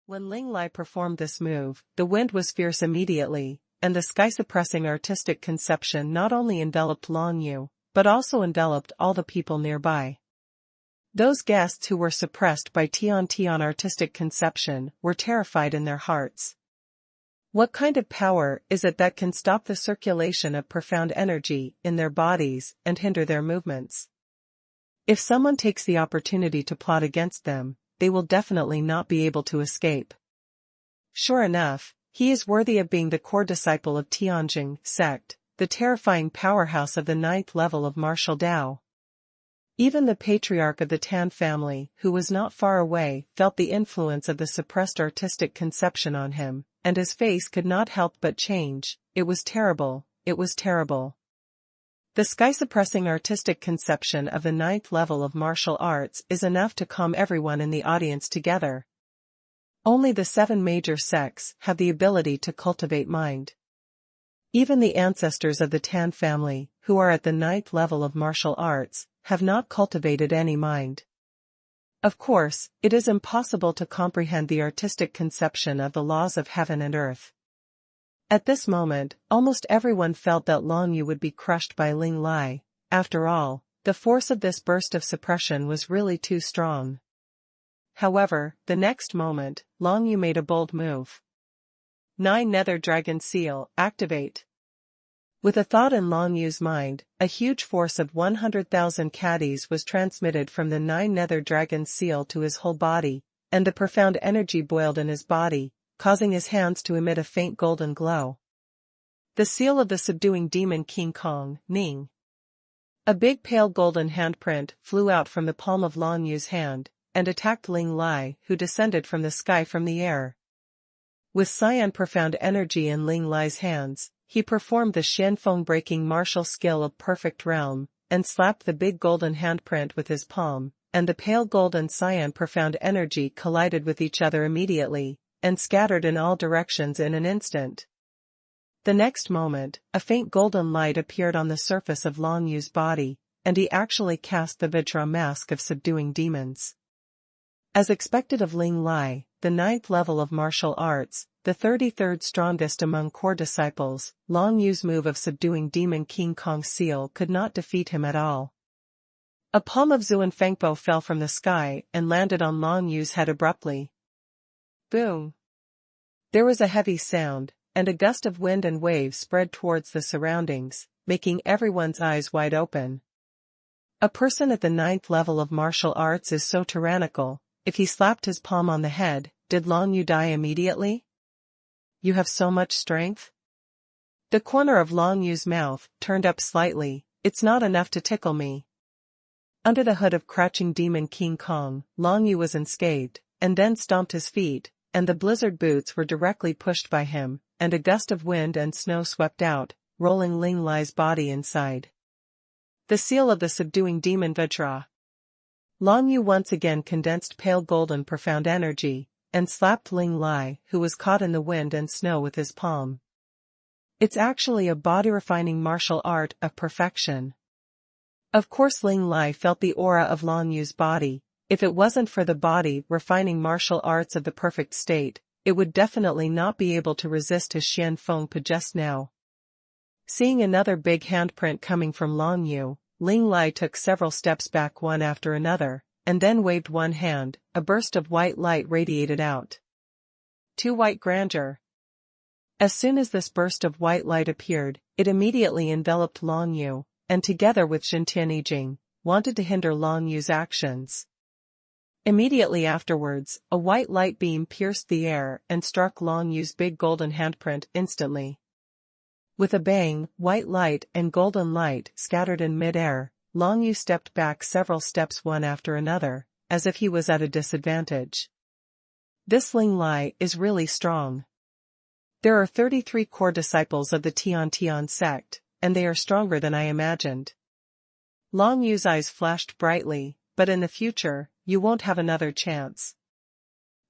When Ling Lai performed this move, the wind was fierce immediately, and the sky-suppressing artistic conception not only enveloped Long Yu, but also enveloped all the people nearby. Those guests who were suppressed by Tian artistic conception were terrified in their hearts. What kind of power is it that can stop the circulation of profound energy in their bodies and hinder their movements? If someone takes the opportunity to plot against them, they will definitely not be able to escape. Sure enough, he is worthy of being the core disciple of Tianjing sect, the terrifying powerhouse of the 9th level of martial Dao. Even the patriarch of the Tan family, who was not far away, felt the influence of the suppressed artistic conception on him, and his face could not help but change. It was terrible, it was terrible. The sky-suppressing artistic conception of the 9th level of martial arts is enough to calm everyone in the audience together. Only the 7 major sects have the ability to cultivate mind. Even the ancestors of the Tan family, who are at the 9th level of martial arts, have not cultivated any mind. Of course, it is impossible to comprehend the artistic conception of the laws of heaven and earth. At this moment, almost everyone felt that Long Yu would be crushed by Ling Lai. After all, the force of this burst of suppression was really too strong. However, the next moment, Long Yu made a bold move. 9 Nether Dragon Seal, activate. With a thought in Long Yu's mind, a huge force of 100,000 caddies was transmitted from the 9 Nether Dragon Seal to his whole body, and the profound energy boiled in his body, causing his hands to emit a faint golden glow. The seal of the subduing demon King Kong, Ning. A big pale golden handprint flew out from the palm of Long Yu's hand, and attacked Ling Lai, who descended from the sky from the air. With cyan profound energy in Ling Lai's hands, he performed the Xianfeng breaking martial skill of perfect realm, and slapped the big golden handprint with his palm, and the pale gold and cyan profound energy collided with each other immediately, and scattered in all directions in an instant. The next moment, a faint golden light appeared on the surface of Long Yu's body, and he actually cast the Vajra mask of subduing demons. As expected of Ling Lai, the 9th level of martial arts, the 33rd strongest among core disciples, Long Yu's move of subduing demon King Kong's seal could not defeat him at all. A palm of Zuan Fengbo fell from the sky and landed on Long Yu's head abruptly. Boom! There was a heavy sound, and a gust of wind and waves spread towards the surroundings, making everyone's eyes wide open. A person at the 9th level of martial arts is so tyrannical. If he slapped his palm on the head, did Long Yu die immediately? You have so much strength? The corner of Long Yu's mouth turned up slightly. It's not enough to tickle me. Under the hood of crouching demon King Kong, Long Yu was unscathed, and then stomped his feet, and the blizzard boots were directly pushed by him, and a gust of wind and snow swept out, rolling Ling Lai's body inside. The seal of the subduing demon Vajra. Long Yu once again condensed pale golden profound energy, and slapped Ling Lai, who was caught in the wind and snow, with his palm. It's actually a body-refining martial art of perfection. Of course Ling Lai felt the aura of Long Yu's body. If it wasn't for the body-refining martial arts of the perfect state, it would definitely not be able to resist his Xianfeng Pa just now. Seeing another big handprint coming from Long Yu, Ling Lai took several steps back one after another, and then waved one hand. A burst of white light radiated out. To white grandeur. As soon as this burst of white light appeared, it immediately enveloped Long Yu, and together with Xintian Yijing, wanted to hinder Long Yu's actions. Immediately afterwards, a white light beam pierced the air and struck Long Yu's big golden handprint instantly. With a bang, white light and golden light scattered in mid-air. Long Yu stepped back several steps one after another, as if he was at a disadvantage. This Ling Lai is really strong. There are 33 core disciples of the Tian sect, and they are stronger than I imagined. Long Yu's eyes flashed brightly, but in the future, you won't have another chance.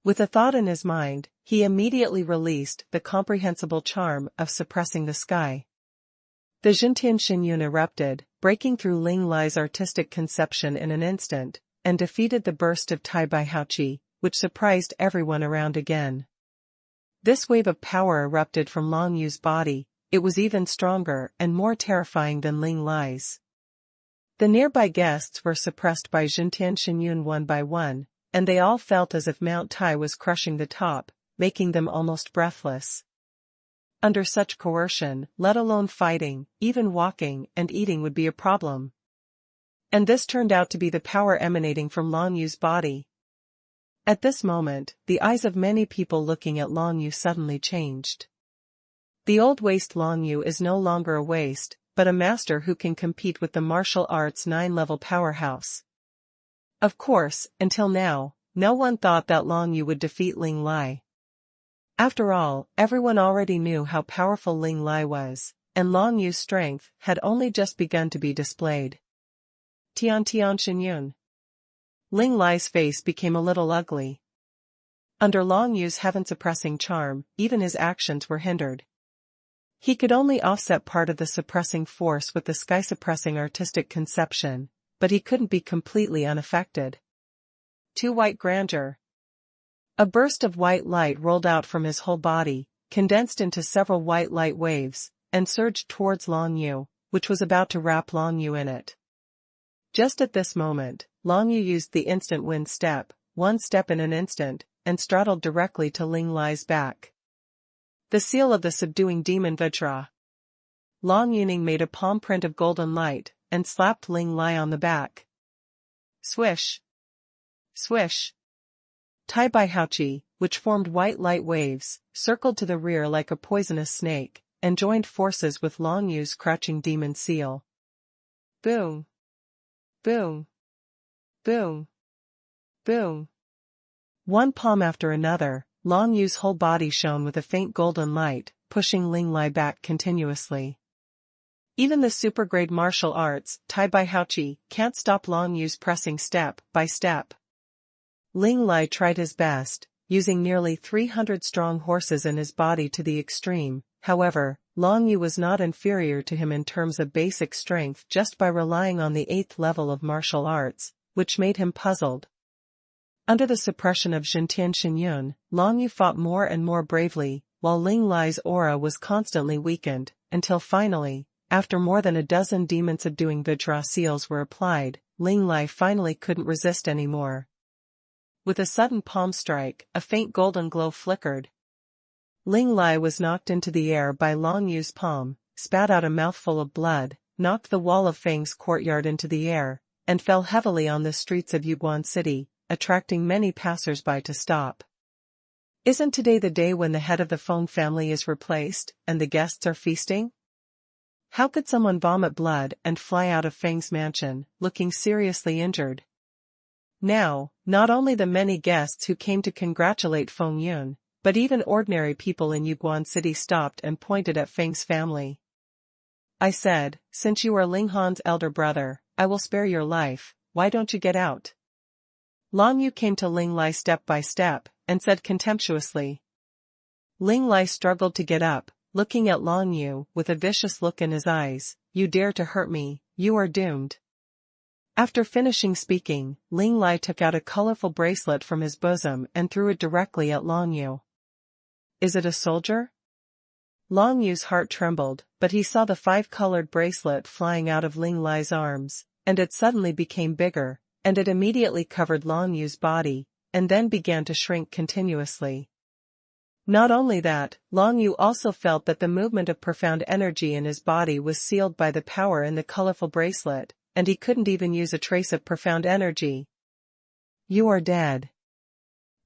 With a thought in his mind, he immediately released the comprehensible charm of suppressing the sky. The Xintian Xinyun erupted, breaking through Ling Lai's artistic conception in an instant, and defeated the burst of Tai Bai Haoqi, which surprised everyone around again. This wave of power erupted from Long Yu's body. It was even stronger and more terrifying than Ling Lai's. The nearby guests were suppressed by Jintian Xinyun one by one, and they all felt as if Mount Tai was crushing the top, making them almost breathless. Under such coercion, let alone fighting, even walking and eating would be a problem. And this turned out to be the power emanating from Long Yu's body. At this moment, the eyes of many people looking at Long Yu suddenly changed. The old waste Long Yu is no longer a waste, but a master who can compete with the martial arts 9-level powerhouse. Of course, until now, no one thought that Long Yu would defeat Ling Lai. After all, everyone already knew how powerful Ling Lai was, and Long Yu's strength had only just begun to be displayed. Tian Xinyun. Ling Lai's face became a little ugly. Under Long Yu's heaven-suppressing charm, even his actions were hindered. He could only offset part of the suppressing force with the sky-suppressing artistic conception, but he couldn't be completely unaffected. White grandeur. A burst of white light rolled out from his whole body, condensed into several white light waves, and surged towards Long Yu, which was about to wrap Long Yu in it. Just at this moment, Long Yu used the instant wind step, one step in an instant, and straddled directly to Ling Lai's back. The seal of the subduing demon Vajra. Long Yuning made a palm print of golden light, and slapped Ling Lai on the back. Swish! Swish! Tai Bai Haoqi, which formed white light waves, circled to the rear like a poisonous snake, and joined forces with Long Yu's crouching demon seal. Boom! Boom! Boom! Boom! One palm after another, Long Yu's whole body shone with a faint golden light, pushing Ling Lai back continuously. Even the super-grade martial arts, Tai Bai Haoqi, can't stop Long Yu's pressing step by step. Ling Lai tried his best, using nearly 300 strong horses in his body to the extreme. However, Long Yu was not inferior to him in terms of basic strength just by relying on the 8th level of martial arts, which made him puzzled. Under the suppression of Jintian Xinyun, Long Yu fought more and more bravely, while Ling Lai's aura was constantly weakened, until finally, after more than a dozen demon-subduing Vajra seals were applied, Ling Lai finally couldn't resist anymore. With a sudden palm strike, a faint golden glow flickered. Ling Lai was knocked into the air by Long Yu's palm, spat out a mouthful of blood, knocked the wall of Feng's courtyard into the air, and fell heavily on the streets of Yuguan City, attracting many passers-by to stop. Isn't today the day when the head of the Feng family is replaced, and the guests are feasting? How could someone vomit blood and fly out of Feng's mansion, looking seriously injured? Now, not only the many guests who came to congratulate Feng Yun, but even ordinary people in Yuguan City stopped and pointed at Feng's family. I said, since you are Ling Han's elder brother, I will spare your life, why don't you get out? Long Yu came to Ling Lai step by step, and said contemptuously. Ling Lai struggled to get up, looking at Long Yu with a vicious look in his eyes. You dare to hurt me, you are doomed. After finishing speaking, Ling Lai took out a colorful bracelet from his bosom and threw it directly at Long Yu. Is it a soldier? Long Yu's heart trembled, but he saw the 5-colored bracelet flying out of Ling Lai's arms, and it suddenly became bigger, and it immediately covered Long Yu's body, and then began to shrink continuously. Not only that, Long Yu also felt that the movement of profound energy in his body was sealed by the power in the colorful bracelet, and he couldn't even use a trace of profound energy. You are dead.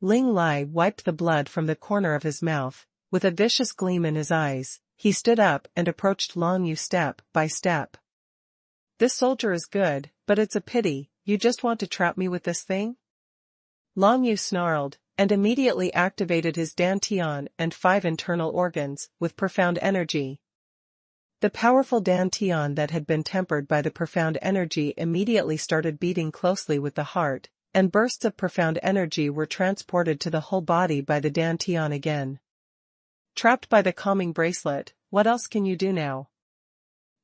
Ling Lai wiped the blood from the corner of his mouth. With a vicious gleam in his eyes, he stood up and approached Long Yu step by step. This soldier is good, but it's a pity, you just want to trap me with this thing? Long Yu snarled, and immediately activated his dantian and 5 internal organs, with profound energy. The powerful dantian that had been tempered by the profound energy immediately started beating closely with the heart, and bursts of profound energy were transported to the whole body by the dantian again. Trapped by the calming bracelet, what else can you do now?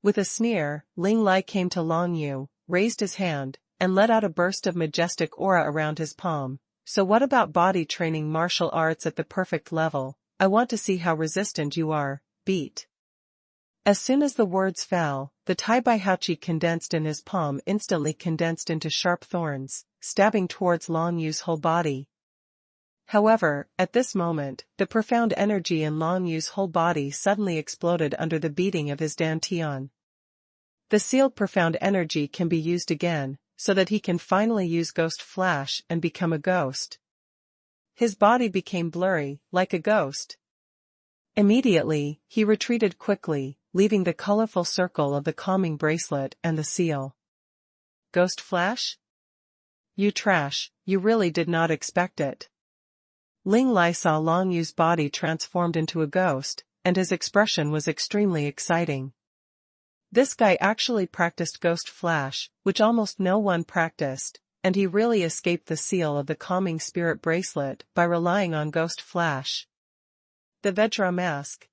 With a sneer, Ling Lai came to Long Yu, raised his hand, and let out a burst of majestic aura around his palm, so what about body training martial arts at the perfect level? I want to see how resistant you are, beat. As soon as the words fell, the Taibaihachi condensed in his palm instantly condensed into sharp thorns, stabbing towards Long Yu's whole body. However, at this moment, the profound energy in Long Yu's whole body suddenly exploded under the beating of his dantian. The sealed profound energy can be used again, so that he can finally use Ghost Flash and become a ghost. His body became blurry, like a ghost. Immediately, he retreated quickly, leaving the colorful circle of the calming bracelet and the seal. Ghost Flash? You trash, you really did not expect it. Ling Lai saw Long Yu's body transformed into a ghost, and his expression was extremely exciting. This guy actually practiced Ghost Flash, which almost no one practiced, and he really escaped the seal of the calming spirit bracelet by relying on Ghost Flash. The Vajra mask.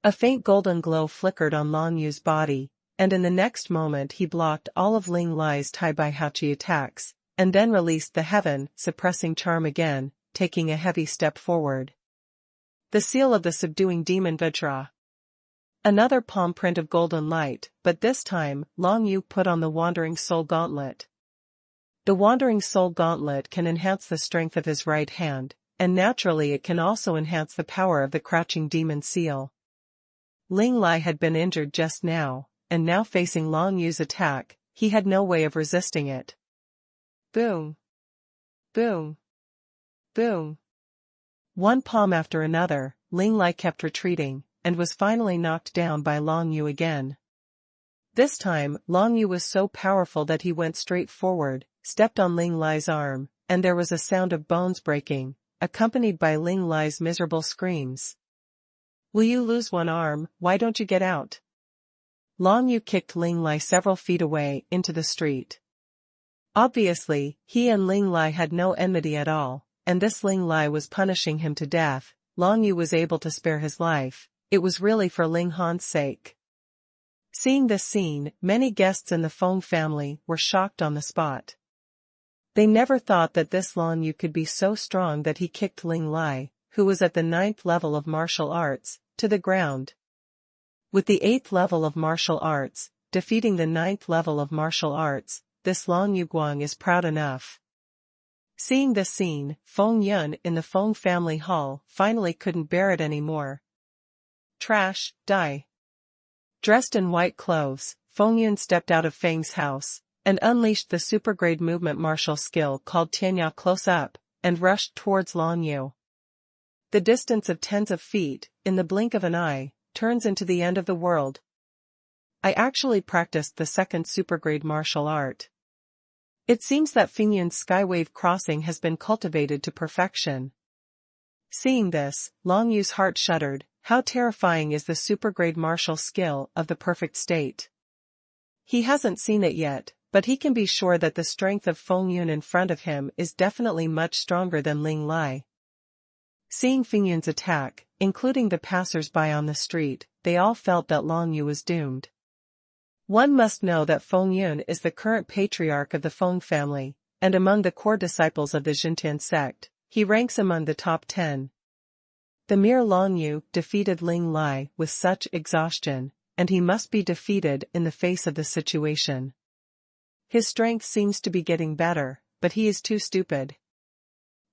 A faint golden glow flickered on Long Yu's body, and in the next moment he blocked all of Ling Lai's Taibaihachi attacks, and then released the heaven-suppressing charm again, taking a heavy step forward. The seal of the subduing demon Vajra. Another palm print of golden light, but this time, Long Yu put on the Wandering Soul Gauntlet. The Wandering Soul Gauntlet can enhance the strength of his right hand, and naturally it can also enhance the power of the Crouching Demon Seal. Ling Lai had been injured just now, and now facing Long Yu's attack, he had no way of resisting it. Boom! Boom! Boom! One palm after another, Ling Lai kept retreating, and was finally knocked down by Long Yu again. This time, Long Yu was so powerful that he went straight forward, stepped on Ling Lai's arm, and there was a sound of bones breaking, accompanied by Ling Lai's miserable screams. Will you lose one arm? Why don't you get out? Long Yu kicked Ling Lai several feet away into the street. Obviously, he and Ling Lai had no enmity at all, and this Ling Lai was punishing him to death. Long Yu was able to spare his life. It was really for Ling Han's sake. Seeing this scene, many guests in the Feng family were shocked on the spot. They never thought that this Long Yu could be so strong that he kicked Ling Lai, who was at the 9th level of martial arts, to the ground. With the 8th level of martial arts, defeating the 9th level of martial arts, this Long Yu Guang is proud enough. Seeing this scene, Feng Yun in the Feng family hall finally couldn't bear it anymore. Trash, die. Dressed in white clothes, Feng Yun stepped out of Feng's house, and unleashed the supergrade movement martial skill called Tianya Close Up, and rushed towards Long Yu. The distance of tens of feet, in the blink of an eye, turns into the end of the world. I actually practiced the second supergrade martial art. It seems that Feng Yun's skywave crossing has been cultivated to perfection. Seeing this, Long Yu's heart shuddered. How terrifying is the supergrade martial skill of the perfect state? He hasn't seen it yet, but he can be sure that the strength of Feng Yun in front of him is definitely much stronger than Ling Lai. Seeing Feng Yun's attack, including the passers-by on the street, they all felt that Long Yu was doomed. One must know that Feng Yun is the current patriarch of the Feng family, and among the core disciples of the Xintian sect, he ranks among the top 10. The mere Long Yu defeated Ling Lai with such exhaustion, and he must be defeated in the face of the situation. His strength seems to be getting better, but he is too stupid.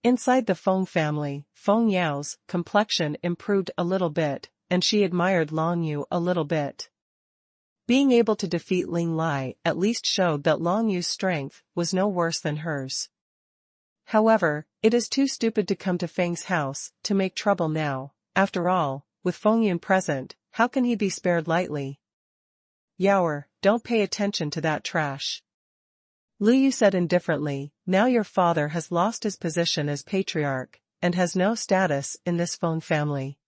Inside the Feng family, Feng Yao's complexion improved a little bit, and she admired Long Yu a little bit. Being able to defeat Ling Lai at least showed that Long Yu's strength was no worse than hers. However, it is too stupid to come to Feng's house to make trouble now. After all, with Feng Yun present, how can he be spared lightly? Yaoer, don't pay attention to that trash. Lu Yu said indifferently, now your father has lost his position as patriarch, and has no status in this Feng family.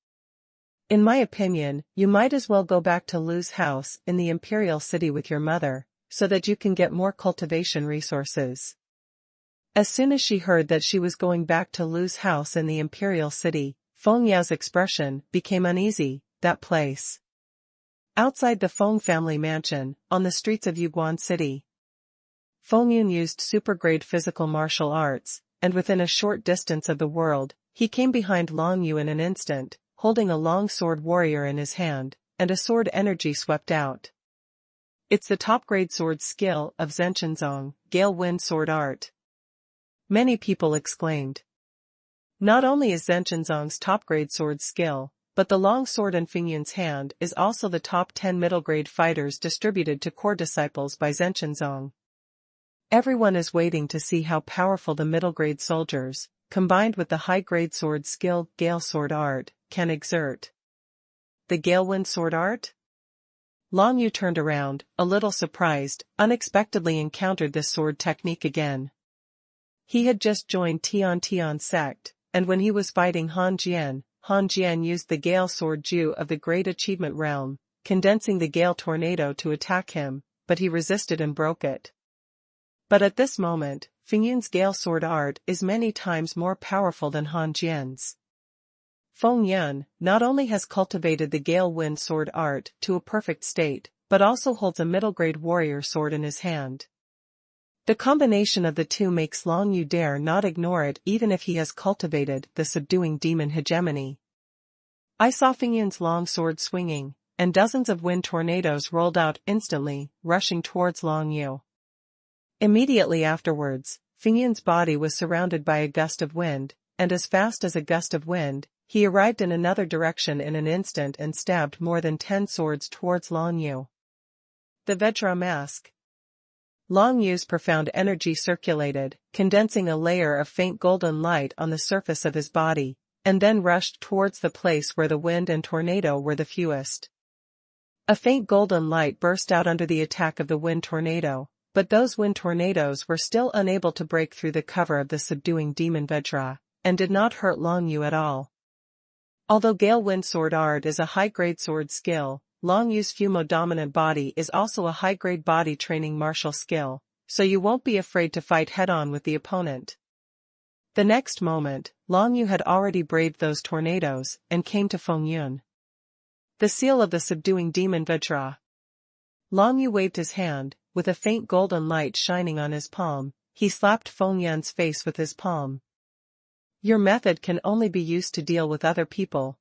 In my opinion, you might as well go back to Lu's house in the Imperial City with your mother, so that you can get more cultivation resources. As soon as she heard that she was going back to Lu's house in the Imperial City, Feng Yao's expression became uneasy. That place. Outside the Feng family mansion, on the streets of Yuguan City. Feng Yun used supergrade physical martial arts, and within a short distance of the world, he came behind Long Yu in an instant, holding a long sword warrior in his hand, and a sword energy swept out. It's the top-grade sword skill of Zhenchenzong, Gale Wind Sword Art. Many people exclaimed. Not only is Zhenchenzong's top-grade sword skill, but the long sword in Feng Yin's hand is also the top 10 middle-grade fighters distributed to core disciples by Zhenchenzong. Everyone is waiting to see how powerful the middle-grade soldiers, combined with the high-grade sword skill Gale Sword Art, can exert. The Gale Wind Sword Art? Long Yu turned around, a little surprised, unexpectedly encountered this sword technique again. He had just joined Tian sect, and when he was fighting Han Jian used the Gale Sword Ju of the Great Achievement Realm, condensing the Gale Tornado to attack him, but he resisted and broke it. But at this moment, Feng Yin's Gale Sword Art is many times more powerful than Han Jian's. Feng Yin not only has cultivated the Gale Wind Sword Art to a perfect state, but also holds a middle-grade warrior sword in his hand. The combination of the two makes Long Yu dare not ignore it even if he has cultivated the subduing demon hegemony. I saw Feng Yin's long sword swinging, and dozens of wind tornadoes rolled out instantly, rushing towards Long Yu. Immediately afterwards, Feng Yin's body was surrounded by a gust of wind, and as fast as a gust of wind, he arrived in another direction in an instant and stabbed more than 10 swords towards Long Yu. The Vajra Mask. Long Yu's profound energy circulated, condensing a layer of faint golden light on the surface of his body, and then rushed towards the place where the wind and tornado were the fewest. A faint golden light burst out under the attack of the wind tornado, but those wind tornadoes were still unable to break through the cover of the subduing demon Vajra, and did not hurt Long Yu at all. Although Gale Wind Sword Art is a high-grade sword skill, Long Yu's Fumo-dominant body is also a high-grade body training martial skill, so you won't be afraid to fight head-on with the opponent. The next moment, Long Yu had already braved those tornadoes, and came to Feng Yin. The seal of the subduing demon Vajra. Long Yu waved his hand, with a faint golden light shining on his palm, he slapped Feng Yin's face with his palm. Your method can only be used to deal with other people.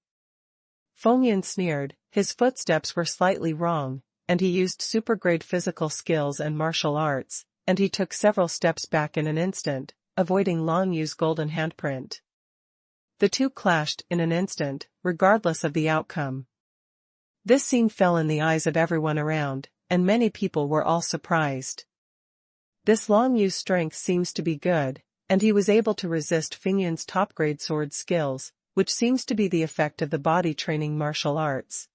Feng Yin sneered, his footsteps were slightly wrong, and he used super-grade physical skills and martial arts, and he took several steps back in an instant, avoiding Long Yu's golden handprint. The two clashed in an instant, regardless of the outcome. This scene fell in the eyes of everyone around, and many people were all surprised. This Long Yu's strength seems to be good, and he was able to resist Feng Yin's top-grade sword skills, which seems to be the effect of the body-training martial arts.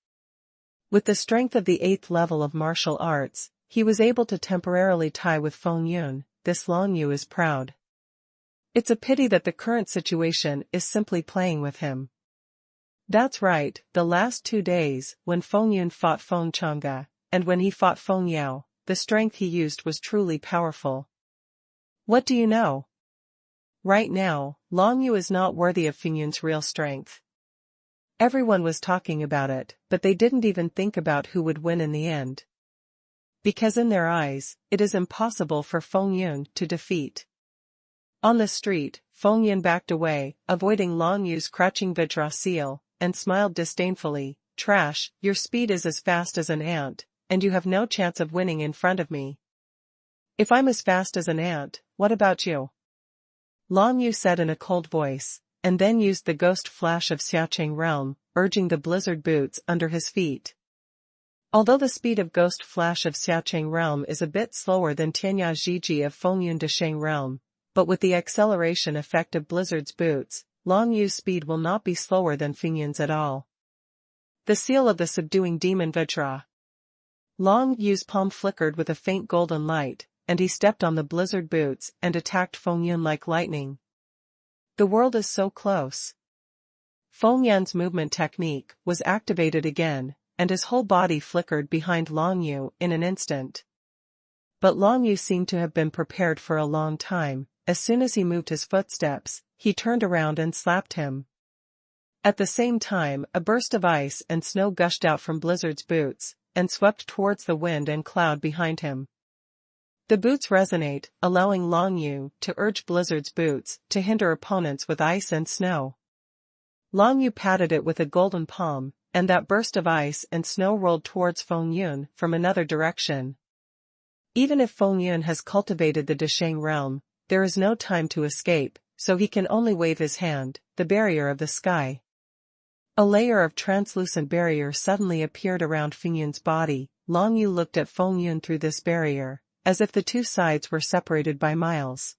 With the strength of the 8th level of martial arts, he was able to temporarily tie with Feng Yin. This Long Yu is proud. It's a pity that the current situation is simply playing with him. That's right, the last 2 days, when Feng Yin fought Feng Chang'e, and when he fought Feng Yao, the strength he used was truly powerful. What do you know? Right now, Long Yu is not worthy of Feng Yin's real strength. Everyone was talking about it, but they didn't even think about who would win in the end. Because in their eyes, it is impossible for Feng Yin to defeat. On the street, Feng Yin backed away, avoiding Long Yu's crouching Vajra seal, and smiled disdainfully. Trash, your speed is as fast as an ant, and you have no chance of winning in front of me. If I'm as fast as an ant, what about you? Long Yu said in a cold voice, and then used the ghost flash of Xiaocheng Realm, urging the blizzard boots under his feet. Although the speed of ghost flash of Xiaocheng Realm is a bit slower than Tianya Jiji of Feng Yun Desheng Realm, but with the acceleration effect of blizzard's boots, Long Yu's speed will not be slower than Feng Yin's at all. The seal of the subduing demon Vajra. Long Yu's palm flickered with a faint golden light, and he stepped on the blizzard boots and attacked Feng Yin like lightning. The world is so close. Feng Yin's movement technique was activated again, and his whole body flickered behind Long Yu in an instant. But Long Yu seemed to have been prepared for a long time. As soon as he moved his footsteps, he turned around and slapped him. At the same time, a burst of ice and snow gushed out from Blizzard's boots, and swept towards the wind and cloud behind him. The boots resonate, allowing Long Yu to urge Blizzard's boots to hinder opponents with ice and snow. Long Yu patted it with a golden palm, and that burst of ice and snow rolled towards Feng Yin from another direction. Even if Feng Yin has cultivated the Desheng realm, there is no time to escape, so he can only wave his hand, the barrier of the sky. A layer of translucent barrier suddenly appeared around Feng Yin's body. Long Yu looked at Feng Yin through this barrier, as if the two sides were separated by miles.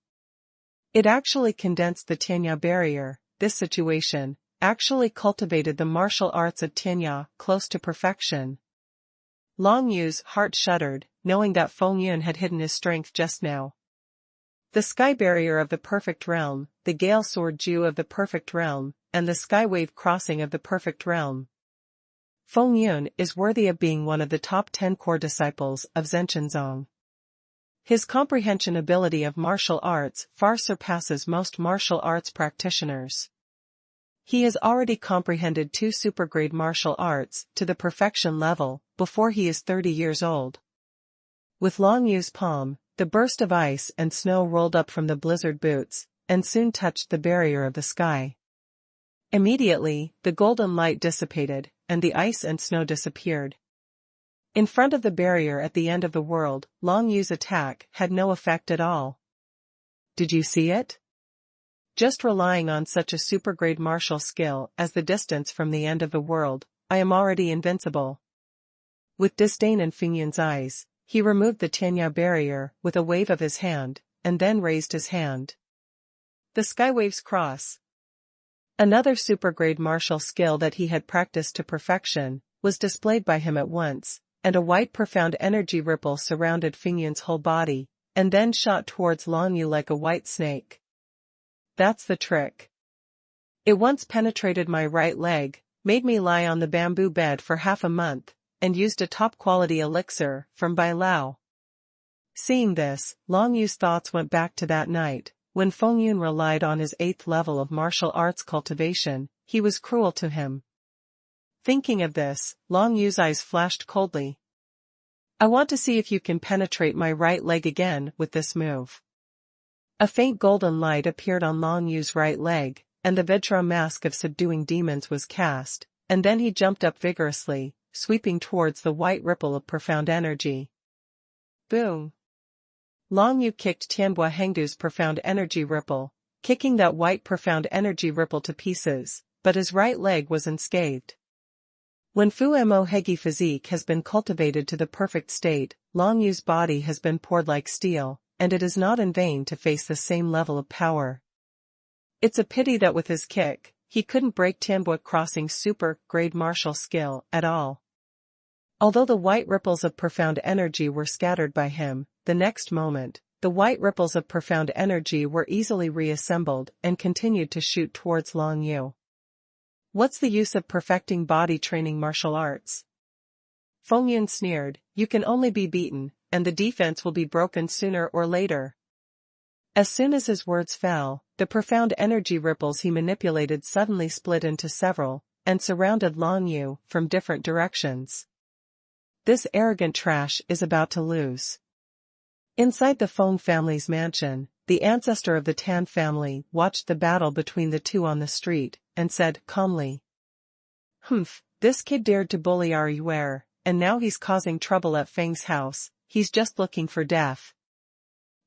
It actually condensed the Tianya barrier. This situation actually cultivated the martial arts of Tianya close to perfection. Long Yu's heart shuddered, knowing that Feng Yin had hidden his strength just now. The sky barrier of the perfect realm, the gale sword Ju of the perfect realm, and the sky wave crossing of the perfect realm. Feng Yin is worthy of being one of the top 10 core disciples of Zhenchenzong. His comprehension ability of martial arts far surpasses most martial arts practitioners. He has already comprehended 2 supergrade martial arts to the perfection level before he is 30 years old. With Long Yu's palm, the burst of ice and snow rolled up from the blizzard boots, and soon touched the barrier of the sky. Immediately, the golden light dissipated, and the ice and snow disappeared. In front of the barrier at the end of the world, Long Yu's attack had no effect at all. Did you see it? Just relying on such a supergrade martial skill as the distance from the end of the world, I am already invincible. With disdain in Feng Yin's eyes, he removed the Tianya barrier with a wave of his hand, and then raised his hand. The sky waves cross. Another supergrade martial skill that he had practiced to perfection was displayed by him at once, and a white profound energy ripple surrounded Feng Yin's whole body, and then shot towards Long Yu like a white snake. That's the trick. It once penetrated my right leg, made me lie on the bamboo bed for half a month, and used a top-quality elixir from Bai Lao. Seeing this, Long Yu's thoughts went back to that night, when Feng Yin relied on his 8th level of martial arts cultivation. He was cruel to him. Thinking of this, Long Yu's eyes flashed coldly. I want to see if you can penetrate my right leg again with this move. A faint golden light appeared on Long Yu's right leg, and the Vajra mask of subduing demons was cast, and then he jumped up vigorously, sweeping towards the white ripple of profound energy. Boom! Long Yu kicked Tianhua Hengdu's profound energy ripple, kicking that white profound energy ripple to pieces, but his right leg was unscathed. When Fu Mo Hegi physique has been cultivated to the perfect state, Long Yu's body has been poured like steel, and it is not in vain to face the same level of power. It's a pity that with his kick, he couldn't break Tianhua Crossing's super-grade martial skill at all. Although the white ripples of profound energy were scattered by him, the next moment, the white ripples of profound energy were easily reassembled and continued to shoot towards Long Yu. What's the use of perfecting body-training martial arts? Feng Yin sneered, you can only be beaten, and the defense will be broken sooner or later. As soon as his words fell, the profound energy ripples he manipulated suddenly split into several, and surrounded Long Yu from different directions. This arrogant trash is about to lose. Inside the Feng family's mansion, the ancestor of the Tan family watched the battle between the two on the street, and said calmly, "Humph, this kid dared to bully our Yuer, and now he's causing trouble at Feng's house. He's just looking for death."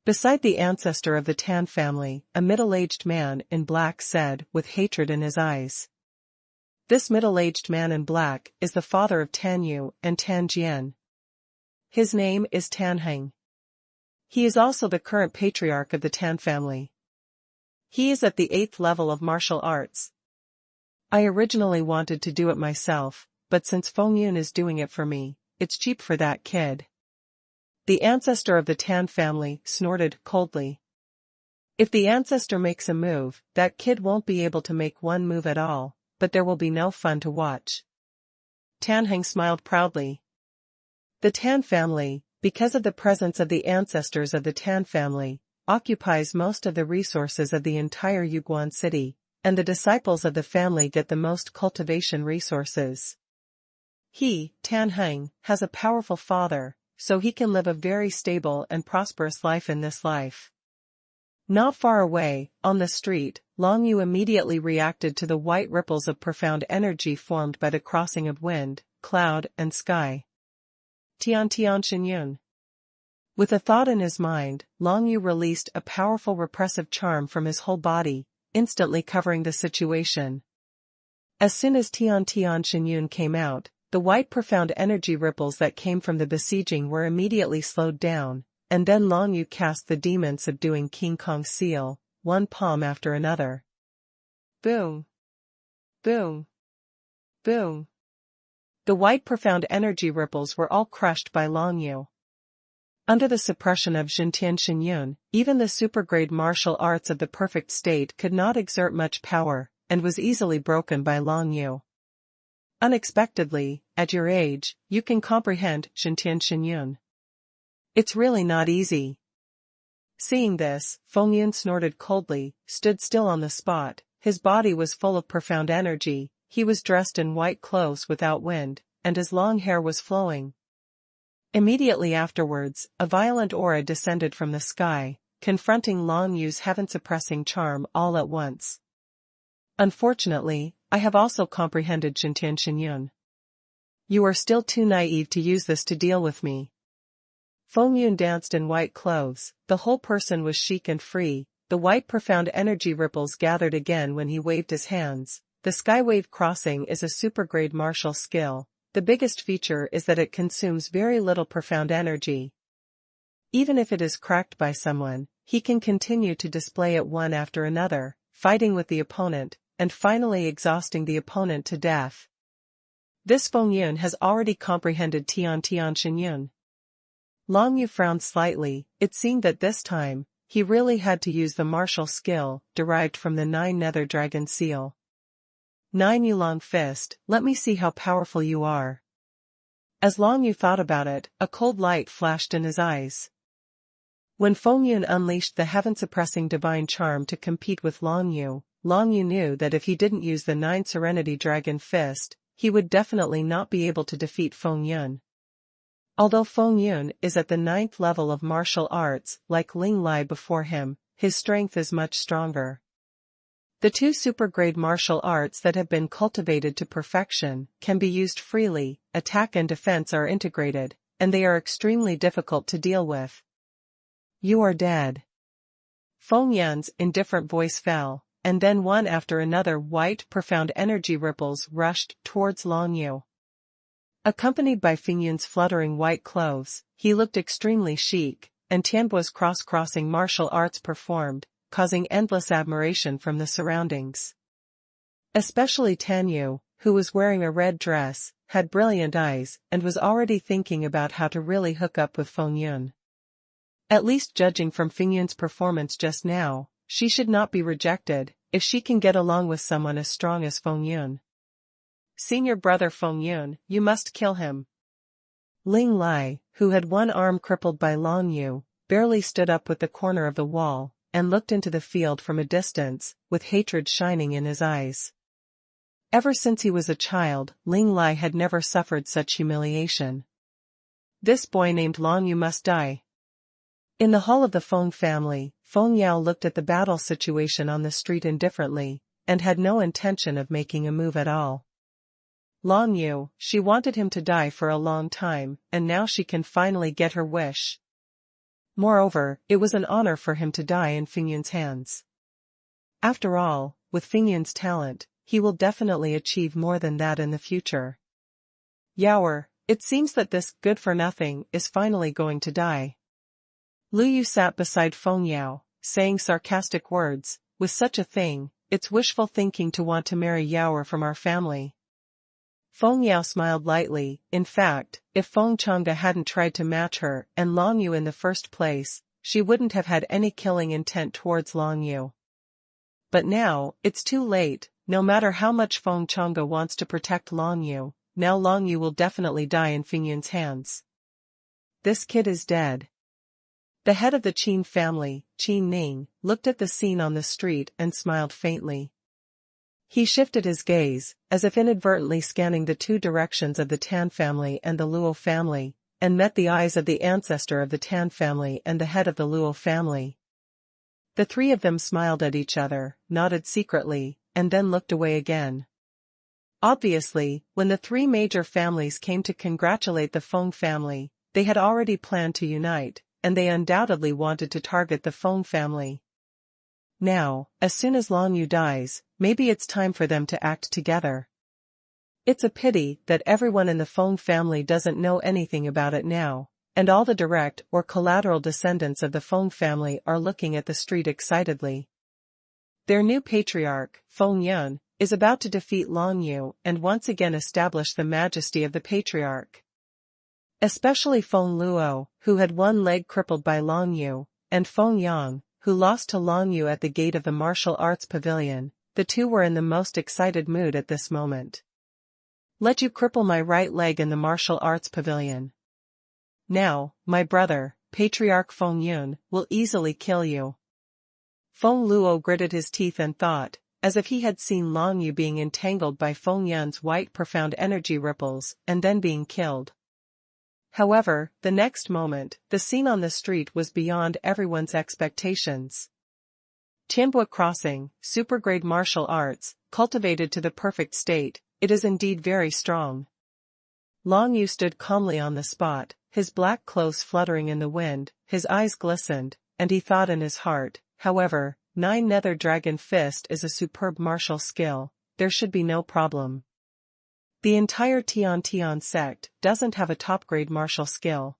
Beside the ancestor of the Tan family, a middle-aged man in black said with hatred in his eyes. This middle-aged man in black is the father of Tan Yu and Tan Jian. His name is Tan Heng. He is also the current patriarch of the Tan family. He is at the 8th level of martial arts. I originally wanted to do it myself, but since Feng Yin is doing it for me, it's cheap for that kid. The ancestor of the Tan family snorted coldly. If the ancestor makes a move, that kid won't be able to make one move at all, but there will be no fun to watch. Tan Heng smiled proudly. The Tan family, because of the presence of the ancestors of the Tan family, occupies most of the resources of the entire Yuguan city, and the disciples of the family get the most cultivation resources. He, Tan Heng, has a powerful father, so he can live a very stable and prosperous life in this life. Not far away, on the street, Long Yu immediately reacted to the white ripples of profound energy formed by the crossing of wind, cloud, and sky. Tian Tian Xinyun. With a thought in his mind, Long Yu released a powerful repressive charm from his whole body, instantly covering the situation. As soon as Tian Tian Xinyun came out, the white profound energy ripples that came from the besieging were immediately slowed down, and then Long Yu cast the demon subduing King Kong's seal, one palm after another. Boom! Boom! Boom! The white profound energy ripples were all crushed by Long Yu. Under the suppression of Jintian Xinyun, even the supergrade martial arts of the perfect state could not exert much power, and was easily broken by Long Yu. Unexpectedly, at your age, you can comprehend Jintian Xinyun. It's really not easy. Seeing this, Feng Yin snorted coldly, stood still on the spot. His body was full of profound energy, he was dressed in white clothes without wind, and his long hair was flowing. Immediately afterwards, a violent aura descended from the sky, confronting Long Yu's heaven-suppressing charm all at once. Unfortunately, I have also comprehended Jintian Xinyun. You are still too naive to use this to deal with me. Feng Yun danced in white clothes, the whole person was chic and free, the white profound energy ripples gathered again when he waved his hands. The skywave crossing is a supergrade martial skill. The biggest feature is that it consumes very little profound energy. Even if it is cracked by someone, he can continue to display it one after another, fighting with the opponent, and finally exhausting the opponent to death. This Feng Yun has already comprehended Tian Tian Xinyun. Long Yu frowned slightly, it seemed that this time, he really had to use the martial skill, derived from the 9 Nether Dragon seal. 9 Yulong Fist, let me see how powerful you are. As Long Yu thought about it, a cold light flashed in his eyes. When Feng Yun unleashed the heaven-suppressing divine charm to compete with Long Yu knew that if he didn't use the 9 Serenity Dragon Fist, he would definitely not be able to defeat Feng Yun. Although Feng Yun is at the 9th level of martial arts, like Ling Lai before him, his strength is much stronger. The 2 supergrade martial arts that have been cultivated to perfection can be used freely, attack and defense are integrated, and they are extremely difficult to deal with. You are dead. Feng Yun's indifferent voice fell, and then one after another white profound energy ripples rushed towards Long Yu. Accompanied by Feng Yun's fluttering white clothes, he looked extremely chic, and Tianbo's cross-crossing martial arts performed, causing endless admiration from the surroundings. Especially Tan Yu, who was wearing a red dress, had brilliant eyes, and was already thinking about how to really hook up with Feng Yun. At least judging from Feng Yun's performance just now, she should not be rejected, if she can get along with someone as strong as Feng Yun. Senior brother Feng Yun, you must kill him. Ling Lai, who had one arm crippled by Long Yu, barely stood up with the corner of the wall, and looked into the field from a distance, with hatred shining in his eyes. Ever since he was a child, Ling Lai had never suffered such humiliation. This boy named Long Yu must die. In the hall of the Feng family, Feng Yao looked at the battle situation on the street indifferently, and had no intention of making a move at all. Long Yu, she wanted him to die for a long time, and now she can finally get her wish. Moreover, it was an honor for him to die in Feng Yun's hands. After all, with Feng Yun's talent, he will definitely achieve more than that in the future. Yaoer, it seems that this good-for-nothing is finally going to die. Lu Yu sat beside Feng Yao, saying sarcastic words, with such a thing, it's wishful thinking to want to marry Yaoer from our family. Feng Yao smiled lightly. In fact, if Feng Changde hadn't tried to match her and Long Yu in the first place, she wouldn't have had any killing intent towards Long Yu. But now, it's too late, no matter how much Feng Changde wants to protect Long Yu, now Long Yu will definitely die in Feng Yun's hands. This kid is dead. The head of the Qin family, Qin Ning, looked at the scene on the street and smiled faintly. He shifted his gaze, as if inadvertently scanning the 2 directions of the Tan family and the Luo family, and met the eyes of the ancestor of the Tan family and the head of the Luo family. The three of them smiled at each other, nodded secretly, and then looked away again. Obviously, when the three major families came to congratulate the Feng family, they had already planned to unite, and they undoubtedly wanted to target the Feng family. Now, as soon as Long Yu dies, maybe it's time for them to act together. It's a pity that everyone in the Feng family doesn't know anything about it now, and all the direct or collateral descendants of the Feng family are looking at the street excitedly. Their new patriarch, Feng Yin, is about to defeat Long Yu and once again establish the majesty of the patriarch. Especially Feng Luo, who had one leg crippled by Long Yu, and Feng Yang, who lost to Long Yu at the gate of the martial arts pavilion. The two were in the most excited mood at this moment. Let you cripple my right leg in the martial arts pavilion. Now, my brother, Patriarch Feng Yun, will easily kill you. Feng Luo gritted his teeth and thought, as if he had seen Long Yu being entangled by Feng Yun's white profound energy ripples and then being killed. However, the next moment, the scene on the street was beyond everyone's expectations. Tianbua Crossing, supergrade martial arts, cultivated to the perfect state, it is indeed very strong. Long Yu stood calmly on the spot, his black clothes fluttering in the wind, his eyes glistened, and he thought in his heart, however, 9 Nether Dragon Fist is a superb martial skill, there should be no problem. The entire Tian sect doesn't have a top-grade martial skill.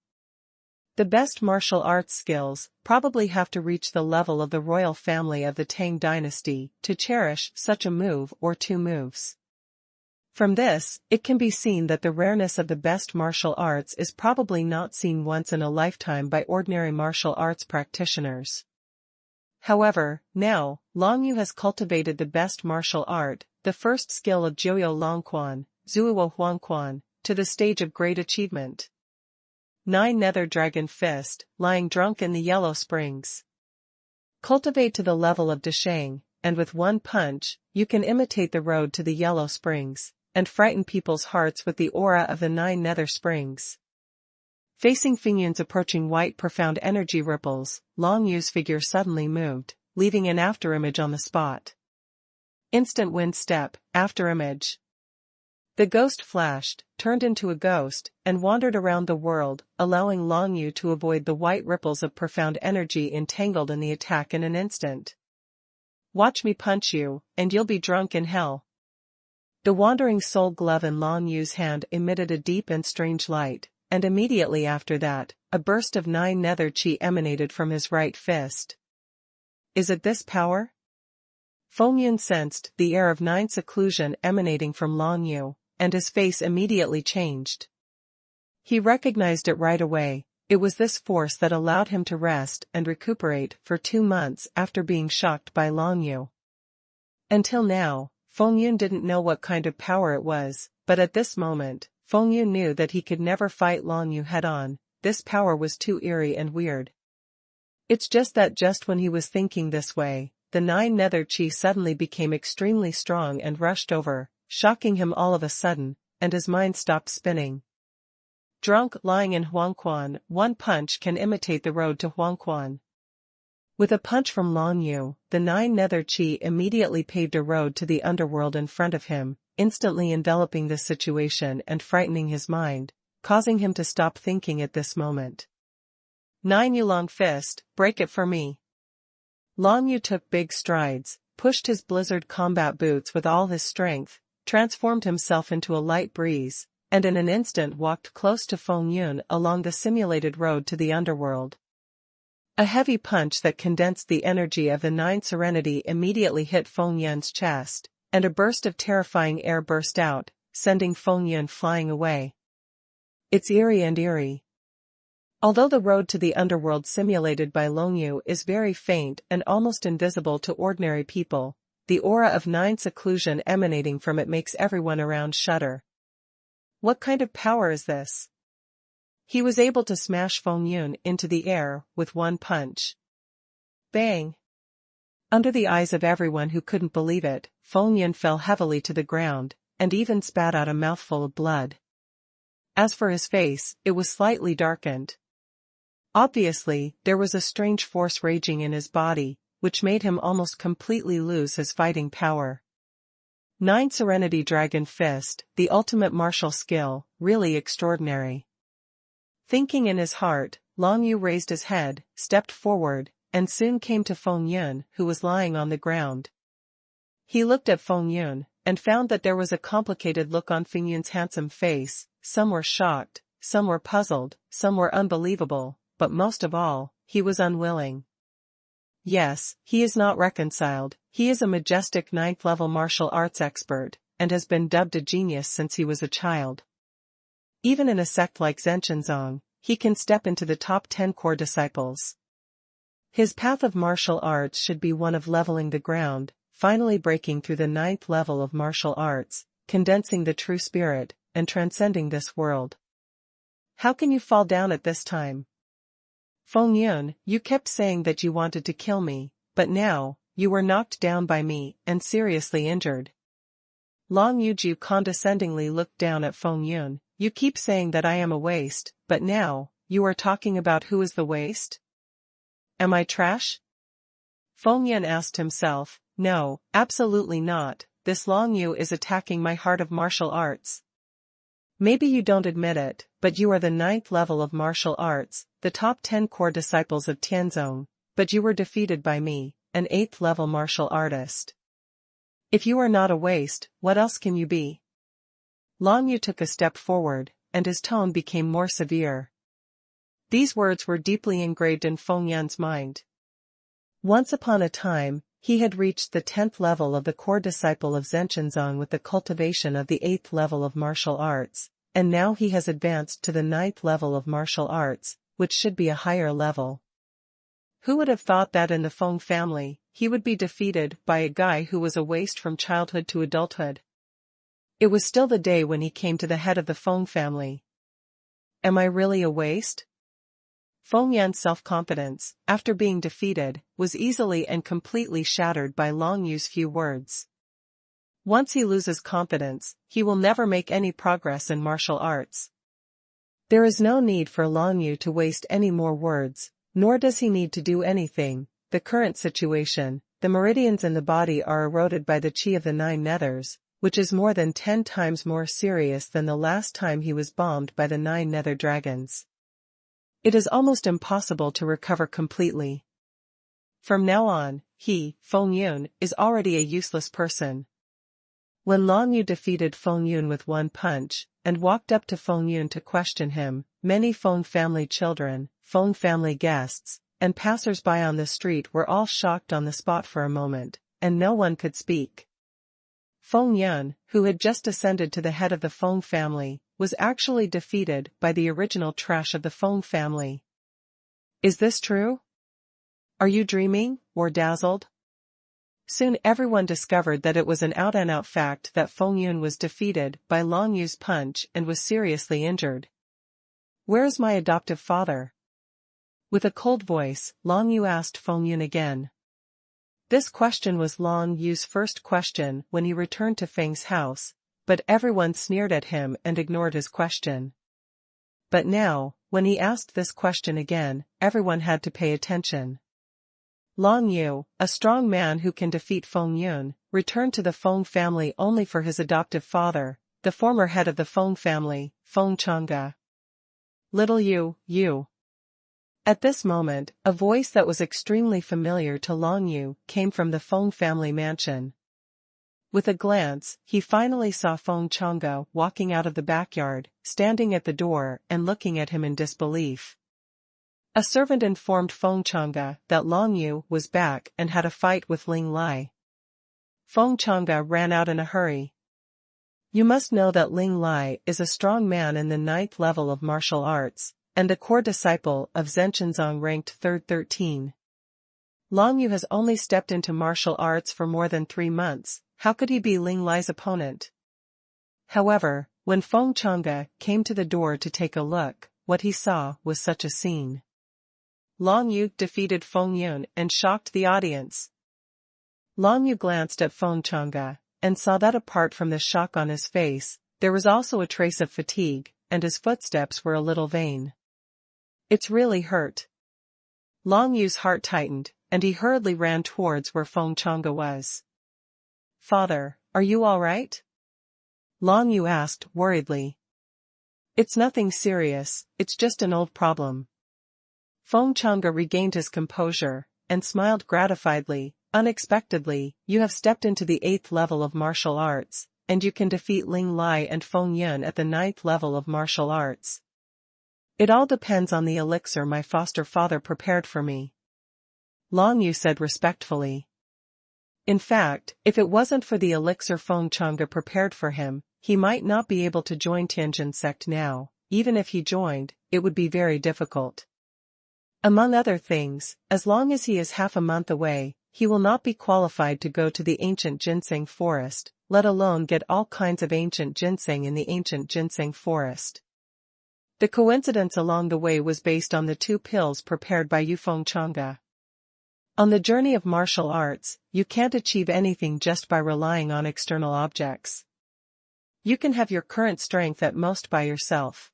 The best martial arts skills probably have to reach the level of the royal family of the Tang dynasty to cherish such a move or two moves. From this, it can be seen that the rareness of the best martial arts is probably not seen once in a lifetime by ordinary martial arts practitioners. However, now, Long Yu has cultivated the best martial art, the first skill of Jiuyou Longquan, Zuo Huangquan, to the stage of great achievement. 9 Nether Dragon Fist, lying drunk in the Yellow Springs. Cultivate to the level of Deshang, and with one punch, you can imitate the road to the Yellow Springs, and frighten people's hearts with the aura of the 9 Nether Springs. Facing Feng Yun's approaching white profound energy ripples, Long Yu's figure suddenly moved, leaving an afterimage on the spot. Instant wind step, afterimage. The ghost flashed, turned into a ghost, and wandered around the world, allowing Long Yu to avoid the white ripples of profound energy entangled in the attack in an instant. Watch me punch you, and you'll be drunk in hell. The wandering soul glove in Long Yu's hand emitted a deep and strange light, and immediately after that, a burst of 9 nether chi emanated from his right fist. Is it this power? Feng Yin sensed the air of 9 seclusion emanating from Long Yu, and his face immediately changed. He recognized it right away. It was this force that allowed him to rest and recuperate for 2 months after being shocked by Long Yu. Until now, Feng Yun didn't know what kind of power it was, but at this moment, Feng Yun knew that he could never fight Long Yu head-on. This power was too eerie and weird. It's just that just when he was thinking this way, the 9 nether chi suddenly became extremely strong and rushed over, shocking him all of a sudden, and his mind stopped spinning. Drunk lying in Huangquan, one punch can imitate the road to Huangquan. With a punch from Long Yu, the 9 nether chi immediately paved a road to the underworld in front of him, instantly enveloping the situation and frightening his mind, causing him to stop thinking at this moment. 9 Yu Long Fist, break it for me. Long Yu took big strides, pushed his blizzard combat boots with all his strength, transformed himself into a light breeze, and in an instant walked close to Feng Yun along the simulated road to the underworld. A heavy punch that condensed the energy of the 9 serenity immediately hit Feng Yun's chest, and a burst of terrifying air burst out, sending Feng Yun flying away. It's eerie and eerie. Although the road to the underworld simulated by Long Yu is very faint and almost invisible to ordinary people, the aura of 9 seclusion emanating from it makes everyone around shudder. What kind of power is this? He was able to smash Feng Yun into the air with one punch. Bang! Under the eyes of everyone who couldn't believe it, Feng Yun fell heavily to the ground, and even spat out a mouthful of blood. As for his face, it was slightly darkened. Obviously, there was a strange force raging in his body, which made him almost completely lose his fighting power. 9 Serenity Dragon Fist, the ultimate martial skill, really extraordinary. Thinking in his heart, Long Yu raised his head, stepped forward, and soon came to Feng Yin, who was lying on the ground. He looked at Feng Yin, and found that there was a complicated look on Feng Yin's handsome face. Some were shocked, some were puzzled, some were unbelievable, but most of all, he was unwilling. Yes, he is not reconciled. He is a majestic 9th-level martial arts expert, and has been dubbed a genius since he was a child. Even in a sect like Zhenshenzong, he can step into the top 10 core disciples. His path of martial arts should be one of leveling the ground, finally breaking through the 9th level of martial arts, condensing the true spirit, and transcending this world. How can you fall down at this time? Feng Yin, you kept saying that you wanted to kill me, but now, you were knocked down by me, and seriously injured. Long Yuju condescendingly looked down at Feng Yin. You keep saying that I am a waste, but now, you are talking about who is the waste? Am I trash? Feng Yin asked himself. No, absolutely not. This Long Yu is attacking my heart of martial arts. Maybe you don't admit it, but you are the 9th level of martial arts, the top 10 core disciples of Tianzong, but you were defeated by me, an 8th level martial artist. If you are not a waste, what else can you be? Long Yu took a step forward, and his tone became more severe. These words were deeply engraved in Feng Yin's mind. Once upon a time, he had reached the 10th level of the core disciple of Zhenshenzong with the cultivation of the 8th level of martial arts, and now he has advanced to the 9th level of martial arts, which should be a higher level. Who would have thought that in the Feng family, he would be defeated by a guy who was a waste from childhood to adulthood? It was still the day when he came to the head of the Feng family. Am I really a waste? Feng Yin's self-confidence, after being defeated, was easily and completely shattered by Long Yu's few words. Once he loses confidence, he will never make any progress in martial arts. There is no need for Long Yu to waste any more words, nor does he need to do anything. The current situation, the meridians in the body are eroded by the chi of the 9 nethers, which is more than 10 times more serious than the last time he was bombed by the 9 nether dragons. It is almost impossible to recover completely. From now on, he, Feng Yin, is already a useless person. When Long Yu defeated Feng Yin with one punch, and walked up to Feng Yin to question him, many Feng family children, Feng family guests, and passers-by on the street were all shocked on the spot for a moment, and no one could speak. Feng Yin, who had just ascended to the head of the Feng family, was actually defeated by the original trash of the Feng family. Is this true? Are you dreaming, or dazzled? Soon everyone discovered that it was an out-and-out fact that Feng Yin was defeated by Long Yu's punch and was seriously injured. Where is my adoptive father? With a cold voice, Long Yu asked Feng Yin again. This question was Long Yu's first question when he returned to Feng's house, but everyone sneered at him and ignored his question. But now, when he asked this question again, everyone had to pay attention. Long Yu, a strong man who can defeat Feng Yin, returned to the Feng family only for his adoptive father, the former head of the Feng family, Feng Changge. Little Yu, you. At this moment, a voice that was extremely familiar to Long Yu came from the Feng family mansion. With a glance, he finally saw Feng Changge walking out of the backyard, standing at the door and looking at him in disbelief. A servant informed Feng Changge that Long Yu was back and had a fight with Ling Lai. Feng Changge ran out in a hurry. You must know that Ling Lai is a strong man in the 9th level of martial arts, and a core disciple of Zhenshenzong ranked 3rd 13. Long Yu has only stepped into martial arts for more than 3 months. How could he be Ling Lai's opponent? However, when Feng Changge came to the door to take a look, what he saw was such a scene. Long Yu defeated Feng Yin and shocked the audience. Long Yu glanced at Feng Changge, and saw that apart from the shock on his face, there was also a trace of fatigue, and his footsteps were a little vain. It's really hurt. Long Yu's heart tightened, and he hurriedly ran towards where Feng Chang'e was. Father, are you all right? Long Yu asked, worriedly. It's nothing serious, it's just an old problem. Feng Chang'e regained his composure, and smiled gratifiedly. Unexpectedly, you have stepped into the 8th level of martial arts, and you can defeat Ling Lai and Feng Yun at the 9th level of martial arts. It all depends on the elixir my foster father prepared for me. Long Yu said respectfully. In fact, if it wasn't for the elixir Feng Chang'e prepared for him, he might not be able to join Tianjin sect now. Even if he joined, it would be very difficult. Among other things, as long as he is half a month away, he will not be qualified to go to the ancient ginseng forest, let alone get all kinds of ancient ginseng in the ancient ginseng forest. The coincidence along the way was based on the 2 pills prepared by Yu Feng Chang'e. On the journey of martial arts, you can't achieve anything just by relying on external objects. You can have your current strength at most by yourself.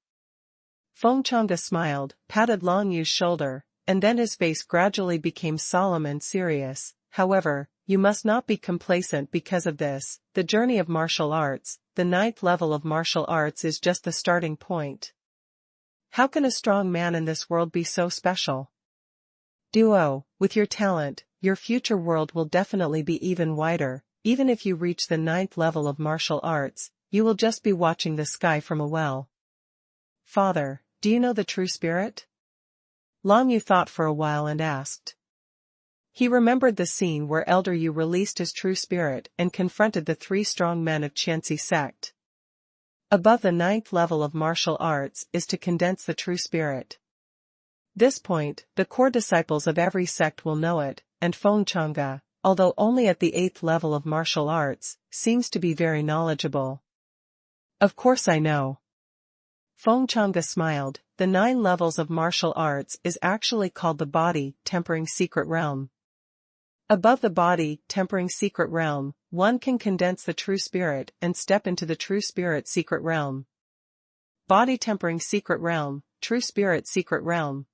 Feng Chang'e smiled, patted Long Yu's shoulder, and then his face gradually became solemn and serious. However, you must not be complacent because of this. The journey of martial arts, the 9th level of martial arts, is just the starting point. How can a strong man in this world be so special? Duo, with your talent, your future world will definitely be even wider. Even if you reach the 9th level of martial arts, you will just be watching the sky from a well. Father, do you know the true spirit? Long Yu thought for a while and asked. He remembered the scene where Elder Yu released his true spirit and confronted the 3 strong men of Qianxi sect. Above the 9th level of martial arts is to condense the true spirit. This point, the core disciples of every sect will know it, and Feng Chang'e, although only at the 8th level of martial arts, seems to be very knowledgeable. Of course I know. Feng Chang'e smiled. The 9 levels of martial arts is actually called the body tempering secret realm. Above the body tempering secret realm, one can condense the true spirit and step into the true spirit secret realm. Body tempering secret realm, true spirit secret realm.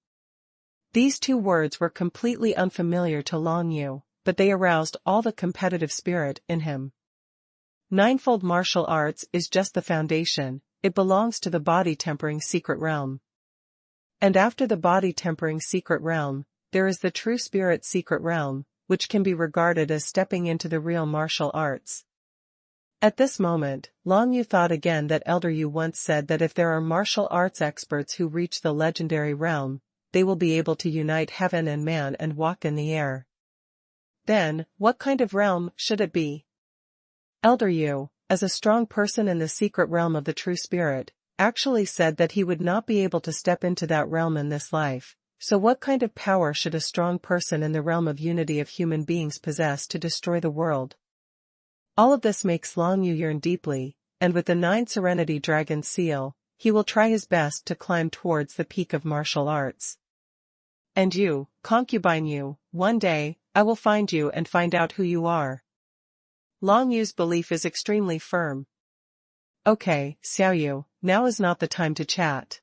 These 2 words were completely unfamiliar to Long Yu, but they aroused all the competitive spirit in him. Ninefold martial arts is just the foundation, it belongs to the body tempering secret realm. And after the body tempering secret realm, there is the true spirit secret realm, which can be regarded as stepping into the real martial arts. At this moment, Long Yu thought again that Elder Yu once said that if there are martial arts experts who reach the legendary realm, they will be able to unite heaven and man and walk in the air. Then, what kind of realm should it be? Elder Yu, as a strong person in the secret realm of the true spirit, actually said that he would not be able to step into that realm in this life. So what kind of power should a strong person in the realm of unity of human beings possess to destroy the world? All of this makes Long Yu yearn deeply, and with the 9 Serenity Dragon seal, he will try his best to climb towards the peak of martial arts. And you, concubine Yu, one day, I will find you and find out who you are. Long Yu's belief is extremely firm. Okay, Xiao Yu, now is not the time to chat.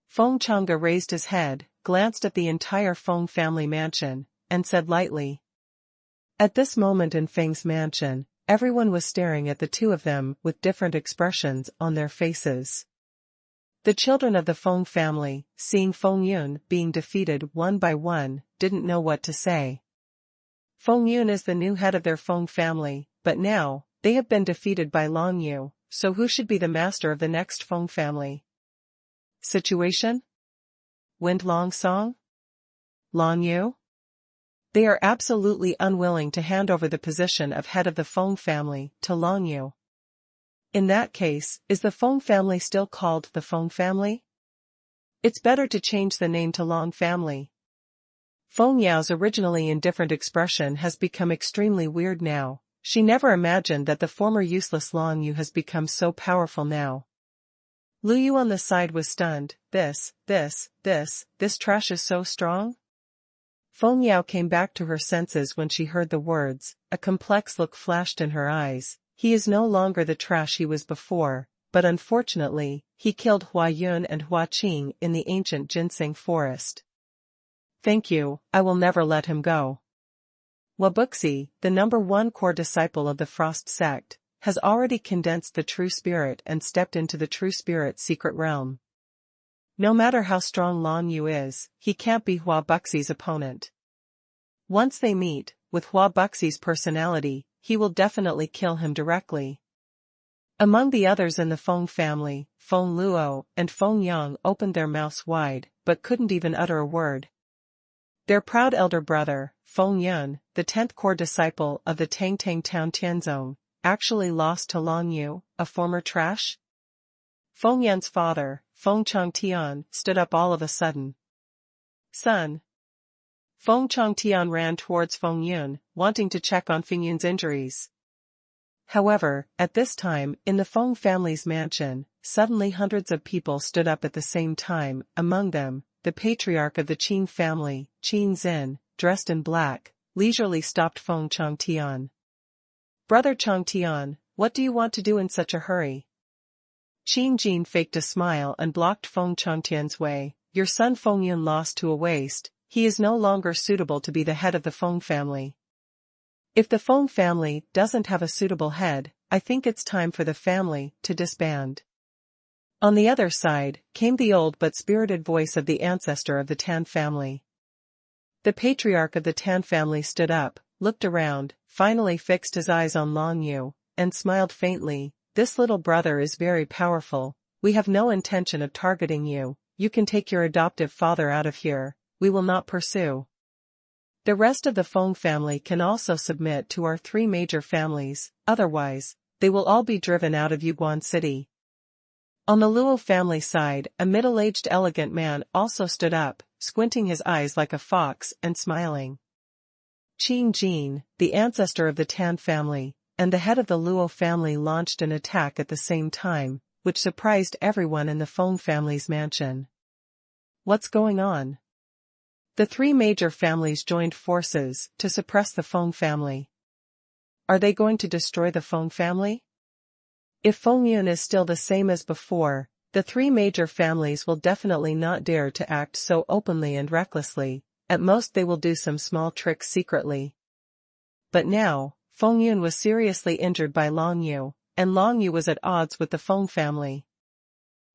Feng Chang'e raised his head, glanced at the entire Feng family mansion, and said lightly. At this moment in Feng's mansion, everyone was staring at the 2 of them with different expressions on their faces. The children of the Feng family, seeing Feng Yun being defeated one by one, didn't know what to say. Feng Yun is the new head of their Feng family, but now, they have been defeated by Long Yu, so who should be the master of the next Feng family? Situation? Wind Long Song? Long Yu? They are absolutely unwilling to hand over the position of head of the Feng family to Long Yu. In that case, is the Feng family still called the Feng family? It's better to change the name to Long family. Feng Yao's originally indifferent expression has become extremely weird now. She never imagined that the former useless Long Yu has become so powerful now. Lu Yu on the side was stunned. This trash is so strong? Feng Yao came back to her senses when she heard the words. A complex look flashed in her eyes. He is no longer the trash he was before. but unfortunately, he killed Hua Yun and Hua Qing in the ancient ginseng forest. Thank you, I will never let him go. Wabuxi, the #1 core disciple of the Frost sect, has already condensed the true spirit and stepped into the true spirit's secret realm. No matter how strong Lan Yu is, he can't be Hua Buxi's opponent. Once they meet, with Hua Buxi's personality, he will definitely kill him directly. Among the others in the Feng family, Feng Luo and Feng Yang opened their mouths wide, but couldn't even utter a word. Their proud elder brother, Feng Yun, the 10th core disciple of the Tangtang Town Tianzong, actually lost to Lan Yu, a former trash. Feng Yun's father, Feng Changtian, stood up all of a sudden. Son. Feng Changtian ran towards Feng Yun, wanting to check on Feng Yun's injuries. However, at this time, in the Feng family's mansion, suddenly hundreds of people stood up at the same time, among them, the patriarch of the Qin family, Qin Zin, dressed in black, leisurely stopped Feng Changtian. Brother Changtian, what do you want to do in such a hurry? Qin Jin faked a smile and blocked Feng Changtian's way. Your son Feng Yun lost to a waste, he is no longer suitable to be the head of the Feng family. If the Feng family doesn't have a suitable head, I think it's time for the family to disband. On the other side, came the old but spirited voice of the ancestor of the Tan family. The patriarch of the Tan family stood up, looked around, finally fixed his eyes on Lan Yu, and smiled faintly. This little brother is very powerful, we have no intention of targeting you, you can take your adoptive father out of here, we will not pursue. The rest of the Feng family can also submit to our 3 major families, otherwise, they will all be driven out of Yuguan City. On the Luo family side, a middle-aged elegant man also stood up, squinting his eyes like a fox and smiling. Qin Jin, the ancestor of the Tan family, and the head of the Luo family launched an attack at the same time, which surprised everyone in the Feng family's mansion. What's going on? The 3 major families joined forces to suppress the Feng family. Are they going to destroy the Feng family? If Feng Yun is still the same as before, the 3 major families will definitely not dare to act so openly and recklessly, at most they will do some small tricks secretly. But now, Feng Yun was seriously injured by Lan Yu, and Lan Yu was at odds with the Feng family.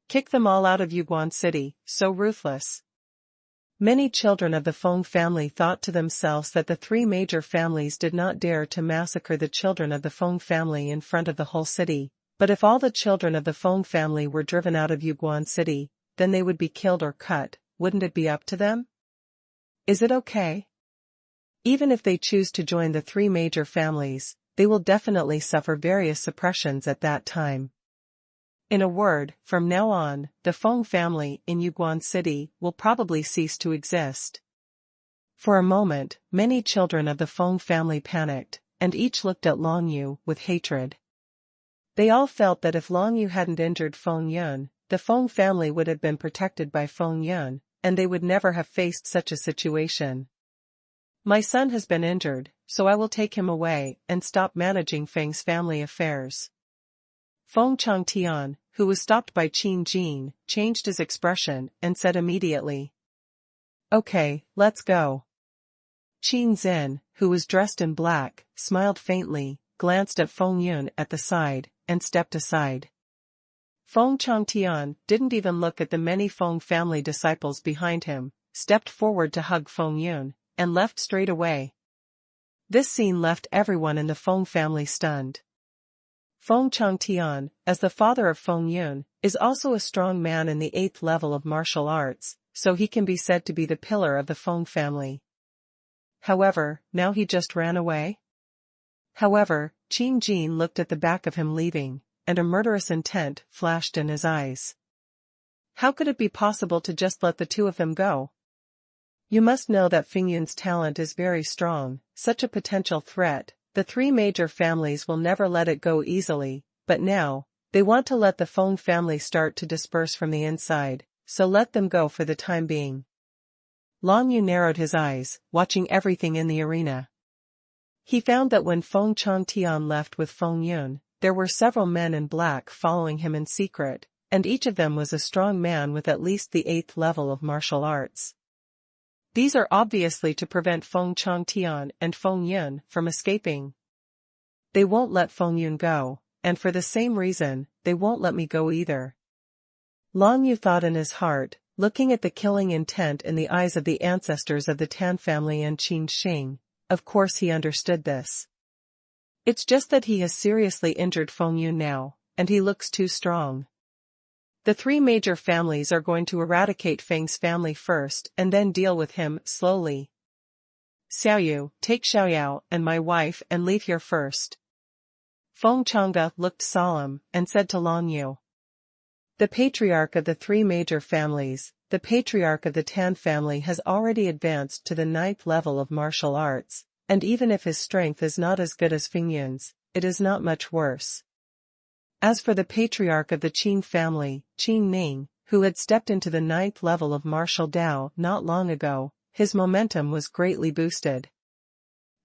Kick them all out of Yuguan City, so ruthless. Many children of the Feng family thought to themselves that the 3 major families did not dare to massacre the children of the Feng family in front of the whole city, but if all the children of the Feng family were driven out of Yuguan City, then they would be killed or cut, wouldn't it be up to them? Is it okay? Even if they choose to join the 3 major families, they will definitely suffer various suppressions at that time. In a word, from now on, the Feng family in Yuguan City will probably cease to exist. For a moment, many children of the Feng family panicked, and each looked at Lan Yu with hatred. They all felt that if Lan Yu hadn't injured Feng Yun, the Feng family would have been protected by Feng Yun, and they would never have faced such a situation. My son has been injured, so I will take him away and stop managing Feng's family affairs. Feng Changtian, who was stopped by Qin Jin, changed his expression and said immediately. Okay, let's go. Qin Zin, who was dressed in black, smiled faintly, glanced at Feng Yun at the side, and stepped aside. Feng Changtian didn't even look at the many Feng family disciples behind him, stepped forward to hug Feng Yun, and left straight away. This scene left everyone in the Feng family stunned. Feng Changtian, as the father of Feng Yun, is also a strong man in the 8th level of martial arts, so he can be said to be the pillar of the Feng family. However, now he just ran away? However, Qin Jin looked at the back of him leaving, and a murderous intent flashed in his eyes. How could it be possible to just let the 2 of them go? You must know that Feng Yun's talent is very strong, such a potential threat, the 3 major families will never let it go easily, but now, they want to let the Feng family start to disperse from the inside, so let them go for the time being. Lan Yu narrowed his eyes, watching everything in the arena. He found that when Feng Changtian left with Feng Yun, there were several men in black following him in secret, and each of them was a strong man with at least the 8th level of martial arts. These are obviously to prevent Feng Changtian and Feng Yun from escaping. They won't let Feng Yun go, and for the same reason, they won't let me go either. Long Yu thought in his heart, looking at the killing intent in the eyes of the ancestors of the Tan family and Qin Shing. Of course he understood this. It's just that he has seriously injured Feng Yun now, and he looks too strong. The 3 major families are going to eradicate Feng's family first and then deal with him slowly. Xiaoyu, take Xiaoyao and my wife and leave here first. Feng Changge looked solemn and said to Long Yu. The patriarch of the 3 major families, the patriarch of the Tan family has already advanced to the 9th level of martial arts, and even if his strength is not as good as Feng Yun's, it is not much worse. As for the patriarch of the Qin family, Qin Ning, who had stepped into the 9th level of martial Dao not long ago, his momentum was greatly boosted.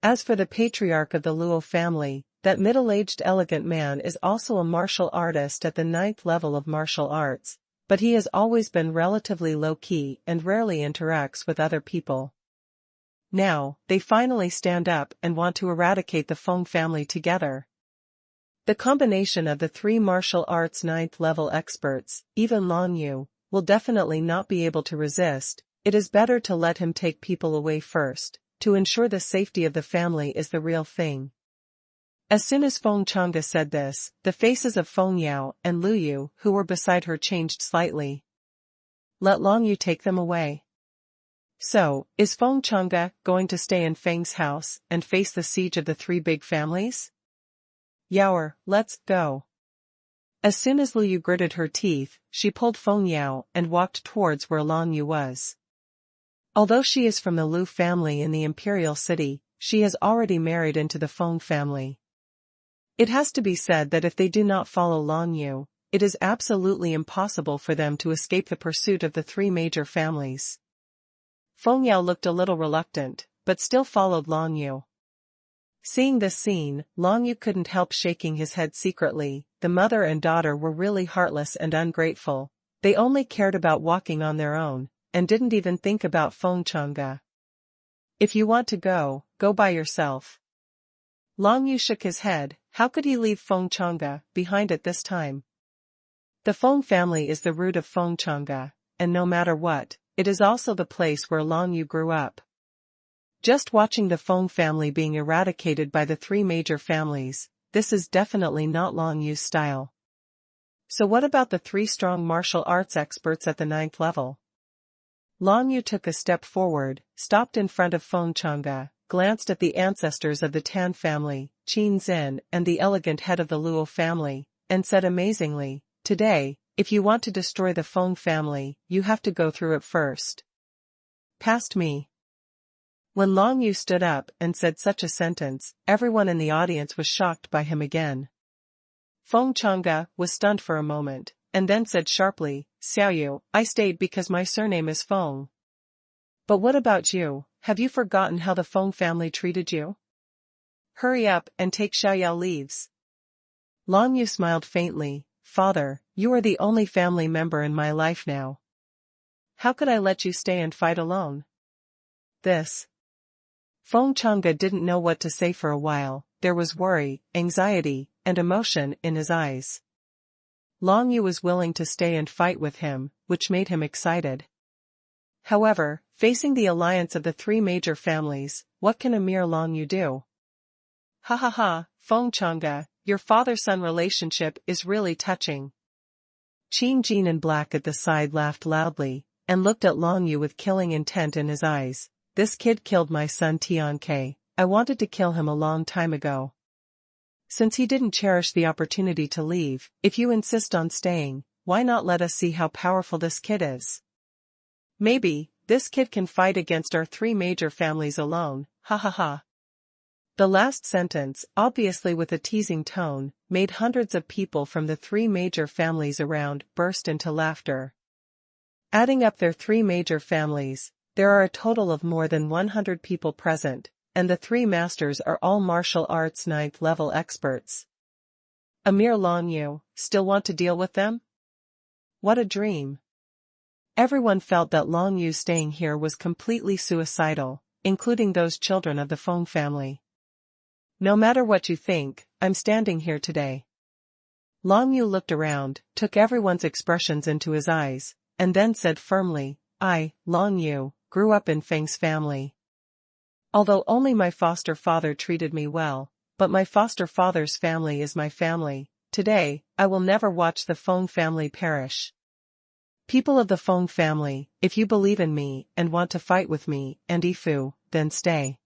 As for the patriarch of the Luo family, that middle-aged elegant man is also a martial artist at the 9th level of martial arts, but he has always been relatively low-key and rarely interacts with other people. Now, they finally stand up and want to eradicate the Feng family together. The combination of the 3 martial arts 9th level experts, even Long Yu, will definitely not be able to resist. It is better to let him take people away first, to ensure the safety of the family is the real thing. As soon as Feng Changge said this, the faces of Feng Yao and Lu Yu who were beside her changed slightly. Let Long Yu take them away. So, is Feng Changge going to stay in Feng's house and face the siege of the 3 big families? Yaoer, let's go. As soon as Lu Yu gritted her teeth, she pulled Feng Yao and walked towards where Long Yu was. Although she is from the Lu family in the imperial city, she has already married into the Feng family. It has to be said that if they do not follow Long Yu, it is absolutely impossible for them to escape the pursuit of the 3 major families. Feng Yao looked a little reluctant, but still followed Long Yu. Seeing this scene, Long Yu couldn't help shaking his head secretly. The mother and daughter were really heartless and ungrateful. They only cared about walking on their own, and didn't even think about Feng Changge. If you want to go, go by yourself. Long Yu shook his head. How could he leave Feng Changge behind at this time? The Feng family is the root of Feng Changge, and no matter what, it is also the place where Long Yu grew up. Just watching the Feng family being eradicated by the 3 major families, this is definitely not Long Yu's style. So what about the 3 strong martial arts experts at the 9th level? Long Yu took a step forward, stopped in front of Feng Changge, glanced at the ancestors of the Tan family, Qin Zhen and the elegant head of the Luo family, and said amazingly, today, if you want to destroy the Feng family, you have to go through it first. Past me. When Long Yu stood up and said such a sentence, everyone in the audience was shocked by him again. Feng Changge was stunned for a moment, and then said sharply, Xiaoyu, I stayed because my surname is Feng. But what about you? Have you forgotten how the Feng family treated you? Hurry up and take Xiaoyao leaves. Long Yu smiled faintly, Father, you are the only family member in my life now. How could I let you stay and fight alone? This. Feng Changge didn't know what to say for a while. There was worry, anxiety, and emotion in his eyes. Long Yu was willing to stay and fight with him, which made him excited. However, facing the alliance of the 3 major families, what can a mere Long Yu do? Ha ha ha, Feng Changge, your father-son relationship is really touching. Qin Jin in black at the side laughed loudly, and looked at Long Yu with killing intent in his eyes. This kid killed my son Tian Ke. I wanted to kill him a long time ago. Since he didn't cherish the opportunity to leave, if you insist on staying, why not let us see how powerful this kid is? Maybe, this kid can fight against our 3 major families alone, ha ha ha. The last sentence, obviously with a teasing tone, made hundreds of people from the 3 major families around burst into laughter. Adding up their 3 major families, there are a total of more than 100 people present, and the 3 masters are all martial arts 9th level experts. A mere Long Yu, still want to deal with them? What a dream. Everyone felt that Long Yu staying here was completely suicidal, including those children of the Feng family. No matter what you think, I'm standing here today. Long Yu looked around, took everyone's expressions into his eyes, and then said firmly, I, Long Yu, grew up in Feng's family. Although only my foster father treated me well, but my foster father's family is my family, today, I will never watch the Feng family perish. People of the Feng family, if you believe in me and want to fight with me and Ifu, then stay.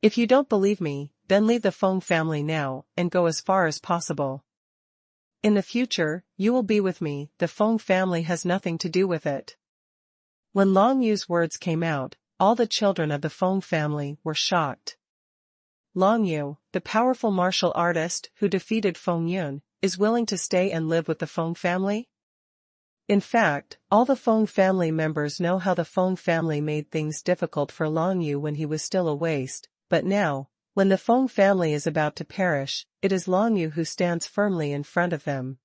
If you don't believe me, then leave the Feng family now and go as far as possible. In the future, you will be with me, the Feng family has nothing to do with it. When Long Yu's words came out, all the children of the Feng family were shocked. Long Yu, the powerful martial artist who defeated Feng Yun, is willing to stay and live with the Feng family? In fact, all the Feng family members know how the Feng family made things difficult for Long Yu when he was still a waste, but now, when the Feng family is about to perish, it is Long Yu who stands firmly in front of them.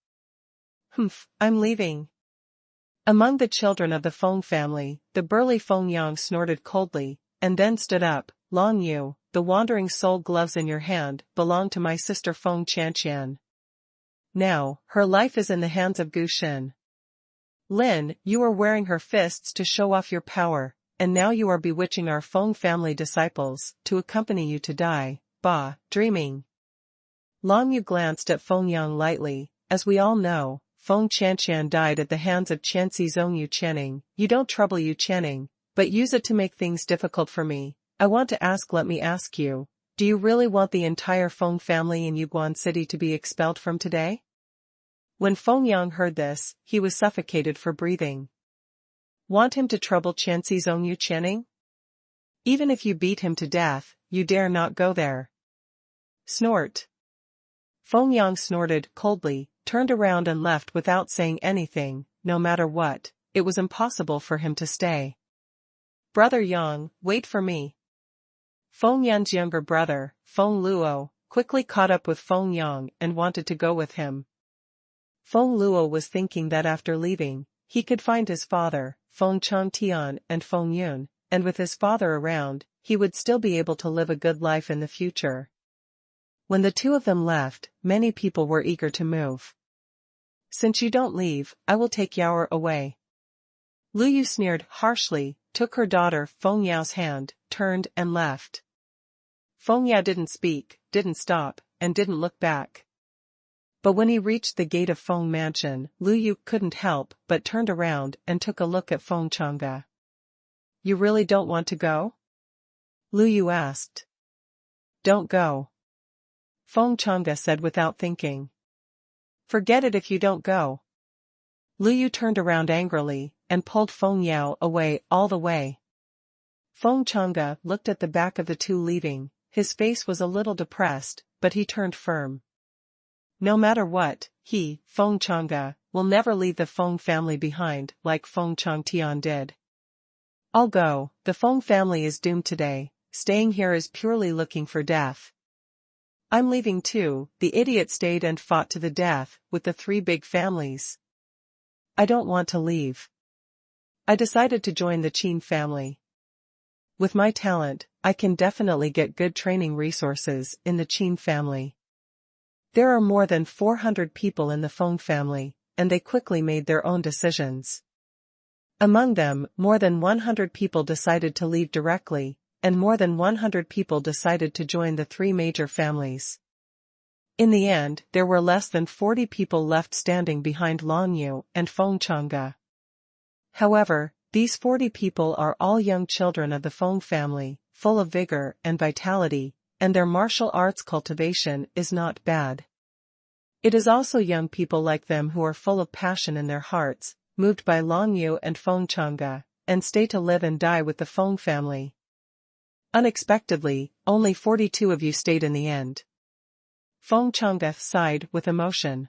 Humph, I'm leaving. Among the children of the Feng family, the burly Feng Yang snorted coldly, and then stood up. Long Yu, the wandering soul gloves in your hand belong to my sister Feng Chanqian. Now, her life is in the hands of Gu Xin. Lin, you are wearing her fists to show off your power, and now you are bewitching our Feng family disciples to accompany you to die. Bah, dreaming. Long Yu glanced at Feng Yang lightly. As we all know, Feng Chanqian died at the hands of Qianxi Zhong Yu Channing. You don't trouble Yu Channing, but use it to make things difficult for me. I want to ask, let me ask you, do you really want the entire Feng family in Yuguan City to be expelled from today? When Feng Yang heard this, he was suffocated for breathing. Want him to trouble Qianxi Zhong Yu Channing? Even if you beat him to death, you dare not go there. Snort. Feng Yang snorted coldly, turned around and left without saying anything. No matter what, it was impossible for him to stay. Brother Yang, wait for me. Feng Yan's younger brother, Feng Luo, quickly caught up with Feng Yang and wanted to go with him. Feng Luo was thinking that after leaving, he could find his father, Feng Changtian and Feng Yun, and with his father around, he would still be able to live a good life in the future. When the two of them left, many people were eager to move. Since you don't leave, I will take Yaoer away. Lu Yu sneered harshly, took her daughter Feng Yao's hand, turned and left. Feng Yao didn't speak, didn't stop, and didn't look back. But when he reached the gate of Feng Mansion, Lu Yu couldn't help but turned around and took a look at Feng Chang'e. You really don't want to go? Lu Yu asked. Don't go. Feng Chang'e said without thinking. Forget it if you don't go. Lu Yu turned around angrily and pulled Feng Yao away all the way. Feng Chang'e looked at the back of the two leaving. His face was a little depressed, but he turned firm. No matter what, he, Feng Chang'e, will never leave the Feng family behind like Feng Changtian did. I'll go, the Feng family is doomed today, staying here is purely looking for death. I'm leaving too, the idiot stayed and fought to the death with the three big families. I don't want to leave. I decided to join the Qin family. With my talent, I can definitely get good training resources in the Qin family. There are more than 400 people in the Feng family, and they quickly made their own decisions. Among them, more than 100 people decided to leave directly, and more than 100 people decided to join the three major families. In the end, there were less than 40 people left standing behind Long Yu and Feng Chang'e. However, these 40 people are all young children of the Feng family, full of vigor and vitality, and their martial arts cultivation is not bad. It is also young people like them who are full of passion in their hearts, moved by Long Yu and Feng Chang'e, and stay to live and die with the Feng family. Unexpectedly, only 42 of you stayed in the end. Feng Chang'e sighed with emotion.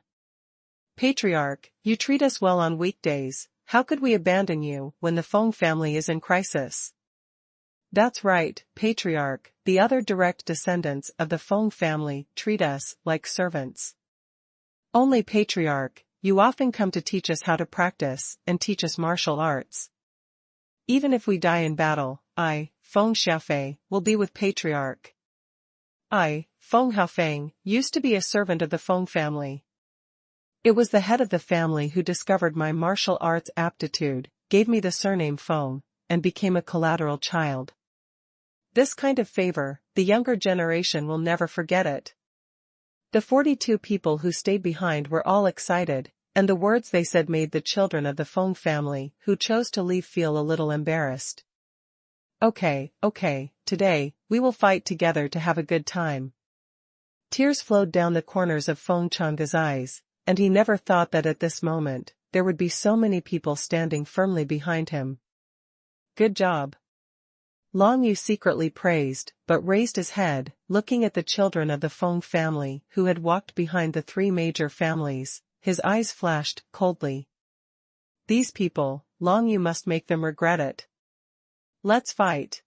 Patriarch, you treat us well on weekdays, how could we abandon you when the Feng family is in crisis? That's right, Patriarch, the other direct descendants of the Feng family treat us like servants. Only patriarch, you often come to teach us how to practice and teach us martial arts. Even if we die in battle, I, Feng Xiaofei, will be with patriarch. I, Feng Haofeng, used to be a servant of the Feng family. It was the head of the family who discovered my martial arts aptitude, gave me the surname Feng, and became a collateral child. This kind of favor, the younger generation will never forget it. The 42 people who stayed behind were all excited, and the words they said made the children of the Feng family who chose to leave feel a little embarrassed. Okay, today, we will fight together to have a good time. Tears flowed down the corners of Feng Chang's eyes, and he never thought that at this moment, there would be so many people standing firmly behind him. Good job. Long Yu secretly praised, but raised his head, looking at the children of the Feng family who had walked behind the three major families. His eyes flashed coldly. These people, Long Yu must make them regret it. Let's fight.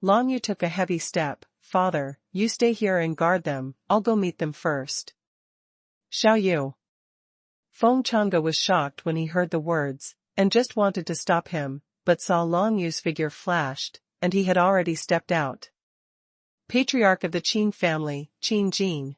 Long Yu took a heavy step. Father, you stay here and guard them, I'll go meet them first. Xiao Yu. Feng Chang'e was shocked when he heard the words, and just wanted to stop him, but saw Long Yu's figure flashed, and he had already stepped out. Patriarch of the Qin family, Qin Jin.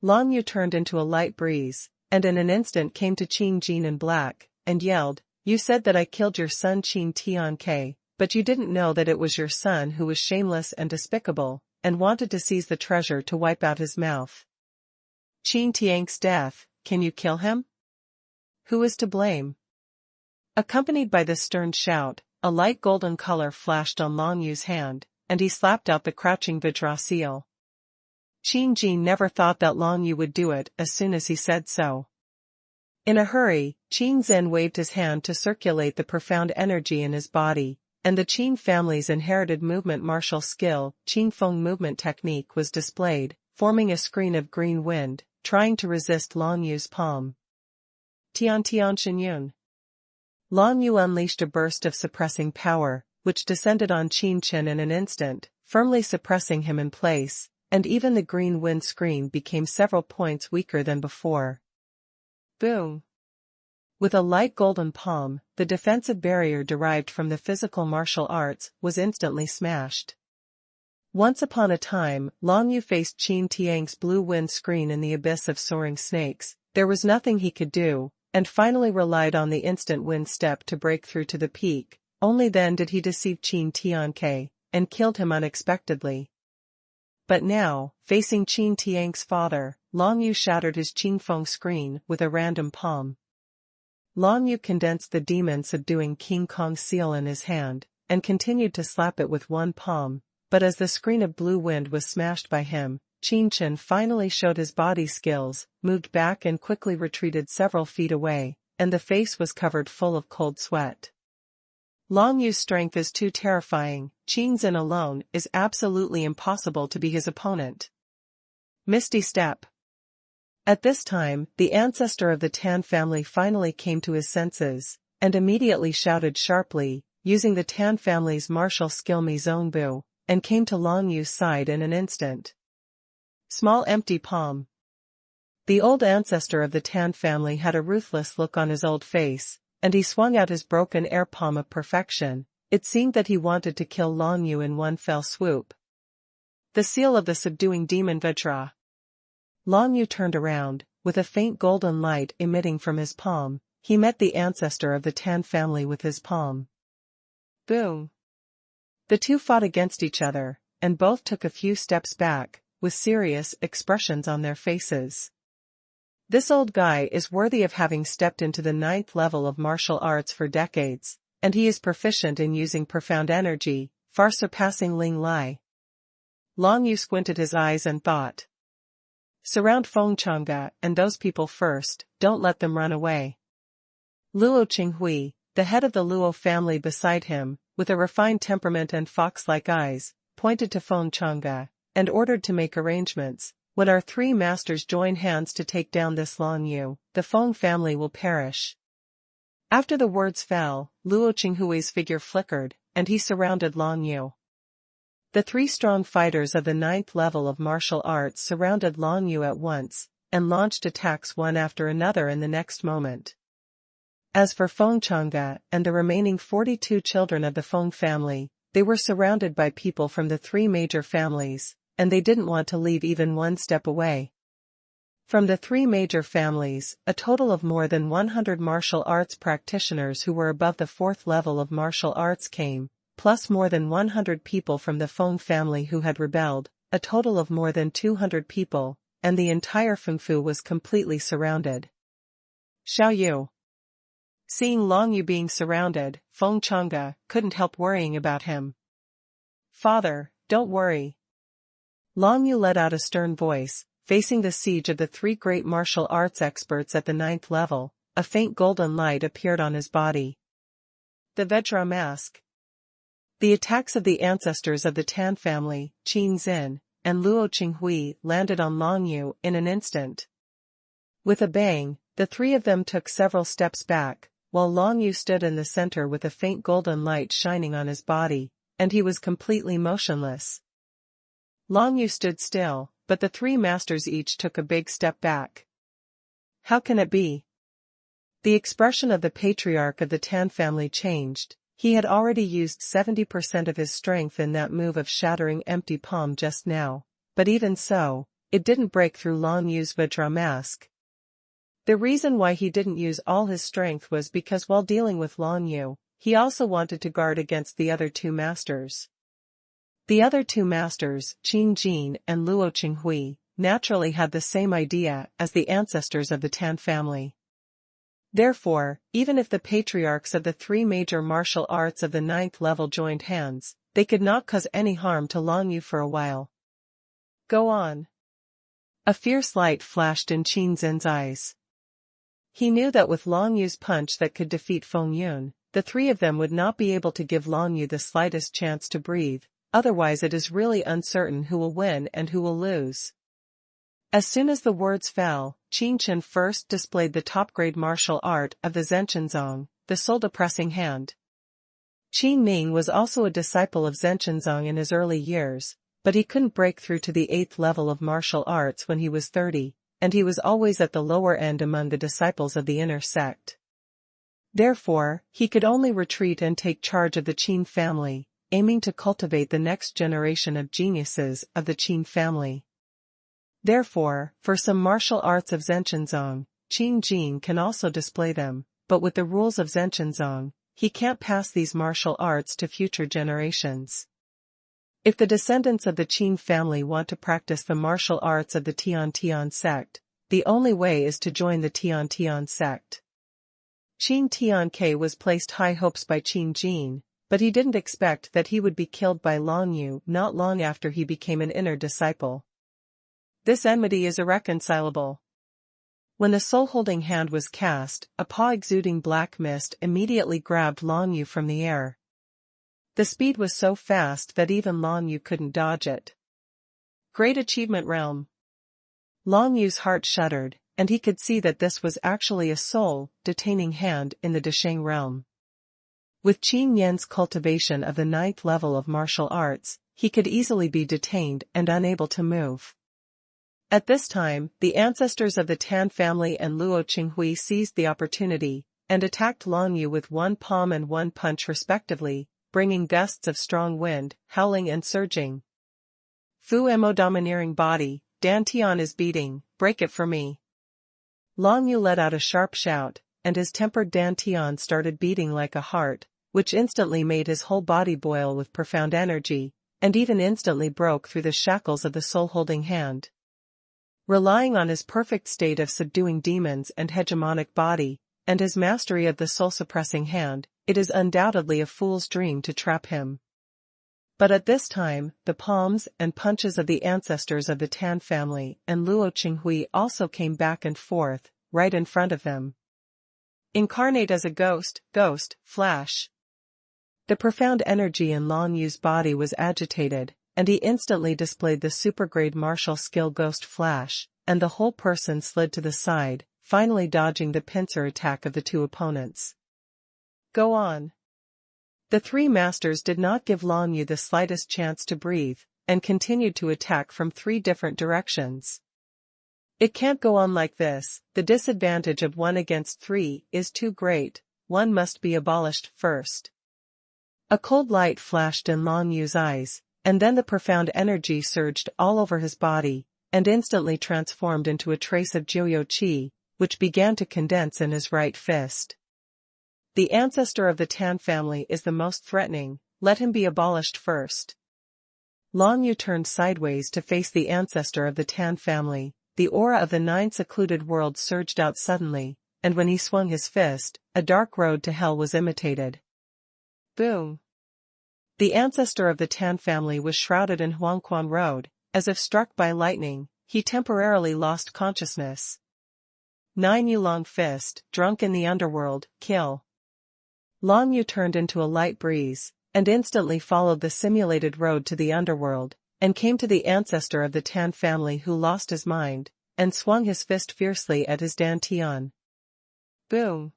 Long Yu turned into a light breeze, and in an instant came to Qin Jin in black, and yelled, You said that I killed your son Qin Tianke, but you didn't know that it was your son who was shameless and despicable, and wanted to seize the treasure to wipe out his mouth. Qin Tianke's death, can you kill him? Who is to blame? Accompanied by this stern shout, a light golden color flashed on Long Yu's hand, and he slapped out the crouching Vajrasil. Qin Jin never thought that Long Yu would do it as soon as he said so. In a hurry, Qin Zhen waved his hand to circulate the profound energy in his body, and the Qin family's inherited movement martial skill, Qin Feng movement technique was displayed, forming a screen of green wind, trying to resist Long Yu's palm. Tian Shen Yun. Long Yu unleashed a burst of suppressing power, which descended on Qin Chen in an instant, firmly suppressing him in place, and even the green wind screen became several points weaker than before. Boom! With a light golden palm, the defensive barrier derived from the physical martial arts was instantly smashed. Once upon a time, Long Yu faced Qin Tiange's blue wind screen in the abyss of soaring snakes. There was nothing he could do, and finally relied on the instant wind step to break through to the peak. Only then did he deceive Qin Tianke, and killed him unexpectedly. But now, facing Qin Tiange's father, Long Yu shattered his Qin Feng screen with a random palm. Long Yu condensed the demon subduing King Kong seal in his hand, and continued to slap it with one palm, but as the screen of blue wind was smashed by him, Qin Chen finally showed his body skills, moved back and quickly retreated several feet away, and the face was covered full of cold sweat. Long Yu's strength is too terrifying, Qin Zhen alone is absolutely impossible to be his opponent. Misty Step. At this time, the ancestor of the Tan family finally came to his senses, and immediately shouted sharply, using the Tan family's martial skill Mizongbu, and came to Long Yu's side in an instant. Small empty palm. The old ancestor of the Tan family had a ruthless look on his old face, and he swung out his broken air palm of perfection. It seemed that he wanted to kill Long Yu in one fell swoop. The seal of the subduing demon Vajra. Long Yu turned around, with a faint golden light emitting from his palm. He met the ancestor of the Tan family with his palm. Boom! The two fought against each other, and both took a few steps back, with serious expressions on their faces. This old guy is worthy of having stepped into the 9th level of martial arts for decades, and he is proficient in using profound energy, far surpassing Ling Lai. Long Yu squinted his eyes and thought. Surround Feng Chang'e and those people first, don't let them run away. Luo Qinghui, the head of the Luo family beside him, with a refined temperament and fox-like eyes, pointed to Feng Chang'e, and ordered to make arrangements. When our three masters join hands to take down this Long Yu, the Feng family will perish. After the words fell, Luo Qinghui's figure flickered, and he surrounded Long Yu. The three strong fighters of the 9th level of martial arts surrounded Long Yu at once, and launched attacks one after another in the next moment. As for Feng Chang'e and the remaining 42 children of the Feng family, they were surrounded by people from the three major families, and they didn't want to leave even one step away. From the three major families, a total of more than 100 martial arts practitioners who were above the 4th level of martial arts came, plus more than 100 people from the Feng family who had rebelled, a total of more than 200 people, and the entire Fengfu was completely surrounded. Xiao Yu. Seeing Long Yu being surrounded, Feng Chang'e couldn't help worrying about him. Father, don't worry. Long Yu let out a stern voice. Facing the siege of the three great martial arts experts at the 9th level, a faint golden light appeared on his body. The Vajra Mask. The attacks of the ancestors of the Tan family, Qin Xin, and Luo Qinghui landed on Long Yu in an instant. With a bang, the three of them took several steps back, while Long Yu stood in the center with a faint golden light shining on his body, and he was completely motionless. Long Yu stood still, but the three masters each took a big step back. How can it be? The expression of the patriarch of the Tan family changed. He had already used 70% of his strength in that move of shattering empty palm just now, but even so, it didn't break through Long Yu's Vajra mask. The reason why he didn't use all his strength was because while dealing with Long Yu, he also wanted to guard against the other two masters. The other two masters, Qin Jin and Luo Qinghui, naturally had the same idea as the ancestors of the Tan family. Therefore, even if the patriarchs of the three major martial arts of the 9th level joined hands, they could not cause any harm to Long Yu for a while. Go on. A fierce light flashed in Qin Zin's eyes. He knew that with Long Yu's punch that could defeat Feng Yun, the three of them would not be able to give Long Yu the slightest chance to breathe. Otherwise it is really uncertain who will win and who will lose. As soon as the words fell, Qin Chen first displayed the top-grade martial art of the Zhenshenzong, the soul-depressing hand. Qin Ning was also a disciple of Zhenshenzong in his early years, but he couldn't break through to the 8th level of martial arts when he was 30, and he was always at the lower end among the disciples of the inner sect. Therefore, he could only retreat and take charge of the Qin family, aiming to cultivate the next generation of geniuses of the Qin family. Therefore, for some martial arts of Zhenshenzong, Qin Jin can also display them, but with the rules of Zhenshenzong, he can't pass these martial arts to future generations. If the descendants of the Qin family want to practice the martial arts of the Tian sect, the only way is to join the Tian sect. Qin Tianke was placed high hopes by Qin Jin, but he didn't expect that he would be killed by Long Yu not long after he became an inner disciple. This enmity is irreconcilable. When the soul-holding hand was cast, a paw exuding black mist immediately grabbed Long Yu from the air. The speed was so fast that even Long Yu couldn't dodge it. Great achievement realm. Long Yu's heart shuddered, and he could see that this was actually a soul-detaining hand in the Desheng realm. With Qin Yan's cultivation of the 9th level of martial arts, he could easily be detained and unable to move. At this time, the ancestors of the Tan family and Luo Qinghui seized the opportunity, and attacked Long Yu with one palm and one punch respectively, bringing gusts of strong wind, howling and surging. Fu Mo domineering body, Dan Tian is beating, break it for me. Long Yu let out a sharp shout, and his tempered Dan Tian started beating like a heart, which instantly made his whole body boil with profound energy, and even instantly broke through the shackles of the soul-holding hand. Relying on his perfect state of subduing demons and hegemonic body, and his mastery of the soul-suppressing hand, it is undoubtedly a fool's dream to trap him. But at this time, the palms and punches of the ancestors of the Tan family and Luo Qinghui also came back and forth, right in front of them. Incarnate as a ghost, flash. The profound energy in Long Yu's body was agitated, and he instantly displayed the super-grade martial skill Ghost Flash, and the whole person slid to the side, finally dodging the pincer attack of the two opponents. Go on. The three masters did not give Long Yu the slightest chance to breathe, and continued to attack from three different directions. It can't go on like this, the disadvantage of 1 against 3 is too great, one must be abolished first. A cold light flashed in Long Yu's eyes, and then the profound energy surged all over his body, and instantly transformed into a trace of Jiuyou Qi, which began to condense in his right fist. The ancestor of the Tan family is the most threatening, let him be abolished first. Long Yu turned sideways to face the ancestor of the Tan family. The aura of the 9 secluded worlds surged out suddenly, and when he swung his fist, a dark road to hell was imitated. Boom! The ancestor of the Tan family was shrouded in Huangquan Road, as if struck by lightning, he temporarily lost consciousness. 9 Yu Long Fist, drunk in the underworld, kill. Long Yu turned into a light breeze, and instantly followed the simulated road to the underworld, and came to the ancestor of the Tan family who lost his mind, and swung his fist fiercely at his dantian. Boom!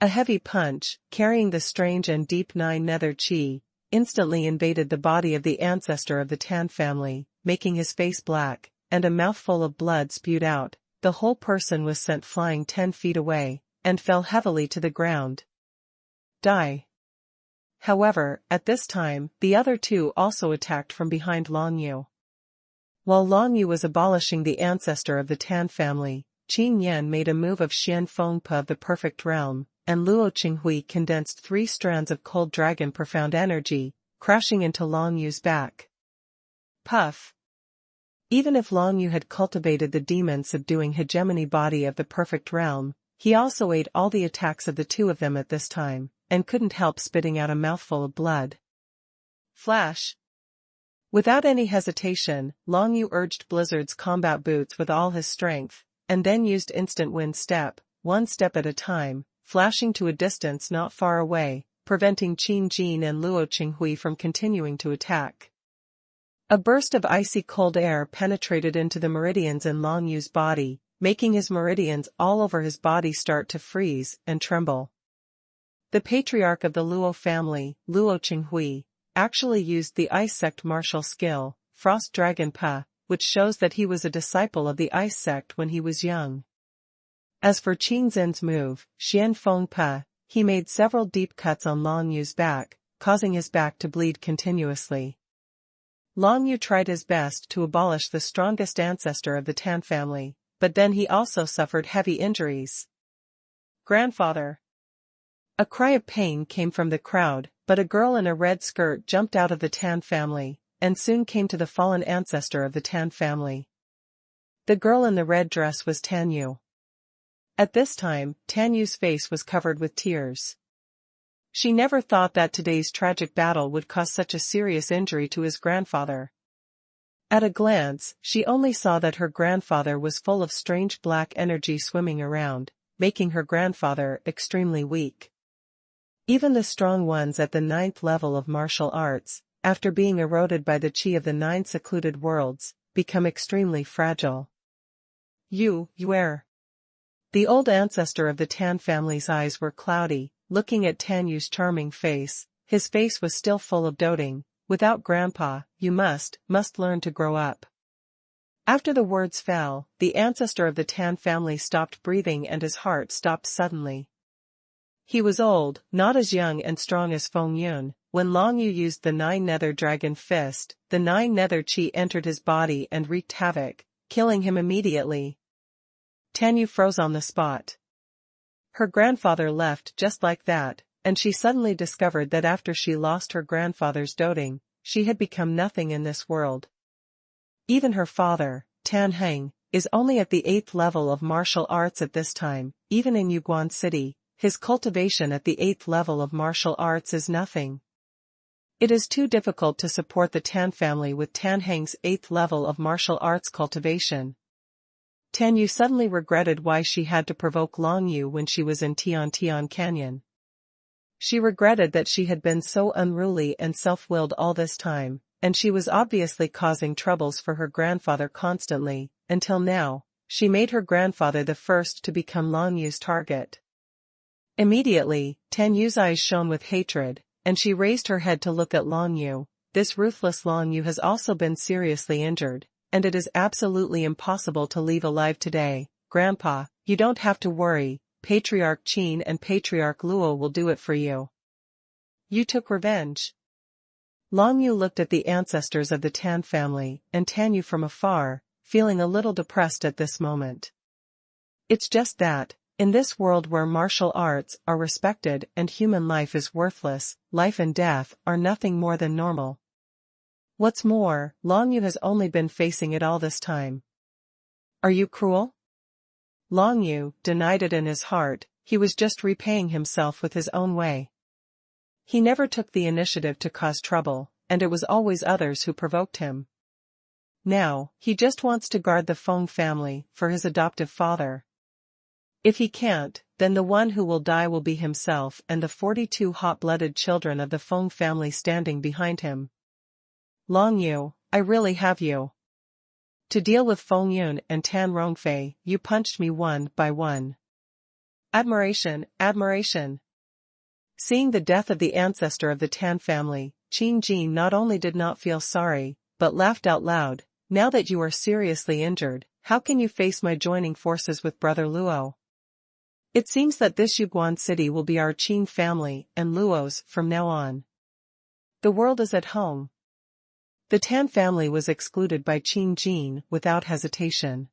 A heavy punch, carrying the strange and deep 9 nether chi, instantly invaded the body of the ancestor of the Tan family, making his face black, and a mouthful of blood spewed out. The whole person was sent flying 10 feet away, and fell heavily to the ground. Die. However, at this time, the other 2 also attacked from behind Long Yu. While Long Yu was abolishing the ancestor of the Tan family, Qing Yan made a move of Xian Fengpa of the Perfect Realm, and Luo Qinghui condensed 3 strands of cold dragon profound energy, crashing into Long Yu's back. Puff! Even if Long Yu had cultivated the demon-subduing hegemony body of the Perfect Realm, he also ate all the attacks of the 2 of them at this time, and couldn't help spitting out a mouthful of blood. Flash! Without any hesitation, Long Yu urged Blizzard's combat boots with all his strength, and then used instant wind step, 1 step at a time, flashing to a distance not far away, preventing Qin Jin and Luo Qinghui from continuing to attack. A burst of icy cold air penetrated into the meridians in Long Yu's body, making his meridians all over his body start to freeze and tremble. The patriarch of the Luo family, Luo Qinghui, actually used the ice sect martial skill, Frost Dragon Pa, which shows that he was a disciple of the ice sect when he was young. As for Qin Zin's move, Xian Feng Pa, he made several deep cuts on Long Yu's back, causing his back to bleed continuously. Long Yu tried his best to abolish the strongest ancestor of the Tan family, but then he also suffered heavy injuries. Grandfather! A cry of pain came from the crowd, but a girl in a red skirt jumped out of the Tan family, and soon came to the fallen ancestor of the Tan family. The girl in the red dress was Tan Yu. At this time, Tan Yu's face was covered with tears. She never thought that today's tragic battle would cause such a serious injury to his grandfather. At a glance, she only saw that her grandfather was full of strange black energy swimming around, making her grandfather extremely weak. Even the strong ones at the 9th level of martial arts, after being eroded by the chi of the 9 secluded worlds, become extremely fragile. Yuer. The old ancestor of the Tan family's eyes were cloudy, looking at Tan Yu's charming face. His face was still full of doting. Without Grandpa, you must learn to grow up. After the words fell, the ancestor of the Tan family stopped breathing and his heart stopped suddenly. He was old, not as young and strong as Feng Yun. When Long Yu used the 9 nether dragon fist, the 9 nether chi entered his body and wreaked havoc, killing him immediately. Tan Yu froze on the spot. Her grandfather left just like that, and she suddenly discovered that after she lost her grandfather's doting, she had become nothing in this world. Even her father, Tan Heng, is only at the 8th level of martial arts at this time. Even in Yuguan City, his cultivation at the 8th level of martial arts is nothing. It is too difficult to support the Tan family with Tan Heng's 8th level of martial arts cultivation. Tan Yu suddenly regretted why she had to provoke Long Yu when she was in Tian Tian Canyon. She regretted that she had been so unruly and self-willed all this time, and she was obviously causing troubles for her grandfather constantly. Until now, she made her grandfather the first to become Long Yu's target. Immediately, Tan Yu's eyes shone with hatred, and she raised her head to look at Long Yu. This ruthless Long Yu has also been seriously injured. and it is absolutely impossible to leave alive today. Grandpa, you don't have to worry, Patriarch Qin and Patriarch Luo will do it for you. You took revenge. Long Yu looked at the ancestors of the Tan family and Tan Yu from afar, feeling a little depressed at this moment. It's just that, in this world where martial arts are respected and human life is worthless, life and death are nothing more than normal. What's more, Long Yu has only been facing it all this time. Are you cruel? Long Yu denied it in his heart, he was just repaying himself with his own way. He never took the initiative to cause trouble, and it was always others who provoked him. Now, he just wants to guard the Feng family for his adoptive father. If he can't, then the one who will die will be himself and the 42 hot-blooded children of the Feng family standing behind him. Long Yu, I really have you. To deal with Feng Yun and Tan Rongfei, you punched me one by one. Admiration, admiration. Seeing the death of the ancestor of the Tan family, Qin Jin not only did not feel sorry, but laughed out loud. Now that you are seriously injured, how can you face my joining forces with Brother Luo? It seems that this Yuguan city will be our Qin family and Luo's from now on. The world is at home. The Tan family was excluded by Qin Jin without hesitation.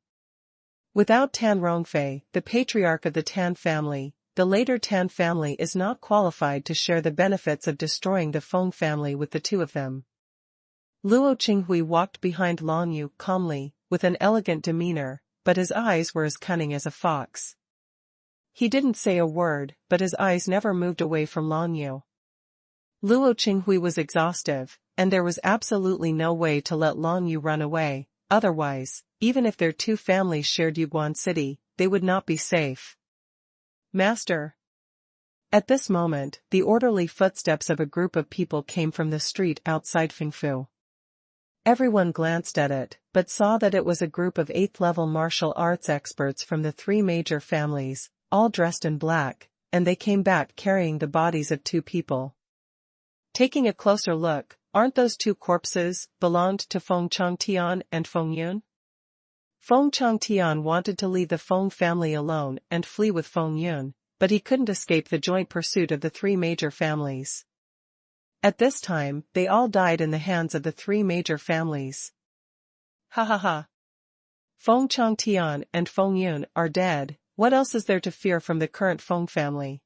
Without Tan Rongfei, the patriarch of the Tan family, the later Tan family is not qualified to share the benefits of destroying the Feng family with the two of them. Luo Qinghui walked behind Long Yu calmly, with an elegant demeanor, but his eyes were as cunning as a fox. He didn't say a word, but his eyes never moved away from Long Yu. Luo Qinghui was exhaustive, and there was absolutely no way to let Long Yu run away, otherwise, even if their two families shared Yuguan City, they would not be safe. Master. At this moment, the orderly footsteps of a group of people came from the street outside Fengfu. Everyone glanced at it, but saw that it was a group of 8th-level martial arts experts from the 3 major families, all dressed in black, and they came back carrying the bodies of 2 people. Taking a closer look, aren't those 2 corpses belonged to Feng Changtian and Feng Yun? Feng Changtian wanted to leave the Feng family alone and flee with Feng Yun, but he couldn't escape the joint pursuit of the 3 major families. At this time, they all died in the hands of the 3 major families. Ha ha ha. Feng Changtian and Feng Yun are dead, what else is there to fear from the current Feng family?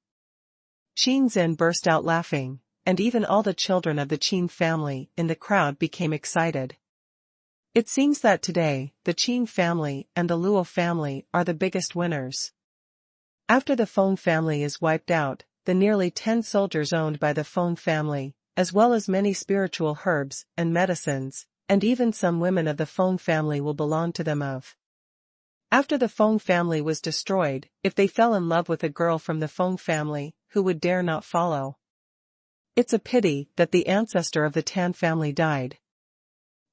Qin Zin burst out laughing, and even all the children of the Qin family in the crowd became excited. It seems that today, the Qin family and the Luo family are the biggest winners. After the Feng family is wiped out, the nearly 10 soldiers owned by the Feng family, as well as many spiritual herbs and medicines, and even some women of the Feng family will belong to them of. After the Feng family was destroyed, if they fell in love with a girl from the Feng family, who would dare not follow? It's a pity that the ancestor of the Tan family died.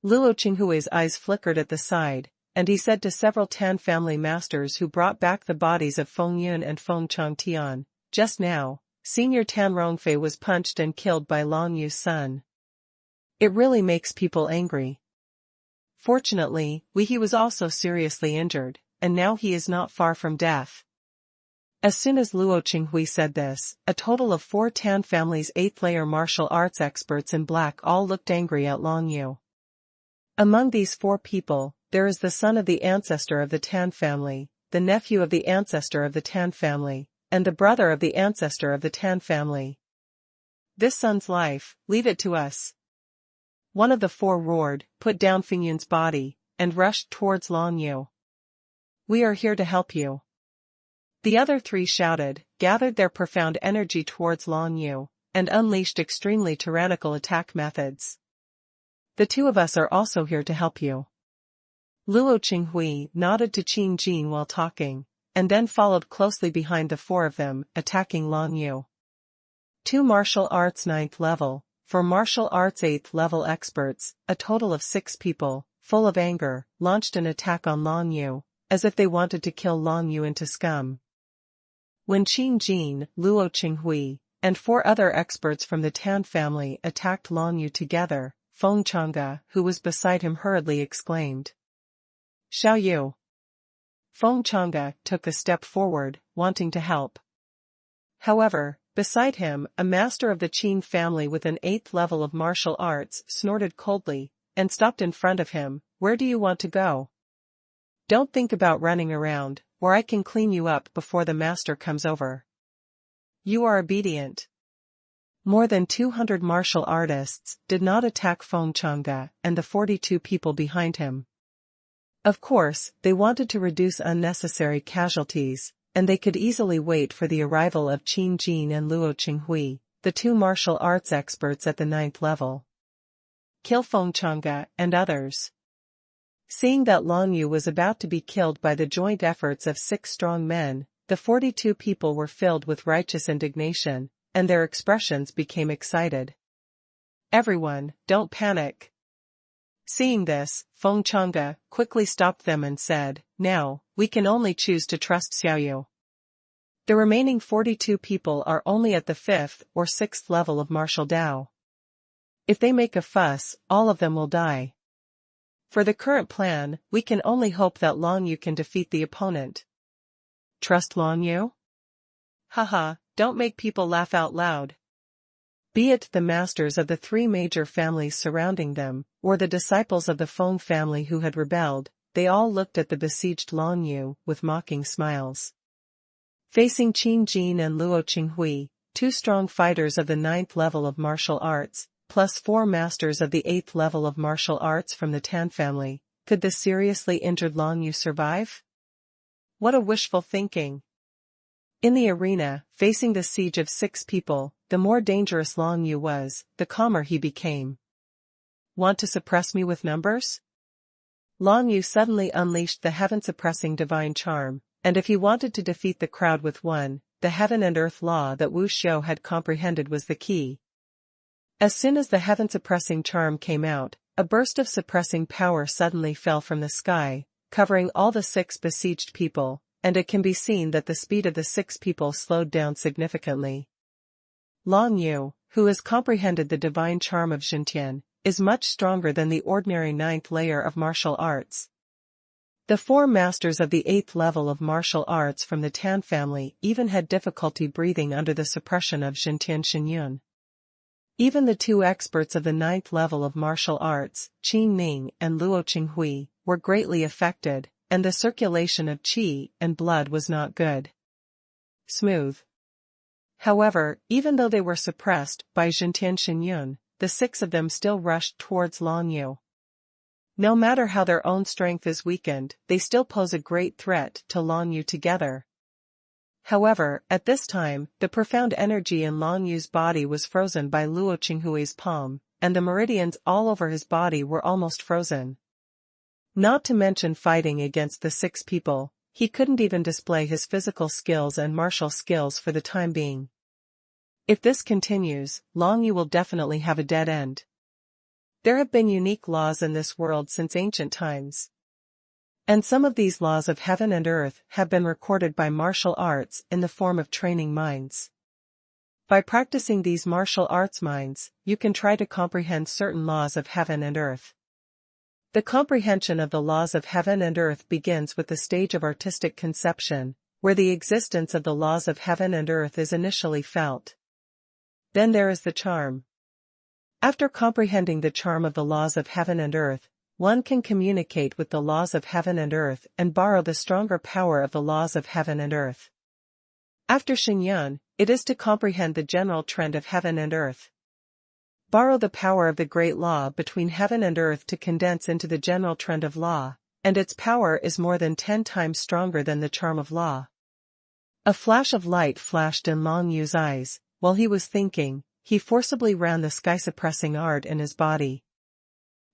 Luo Qinghui's eyes flickered at the side, and he said to several Tan family masters who brought back the bodies of Feng Yun and Feng Changtian, just now, Senior Tan Rongfei was punched and killed by Long Yu's son. It really makes people angry. Fortunately, he was also seriously injured, and now he is not far from death. As soon as Luo Qinghui said this, a total of 4 Tan family's 8th-layer martial arts experts in black all looked angry at Long Yu. Among these 4 people, there is the son of the ancestor of the Tan family, the nephew of the ancestor of the Tan family, and the brother of the ancestor of the Tan family. This son's life, leave it to us. One of the 4 roared, put down Feng Yun's body, and rushed towards Long Yu. We are here to help you. The other 3 shouted, gathered their profound energy towards Long Yu, and unleashed extremely tyrannical attack methods. The 2 of us are also here to help you. Luo Qinghui nodded to Qin Jin while talking, and then followed closely behind the 4 of them, attacking Long Yu. 2 martial arts 9th level, 4 martial arts 8th level experts, a total of 6 people, full of anger, launched an attack on Long Yu, as if they wanted to kill Long Yu into scum. When Qin Jin, Luo Qinghui, and 4 other experts from the Tan family attacked Long Yu together, Feng Changge, who was beside him hurriedly exclaimed, Xiao Yu. Feng Chang'e took a step forward, wanting to help. However, beside him, a master of the Qin family with an 8th level of martial arts snorted coldly, and stopped in front of him. Where do you want to go? Don't think about running around, or I can clean you up before the master comes over. You are obedient. More than 200 martial artists did not attack Feng Chang'e and the 42 people behind him. Of course, they wanted to reduce unnecessary casualties, and they could easily wait for the arrival of Qin Jin and Luo Qinghui, the 2 martial arts experts at the 9th level. Kill Feng Chang'e and others. Seeing that Long Yu was about to be killed by the joint efforts of 6 strong men, the 42 people were filled with righteous indignation, and their expressions became excited. Everyone, don't panic. Seeing this, Feng Chang'e quickly stopped them and said, now, we can only choose to trust Xiao Yu. The remaining 42 people are only at the 5th or 6th level of martial Dao. If they make a fuss, all of them will die. For the current plan, we can only hope that Long Yu can defeat the opponent. Trust Long Yu? Haha, don't make people laugh out loud. Be it the masters of the 3 major families surrounding them, or the disciples of the Feng family who had rebelled, they all looked at the besieged Long Yu with mocking smiles. Facing Qin Jin and Luo Qinghui, 2 strong fighters of the 9th level of martial arts, plus 4 masters of the 8th level of martial arts from the Tan family, could the seriously injured Long Yu survive? What a wishful thinking. In the arena, facing the siege of 6 people, the more dangerous Long Yu was, the calmer he became. Want to suppress me with numbers? Long Yu suddenly unleashed the heaven-suppressing divine charm, and if he wanted to defeat the crowd with one, the heaven and earth law that Wu Xiu had comprehended was the key. As soon as the heaven-suppressing charm came out, a burst of suppressing power suddenly fell from the sky, covering all the 6 besieged people, and it can be seen that the speed of the 6 people slowed down significantly. Long Yu, who has comprehended the divine charm of Xintian, is much stronger than the ordinary 9th layer of martial arts. The 4 masters of the 8th level of martial arts from the Tan family even had difficulty breathing under the suppression of Xintian Xinyun. Even the 2 experts of the 9th level of martial arts, Qin Ning and Luo Qinghui, were greatly affected, and the circulation of qi and blood was not good. Smooth. However, even though they were suppressed by Xintian Xinyun, the 6 of them still rushed towards Long Yu. No matter how their own strength is weakened, they still pose a great threat to Long Yu together. However, at this time, the profound energy in Long Yu's body was frozen by Luo Qinghui's palm, and the meridians all over his body were almost frozen. Not to mention fighting against the 6 people, he couldn't even display his physical skills and martial skills for the time being. If this continues, Long Yu will definitely have a dead end. There have been unique laws in this world since ancient times. And some of these laws of heaven and earth have been recorded by martial arts in the form of training minds. By practicing these martial arts minds, you can try to comprehend certain laws of heaven and earth. The comprehension of the laws of heaven and earth begins with the stage of artistic conception, where the existence of the laws of heaven and earth is initially felt. Then there is the charm. After comprehending the charm of the laws of heaven and earth, one can communicate with the laws of heaven and earth and borrow the stronger power of the laws of heaven and earth. After Xinyan, it is to comprehend the general trend of heaven and earth. Borrow the power of the great law between heaven and earth to condense into the general trend of law, and its power is more than 10 times stronger than the charm of law. A flash of light flashed in Long Yu's eyes. While he was thinking, he forcibly ran the sky-suppressing art in his body.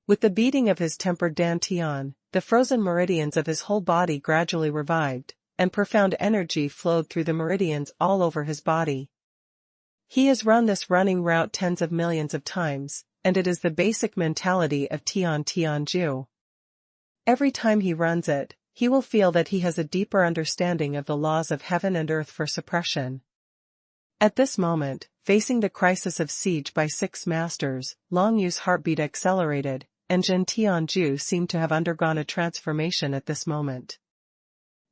With the beating of his tempered dantian, the frozen meridians of his whole body gradually revived, and profound energy flowed through the meridians all over his body. He has run this running route tens of millions of times, and it is the basic mentality of Tianju. Every time he runs it, he will feel that he has a deeper understanding of the laws of heaven and earth for suppression. At this moment, facing the crisis of siege by 6 masters, Long Yu's heartbeat accelerated, and Jin Tianju seemed to have undergone a transformation at this moment.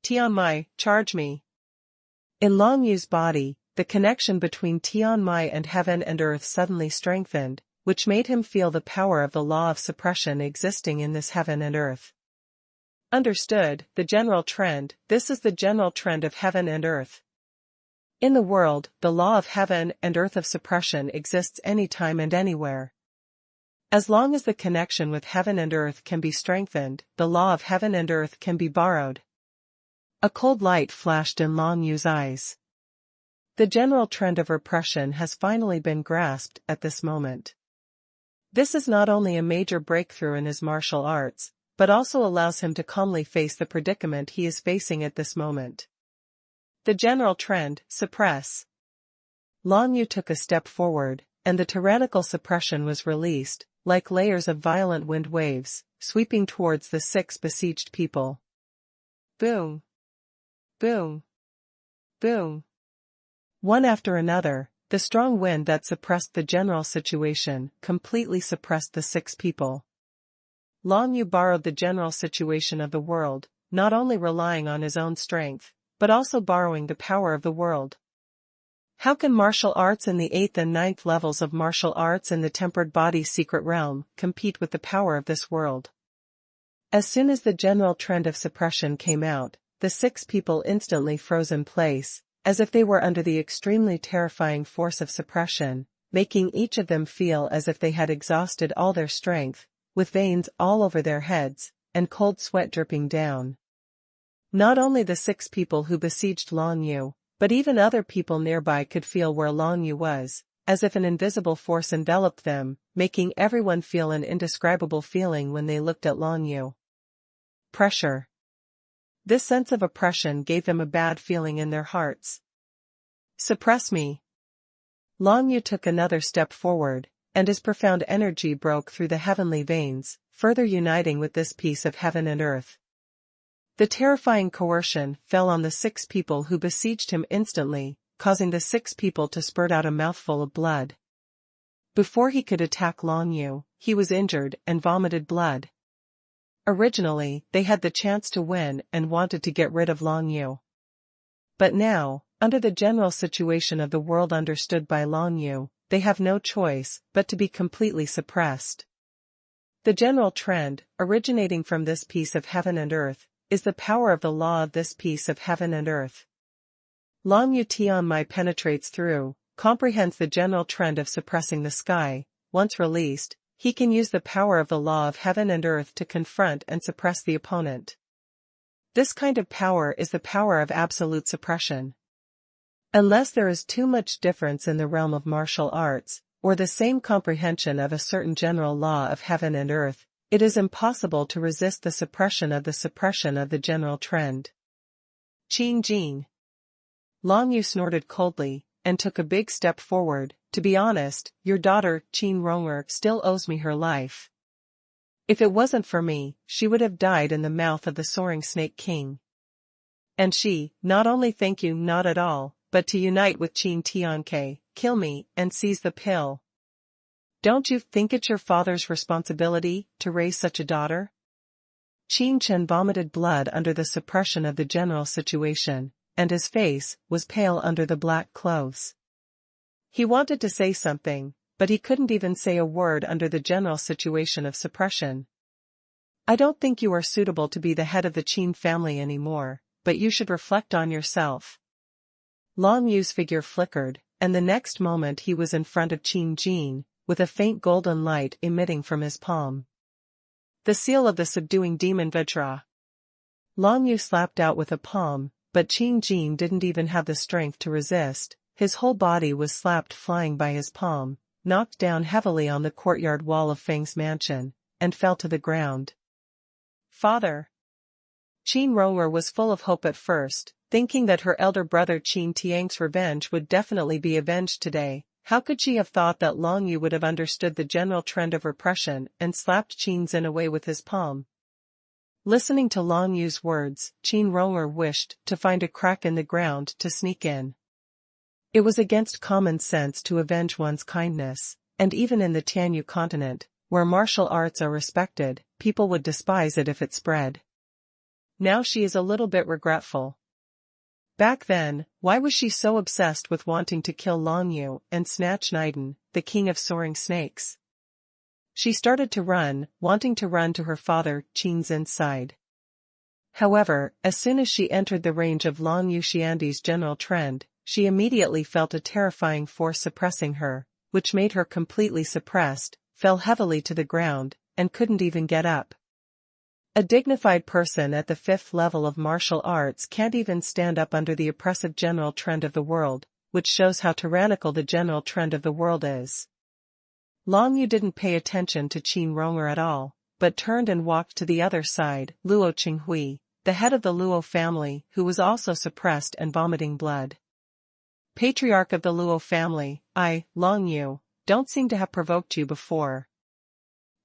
Tianmai, charge me. In Long Yu's body, the connection between Tianmai and heaven and earth suddenly strengthened, which made him feel the power of the law of suppression existing in this heaven and earth. Understood, the general trend, this is the general trend of heaven and earth. In the world, the law of heaven and earth of suppression exists anytime and anywhere. As long as the connection with heaven and earth can be strengthened, the law of heaven and earth can be borrowed. A cold light flashed in Long Yu's eyes. The general trend of repression has finally been grasped at this moment. This is not only a major breakthrough in his martial arts, but also allows him to calmly face the predicament he is facing at this moment. The general trend, suppress. Long Yu took a step forward, and the tyrannical suppression was released, like layers of violent wind waves, sweeping towards the 6 besieged people. Boom. Boom. Boom. One after another, the strong wind that suppressed the general situation completely suppressed the 6 people. Long Yu borrowed the general situation of the world, not only relying on his own strength, but also borrowing the power of the world. How can martial arts in the 8th and 9th levels of martial arts in the tempered body secret realm compete with the power of this world? As soon as the general trend of suppression came out, the 6 people instantly froze in place, as if they were under the extremely terrifying force of suppression, making each of them feel as if they had exhausted all their strength, with veins all over their heads, and cold sweat dripping down. Not only the 6 people who besieged Long Yu, but even other people nearby could feel where Long Yu was, as if an invisible force enveloped them, making everyone feel an indescribable feeling when they looked at Long Yu. Pressure. This sense of oppression gave them a bad feeling in their hearts. Suppress me. Long Yu took another step forward, and his profound energy broke through the heavenly veins, further uniting with this piece of heaven and earth. The terrifying coercion fell on the 6 people who besieged him instantly, causing the 6 people to spurt out a mouthful of blood. Before he could attack Long Yu, he was injured and vomited blood. Originally, they had the chance to win and wanted to get rid of Long Yu. But now, under the general situation of the world understood by Long Yu, they have no choice but to be completely suppressed. The general trend, originating from this piece of heaven and earth, is the power of the law of this piece of heaven and earth. Long Yu Tianmai penetrates through, comprehends the general trend of suppressing the sky. Once released, he can use the power of the law of heaven and earth to confront and suppress the opponent. This kind of power is the power of absolute suppression. Unless there is too much difference in the realm of martial arts, or the same comprehension of a certain general law of heaven and earth, it is impossible to resist the suppression of the general trend. Qin Jin. Long Yu snorted coldly, and took a big step forward. To be honest, your daughter, Qin Ronger, still owes me her life. If it wasn't for me, she would have died in the mouth of the soaring Snake King. And she, not only thank you not at all, but to unite with Qin Tianke, kill me, and seize the pill. Don't you think it's your father's responsibility to raise such a daughter? Qin Chen vomited blood under the suppression of the general situation, and his face was pale under the black clothes. He wanted to say something, but he couldn't even say a word under the general situation of suppression. I don't think you are suitable to be the head of the Qin family anymore, but you should reflect on yourself. Long Yu's figure flickered, and the next moment he was in front of Qin Jin, with a faint golden light emitting from his palm. The seal of the subduing demon Vajra. Long Yu slapped out with a palm, but Qin Jin didn't even have the strength to resist. His whole body was slapped flying by his palm, knocked down heavily on the courtyard wall of Feng's mansion, and fell to the ground. Father. Qin Ronger was full of hope at first, thinking that her elder brother Qin Tiang's revenge would definitely be avenged today. How could she have thought that Long Yu would have understood the general trend of repression and slapped Qin Zin away with his palm? Listening to Long Yu's words, Qin Ronger wished to find a crack in the ground to sneak in. It was against common sense to avenge one's kindness, and even in the Tianyu continent, where martial arts are respected, people would despise it if it spread. Now she is a little bit regretful. Back then, why was she so obsessed with wanting to kill Long Yu and snatch Naiden, the king of soaring snakes? She started to run, wanting to run to her father Qin Zin's side. However, as soon as she entered the range of Long Yu Xiandi's general trend, she immediately felt a terrifying force suppressing her, which made her completely suppressed, fell heavily to the ground, and couldn't even get up. A dignified person at the 5th level of martial arts can't even stand up under the oppressive general trend of the world, which shows how tyrannical the general trend of the world is. Long Yu didn't pay attention to Qin Ronger at all, but turned and walked to the other side. Luo Qinghui, the head of the Luo family, who was also suppressed and vomiting blood. Patriarch of the Luo family, I, Long Yu, don't seem to have provoked you before.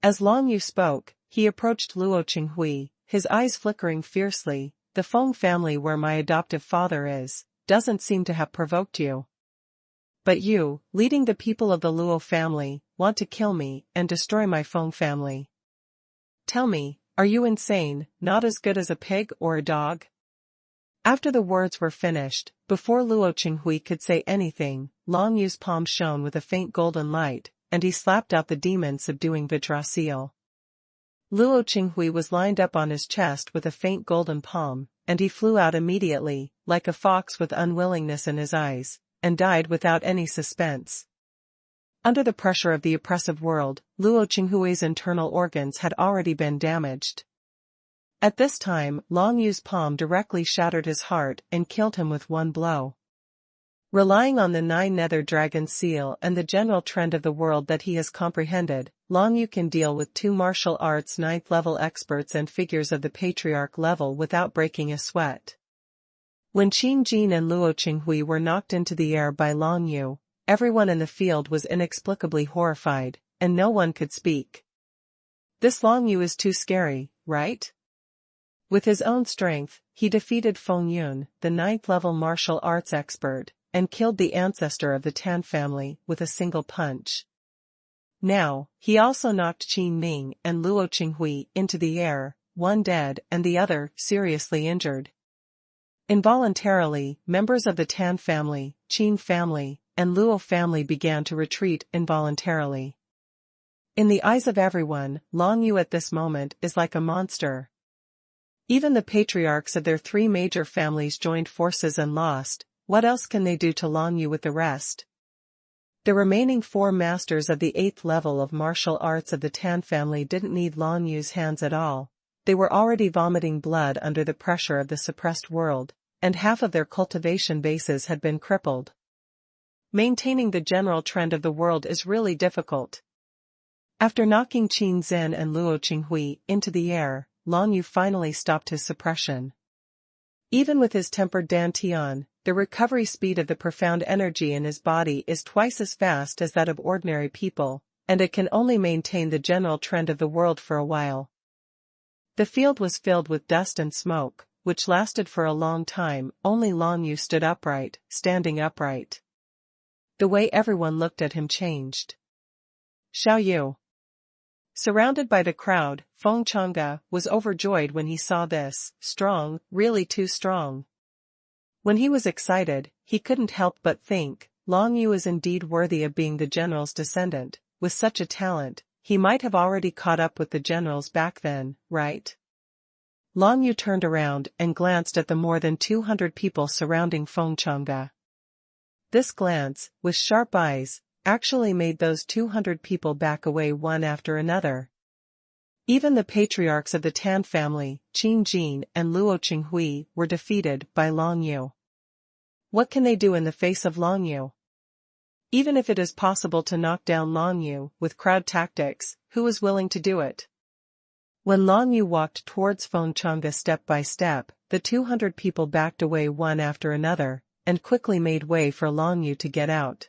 As Long Yu spoke, he approached Luo Qinghui, his eyes flickering fiercely. The Feng family where my adoptive father is, doesn't seem to have provoked you. But you, leading the people of the Luo family, want to kill me and destroy my Feng family. Tell me, are you insane, not as good as a pig or a dog? After the words were finished, before Luo Qinghui could say anything, Long Yu's palm shone with a faint golden light, and he slapped out the demon subduing Vidrasil. Luo Qinghui was lined up on his chest with a faint golden palm, and he flew out immediately, like a fox with unwillingness in his eyes, and died without any suspense. Under the pressure of the oppressive world, Luo Qinghui's internal organs had already been damaged. At this time, Long Yu's palm directly shattered his heart and killed him with one blow. Relying on the 9 nether dragon seal and the general trend of the world that he has comprehended, Long Yu can deal with 2 martial arts 9th level experts and figures of the patriarch level without breaking a sweat. When Qin Jin and Luo Qinghui were knocked into the air by Long Yu, everyone in the field was inexplicably horrified, and no one could speak. This Long Yu is too scary, right? With his own strength, he defeated Feng Yun, the 9th level martial arts expert, and killed the ancestor of the Tan family with a single punch. Now, he also knocked Qin Ning and Luo Qinghui into the air, one dead and the other seriously injured. Involuntarily, members of the Tan family, Qin family, and Luo family began to retreat involuntarily. In the eyes of everyone, Long Yu at this moment is like a monster. Even the patriarchs of their 3 major families joined forces and lost. What else can they do to Long Yu with the rest? The remaining 4 masters of the 8th level of martial arts of the Tan family didn't need Long Yu's hands at all. They were already vomiting blood under the pressure of the suppressed world, and half of their cultivation bases had been crippled. Maintaining the general trend of the world is really difficult. After knocking Qin Zin and Luo Qinghui into the air, Long Yu finally stopped his suppression. Even with his tempered dantian, the recovery speed of the profound energy in his body is twice as fast as that of ordinary people, and it can only maintain the general trend of the world for a while. The field was filled with dust and smoke, which lasted for a long time. Only Long Yu stood upright, standing upright. The way everyone looked at him changed. Xiao Yu. Surrounded by the crowd, Feng Changge was overjoyed when he saw this, strong, really too strong. When he was excited, he couldn't help but think, Long Yu is indeed worthy of being the general's descendant. With such a talent, he might have already caught up with the generals back then, right? Long Yu turned around and glanced at the more than 200 people surrounding Feng Changge. This glance, with sharp eyes, actually made those 200 people back away one after another. Even the patriarchs of the Tan family, Qin Jin and Luo Qinghui, were defeated by Long Yu. What can they do in the face of Long Yu? Even if it is possible to knock down Long Yu with crowd tactics, who is willing to do it? When Long Yu walked towards Feng Changge step by step, the 200 people backed away one after another, and quickly made way for Long Yu to get out.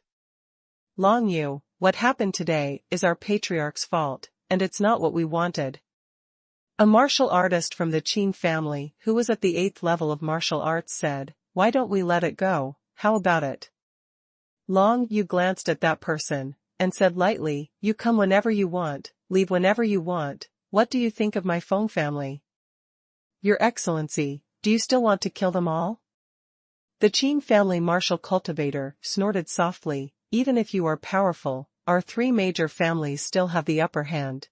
Long Yu, what happened today is our patriarch's fault, and it's not what we wanted. A martial artist from the Qin family, who was at the 8th level of martial arts, said, "Why don't we let it go? How about it?" Long Yu glanced at that person, and said lightly, "You come whenever you want, leave whenever you want. What do you think of my Feng family?" "Your Excellency, do you still want to kill them all?" The Qing family martial cultivator snorted softly. "Even if you are powerful, our three major families still have the upper hand.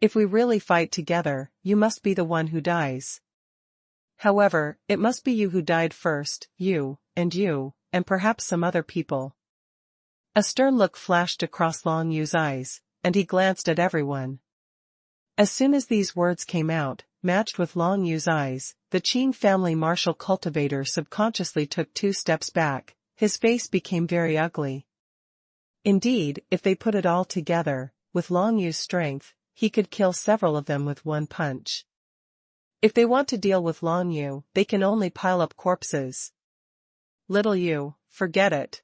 If we really fight together, you must be the one who dies. However, it must be you who died first, you, and perhaps some other people." A stern look flashed across Long Yu's eyes, and he glanced at everyone. As soon as these words came out, matched with Long Yu's eyes, the Qing family martial cultivator subconsciously took 2 steps back. His face became very ugly. Indeed, if they put it all together, with Long Yu's strength, he could kill several of them with one punch. If they want to deal with Long Yu, they can only pile up corpses. "Little Yu, forget it."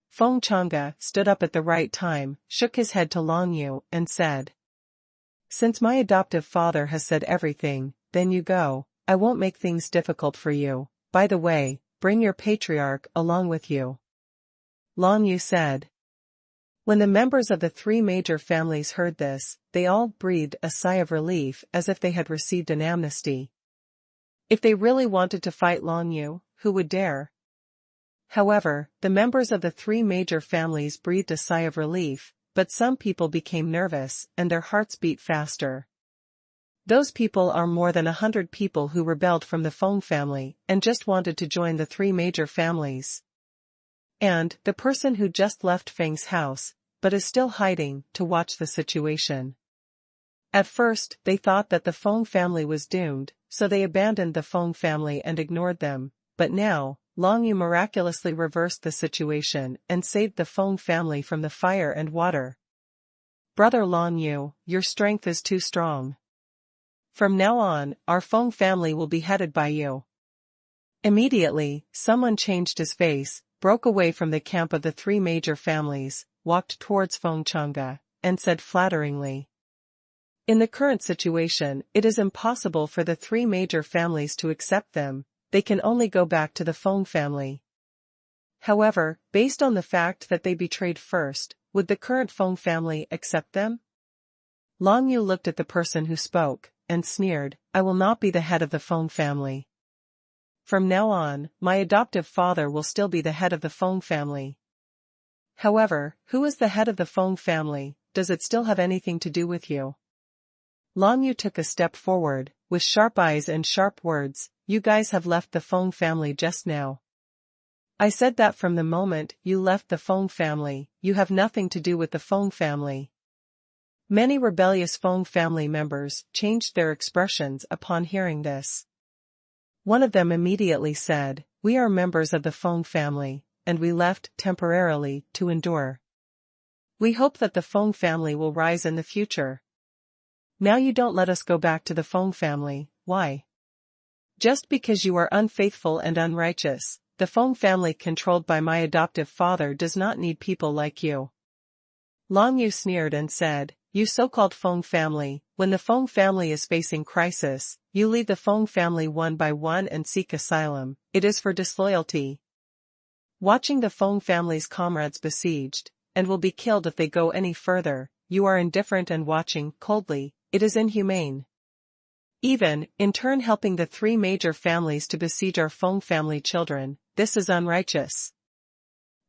Feng Chang'e stood up at the right time, shook his head to Long Yu, and said, "Since my adoptive father has said everything, then you go. I won't make things difficult for you. By the way, bring your patriarch along with you." Long Yu said. When the members of the 3 major families heard this, they all breathed a sigh of relief as if they had received an amnesty. If they really wanted to fight Long Yu, who would dare? However, the members of the 3 major families breathed a sigh of relief, but some people became nervous and their hearts beat faster. Those people are more than 100 people who rebelled from the Feng family and just wanted to join the 3 major families. And the person who just left Feng's house, but is still hiding to watch the situation. At first, they thought that the Feng family was doomed, so they abandoned the Feng family and ignored them, but now, Long Yu miraculously reversed the situation and saved the Feng family from the fire and water. "Brother Long Yu, your strength is too strong. From now on, our Feng family will be headed by you." Immediately, someone changed his face, broke away from the camp of the 3 major families, walked towards Feng Chang'e, and said flatteringly, "In the current situation, it is impossible for the 3 major families to accept them. They can only go back to the Feng family. However, based on the fact that they betrayed first, would the current Feng family accept them?" Long Yu looked at the person who spoke, and sneered, "I will not be the head of the Feng family. From now on, my adoptive father will still be the head of the Feng family." "However, who is the head of the Feng family? Does it still have anything to do with you?" Long Yu took a step forward, with sharp eyes and sharp words. "You guys have left the Feng family just now. I said that from the moment you left the Feng family, you have nothing to do with the Feng family." Many rebellious Feng family members changed their expressions upon hearing this. One of them immediately said, "We are members of the Feng family, and we left temporarily to endure. We hope that the Feng family will rise in the future. Now you don't let us go back to the Feng family, why? Just because you are unfaithful and unrighteous. The Feng family controlled by my adoptive father does not need people like you." Long Yu sneered and said, "You so-called Feng family, when the Feng family is facing crisis, you leave the Feng family one by one and seek asylum. It is for disloyalty. Watching the Feng family's comrades besieged, and will be killed if they go any further, you are indifferent and watching coldly. It is inhumane. Even, in turn helping the 3 major families to besiege our Feng family children, this is unrighteous.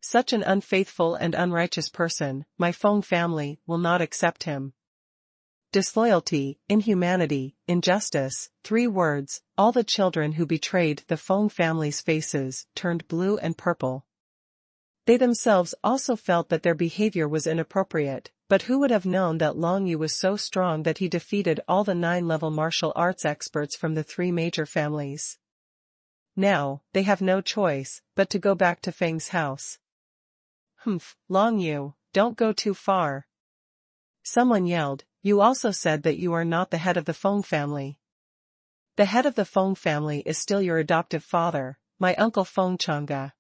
Such an unfaithful and unrighteous person, my Feng family will not accept him." Disloyalty, inhumanity, injustice, 3 words, all the children who betrayed the Feng family's faces turned blue and purple. They themselves also felt that their behavior was inappropriate, but who would have known that Long Yu was so strong that he defeated all the 9-level martial arts experts from the 3 major families. Now, they have no choice but to go back to Feng's house. "Humph, Long Yu, don't go too far." Someone yelled, "You also said that you are not the head of the Feng family. The head of the Feng family is still your adoptive father, my uncle Feng Chang'e.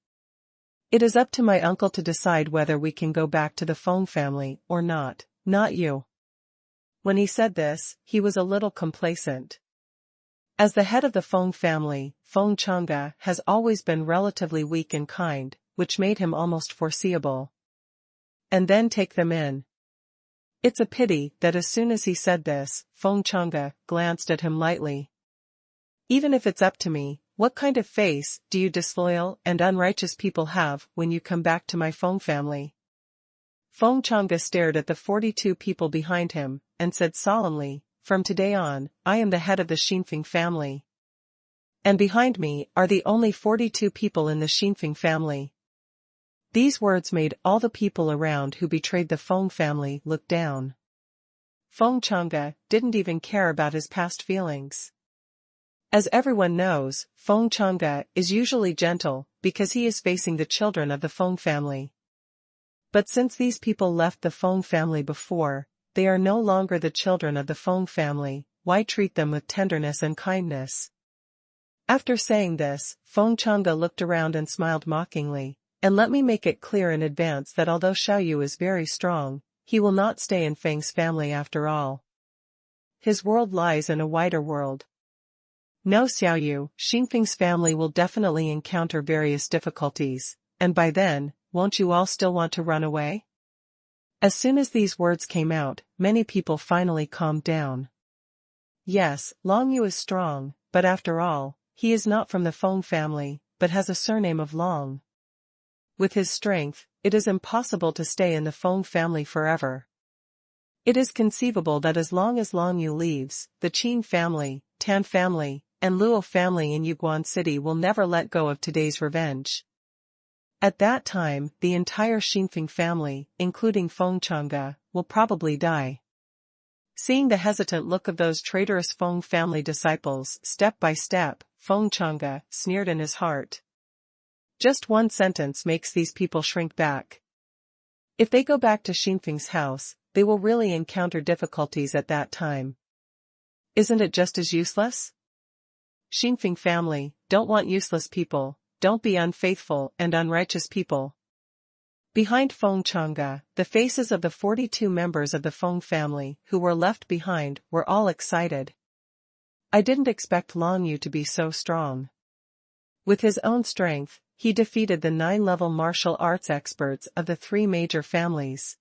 It is up to my uncle to decide whether we can go back to the Feng family or not you." When he said this, he was a little complacent. As the head of the Feng family, Feng Chang'e has always been relatively weak and kind, which made him almost foreseeable. and then take them in. It's a pity that as soon as he said this, Feng Chang'e glanced at him lightly. Even if it's up to me, what kind of face do you disloyal and unrighteous people have when you come back to my Feng family? Feng Chang'e stared at the 42 people behind him, and said solemnly, from today on, I am the head of the Xinfeng family. And behind me are the only 42 people in the Xinfeng family. These words made all the people around who betrayed the Feng family look down. Feng Chang'e didn't even care about his past feelings. As everyone knows, Feng Chang'e is usually gentle because he is facing the children of the Feng family. But since these people left the Feng family before, they are no longer the children of the Feng family, why treat them with tenderness and kindness? After saying this, Feng Chang'e looked around and smiled mockingly. And let me make it clear in advance that although Xiaoyu is very strong, he will not stay in Feng's family after all. His world lies in a wider world. No, Xiaoyu, Xinfeng's family will definitely encounter various difficulties, and by then, won't you all still want to run away? As soon as these words came out, many people finally calmed down. Yes, Long Yu is strong, but after all, he is not from the Feng family, but has a surname of Long. With his strength, it is impossible to stay in the Feng family forever. It is conceivable that as long as Long Yu leaves, the Qin family, Tan family, and Luo family in Yuguan City will never let go of today's revenge. At that time, the entire Xinfeng family, including Feng Chang'e, will probably die. Seeing the hesitant look of those traitorous Feng family disciples step by step, Feng Chang'e sneered in his heart. Just one sentence makes these people shrink back. If they go back to Xinfeng's house, they will really encounter difficulties at that time. Isn't it just as useless? Xinfeng family, don't want useless people, don't be unfaithful and unrighteous people. Behind Feng Chang'e, the faces of the 42 members of the Feng family who were left behind were all excited. I didn't expect Long Yu to be so strong. With his own strength, he defeated the 9-level martial arts experts of the 3 major families.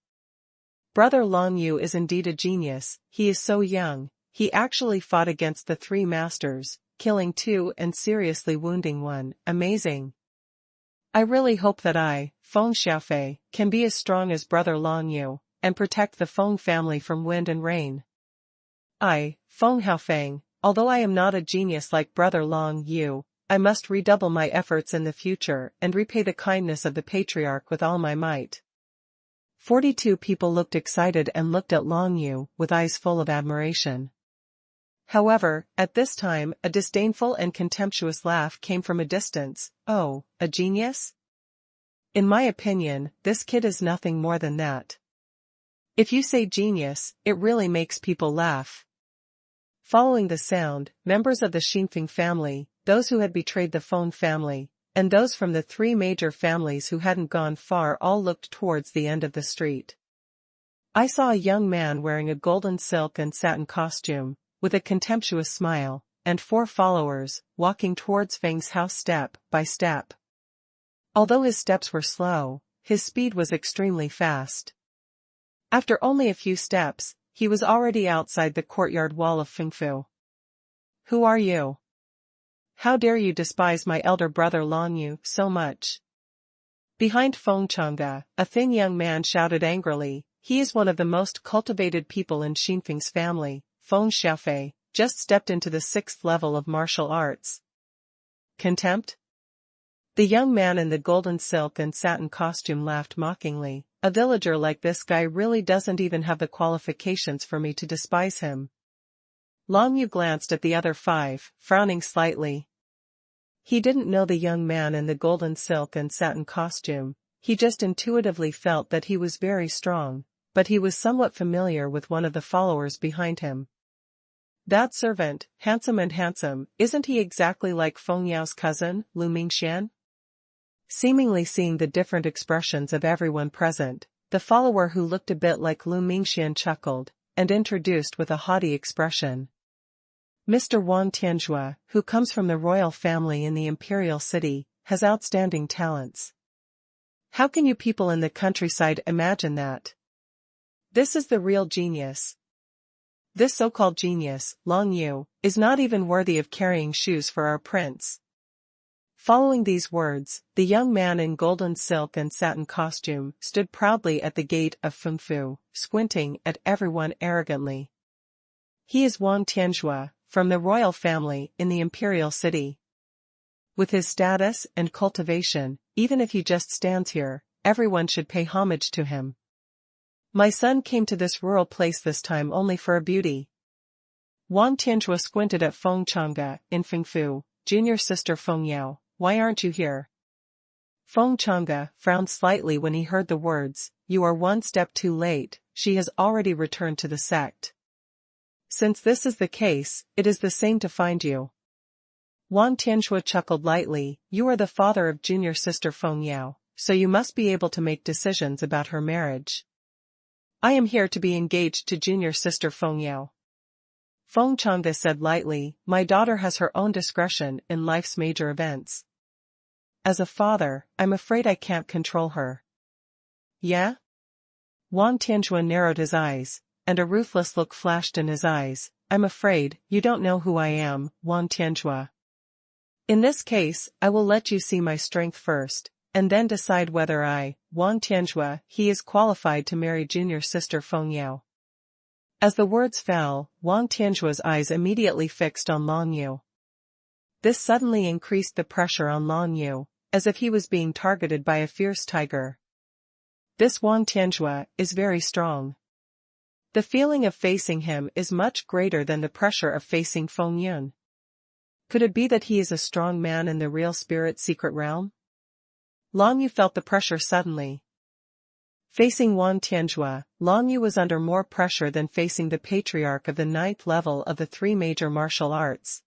Brother Long Yu is indeed a genius, he is so young, he actually fought against the 3 masters, killing 2 and seriously wounding 1, amazing. I really hope that I, Feng Xiaofei, can be as strong as Brother Long Yu, and protect the Feng family from wind and rain. I, Feng Haofeng, although I am not a genius like Brother Long Yu, I must redouble my efforts in the future and repay the kindness of the patriarch with all my might. 42 people looked excited and looked at Long Yu with eyes full of admiration. However, at this time, a disdainful and contemptuous laugh came from a distance. Oh, a genius? In my opinion, this kid is nothing more than that. If you say genius, it really makes people laugh. Following the sound, members of the Xinfeng family, those who had betrayed the Feng family, and those from the 3 major families who hadn't gone far all looked towards the end of the street. I saw a young man wearing a golden silk and satin costume, with a contemptuous smile, and 4 followers, walking towards Feng's house step by step. Although his steps were slow, his speed was extremely fast. After only a few steps, he was already outside the courtyard wall of Fengfu. Who are you? How dare you despise my elder brother Long Yu so much? Behind Feng Chang'e, a thin young man shouted angrily, he is one of the most cultivated people in Xinfeng's family, Feng Xiaofei, just stepped into the 6th level of martial arts. Contempt? The young man in the golden silk and satin costume laughed mockingly, a villager like this guy really doesn't even have the qualifications for me to despise him. Long Yu glanced at the other 5, frowning slightly. He didn't know the young man in the golden silk and satin costume, he just intuitively felt that he was very strong, but he was somewhat familiar with one of the followers behind him. That servant, handsome, isn't he exactly like Feng Yao's cousin, Lu Mingxian? Seemingly seeing the different expressions of everyone present, the follower who looked a bit like Lu Mingxian chuckled, and introduced with a haughty expression. Mr. Wang Tianzhua, who comes from the royal family in the imperial city, has outstanding talents. How can you people in the countryside imagine that? This is the real genius. This so-called genius, Long Yu, is not even worthy of carrying shoes for our prince. Following these words, the young man in golden silk and satin costume stood proudly at the gate of Feng Fu, squinting at everyone arrogantly. He is Wang Tianzhua, from the royal family in the imperial city. With his status and cultivation, even if he just stands here, everyone should pay homage to him. My son came to this rural place this time only for a beauty. Wang Tianzhua squinted at Feng Chang'e in Feng Fu, junior sister Feng Yao, why aren't you here? Feng Chang'e frowned slightly when he heard the words, you are one step too late, she has already returned to the sect. Since this is the case, it is the same to find you. Wang Tianzhua chuckled lightly, you are the father of junior sister Feng Yao, so you must be able to make decisions about her marriage. I am here to be engaged to junior sister Feng Yao. Feng Chang'e said lightly, my daughter has her own discretion in life's major events. As a father, I'm afraid I can't control her. Yeah? Wang Tianzhua narrowed his eyes, and a ruthless look flashed in his eyes. I'm afraid you don't know who I am, Wang Tianzhua. In this case, I will let you see my strength first, and then decide whether Wang Tianzhua, he is qualified to marry junior sister Feng Yao. As the words fell, Wang Tianzhua's eyes immediately fixed on Long Yu. This suddenly increased the pressure on Long Yu, as if he was being targeted by a fierce tiger. This Wang Tianzhua is very strong. The feeling of facing him is much greater than the pressure of facing Feng Yun. Could it be that he is a strong man in the real spirit secret realm? Long Yu felt the pressure suddenly. Facing Wang Tianzhua, Long Yu was under more pressure than facing the patriarch of the 9th level of the 3 major martial arts.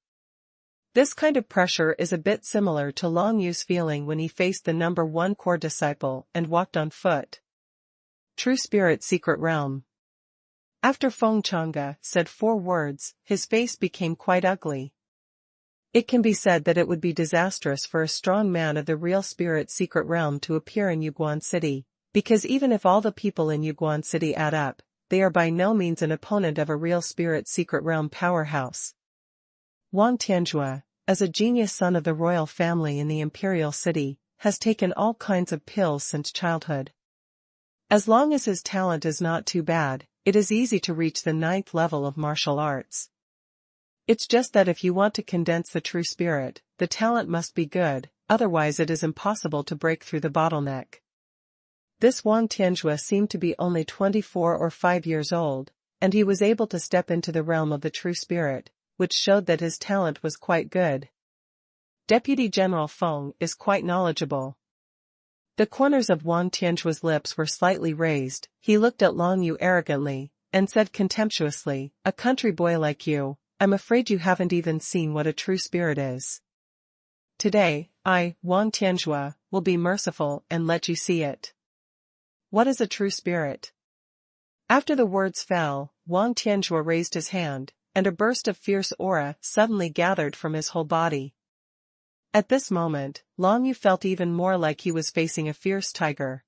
This kind of pressure is a bit similar to Long Yu's feeling when he faced the number 1 core disciple and walked on foot. True Spirit Secret Realm. After Feng Chang'e said 4 words, his face became quite ugly. It can be said that it would be disastrous for a strong man of the real spirit secret realm to appear in Yuguan City, because even if all the people in Yuguan City add up, they are by no means an opponent of a real spirit secret realm powerhouse. Wang Tianzhua, as a genius son of the royal family in the imperial city, has taken all kinds of pills since childhood. As long as his talent is not too bad, it is easy to reach the 9th level of martial arts. It's just that if you want to condense the true spirit, the talent must be good, otherwise it is impossible to break through the bottleneck. This Wang Tianzhua seemed to be only 24 or 5 years old, and he was able to step into the realm of the true spirit, which showed that his talent was quite good. Deputy General Feng is quite knowledgeable. The corners of Wang Tianzhua's lips were slightly raised, he looked at Long Yu arrogantly, and said contemptuously, a country boy like you, I'm afraid you haven't even seen what a true spirit is. Today, I, Wang Tianzhua, will be merciful and let you see it. What is a true spirit? After the words fell, Wang Tianzhua raised his hand, and a burst of fierce aura suddenly gathered from his whole body. At this moment, Long Yu felt even more like he was facing a fierce tiger.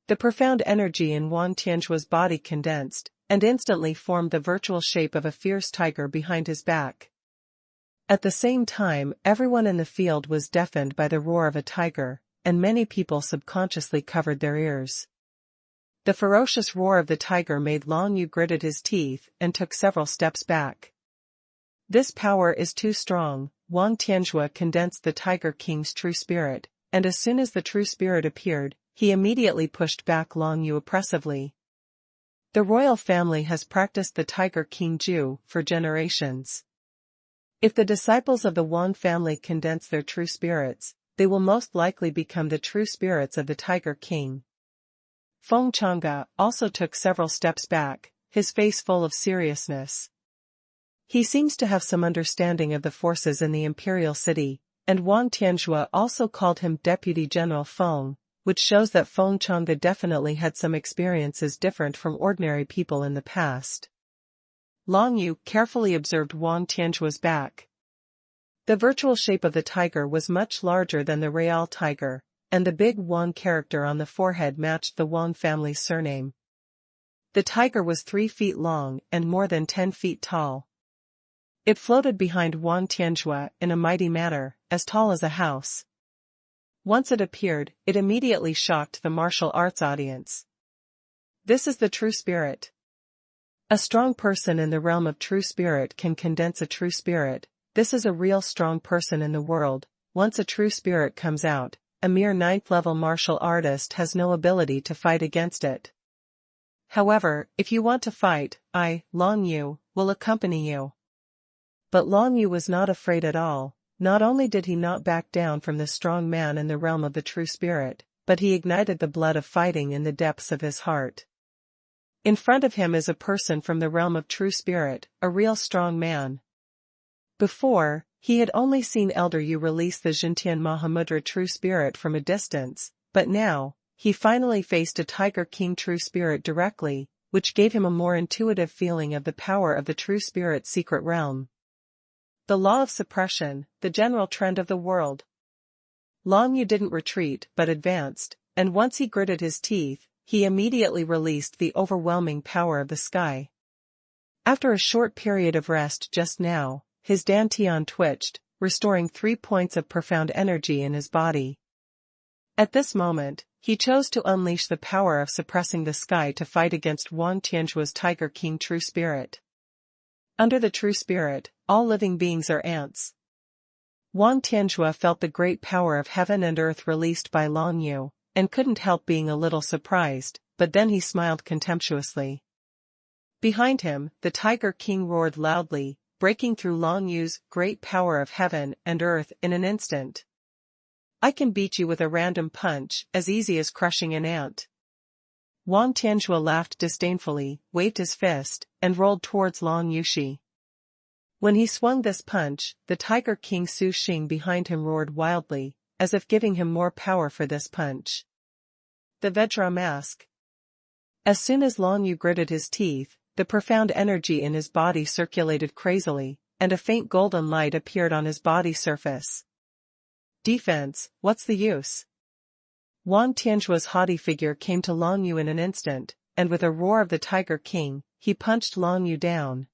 The profound energy in Wang Tianzhua's body condensed, and instantly formed the virtual shape of a fierce tiger behind his back. At the same time, everyone in the field was deafened by the roar of a tiger, and many people subconsciously covered their ears. The ferocious roar of the tiger made Long Yu gritted his teeth and took several steps back. This power is too strong. Wang Tianzhua condensed the Tiger King's true spirit, and as soon as the true spirit appeared, he immediately pushed back Long Yu oppressively. The royal family has practiced the Tiger King Ju for generations. If the disciples of the Wang family condense their true spirits, they will most likely become the true spirits of the Tiger King. Feng Chang'e also took several steps back, his face full of seriousness. He seems to have some understanding of the forces in the imperial city, and Wang Tianzhua also called him Deputy General Feng, which shows that Feng Chang'e definitely had some experiences different from ordinary people in the past. Long Yu carefully observed Wang Tianzhua's back. The virtual shape of the tiger was much larger than the real tiger, and the big Wang character on the forehead matched the Wang family's surname. The tiger was 3 feet long and more than 10 feet tall. It floated behind Wang Tianzhua in a mighty manner, as tall as a house. Once it appeared, it immediately shocked the martial arts audience. This is the true spirit. A strong person in the realm of true spirit can condense a true spirit. This is a real strong person in the world. Once a true spirit comes out, a mere 9th-level martial artist has no ability to fight against it. However, if you want to fight, I, Long Yu, will accompany you. But Long Yu was not afraid at all. Not only did he not back down from the strong man in the realm of the true spirit, but he ignited the blood of fighting in the depths of his heart. In front of him is a person from the realm of true spirit, a real strong man. Before, he had only seen Elder Yu release the Jintian Mahamudra true spirit from a distance, but now, he finally faced a Tiger King true spirit directly, which gave him a more intuitive feeling of the power of the true spirit's secret realm. The law of suppression, the general trend of the world. Long Yu didn't retreat but advanced, and once he gritted his teeth, he immediately released the overwhelming power of the sky. After a short period of rest just now, his dantian twitched, restoring 3 points of profound energy in his body. At this moment, he chose to unleash the power of suppressing the sky to fight against Wang Tianzhua's Tiger King true spirit. Under the true spirit, all living beings are ants. Wang Tianzhua felt the great power of heaven and earth released by Long Yu, and couldn't help being a little surprised, but then he smiled contemptuously. Behind him, the Tiger King roared loudly, breaking through Long Yu's great power of heaven and earth in an instant. I can beat you with a random punch, as easy as crushing an ant. Wang Tianzhua laughed disdainfully, waved his fist, and rolled towards Long Yushi. When he swung this punch, the Tiger King Su Xing behind him roared wildly, as if giving him more power for this punch. The Vajra Mask. As soon as Long Yu gritted his teeth, the profound energy in his body circulated crazily, and a faint golden light appeared on his body surface. Defense, what's the use? Wang Tianzhua's haughty figure came to Long Yu in an instant, and with a roar of the Tiger King, he punched Long Yu down.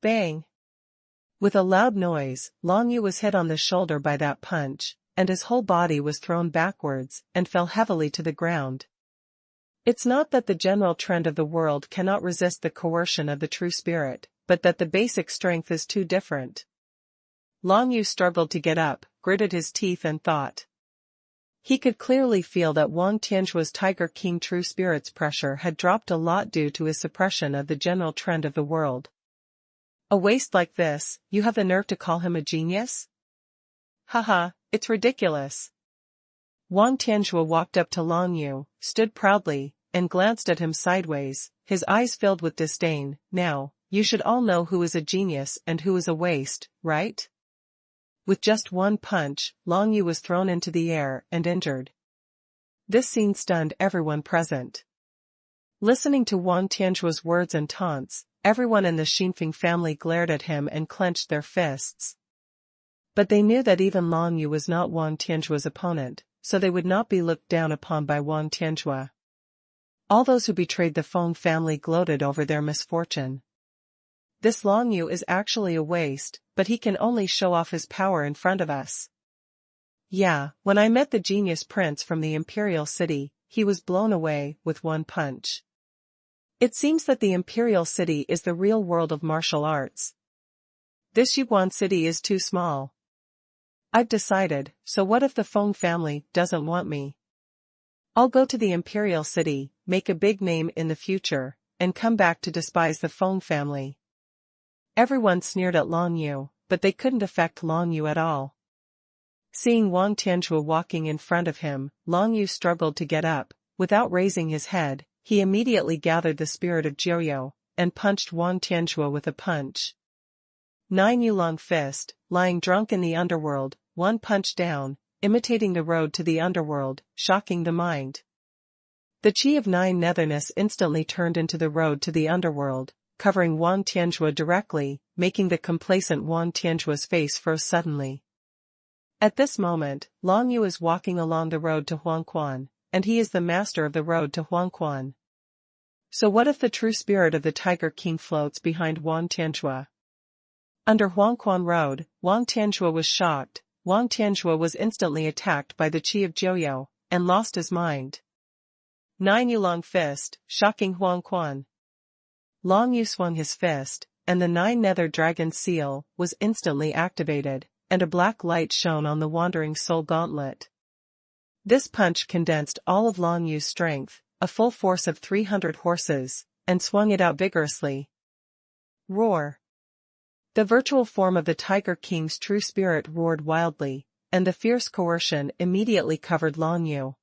Bang! With a loud noise, Long Yu was hit on the shoulder by that punch, and his whole body was thrown backwards, and fell heavily to the ground. It's not that the general trend of the world cannot resist the coercion of the true spirit, but that the basic strength is too different. Long Yu struggled to get up, gritted his teeth and thought. He could clearly feel that Wang Tianzhua's Tiger King true spirit's pressure had dropped a lot due to his suppression of the general trend of the world. A waste like this, you have the nerve to call him a genius? Haha, it's ridiculous. Wang Tianzhua walked up to Long Yu, stood proudly, and glanced at him sideways, his eyes filled with disdain. Now, you should all know who is a genius and who is a waste, right? With just one punch, Long Yu was thrown into the air and injured. This scene stunned everyone present. Listening to Wang Tianzhua's words and taunts, everyone in the Xinfeng family glared at him and clenched their fists. But they knew that even Long Yu was not Wang Tianzhua's opponent, so they would not be looked down upon by Wang Tianzhua. All those who betrayed the Feng family gloated over their misfortune. This Long Yu is actually a waste, but he can only show off his power in front of us. Yeah, when I met the genius prince from the Imperial City, he was blown away with one punch. It seems that the Imperial City is the real world of martial arts. This Yuguan City is too small. I've decided, so what if the Feng family doesn't want me? I'll go to the Imperial City, make a big name in the future, and come back to despise the Feng family. Everyone sneered at Long Yu, but they couldn't affect Long Yu at all. Seeing Wang Tianzhua walking in front of him, Long Yu struggled to get up. Without raising his head, he immediately gathered the spirit of Jiuyo, and punched Wang Tianzhua with a punch. 9 Yulong fist, lying drunk in the underworld, one punch down, imitating the road to the underworld, shocking the mind. The chi of 9 netherness instantly turned into the road to the underworld, covering Wang Tianzhua directly, making the complacent Wang Tianzhua's face froze suddenly. At this moment, Long Yu is walking along the road to Xuanhuan, and he is the master of the road to Xuanhuan. So what if the true spirit of the Tiger King floats behind Wang Tianzhua? Under Xuanhuan Road, Wang Tianzhua was shocked. Wang Tianzhua was instantly attacked by the chi of Jiuyou, and lost his mind. 9 Yulong Fist, shocking Xuanhuan. Long Yu swung his fist, and the 9 Nether Dragon seal was instantly activated, and a black light shone on the Wandering Soul Gauntlet. This punch condensed all of Long Yu's strength, a full force of 300 horses, and swung it out vigorously. Roar! The virtual form of the Tiger King's true spirit roared wildly, and the fierce coercion immediately covered Long Yu.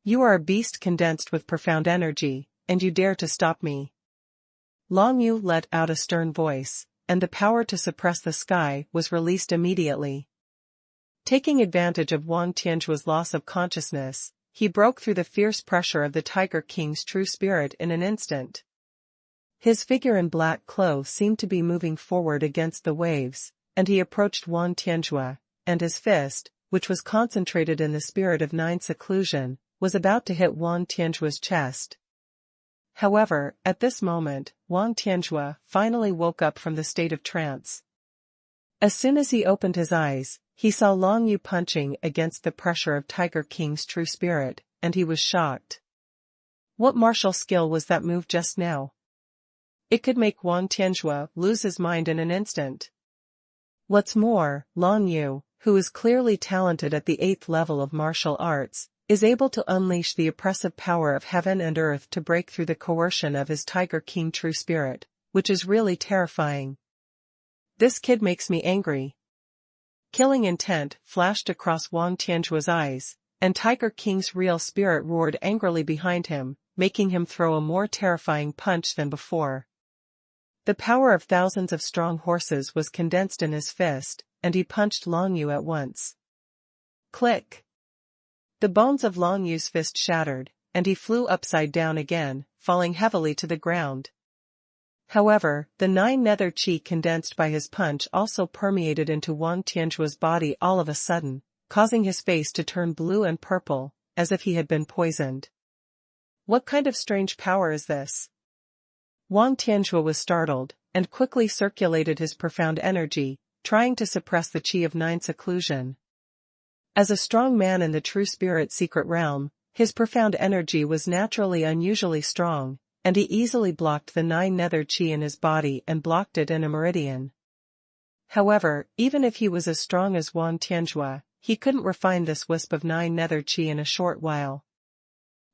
You are a beast condensed with profound energy, and you dare to stop me. Long Yu let out a stern voice, and the power to suppress the sky was released immediately. Taking advantage of Wang Tianzhua's loss of consciousness, he broke through the fierce pressure of the Tiger King's true spirit in an instant. His figure in black clothes seemed to be moving forward against the waves, and he approached Wang Tianzhua, and his fist, which was concentrated in the spirit of 9 seclusion, was about to hit Wang Tianzhua's chest. However, at this moment, Wang Tianzhua finally woke up from the state of trance. As soon as he opened his eyes, he saw Long Yu punching against the pressure of Tiger King's true spirit, and he was shocked. What martial skill was that move just now? It could make Wang Tianzhua lose his mind in an instant. What's more, Long Yu, who is clearly talented at the 8th level of martial arts, is able to unleash the oppressive power of heaven and earth to break through the coercion of his Tiger King true spirit, which is really terrifying. This kid makes me angry. Killing intent flashed across Wang Tianzhua's eyes, and Tiger King's real spirit roared angrily behind him, making him throw a more terrifying punch than before. The power of thousands of strong horses was condensed in his fist, and he punched Long Yu at once. Click! The bones of Long Yu's fist shattered, and he flew upside down again, falling heavily to the ground. However, the 9 nether chi condensed by his punch also permeated into Wang Tianzhua's body all of a sudden, causing his face to turn blue and purple, as if he had been poisoned. What kind of strange power is this? Wang Tianzhua was startled, and quickly circulated his profound energy, trying to suppress the chi of 9 seclusion. As a strong man in the true spirit secret realm, his profound energy was naturally unusually strong, and he easily blocked the 9 nether chi in his body and blocked it in a meridian. However, even if he was as strong as Wang Tianzhua, he couldn't refine this wisp of 9 nether chi in a short while.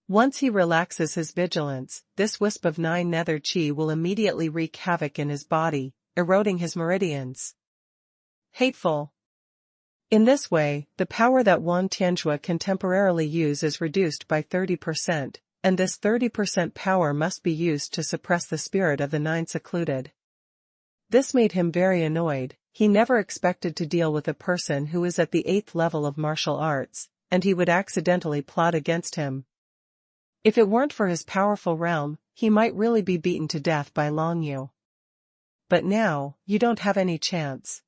Once he relaxes his vigilance, this wisp of 9 nether chi will immediately wreak havoc in his body, eroding his meridians. Hateful. In this way, the power that Wang Tianzhua can temporarily use is reduced by 30%, and this 30% power must be used to suppress the spirit of the 9 secluded. This made him very annoyed. He never expected to deal with a person who is at the 8th level of martial arts, and he would accidentally plot against him. If it weren't for his powerful realm, he might really be beaten to death by Long Yu. But now, you don't have any chance.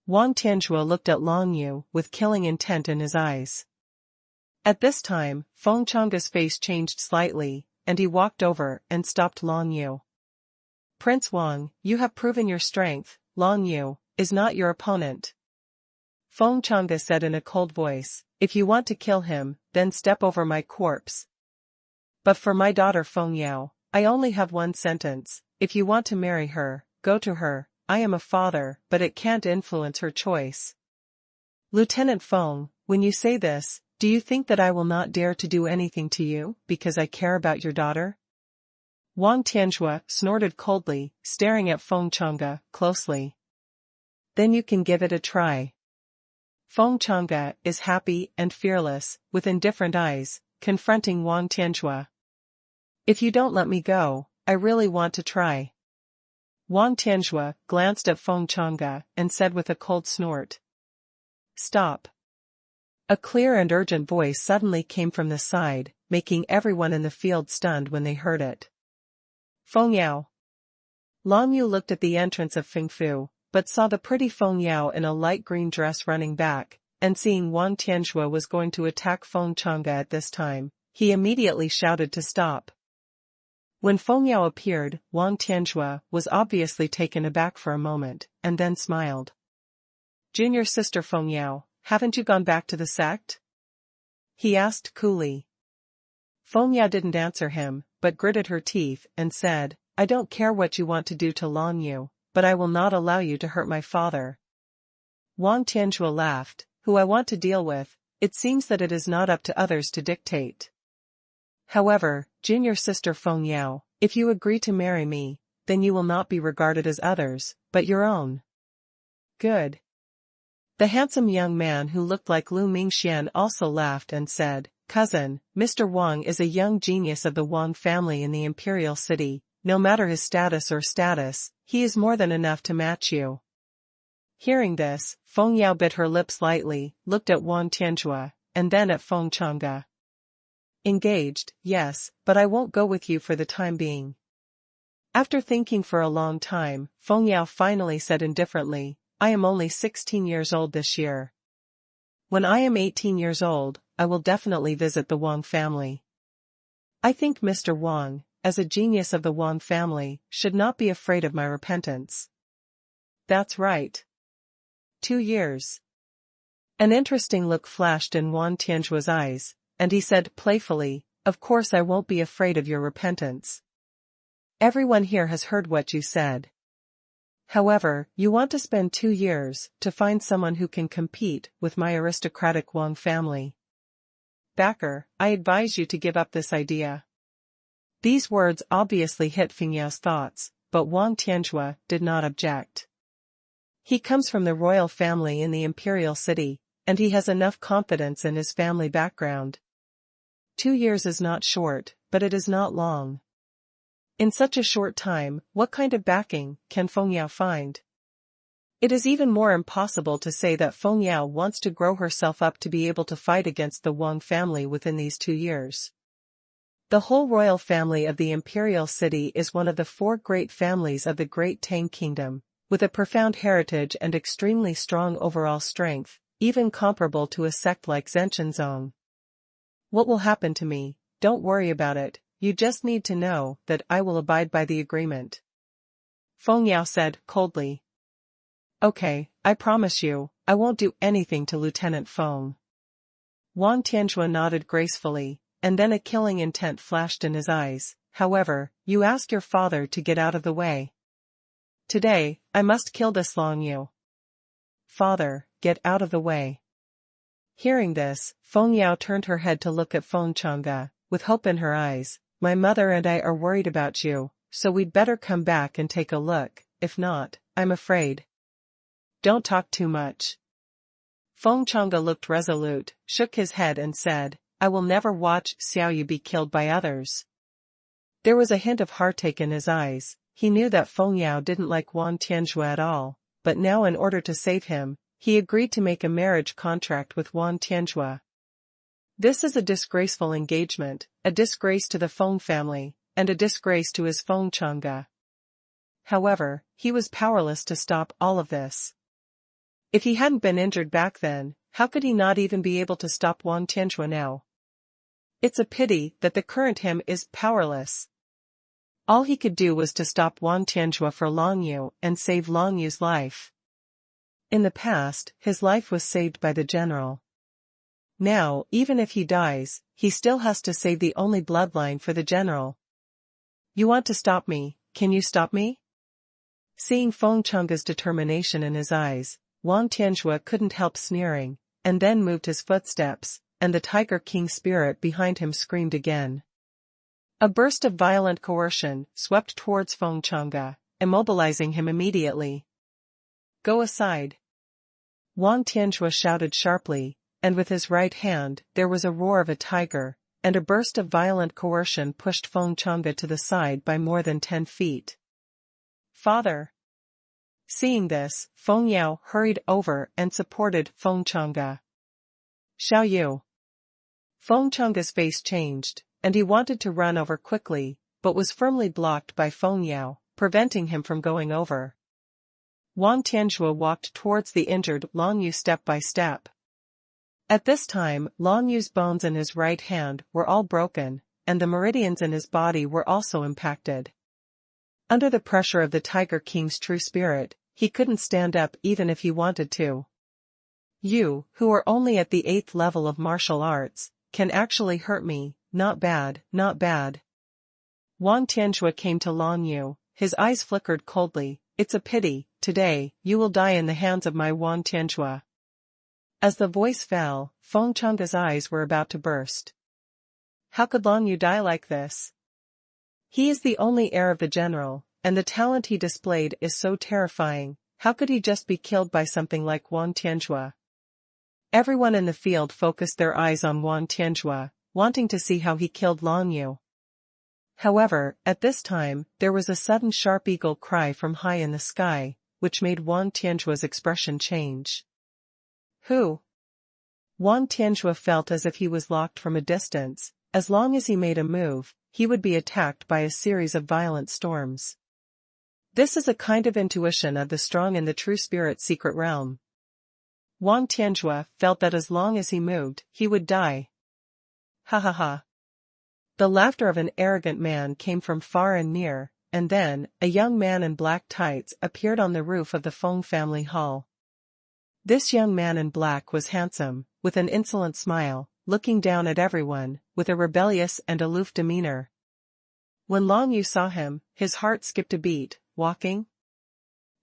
Wang Tianzhua looked at Long Yu with killing intent in his eyes. At this time, Feng Chang's face changed slightly, and he walked over and stopped Long Yu. Prince Wang, you have proven your strength. Long Yu is not your opponent. Feng Chang'e said in a cold voice, if you want to kill him, then step over my corpse. But for my daughter Feng Yao, I only have one sentence. If you want to marry her, go to her. I am a father, but it can't influence her choice. Lieutenant Feng, when you say this, do you think that I will not dare to do anything to you, because I care about your daughter? Wang Tianzhua snorted coldly, staring at Feng Chang'e closely. Then you can give it a try. Feng Chang'e is happy and fearless, with indifferent eyes, confronting Wang Tianzhua. If you don't let me go, I really want to try. Wang Tianzhua glanced at Feng Chang'e and said with a cold snort. Stop. A clear and urgent voice suddenly came from the side, making everyone in the field stunned when they heard it. Feng Yao. Long Yu looked at the entrance of Feng Fu, but saw the pretty Feng Yao in a light green dress running back, and seeing Wang Tianxue was going to attack Feng Chang'e at this time, he immediately shouted to stop. When Feng Yao appeared, Wang Tianxue was obviously taken aback for a moment, and then smiled. "Junior sister Feng Yao, haven't you gone back to the sect?" he asked coolly. Feng Yao didn't answer him, but gritted her teeth and said, "I don't care what you want to do to Lan Yu, but I will not allow you to hurt my father." Wang Tianxue laughed. "Who I want to deal with, it seems that it is not up to others to dictate. However, junior sister Feng Yao, if you agree to marry me, then you will not be regarded as others, but your own." "Good." The handsome young man who looked like Lu Mingxian also laughed and said, "Cousin, Mr. Wang is a young genius of the Wang family in the imperial city. No matter his status, he is more than enough to match you." Hearing this, Feng Yao bit her lips lightly, looked at Wang Tianxue, and then at Feng Chang'e. "Engaged, yes, but I won't go with you for the time being." After thinking for a long time, Feng Yao finally said indifferently, "I am only 16 years old this year. When I am 18 years old, I will definitely visit the Wang family. I think Mr. Wang, as a genius of the Wang family, should not be afraid of my repentance." "That's right. 2 years." An interesting look flashed in Wang Tianxue's eyes, and he said playfully, "Of course I won't be afraid of your repentance. Everyone here has heard what you said. However, you want to spend 2 years to find someone who can compete with my aristocratic Wang family. Backer, I advise you to give up this idea." These words obviously hit Feng Yao's thoughts, but Wang Tianxue did not object. He comes from the royal family in the imperial city, and he has enough confidence in his family background. 2 years is not short, but it is not long. In such a short time, what kind of backing can Feng Yao find? It is even more impossible to say that Feng Yao wants to grow herself up to be able to fight against the Wang family within these 2 years. The whole royal family of the imperial city is one of the 4 great families of the Great Tang Kingdom, with a profound heritage and extremely strong overall strength, even comparable to a sect like Zhenshenzong. "What will happen to me? Don't worry about it, you just need to know that I will abide by the agreement," Feng Yao said coldly. "Okay, I promise you, I won't do anything to Lieutenant Feng." Wang Tianxue nodded gracefully, and then a killing intent flashed in his eyes. "However, you ask your father to get out of the way. Today, I must kill this Lan Yu. Father, get out of the way." Hearing this, Feng Yao turned her head to look at Feng Chang'e, with hope in her eyes. "My mother and I are worried about you, so we'd better come back and take a look, if not, I'm afraid." "Don't talk too much." Feng Chang'e looked resolute, shook his head and said, "I will never watch Xiao Yu be killed by others." There was a hint of heartache in his eyes. He knew that Feng Yao didn't like Wang Tianxue at all, but now in order to save him, he agreed to make a marriage contract with Wang Tianxue. This is a disgraceful engagement, a disgrace to the Feng family, and a disgrace to his Feng Chang'e. However, he was powerless to stop all of this. If he hadn't been injured back then, how could he not even be able to stop Wang Tianxue now? It's a pity that the current him is powerless. All he could do was to stop Wang Tianxue for Lan Yu and save Lan Yu's life. In the past, his life was saved by the general. Now, even if he dies, he still has to save the only bloodline for the general. "You want to stop me, can you stop me?" Seeing Feng Chang'e's determination in his eyes, Wang Tianxue couldn't help sneering, and then moved his footsteps, and the Tiger King spirit behind him screamed again. A burst of violent coercion swept towards Feng Chang'e, immobilizing him immediately. "Go aside!" Wang Tianxue shouted sharply, and with his right hand there was a roar of a tiger, and a burst of violent coercion pushed Feng Chang'e to the side by more than 10 feet. "Father!" Seeing this, Feng Yao hurried over and supported Feng Chang'e. "Xiao Yu!" Feng Chang'e's face changed, and he wanted to run over quickly, but was firmly blocked by Feng Yao, preventing him from going over. Wang Tianxue walked towards the injured Long Yu step by step. At this time, Long Yu's bones in his right hand were all broken, and the meridians in his body were also impacted. Under the pressure of the Tiger King's true spirit, he couldn't stand up even if he wanted to. You, who are only at the 8th level of martial arts, can actually hurt me, not bad, not bad. Wang Tianxue came to Long Yu, his eyes flickered coldly. It's a pity, today, you will die in the hands of my Wang Tianxue. As the voice fell, Feng Chang's eyes were about to burst. How could Long Yu die like this? He is the only heir of the general, and the talent he displayed is so terrifying. How could he just be killed by something like Wang Tianxue? Everyone in the field focused their eyes on Wang Tianxue, wanting to see how he killed Long Yu. However, at this time, there was a sudden sharp eagle cry from high in the sky, which made Wang Tianxue's expression change. Who? Wang Tianxue felt as if he was locked from a distance. As long as he made a move, he would be attacked by a series of violent storms. This is a kind of intuition of the strong in the true spirit secret realm. Wang Tianxue felt that as long as he moved, he would die. Ha ha ha. The laughter of an arrogant man came from far and near, and then, a young man in black tights appeared on the roof of the Feng family hall. This young man in black was handsome, with an insolent smile, looking down at everyone, with a rebellious and aloof demeanor. When Long Yu saw him, his heart skipped a beat. Walking?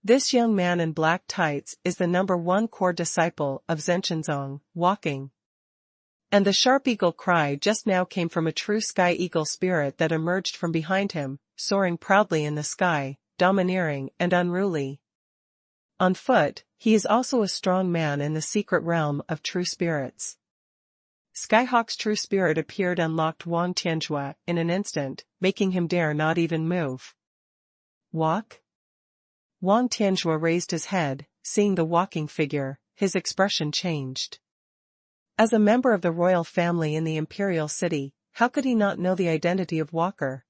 This young man in black tights is the #1 core disciple of Zhenshenzong, Walking. And the sharp eagle cry just now came from a true sky eagle spirit that emerged from behind him, soaring proudly in the sky, domineering and unruly. On foot, he is also a strong man in the secret realm of true spirits. Skyhawk's true spirit appeared and locked Wang Tianxue in an instant, making him dare not even move. Walk? Wang Tianxue raised his head, seeing the walking figure, his expression changed. As a member of the royal family in the imperial city, how could he not know the identity of Walker?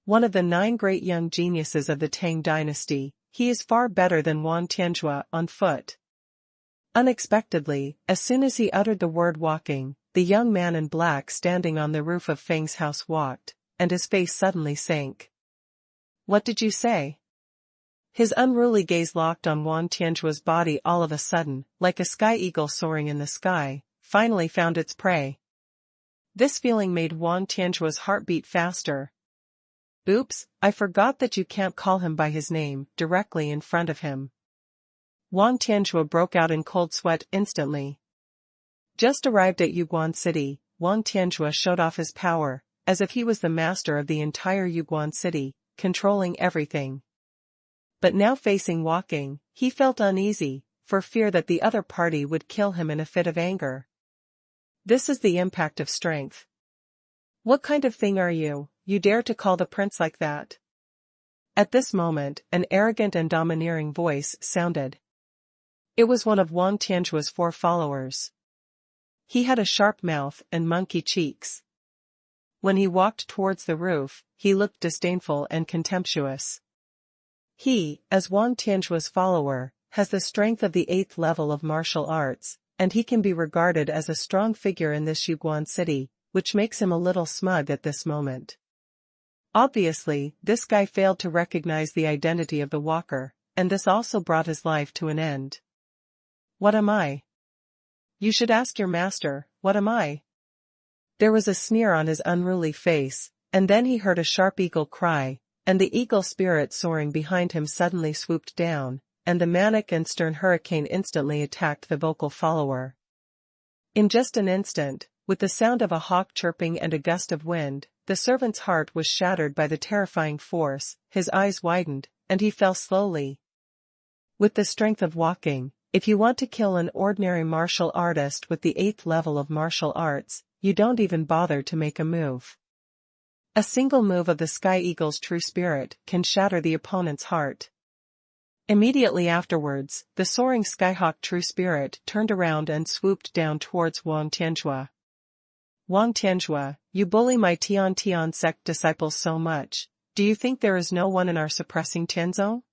One of the 9 great young geniuses of the Tang dynasty, he is far better than Wang Tianxue on foot. Unexpectedly, as soon as he uttered the word walking, the young man in black standing on the roof of Feng's house walked, and his face suddenly sank. What did you say? His unruly gaze locked on Wang Tianxue's body all of a sudden, like a sky eagle soaring in the sky, finally found its prey. This feeling made Wang Tianxue's heart beat faster. Oops, I forgot that you can't call him by his name, directly in front of him. Wang Tianxue broke out in cold sweat instantly. Just arrived at Yuguan City, Wang Tianxue showed off his power, as if he was the master of the entire Yuguan City, controlling everything. But now facing Walking, he felt uneasy, for fear that the other party would kill him in a fit of anger. This is the impact of strength. What kind of thing are you dare to call the prince like that? At this moment, an arrogant and domineering voice sounded. It was one of Wang Tianxue's 4 followers. He had a sharp mouth and monkey cheeks. When he walked towards the roof, he looked disdainful and contemptuous. He, as Wang Tianxue's follower, has the strength of the 8th level of martial arts, and he can be regarded as a strong figure in this Yuguan city, which makes him a little smug at this moment. Obviously, this guy failed to recognize the identity of the walker, and this also brought his life to an end. What am I? You should ask your master, what am I? There was a sneer on his unruly face, and then he heard a sharp eagle cry, and the eagle spirit soaring behind him suddenly swooped down, and the manic and stern hurricane instantly attacked the vocal follower. In just an instant, with the sound of a hawk chirping and a gust of wind, the servant's heart was shattered by the terrifying force, his eyes widened, and he fell slowly. With the strength of Walking, if you want to kill an ordinary martial artist with the 8th level of martial arts, you don't even bother to make a move. A single move of the Sky Eagle's true spirit can shatter the opponent's heart. Immediately afterwards, the soaring Skyhawk true spirit turned around and swooped down towards Wang Tianxue. Wang Tianxue, you bully my Tian sect disciples so much, do you think there is no one in our suppressing Tianzong?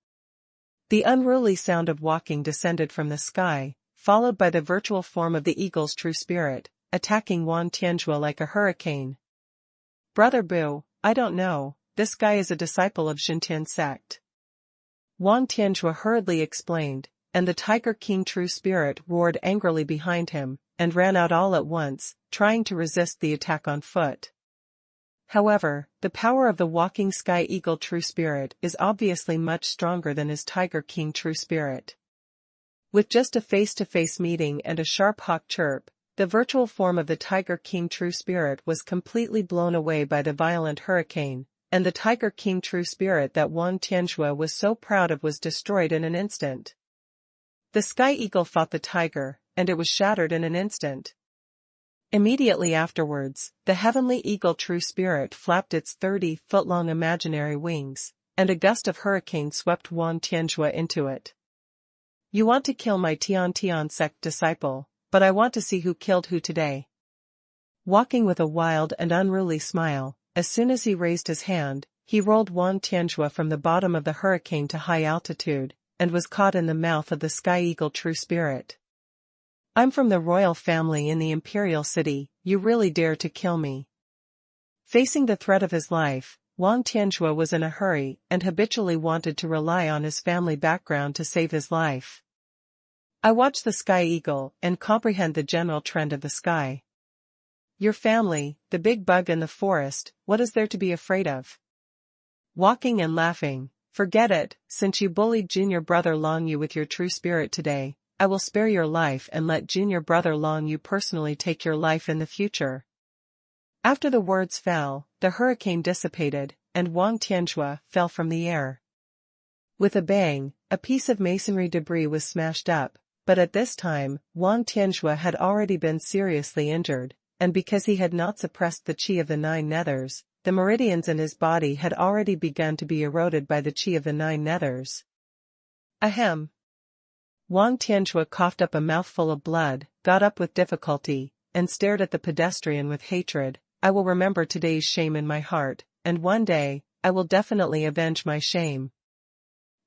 The unruly sound of walking descended from the sky, followed by the virtual form of the eagle's true spirit, attacking Wang Tianzhua like a hurricane. Brother Boo, I don't know, this guy is a disciple of Xintian sect. Wang Tianzhua hurriedly explained, and the Tiger King true spirit roared angrily behind him, and ran out all at once, trying to resist the attack on foot. However, the power of the walking sky eagle true spirit is obviously much stronger than his Tiger King true spirit. With just a face-to-face meeting and a sharp hawk chirp, the virtual form of the Tiger King true spirit was completely blown away by the violent hurricane, and the Tiger King true spirit that Wang Tianzhua was so proud of was destroyed in an instant. The sky eagle fought the tiger, and it was shattered in an instant. Immediately afterwards, the heavenly eagle true spirit flapped its 30-foot-long imaginary wings, and a gust of hurricane swept Wang Tianzhua into it. You want to kill my Tian sect disciple, but I want to see who killed who today. Walking with a wild and unruly smile, as soon as he raised his hand, he rolled Wang Tianzhua from the bottom of the hurricane to high altitude, and was caught in the mouth of the sky eagle true spirit. I'm from the royal family in the imperial city, you really dare to kill me. Facing the threat of his life, Wang Tianzhua was in a hurry and habitually wanted to rely on his family background to save his life. I watch the sky eagle and comprehend the general trend of the sky. Your family, the big bug in the forest, what is there to be afraid of? Walking and laughing, forget it, since you bullied junior brother Long Yu with your true spirit today. I will spare your life and let junior brother Long Yu personally take your life in the future. After the words fell, the hurricane dissipated, and Wang Tianzhua fell from the air. With a bang, a piece of masonry debris was smashed up, but at this time, Wang Tianzhua had already been seriously injured, and because he had not suppressed the qi of the nine nethers, the meridians in his body had already begun to be eroded by the qi of the nine nethers. Ahem. Wang Tianzhua coughed up a mouthful of blood, got up with difficulty, and stared at the pedestrian with hatred. I will remember today's shame in my heart, and one day, I will definitely avenge my shame.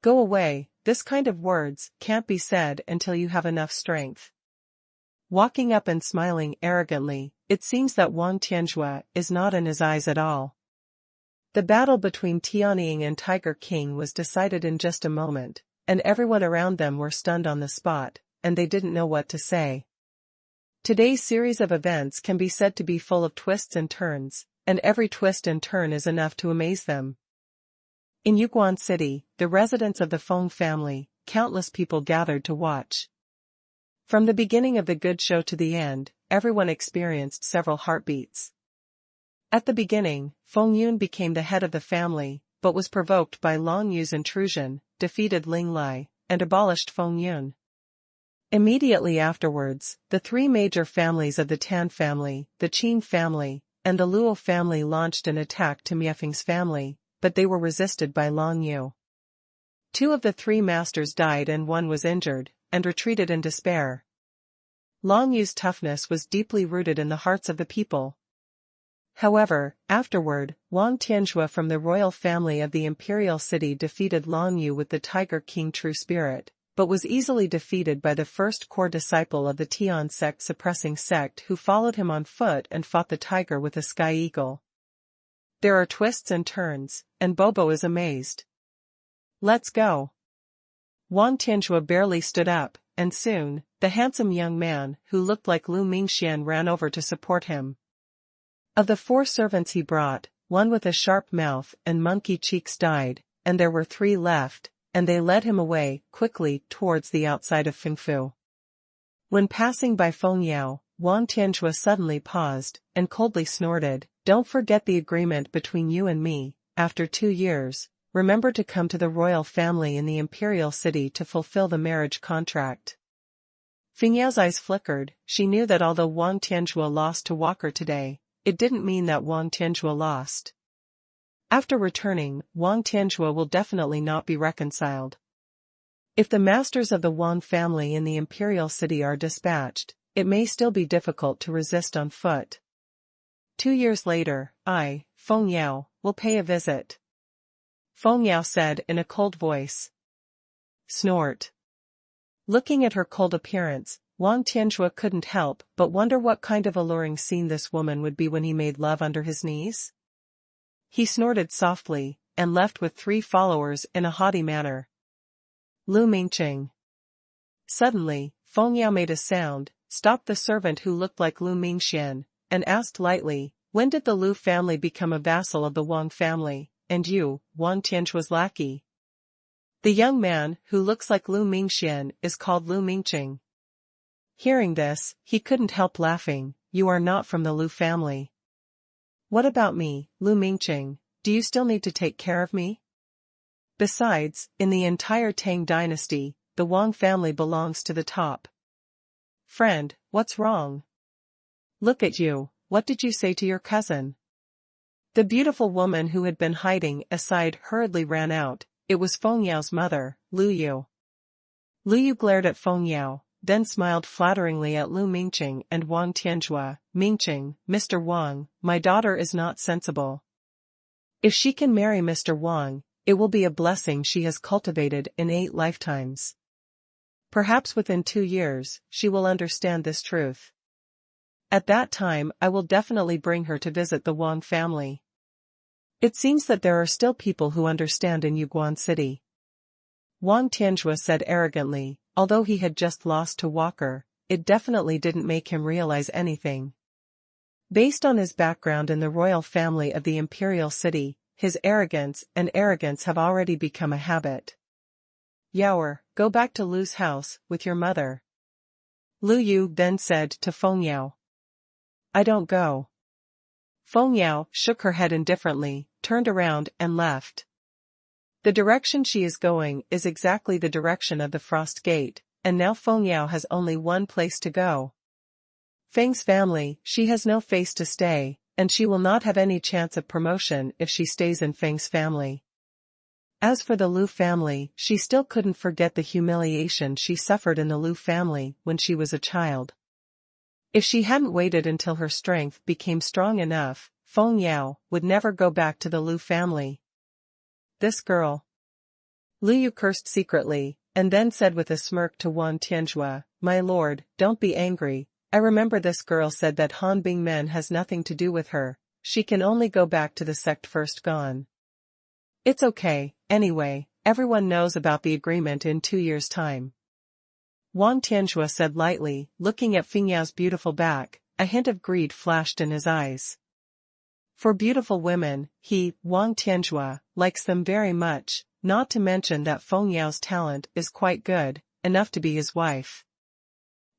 Go away, this kind of words can't be said until you have enough strength. Walking up and smiling arrogantly, it seems that Wang Tianzhua is not in his eyes at all. The battle between Tianying and Tiger King was decided in just a moment, and everyone around them were stunned on the spot, and they didn't know what to say. Today's series of events can be said to be full of twists and turns, and every twist and turn is enough to amaze them. In Yuguan City, the residence of the Feng family, countless people gathered to watch. From the beginning of the good show to the end, everyone experienced several heartbeats. At the beginning, Feng Yun became the head of the family, but was provoked by Long Yu's intrusion, defeated Ling Lai, and abolished Feng Yun. Immediately afterwards, the three major families of the Tan family, the Qin family, and the Luo family launched an attack to Miefeng's family, but they were resisted by Long Yu. Two of the three masters died and one was injured, and retreated in despair. Long Yu's toughness was deeply rooted in the hearts of the people. However, afterward, Wang Tianzhua from the royal family of the imperial city defeated Long Yu with the Tiger King true spirit, but was easily defeated by the first core disciple of the Tian sect suppressing sect who followed him on foot and fought the tiger with a sky eagle. There are twists and turns, and Bobo is amazed. Let's go. Wang Tianzhua barely stood up, and soon, the handsome young man who looked like Lu Mingxian ran over to support him. Of the 4 servants he brought, one with a sharp mouth and monkey cheeks died, and there were 3 left, and they led him away quickly towards the outside of Fengfu. When passing by Fengyao, Wang Tianzhua suddenly paused, and coldly snorted, "Don't forget the agreement between you and me. After 2 years, remember to come to the royal family in the imperial city to fulfill the marriage contract." Fengyao's eyes flickered. She knew that although Wang Tianzhua lost to Walker today, it didn't mean that Wang Tianzhua lost. After returning, Wang Tianzhua will definitely not be reconciled. If the masters of the Wang family in the imperial city are dispatched, it may still be difficult to resist on foot. 2 years later, I, Feng Yao, will pay a visit. Feng Yao said in a cold voice. snort. Looking at her cold appearance, Wang Tianzhua couldn't help but wonder what kind of alluring scene this woman would be when he made love under his knees. He snorted softly, and left with 3 followers in a haughty manner. Lu Mingqing. Suddenly, Feng Yao made a sound, stopped the servant who looked like Lu Mingxian, and asked lightly, "When did the Lu family become a vassal of the Wang family, and you, Wang Tianzhua's lackey?" "The young man, who looks like Lu Mingxian, is called Lu Mingqing." Hearing this, he couldn't help laughing. "You are not from the Lu family." "What about me, Lu Mingqing? Do you still need to take care of me?" "Besides, in the entire Tang dynasty, the Wang family belongs to the top." "Friend, what's wrong? Look at you, what did you say to your cousin?" The beautiful woman who had been hiding aside hurriedly ran out. It was Feng Yao's mother, Lu Yu. Lu Yu glared at Feng Yao, then smiled flatteringly at Lu Mingqing and Wang Tianzhua. "Mingqing, Mr. Wang, my daughter is not sensible. If she can marry Mr. Wang, it will be a blessing she has cultivated in 8 lifetimes. Perhaps within 2 years, she will understand this truth. At that time I will definitely bring her to visit the Wang family." "It seems that there are still people who understand in Yuguan City," Wang Tianzhua said arrogantly. Although he had just lost to Walker, it definitely didn't make him realize anything. Based on his background in the royal family of the imperial city, his arrogance have already become a habit. "Yaoer, go back to Lu's house, with your mother," Lu Yu then said to Feng Yao. "I don't go." Feng Yao shook her head indifferently, turned around and left. The direction she is going is exactly the direction of the Frost Gate, and now Feng Yao has only one place to go. Feng's family, she has no face to stay, and she will not have any chance of promotion if she stays in Feng's family. As for the Lu family, she still couldn't forget the humiliation she suffered in the Lu family when she was a child. If she hadn't waited until her strength became strong enough, Feng Yao would never go back to the Lu family. "This girl." Lu Yu cursed secretly, and then said with a smirk to Wang Tianzhua, "My lord, don't be angry. I remember this girl said that Han Bingmen has nothing to do with her. She can only go back to the sect first gone." "It's okay, anyway, everyone knows about the agreement in 2 years' time," Wang Tianzhua said lightly, looking at Feng Yao's beautiful back. A hint of greed flashed in his eyes. For beautiful women, he, Wang Tianzhua, likes them very much, not to mention that Feng Yao's talent is quite good, enough to be his wife.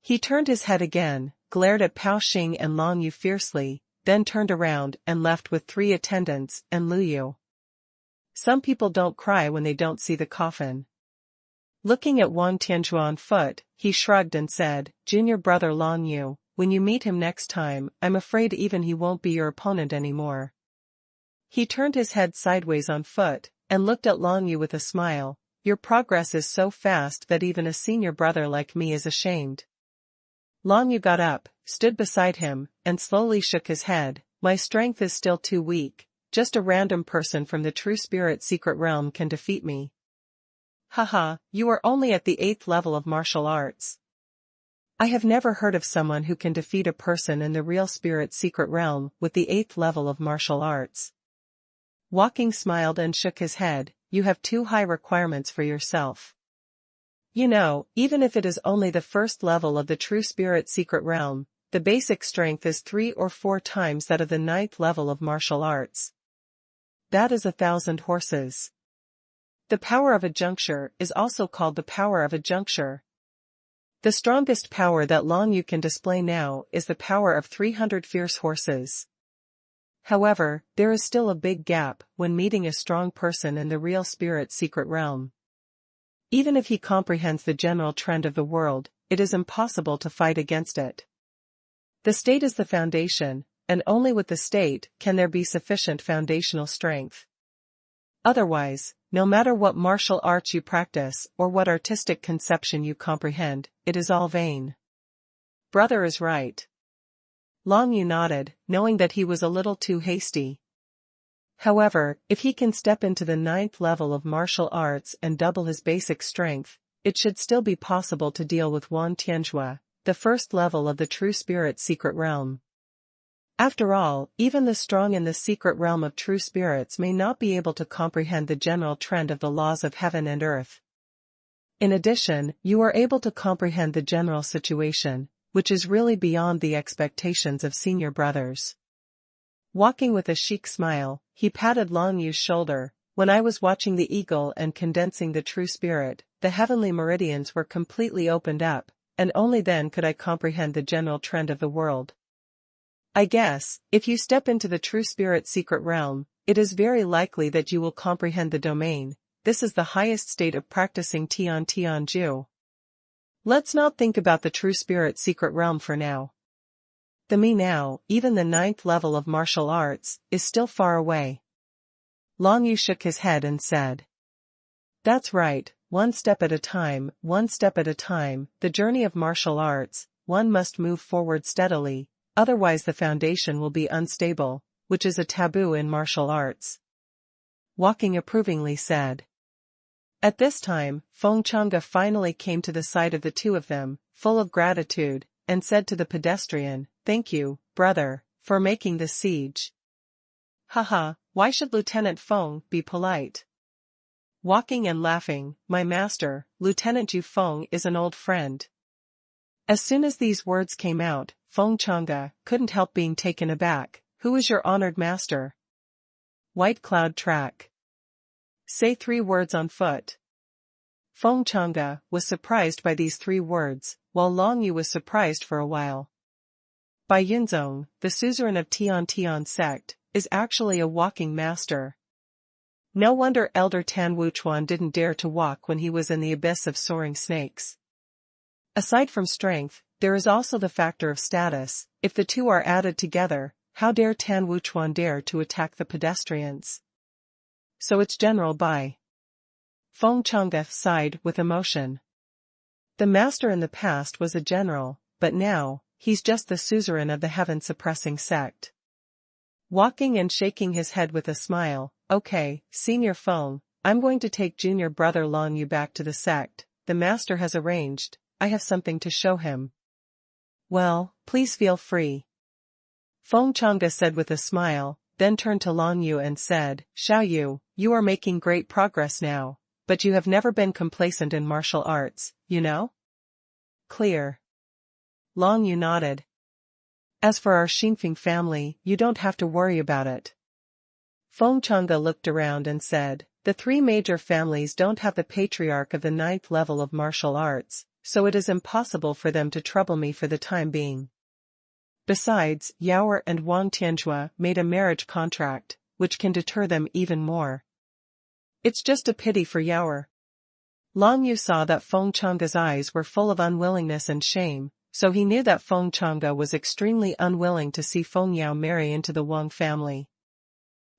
He turned his head again, glared at Pao Xing and Long Yu fiercely, then turned around and left with 3 attendants and Lu Yu. Some people don't cry when they don't see the coffin. Looking at Wang Tianzhua on foot, he shrugged and said, "Junior brother Long Yu, when you meet him next time, I'm afraid even he won't be your opponent anymore." He turned his head sideways on foot, and looked at Long Yu with a smile. "Your progress is so fast that even a senior brother like me is ashamed." Long Yu got up, stood beside him, and slowly shook his head. "My strength is still too weak, just a random person from the true spirit secret realm can defeat me." "Haha, you are only at the 8th level of martial arts. I have never heard of someone who can defeat a person in the real spirit secret realm with the 8th level of martial arts." Walking smiled and shook his head. "You have too high requirements for yourself. You know, even if it is only the 1st level of the true spirit secret realm, the basic strength is 3 or 4 times that of the 9th level of martial arts. That is 1,000 horses. The power of a juncture is also called the power of a juncture. The strongest power that Long Yu can display now is the power of 300 fierce horses. However, there is still a big gap when meeting a strong person in the real spirit secret realm. Even if he comprehends the general trend of the world, it is impossible to fight against it. The state is the foundation, and only with the state can there be sufficient foundational strength. Otherwise, no matter what martial arts you practice or what artistic conception you comprehend, it is all vain." "Brother is right." Long Yu nodded, knowing that he was a little too hasty. However, if he can step into the 9th level of martial arts and double his basic strength, it should still be possible to deal with Wan Tianzhua, the first level of the true spirit's secret realm. After all, even the strong in the secret realm of true spirits may not be able to comprehend the general trend of the laws of heaven and earth. In addition, you are able to comprehend the general situation, which is really beyond the expectations of senior brothers. Walking with a chic smile, he patted Long Yu's shoulder. When I was watching the eagle and condensing the true spirit, the heavenly meridians were completely opened up, and only then could I comprehend the general trend of the world. I guess, if you step into the true spirit secret realm, it is very likely that you will comprehend the domain. This is the highest state of practicing Tianju. Let's not think about the true spirit secret realm for now. The me now, even the 9th level of martial arts, is still far away. Long Yu shook his head and said, "That's right, one step at a time, the journey of martial arts, one must move forward steadily, otherwise the foundation will be unstable, which is a taboo in martial arts." Walking approvingly said. At this time, Feng Chang'e finally came to the side of the two of them, full of gratitude, and said to the pedestrian, "Thank you, brother, for making this siege." "Haha, why should Lieutenant Feng be polite?" Walking and laughing, "My master, Lieutenant Yu Feng is an old friend." As soon as these words came out, Feng Chang'e couldn't help being taken aback. "Who is your honored master?" "White Cloud Track." "Say 3 words on foot." Feng Chang'e was surprised by these 3 words, while Long Yu was surprised for a while. Bai Yunzong, the suzerain of Tian sect, is actually a walking master. No wonder Elder Tan Wuchuan didn't dare to walk when he was in the abyss of soaring snakes. Aside from strength, there is also the factor of status. If the two are added together, how dare Tan Wuchuan dare to attack the pedestrians? So it's General Bai. Feng Chang'e sighed with emotion. The master in the past was a general, but now, he's just the suzerain of the heaven-suppressing sect. Walking and shaking his head with a smile, "Okay, Senior Feng, I'm going to take junior brother Long Yu back to the sect. The master has arranged, I have something to show him." "Well, please feel free," Feng Chang'e said with a smile, then turned to Long Yu and said, "Xiao Yu, you are making great progress now, but you have never been complacent in martial arts, you know?" "Clear." Long Yu nodded. "As for our Xinfeng family, you don't have to worry about it." Feng Chang'e looked around and said, "The 3 major families don't have the patriarch of the 9th level of martial arts, so it is impossible for them to trouble me for the time being. Besides, Yaoer and Wang Tianzhua made a marriage contract, which can deter them even more. It's just a pity for Yaoer." Long Yu saw that Feng Chang'e's eyes were full of unwillingness and shame, so he knew that Feng Chang'e was extremely unwilling to see Feng Yao marry into the Wang family.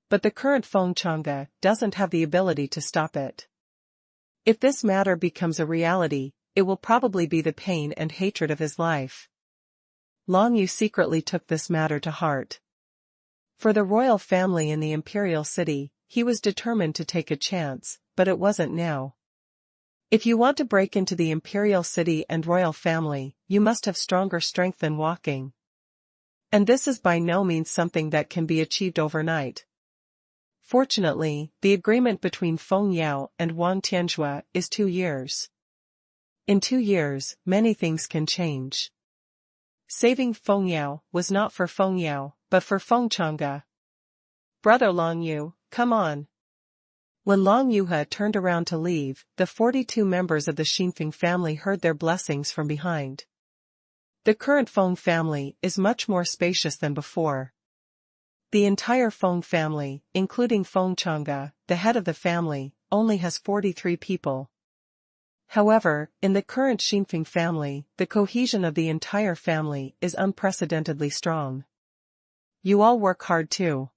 But the current Feng Chang'e doesn't have the ability to stop it. If this matter becomes a reality, it will probably be the pain and hatred of his life. Long Yu secretly took this matter to heart. For the royal family in the imperial city, he was determined to take a chance, but it wasn't now. If you want to break into the imperial city and royal family, you must have stronger strength than walking. And this is by no means something that can be achieved overnight. Fortunately, the agreement between Feng Yao and Wang Tianzhua is 2 years. In 2 years, many things can change. Saving Feng Yao was not for Feng Yao, but for Feng Chang'e. "Brother Long Yu, come on." When Long Yuhe turned around to leave, the 42 members of the Xinfeng family heard their blessings from behind. The current Feng family is much more spacious than before. The entire Feng family, including Feng Chang'e, the head of the family, only has 43 people. However, in the current Xinfeng family, the cohesion of the entire family is unprecedentedly strong. "You all work hard too."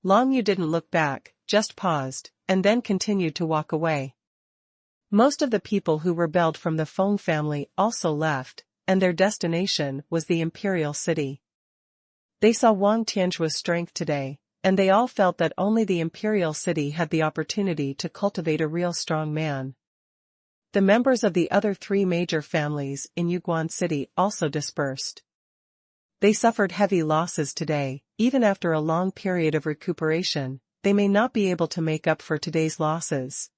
Long Yu didn't look back, just paused, and then continued to walk away. Most of the people who rebelled from the Feng family also left, and their destination was the imperial city. They saw Wang Tianzhua's strength today, and they all felt that only the imperial city had the opportunity to cultivate a real strong man. The members of the other 3 major families in Yuguan City also dispersed. They suffered heavy losses today. Even after a long period of recuperation, they may not be able to make up for today's losses.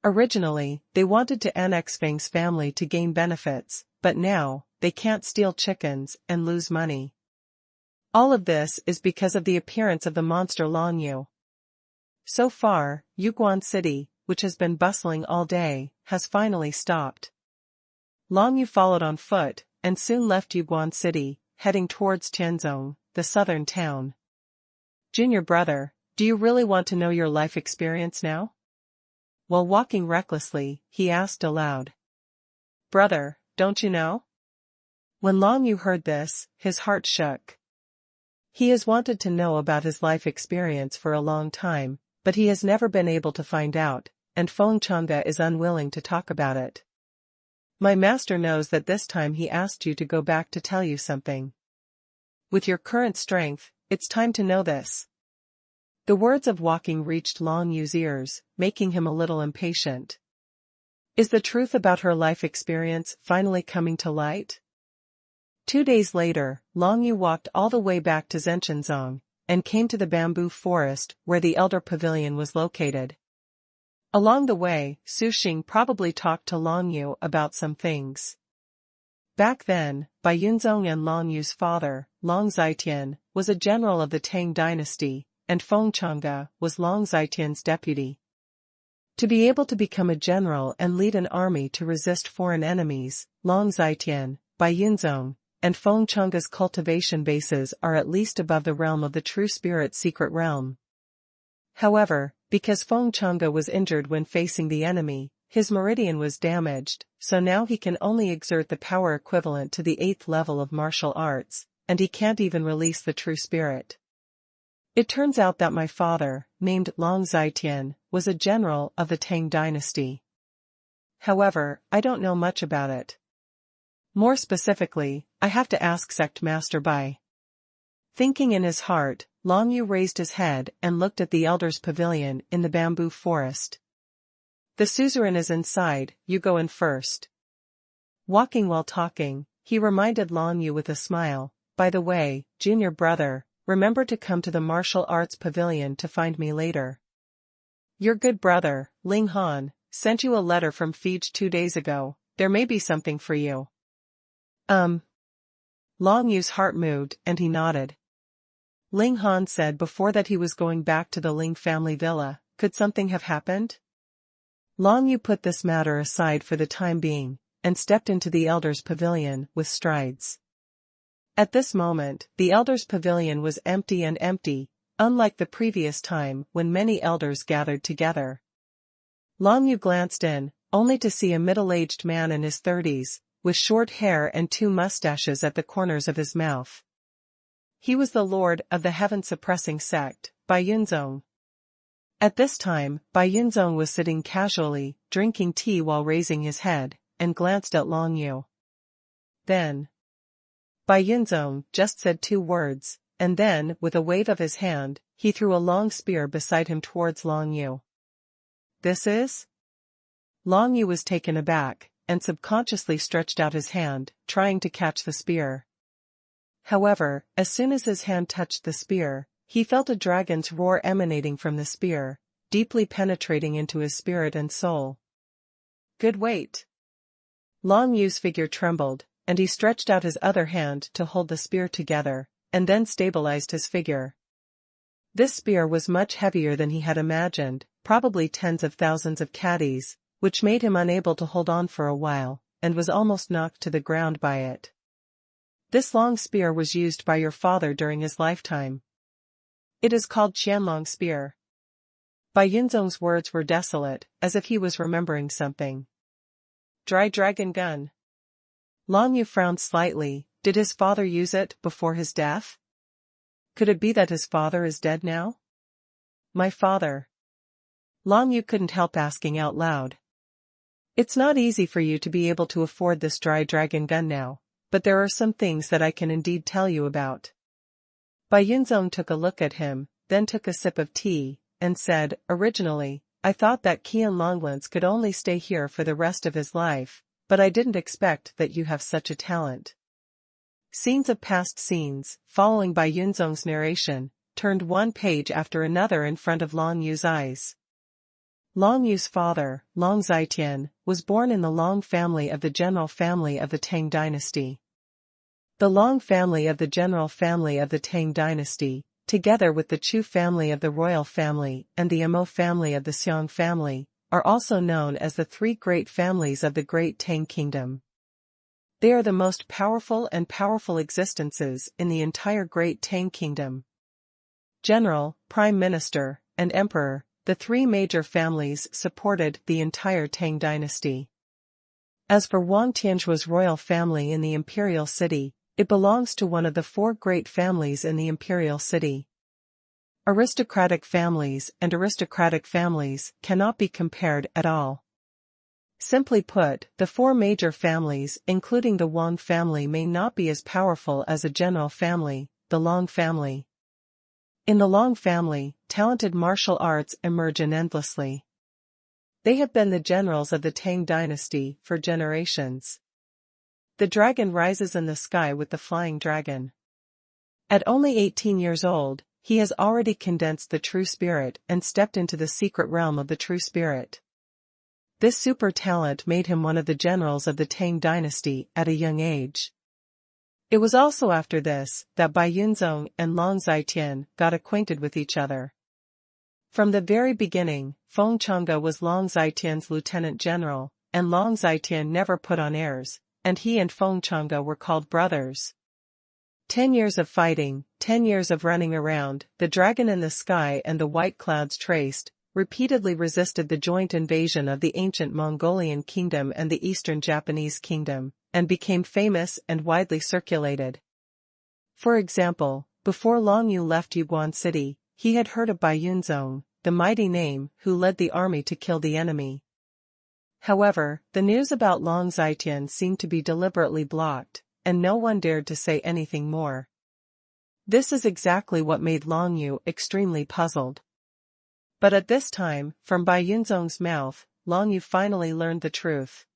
Originally, they wanted to annex Feng's family to gain benefits, but now, they can't steal chickens and lose money. All of this is because of the appearance of the monster Long Yu. So far, Yuguan City, which has been bustling all day, has finally stopped. Long Yu followed on foot, and soon left Yuguan City, heading towards Tianzong, the southern town. Junior brother, do you really want to know your life experience now? While walking recklessly, he asked aloud. Brother, don't you know? When Long Yu heard this, his heart shook. He has wanted to know about his life experience for a long time, but he has never been able to find out, and Feng Changge is unwilling to talk about it. My master knows that this time he asked you to go back to tell you something. With your current strength, it's time to know this. The words of walking reached Long Yu's ears, making him a little impatient. Is the truth about her life experience finally coming to light? 2 days later, Long Yu walked all the way back to Zhenshenzong, and came to the bamboo forest where the Elder Pavilion was located. Along the way, Su Xing probably talked to Long Yu about some things. Back then, Bai Yunzong and Long Yu's father, Long Zitian, was a general of the Tang dynasty, and Feng Changge was Long Zitian's deputy. To be able to become a general and lead an army to resist foreign enemies, Long Zitian, Bai Yunzong, and Feng Changge's cultivation bases are at least above the realm of the True Spirit secret realm. However, because Feng Changge was injured when facing the enemy, his meridian was damaged, so now he can only exert the power equivalent to the 8th level of martial arts, and he can't even release the True Spirit. It turns out that my father, named Long Zitian, was a general of the Tang dynasty. However, I don't know much about it. More specifically, I have to ask Sect Master Bai. Thinking in his heart, Long Yu raised his head and looked at the Elder's Pavilion in the bamboo forest. The suzerain is inside, you go in first. Walking while talking, he reminded Long Yu with a smile, by the way, junior brother, remember to come to the martial arts pavilion to find me later. Your good brother, Ling Han, sent you a letter from Fiji 2 days ago, there may be something for you. Long Yu's heart moved and he nodded. Ling Han said before that he was going back to the Ling family villa. Could something have happened? Long Yu put this matter aside for the time being, and stepped into the Elder's Pavilion with strides. At this moment, the Elder's Pavilion was empty, unlike the previous time when many elders gathered together. Long Yu glanced in, only to see a middle-aged man in his 30s, with short hair and 2 mustaches at the corners of his mouth. He was the lord of the heaven-suppressing sect, Bai Yunzong. At this time, Bai Yunzong was sitting casually, drinking tea while raising his head, and glanced at Long Yu. Then, Bai Yunzong just said 2 words, and then, with a wave of his hand, he threw a long spear beside him towards Long Yu. This is? Long Yu was taken aback, and subconsciously stretched out his hand, trying to catch the spear. However, as soon as his hand touched the spear, he felt a dragon's roar emanating from the spear, deeply penetrating into his spirit and soul. Good weight. Long Yu's figure trembled, and he stretched out his other hand to hold the spear together, and then stabilized his figure. This spear was much heavier than he had imagined, probably tens of thousands of caddies, which made him unable to hold on for a while, and was almost knocked to the ground by it. This long spear was used by your father during his lifetime. It is called Qianlong spear. Bai Yunzong's words were desolate, as if he was remembering something. Dry dragon gun. Long Yu frowned slightly. Did his father use it before his death? Could it be that his father is dead now? My father. Long Yu couldn't help asking out loud. It's not easy for you to be able to afford this dry dragon gun now, but there are some things that I can indeed tell you about. Bai Yunzong took a look at him, then took a sip of tea, and said, originally, I thought that Qian Longlance could only stay here for the rest of his life, but I didn't expect that you have such a talent. Scenes of past scenes, following by Yunzong's narration, turned one page after another in front of Long Yu's eyes. Long Yu's father, Long Zitian, was born in the Long family of the general family of the Tang dynasty. The Long family of the general family of the Tang dynasty, together with the Chu family of the royal family and the Amo family of the Xiong family, are also known as the three great families of the Great Tang Kingdom. They are the most powerful and powerful existences in the entire Great Tang Kingdom. General, Prime Minister, and Emperor, the three major families supported the entire Tang dynasty. As for Wang Tianzhuo's royal family in the imperial city, it belongs to one of the four great families in the imperial city. Aristocratic families and aristocratic families cannot be compared at all. Simply put, the four major families including the Wang family may not be as powerful as a general family, the Long family. In the Long family, talented martial arts emerge endlessly. They have been the generals of the Tang dynasty for generations. The dragon rises in the sky with the flying dragon. At only 18 years old, he has already condensed the true spirit and stepped into the secret realm of the true spirit. This super talent made him one of the generals of the Tang dynasty at a young age. It was also after this that Bai Yunzong and Long Zitian got acquainted with each other. From the very beginning, Feng Changge was Long Zitian's lieutenant general, and Long Zitian never put on airs, and he and Feng Changge were called brothers. 10 years of fighting, 10 years of running around, the dragon in the sky and the white clouds traced, repeatedly resisted the joint invasion of the ancient Mongolian kingdom and the eastern Japanese kingdom, and became famous and widely circulated. For example, before Long Yu left Yuguan City, he had heard of Bai Yunzong, the mighty name, who led the army to kill the enemy. However, the news about Long Zitian seemed to be deliberately blocked, and no one dared to say anything more. This is exactly what made Long Yu extremely puzzled. But at this time, from Bai Yunzong's mouth, Long Yu finally learned the truth.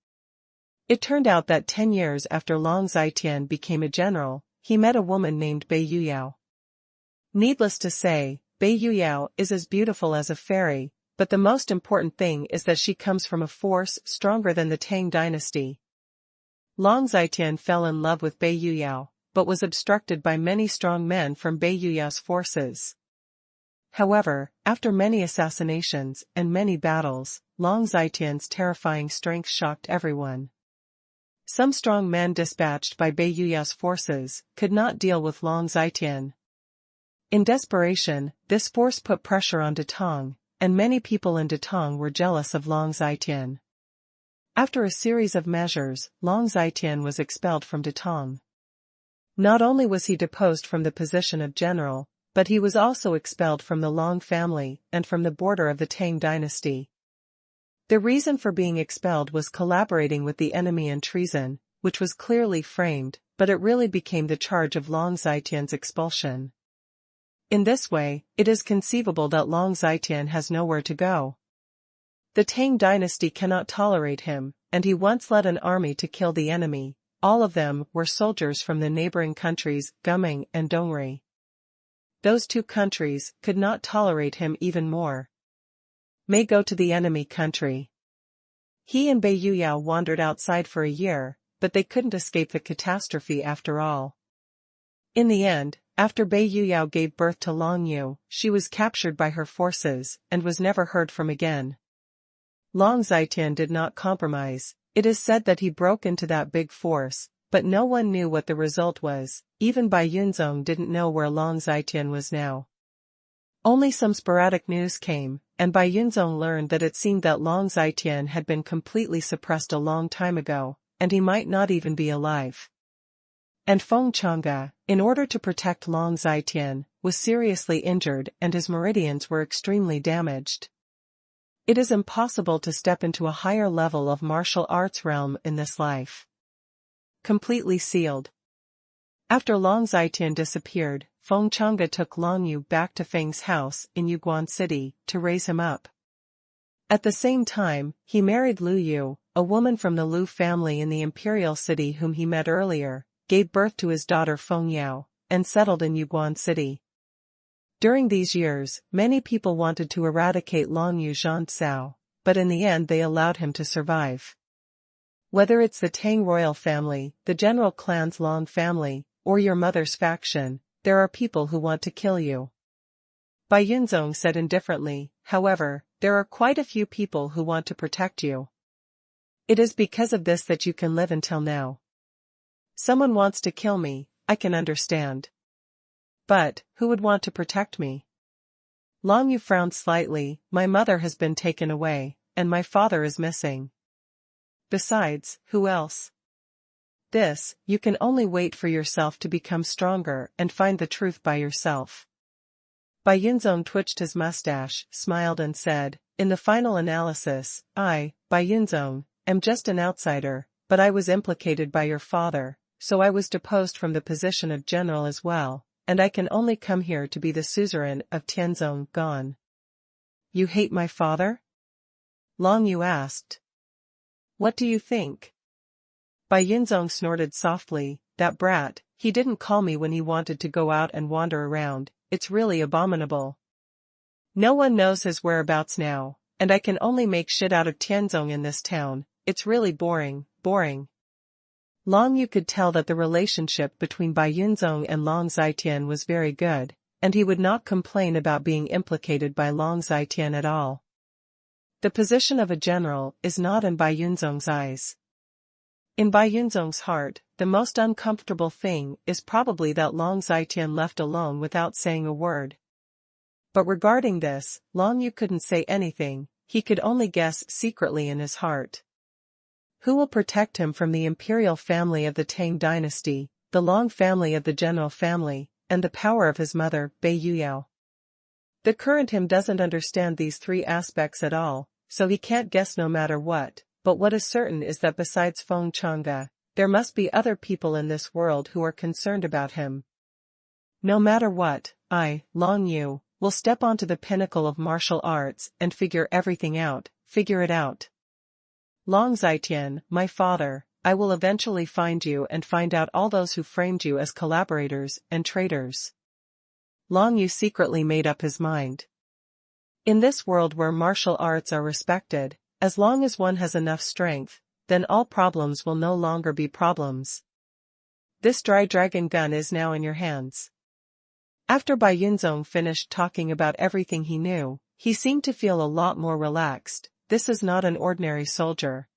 It turned out that 10 years after Long Zitian became a general, he met a woman named Bai Yuyao. Needless to say, Bai Yuyao is as beautiful as a fairy, but the most important thing is that she comes from a force stronger than the Tang dynasty. Long Zitian fell in love with Bai Yuyao, but was obstructed by many strong men from Bai Yuyao's forces. However, after many assassinations and many battles, Long Zitian's terrifying strength shocked everyone. Some strong men dispatched by Bai Yuyao's forces could not deal with Long Zitian. In desperation, this force put pressure on Datong, and many people in Datong were jealous of Long Zitian. After a series of measures, Long Zitian was expelled from Datong. Not only was he deposed from the position of general, but he was also expelled from the Long family and from the border of the Tang dynasty. The reason for being expelled was collaborating with the enemy in treason, which was clearly framed, but it really became the charge of Long Zitian's expulsion. In this way, it is conceivable that Long Zitian has nowhere to go. The Tang dynasty cannot tolerate him, and he once led an army to kill the enemy. All of them were soldiers from the neighboring countries Guming and Dongri. Those two countries could not tolerate him even more. May go to the enemy country. He and Bai Yuyao wandered outside for a year, but they couldn't escape the catastrophe after all. In the end, after Bai Yuyao gave birth to Long Yu, she was captured by her forces, and was never heard from again. Long Zitian did not compromise. It is said that he broke into that big force, but no one knew what the result was. Even Bai Yunzong didn't know where Long Zitian was now. Only some sporadic news came, and Bai Yunzong learned that it seemed that Long Zitian had been completely suppressed a long time ago, and he might not even be alive. And Feng Changge, in order to protect Long Zitian, was seriously injured and his meridians were extremely damaged. It is impossible to step into a higher level of martial arts realm in this life. Completely sealed. After Long Zitian disappeared, Feng Changge took Long Yu back to Feng's house in Yuguan City to raise him up. At the same time, he married Lu Yu, a woman from the Lu family in the imperial city whom he met earlier, gave birth to his daughter Feng Yao, and settled in Yuguan City. During these years, many people wanted to eradicate Long Yu Zhancao, but in the end they allowed him to survive. Whether it's the Tang royal family, the general clan's Long family, or your mother's faction, there are people who want to kill you. Bai Yunzong said indifferently, however, there are quite a few people who want to protect you. It is because of this that you can live until now. Someone wants to kill me, I can understand. But, who would want to protect me? Long Yu frowned slightly. My mother has been taken away, and my father is missing. Besides, who else? This, you can only wait for yourself to become stronger and find the truth by yourself. Bai Yunzong twitched his mustache, smiled and said, in the final analysis, I, Bai Yunzong, am just an outsider, but I was implicated by your father, so I was deposed from the position of general as well, and I can only come here to be the suzerain of Tianzong gone. You hate my father? Long Yu asked. What do you think? Bai Yunzong snorted softly, that brat, he didn't call me when he wanted to go out and wander around, it's really abominable. No one knows his whereabouts now, and I can only make shit out of Tianzong in this town, it's really boring. Long Yu could tell that the relationship between Bai Yunzong and Long Zitian was very good, and he would not complain about being implicated by Long Zitian at all. The position of a general is not in Bai Yunzong's eyes. In Bai Yunzong's heart, the most uncomfortable thing is probably that Long Zitian left alone without saying a word. But regarding this, Long Yu couldn't say anything, he could only guess secretly in his heart. Who will protect him from the imperial family of the Tang dynasty, the Long family of the general family, and the power of his mother, Bai Yuyao? The current him doesn't understand these three aspects at all, so he can't guess no matter what. But what is certain is that besides Feng Changge, there must be other people in this world who are concerned about him. No matter what, I, Long Yu, will step onto the pinnacle of martial arts and figure it out. Long Zitian, my father, I will eventually find you and find out all those who framed you as collaborators and traitors. Long Yu secretly made up his mind. In this world where martial arts are respected, as long as one has enough strength, then all problems will no longer be problems. This dry dragon gun is now in your hands. After Bai Yunzong finished talking about everything he knew, he seemed to feel a lot more relaxed. This is not an ordinary soldier.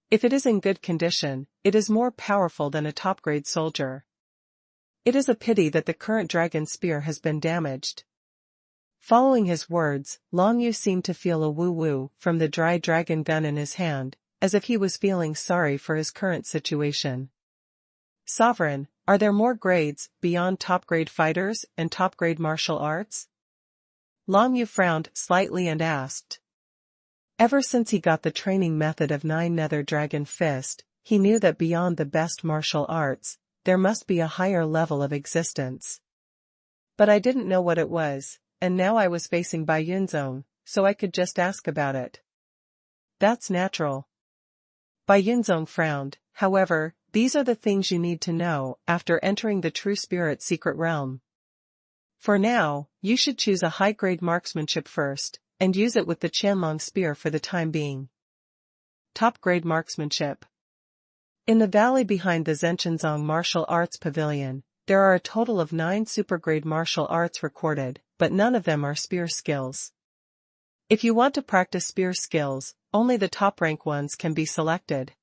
If it is in good condition, it is more powerful than a top-grade soldier. It is a pity that the current dragon spear has been damaged. Following his words, Long Yu seemed to feel a woo-woo from the dry dragon gun in his hand, as if he was feeling sorry for his current situation. Sovereign, are there more grades, beyond top-grade fighters and top-grade martial arts? Long Yu frowned slightly and asked. Ever since he got the training method of 9 Nether Dragon Fist, he knew that beyond the best martial arts, there must be a higher level of existence. But I didn't know what it was. And now I was facing Bai Yunzong, so I could just ask about it. That's natural. Bai Yunzong frowned, however, these are the things you need to know after entering the True Spirit secret realm. For now, you should choose a high-grade marksmanship first, and use it with the Qianlong spear for the time being. Top-grade marksmanship. In the valley behind the Zhenchenzong Martial Arts Pavilion, there are a total of 9 super-grade martial arts recorded, but none of them are spear skills. If you want to practice spear skills, only the top-rank ones can be selected.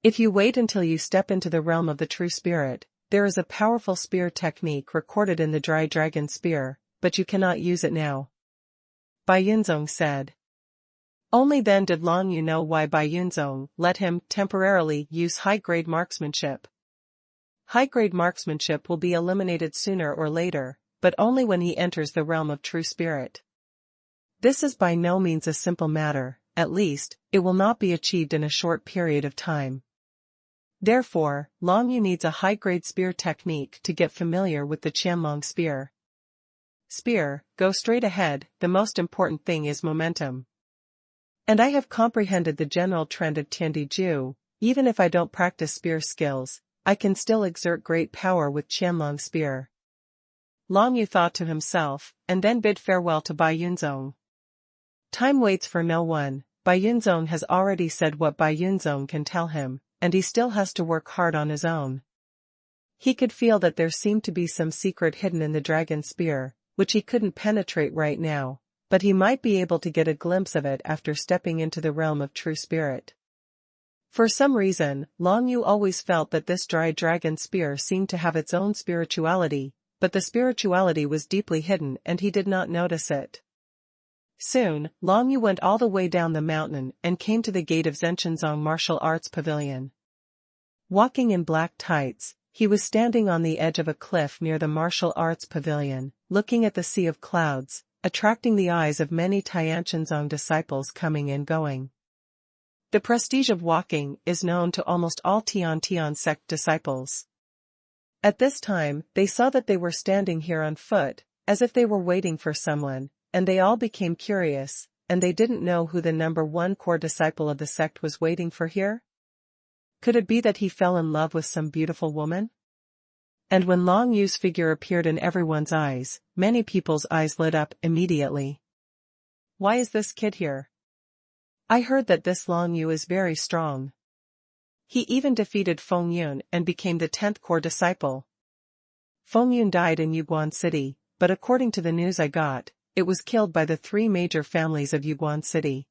If you wait until you step into the realm of the True Spirit, there is a powerful spear technique recorded in the Dry Dragon Spear, but you cannot use it now. Bai Yunzong said. Only then did Long Yu know why Bai Yunzong let him temporarily use high-grade marksmanship. High-grade marksmanship will be eliminated sooner or later, but only when he enters the realm of True Spirit. This is by no means a simple matter, at least, it will not be achieved in a short period of time. Therefore, Long Yu needs a high-grade spear technique to get familiar with the Qianlong spear. Spear, go straight ahead, the most important thing is momentum. And I have comprehended the general trend of Tiandi-ju. Even if I don't practice spear skills, I can still exert great power with Qianlong spear. Long Yu thought to himself, and then bid farewell to Bai Yunzong. Time waits for no one. Bai Yunzong has already said what Bai Yunzong can tell him, and he still has to work hard on his own. He could feel that there seemed to be some secret hidden in the dragon spear, which he couldn't penetrate right now, but he might be able to get a glimpse of it after stepping into the realm of true spirit. For some reason, Long Yu always felt that this dry dragon spear seemed to have its own spirituality, but the spirituality was deeply hidden and he did not notice it. Soon, Long Yu went all the way down the mountain and came to the gate of Zhenshenzong Martial Arts Pavilion. Walking in black tights, he was standing on the edge of a cliff near the Martial Arts Pavilion, looking at the sea of clouds, attracting the eyes of many Tianshenzong disciples coming and going. The prestige of walking is known to almost all Tian sect disciples. At this time, they saw that they were standing here on foot, as if they were waiting for someone, and they all became curious, and they didn't know who the number one core disciple of the sect was waiting for here. Could it be that he fell in love with some beautiful woman? And when Long Yu's figure appeared in everyone's eyes, many people's eyes lit up immediately. Why is this kid here? I heard that this Long Yu is very strong. He even defeated Feng Yun and became the 10th core disciple. Feng Yun died in Yuguan City, but according to the news I got, it was killed by the 3 major families of Yuguan City.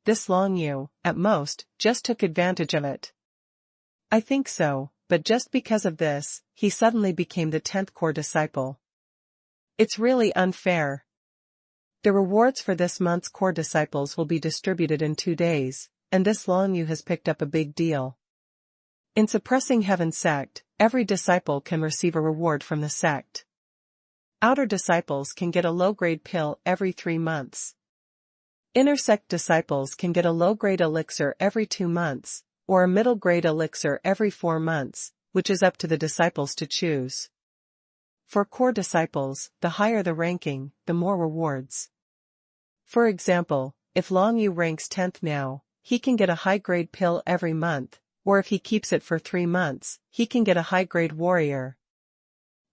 This Long Yu, at most, just took advantage of it. I think so, but just because of this, he suddenly became the 10th core disciple. It's really unfair. The rewards for this month's core disciples will be distributed in 2 days, and this Long Yu has picked up a big deal. In Suppressing Heaven sect, every disciple can receive a reward from the sect. Outer disciples can get a low-grade pill every 3 months. Inner sect disciples can get a low-grade elixir every 2 months, or a middle-grade elixir every 4 months, which is up to the disciples to choose. For core disciples, the higher the ranking, the more rewards. For example, if Long Yu ranks 10th now, he can get a high-grade pill every month, or if he keeps it for 3 months, he can get a high-grade warrior.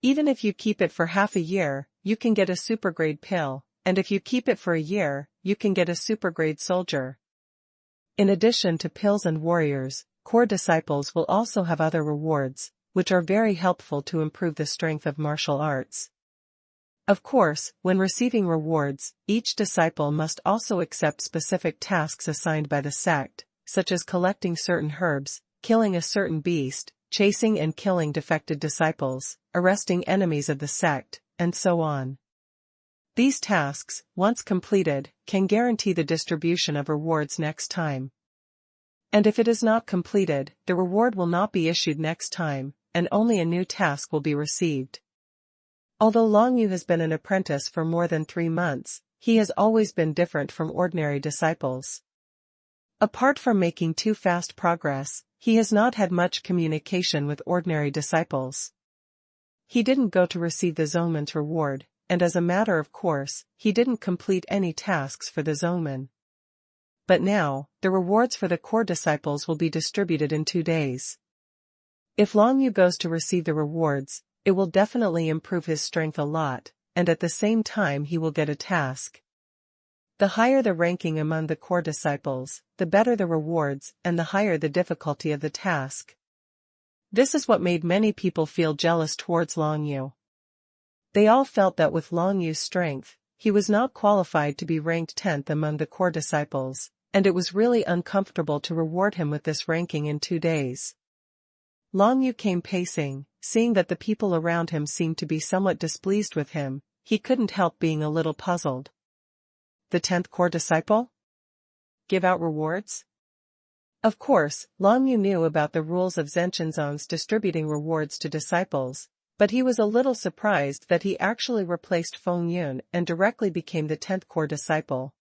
Even if you keep it for half a year, you can get a super-grade pill, and if you keep it for a year, you can get a super-grade soldier. In addition to pills and warriors, core disciples will also have other rewards, which are very helpful to improve the strength of martial arts. Of course, when receiving rewards, each disciple must also accept specific tasks assigned by the sect, such as collecting certain herbs, killing a certain beast, chasing and killing defected disciples, arresting enemies of the sect, and so on. These tasks, once completed, can guarantee the distribution of rewards next time. And if it is not completed, the reward will not be issued next time, and only a new task will be received. Although Long Yu has been an apprentice for more than 3 months, he has always been different from ordinary disciples. Apart from making too fast progress, he has not had much communication with ordinary disciples. He didn't go to receive the Zongman's reward, and as a matter of course, he didn't complete any tasks for the Zongman. But now, the rewards for the core disciples will be distributed in 2 days. If Long Yu goes to receive the rewards, it will definitely improve his strength a lot, and at the same time he will get a task. The higher the ranking among the core disciples, the better the rewards and the higher the difficulty of the task. This is what made many people feel jealous towards Long Yu. They all felt that with Long Yu's strength, he was not qualified to be ranked 10th among the core disciples, and it was really uncomfortable to reward him with this ranking in 2 days. Long Yu came pacing, seeing that the people around him seemed to be somewhat displeased with him, he couldn't help being a little puzzled. The 10th core disciple? Give out rewards? Of course, Long Yu knew about the rules of Zhenshenzong's distributing rewards to disciples, but he was a little surprised that he actually replaced Feng Yun and directly became the 10th core disciple.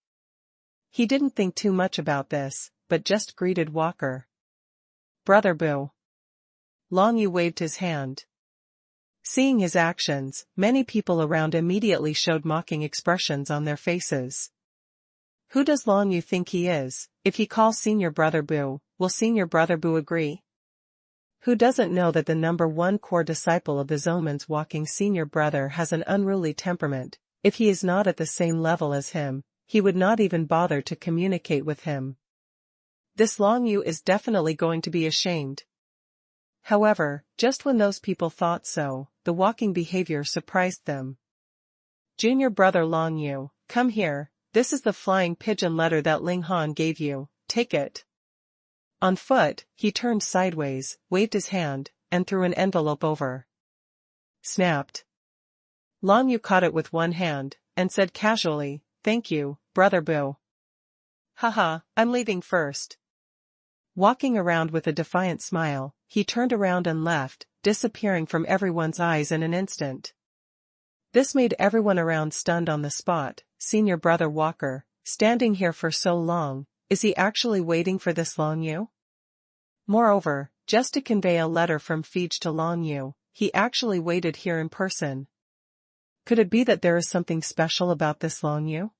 He didn't think too much about this, but just greeted Walker. Brother Boo. Long Yu waved his hand. Seeing his actions, many people around immediately showed mocking expressions on their faces. Who does Long Yu think he is? If he calls Senior Brother Boo, will Senior Brother Boo agree? Who doesn't know that the number one core disciple of the Zoman's walking Senior Brother has an unruly temperament? If he is not at the same level as him, he would not even bother to communicate with him. This Long Yu is definitely going to be ashamed. However, just when those people thought so, the walking behavior surprised them. Junior Brother Long Yu, come here, this is the flying pigeon letter that Ling Han gave you, take it. On foot, he turned sideways, waved his hand, and threw an envelope over. Snapped. Long Yu caught it with one hand, and said casually, thank you, Brother Boo. Haha, I'm leaving first. Walking around with a defiant smile, he turned around and left, disappearing from everyone's eyes in an instant. This made everyone around stunned on the spot. Senior Brother Walker, standing here for so long, is he actually waiting for this Long Yu? Moreover, just to convey a letter from Fij to Long Yu, he actually waited here in person. Could it be that there is something special about this Long Yu?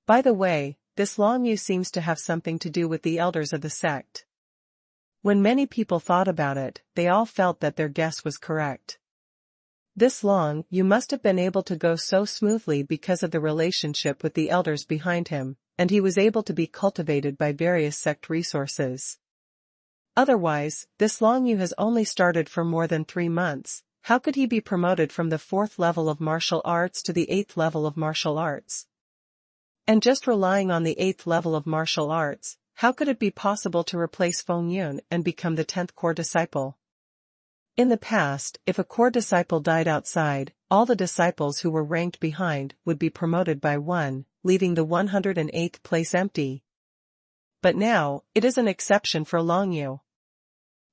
By the way, this Long Yu seems to have something to do with the elders of the sect. When many people thought about it, they all felt that their guess was correct. This Long Yu must have been able to go so smoothly because of the relationship with the elders behind him, and he was able to be cultivated by various sect resources. Otherwise, this Long Yu has only started for more than 3 months. How could he be promoted from the 4th level of martial arts to the 8th level of martial arts? And just relying on the 8th level of martial arts, how could it be possible to replace Feng Yin and become the 10th core disciple? In the past, if a core disciple died outside, all the disciples who were ranked behind would be promoted by 1, leaving the 108th place empty. But now, it is an exception for Long Yu.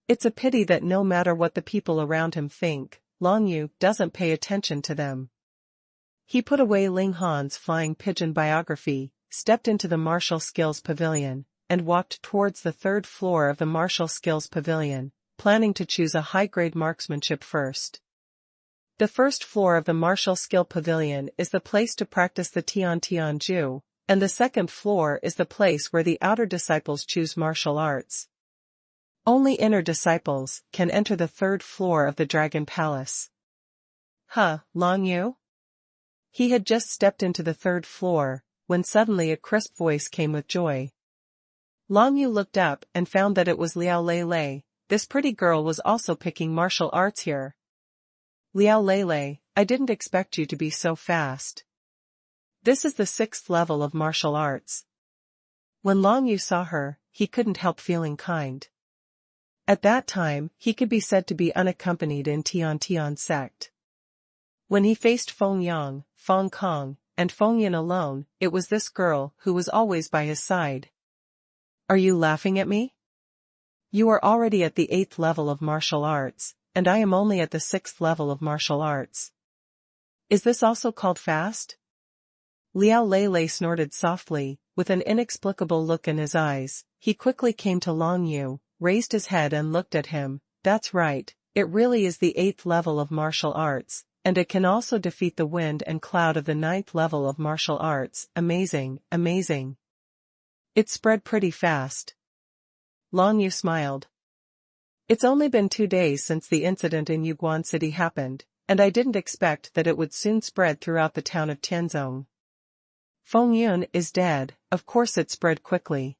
It's a pity that no matter what the people around him think, Long Yu doesn't pay attention to them. He put away Ling Han's flying pigeon biography, stepped into the martial skills pavilion, and walked towards the 3rd floor of the martial skills pavilion, planning to choose a high-grade marksmanship first. The 1st floor of the martial skill pavilion is the place to practice the Tian Tian Ju, and the 2nd floor is the place where the outer disciples choose martial arts. Only inner disciples can enter the 3rd floor of the Dragon Palace. Long Yu? He had just stepped into the 3rd floor, when suddenly a crisp voice came with joy. Long Yu looked up and found that it was Liao Lei. This pretty girl was also picking martial arts here. Liao Lei, I didn't expect you to be so fast. This is the 6th level of martial arts. When Long Yu saw her, he couldn't help feeling kind. At that time, he could be said to be unaccompanied in Tian Tian sect. When he faced Feng Yang, Feng Kong, and Feng Yin alone, it was this girl who was always by his side. Are you laughing at me? You are already at the 8th level of martial arts, and I am only at the 6th level of martial arts. Is this also called fast? Liao Lei snorted softly, with an inexplicable look in his eyes. He quickly came to Long Yu, raised his head and looked at him. That's right, it really is the 8th level of martial arts, and it can also defeat the wind and cloud of the 9th level of martial arts. Amazing, amazing. It spread pretty fast. Long Yu smiled. It's only been 2 days since the incident in Yuguan City happened, and I didn't expect that it would soon spread throughout the town of Tianzong. Feng Yun is dead, of course it spread quickly.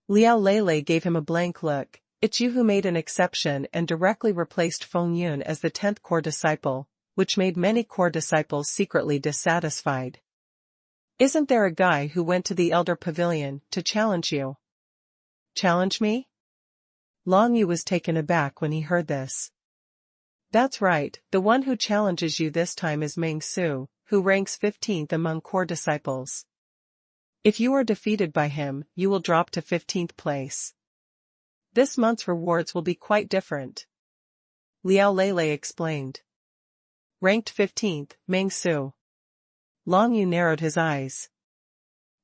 Liao Lei gave him a blank look. It's you who made an exception and directly replaced Feng Yun as the 10th core disciple, which made many core disciples secretly dissatisfied. Isn't there a guy who went to the Elder Pavilion to challenge you? Challenge me? Long Yu was taken aback when he heard this. That's right, the one who challenges you this time is Meng Su, who ranks 15th among core disciples. If you are defeated by him, you will drop to 15th place. This month's rewards will be quite different. Liao Lei explained. Ranked 15th, Meng Su. Long Yu narrowed his eyes.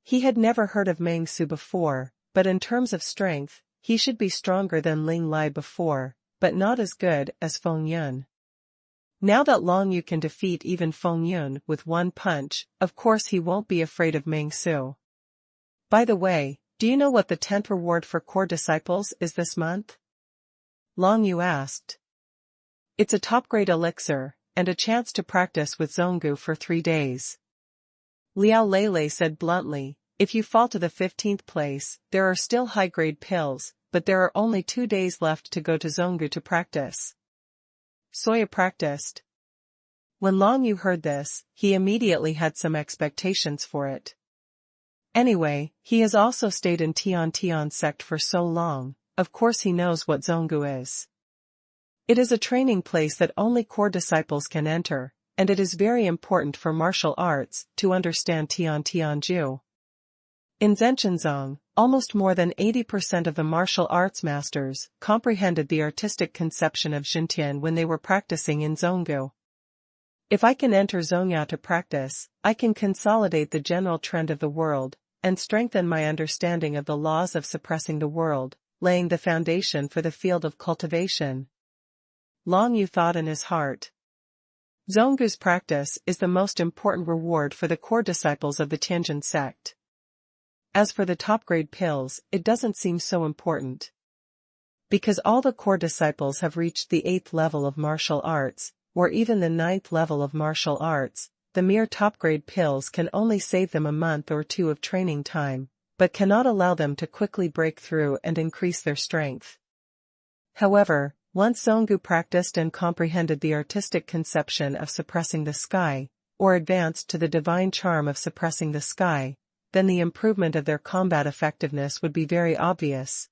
He had never heard of Meng Su before, but in terms of strength, he should be stronger than Ling Lai before, but not as good as Feng Yun. Now that Long Yu can defeat even Feng Yun with one punch, of course he won't be afraid of Meng Su. By the way, do you know what the 10th reward for core disciples is this month? Long Yu asked. It's a top-grade elixir, and a chance to practice with Zonggu for 3 days. Liao Lele said bluntly, if you fall to the 15th place, there are still high-grade pills, but there are only 2 days left to go to Zonggu to practice. Soya practiced. When Long Yu heard this, he immediately had some expectations for it. Anyway, he has also stayed in Tian sect for so long, of course he knows what Zonggu is. It is a training place that only core disciples can enter, and it is very important for martial arts to understand Tianju. In Zhenchenzong, almost more than 80% of the martial arts masters comprehended the artistic conception of Xintian when they were practicing in Zonggu. If I can enter Zongya to practice, I can consolidate the general trend of the world, and strengthen my understanding of the laws of suppressing the world, laying the foundation for the field of cultivation. Long Yu thought in his heart. Zonggu's practice is the most important reward for the core disciples of the Tianjin sect. As for the top-grade pills, it doesn't seem so important. Because all the core disciples have reached the 8th level of martial arts, or even the 9th level of martial arts, the mere top-grade pills can only save them a month or 2 of training time, but cannot allow them to quickly break through and increase their strength. However, once Zonggu practiced and comprehended the artistic conception of suppressing the sky, or advanced to the divine charm of suppressing the sky, then the improvement of their combat effectiveness would be very obvious.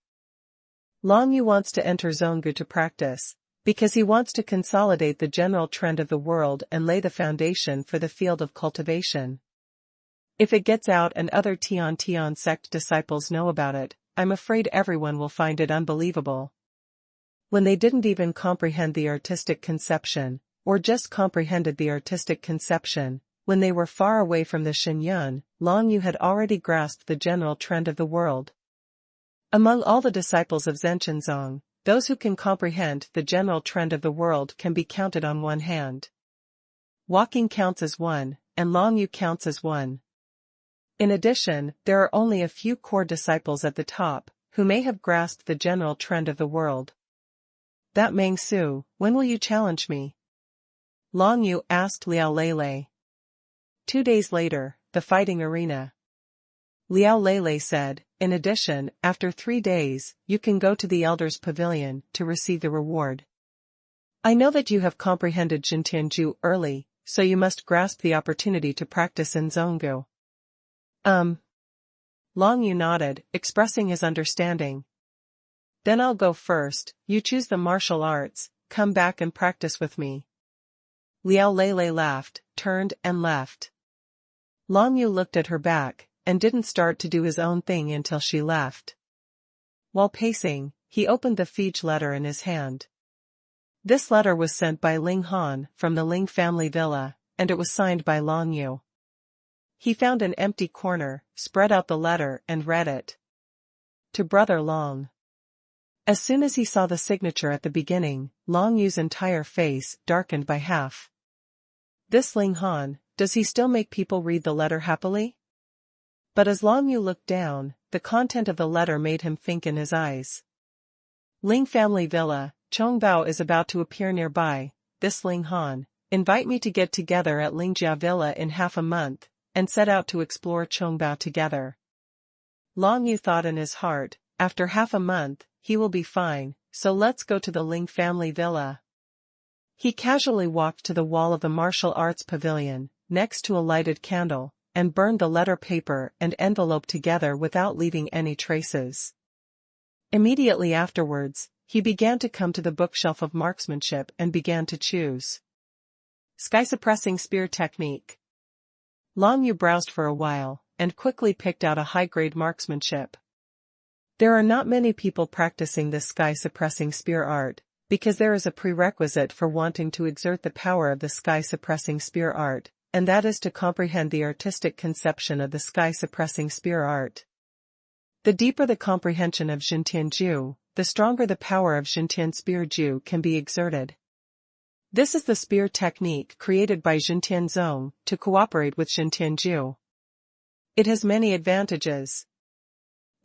Long Yu wants to enter Zonggu to practice, because he wants to consolidate the general trend of the world and lay the foundation for the field of cultivation. If it gets out and other Tian sect disciples know about it, I'm afraid everyone will find it unbelievable. When they didn't even comprehend the artistic conception, or just comprehended the artistic conception, when they were far away from the Xinyun, Long Yu had already grasped the general trend of the world. Among all the disciples of Zhenchenzong, those who can comprehend the general trend of the world can be counted on one hand. Walking counts as one, and Long Yu counts as one. In addition, there are only a few core disciples at the top, who may have grasped the general trend of the world. That Meng Su, when will you challenge me? Long Yu asked Liao Lele. 2 days later, the fighting arena. Liao Lele said, in addition, after 3 days, you can go to the Elder's Pavilion to receive the reward. I know that you have comprehended Xintianju early, so you must grasp the opportunity to practice in Zonggu. Long Yu nodded, expressing his understanding. Then I'll go first, you choose the martial arts, come back and practice with me. Liao Lele laughed, turned and left. Long Yu looked at her back, and didn't start to do his own thing until she left. While pacing, he opened the Fij letter in his hand. This letter was sent by Ling Han from the Ling family villa, and it was signed by Long Yu. He found an empty corner, spread out the letter and read it. To Brother Long. As soon as he saw the signature at the beginning, Long Yu's entire face darkened by half. This Ling Han, does he still make people read the letter happily? But as Long Yu looked down, the content of the letter made him think in his eyes. Ling family villa, Chongbao is about to appear nearby, this Ling Han, invite me to get together at Lingjia villa in half a month, and set out to explore Chongbao together. Long Yu thought in his heart, after half a month, he will be fine, so let's go to the Ling family villa. He casually walked to the wall of the martial arts pavilion, next to a lighted candle, and burned the letter paper and envelope together without leaving any traces. Immediately afterwards, he began to come to the bookshelf of marksmanship and began to choose. Sky-suppressing spear technique. Long Yu browsed for a while, and quickly picked out a high-grade marksmanship. There are not many people practicing this sky-suppressing spear art, because there is a prerequisite for wanting to exert the power of the sky-suppressing spear art, and that is to comprehend the artistic conception of the sky-suppressing spear art. The deeper the comprehension of Xintianju, the stronger the power of Xintian spear ju can be exerted. This is the spear technique created by Xintianzong to cooperate with Xintianju. It has many advantages.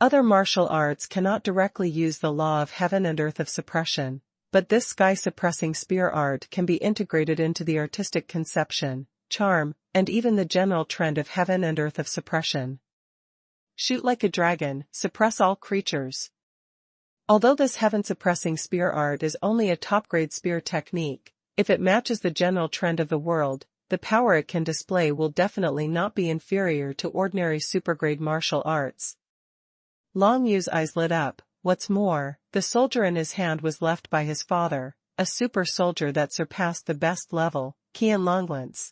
Other martial arts cannot directly use the law of heaven and earth of suppression, but this sky-suppressing spear art can be integrated into the artistic conception, charm, and even the general trend of heaven and earth of suppression. Shoot like a dragon, suppress all creatures. Although this heaven-suppressing spear art is only a top-grade spear technique, if it matches the general trend of the world, the power it can display will definitely not be inferior to ordinary supergrade martial arts. Long Yu's eyes lit up. What's more, the soldier in his hand was left by his father, a super soldier that surpassed the best level, Qian Longlance.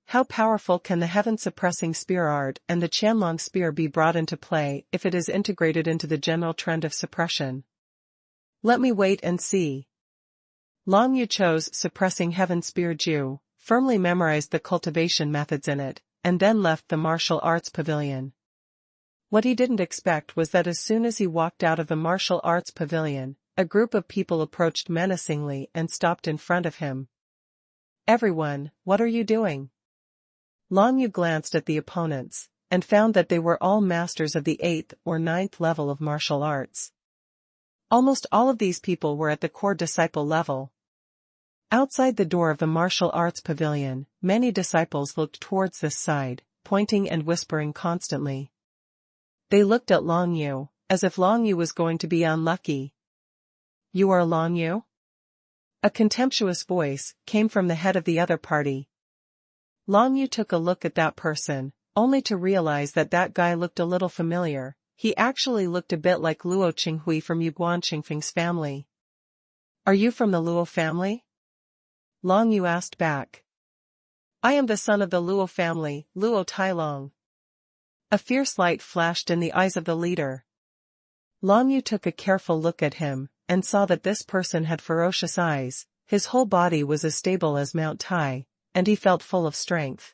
How powerful can the heaven-suppressing spear art and the Qianlong spear be brought into play if it is integrated into the general trend of suppression? Let me wait and see. Long Yu chose suppressing heaven spear Ju, firmly memorized the cultivation methods in it, and then left the martial arts pavilion. What he didn't expect was that as soon as he walked out of the martial arts pavilion, a group of people approached menacingly and stopped in front of him. Everyone, what are you doing? Long Yu glanced at the opponents, and found that they were all masters of the 8th or 9th level of martial arts. Almost all of these people were at the core disciple level. Outside the door of the martial arts pavilion, many disciples looked towards this side, pointing and whispering constantly. They looked at Long Yu, as if Long Yu was going to be unlucky. You are Long Yu? A contemptuous voice came from the head of the other party. Long Yu took a look at that person, only to realize that that guy looked a little familiar. He actually looked a bit like Luo Qinghui from Yuguan Qingfeng's family. Are you from the Luo family? Long Yu asked back. I am the son of the Luo family, Luo Tailong. A fierce light flashed in the eyes of the leader. Long Yu took a careful look at him, and saw that this person had ferocious eyes. His whole body was as stable as Mount Tai, and he felt full of strength.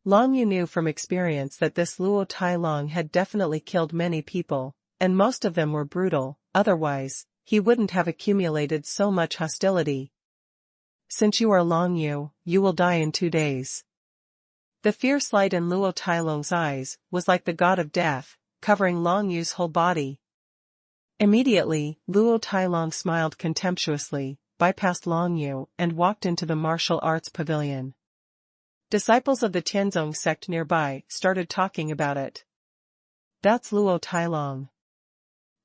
Long Yu knew from experience that this Luo Tailong had definitely killed many people, and most of them were brutal, otherwise, he wouldn't have accumulated so much hostility. Since you are Long Yu, you will die in 2 days. The fierce light in Luo Tailong's eyes was like the god of death, covering Long Yu's whole body. Immediately, Luo Tailong smiled contemptuously, bypassed Long Yu, and walked into the martial arts pavilion. Disciples of the Tianzong sect nearby started talking about it. That's Luo Tailong.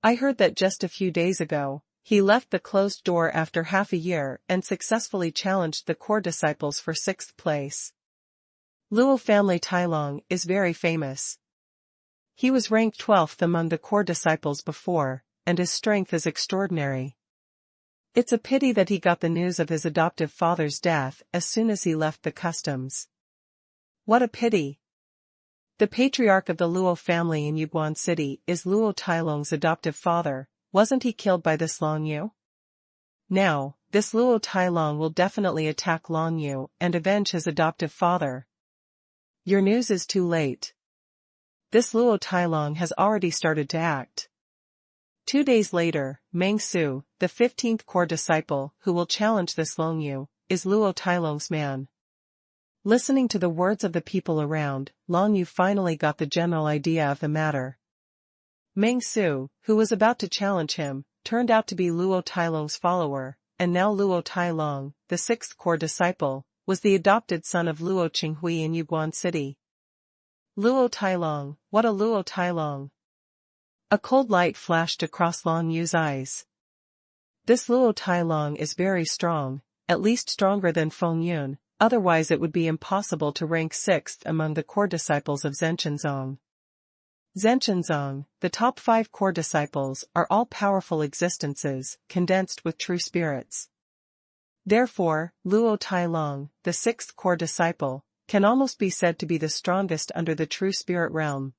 I heard that just a few days ago, he left the closed door after half a year and successfully challenged the core disciples for 6th place. Luo family Tailong is very famous. He was ranked 12th among the core disciples before, and his strength is extraordinary. It's a pity that he got the news of his adoptive father's death as soon as he left the customs. What a pity. The patriarch of the Luo family in Yuguan City is Luo Tailong's adoptive father. Wasn't he killed by this Long Yu? Now, this Luo Tailong will definitely attack Long Yu and avenge his adoptive father. Your news is too late. This Luo Tailong has already started to act. 2 days later, Meng Su, the 15th core disciple who will challenge this Long Yu, is Luo Tailong's man. Listening to the words of the people around, Long Yu finally got the general idea of the matter. Meng Su, who was about to challenge him, turned out to be Luo Tailong's follower, and now Luo Tailong, the 6th core disciple, was the adopted son of Luo Qinghui in Yuguan City. Luo Tailong, what a Luo Tailong! A cold light flashed across Long Yu's eyes. This Luo Tailong is very strong, at least stronger than Feng Yin, otherwise it would be impossible to rank 6th among the core disciples of Zhenshenzong. Zhenshenzong, the top 5 core disciples are all powerful existences, condensed with true spirits. Therefore, Luo Tailong, the 6th core disciple, can almost be said to be the strongest under the true spirit realm.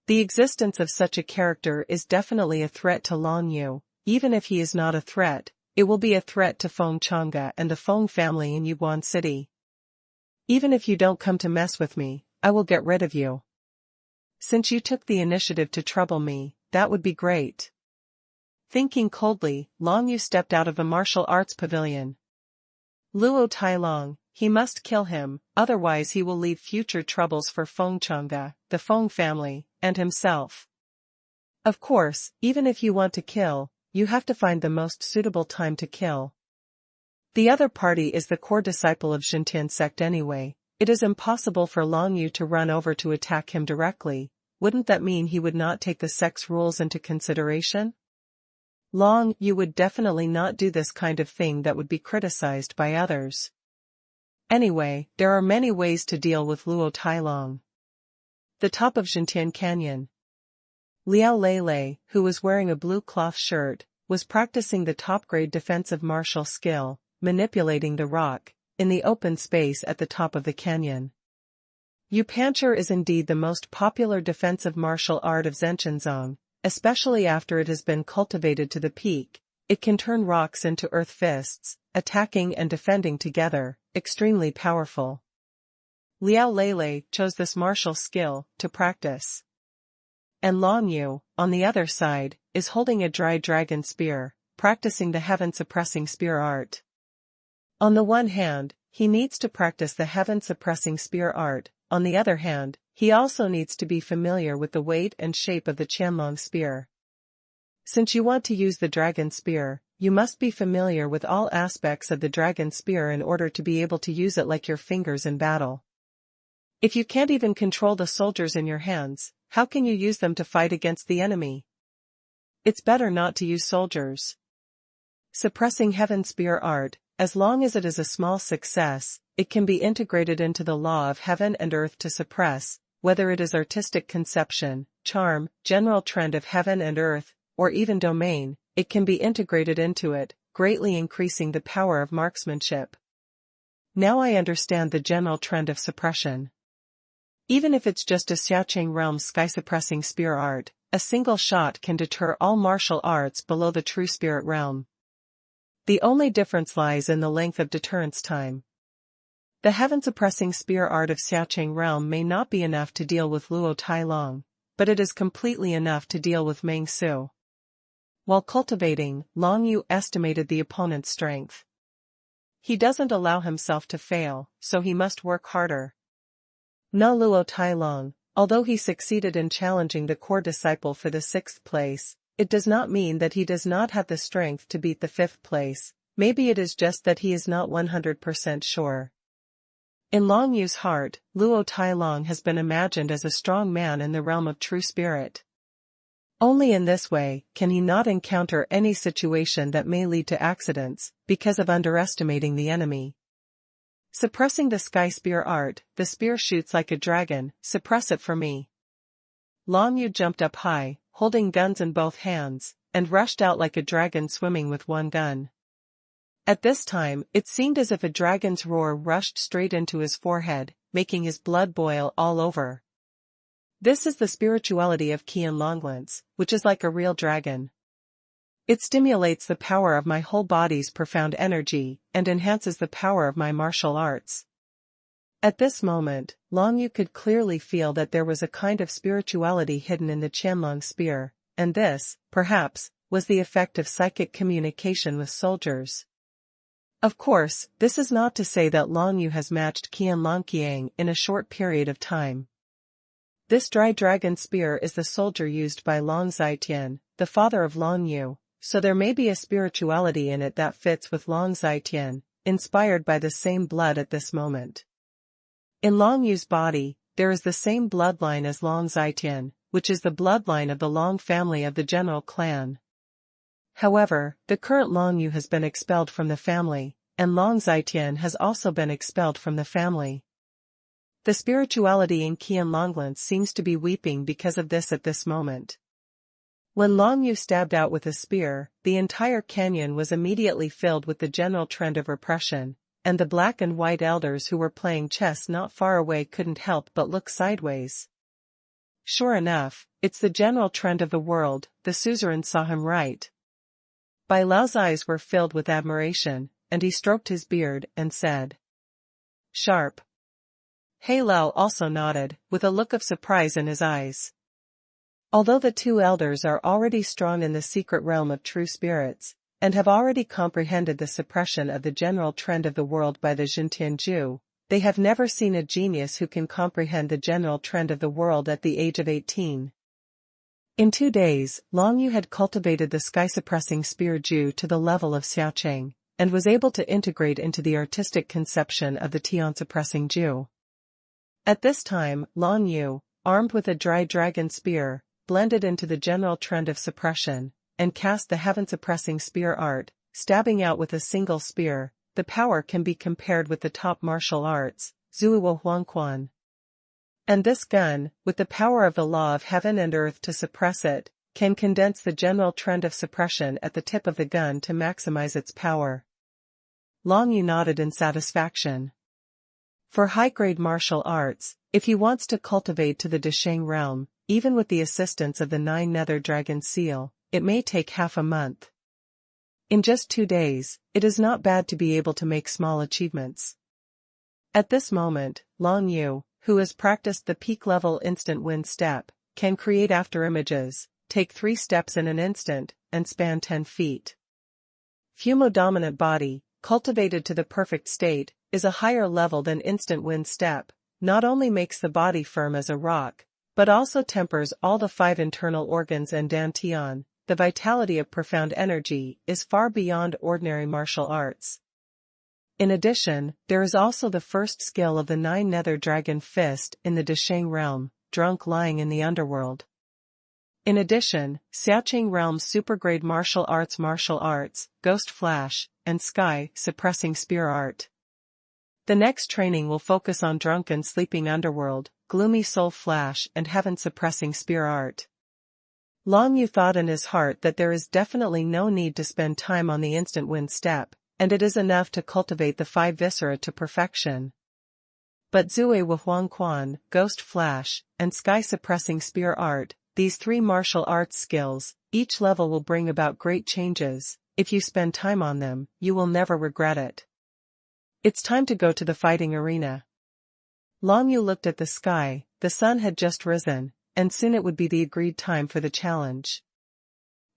The existence of such a character is definitely a threat to Long Yu. Even if he is not a threat, it will be a threat to Feng Chang'e and the Feng family in Yuguan City. Even if you don't come to mess with me, I will get rid of you. Since you took the initiative to trouble me, that would be great. Thinking coldly, Long Yu stepped out of the martial arts pavilion. Luo Tailong, he must kill him, otherwise he will leave future troubles for Feng Chang'e, the Feng family, and himself. Of course, even if you want to kill, you have to find the most suitable time to kill. The other party is the core disciple of Xintian sect anyway. It is impossible for Long Yu to run over to attack him directly. Wouldn't that mean he would not take the sect's rules into consideration? Long Yu would definitely not do this kind of thing that would be criticized by others. Anyway, there are many ways to deal with Luo Tailong. The top of Xintian Canyon. Liao Lele, who was wearing a blue cloth shirt, was practicing the top-grade defensive martial skill, manipulating the rock, in the open space at the top of the canyon. Yu Pancher is indeed the most popular defensive martial art of Zhenshenzong, especially after it has been cultivated to the peak. It can turn rocks into earth fists, attacking and defending together, extremely powerful. Liao Lele chose this martial skill to practice. And Long Yu, on the other side, is holding a dry dragon spear, practicing the heaven-suppressing spear art. On the one hand, he needs to practice the heaven-suppressing spear art. On the other hand, he also needs to be familiar with the weight and shape of the Qianlong spear. Since you want to use the dragon spear, you must be familiar with all aspects of the dragon spear in order to be able to use it like your fingers in battle. If you can't even control the soldiers in your hands, how can you use them to fight against the enemy? It's better not to use soldiers. Suppressing heaven spear art, as long as it is a small success, it can be integrated into the law of heaven and earth to suppress, whether it is artistic conception, charm, general trend of heaven and earth, or even domain, it can be integrated into it, greatly increasing the power of marksmanship. Now I understand the general trend of suppression. Even if it's just a Xiaoqing realm sky-suppressing spear art, a single shot can deter all martial arts below the true spirit realm. The only difference lies in the length of deterrence time. The heaven-suppressing spear art of Xiaoqing realm may not be enough to deal with Luo Tailong, but it is completely enough to deal with Meng Su. While cultivating, Long Yu estimated the opponent's strength. He doesn't allow himself to fail, so he must work harder. Na Luo Tailong, although he succeeded in challenging the core disciple for the 6th place, it does not mean that he does not have the strength to beat the 5th place. Maybe it is just that he is not 100% sure. In Long Yu's heart, Luo Tailong has been imagined as a strong man in the realm of true spirit. Only in this way can he not encounter any situation that may lead to accidents, because of underestimating the enemy. Suppressing the sky spear art, the spear shoots like a dragon, suppress it for me. Long Yu jumped up high, holding guns in both hands, and rushed out like a dragon swimming with one gun. At this time, it seemed as if a dragon's roar rushed straight into his forehead, making his blood boil all over. This is the spirituality of Qianlonglance, which is like a real dragon. It stimulates the power of my whole body's profound energy, and enhances the power of my martial arts. At this moment, Long Yu could clearly feel that there was a kind of spirituality hidden in the Qianlong spear, and this, perhaps, was the effect of psychic communication with soldiers. Of course, this is not to say that Long Yu has matched Qianlongqiang in a short period of time. This dry dragon spear is the soldier used by Long Zitian, the father of Long Yu, so there may be a spirituality in it that fits with Long Zitian, inspired by the same blood at this moment. In Long Yu's body, there is the same bloodline as Long Zitian, which is the bloodline of the Long family of the general clan. However, the current Long Yu has been expelled from the family, and Long Zitian has also been expelled from the family. The spirituality in Qianlonglance seems to be weeping because of this at this moment. When Long Yu stabbed out with a spear, the entire canyon was immediately filled with the general trend of repression, and the black and white elders who were playing chess not far away couldn't help but look sideways. Sure enough, it's the general trend of the world, the suzerain saw him right. Bai Lao's eyes were filled with admiration, and he stroked his beard and said, "Sharp." He Lao also nodded, with a look of surprise in his eyes. Although the two elders are already strong in the secret realm of true spirits, and have already comprehended the suppression of the general trend of the world by the Xintianju, they have never seen a genius who can comprehend the general trend of the world at the age of 18. In 2 days, Long Yu had cultivated the sky-suppressing spear Ju to the level of Xiaocheng, and was able to integrate into the artistic conception of the Tian-suppressing Ju. At this time, Long Yu, armed with a dry dragon spear, blended into the general trend of suppression, and cast the heaven-suppressing spear art, stabbing out with a single spear. The power can be compared with the top martial arts, Zuo Huangquan. And this gun, with the power of the law of heaven and earth to suppress it, can condense the general trend of suppression at the tip of the gun to maximize its power. Long Yu nodded in satisfaction. For high-grade martial arts, if he wants to cultivate to the Desheng realm, even with the assistance of the 9 nether dragon seal, it may take half a month. In just 2 days, it is not bad to be able to make small achievements. At this moment, Long Yu, who has practiced the peak-level instant wind step, can create afterimages, take 3 steps in an instant, and span 10 feet. Fumo-dominant body, cultivated to the perfect state, is a higher level than instant wind step, not only makes the body firm as a rock, but also tempers all the 5 internal organs and dantian. The vitality of profound energy is far beyond ordinary martial arts. In addition, there is also the first skill of the 9 nether dragon fist in the Desheng realm, drunk lying in the underworld. In addition, Xiaocheng realm's supergrade martial arts, ghost flash, and sky suppressing spear art. The next training will focus on drunken sleeping underworld, gloomy soul flash, and heaven suppressing spear art. Long Yu thought in his heart that there is definitely no need to spend time on the instant wind step, and it is enough to cultivate the 5 viscera to perfection. But Zue Huangquan, Ghost Flash, and Sky-suppressing spear art, these 3 martial arts skills, each level will bring about great changes. If you spend time on them, you will never regret it. It's time to go to the fighting arena. Long Yu looked at the sky. The sun had just risen, and soon it would be the agreed time for the challenge.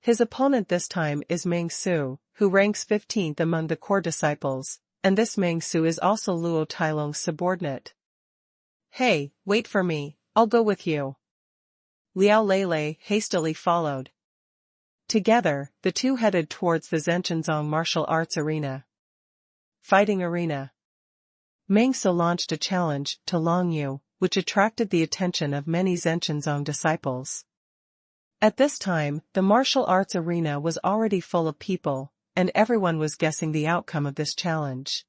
His opponent this time is Meng Su, who ranks 15th among the core disciples, and this Meng Su is also Luo Tailong's subordinate. Hey, wait for me, I'll go with you. Liao Lele hastily followed. Together, the two headed towards the Zhenchenzong martial arts arena. Fighting arena. Meng Su launched a challenge to Long Yu, which attracted the attention of many Zhenchenzong disciples. At this time, the martial arts arena was already full of people, and everyone was guessing the outcome of this challenge.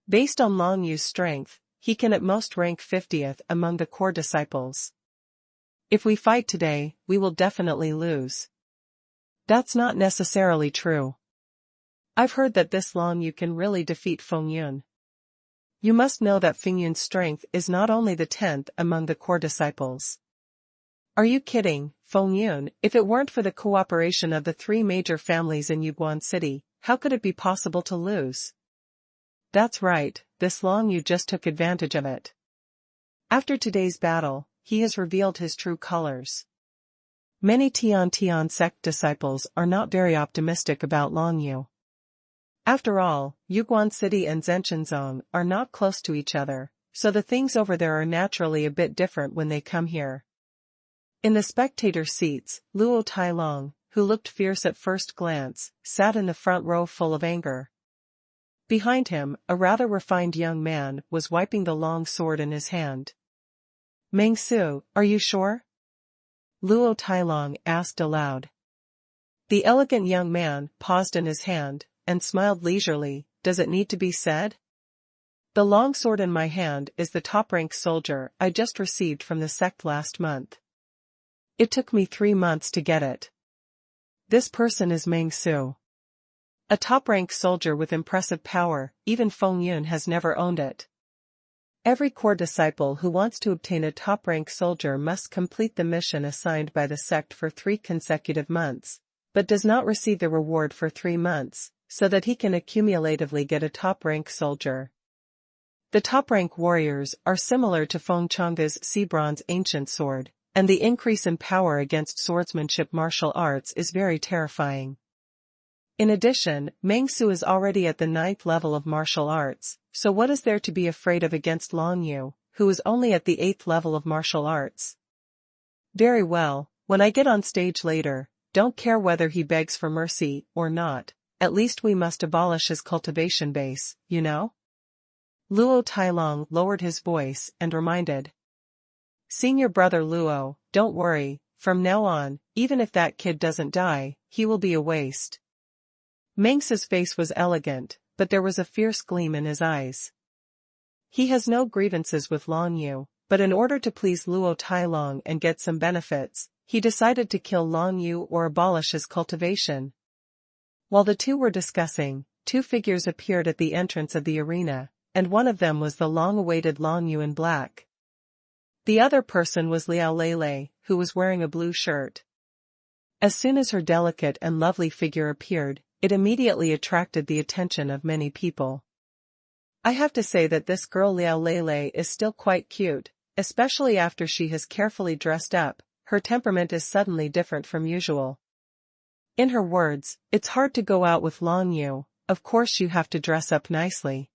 Based on Long Yu's strength, he can at most rank 50th among the core disciples. If we fight today, we will definitely lose. That's not necessarily true. I've heard that this Long Yu can really defeat Feng Yin. You must know that Feng Yin's strength is not only the 10th among the core disciples. Are you kidding, Feng Yin? If it weren't for the cooperation of the 3 major families in Yuguan City, how could it be possible to lose? That's right, this Long Yu just took advantage of it. After today's battle, he has revealed his true colors. Many Tian sect disciples are not very optimistic about Long Yu. After all, Yuguan City and Zhenchenzong are not close to each other, so the things over there are naturally a bit different when they come here. In the spectator seats, Luo Tailong, who looked fierce at first glance, sat in the front row full of anger. Behind him, a rather refined young man was wiping the long sword in his hand. Meng Su, are you sure? Luo Tailong asked aloud. The elegant young man paused in his hand, and smiled leisurely. Does it need to be said? The long sword in my hand is the top-rank soldier I just received from the sect last month. It took me 3 months to get it. This person is Meng Su. A top-rank soldier with impressive power, even Feng Yin has never owned it. Every core disciple who wants to obtain a top-rank soldier must complete the mission assigned by the sect for 3 consecutive months, but does not receive the reward for 3 months, so that he can accumulatively get a top-rank soldier. The top-rank warriors are similar to Feng Changge's sea bronze ancient sword, and the increase in power against swordsmanship martial arts is very terrifying. In addition, Meng Su is already at the 9th level of martial arts, so what is there to be afraid of against Long Yu, who is only at the 8th level of martial arts? Very well, When I get on stage later, don't care whether he begs for mercy or not, at least we must abolish his cultivation base, you know? Luo Tailong lowered his voice and reminded. Senior brother Luo, don't worry, from now on, even if that kid doesn't die, he will be a waste. Mengse's face was elegant, but there was a fierce gleam in his eyes. He has no grievances with Long Yu, but in order to please Luo Tailong and get some benefits, he decided to kill Long Yu or abolish his cultivation. While the two were discussing, two figures appeared at the entrance of the arena, and one of them was the long-awaited Long Yu in black. The other person was Liao Lele, who was wearing a blue shirt. As soon as her delicate and lovely figure appeared, it immediately attracted the attention of many people. I have to say that this girl Liao Lele is still quite cute, especially after she has carefully dressed up. Her temperament is suddenly different from usual. In her words, it's hard to go out with Long Yu, of course you have to dress up nicely.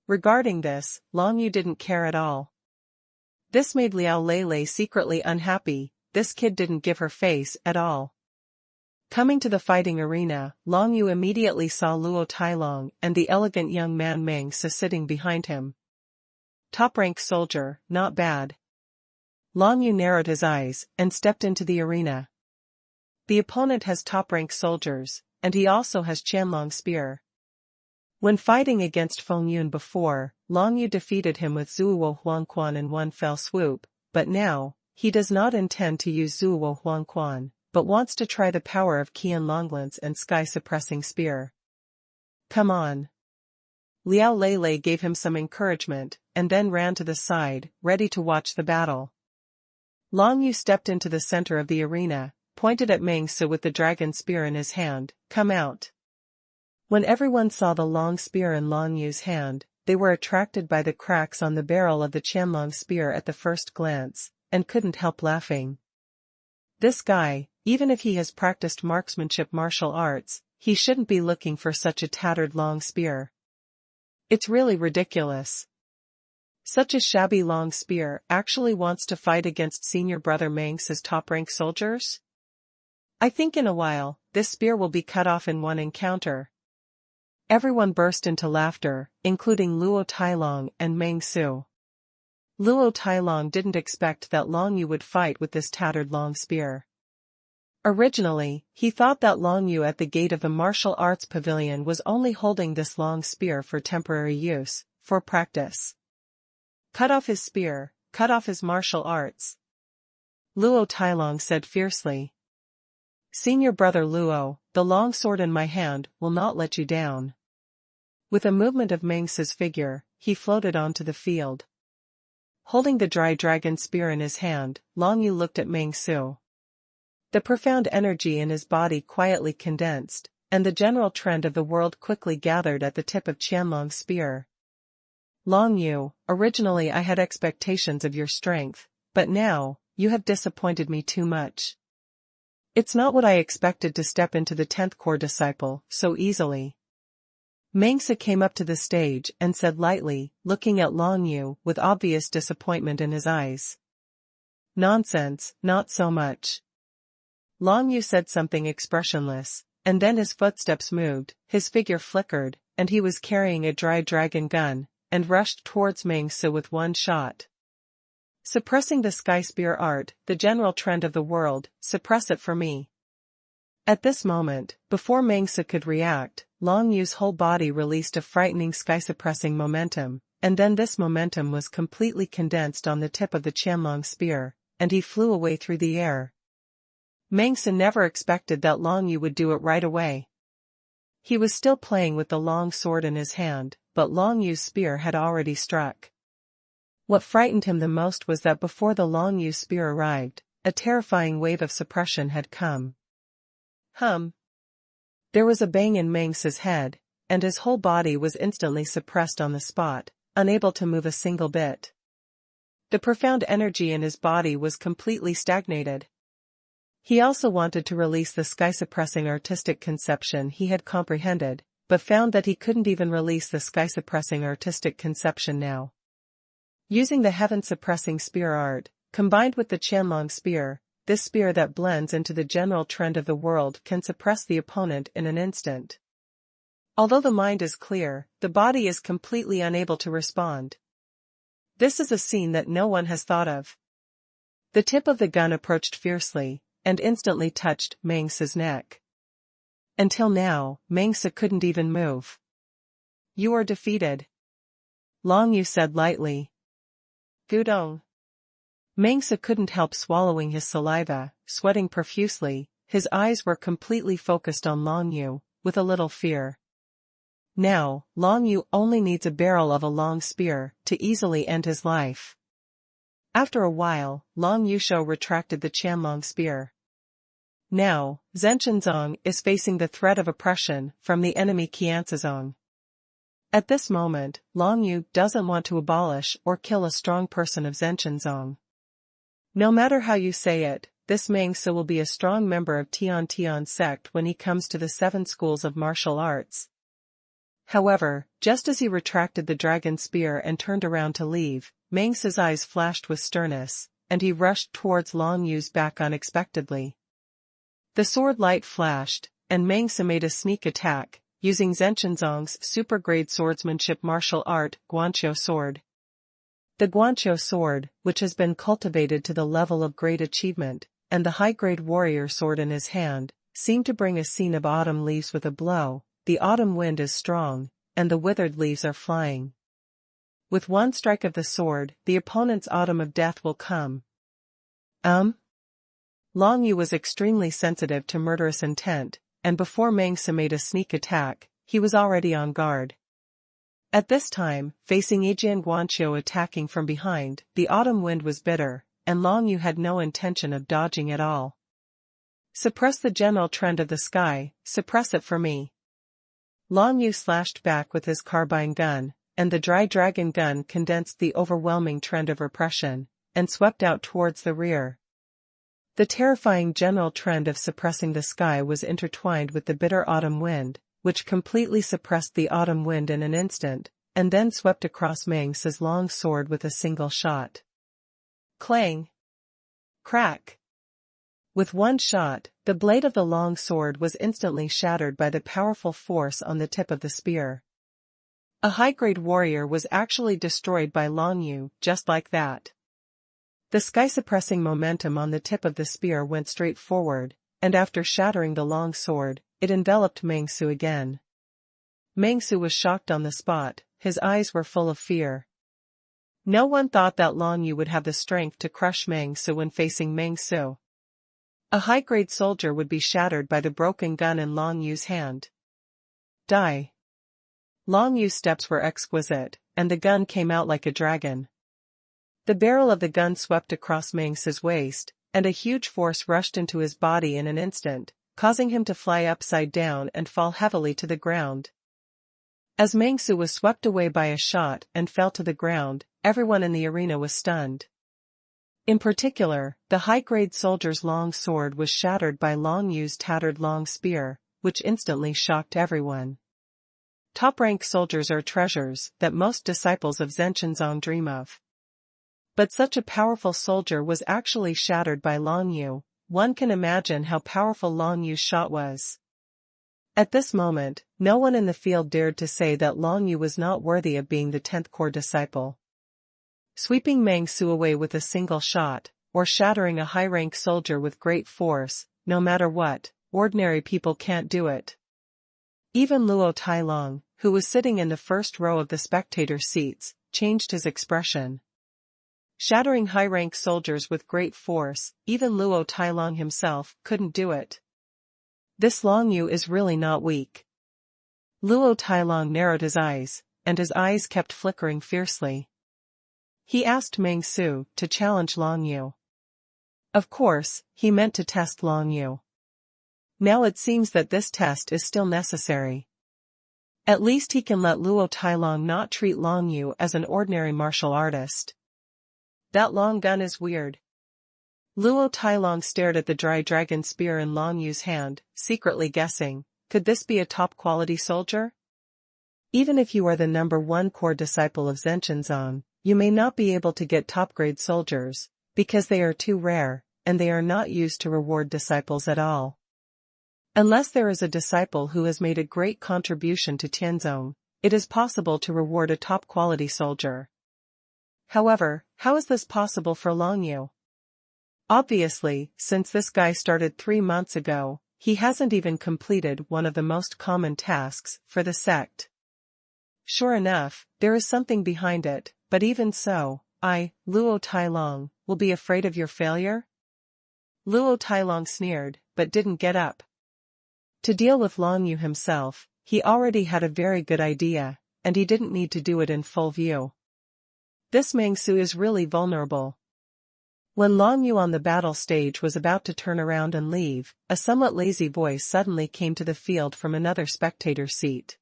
Regarding this, Long Yu didn't care at all. This made Liao Lele secretly unhappy, this kid didn't give her face at all. Coming to the fighting arena, Long Yu immediately saw Luo Tailong and the elegant young man Mengse sitting behind him. Top-rank soldier, not bad. Long Yu narrowed his eyes and stepped into the arena. The opponent has top-rank soldiers, and he also has Qianlong spear. When fighting against Feng Yun before, Long Yu defeated him with Zuo Huanquan in one fell swoop, but now, he does not intend to use Zuo Huanquan, but wants to try the power of Qian Longlance and sky-suppressing spear. Come on. Liao Lele gave him some encouragement, and then ran to the side, ready to watch the battle. Long Yu stepped into the center of the arena, pointed at Mengse with the dragon spear in his hand, come out. When everyone saw the long spear in Long Yu's hand, they were attracted by the cracks on the barrel of the Qianlong spear at the first glance, and couldn't help laughing. This guy, even if he has practiced marksmanship martial arts, he shouldn't be looking for such a tattered long spear. It's really ridiculous. Such a shabby long spear actually wants to fight against senior brother Mengse's top-rank soldiers? I think in a while, this spear will be cut off in one encounter. Everyone burst into laughter, including Luo Tailong and Mengse. Luo Tailong didn't expect that Long Yu would fight with this tattered long spear. Originally, he thought that Long Yu at the gate of the martial arts pavilion was only holding this long spear for temporary use, for practice. Cut off his spear, cut off his martial arts. Luo Tailong said fiercely. Senior brother Luo, the long sword in my hand will not let you down. With a movement of Mengse's figure, he floated onto the field. Holding the dry dragon spear in his hand, Long Yu looked at Mengse. The profound energy in his body quietly condensed, and the general trend of the world quickly gathered at the tip of Qianlong's spear. Long Yu, originally I had expectations of your strength, but now, you have disappointed me too much. It's not what I expected to step into the 10th core disciple so easily. Mengse came up to the stage and said lightly, looking at Long Yu with obvious disappointment in his eyes. Nonsense, not so much. Long Yu said something expressionless, and then his footsteps moved, his figure flickered, and he was carrying a dry dragon gun, and rushed towards Mengse with one shot. Suppressing the sky spear art, the general trend of the world, suppress it for me. At this moment, before Mengse could react, Long Yu's whole body released a frightening sky-suppressing momentum, and then this momentum was completely condensed on the tip of the Qianlong spear, and he flew away through the air. Mengse never expected that Long Yu would do it right away. He was still playing with the long sword in his hand, but Long Yu's spear had already struck. What frightened him the most was that before the Long Yu spear arrived, a terrifying wave of suppression had come. There was a bang in Mengse's head, and his whole body was instantly suppressed on the spot, unable to move a single bit. The profound energy in his body was completely stagnated. He also wanted to release the sky-suppressing artistic conception he had comprehended, but found that he couldn't even release the sky-suppressing artistic conception now. Using the heaven-suppressing spear art, combined with the Qianlong spear, this spear that blends into the general trend of the world can suppress the opponent in an instant. Although the mind is clear, the body is completely unable to respond. This is a scene that no one has thought of. The tip of the gun approached fiercely, and instantly touched Meng Si's neck. Until now, Meng Si couldn't even move. "You are defeated," Long Yu said lightly. "Gudong." Meng Si couldn't help swallowing his saliva, sweating profusely. His eyes were completely focused on Long Yu, with a little fear. Now, Long Yu only needs a barrel of a long spear to easily end his life. After a while, Long Yusho retracted the Qianlong spear. Now, Zhenshenzong is facing the threat of oppression from the enemy Qianzizong. At this moment, Long Yu doesn't want to abolish or kill a strong person of Zhenshenzong. No matter how you say it, this Meng Si will be a strong member of Tian Tian sect when he comes to the 7 schools of martial arts. However, just as he retracted the dragon spear and turned around to leave, Meng Si's eyes flashed with sternness, and he rushed towards Long Yu's back unexpectedly. The sword light flashed, and Meng Si made a sneak attack, using Zhenshenzong's super-grade swordsmanship martial art, Guanqiu sword. The Guanqiu sword, which has been cultivated to the level of great achievement, and the high-grade warrior sword in his hand, seemed to bring a scene of autumn leaves with a blow. The autumn wind is strong, and the withered leaves are flying. With one strike of the sword, the opponent's autumn of death will come. Long Yu was extremely sensitive to murderous intent, and before Meng Si made a sneak attack, he was already on guard. At this time, facing Yijian Guanqiu attacking from behind, the autumn wind was bitter, and Long Yu had no intention of dodging at all. "Suppress the general trend of the sky, suppress it for me." Long Yu slashed back with his carbine gun, and the dry dragon gun condensed the overwhelming trend of repression, and swept out towards the rear. The terrifying general trend of suppressing the sky was intertwined with the bitter autumn wind, which completely suppressed the autumn wind in an instant, and then swept across Meng Si's long sword with a single shot. Clang! Crack! With one shot, the blade of the long sword was instantly shattered by the powerful force on the tip of the spear. A high-grade warrior was actually destroyed by Long Yu, just like that. The sky-suppressing momentum on the tip of the spear went straight forward, and after shattering the long sword, it enveloped Meng Si again. Meng Si was shocked on the spot, his eyes were full of fear. No one thought that Long Yu would have the strength to crush Meng Si when facing Meng Si. A high-grade soldier would be shattered by the broken gun in Long Yu's hand. Die. Long Yu's steps were exquisite, and the gun came out like a dragon. The barrel of the gun swept across Meng Si's waist, and a huge force rushed into his body in an instant, causing him to fly upside down and fall heavily to the ground. As Meng Si was swept away by a shot and fell to the ground, everyone in the arena was stunned. In particular, the high-grade soldier's long sword was shattered by Long Yu's tattered long spear, which instantly shocked everyone. Top-rank soldiers are treasures that most disciples of Zhenshenzong dream of. But such a powerful soldier was actually shattered by Long Yu. One can imagine how powerful Long Yu's shot was. At this moment, no one in the field dared to say that Long Yu was not worthy of being the 10th core disciple. Sweeping Meng Si away with a single shot, or shattering a high-rank soldier with great force, no matter what, ordinary people can't do it. Even Luo Tailong, who was sitting in the first row of the spectator seats, changed his expression. Shattering high-rank soldiers with great force, even Luo Tailong himself couldn't do it. This Long Yu is really not weak. Luo Tailong narrowed his eyes, and his eyes kept flickering fiercely. He asked Meng Si to challenge Long Yu. Of course, he meant to test Long Yu. Now it seems that this test is still necessary. At least he can let Luo Tailong not treat Long Yu as an ordinary martial artist. That long gun is weird. Luo Tailong stared at the dry dragon spear in Long Yu's hand, secretly guessing, could this be a top-quality soldier? Even if you are the number 1 core disciple of Zhenshenzong, you may not be able to get top-grade soldiers, because they are too rare, and they are not used to reward disciples at all. Unless there is a disciple who has made a great contribution to Tianzong, it is possible to reward a top-quality soldier. However, how is this possible for Long Yu? Obviously, since this guy started 3 months ago, he hasn't even completed one of the most common tasks for the sect. Sure enough, there is something behind it, but even so, Luo Tailong, will be afraid of your failure? Luo Tailong sneered, but didn't get up. To deal with Long Yu himself, he already had a very good idea, and he didn't need to do it in full view. This Meng Su is really vulnerable. When Long Yu on the battle stage was about to turn around and leave, a somewhat lazy voice suddenly came to the field from another spectator seat.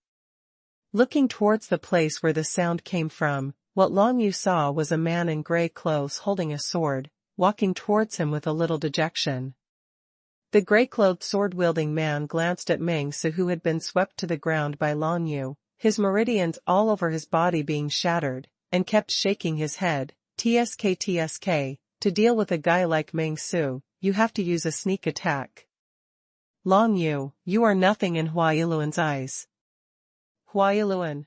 Looking towards the place where the sound came from, what Long Yu saw was a man in grey clothes holding a sword, walking towards him with a little dejection. The grey-clothed sword-wielding man glanced at Meng Su, who had been swept to the ground by Long Yu, his meridians all over his body being shattered, and kept shaking his head. TSK, to deal with a guy like Meng Su, you have to use a sneak attack. Long Yu, you are nothing in Hua Yiluan's eyes. Hua Yiluan.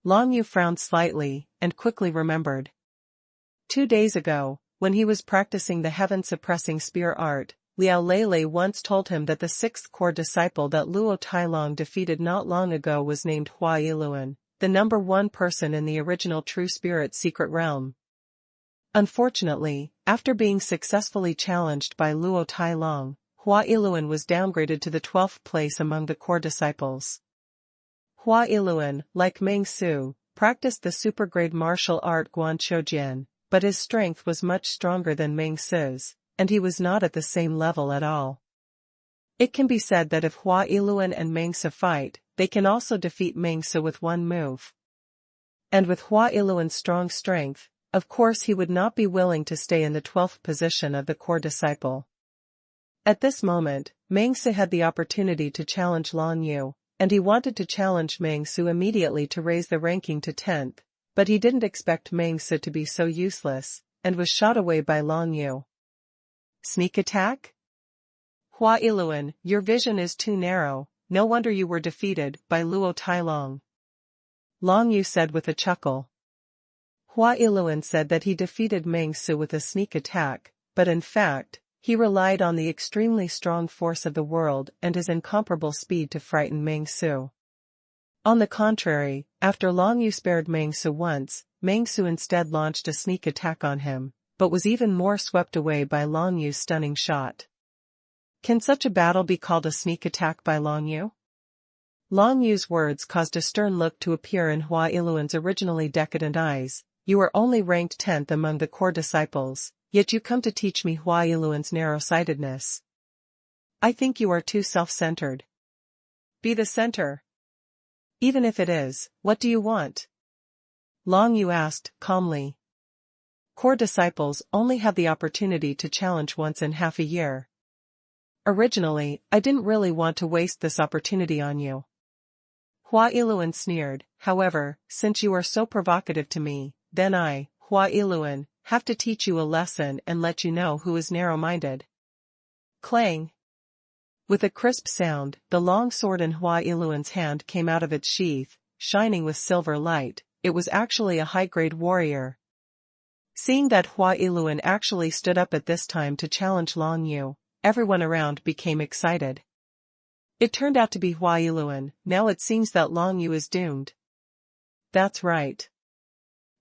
Long Yu frowned slightly, and quickly remembered. 2 days ago, when he was practicing the heaven-suppressing spear art, Liao Lele once told him that the 6th core disciple that Luo Tailong defeated not long ago was named Hua Yiluan, the number 1 person in the original True Spirit secret realm. Unfortunately, after being successfully challenged by Luo Tailong, Hua Yiluan was downgraded to the 12th place among the core disciples. Hua Yiluan, like Meng Su, practiced the supergrade martial art Guanqiujian, but his strength was much stronger than Meng Su's, and he was not at the same level at all. It can be said that if Hua Yiluan and Meng Su fight, they can also defeat Meng Su with one move. And with Hua Yiluan's strong strength, of course he would not be willing to stay in the 12th position of the core disciple. At this moment, Meng Su had the opportunity to challenge Long Yu, and he wanted to challenge Meng Su immediately to raise the ranking to 10th, but he didn't expect Meng Su to be so useless, and was shot away by Long Yu. Sneak attack? Hua Yiluan, your vision is too narrow, no wonder you were defeated by Luo Tailong. Long Yu said with a chuckle. Hua Yiluan said that he defeated Meng Su with a sneak attack, but in fact, he relied on the extremely strong force of the world and his incomparable speed to frighten Meng Su. On the contrary, after Long Yu spared Meng Su once, Meng Su instead launched a sneak attack on him, but was even more swept away by Long Yu's stunning shot. Can such a battle be called a sneak attack by Long Yu? Long Yu's words caused a stern look to appear in Hua Yiluan's originally decadent eyes. You are only ranked 10th among the core disciples, yet you come to teach me Hua Yiluan's narrow-sightedness. I think you are too self-centered. Be the center. Even if it is, what do you want? Long Yu asked, calmly. Core disciples only have the opportunity to challenge once in half a year. Originally, I didn't really want to waste this opportunity on you. Hua Yiluan sneered, however, since you are so provocative to me, then I, Hua Yiluan, have to teach you a lesson and let you know who is narrow-minded. Clang! With a crisp sound, the long sword in Hua Yiluan's hand came out of its sheath, shining with silver light. It was actually a high-grade warrior. Seeing that Hua Yiluan actually stood up at this time to challenge Long Yu, everyone around became excited. It turned out to be Hua Yiluan. Now it seems that Long Yu is doomed. That's right.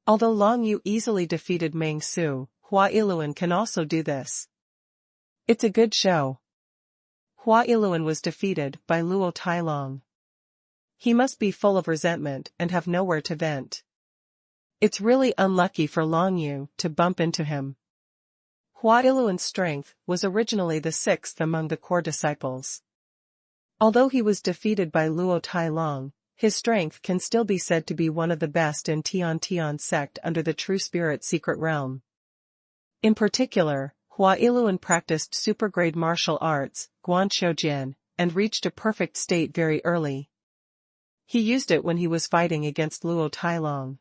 Although Long Yu easily defeated Meng Su, Hua Yiluan can also do this. It's a good show. Hua Yiluan was defeated by Luo Tailong. He must be full of resentment and have nowhere to vent. It's really unlucky for Long Yu to bump into him. Hua Yiluan's strength was originally the 6th among the core disciples. Although he was defeated by Luo Tailong, his strength can still be said to be one of the best in Tian sect under the True Spirit secret realm. In particular, Hua Yiluan practiced supergrade martial arts, Guanqiujian, and reached a perfect state very early. He used it when he was fighting against Luo Tailong.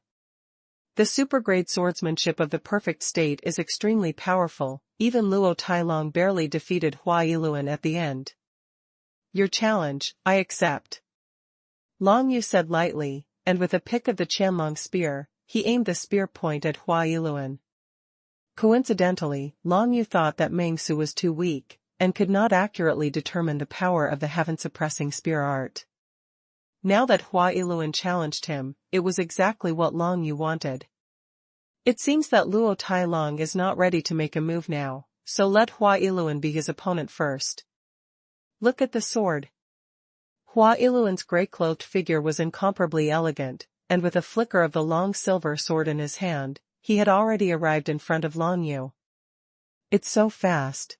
The supergrade swordsmanship of the perfect state is extremely powerful, even Luo Tailong barely defeated Hua Yiluan at the end. Your challenge, I accept. Long Yu said lightly, and with a pick of the Qianlong spear, he aimed the spear point at Hua Yiluan. Coincidentally, Long Yu thought that Meng Su was too weak, and could not accurately determine the power of the heaven-suppressing spear art. Now that Hua Yiluan challenged him, it was exactly what Long Yu wanted. It seems that Luo Tailong is not ready to make a move now, so let Hua Yiluan be his opponent first. Look at the sword. Hua Yiluan's grey-cloaked figure was incomparably elegant, and with a flicker of the long silver sword in his hand, he had already arrived in front of Long Yu. It's so fast.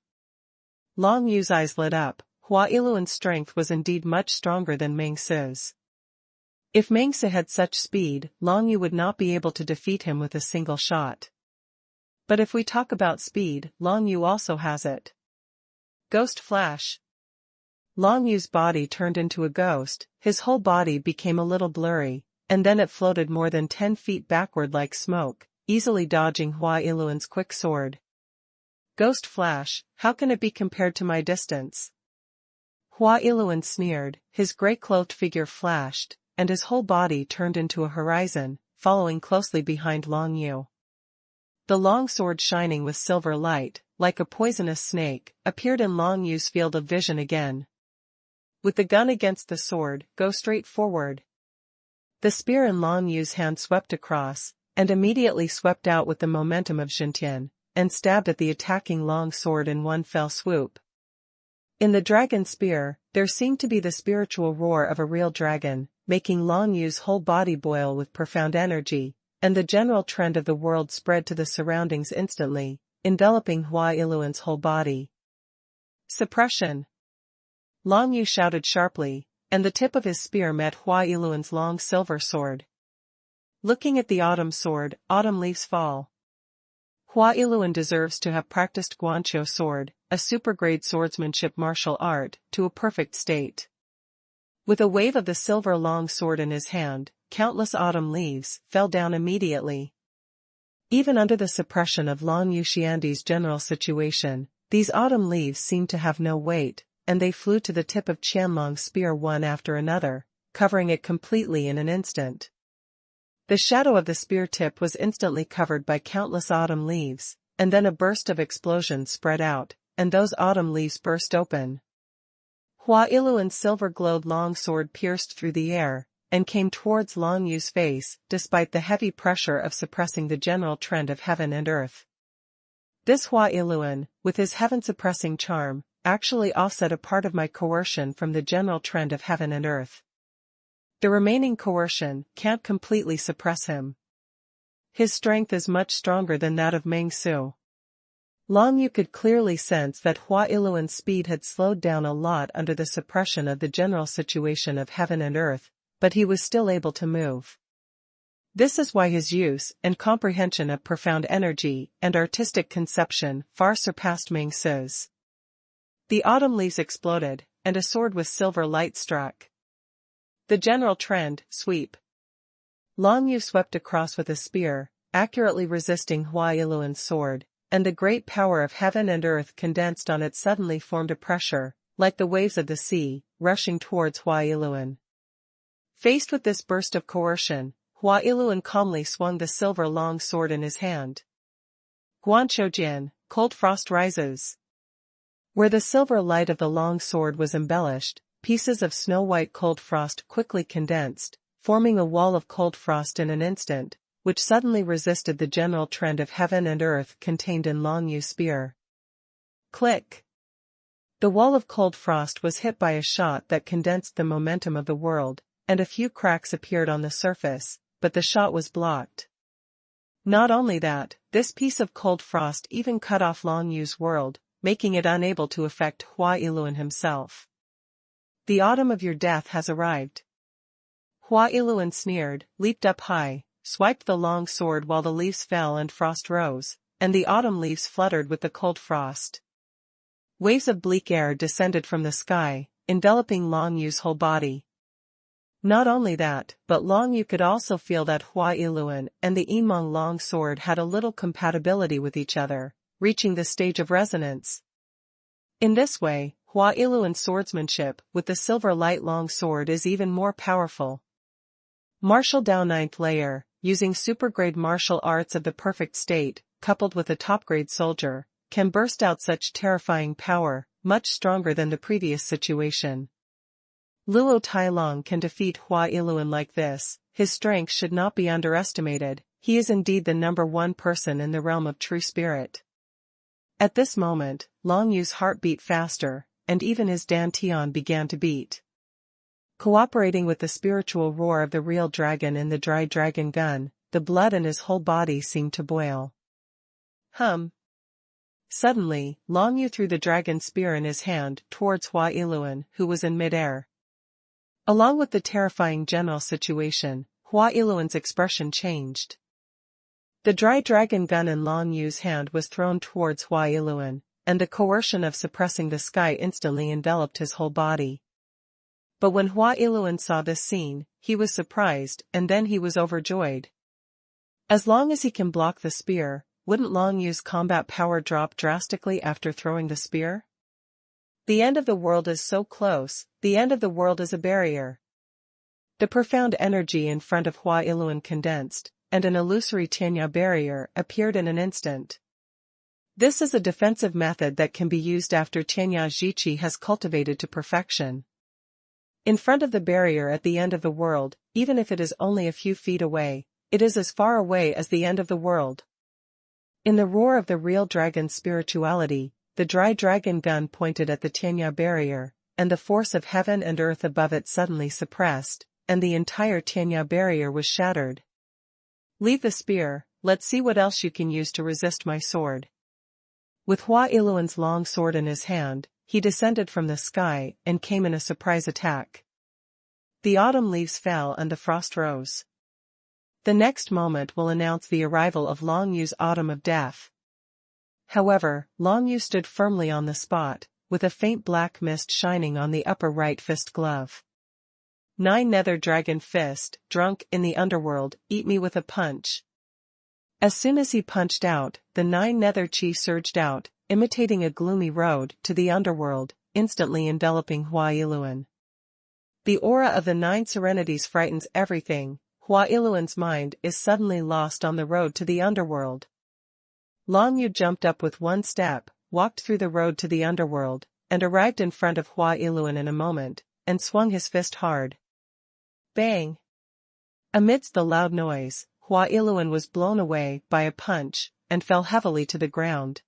Long Yu's eyes lit up. Hua Yiluan's strength was indeed much stronger than Meng Su's. If Meng Su had such speed, Long Yu would not be able to defeat him with a single shot. But if we talk about speed, Long Yu also has it. Ghost Flash. Long Yu's body turned into a ghost, his whole body became a little blurry, and then it floated more than 10 feet backward like smoke, easily dodging Hua Yiluan's quick sword. Ghost Flash, how can it be compared to my distance? Hua Yiluan sneered, his grey-cloaked figure flashed, and his whole body turned into a horizon, following closely behind Long Yu. The long sword shining with silver light, like a poisonous snake, appeared in Long Yu's field of vision again. With the gun against the sword, go straight forward. The spear in Long Yu's hand swept across, and immediately swept out with the momentum of Xintian, and stabbed at the attacking long sword in one fell swoop. In the dragon spear, there seemed to be the spiritual roar of a real dragon, making Long Yu's whole body boil with profound energy, and the general trend of the world spread to the surroundings instantly, enveloping Hua Yiluan's whole body. Suppression. Long Yu shouted sharply, and the tip of his spear met Hua Yiluan's long silver sword. Looking at the autumn sword, autumn leaves fall. Hua Yiluan deserves to have practiced Guanqiu sword, a super-grade swordsmanship martial art, to a perfect state. With a wave of the silver long sword in his hand, countless autumn leaves fell down immediately. Even under the suppression of Long Yu Xiandi's general situation, these autumn leaves seemed to have no weight, and they flew to the tip of Qianlong's spear one after another, covering it completely in an instant. The shadow of the spear tip was instantly covered by countless autumn leaves, and then a burst of explosions spread out, and those autumn leaves burst open. Hua Yiluan's silver-glowed long sword pierced through the air, and came towards Long Yu's face, despite the heavy pressure of suppressing the general trend of heaven and earth. This Hua Yiluan, with his heaven-suppressing charm, actually offset a part of my coercion from the general trend of heaven and earth. The remaining coercion can't completely suppress him. His strength is much stronger than that of Meng Su. Long Yu could clearly sense that Hua Yiluan's speed had slowed down a lot under the suppression of the general situation of heaven and earth, but he was still able to move. This is why his use and comprehension of profound energy and artistic conception far surpassed Meng Su's. The autumn leaves exploded, and a sword with silver light struck. The general trend, sweep. Long Yu swept across with a spear, accurately resisting Hua Yiluan's sword, and the great power of heaven and earth condensed on it suddenly formed a pressure, like the waves of the sea, rushing towards Hua Yiluan. Faced with this burst of coercion, Hua Yiluan calmly swung the silver long sword in his hand. Guanqiu Jian, cold frost rises. Where the silver light of the long sword was embellished, pieces of snow-white cold frost quickly condensed, forming a wall of cold frost in an instant, which suddenly resisted the general trend of heaven and earth contained in Long Yu's spear. Click! The wall of cold frost was hit by a shot that condensed the momentum of the world, and a few cracks appeared on the surface, but the shot was blocked. Not only that, this piece of cold frost even cut off Long Yu's world, making it unable to affect Hua Yiluan himself. The autumn of your death has arrived. Hua Yiluan sneered, leaped up high, swiped the long sword while the leaves fell and frost rose, and the autumn leaves fluttered with the cold frost. Waves of bleak air descended from the sky, enveloping Long Yu's whole body. Not only that, but Long Yu could also feel that Hua Yiluan and the Yimeng long sword had a little compatibility with each other, reaching the stage of resonance. In this way, Huailuan's swordsmanship with the silver light long sword is even more powerful. Martial Dao 9th layer, using supergrade martial arts of the perfect state, coupled with a top-grade soldier, can burst out such terrifying power, much stronger than the previous situation. Luo Tailong can defeat Huailuan like this. His strength should not be underestimated. He is indeed the number one person in the realm of true spirit. At this moment, Long Yu's heart beat faster, and even his dantian began to beat. Cooperating with the spiritual roar of the real dragon in the dry dragon gun, the blood in his whole body seemed to boil. Suddenly, Long Yu threw the dragon spear in his hand towards Huailuan, who was in midair. Along with the terrifying general situation, Huailuan's expression changed. The dry dragon gun in Long Yu's hand was thrown towards Huailuan, and the coercion of suppressing the sky instantly enveloped his whole body. But when Huailuan saw this scene, he was surprised, and then he was overjoyed. As long as he can block the spear, wouldn't Long Yu's combat power drop drastically after throwing the spear? The end of the world is so close, the end of the world is a barrier. The profound energy in front of Huailuan condensed, and an illusory Tianya barrier appeared in an instant. This is a defensive method that can be used after Tianya Zhiqi has cultivated to perfection. In front of the barrier at the end of the world, even if it is only a few feet away, it is as far away as the end of the world. In the roar of the real dragon's spirituality, the dry dragon gun pointed at the Tianya barrier, and the force of heaven and earth above it suddenly suppressed, and the entire Tianya barrier was shattered. Leave the spear, let's see what else you can use to resist my sword. With Huailuan's long sword in his hand, he descended from the sky and came in a surprise attack. The autumn leaves fell and the frost rose. The next moment will announce the arrival of Long Yu's autumn of death. However, Long Yu stood firmly on the spot, with a faint black mist shining on the upper right fist glove. 9 Nether Dragon Fist, drunk in the underworld, eat me with a punch. As soon as he punched out, the 9 Nether Chi surged out, imitating a gloomy road to the underworld, instantly enveloping Huailuan. The aura of the 9 Serenities frightens everything. Huailuan's mind is suddenly lost on the road to the underworld. Long Yu jumped up with one step, walked through the road to the underworld, and arrived in front of Huailuan in a moment, and swung his fist hard. Bang! Amidst the loud noise, Huailuan was blown away by a punch, and fell heavily to the ground.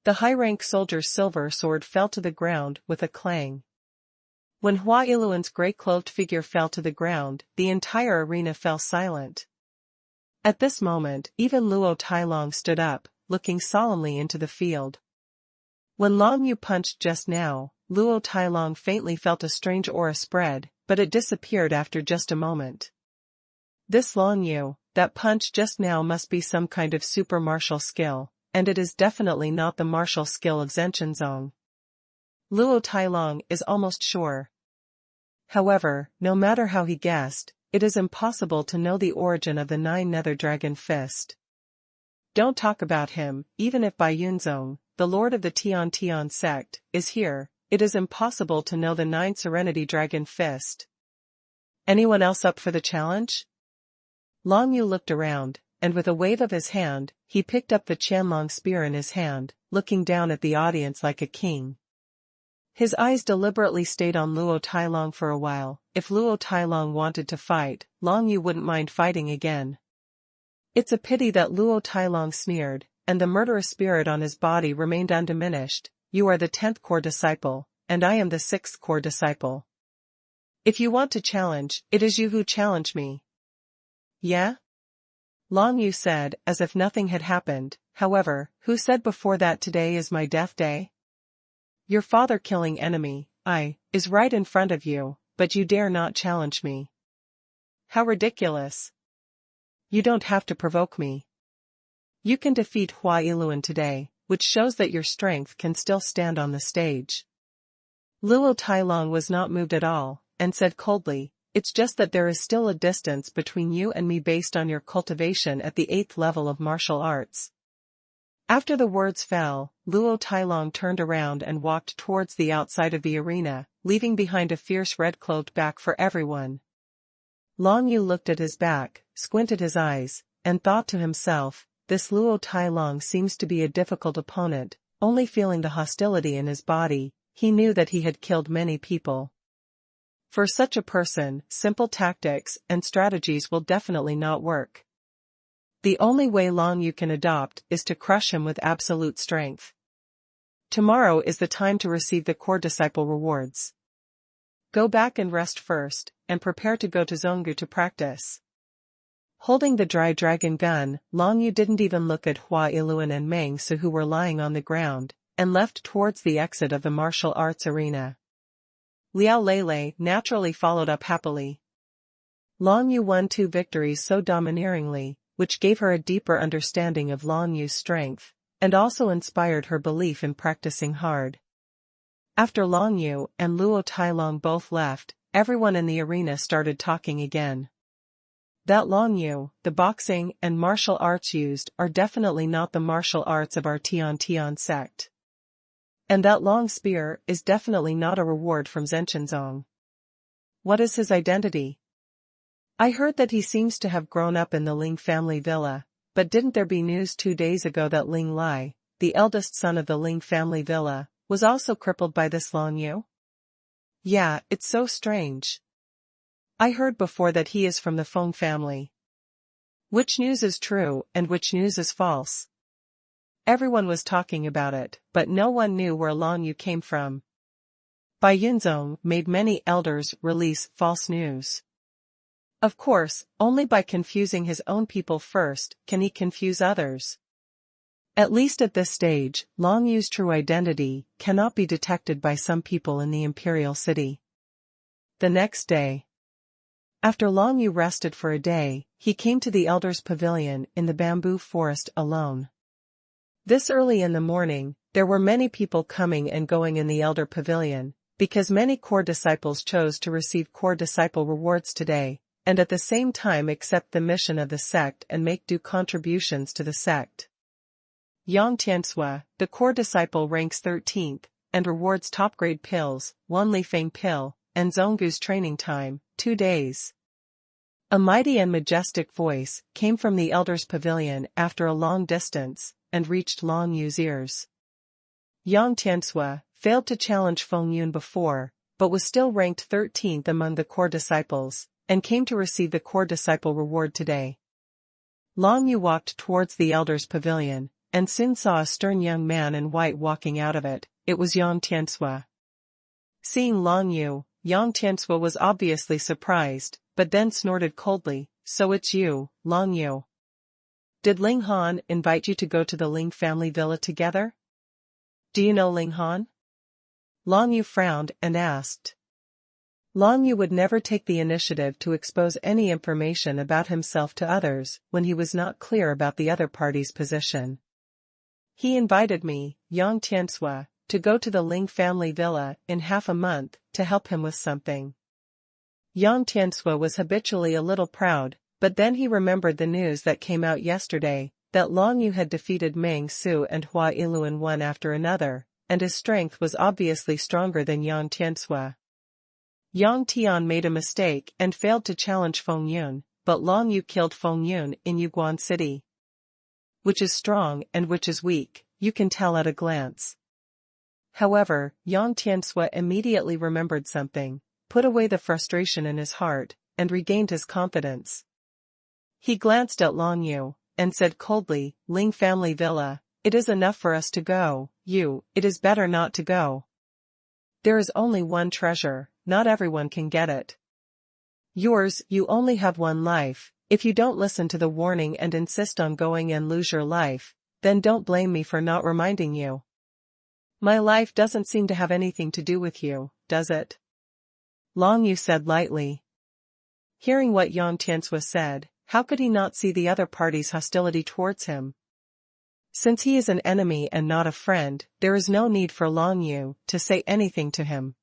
The high-rank soldier's silver sword fell to the ground with a clang. When Huailuan's grey-clothed figure fell to the ground, the entire arena fell silent. At this moment, even Luo Tailong stood up, looking solemnly into the field. When Long Yu punched just now, Luo Tailong faintly felt a strange aura spread, but it disappeared after just a moment. This Long Yu, that punch just now must be some kind of super martial skill, and it is definitely not the martial skill of Zhenshenzong. Luo Tailong is almost sure. However, no matter how he guessed, it is impossible to know the origin of the 9 Nether Dragon Fist. Don't talk about him, even if Bai Yunzong, the lord of the Tian Tian sect, is here, it is impossible to know the 9 Serenity Dragon Fist. Anyone else up for the challenge? Long Yu looked around, and with a wave of his hand, he picked up the Qianlong spear in his hand, looking down at the audience like a king. His eyes deliberately stayed on Luo Tailong for a while. If Luo Tailong wanted to fight, Long Yu wouldn't mind fighting again. It's a pity that Luo Tailong sneered, and the murderous spirit on his body remained undiminished. You are the 10th core disciple, and I am the 6th core disciple. If you want to challenge, it is you who challenge me. Yeah? Long Yu said, as if nothing had happened. However, who said before that today is my death day? Your father-killing enemy, is right in front of you, but you dare not challenge me. How ridiculous. You don't have to provoke me. You can defeat Huailuan today, which shows that your strength can still stand on the stage. Luo Tailong was not moved at all, and said coldly, it's just that there is still a distance between you and me based on your cultivation at the 8th level of martial arts. After the words fell, Luo Tailong turned around and walked towards the outside of the arena, leaving behind a fierce red-cloaked back for everyone. Long Yu looked at his back, squinted his eyes, and thought to himself, this Luo Tailong seems to be a difficult opponent. Only feeling the hostility in his body, he knew that he had killed many people. For such a person, simple tactics and strategies will definitely not work. The only way Long Yu can adopt is to crush him with absolute strength. Tomorrow is the time to receive the core disciple rewards. Go back and rest first, and prepare to go to Zhonggu to practice. Holding the dry dragon gun, Long Yu didn't even look at Hua Iluan and Meng Su who were lying on the ground, and left towards the exit of the martial arts arena. Liao Lele naturally followed up happily. Long Yu won 2 victories so domineeringly, which gave her a deeper understanding of Long Yu's strength, and also inspired her belief in practicing hard. After Long Yu and Luo Tailong both left, everyone in the arena started talking again. That Long Yu, the boxing and martial arts used are definitely not the martial arts of our Tian sect. And that long spear is definitely not a reward from Zhenshenzong. What is his identity? I heard that he seems to have grown up in the Ling family villa, but didn't there be news 2 days ago that Ling Lai, the eldest son of the Ling family villa, was also crippled by this Long Yu? Yeah, it's so strange. I heard before that he is from the Feng family. Which news is true and which news is false? Everyone was talking about it, but no one knew where Long Yu came from. Bai Yunzong made many elders release false news. Of course, only by confusing his own people first can he confuse others. At least at this stage, Long Yu's true identity cannot be detected by some people in the imperial city. The next day. After Long Yu rested for a day, he came to the elders' pavilion in the bamboo forest alone. This early in the morning, there were many people coming and going in the elder pavilion, because many core disciples chose to receive core disciple rewards today, and at the same time accept the mission of the sect and make due contributions to the sect. Yang Tiansua, the core disciple ranks 13th, and rewards top-grade pills, 1 Li Feng pill, and Zhonggu's training time, 2 days. A mighty and majestic voice came from the elders' pavilion after a long distance, and reached Long Yu's ears. Yang Tiansua failed to challenge Feng Yun before, but was still ranked 13th among the core disciples, and came to receive the core disciple reward today. Long Yu walked towards the elders' pavilion, and soon saw a stern young man in white walking out of it. It was Yang Tiansua. Seeing Long Yu, Yang Tiansua was obviously surprised, but then snorted coldly, "So it's you, Long Yu. Did Ling Han invite you to go to the Ling family villa together? Do you know Ling Han?" Long Yu frowned and asked. Long Yu would never take the initiative to expose any information about himself to others when he was not clear about the other party's position. He invited me, Yang Tiansua, to go to the Ling family villa in half a month to help him with something. Yang Tiansua was habitually a little proud, but then he remembered the news that came out yesterday, that Long Yu had defeated Meng Su and Hua Iluan one after another, and his strength was obviously stronger than Yang Tiansua. Yang Tian made a mistake and failed to challenge Feng Yun, but Long Yu killed Feng Yun in Yuguan City. Which is strong and which is weak, you can tell at a glance. However, Yang Tiansua immediately remembered something, put away the frustration in his heart, and regained his confidence. He glanced at Long Yu, and said coldly, "Ling family villa, it is enough for us to go, it is better not to go. There is only one treasure, not everyone can get it. Yours, you only have one life. If you don't listen to the warning and insist on going and lose your life, then don't blame me for not reminding you. My life doesn't seem to have anything to do with you, does it?" Long Yu said lightly. Hearing what Yang Tiansua said, how could he not see the other party's hostility towards him? Since he is an enemy and not a friend, there is no need for Long Yu to say anything to him.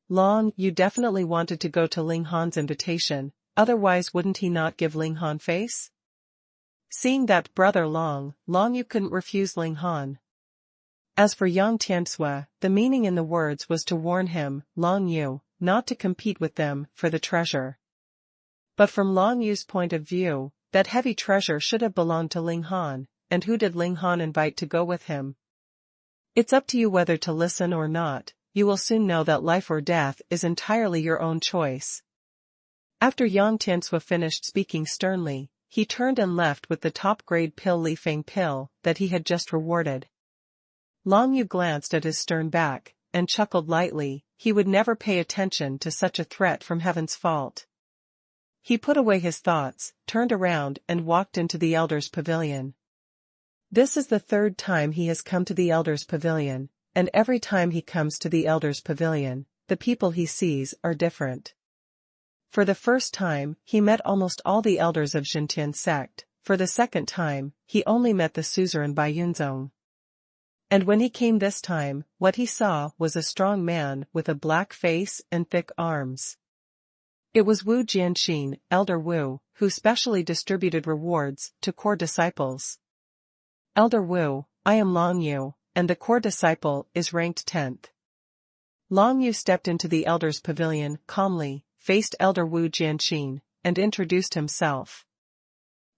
Long Yu definitely wanted to go to Ling Han's invitation, otherwise wouldn't he not give Ling Han face? Seeing that brother Long Yu couldn't refuse Ling Han. As for Yang Tiansui, the meaning in the words was to warn him, Long Yu, not to compete with them for the treasure. But from Long Yu's point of view, that heavy treasure should have belonged to Ling Han, and who did Ling Han invite to go with him? It's up to you whether to listen or not. You will soon know that life or death is entirely your own choice. After Yang Tiansui finished speaking sternly, he turned and left with the top-grade pill Li Feng pill that he had just rewarded. Long Yu glanced at his stern back, and chuckled lightly. He would never pay attention to such a threat from heaven's fault. He put away his thoughts, turned around and walked into the Elder's Pavilion. This is the third time he has come to the Elder's Pavilion, and every time he comes to the Elder's Pavilion, the people he sees are different. For the first time, he met almost all the elders of Xintian sect. For the second time, he only met the suzerain Bai Yunzong. And when he came this time, what he saw was a strong man with a black face and thick arms. It was Wu Jianxin, Elder Wu, who specially distributed rewards to core disciples. Elder Wu, I am Long Yu, and the core disciple is ranked 10th. Long Yu stepped into the Elder's Pavilion, calmly, faced Elder Wu Jianxin, and introduced himself.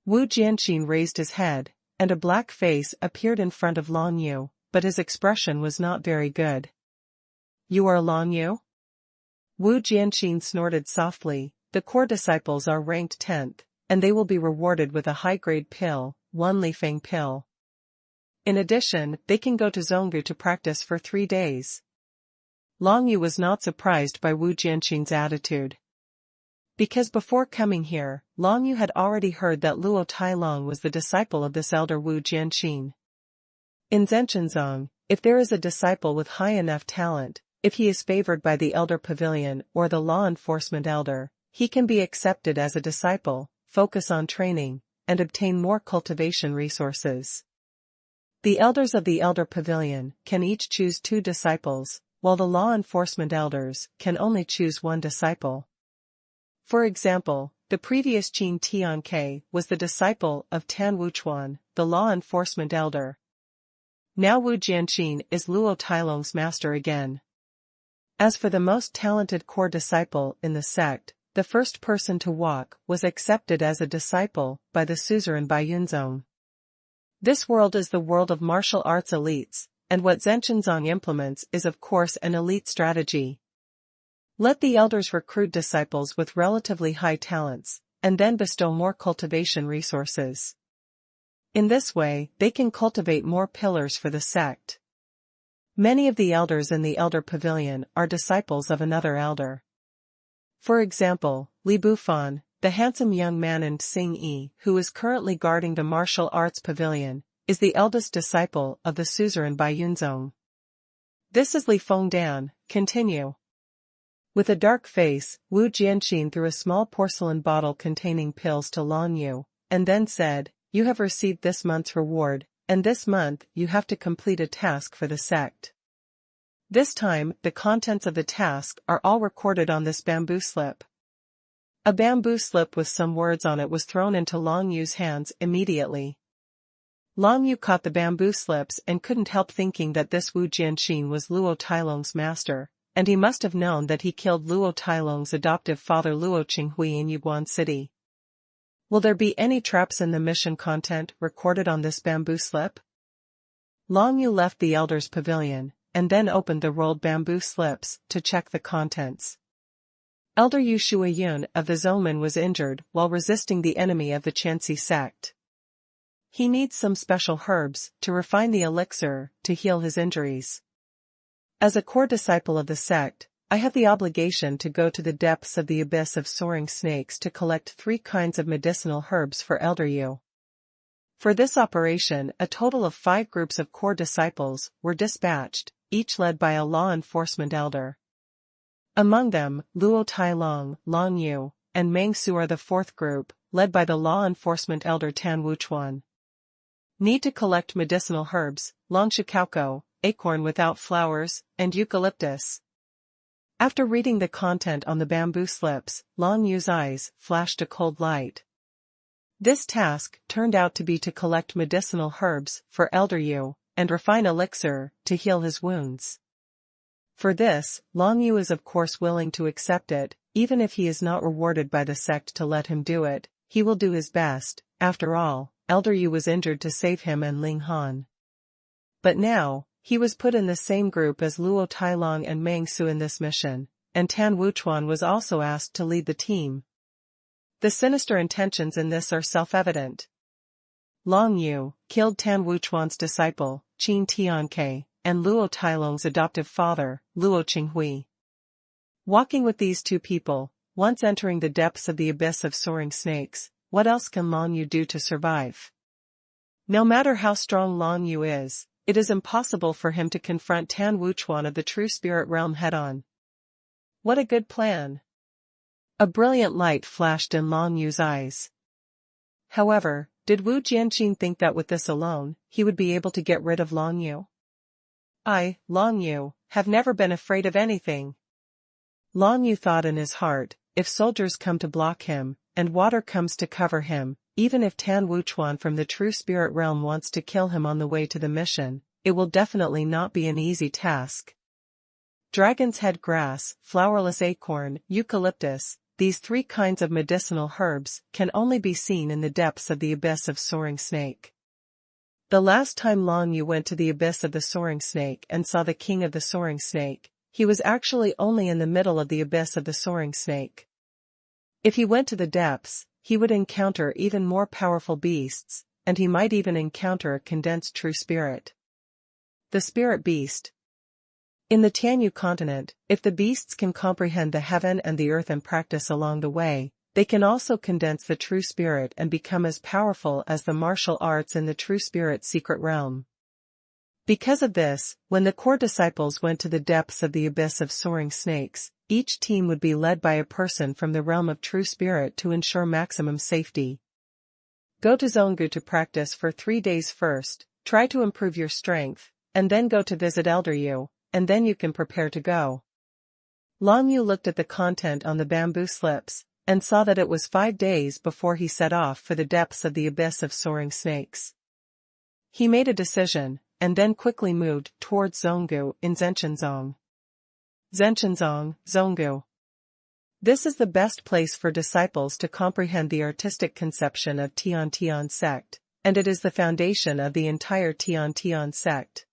Wu Jianxin raised his head, and a black face appeared in front of Long Yu, but his expression was not very good. You are Long Yu? Wu Jianxin snorted softly. The core disciples are ranked 10th, and they will be rewarded with a high-grade pill, 1 Li Feng pill. In addition, they can go to Zhonggu to practice for 3 days. Long Yu was not surprised by Wu Jianxin's attitude. Because before coming here, Long Yu had already heard that Luo Tailong was the disciple of this elder Wu Jianxin. In Zhenshenzong, if there is a disciple with high enough talent, if he is favored by the Elder Pavilion or the law enforcement elder, he can be accepted as a disciple, focus on training, and obtain more cultivation resources. The elders of the Elder Pavilion can each choose 2 disciples, while the law enforcement elders can only choose 1 disciple. For example, the previous Qin Tianke was the disciple of Tan Wuchuan, the law enforcement elder. Now Wu Jianxin is Luo Tailong's master again. As for the most talented core disciple in the sect, the first person to walk was accepted as a disciple by the suzerain Bai Yunzong. This world is the world of martial arts elites, and what Zhenshenzong implements is of course an elite strategy. Let the elders recruit disciples with relatively high talents, and then bestow more cultivation resources. In this way, they can cultivate more pillars for the sect. Many of the elders in the Elder Pavilion are disciples of another elder. For example, Li Bufan, the handsome young man in Xing Yi, who is currently guarding the Martial Arts Pavilion, is the eldest disciple of the suzerain Bai Yunzong. This is Li Fengdan. Continue. With a dark face, Wu Jianxin threw a small porcelain bottle containing pills to Long Yu, and then said, You have received this month's reward, and this month you have to complete a task for the sect. This time, the contents of the task are all recorded on this bamboo slip. A bamboo slip with some words on it was thrown into Long Yu's hands immediately. Long Yu caught the bamboo slips and couldn't help thinking that this Wu Jianxin was Luo Tailong's master, and he must have known that he killed Luo Tailong's adoptive father Luo Qinghui in Yuguan City. Will there be any traps in the mission content recorded on this bamboo slip? Long Yu left the Elder's Pavilion, and then opened the rolled bamboo slips to check the contents. Elder Yu Shuiyun of the Zongmen was injured while resisting the enemy of the Chanxi sect. He needs some special herbs to refine the elixir to heal his injuries. As a core disciple of the sect, I have the obligation to go to the depths of the abyss of soaring snakes to collect 3 kinds of medicinal herbs for Elder Yu. For this operation, a total of 5 groups of core disciples were dispatched, each led by a law enforcement elder. Among them, Luo Tailong, Long Yu, and Meng Su are the 4th group, led by the law enforcement elder Tan Wuchuan. Need to collect medicinal herbs, long shikauko, acorn without flowers, and eucalyptus. After reading the content on the bamboo slips, Long Yu's eyes flashed a cold light. This task turned out to be to collect medicinal herbs for Elder Yu, and refine elixir to heal his wounds. For this, Long Yu is of course willing to accept it, even if he is not rewarded by the sect to let him do it, he will do his best. After all, Elder Yu was injured to save him and Ling Han. But now, he was put in the same group as Luo Tailong and Meng Su in this mission, and Tan Wuchuan was also asked to lead the team. The sinister intentions in this are self-evident. Long Yu killed Tan Wuchuan's disciple, Qin Tianke, and Luo Tailong's adoptive father, Luo Qinghui. Walking with these two people, once entering the depths of the abyss of soaring snakes, what else can Long Yu do to survive? No matter how strong Long Yu is, it is impossible for him to confront Tan Wuchuan of the true spirit realm head-on. What a good plan! A brilliant light flashed in Long Yu's eyes. However, did Wu Jianqin think that with this alone, he would be able to get rid of Long Yu? I, Long Yu, have never been afraid of anything. Long Yu thought in his heart, if soldiers come to block him, and water comes to cover him, even if Tan Wuchuan from the true spirit realm wants to kill him on the way to the mission, it will definitely not be an easy task. Dragon's head grass, flowerless acorn, eucalyptus, these three kinds of medicinal herbs can only be seen in the depths of the abyss of soaring snake. The last time Long Yu went to the abyss of the soaring snake and saw the king of the soaring snake, he was actually only in the middle of the abyss of the soaring snake. If he went to the depths, he would encounter even more powerful beasts, and he might even encounter a condensed true spirit. The spirit beast. In the Tianyu continent, if the beasts can comprehend the heaven and the earth and practice along the way, they can also condense the true spirit and become as powerful as the martial arts in the true spirit secret realm. Because of this, when the core disciples went to the depths of the abyss of soaring snakes, each team would be led by a person from the realm of true spirit to ensure maximum safety. Go to Zhonggu to practice for 3 days first, try to improve your strength, and then go to visit Elder Yu, and then you can prepare to go. Long Yu looked at the content on the bamboo slips, and saw that it was 5 days before he set off for the depths of the abyss of soaring snakes. He made a decision, and then quickly moved towards Zhonggu in Zhenshenzong. Zhenshenzong, Zhonggu. This is the best place for disciples to comprehend the artistic conception of Tian sect, and it is the foundation of the entire Tian sect.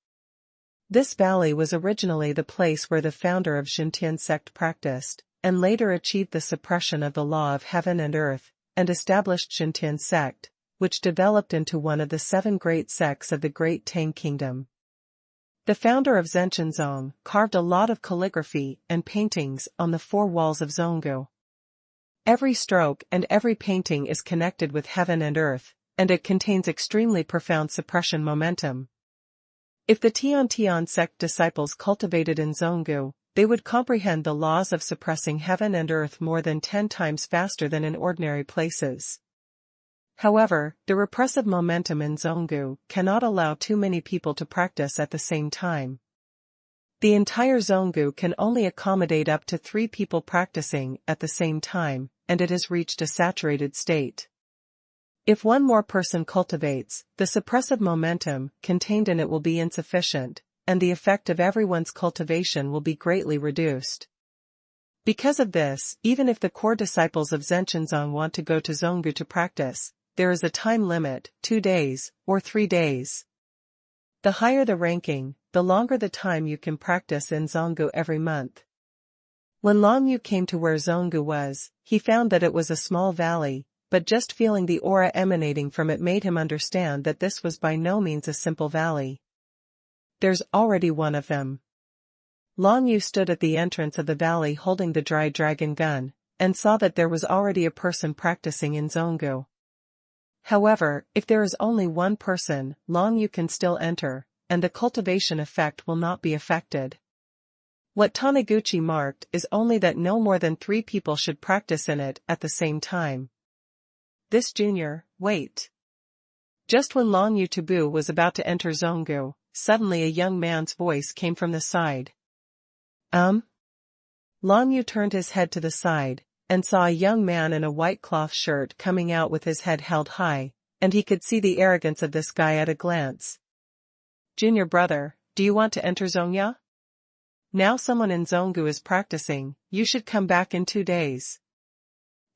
This valley was originally the place where the founder of Xintian sect practiced, and later achieved the suppression of the law of heaven and earth, and established Xintian sect, which developed into one of the 7 great sects of the Great Tang Kingdom. The founder of Zhenshenzong carved a lot of calligraphy and paintings on the 4 walls of Zhonggu. Every stroke and every painting is connected with heaven and earth, and it contains extremely profound suppression momentum. If the Tian sect disciples cultivated in Zhonggu, they would comprehend the laws of suppressing heaven and earth more than 10 times faster than in ordinary places. However, the repressive momentum in Zhonggu cannot allow too many people to practice at the same time. The entire Zhonggu can only accommodate up to 3 people practicing at the same time, and it has reached a saturated state. If one more person cultivates, the suppressive momentum contained in it will be insufficient, and the effect of everyone's cultivation will be greatly reduced. Because of this, even if the core disciples of Zhenshenzong want to go to Zhonggu to practice, there is a time limit, 2 days, or 3 days. The higher the ranking, the longer the time you can practice in Zhonggu every month. When Long Yu came to where Zhonggu was, he found that it was a small valley, but just feeling the aura emanating from it made him understand that this was by no means a simple valley. There's already one of them. Long Yu stood at the entrance of the valley holding the dry dragon gun, and saw that there was already a person practicing in Zhonggu. However, if there is only one person, Long Yu can still enter, and the cultivation effect will not be affected. What Taniguchi marked is only that no more than 3 people should practice in it at the same time. This junior, wait. Just when Long Yu Tabu was about to enter Zhonggu, suddenly a young man's voice came from the side. Long Yu turned his head to the side, and saw a young man in a white cloth shirt coming out with his head held high, and he could see the arrogance of this guy at a glance. "Junior brother, do you want to enter Zongya? Now someone in Zonggu is practicing, you should come back in 2 days."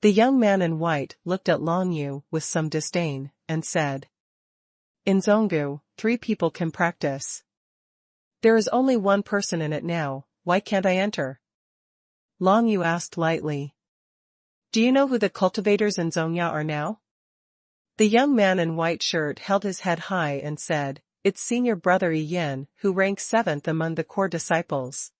The young man in white looked at Long Yu with some disdain, and said, "In Zonggu, 3 people can practice. There is only 1 person in it now, why can't I enter?" Long Yu asked lightly. "Do you know who the cultivators in Zongya are now?" The young man in white shirt held his head high and said, "It's senior brother Yi Yin, who ranks 7th among the core disciples.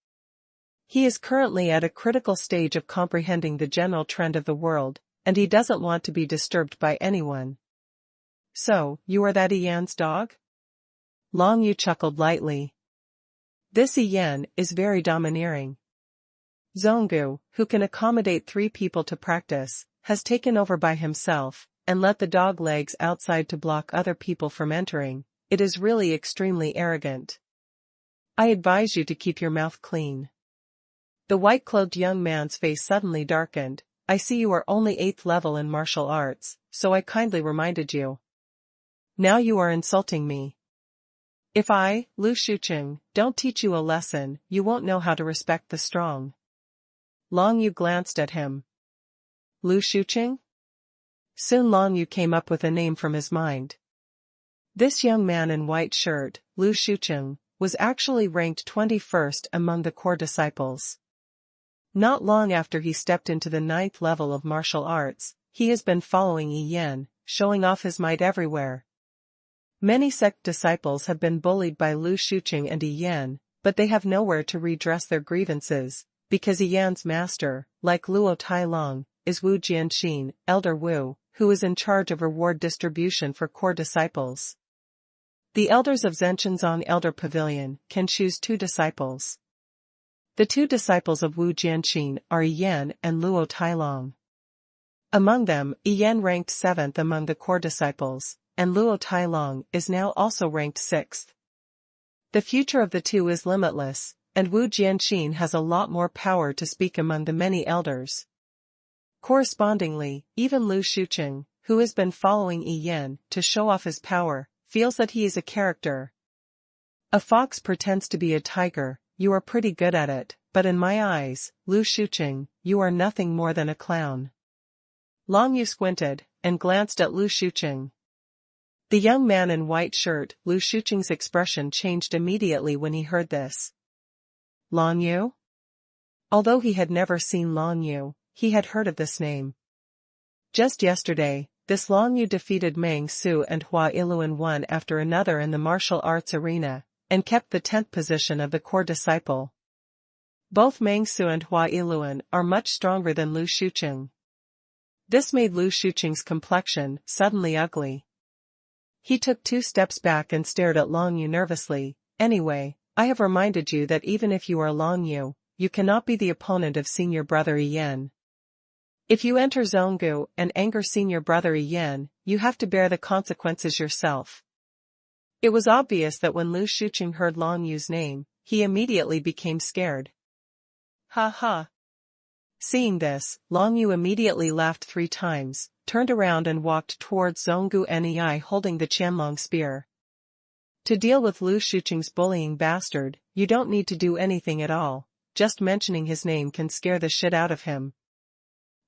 He is currently at a critical stage of comprehending the general trend of the world, and he doesn't want to be disturbed by anyone." "So, you are that Yi Yan's dog?" Long Yu chuckled lightly. "This Yi Yan is very domineering. Zonggu, who can accommodate 3 people to practice, has taken over by himself, and let the dog legs outside to block other people from entering. It is really extremely arrogant. I advise you to keep your mouth clean." The white-clothed young man's face suddenly darkened. "I see you are only 8th level in martial arts, so I kindly reminded you. Now you are insulting me. If I, Lu Shucheng, don't teach you a lesson, you won't know how to respect the strong." Long Yu glanced at him. Lu Shucheng? Soon Long Yu came up with a name from his mind. This young man in white shirt, Lu Shucheng, was actually ranked 21st among the core disciples. Not long after he stepped into the 9th level of martial arts, he has been following Yi Yan, showing off his might everywhere. Many sect disciples have been bullied by Lu Shucheng and Yi Yan, but they have nowhere to redress their grievances, because Yi Yan's master, like Luo Tailong, is Wu Jianxin, Elder Wu, who is in charge of reward distribution for core disciples. The elders of Zhenshanzong Elder Pavilion can choose 2 disciples. The 2 disciples of Wu Jianxin are Yi Yan and Luo Tailong. Among them, Yi Yan ranked 7th among the core disciples, and Luo Tailong is now also ranked 6th. The future of the 2 is limitless, and Wu Jianxin has a lot more power to speak among the many elders. Correspondingly, even Lu Shucheng, who has been following Yi Yan to show off his power, feels that he is a character. "A fox pretends to be a tiger, you are pretty good at it, but in my eyes, Lu Shucheng, you are nothing more than a clown." Long Yu squinted, and glanced at Lu Shucheng. The young man in white shirt, Lu Shucheng's expression changed immediately when he heard this. Long Yu? Although he had never seen Long Yu, he had heard of this name. Just yesterday, this Long Yu defeated Meng Su and Hua Iluan one after another in the martial arts arena, and kept the 10th position of the core disciple. Both Meng Su and Hua Iluan are much stronger than Lu Shucheng. This made Lu Shucheng's complexion suddenly ugly. He took 2 steps back and stared at Long Yu nervously. "Anyway, I have reminded you that even if you are Long Yu, you cannot be the opponent of senior brother Yi Yan. If you enter Zonggu and anger senior brother Yi Yan, you have to bear the consequences yourself." It was obvious that when Lu Shucheng heard Long Yu's name, he immediately became scared. "Ha ha." Seeing this, Long Yu immediately laughed 3 times, turned around and walked towards Zonggu Nei holding the Qianlong spear. To deal with Lu Shucheng's bullying bastard, you don't need to do anything at all, just mentioning his name can scare the shit out of him.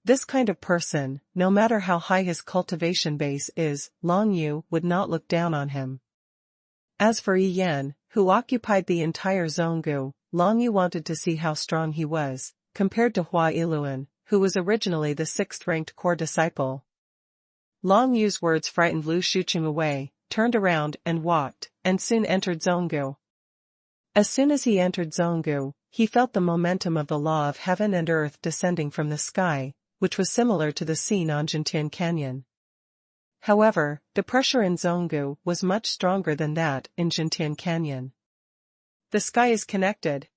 This kind of person, no matter how high his cultivation base is, Long Yu would not look down on him. As for Yi Yan, who occupied the entire Zonggu, Long Yu wanted to see how strong he was, compared to Hua Iluan, who was originally the 6th-ranked core disciple. Long Yu's words frightened Lu Shucheng away, turned around and walked, and soon entered Zonggu. As soon as he entered Zonggu, he felt the momentum of the law of heaven and earth descending from the sky, which was similar to the scene on Jintian Canyon. However, the pressure in Zonggu was much stronger than that in Jintian Canyon. The sky is connected.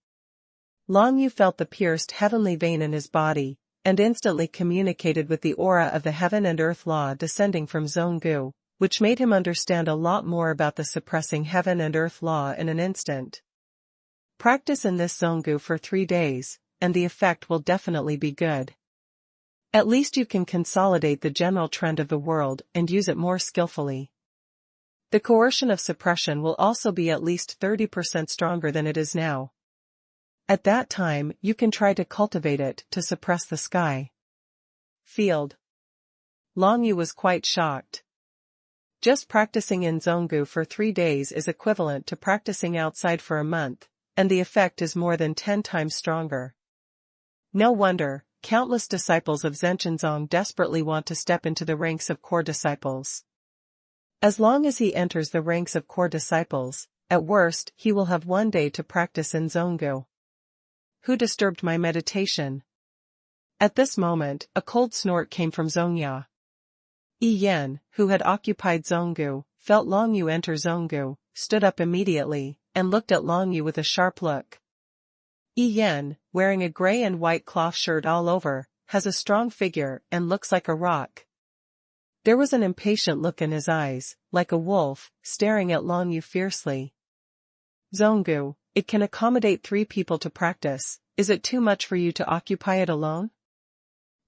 Long Yu felt the pierced heavenly vein in his body, and instantly communicated with the aura of the heaven and earth law descending from Zonggu, which made him understand a lot more about the suppressing heaven and earth law in an instant. Practice in this Zonggu for 3 days, and the effect will definitely be good. At least you can consolidate the general trend of the world and use it more skillfully. The coercion of suppression will also be at least 30% stronger than it is now. At that time, you can try to cultivate it to suppress the sky. Field. Long Yu was quite shocked. Just practicing in Zonggu for 3 days is equivalent to practicing outside for a month, and the effect is more than 10 times stronger. No wonder, countless disciples of Zhenchenzong desperately want to step into the ranks of core disciples. As long as he enters the ranks of core disciples, at worst he will have 1 day to practice in Zonggu. Who disturbed my meditation? At this moment, a cold snort came from Zongya. Yi Yan, who had occupied Zonggu, felt Long Yu enter Zonggu, stood up immediately, and looked at Long Yu with a sharp look. Yi Yan, wearing a gray and white cloth shirt all over, has a strong figure and looks like a rock. There was an impatient look in his eyes, like a wolf, staring at Long Yu fiercely. Zonggu, it can accommodate 3 people to practice, is it too much for you to occupy it alone?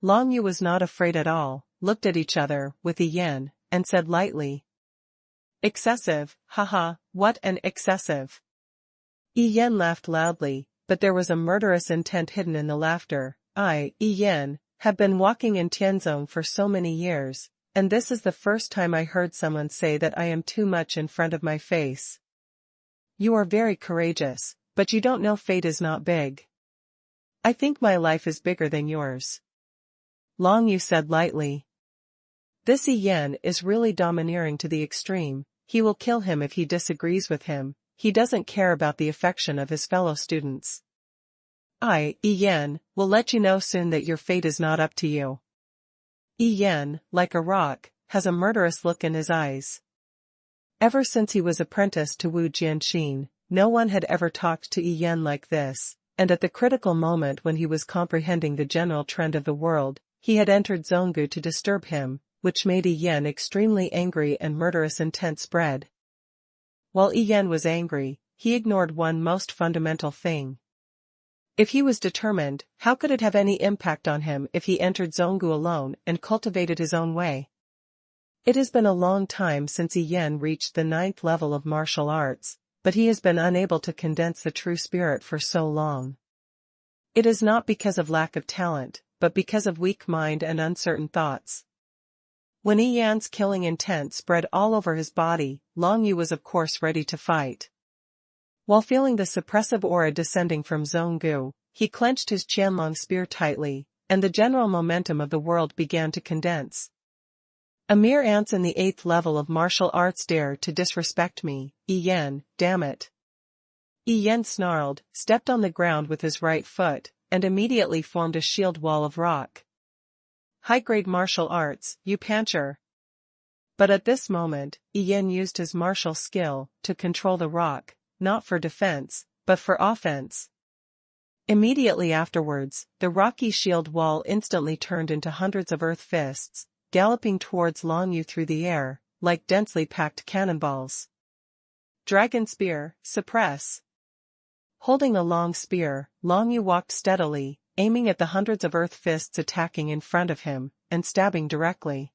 Long Yu was not afraid at all, looked at each other with Yi Yan, and said lightly. Excessive, haha, what an excessive. Yi Yan laughed loudly, but there was a murderous intent hidden in the laughter. I, Yi Yan, have been walking in Tianzong for so many years, and this is the first time I heard someone say that I am too much in front of my face. You are very courageous, but you don't know fate is not big. I think my life is bigger than yours. Long Yu said lightly. This Yi Yan is really domineering to the extreme, he will kill him if he disagrees with him, he doesn't care about the affection of his fellow students. I, Yi Yan, will let you know soon that your fate is not up to you. Yi Yan, like a rock, has a murderous look in his eyes. Ever since he was apprenticed to Wu Jianxin, no one had ever talked to Yi Yan like this, and at the critical moment when he was comprehending the general trend of the world, he had entered Zonggu to disturb him, which made Yi Yan extremely angry and murderous intent spread. While Yi Yan was angry, he ignored one most fundamental thing. If he was determined, how could it have any impact on him if he entered Zonggu alone and cultivated his own way? It has been a long time since Yi Yan reached the 9th level of martial arts, but he has been unable to condense the true spirit for so long. It is not because of lack of talent, but because of weak mind and uncertain thoughts. When Yi Yan's killing intent spread all over his body, Long Yu was of course ready to fight. While feeling the suppressive aura descending from Zonggu, he clenched his Qianlong spear tightly, and the general momentum of the world began to condense. A mere ants in the 8th level of martial arts dare to disrespect me, Yi Yan, damn it. Yi Yan snarled, stepped on the ground with his right foot, and immediately formed a shield wall of rock. High-grade martial arts, you pancher. But at this moment, Yi Yan used his martial skill to control the rock, not for defense, but for offense. Immediately afterwards, the rocky shield wall instantly turned into hundreds of earth fists, galloping towards Long Yu through the air, like densely packed cannonballs. Dragon spear, suppress. Holding a long spear, Long Yu walked steadily, aiming at the hundreds of earth fists attacking in front of him, and stabbing directly.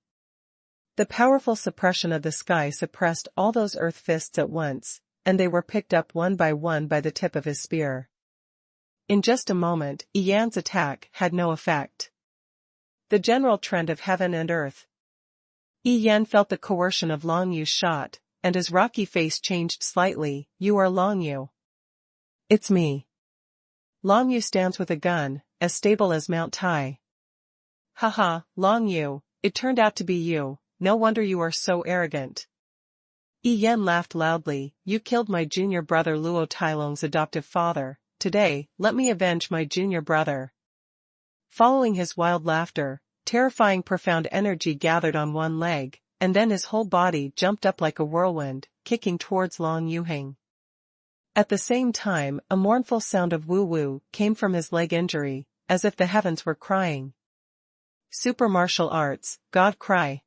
The powerful suppression of the sky suppressed all those earth fists at once, and they were picked up one by the tip of his spear. In just a moment, Yi Yan's attack had no effect. The general trend of heaven and earth. Yi Yan felt the coercion of Long Yu's shot, and his rocky face changed slightly. You are Long Yu. It's me. Long Yu stands with a gun, as stable as Mount Tai. Haha, Long Yu, it turned out to be you, no wonder you are so arrogant. Yi Yan laughed loudly, you killed my junior brother Luo Tailong's adoptive father, today, let me avenge my junior brother. Following his wild laughter, terrifying profound energy gathered on one leg, and then his whole body jumped up like a whirlwind, kicking towards Long Yuheng. At the same time, a mournful sound of woo-woo came from his leg injury, as if the heavens were crying. Super martial arts, God cry.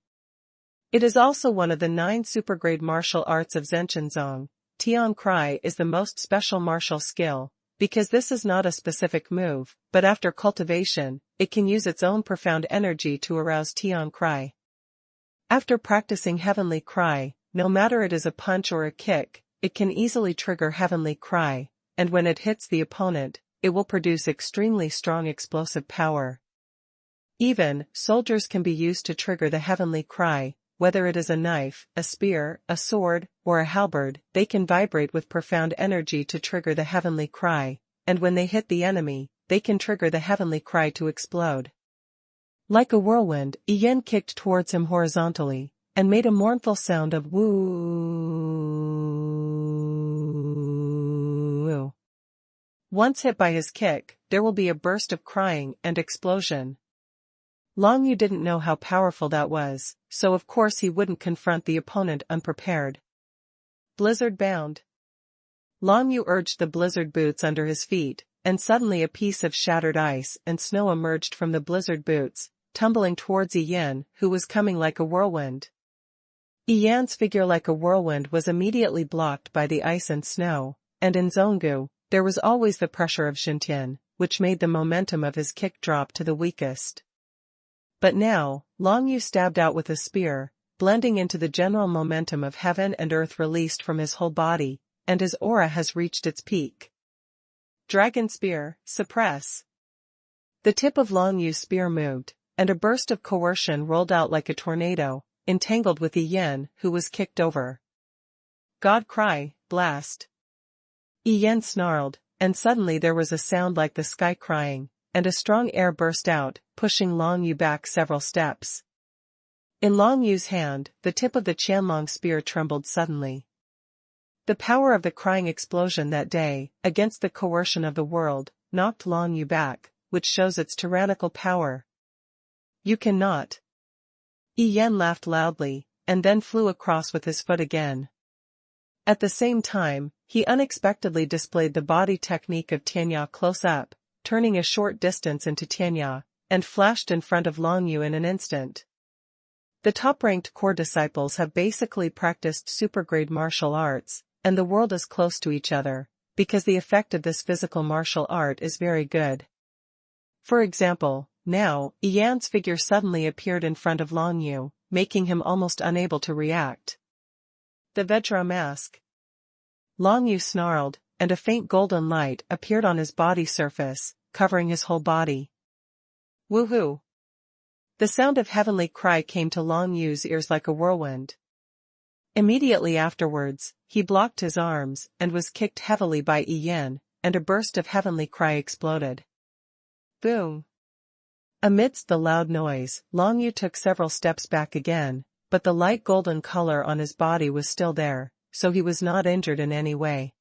It is also one of the 9 supergrade martial arts of Zhenchenzong. Tian Cry is the most special martial skill, because this is not a specific move, but after cultivation, it can use its own profound energy to arouse Tian cry. After practicing Heavenly Cry, no matter it is a punch or a kick, it can easily trigger Heavenly Cry, and when it hits the opponent, it will produce extremely strong explosive power. Even, soldiers can be used to trigger the Heavenly Cry, whether it is a knife, a spear, a sword, or a halberd, they can vibrate with profound energy to trigger the Heavenly Cry, and when they hit the enemy, they can trigger the Heavenly Cry to explode. Like a whirlwind, Yen kicked towards him horizontally, and made a mournful sound of woo. Once hit by his kick, there will be a burst of crying and explosion. Long Yu didn't know how powerful that was, so of course he wouldn't confront the opponent unprepared. Blizzard bound. Long Yu urged the blizzard boots under his feet, and suddenly a piece of shattered ice and snow emerged from the blizzard boots, tumbling towards Yen, who was coming like a whirlwind. Yen's figure like a whirlwind was immediately blocked by the ice and snow, and in Zongu, there was always the pressure of Xintian, which made the momentum of his kick drop to the weakest. But now, Long Yu stabbed out with a spear, blending into the general momentum of heaven and earth released from his whole body, and his aura has reached its peak. Dragon Spear, suppress. The tip of Long Yu's spear moved, and a burst of coercion rolled out like a tornado, entangled with Yen, who was kicked over. God Cry, blast. Yen snarled, and suddenly there was a sound like the sky crying, and a strong air burst out, pushing Long Yu back several steps. In Long Yu's hand, the tip of the Qianlong spear trembled suddenly. The power of the crying explosion that day, against the coercion of the world, knocked Long Yu back, which shows its tyrannical power. You cannot. Yen laughed loudly, and then flew across with his foot again. At the same time, he unexpectedly displayed the body technique of Tianya close up, turning a short distance into Tianya, and flashed in front of Long Yu in an instant. The top-ranked core disciples have basically practiced supergrade martial arts, and the world is close to each other, because the effect of this physical martial art is very good. For example, now, Yan's figure suddenly appeared in front of Long Yu, making him almost unable to react. The Vajra mask. Long Yu snarled, and a faint golden light appeared on his body surface, covering his whole body. Woohoo! The sound of Heavenly Cry came to Long Yu's ears like a whirlwind. Immediately afterwards, he blocked his arms and was kicked heavily by Yen, and a burst of Heavenly Cry exploded. Boom! Amidst the loud noise, Long Yu took several steps back again, but the light golden color on his body was still there, so he was not injured in any way.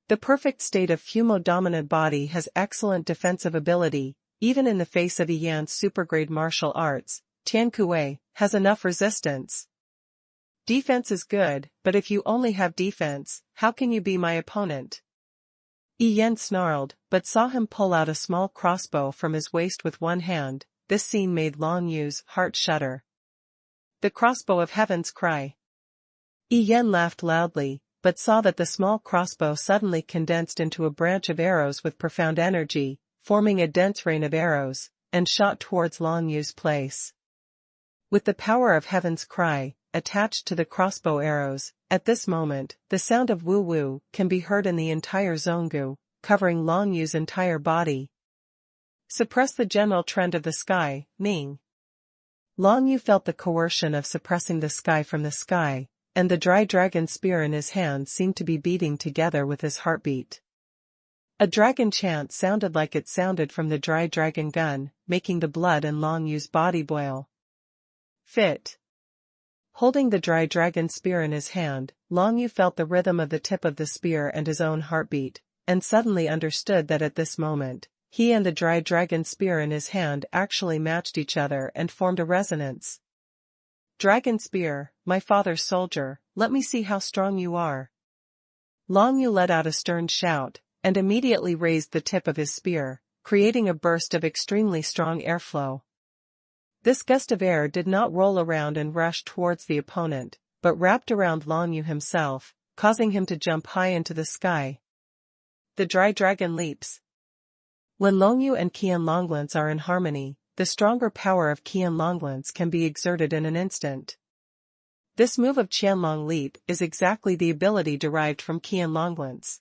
The perfect state of Fumo-dominant body has excellent defensive ability, even in the face of Yan's supergrade martial arts. Tiankue has enough resistance. Defense is good, but if you only have defense, how can you be my opponent? Yen snarled, but saw him pull out a small crossbow from his waist with one hand. This scene made Long Yu's heart shudder. The crossbow of Heaven's Cry. Yen laughed loudly, but saw that the small crossbow suddenly condensed into a branch of arrows with profound energy, forming a dense rain of arrows, and shot towards Long Yu's place. With the power of Heaven's Cry attached to the crossbow arrows, at this moment, the sound of woo-woo can be heard in the entire Zongu, covering Long Yu's entire body. Suppress the general trend of the sky, Ning. Long Yu felt the coercion of suppressing the sky from the sky, and the dry dragon spear in his hand seemed to be beating together with his heartbeat. A dragon chant sounded like it sounded from the dry dragon gun, making the blood in Long Yu's body boil. Fit. Holding the dry dragon spear in his hand, Long Yu felt the rhythm of the tip of the spear and his own heartbeat, and suddenly understood that at this moment, he and the dry dragon spear in his hand actually matched each other and formed a resonance. Dragon spear, my father's soldier, let me see how strong you are. Long Yu let out a stern shout, and immediately raised the tip of his spear, creating a burst of extremely strong airflow. This gust of air did not roll around and rush towards the opponent, but wrapped around Long Yu himself, causing him to jump high into the sky. The Dry Dragon Leaps. When Longyu and Qianlonglance are in harmony, the stronger power of Qianlonglance can be exerted in an instant. This move of Qianlong Leap is exactly the ability derived from Qianlonglance.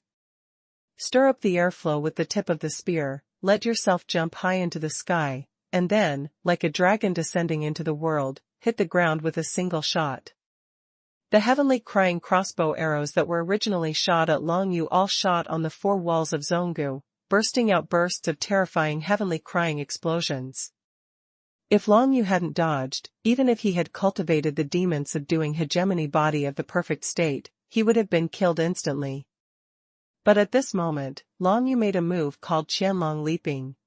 Stir up the airflow with the tip of the spear, let yourself jump high into the sky, and then, like a dragon descending into the world, hit the ground with a single shot. The heavenly crying crossbow arrows that were originally shot at Longyu all shot on the four walls of Zhonggu, bursting out bursts of terrifying heavenly crying explosions. If Longyu hadn't dodged, even if he had cultivated the demon-subduing hegemony body of the perfect state, he would have been killed instantly. But at this moment, Longyu made a move called Qianlong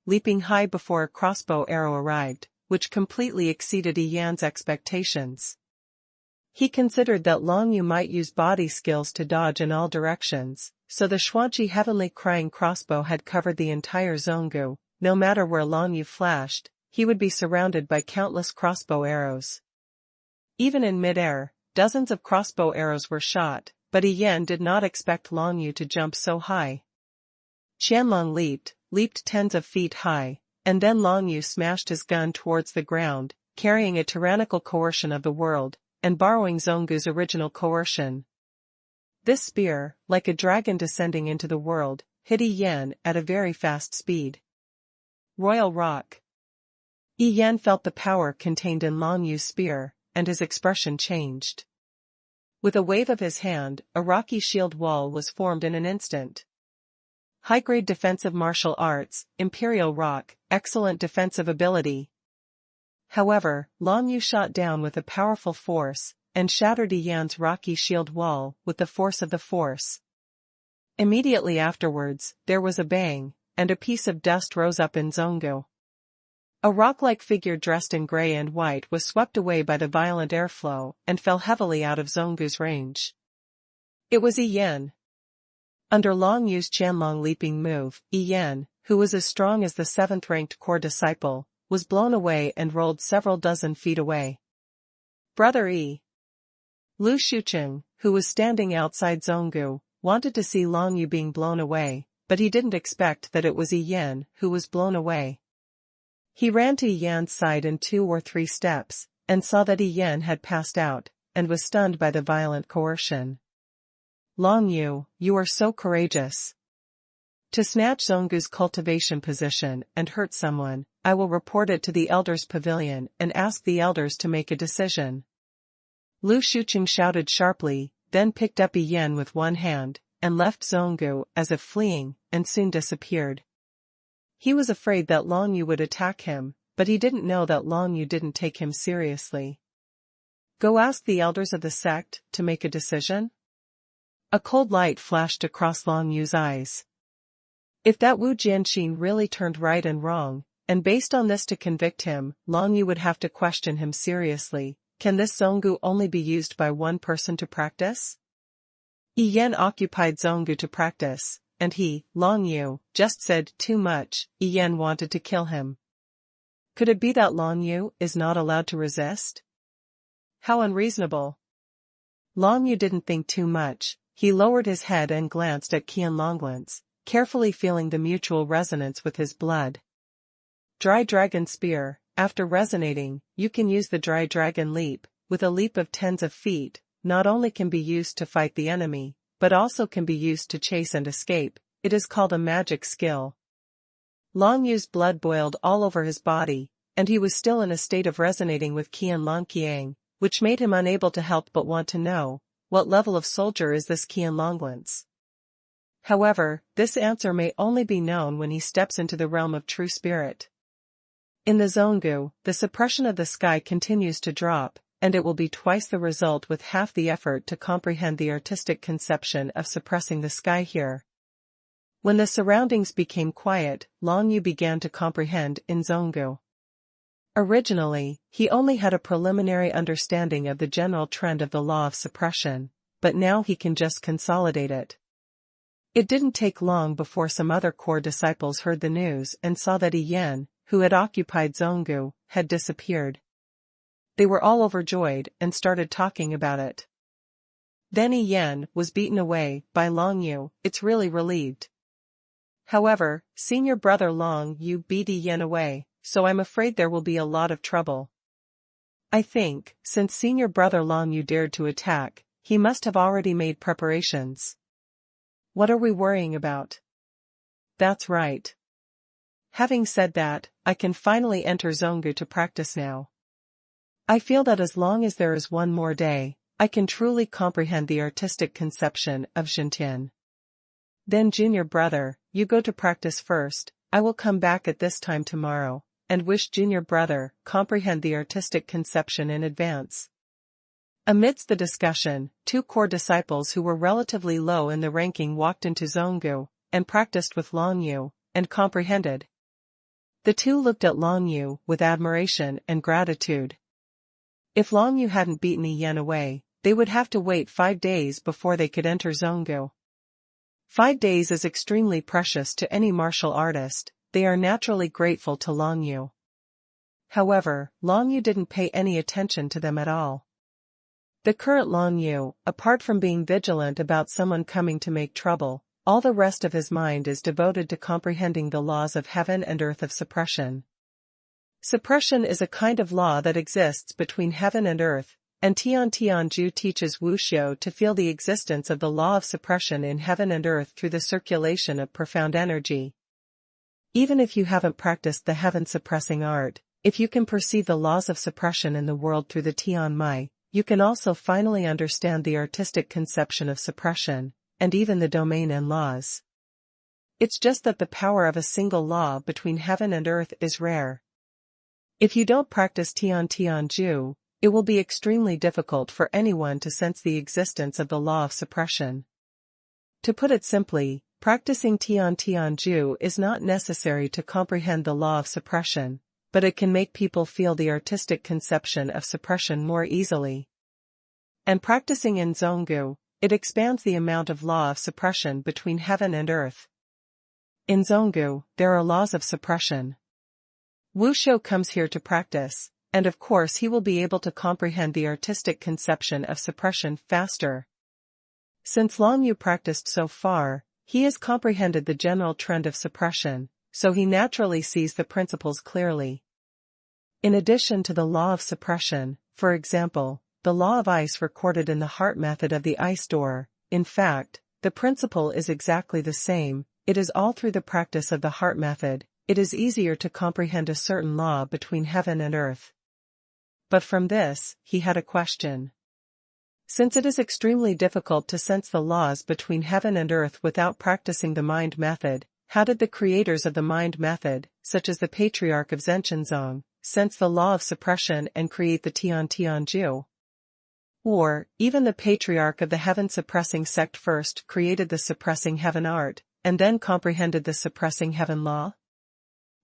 leaping high before a crossbow arrow arrived, which completely exceeded Yi Yan's expectations. He considered that Longyu might use body skills to dodge in all directions, so the Xuanqi heavenly crying crossbow had covered the entire Zhonggu. No matter where Longyu flashed, he would be surrounded by countless crossbow arrows. Even in mid-air, dozens of crossbow arrows were shot, but Yi Yan did not expect Longyu to jump so high. Qianlong leaped tens of feet high, and then Longyu smashed his gun towards the ground, carrying a tyrannical coercion of the world, and borrowing Zhonggu's original coercion. This spear, like a dragon descending into the world, hit Yi Yan at a very fast speed. Royal Rock. Yi Yan felt the power contained in Longyu's spear, and his expression changed. With a wave of his hand, a rocky shield wall was formed in an instant. High-grade defensive martial arts, Imperial Rock, excellent defensive ability. However, Longyu shot down with a powerful force, and shattered Yi Yan's rocky shield wall with the force of the force. Immediately afterwards, there was a bang, and a piece of dust rose up in Zhonggu. A rock-like figure dressed in gray and white was swept away by the violent airflow and fell heavily out of Zhonggu's range. It was Yi Yan. Under Longyu's Qianlong leaping move, Yi Yan, who was as strong as the 7th-ranked core disciple, was blown away and rolled several dozen feet away. Brother Yi. Lu Shucheng, who was standing outside Zhonggu, wanted to see Longyu being blown away, but he didn't expect that it was Yi Yan who was blown away. He ran to Yi Yan's side in 2 or 3 steps, and saw that Yi Yan had passed out, and was stunned by the violent coercion. Longyu, you are so courageous. To snatch Zhonggu's cultivation position and hurt someone, I will report it to the Elders' Pavilion and ask the Elders to make a decision. Lu Shucheng shouted sharply, then picked up Yi Yan with one hand, and left Zhonggu as if fleeing, and soon disappeared. He was afraid that Longyu would attack him, but he didn't know that Longyu didn't take him seriously. Go ask the elders of the sect to make a decision? A cold light flashed across Longyu's eyes. If that Wu Jianxin really turned right and wrong, and based on this to convict him, Longyu would have to question him seriously. Can this Zhonggu only be used by one person to practice? Yi Yan occupied Zhonggu to practice, and he, Longyu, just said too much. Yi Yan wanted to kill him. Could it be that Longyu is not allowed to resist? How unreasonable. Longyu didn't think too much. He lowered his head and glanced at Qianlonglance, carefully feeling the mutual resonance with his blood. Dry Dragon Spear. After resonating, you can use the Dry Dragon Leap. With a leap of tens of feet, not only can be used to fight the enemy, but also can be used to chase and escape. It is called a magic skill. Longyu's blood boiled all over his body, and he was still in a state of resonating with Qianlongqiang, which made him unable to help but want to know, what level of soldier is this Qianlonglance? However, this answer may only be known when he steps into the realm of true spirit. In the Zhonggu, the suppression of the sky continues to drop, and it will be twice the result with half the effort to comprehend the artistic conception of suppressing the sky here. When the surroundings became quiet, Longyu began to comprehend in Zhonggu. Originally, he only had a preliminary understanding of the general trend of the law of suppression, but now he can just consolidate it. It didn't take long before some other core disciples heard the news and saw that Yi Yan, who had occupied Zhonggu, had disappeared. They were all overjoyed and started talking about it. Then Yi Yan was beaten away by Longyu. It's really relieved. However, senior brother Long Yu beat Yen away, so I'm afraid there will be a lot of trouble. I think, since senior brother Long Yu dared to attack, he must have already made preparations. What are we worrying about? That's right. Having said that, I can finally enter Zonggu to practice now. I feel that as long as there is one more day, I can truly comprehend the artistic conception of Xintian. Then junior brother, you go to practice first, I will come back at this time tomorrow, and wish junior brother comprehend the artistic conception in advance. Amidst the discussion, 2 core disciples who were relatively low in the ranking walked into Zonggu, and practiced with Long Yu, and comprehended. The 2 looked at Long Yu with admiration and gratitude. If Long Yu hadn't beaten Yen away, they would have to wait 5 days before they could enter Zonggu. 5 days is extremely precious to any martial artist. They are naturally grateful to Long Yu. However, Long Yu didn't pay any attention to them at all. The current Long Yu, apart from being vigilant about someone coming to make trouble, all the rest of his mind is devoted to comprehending the laws of heaven and earth of suppression. Suppression is a kind of law that exists between heaven and earth, and Tiantianju teaches Wuxiu to feel the existence of the law of suppression in heaven and earth through the circulation of profound energy. Even if you haven't practiced the heaven-suppressing art, if you can perceive the laws of suppression in the world through the Tianmai, you can also finally understand the artistic conception of suppression, and even the domain and laws. It's just that the power of a single law between heaven and earth is rare. If you don't practice Tiantianju, it will be extremely difficult for anyone to sense the existence of the law of suppression. To put it simply, practicing Tiantianju is not necessary to comprehend the law of suppression, but it can make people feel the artistic conception of suppression more easily. And practicing in Zonggu, it expands the amount of law of suppression between heaven and earth. In Zonggu, there are laws of suppression. Wuxiu comes here to practice, and of course he will be able to comprehend the artistic conception of suppression faster. Since Long Yu practiced so far, he has comprehended the general trend of suppression, so he naturally sees the principles clearly. In addition to the law of suppression, for example, the law of ice recorded in the heart method of the ice door, in fact, the principle is exactly the same. It is all through the practice of the heart method, it is easier to comprehend a certain law between heaven and earth. But from this, he had a question. Since it is extremely difficult to sense the laws between heaven and earth without practicing the mind method, how did the creators of the mind method, such as the patriarch of Zhenshenzong, sense the law of suppression and create the Tiantianju? Or, even the patriarch of the heaven-suppressing sect first created the suppressing heaven art, and then comprehended the suppressing heaven law?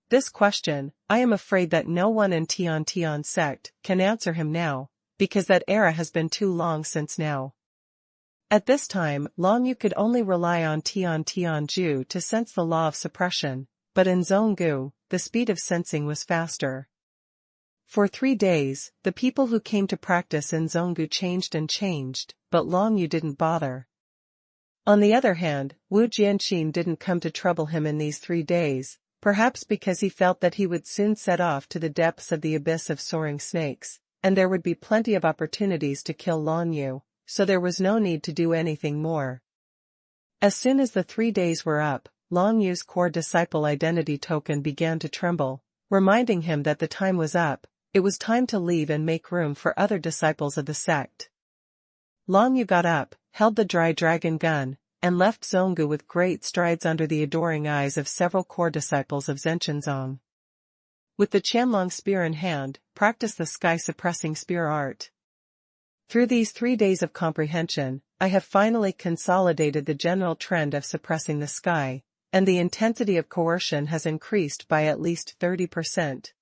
This question, I am afraid that no one in Tian sect can answer him now, because that era has been too long since now. At this time, Long Yu could only rely on Tiantianju to sense the law of suppression, but in Zonggu, the speed of sensing was faster. For 3 days, the people who came to practice in Zonggu changed and changed, but Long Yu didn't bother. On the other hand, Wu Jianqin didn't come to trouble him in these 3 days, perhaps because he felt that he would soon set off to the depths of the abyss of soaring snakes, and there would be plenty of opportunities to kill Long Yu, so there was no need to do anything more. As soon as the 3 days were up, Long Yu's core disciple identity token began to tremble, reminding him that the time was up, it was time to leave and make room for other disciples of the sect. Long Yu got up, held the dry dragon gun, and left Zonggu with great strides under the adoring eyes of several core disciples of Zhenshenzong. With the Qianlong spear in hand, practiced the sky-suppressing spear art. Through these 3 days of comprehension, I have finally consolidated the general trend of suppressing the sky, and the intensity of coercion has increased by at least 30%.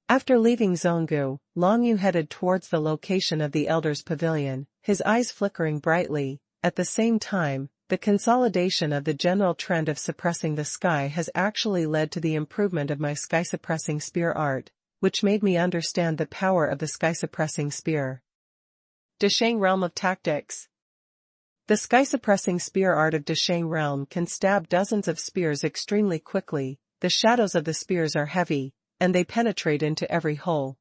After leaving Zonggu, Long Yu headed towards the location of the Elder's Pavilion, his eyes flickering brightly. At the same time, the consolidation of the general trend of suppressing the sky has actually led to the improvement of my sky-suppressing spear art, which made me understand the power of the sky-suppressing spear. Deshang Realm of Tactics. The sky-suppressing spear art of Deshang realm can stab dozens of spears extremely quickly. The shadows of the spears are heavy, and they penetrate into every hole.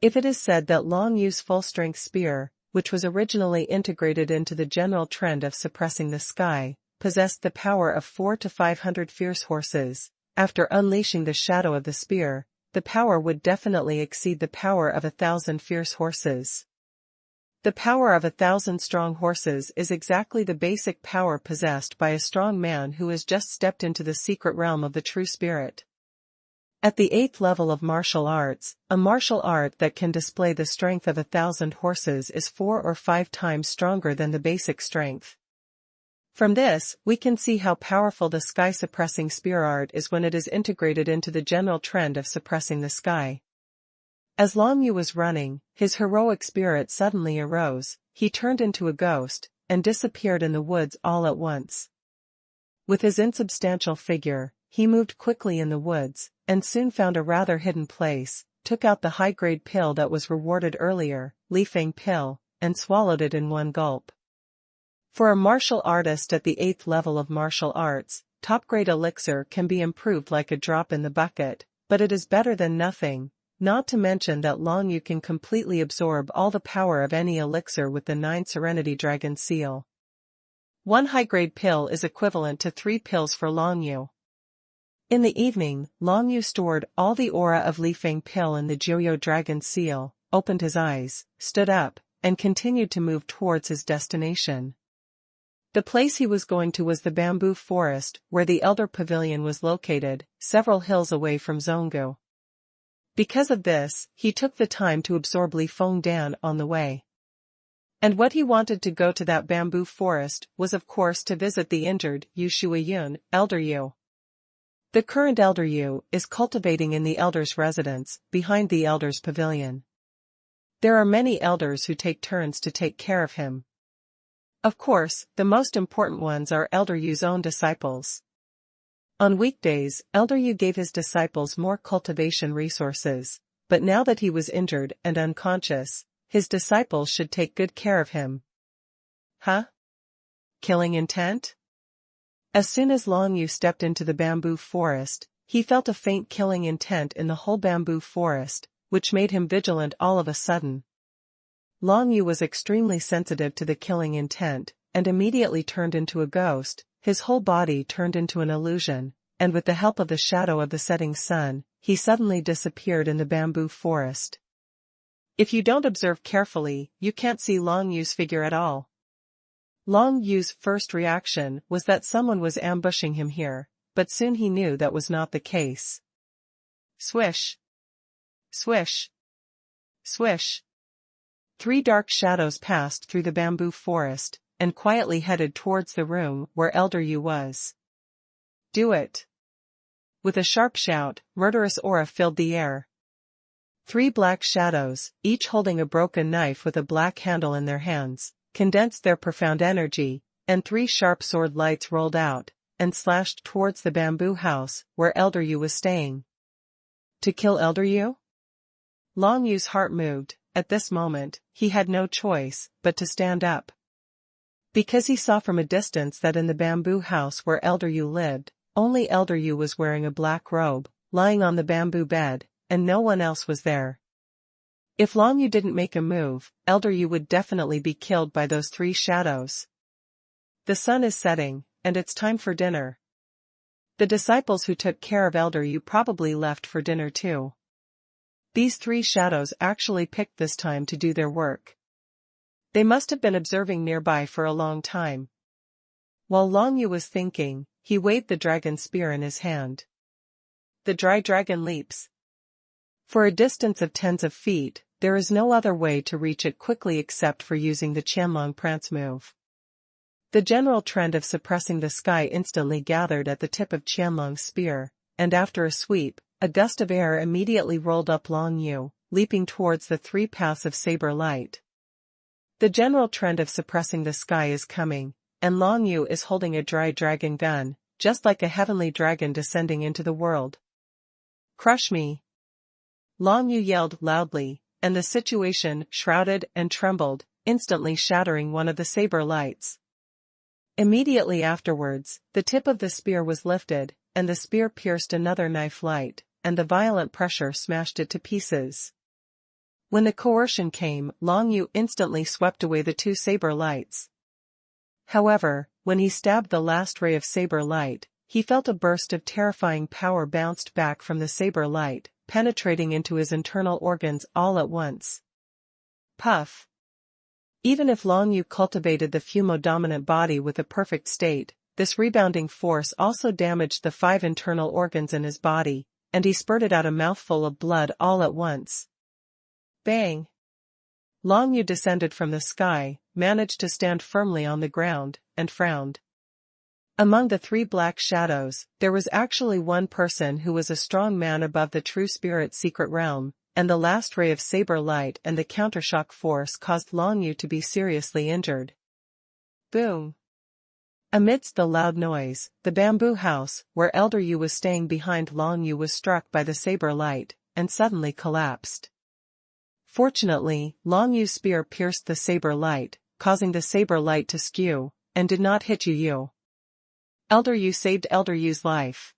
If it is said that Long Yu's full-strength spear, which was originally integrated into the general trend of suppressing the sky, possessed the power of 400 to 500 fierce horses, after unleashing the shadow of the spear, the power would definitely exceed the power of 1,000 fierce horses. The power of 1,000 strong horses is exactly the basic power possessed by a strong man who has just stepped into the secret realm of the true spirit. At the 8th level of martial arts, a martial art that can display the strength of 1,000 horses is 4 or 5 times stronger than the basic strength. From this, we can see how powerful the sky-suppressing spear art is when it is integrated into the general trend of suppressing the sky. As Long Yu was running, his heroic spirit suddenly arose, he turned into a ghost, and disappeared in the woods all at once. With his insubstantial figure, he moved quickly in the woods, and soon found a rather hidden place, took out the high-grade pill that was rewarded earlier, Lifeng pill, and swallowed it in one gulp. For a martial artist at the 8th level of martial arts, top-grade elixir can be improved like a drop in the bucket, but it is better than nothing, not to mention that Long Yu can completely absorb all the power of any elixir with the 9 Serenity Dragon seal. One high-grade pill is equivalent to 3 pills for Long Yu. In the evening, Long Yu stored all the aura of Lifeng pill in the Jiuyo Dragon seal, opened his eyes, stood up, and continued to move towards his destination. The place he was going to was the bamboo forest, where the Elder Pavilion was located, several hills away from Zhonggu. Because of this, he took the time to absorb Li Fengdan on the way. And what he wanted to go to that bamboo forest was of course to visit the injured Yu Shuiyun, Elder Yu. The current Elder Yu is cultivating in the Elder's residence, behind the Elder's pavilion. There are many elders who take turns to take care of him. Of course, the most important ones are Elder Yu's own disciples. On weekdays, Elder Yu gave his disciples more cultivation resources, but now that he was injured and unconscious, his disciples should take good care of him. Huh? Killing intent? As soon as Long Yu stepped into the bamboo forest, he felt a faint killing intent in the whole bamboo forest, which made him vigilant all of a sudden. Long Yu was extremely sensitive to the killing intent, and immediately turned into a ghost, his whole body turned into an illusion, and with the help of the shadow of the setting sun, he suddenly disappeared in the bamboo forest. If you don't observe carefully, you can't see Long Yu's figure at all. Long Yu's first reaction was that someone was ambushing him here, but soon he knew that was not the case. Swish! Swish! Swish! 3 dark shadows passed through the bamboo forest, and quietly headed towards the room where Elder Yu was. Do it! With a sharp shout, murderous aura filled the air. 3 black shadows, each holding a broken knife with a black handle in their hands, condensed their profound energy, and 3 sharp sword lights rolled out, and slashed towards the bamboo house where Elder Yu was staying. To kill Elder Yu? Long Yu's heart moved. At this moment, he had no choice but to stand up. Because he saw from a distance that in the bamboo house where Elder Yu lived, only Elder Yu was wearing a black robe, lying on the bamboo bed, and no one else was there. If Long Yu didn't make a move, Elder Yu would definitely be killed by those 3 shadows. The sun is setting, and it's time for dinner. The disciples who took care of Elder Yu probably left for dinner too. These 3 shadows actually picked this time to do their work. They must have been observing nearby for a long time. While Long Yu was thinking, he waved the dragon spear in his hand. The dry dragon leaps. For a distance of tens of feet, there is no other way to reach it quickly except for using the Qianlong prance move. The general trend of suppressing the sky instantly gathered at the tip of Qianlong's spear, and after a sweep, a gust of air immediately rolled up Long Yu, leaping towards the 3 paths of saber light. The general trend of suppressing the sky is coming, and Long Yu is holding a dry dragon gun, just like a heavenly dragon descending into the world. Crush me! Long Yu yelled loudly, and the situation shrouded and trembled, instantly shattering one of the saber lights. Immediately afterwards, the tip of the spear was lifted, and the spear pierced another knife light, and the violent pressure smashed it to pieces. When the coercion came, Long Yu instantly swept away the two saber lights. However, when he stabbed the last ray of saber light, he felt a burst of terrifying power bounced back from the saber light, penetrating into his internal organs all at once. Puff. Even if Long Yu cultivated the fumo-dominant body with a perfect state, this rebounding force also damaged the 5 internal organs in his body, and he spurted out a mouthful of blood all at once. Bang! Long Yu descended from the sky, managed to stand firmly on the ground, and frowned. Among the 3 black shadows, there was actually one person who was a strong man above the true spirit's secret realm, and the last ray of saber light and the countershock force caused Long Yu to be seriously injured. Boom! Amidst the loud noise, the bamboo house, where Elder Yu was staying behind Long Yu, was struck by the saber light, and suddenly collapsed. Fortunately, Long Yu's spear pierced the saber light, causing the saber light to skew, and did not hit Yu. Elder Yu saved Elder Yu's life.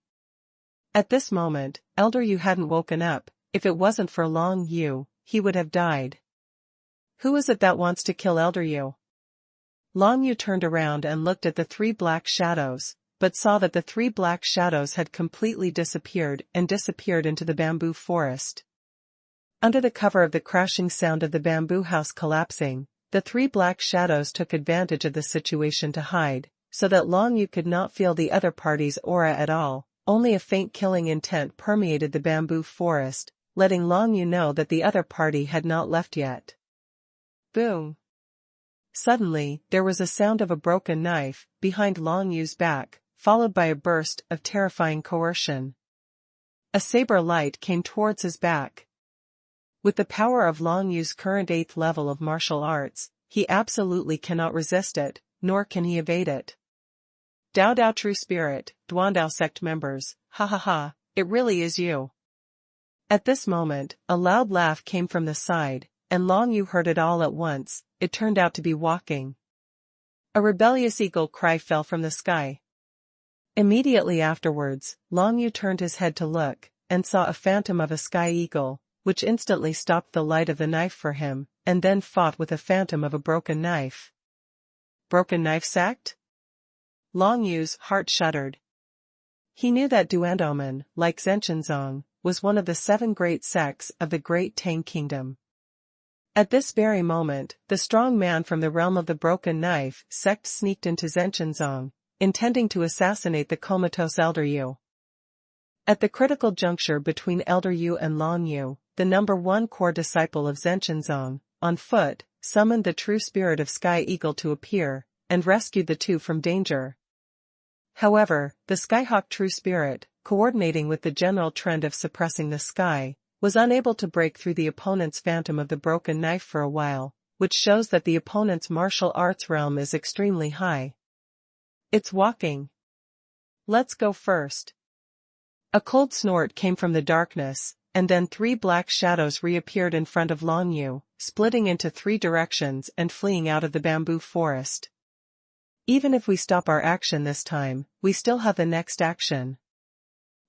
At this moment, Elder Yu hadn't woken up. If it wasn't for Long Yu, he would have died. Who is it that wants to kill Elder Yu? Long Yu turned around and looked at the 3 black shadows, but saw that the 3 black shadows had completely disappeared into the bamboo forest. Under the cover of the crashing sound of the bamboo house collapsing, the 3 black shadows took advantage of the situation to hide, so that Long Yu could not feel the other party's aura at all. Only a faint killing intent permeated the bamboo forest, letting Long Yu know that the other party had not left yet. Boom! Suddenly, there was a sound of a broken knife behind Long Yu's back, followed by a burst of terrifying coercion. A saber light came towards his back. With the power of Long Yu's current 8th level of martial arts, he absolutely cannot resist it, nor can he evade it. Dao Dao True Spirit, Duandao Sect members, ha ha ha, it really is you. At this moment, a loud laugh came from the side, and Long Yu heard it all at once. It turned out to be Walking. A rebellious eagle cry fell from the sky. Immediately afterwards, Long Yu turned his head to look, and saw a phantom of a sky eagle, which instantly stopped the light of the knife for him, and then fought with a phantom of a broken knife. Broken Knife Sect? Long Yu's heart shuddered. He knew that Duandomen, like Zhenshenzong, was one of the 7 great sects of the Great Tang Kingdom. At this very moment, the strong man from the realm of the Broken Knife sect sneaked into Zhenshenzong, intending to assassinate the comatose Elder Yu. At the critical juncture between Elder Yu and Long Yu, the number 1 core disciple of Zhenshenzong, on foot, summoned the true spirit of Sky Eagle to appear, and rescued the 2 from danger. However, the Skyhawk true spirit, coordinating with the general trend of suppressing the sky, was unable to break through the opponent's phantom of the broken knife for a while, which shows that the opponent's martial arts realm is extremely high. It's Walking. Let's go first. A cold snort came from the darkness, and then 3 black shadows reappeared in front of Long Yu, splitting into 3 directions and fleeing out of the bamboo forest. Even if we stop our action this time, we still have the next action.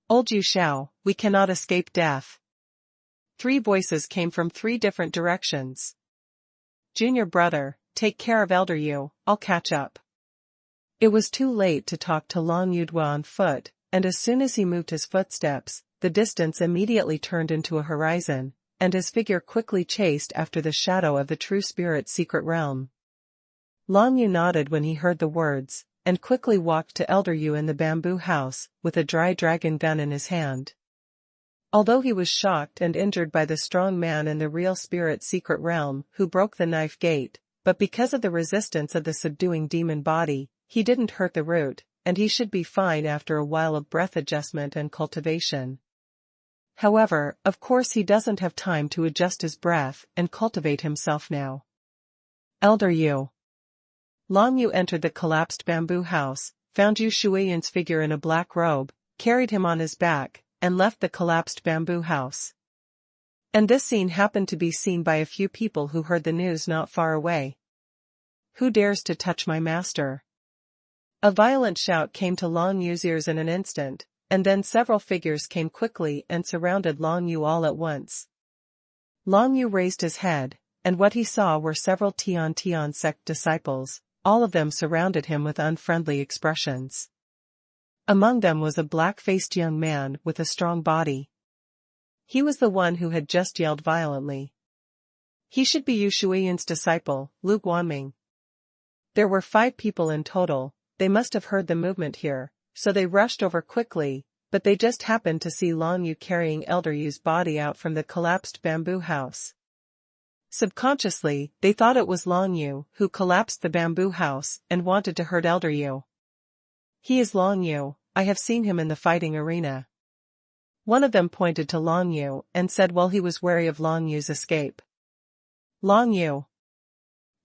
Old Yu Xiao, we cannot escape death. 3 voices came from 3 different directions. Junior brother, take care of Elder Yu, I'll catch up. It was too late to talk to Long Yudhua on foot, and as soon as he moved his footsteps, the distance immediately turned into a horizon, and his figure quickly chased after the shadow of the true spirit's secret realm. Long Yu nodded when he heard the words, and quickly walked to Elder Yu in the bamboo house, with a dry dragon gun in his hand. Although he was shocked and injured by the strong man in the real spirit's secret realm who broke the knife gate, but because of the resistance of the subduing demon body, he didn't hurt the root, and he should be fine after a while of breath adjustment and cultivation. However, of course he doesn't have time to adjust his breath and cultivate himself now. Elder Yu. Long Yu entered the collapsed bamboo house, found Yu Shuiyan's figure in a black robe, carried him on his back, and left the collapsed bamboo house. And this scene happened to be seen by a few people who heard the news not far away. Who dares to touch my master? A violent shout came to Long Yu's ears in an instant, and then several figures came quickly and surrounded Long Yu all at once. Long Yu raised his head, and what he saw were several Tian sect disciples. All of them surrounded him with unfriendly expressions. Among them was a black-faced young man with a strong body. He was the one who had just yelled violently. He should be Yu Shuiyun's disciple, Lu Guanming. There were 5 people in total. They must have heard the movement here, so they rushed over quickly, but they just happened to see Long Yu carrying Elder Yu's body out from the collapsed bamboo house. Subconsciously, they thought it was Long Yu who collapsed the bamboo house and wanted to hurt Elder Yu. He is Long Yu, I have seen him in the fighting arena. One of them pointed to Long Yu and said while he was wary of Long Yu's escape. Long Yu.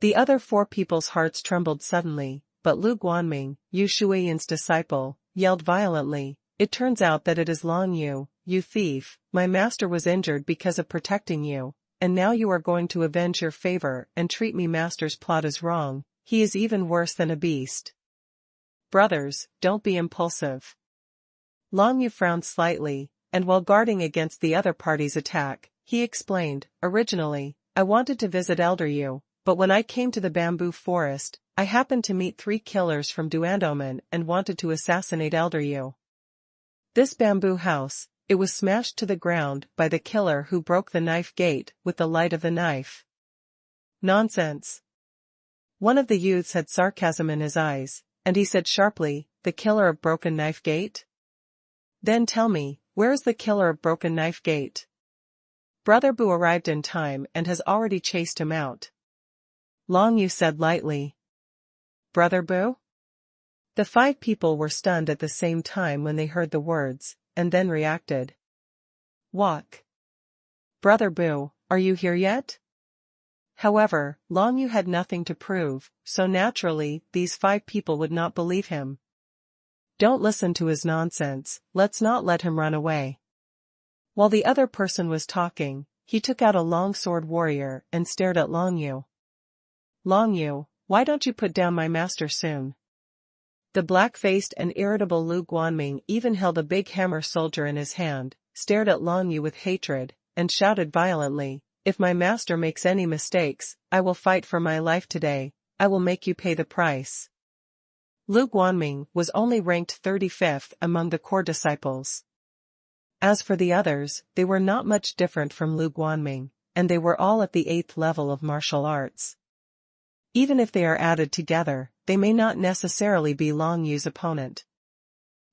The other 4 people's hearts trembled suddenly, but Lu Guanming, Yu Shuiyun's disciple, yelled violently, "It turns out that it is Long Yu, you thief, my master was injured because of protecting you, and now you are going to avenge your favor and treat me master's plot as wrong, he is even worse than a beast. Brothers, don't be impulsive." Long Yu frowned slightly, and while guarding against the other party's attack, he explained, "Originally, I wanted to visit Elder Yu, but when I came to the bamboo forest, I happened to meet 3 killers from Duandomen and wanted to assassinate Elder Yu. This bamboo house, it was smashed to the ground by the killer who broke the knife gate with the light of the knife." Nonsense. One of the youths had sarcasm in his eyes, and he said sharply, "The killer of Broken Knife Gate? Then tell me, where is the killer of Broken Knife Gate? Brother Bu arrived in time and has already chased him out." Long Yu said lightly. "Brother Bu?" The 5 people were stunned at the same time when they heard the words, and then reacted. "Walk. Brother Bu, are you here yet?" However, Long Yu had nothing to prove, so naturally, these 5 people would not believe him. "Don't listen to his nonsense, let's not let him run away." While the other person was talking, he took out a long-sword warrior and stared at Long Yu. "Long Yu, why don't you put down my master soon?" The black-faced and irritable Lu Guanming even held a big hammer soldier in his hand, stared at Long Yu with hatred, and shouted violently, "If my master makes any mistakes, I will fight for my life today, I will make you pay the price." Lu Guanming was only ranked 35th among the core disciples. As for the others, they were not much different from Lu Guanming, and they were all at the 8th level of martial arts. Even if they are added together, they may not necessarily be Long Yu's opponent.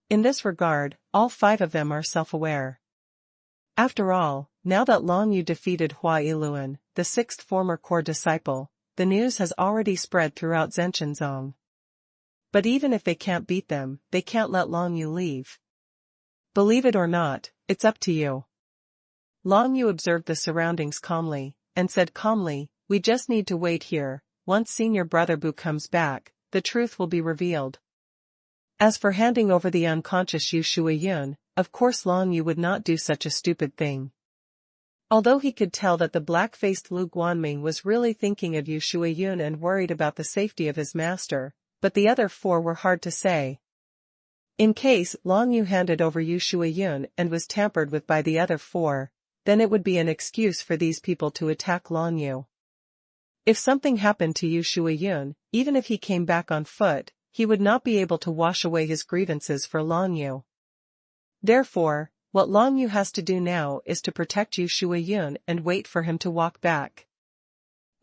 In this regard, all 5 of them are self-aware. After all, now that Long Yu defeated Hua Yiluan, the 6th former core disciple, the news has already spread throughout Zhenshenzong. But even if they can't beat them, they can't let Long Yu leave. Believe it or not, it's up to you. Long Yu observed the surroundings calmly, and said calmly, "We just need to wait here. Once Senior Brother Bu comes back, the truth will be revealed." As for handing over the unconscious Yu Shuiyun, of course Long Yu would not do such a stupid thing. Although he could tell that the black-faced Lu Guanming was really thinking of Yu Shuiyun and worried about the safety of his master, but the other 4 were hard to say. In case Long Yu handed over Yu Shuiyun and was tampered with by the other 4, then it would be an excuse for these people to attack Long Yu. If something happened to Yu Shuiyun, even if he came back on foot, he would not be able to wash away his grievances for Long Yu. Therefore, what Long Yu has to do now is to protect Yu Shuiyun and wait for him to walk back.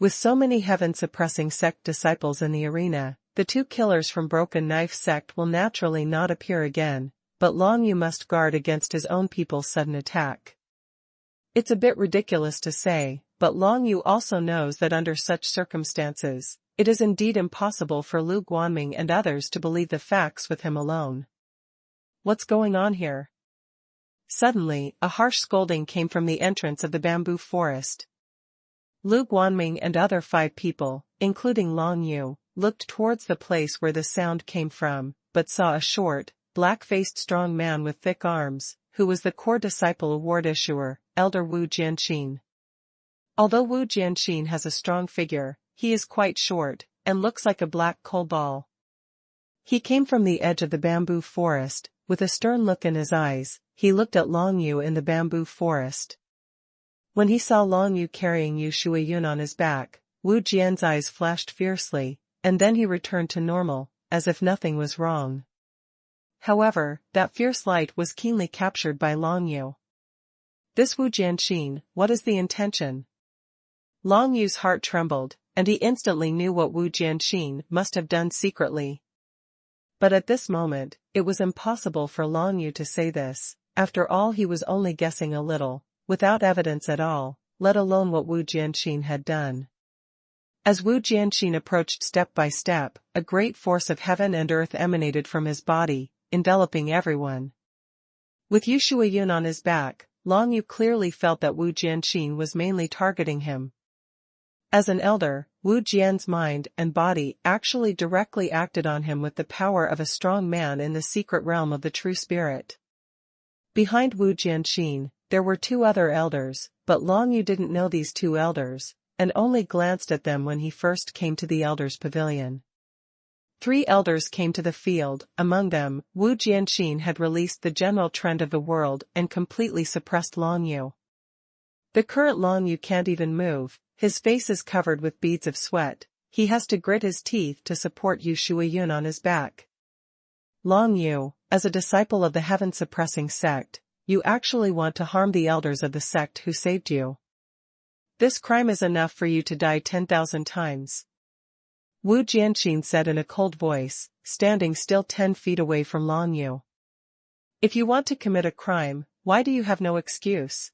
With so many heaven-suppressing sect disciples in the arena, the 2 killers from Broken Knife sect will naturally not appear again, but Long Yu must guard against his own people's sudden attack. It's a bit ridiculous to say, but Long Yu also knows that under such circumstances, it is indeed impossible for Lu Guanming and others to believe the facts with him alone. What's going on here? Suddenly, a harsh scolding came from the entrance of the bamboo forest. Lu Guanming and other 5 people, including Long Yu, looked towards the place where the sound came from, but saw a short, black-faced strong man with thick arms, who was the core disciple award issuer, Elder Wu Jianqin. Although Wu Jianqin has a strong figure, he is quite short, and looks like a black coal ball. He came from the edge of the bamboo forest, with a stern look in his eyes. He looked at Long Yu in the bamboo forest. When he saw Long Yu carrying Yu Shuiyun on his back, Wu Jian's eyes flashed fiercely, and then he returned to normal, as if nothing was wrong. However, that fierce light was keenly captured by Long Yu. This Wu Jianxin, what is the intention? Long Yu's heart trembled, and he instantly knew what Wu Jianxin must have done secretly. But at this moment, it was impossible for Long Yu to say this. After all, he was only guessing a little, without evidence at all, let alone what Wu Jianxin had done. As Wu Jianxin approached step by step, a great force of heaven and earth emanated from his body, enveloping everyone. With Yu Shuiyun on his back, Long Yu clearly felt that Wu Jianxin was mainly targeting him. As an elder, Wu Jian's mind and body actually directly acted on him with the power of a strong man in the secret realm of the true spirit. Behind Wu Jianxin, there were two other elders, but Long Yu didn't know these two elders, and only glanced at them when he first came to the elders' pavilion. 3 elders came to the field. Among them, Wu Jianxin had released the general trend of the world and completely suppressed Long Yu. The current Long Yu can't even move, his face is covered with beads of sweat, he has to grit his teeth to support Yu Shuiyun on his back. Long Yu, as a disciple of the heaven-suppressing sect, you actually want to harm the elders of the sect who saved you. This crime is enough for you to die 10,000 times. Wu Jianxin said in a cold voice, standing still 10 feet away from Long Yu. If you want to commit a crime, why do you have no excuse?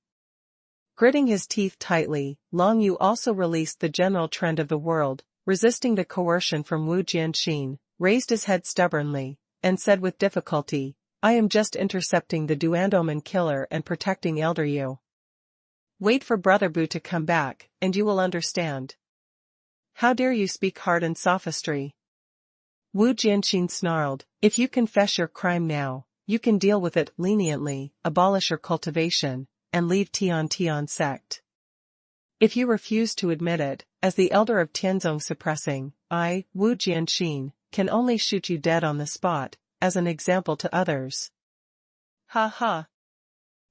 Gritting his teeth tightly, Long Yu also released the general trend of the world, resisting the coercion from Wu Jianxin, raised his head stubbornly, and said with difficulty, I am just intercepting the Duandoman killer and protecting Elder Yu. Wait for Brother Bu to come back, and you will understand. How dare you speak hard and sophistry? Wu Jianxin snarled, if you confess your crime now, you can deal with it leniently, abolish your cultivation, and leave Tian sect. If you refuse to admit it, as the elder of Tianzong suppressing, I, Wu Jianxin, can only shoot you dead on the spot, as an example to others. Ha ha.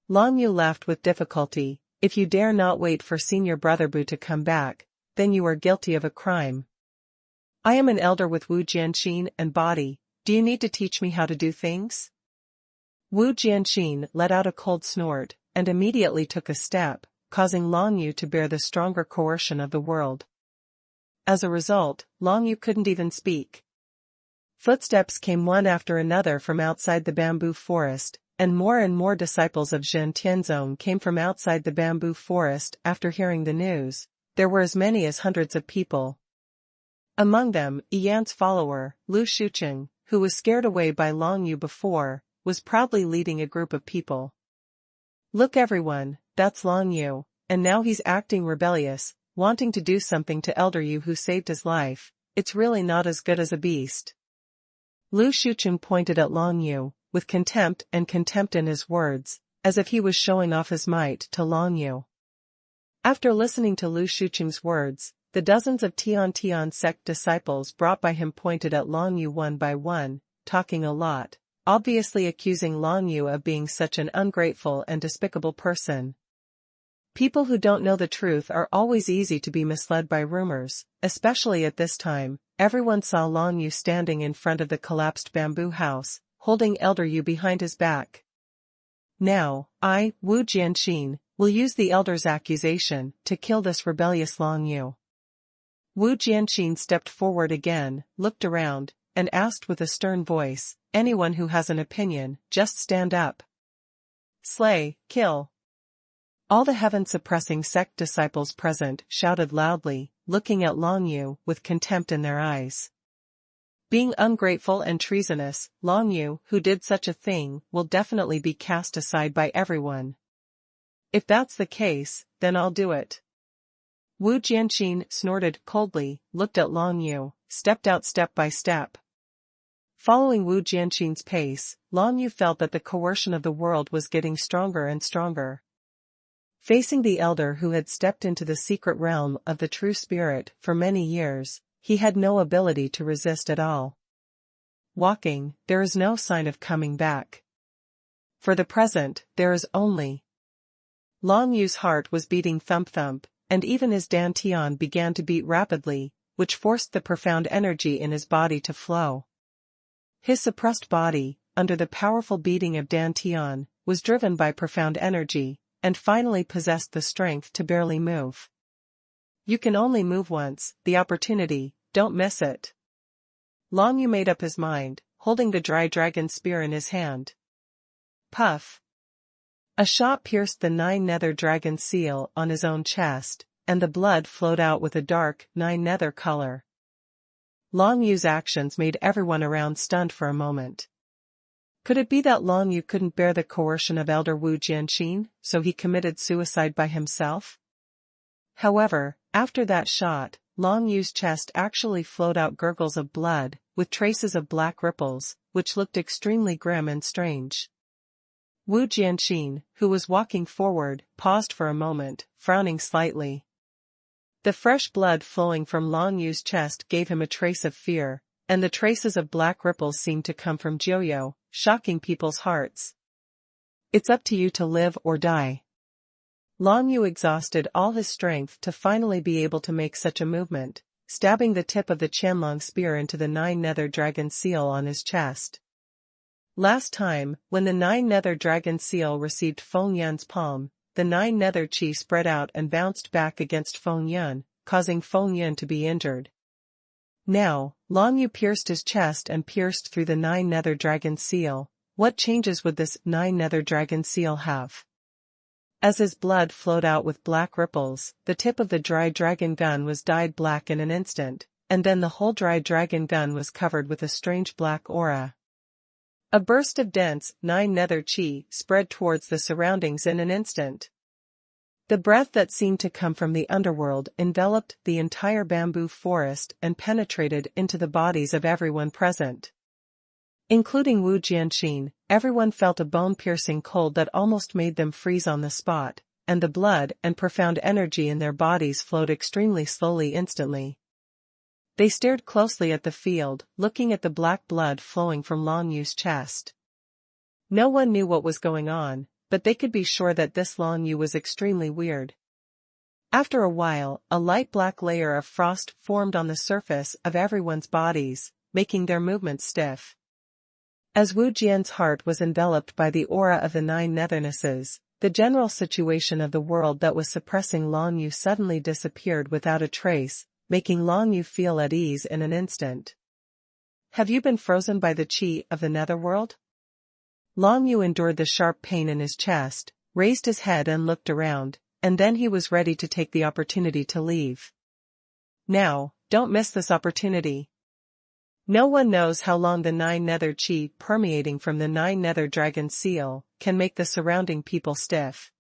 Long Yu laughed with difficulty, if you dare not wait for Senior Brother Bu to come back, then you are guilty of a crime. I am an elder with Wu Jianxin and body, do you need to teach me how to do things? Wu Jianxin let out a cold snort, and immediately took a step, causing Long Yu to bear the stronger coercion of the world. As a result, Long Yu couldn't even speak. Footsteps came one after another from outside the bamboo forest, and more disciples of Zhen Tianzong came from outside the bamboo forest after hearing the news. There were as many as hundreds of people. Among them, Yan's follower, Lu Shucheng, who was scared away by Long Yu before, was proudly leading a group of people. Look everyone, that's Long Yu, and now he's acting rebellious, wanting to do something to Elder Yu who saved his life, it's really not as good as a beast. Lu Shucheng pointed at Long Yu, with contempt in his words, as if he was showing off his might to Long Yu. After listening to Lu Shucheng's words, the dozens of Tian sect disciples brought by him pointed at Long Yu one by one, talking a lot, obviously accusing Long Yu of being such an ungrateful and despicable person. People who don't know the truth are always easy to be misled by rumors, especially at this time. Everyone saw Long Yu standing in front of the collapsed bamboo house, holding Elder Yu behind his back. Now, I, Wu Jianxin, will use the elder's accusation to kill this rebellious Long Yu. Wu Jianxin stepped forward again, looked around, and asked with a stern voice, anyone who has an opinion, just stand up. Slay, kill. All the heaven-suppressing sect disciples present shouted loudly, looking at Long Yu with contempt in their eyes. Being ungrateful and treasonous, Long Yu, who did such a thing, will definitely be cast aside by everyone. If that's the case, then I'll do it. Wu Jianxin snorted coldly, looked at Long Yu, stepped out step by step. Following Wu Jianxin's pace, Long Yu felt that the coercion of the world was getting stronger and stronger. Facing the elder who had stepped into the secret realm of the true spirit for many years, he had no ability to resist at all. Walking, there is no sign of coming back. For the present, there is only. Long Yu's heart was beating thump-thump, and even his dantian began to beat rapidly, which forced the profound energy in his body to flow. His suppressed body, under the powerful beating of dantian, was driven by profound energy, and finally possessed the strength to barely move. You can only move once, the opportunity, don't miss it. Long Yu made up his mind, holding the dry dragon spear in his hand. Puff. A shot pierced the 9-nether dragon seal on his own chest, and the blood flowed out with a dark 9-nether color. Long Yu's actions made everyone around stunned for a moment. Could it be that Long Yu couldn't bear the coercion of Elder Wu Jianxin, so he committed suicide by himself? However, after that shot, Long Yu's chest actually flowed out gurgles of blood, with traces of black ripples, which looked extremely grim and strange. Wu Jianxin, who was walking forward, paused for a moment, frowning slightly. The fresh blood flowing from Long Yu's chest gave him a trace of fear, and the traces of black ripples seemed to come from Jiuyo, shocking people's hearts. It's up to you to live or die. Long Yu exhausted all his strength to finally be able to make such a movement, stabbing the tip of the Qianlong spear into the 9-nether dragon seal on his chest. Last time, when the 9-nether dragon seal received Feng Yin's palm, the 9-nether qi spread out and bounced back against Feng Yin, causing Feng Yin to be injured. Now, Long Yu pierced his chest and pierced through the 9-nether dragon seal. What changes would this 9-nether dragon seal have? As his blood flowed out with black ripples, the tip of the dry dragon gun was dyed black in an instant, and then the whole dry dragon gun was covered with a strange black aura. A burst of dense 9-nether qi spread towards the surroundings in an instant. The breath that seemed to come from the underworld enveloped the entire bamboo forest and penetrated into the bodies of everyone present. Including Wu Jianxin, everyone felt a bone-piercing cold that almost made them freeze on the spot, and the blood and profound energy in their bodies flowed extremely slowly instantly. They stared closely at the field, looking at the black blood flowing from Long Yu's chest. No one knew what was going on, but they could be sure that this Long Yu was extremely weird. After a while, a light black layer of frost formed on the surface of everyone's bodies, making their movements stiff. As Wu Jian's heart was enveloped by the aura of the 9-nethernesses, the general situation of the world that was suppressing Long Yu suddenly disappeared without a trace, making Long Yu feel at ease in an instant. Have you been frozen by the qi of the netherworld? Long Yu endured the sharp pain in his chest, raised his head and looked around, and then he was ready to take the opportunity to leave. Now, don't miss this opportunity. No one knows how long the 9-nether qi permeating from the 9-nether dragon seal can make the surrounding people stiff.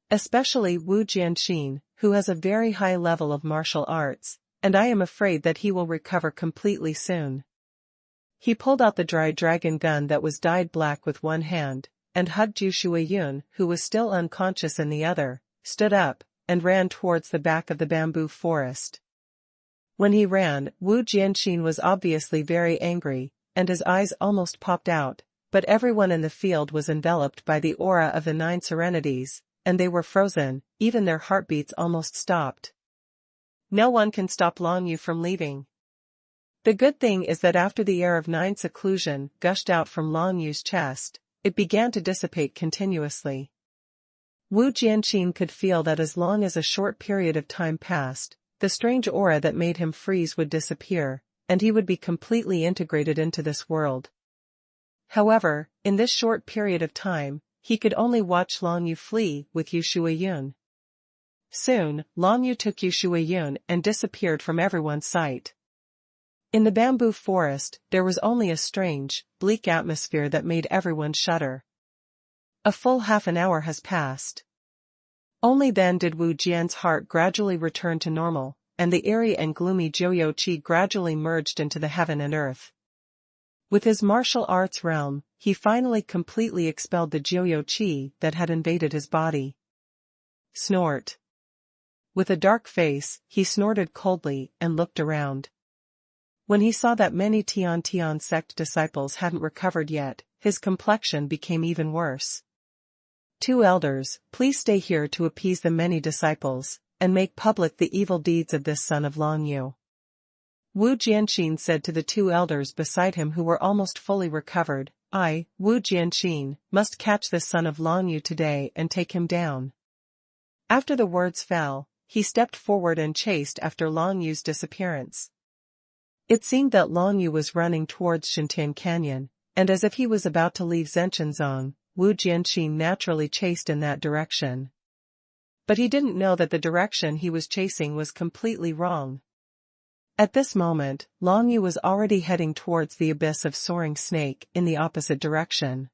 Especially Wu Jianxin, who has a very high level of martial arts, and I am afraid that he will recover completely soon. He pulled out the dry dragon gun that was dyed black with one hand, and hugged Yu Shuiyun, who was still unconscious in the other, stood up, and ran towards the back of the bamboo forest. When he ran, Wu Jianxin was obviously very angry, and his eyes almost popped out, but everyone in the field was enveloped by the aura of the 9 serenities, and they were frozen, even their heartbeats almost stopped. No one can stop Long Yu from leaving. The good thing is that after the air of 9 seclusion gushed out from Long Yu's chest, it began to dissipate continuously. Wu Jianxin could feel that as long as a short period of time passed, the strange aura that made him freeze would disappear, and he would be completely integrated into this world. However, in this short period of time, he could only watch Long Yu flee with Yu Shuiyun. Soon, Long Yu took Yu Shuiyun and disappeared from everyone's sight. In the bamboo forest, there was only a strange, bleak atmosphere that made everyone shudder. A full half an hour has passed. Only then did Wu Jian's heart gradually return to normal, and the eerie and gloomy Jiuyo Qi gradually merged into the heaven and earth. With his martial arts realm, he finally completely expelled the Jiuyo Qi that had invaded his body. Snort. With a dark face, he snorted coldly and looked around. When he saw that many Tian sect disciples hadn't recovered yet, his complexion became even worse. "Two elders, please stay here to appease the many disciples, and make public the evil deeds of this son of Long Yu." Wu Jianxin said to the two elders beside him who were almost fully recovered, "I, Wu Jianxin, must catch this son of Long Yu today and take him down." After the words fell, he stepped forward and chased after Long Yu's disappearance. It seemed that Long Yu was running towards Shintian Canyon, and as if he was about to leave Zhenchenzong, Wu Jianxin naturally chased in that direction. But he didn't know that the direction he was chasing was completely wrong. At this moment, Long Yu was already heading towards the abyss of Soaring Snake in the opposite direction.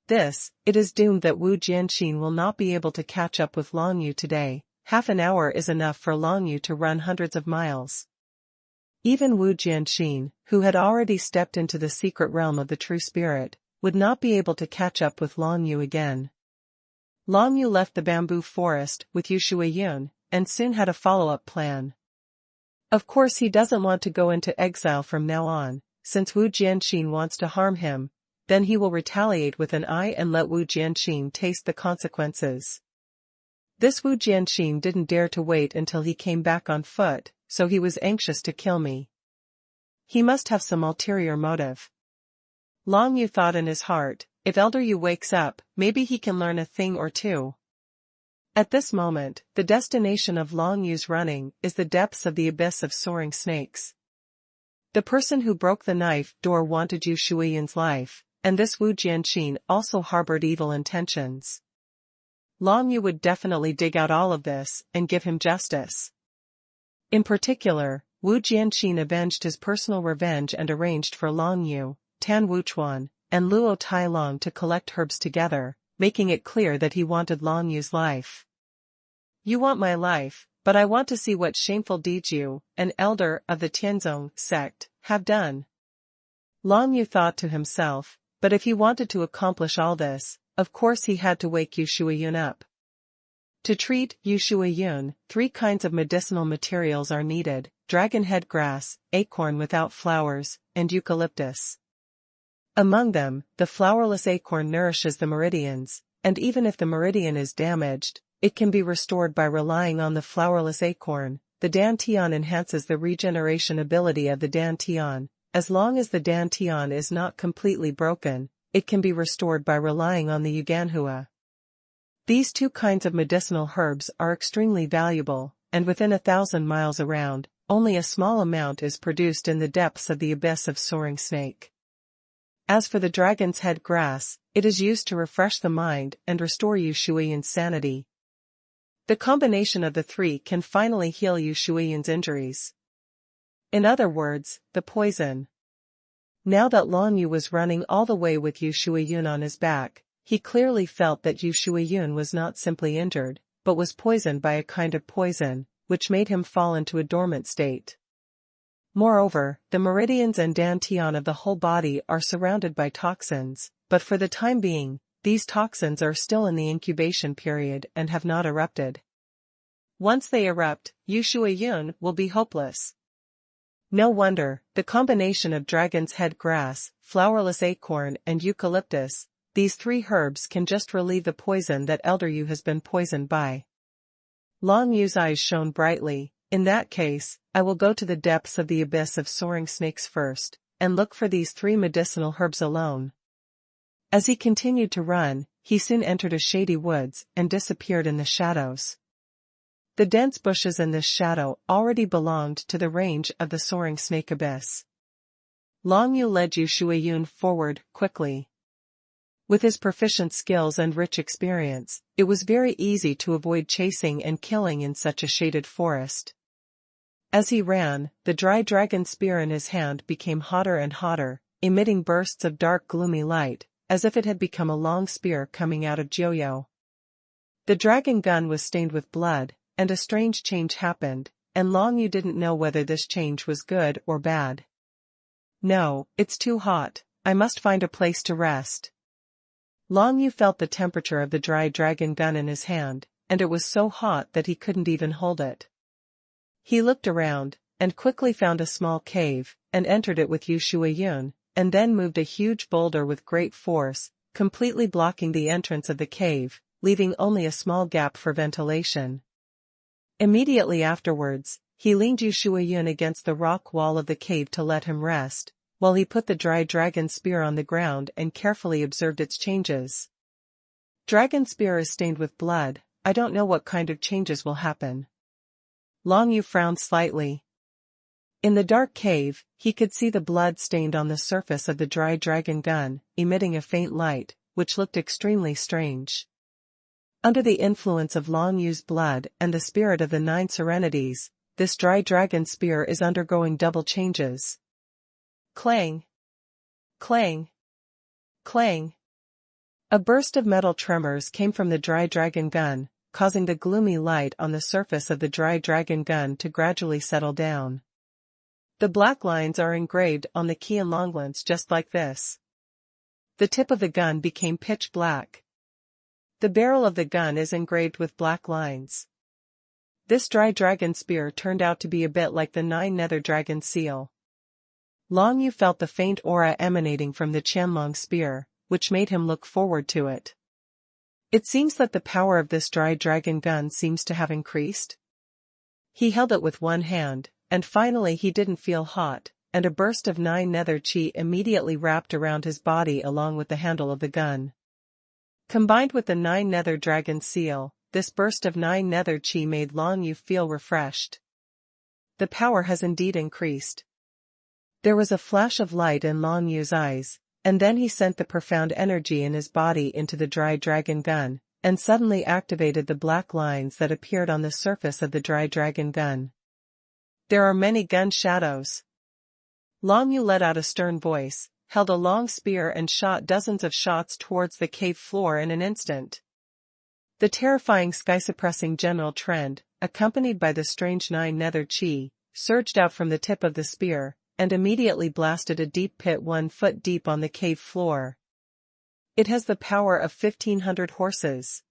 It is doomed that Wu Jianxin will not be able to catch up with Long Yu today. Half an hour is enough for Long Yu to run hundreds of miles. Even Wu Jianxin, who had already stepped into the secret realm of the true spirit, would not be able to catch up with Long Yu again. Long Yu left the bamboo forest with Yu Shuiyun, and soon had a follow-up plan. Of course he doesn't want to go into exile from now on, since Wu Jianxin wants to harm him, then he will retaliate with an eye and let Wu Jianxin taste the consequences. This Wu Jianxin didn't dare to wait until he came back on foot, so he was anxious to kill me. He must have some ulterior motive. Long Yu thought in his heart, if Elder Yu wakes up, maybe he can learn a thing or two. At this moment, the destination of Long Yu's running is the depths of the abyss of soaring snakes. The person who broke the knife door wanted Yu Shuiyun's life, and this Wu Jianxin also harbored evil intentions. Long Yu would definitely dig out all of this and give him justice. In particular, Wu Jianxin avenged his personal revenge and arranged for Long Yu, Tan Wuchuan, and Luo Tailong to collect herbs together, making it clear that he wanted Long Yu's life. "You want my life, but I want to see what shameful deeds you, an elder of the Tianzong sect, have done." Long Yu thought to himself, but if he wanted to accomplish all this, of course he had to wake Yu Shuiyun up. To treat Yu Shuiyun, 3 kinds of medicinal materials are needed: dragon head grass, acorn without flowers, and eucalyptus. Among them, the flowerless acorn nourishes the meridians, and even if the meridian is damaged, it can be restored by relying on the flowerless acorn. The dantian enhances the regeneration ability of the dantian. As long as the dantian is not completely broken, it can be restored by relying on the yuganhua. These 2 kinds of medicinal herbs are extremely valuable, and within 1,000 miles around, only a small amount is produced in the depths of the abyss of Soaring Snake. As for the dragon's head grass, it is used to refresh the mind and restore Yu Shuiyun's sanity. The combination of the 3 can finally heal Yu Shuiyun's injuries. In other words, the poison. Now that Long Yu was running all the way with Yu Shuiyun on his back, he clearly felt that Yu Shuiyun was not simply injured, but was poisoned by a kind of poison, which made him fall into a dormant state. Moreover, the meridians and dantian of the whole body are surrounded by toxins, but for the time being, these toxins are still in the incubation period and have not erupted. Once they erupt, Yu Shuiyun will be hopeless. No wonder, the combination of dragon's head grass, flowerless acorn and eucalyptus, these 3 herbs can just relieve the poison that Elder Yu has been poisoned by. Long Yu's eyes shone brightly. In that case, I will go to the depths of the abyss of soaring snakes first, and look for these 3 medicinal herbs alone. As he continued to run, he soon entered a shady woods and disappeared in the shadows. The dense bushes in this shadow already belonged to the range of the soaring snake abyss. Long Yu led Yu Shuiyun forward quickly. With his proficient skills and rich experience, it was very easy to avoid chasing and killing in such a shaded forest. As he ran, the dry dragon spear in his hand became hotter and hotter, emitting bursts of dark gloomy light, as if it had become a long spear coming out of Joyo. The dragon gun was stained with blood, and a strange change happened, and Long Yu didn't know whether this change was good or bad. "No, it's too hot, I must find a place to rest." Long Yu felt the temperature of the dry dragon gun in his hand, and it was so hot that he couldn't even hold it. He looked around, and quickly found a small cave, and entered it with xuanhuan, and then moved a huge boulder with great force, completely blocking the entrance of the cave, leaving only a small gap for ventilation. Immediately afterwards, he leaned xuanhuan against the rock wall of the cave to let him rest, while he put the dry dragon spear on the ground and carefully observed its changes. Dragon spear is stained with blood. I don't know what kind of changes will happen. Long Yu frowned slightly. In the dark cave, he could see the blood stained on the surface of the dry dragon gun, emitting a faint light, which looked extremely strange. Under the influence of Long Yu's blood and the spirit of the 9 serenities, this dry dragon spear is undergoing double changes. Clang! Clang! Clang! A burst of metal tremors came from the dry dragon gun, causing the gloomy light on the surface of the dry dragon gun to gradually settle down. The black lines are engraved on the qianlonglance just like this. The tip of the gun became pitch black. The barrel of the gun is engraved with black lines. This dry dragon spear turned out to be a bit like the 9 nether dragon seal. Long Yu felt the faint aura emanating from the Qianlong spear, which made him look forward to it. It seems that the power of this dry dragon gun seems to have increased. He held it with one hand, and finally he didn't feel hot, and a burst of 9 nether qi immediately wrapped around his body along with the handle of the gun. Combined with the 9 nether dragon seal, this burst of 9 nether qi made Long Yu feel refreshed. The power has indeed increased. There was a flash of light in Long Yu's eyes, and then he sent the profound energy in his body into the dry dragon gun, and suddenly activated the black lines that appeared on the surface of the dry dragon gun. There are many gun shadows. Long Yu let out a stern voice, held a long spear and shot dozens of shots towards the cave floor in an instant. The terrifying sky-suppressing general trend, accompanied by the strange 9 nether qi, surged out from the tip of the spear, and immediately blasted a deep pit 1 foot deep on the cave floor. It has the power of 1,500 horses.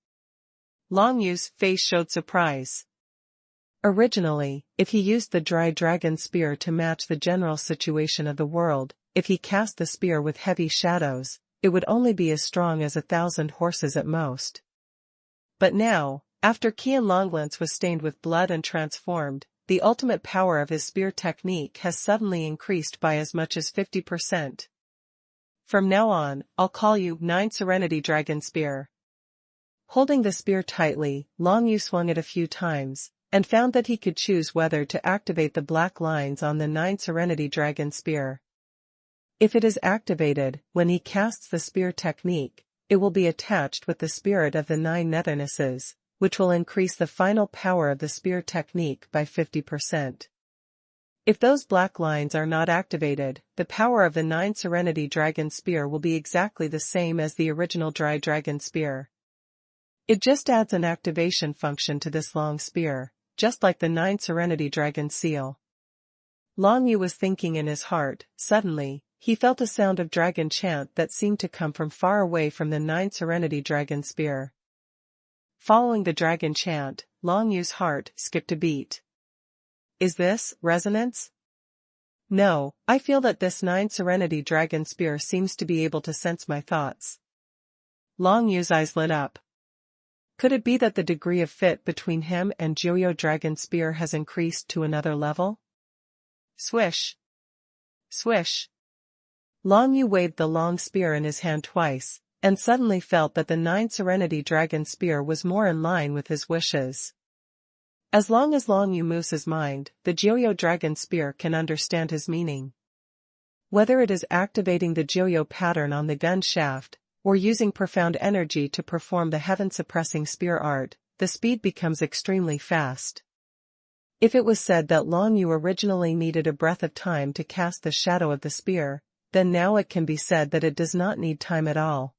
Long Yu's face showed surprise. Originally, if he used the dry dragon spear to match the general situation of the world, if he cast the spear with heavy shadows, it would only be as strong as 1,000 horses at most. But now, after Qianlonglance was stained with blood and transformed, the ultimate power of his spear technique has suddenly increased by as much as 50%. From now on, I'll call you 9 Serenity Dragon Spear. Holding the spear tightly, Long Yu swung it a few times, and found that he could choose whether to activate the black lines on the 9 Serenity Dragon Spear. If it is activated, when he casts the spear technique, it will be attached with the spirit of the 9 nethernesses, which will increase the final power of the spear technique by 50%. If those black lines are not activated, the power of the 9 Serenity Dragon Spear will be exactly the same as the original Dry Dragon Spear. It just adds an activation function to this long spear, just like the 9 Serenity Dragon Seal. Long Yu was thinking in his heart. Suddenly, he felt a sound of dragon chant that seemed to come from far away from the 9 Serenity Dragon Spear. Following the dragon chant, Long Yu's heart skipped a beat. Is this resonance? No, I feel that this 9 Serenity Dragon Spear seems to be able to sense my thoughts. Long Yu's eyes lit up. Could it be that the degree of fit between him and Joyo Dragon Spear has increased to another level? Swish! Swish! Long Yu waved the long spear in his hand twice, and suddenly felt that the 9 Serenity Dragon Spear was more in line with his wishes. As long as Long Yu moves his mind, the Joyo Dragon Spear can understand his meaning. Whether it is activating the Joyo pattern on the gun shaft, or using profound energy to perform the heaven-suppressing spear art, the speed becomes extremely fast. If it was said that Long Yu originally needed a breath of time to cast the shadow of the spear, then now it can be said that it does not need time at all.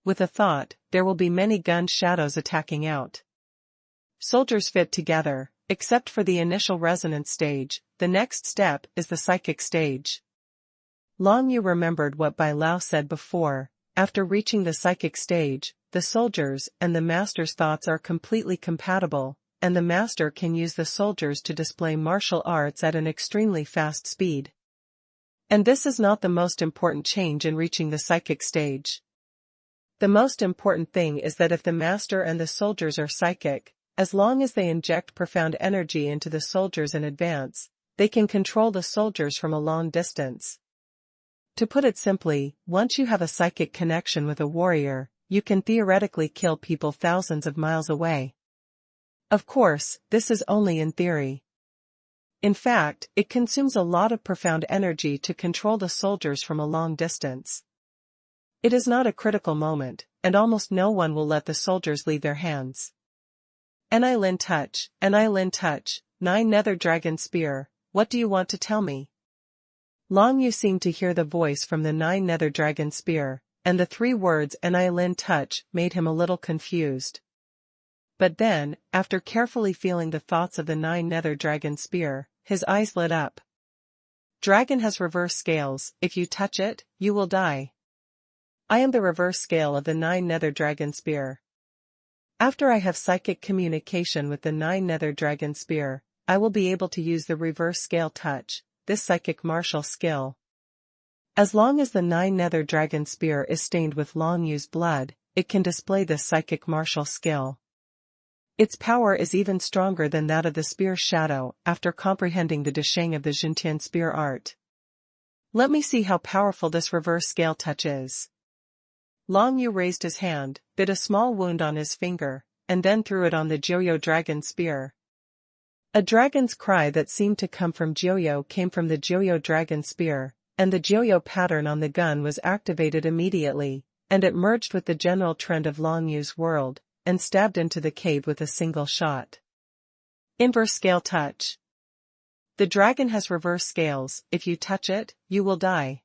With a thought, there will be many gun shadows attacking out. Soldiers fit together, except for the initial resonance stage. The next step is the psychic stage. Long Yu remembered what Bai Lao said before. After reaching the psychic stage, the soldiers and the master's thoughts are completely compatible, and the master can use the soldiers to display martial arts at an extremely fast speed. And this is not the most important change in reaching the psychic stage. The most important thing is that if the master and the soldiers are psychic, as long as they inject profound energy into the soldiers in advance, they can control the soldiers from a long distance. To put it simply, once you have a psychic connection with a warrior, you can theoretically kill people thousands of miles away. Of course, this is only in theory. In fact, it consumes a lot of profound energy to control the soldiers from a long distance. It is not a critical moment, and almost no one will let the soldiers leave their hands. Enlightenment touch, 9 nether dragon spear, what do you want to tell me? Long Yu seemed to hear the voice from the 9 nether dragon spear, and the 3 words Enlightenment touch made him a little confused. But then, after carefully feeling the thoughts of the 9 nether dragon spear, his eyes lit up. Dragon has reverse scales, if you touch it, you will die. I am the reverse scale of the 9 nether dragon spear. After I have psychic communication with the 9 nether dragon spear, I will be able to use the reverse scale touch, this psychic martial skill. As long as the 9 nether dragon spear is stained with Long Yu's blood, it can display this psychic martial skill. Its power is even stronger than that of the spear's shadow after comprehending the Desheng of the Jintian spear art. Let me see how powerful this reverse scale touch is. Long Yu raised his hand, bit a small wound on his finger, and then threw it on the Joyo dragon spear. A dragon's cry that seemed to come from Joyo came from the Joyo dragon spear, and the Joyo pattern on the gun was activated immediately, and it merged with the general trend of Long Yu's world, and stabbed into the cave with a single shot. Inverse scale touch. The dragon has reverse scales, if you touch it, you will die.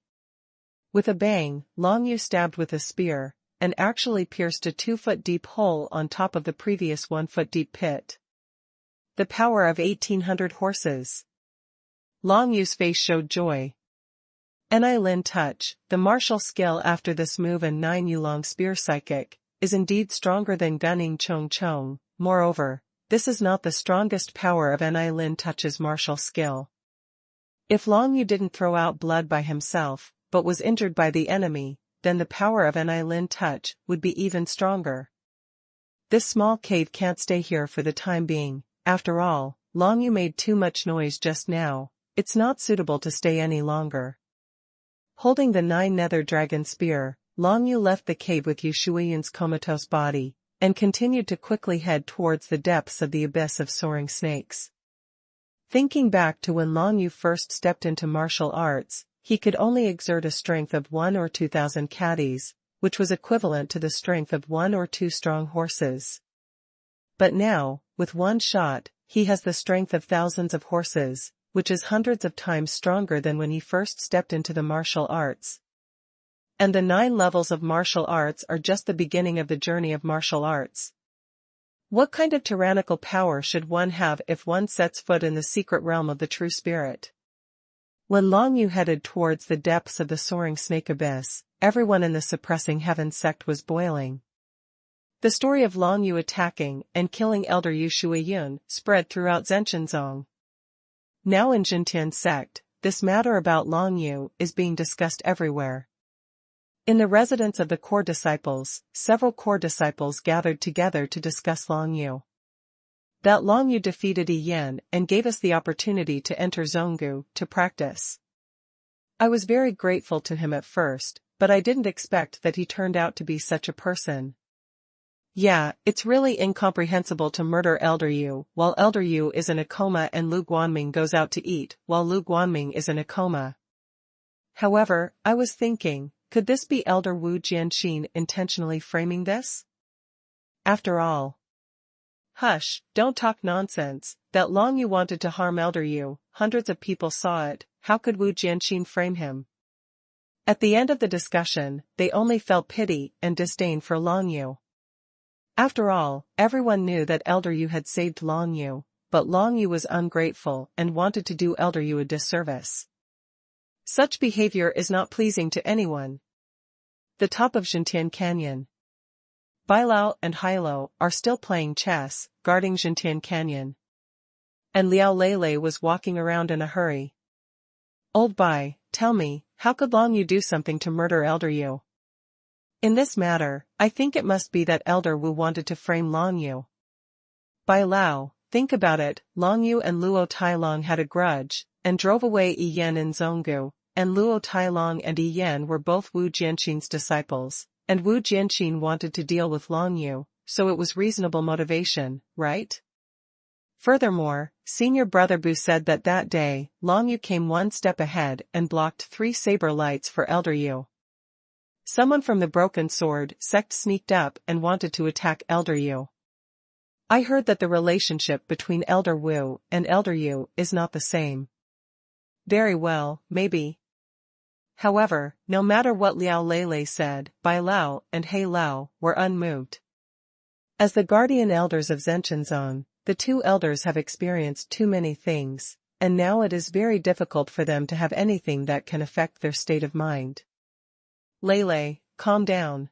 With a bang, Long Yu stabbed with a spear, and actually pierced a 2-foot-deep hole on top of the previous 1-foot-deep pit. The power of 1,800 horses. Long Yu's face showed joy. Enlightenment touch, the martial skill after this move and 9 Yulong spear psychic, is indeed stronger than Gunning Chong Chong. Moreover, this is not the strongest power of Enlightenment touch's martial skill. If Long Yu didn't throw out blood by himself, but was injured by the enemy, then the power of Enlightenment touch would be even stronger. This small cave can't stay here for the time being. After all, Long Yu made too much noise just now, it's not suitable to stay any longer. Holding the 9 nether dragon spear, Long Yu left the cave with Yu Shuiyun's comatose body, and continued to quickly head towards the depths of the abyss of soaring snakes. Thinking back to when Long Yu first stepped into martial arts, he could only exert a strength of 1 or 2,000 caddies, which was equivalent to the strength of 1 or 2 strong horses. But now, with one shot, he has the strength of thousands of horses, which is hundreds of times stronger than when he first stepped into the martial arts. And the 9 levels of martial arts are just the beginning of the journey of martial arts. What kind of tyrannical power should one have if one sets foot in the secret realm of the true spirit? When Long Yu headed towards the depths of the soaring snake abyss, everyone in the suppressing heaven sect was boiling. The story of Long Yu attacking and killing Elder Yu Shuiyun spread throughout Zhenshenzong. Now in Jintian sect, this matter about Long Yu is being discussed everywhere. In the residence of the core disciples, several core disciples gathered together to discuss Long Yu. That Long Yu defeated Yi Yan and gave us the opportunity to enter Zhonggu to practice. I was very grateful to him at first, but I didn't expect that he turned out to be such a person. Yeah, it's really incomprehensible to murder Elder Yu while Elder Yu is in a coma and Lu Guanming goes out to eat while Lu Guanming is in a coma. However, I was thinking, could this be Elder Wu Jianxin intentionally framing this? After all. Hush, don't talk nonsense, that Long Yu wanted to harm Elder Yu, hundreds of people saw it, how could Wu Jianxin frame him? At the end of the discussion, they only felt pity and disdain for Long Yu. After all, everyone knew that Elder Yu had saved Long Yu, but Long Yu was ungrateful and wanted to do Elder Yu a disservice. Such behavior is not pleasing to anyone. The top of Jintian Canyon. Bai Lao and Hilo are still playing chess, guarding Jintian Canyon. And Liao Lele was walking around in a hurry. Old Bai, tell me, how could Long Yu do something to murder Elder Yu? In this matter, I think it must be that Elder Wu wanted to frame Long Yu. Bai Lao, think about it, Long Yu and Luo Tailong had a grudge, and drove away Yi Yan and Zhonggu, and Luo Tailong and Yi Yan were both Wu Jianqin's disciples, and Wu Jianqin wanted to deal with Long Yu, so it was reasonable motivation, right? Furthermore, senior brother Bu said that that day, Long Yu came one step ahead and blocked 3 saber lights for Elder Yu. Someone from the Broken Sword sect sneaked up and wanted to attack Elder Yu. I heard that the relationship between Elder Wu and Elder Yu is not the same. Very well, maybe. However, no matter what Liao Lele said, Bai Lao and He Lao were unmoved. As the guardian elders of Zhenchen Zone, the 2 elders have experienced too many things, and now it is very difficult for them to have anything that can affect their state of mind. Lele, calm down.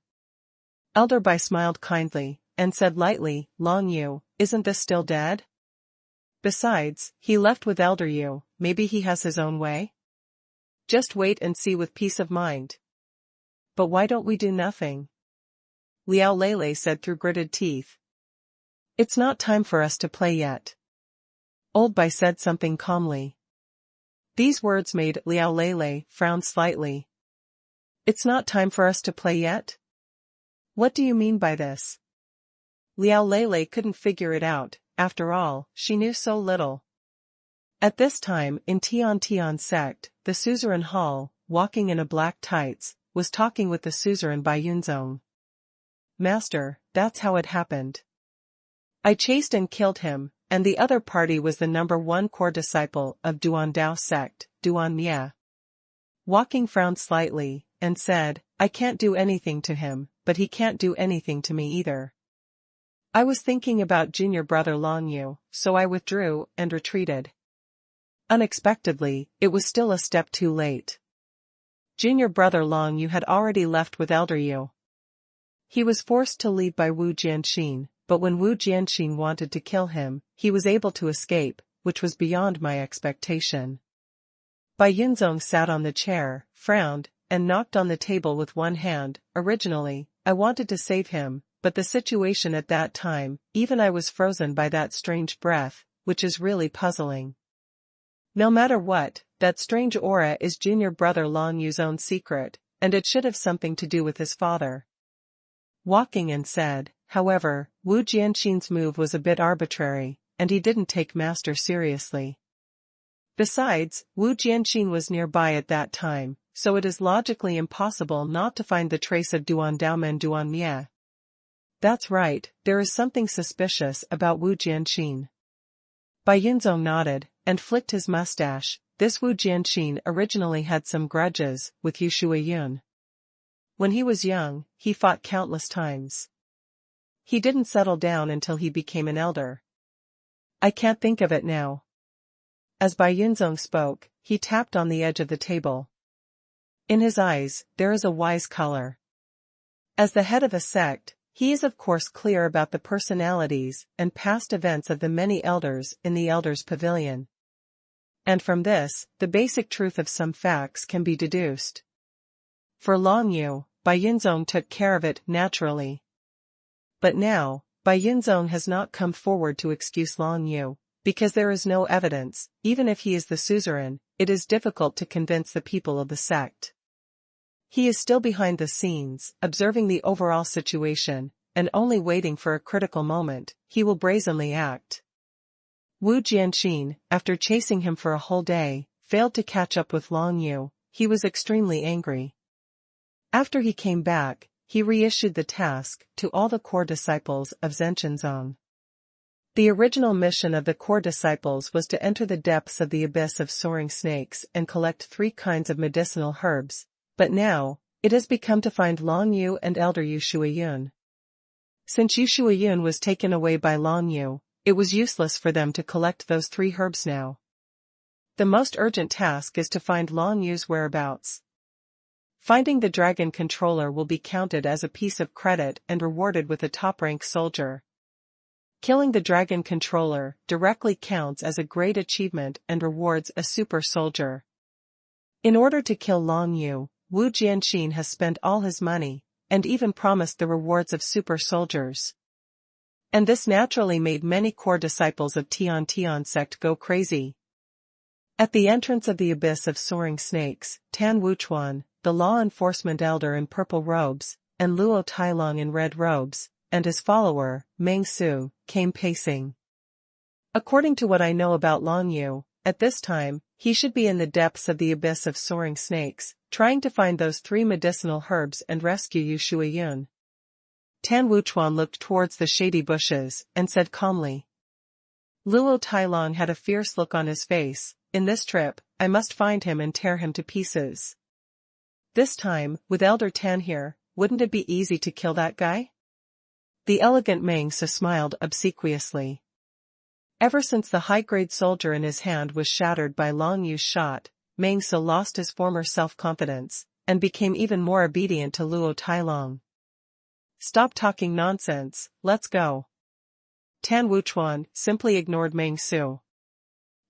Elder Bai smiled kindly, and said lightly, Long Yu, isn't this still dead? Besides, he left with Elder Yu, maybe he has his own way? Just wait and see with peace of mind. But why don't we do nothing? Liao Lele said through gritted teeth. It's not time for us to play yet. Old Bai said something calmly. These words made Liao Lele frown slightly. It's not time for us to play yet? What do you mean by this? Liao Lele couldn't figure it out, after all, she knew so little. At this time in Tian Tian sect, the suzerain Hall, walking in a black tights, was talking with the suzerain Bai Yunzong. Master, that's how it happened. I chased and killed him, and the other party was the number 1 core disciple of Duan Dao sect, Duan Mie. Walking frowned slightly, and said, I can't do anything to him, but he can't do anything to me either. I was thinking about junior brother Long Yu, so I withdrew and retreated. Unexpectedly, it was still a step too late. Junior brother Long Yu had already left with Elder Yu. He was forced to leave by Wu Jianqin, but when Wu Jianqin wanted to kill him, he was able to escape, which was beyond my expectation. Bai Yunzong sat on the chair, frowned, and knocked on the table with one hand. Originally, I wanted to save him, but the situation at that time, even I was frozen by that strange breath, which is really puzzling. No matter what, that strange aura is junior brother Long Yu's own secret, and it should have something to do with his father. Walking and said, however, Wu Jianqin's move was a bit arbitrary, and he didn't take Master seriously. Besides, Wu Jianqin was nearby at that time, so it is logically impossible not to find the trace of Duan Daomen Duan Mie. That's right, there is something suspicious about Wu Jianqin. Bai Yunzong nodded, and flicked his mustache. This Wu Jianqin originally had some grudges with Yu Shuiyun. When he was young, he fought countless times. He didn't settle down until he became an elder. I can't think of it now. As Bai Yunzong spoke, he tapped on the edge of the table. In his eyes, there is a wise color. As the head of a sect, he is of course clear about the personalities and past events of the many elders in the Elders' Pavilion. And from this, the basic truth of some facts can be deduced. For Long Yu, Bai Yunzong took care of it naturally. But now, Bai Yunzong has not come forward to excuse Long Yu, because there is no evidence. Even if he is the suzerain, it is difficult to convince the people of the sect. He is still behind the scenes, observing the overall situation, and only waiting for a critical moment, he will brazenly act. Wu Jianqin, after chasing him for a whole day, failed to catch up with Long Yu. He was extremely angry. After he came back, he reissued the task to all the core disciples of Zhenchen. The original mission of the core disciples was to enter the depths of the abyss of soaring snakes and collect 3 kinds of medicinal herbs, but now, it has become to find Long Yu and Elder Yu Shuiyun. Since Yu Shuiyun was taken away by Long Yu, it was useless for them to collect those 3 herbs now. The most urgent task is to find Long Yu's whereabouts. Finding the dragon controller will be counted as a piece of credit and rewarded with a top-rank soldier. Killing the dragon controller directly counts as a great achievement and rewards a super soldier. In order to kill Long Yu, Wu Jianxin has spent all his money, and even promised the rewards of super soldiers. And this naturally made many core disciples of Tian sect go crazy. At the entrance of the abyss of soaring snakes, Tan Wuchuan, the law enforcement elder in purple robes, and Luo Tailong in red robes, and his follower, Meng Su, came pacing. According to what I know about Long Yu, at this time, he should be in the depths of the abyss of soaring snakes, trying to find those 3 medicinal herbs and rescue Yu Shuiyun. Tan Wuchuan looked towards the shady bushes, and said calmly. Luo Tailong had a fierce look on his face. In this trip, I must find him and tear him to pieces. This time, with Elder Tan here, wouldn't it be easy to kill that guy? The elegant Meng Su smiled obsequiously. Ever since the high-grade soldier in his hand was shattered by Long Yu's shot, Meng Su lost his former self-confidence, and became even more obedient to Luo Tailong. Stop talking nonsense, let's go. Tan Wuchuan simply ignored Meng Su.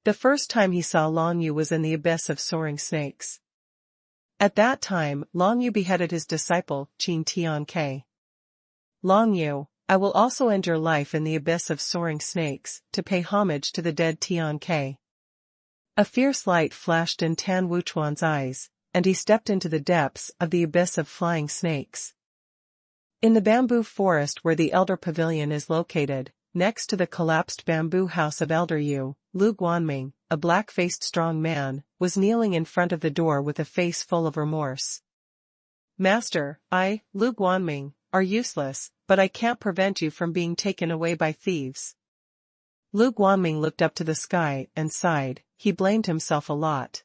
The first time he saw Long Yu was in the abyss of soaring snakes. At that time, Long Yu beheaded his disciple, Qin Tianke. Long Yu, I will also end your life in the abyss of soaring snakes, to pay homage to the dead Tianke. A fierce light flashed in Tan Wuchuan's eyes, and he stepped into the depths of the abyss of flying snakes. In the bamboo forest where the Elder Pavilion is located, next to the collapsed bamboo house of Elder Yu, Lu Guanming, a black-faced strong man, was kneeling in front of the door with a face full of remorse. Master, I, Lu Guanming, are useless, but I can't prevent you from being taken away by thieves. Lu Guanming looked up to the sky and sighed. He blamed himself a lot.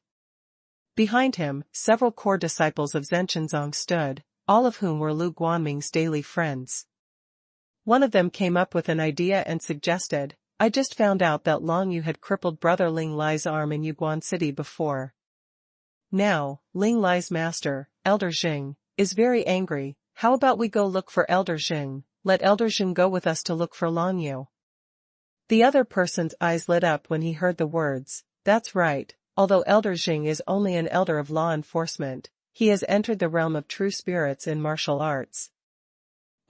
Behind him, several core disciples of Zhenshenzong stood, all of whom were Lu Guanming's daily friends. One of them came up with an idea and suggested, I just found out that Long Yu had crippled Brother Ling Lai's arm in Yuguan City before. Now, Ling Lai's master, Elder Jing, is very angry. How about we go look for Elder Jing? Let Elder Jing go with us to look for Long Yu. The other person's eyes lit up when he heard the words. That's right, although Elder Jing is only an elder of law enforcement, he has entered the realm of true spirits in martial arts.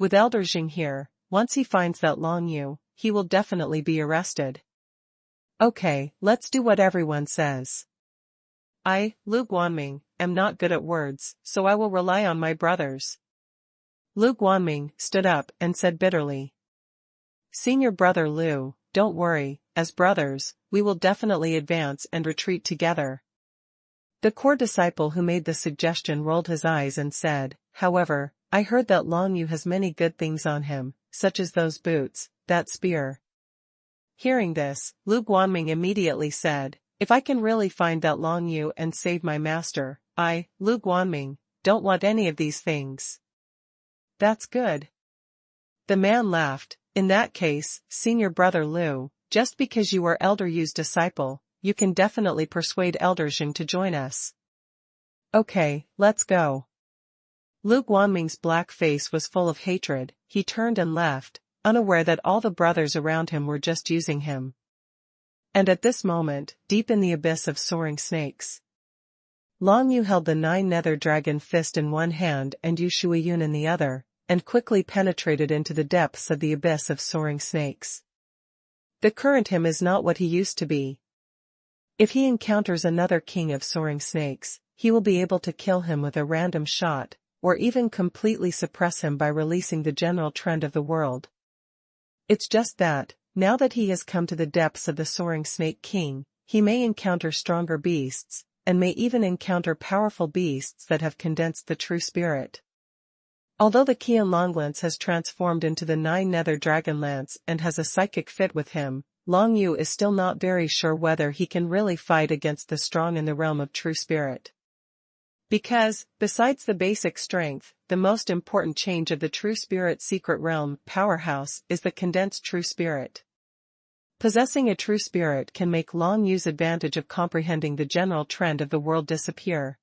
With Elder Jing here, once he finds that Long Yu, he will definitely be arrested. Okay, let's do what everyone says. I, Lu Guanming, am not good at words, so I will rely on my brothers. Lu Guanming stood up and said bitterly. Senior brother Lu, don't worry, as brothers, we will definitely advance and retreat together. The core disciple who made the suggestion rolled his eyes and said, however, I heard that Long Yu has many good things on him, such as those boots, that spear. Hearing this, Lu Guanming immediately said, if I can really find that Long Yu and save my master, I, Lu Guanming, don't want any of these things. That's good. The man laughed. In that case, senior brother Lu, just because you are Elder Yu's disciple, you can definitely persuade Elder Jing to join us. Okay, let's go. Lu Guanming's black face was full of hatred. He turned and left, unaware that all the brothers around him were just using him. And at this moment, deep in the abyss of soaring snakes, Long Yu held the 9 nether dragon fist in one hand and Yu Shuiyun in the other, and quickly penetrated into the depths of the abyss of soaring snakes. The current him is not what he used to be. If he encounters another king of soaring snakes, he will be able to kill him with a random shot, or even completely suppress him by releasing the general trend of the world. It's just that, now that he has come to the depths of the soaring snake king, he may encounter stronger beasts, and may even encounter powerful beasts that have condensed the true spirit. Although the Qian Longlance has transformed into the 9 nether dragon lance and has a psychic fit with him, Long Yu is still not very sure whether he can really fight against the strong in the realm of true spirit. Because, besides the basic strength, the most important change of the true spirit secret realm powerhouse is the condensed true spirit. Possessing a true spirit can make Long Yu's advantage of comprehending the general trend of the world disappear.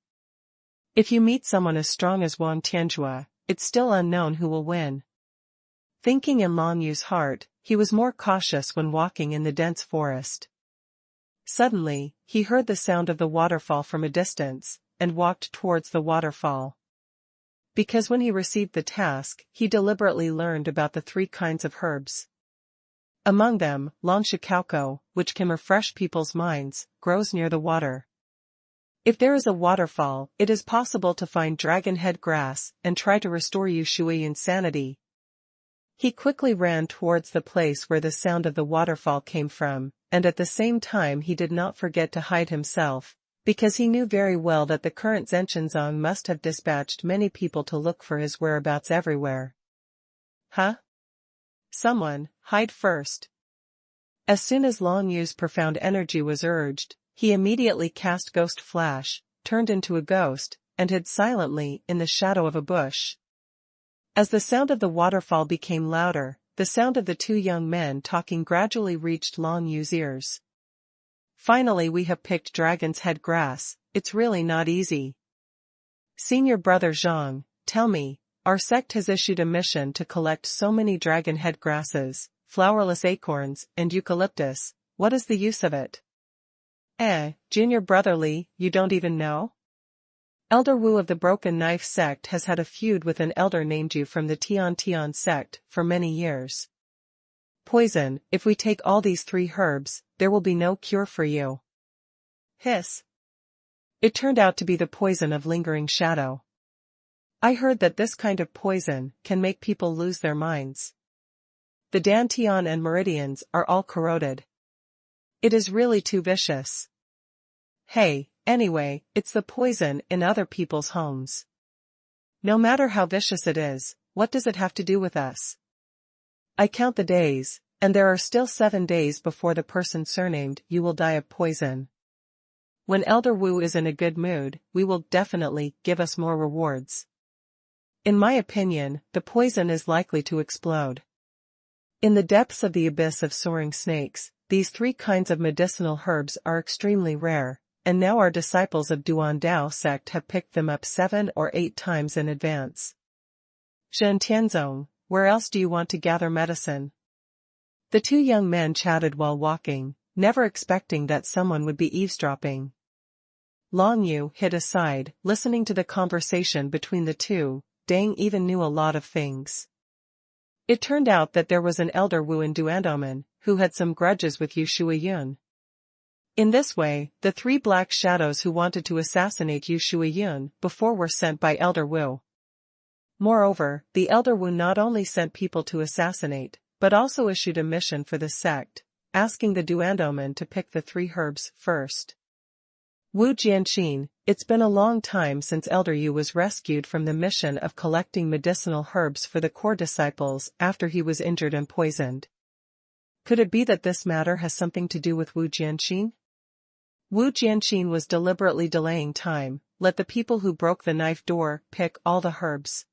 If you meet someone as strong as Wang Tianjue, it's still unknown who will win. Thinking in Long Yu's heart, he was more cautious when walking in the dense forest. Suddenly, he heard the sound of the waterfall from a distance, and walked towards the waterfall. Because when he received the task, he deliberately learned about the 3 kinds of herbs. Among them, Long Shikauko, which can refresh people's minds, grows near the water. If there is a waterfall, it is possible to find dragon head grass and try to restore Yu Shuiyun's sanity. He quickly ran towards the place where the sound of the waterfall came from, and at the same time he did not forget to hide himself, because he knew very well that the current Zhenshenzong must have dispatched many people to look for his whereabouts everywhere. Huh? Someone, hide first. As soon as Long Yu's profound energy was urged, he immediately cast Ghost Flash, turned into a ghost, and hid silently in the shadow of a bush. As the sound of the waterfall became louder, the sound of the 2 young men talking gradually reached Long Yu's ears. Finally, we have picked dragon's head grass, it's really not easy. Senior brother Zhang, tell me, our sect has issued a mission to collect so many dragon head grasses, flowerless acorns, and eucalyptus, what is the use of it? Junior brother Li, you don't even know? Elder Wu of the Broken Knife sect has had a feud with an elder named Yu from the Tian Tian sect for many years. Poison, if we take all these 3 herbs, there will be no cure for you. Hiss. It turned out to be the poison of lingering shadow. I heard that this kind of poison can make people lose their minds. The Dantian and meridians are all corroded. It is really too vicious. Hey, anyway, it's the poison in other people's homes. No matter how vicious it is, what does it have to do with us? I count the days, and there are still 7 days before the person surnamed you will die of poison. When Elder Wu is in a good mood, we will definitely give us more rewards. In my opinion, the poison is likely to explode. In the depths of the abyss of soaring snakes, these 3 kinds of medicinal herbs are extremely rare, and now our disciples of Duan Dao sect have picked them up 7 or 8 times in advance. Zhen Tianzong, where else do you want to gather medicine? The 2 young men chatted while walking, never expecting that someone would be eavesdropping. Long Yu hid aside, listening to the conversation between the 2, Dang even knew a lot of things. It turned out that there was an elder Wu in Duandomen, who had some grudges with Yu Shuiyun. In this way, the 3 black shadows who wanted to assassinate Yu Shuiyun before were sent by Elder Wu. Moreover, the Elder Wu not only sent people to assassinate, but also issued a mission for the sect, asking the Duandomen to pick the 3 herbs first. Wu Jianxin, it's been a long time since Elder Yu was rescued from the mission of collecting medicinal herbs for the core disciples after he was injured and poisoned. Could it be that this matter has something to do with Wu Jianxin? Wu Jianxin was deliberately delaying time, let the people who broke the knife door pick all the herbs.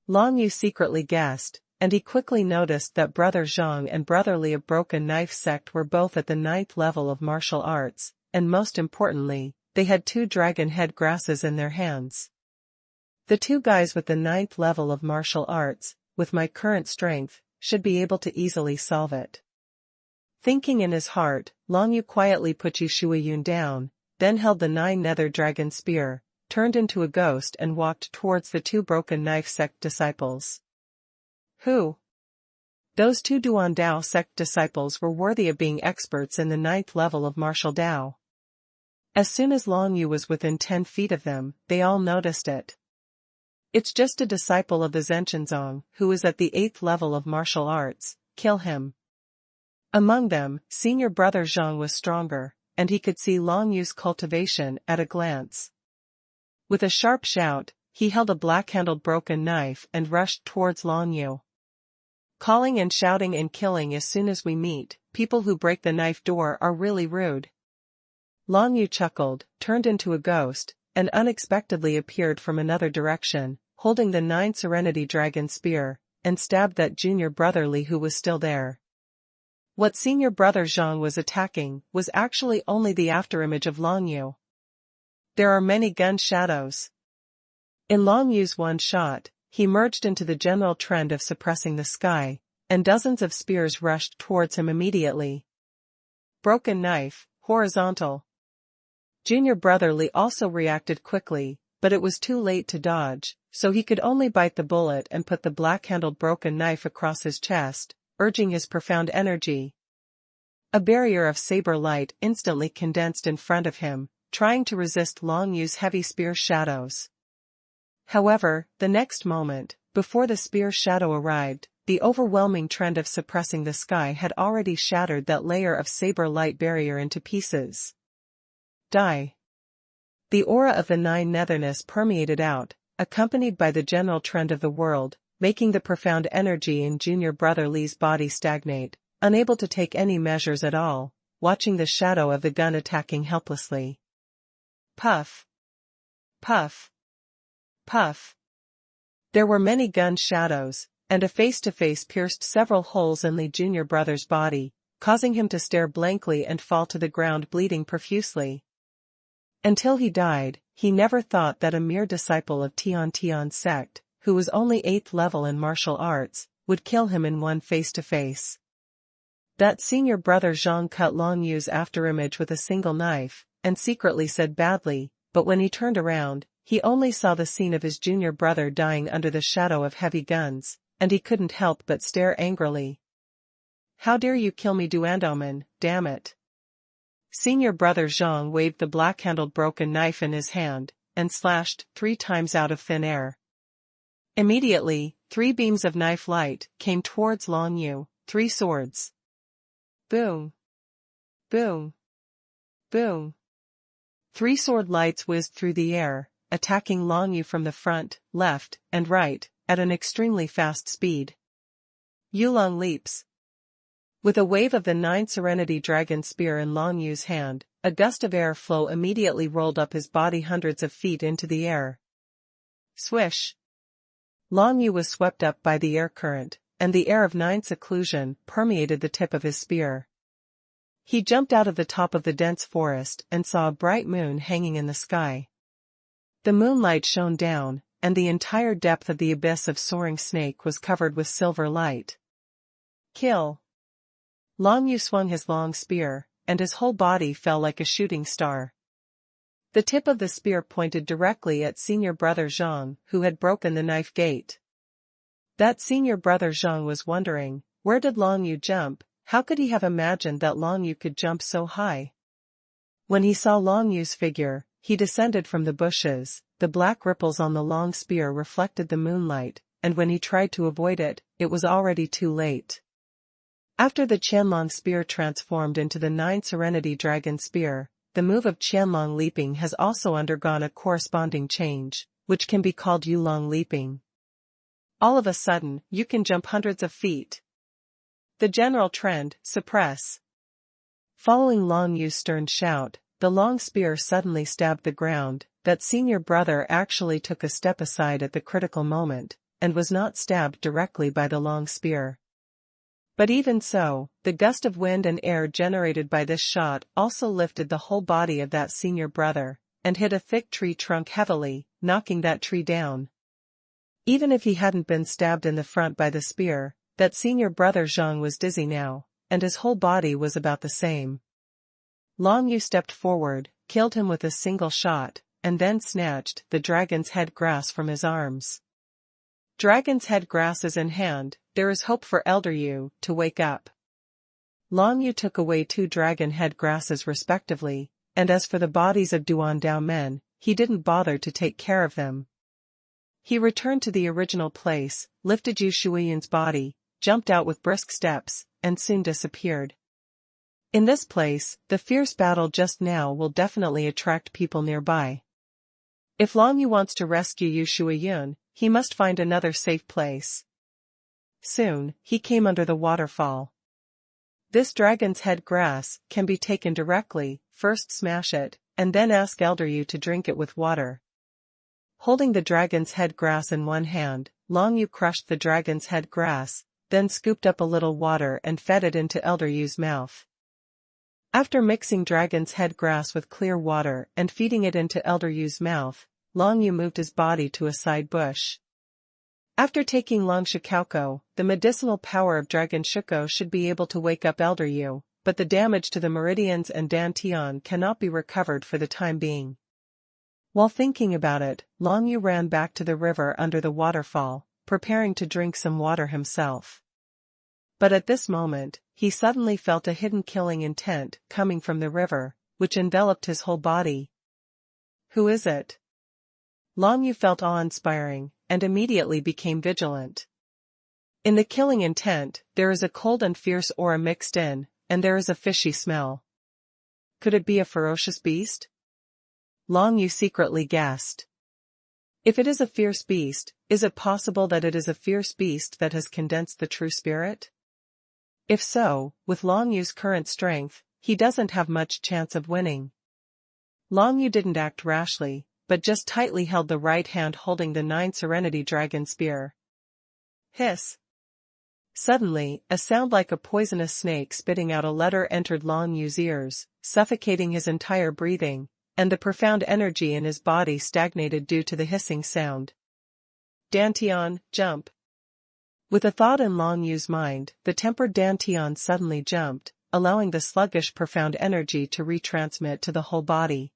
Long Yu secretly guessed, and he quickly noticed that Brother Zhang and Brother Li of Broken Knife sect were both at the 9th level of martial arts, and most importantly, they had 2 dragon head grasses in their hands. The 2 guys with the 9th level of martial arts, with my current strength, should be able to easily solve it. Thinking in his heart, Long Yu quietly put Yu Shuiyun down, then held the 9 nether dragon spear, turned into a ghost and walked towards the 2 Broken Knife sect disciples. Who? Those 2 Duan Dao sect disciples were worthy of being experts in the 9th level of martial Dao. As soon as Long Yu was within 10 feet of them, they all noticed it. It's just a disciple of the Zhenshenzong who is at the 8th level of martial arts, kill him. Among them, senior brother Zhang was stronger, and he could see Long Yu's cultivation at a glance. With a sharp shout, he held a black-handled broken knife and rushed towards Long Yu. Calling and shouting and killing as soon as we meet, people who break the knife door are really rude. Long Yu chuckled, turned into a ghost, and unexpectedly appeared from another direction, holding the 9 Serenity Dragon Spear, and stabbed that junior brother Li who was still there. What senior brother Zhang was attacking was actually only the afterimage of Long Yu. There are many gun shadows. In Long Yu's one shot, he merged into the general trend of suppressing the sky, and dozens of spears rushed towards him immediately. Broken knife, horizontal. Junior brother Li also reacted quickly, but it was too late to dodge, so he could only bite the bullet and put the black-handled broken knife across his chest, urging his profound energy. A barrier of saber light instantly condensed in front of him, trying to resist Long Yu's heavy spear shadows. However, the next moment, before the spear shadow arrived, the overwhelming trend of suppressing the sky had already shattered that layer of saber light barrier into pieces. Die. The aura of the nine netherness permeated out, accompanied by the general trend of the world, making the profound energy in junior brother Li's body stagnate, unable to take any measures at all, watching the shadow of the gun attacking helplessly. Puff. Puff. Puff. There were many gun shadows, and a face-to-face pierced several holes in Li junior brother's body, causing him to stare blankly and fall to the ground bleeding profusely. Until he died, he never thought that a mere disciple of Tian sect, who was only 8th level in martial arts, would kill him in one face-to-face. That senior brother Zhang cut Long Yu's afterimage with a single knife, and secretly said badly, but when he turned around, he only saw the scene of his junior brother dying under the shadow of heavy guns, and he couldn't help but stare angrily. How dare you kill me, Duandoman, damn it! Senior brother Zhang waved the black-handled broken knife in his hand, and slashed 3 times out of thin air. Immediately, 3 beams of knife light came towards Long Yu, 3 swords. Boom! Boom! Boom! 3 sword lights whizzed through the air, attacking Long Yu from the front, left, and right, at an extremely fast speed. Yulong leaps. With a wave of the 9 Serenity Dragon Spear in Long Yu's hand, a gust of air flow immediately rolled up his body hundreds of feet into the air. Swish! Long Yu was swept up by the air current, and the air of 9 seclusion permeated the tip of his spear. He jumped out of the top of the dense forest and saw a bright moon hanging in the sky. The moonlight shone down, and the entire depth of the abyss of Soaring Snake was covered with silver light. Kill! Long Yu swung his long spear, and his whole body fell like a shooting star. The tip of the spear pointed directly at senior brother Zhang, who had broken the knife gate. That senior brother Zhang was wondering, where did Long Yu jump? How could he have imagined that Long Yu could jump so high? When he saw Long Yu's figure, he descended from the bushes. The black ripples on the long spear reflected the moonlight, and when he tried to avoid it, it was already too late. After the Qianlong spear transformed into the 9 Serenity Dragon Spear, the move of Qianlong leaping has also undergone a corresponding change, which can be called Yulong leaping. All of a sudden, you can jump hundreds of feet. The general trend, suppress. Following Long Yu's stern shout, the long spear suddenly stabbed the ground. That senior brother actually took a step aside at the critical moment, and was not stabbed directly by the long spear. But even so, the gust of wind and air generated by this shot also lifted the whole body of that senior brother, and hit a thick tree trunk heavily, knocking that tree down. Even if he hadn't been stabbed in the front by the spear, that senior brother Zhang was dizzy now, and his whole body was about the same. Long Yu stepped forward, killed him with a single shot, and then snatched the dragon's head grass from his arms. Dragon's head grass is in hand, there is hope for Elder Yu to wake up. Long Yu took away 2 dragon head grasses respectively, and as for the bodies of Duandao men, he didn't bother to take care of them. He returned to the original place, lifted Yu Shuiyun's body, jumped out with brisk steps, and soon disappeared. In this place, the fierce battle just now will definitely attract people nearby. If Long Yu wants to rescue Yu Shuiyun, he must find another safe place. Soon, he came under the waterfall. This dragon's head grass can be taken directly, first smash it, and then ask Elder Yu to drink it with water. Holding the dragon's head grass in one hand, Long Yu crushed the dragon's head grass, then scooped up a little water and fed it into Elder Yu's mouth. After mixing dragon's head grass with clear water and feeding it into Elder Yu's mouth, Long Yu moved his body to a side bush. After taking Long Shikauko, the medicinal power of Dragon Shuko should be able to wake up Elder Yu, but the damage to the meridians and Dantian cannot be recovered for the time being. While thinking about it, Long Yu ran back to the river under the waterfall, preparing to drink some water himself. But at this moment, he suddenly felt a hidden killing intent coming from the river, which enveloped his whole body. Who is it? Long Yu felt awe-inspiring, and immediately became vigilant. In the killing intent, there is a cold and fierce aura mixed in, and there is a fishy smell. Could it be a ferocious beast? Long Yu secretly guessed. If it is a fierce beast, is it possible that it is a fierce beast that has condensed the true spirit? If so, with Long Yu's current strength, he doesn't have much chance of winning. Long Yu didn't act rashly, but just tightly held the right hand holding the 9 Serenity Dragon Spear. Hiss! Suddenly, a sound like a poisonous snake spitting out a letter entered Long Yu's ears, suffocating his entire breathing, and the profound energy in his body stagnated due to the hissing sound. Dantian, jump! With a thought in Long Yu's mind, the tempered Dantian suddenly jumped, allowing the sluggish profound energy to retransmit to the whole body.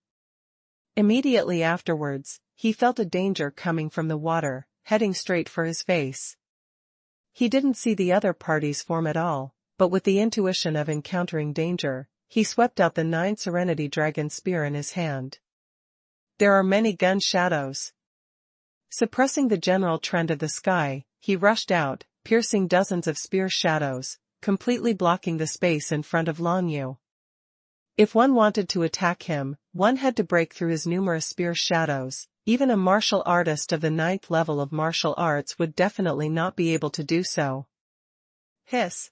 Immediately afterwards, he felt a danger coming from the water, heading straight for his face. He didn't see the other parties form at all, but with the intuition of encountering danger, he swept out the 9 Serenity Dragon Spear in his hand. There are many gun shadows. Suppressing the general trend of the sky, he rushed out, piercing dozens of spear shadows, completely blocking the space in front of Long Yu. If one wanted to attack him, one had to break through his numerous spear shadows. Even a martial artist of the 9th level of martial arts would definitely not be able to do so. Hiss!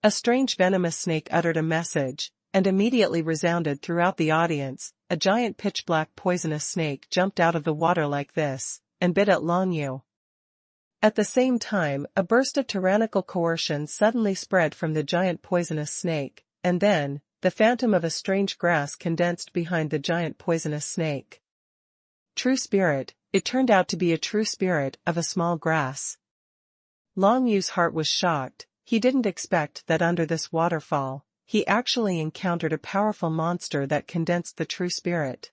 A strange venomous snake uttered a message, and immediately resounded throughout the audience. A giant pitch-black poisonous snake jumped out of the water like this, and bit at Long Yu. At the same time, a burst of tyrannical coercion suddenly spread from the giant poisonous snake, and then, the phantom of a strange grass condensed behind the giant poisonous snake. True spirit, it turned out to be a true spirit of a small grass. Long Yu's heart was shocked. He didn't expect that under this waterfall, he actually encountered a powerful monster that condensed the true spirit.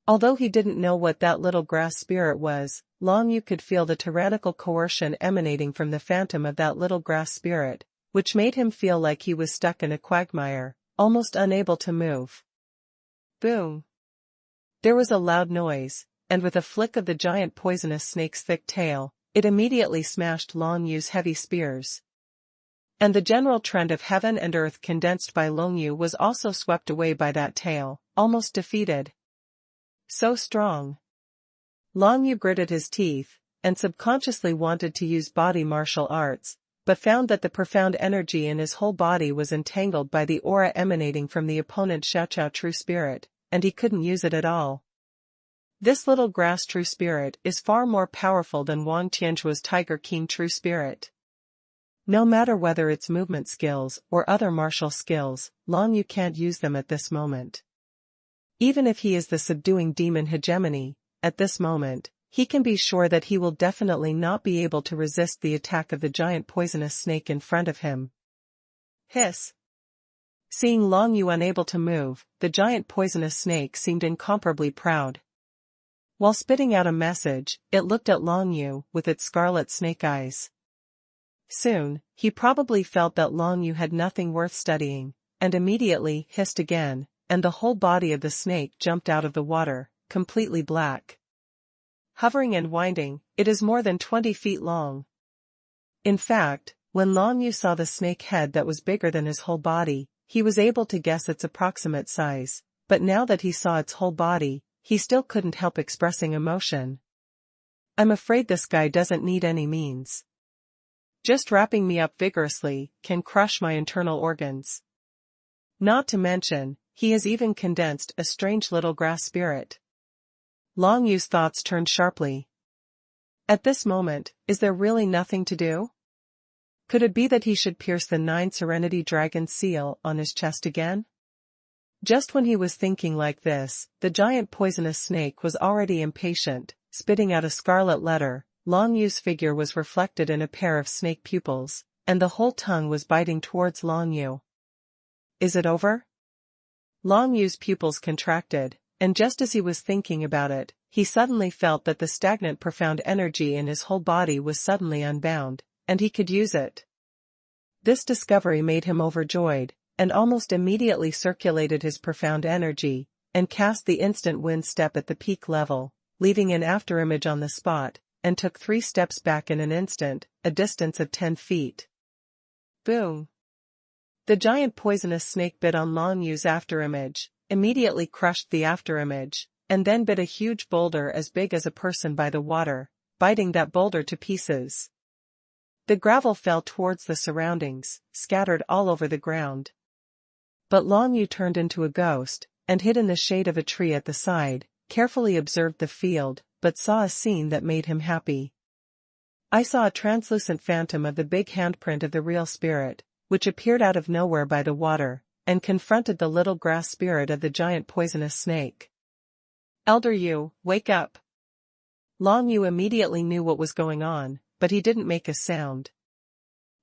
Although he didn't know what that little grass spirit was, Long Yu could feel the tyrannical coercion emanating from the phantom of that little grass spirit, which made him feel like he was stuck in a quagmire, almost unable to move. Boom! There was a loud noise, and with a flick of the giant poisonous snake's thick tail, it immediately smashed Long Yu's heavy spears. And the general trend of heaven and earth condensed by Long Yu was also swept away by that tail, almost defeated. So strong. Long Yu gritted his teeth, and subconsciously wanted to use body martial arts, but found that the profound energy in his whole body was entangled by the aura emanating from the opponent's Xiaoqiao true spirit, and he couldn't use it at all. This little grass true spirit is far more powerful than Wang Tianchua's Tiger King true spirit. No matter whether it's movement skills or other martial skills, Long Yu can't use them at this moment. Even if he is the subduing demon hegemony, at this moment, he can be sure that he will definitely not be able to resist the attack of the giant poisonous snake in front of him. Hiss! Seeing Long Yu unable to move, the giant poisonous snake seemed incomparably proud. While spitting out a message, it looked at Long Yu with its scarlet snake eyes. Soon, he probably felt that Long Yu had nothing worth studying, and immediately hissed again, and the whole body of the snake jumped out of the water, completely black. Hovering and winding, it is more than 20 feet long. In fact, when Long Yu saw the snake head that was bigger than his whole body, he was able to guess its approximate size, but now that he saw its whole body, he still couldn't help expressing emotion. I'm afraid this guy doesn't need any means. Just wrapping me up vigorously can crush my internal organs. Not to mention, he has even condensed a strange little grass spirit. Long Yu's thoughts turned sharply. At this moment, is there really nothing to do? Could it be that he should pierce the 9 Serenity Dragon seal on his chest again? Just when he was thinking like this, the giant poisonous snake was already impatient, spitting out a scarlet letter. Long Yu's figure was reflected in a pair of snake pupils, and the whole tongue was biting towards Long Yu. Is it over? Long Yu's pupils contracted, and just as he was thinking about it, he suddenly felt that the stagnant profound energy in his whole body was suddenly unbound, and he could use it. This discovery made him overjoyed, and almost immediately circulated his profound energy, and cast the instant wind step at the peak level, leaving an afterimage on the spot, and took 3 steps back in an instant, a distance of 10 feet. Boom! The giant poisonous snake bit on Long Yu's afterimage, immediately crushed the afterimage, and then bit a huge boulder as big as a person by the water, biting that boulder to pieces. The gravel fell towards the surroundings, scattered all over the ground. But Long Yu turned into a ghost, and hid in the shade of a tree at the side, carefully observed the field, but saw a scene that made him happy. I saw a translucent phantom of the big handprint of the real spirit, which appeared out of nowhere by the water, and confronted the little grass spirit of the giant poisonous snake. Elder Yu, wake up! Long Yu immediately knew what was going on, but he didn't make a sound.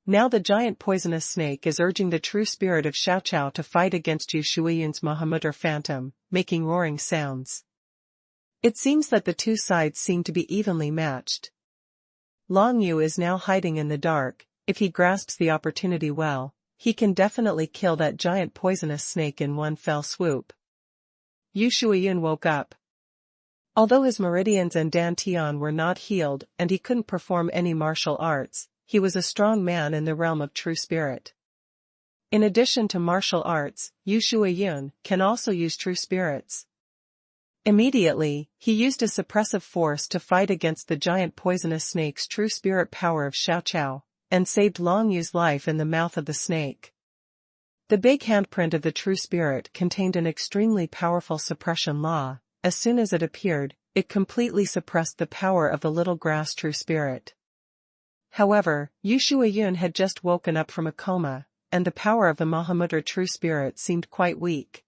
Now the giant poisonous snake is urging the true spirit of Xiao Chao to fight against Yu Shuiyun's Mahamudra phantom, making roaring sounds. It seems that the two sides seem to be evenly matched. Long Yu is now hiding in the dark. If he grasps the opportunity well, he can definitely kill that giant poisonous snake in one fell swoop. Yu Shuiyun woke up. Although his meridians and dantian were not healed and he couldn't perform any martial arts, he was a strong man in the realm of true spirit. In addition to martial arts, Yu Shuiyun can also use true spirits. Immediately, he used a suppressive force to fight against the giant poisonous snake's true spirit power of Xiao Chao, and saved Long Yu's life in the mouth of the snake. The big handprint of the true spirit contained an extremely powerful suppression law. As soon as it appeared, it completely suppressed the power of the little grass true spirit. However, Yu Shuiyun had just woken up from a coma, and the power of the Mahamudra true spirit seemed quite weak.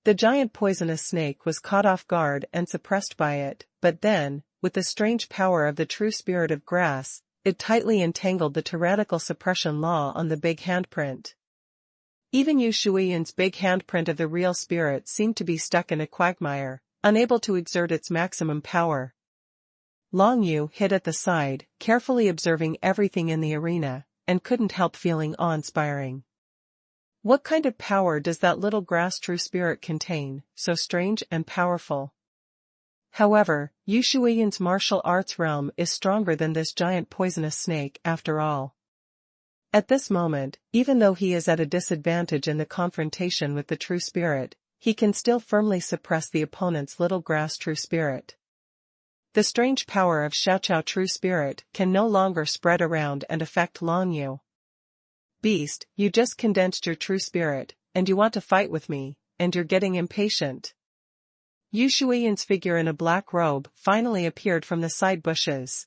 The giant poisonous snake was caught off guard and suppressed by it, but then, with the strange power of the true spirit of grass, it tightly entangled the tyrannical suppression law on the big handprint. Even Yu Shuiyun's big handprint of the real spirit seemed to be stuck in a quagmire, unable to exert its maximum power. Long Yu hid at the side, carefully observing everything in the arena, and couldn't help feeling awe-inspiring. What kind of power does that little grass true spirit contain, so strange and powerful? However, Yu Shuiyun's martial arts realm is stronger than this giant poisonous snake after all. At this moment, even though he is at a disadvantage in the confrontation with the true spirit, he can still firmly suppress the opponent's little grass true spirit. The strange power of Xiao Chao true spirit can no longer spread around and affect Long Yu. Beast, you just condensed your true spirit, and you want to fight with me, and you're getting impatient. Yu Shuiyun's figure in a black robe finally appeared from the side bushes.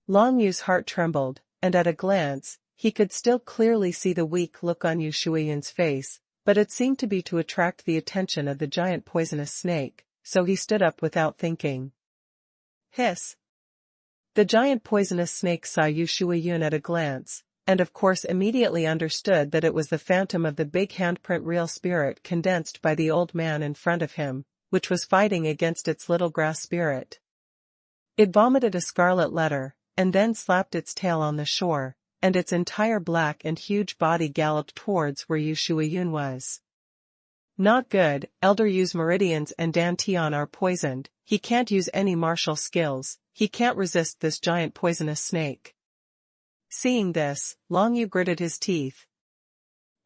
Long Yu's heart trembled, and at a glance, he could still clearly see the weak look on Yu Shuiyun's face, but it seemed to be to attract the attention of the giant poisonous snake, so he stood up without thinking. Hiss! The giant poisonous snake saw Yu Shuiyun at a glance, and of course immediately understood that it was the phantom of the big handprint real spirit condensed by the old man in front of him, which was fighting against its little grass spirit. It vomited a scarlet letter, and then slapped its tail on the shore, and its entire black and huge body galloped towards where Yu Shuiyun was. Not good, Elder Yu's meridians and dantian are poisoned, he can't use any martial skills, he can't resist this giant poisonous snake. Seeing this, Long Yu gritted his teeth.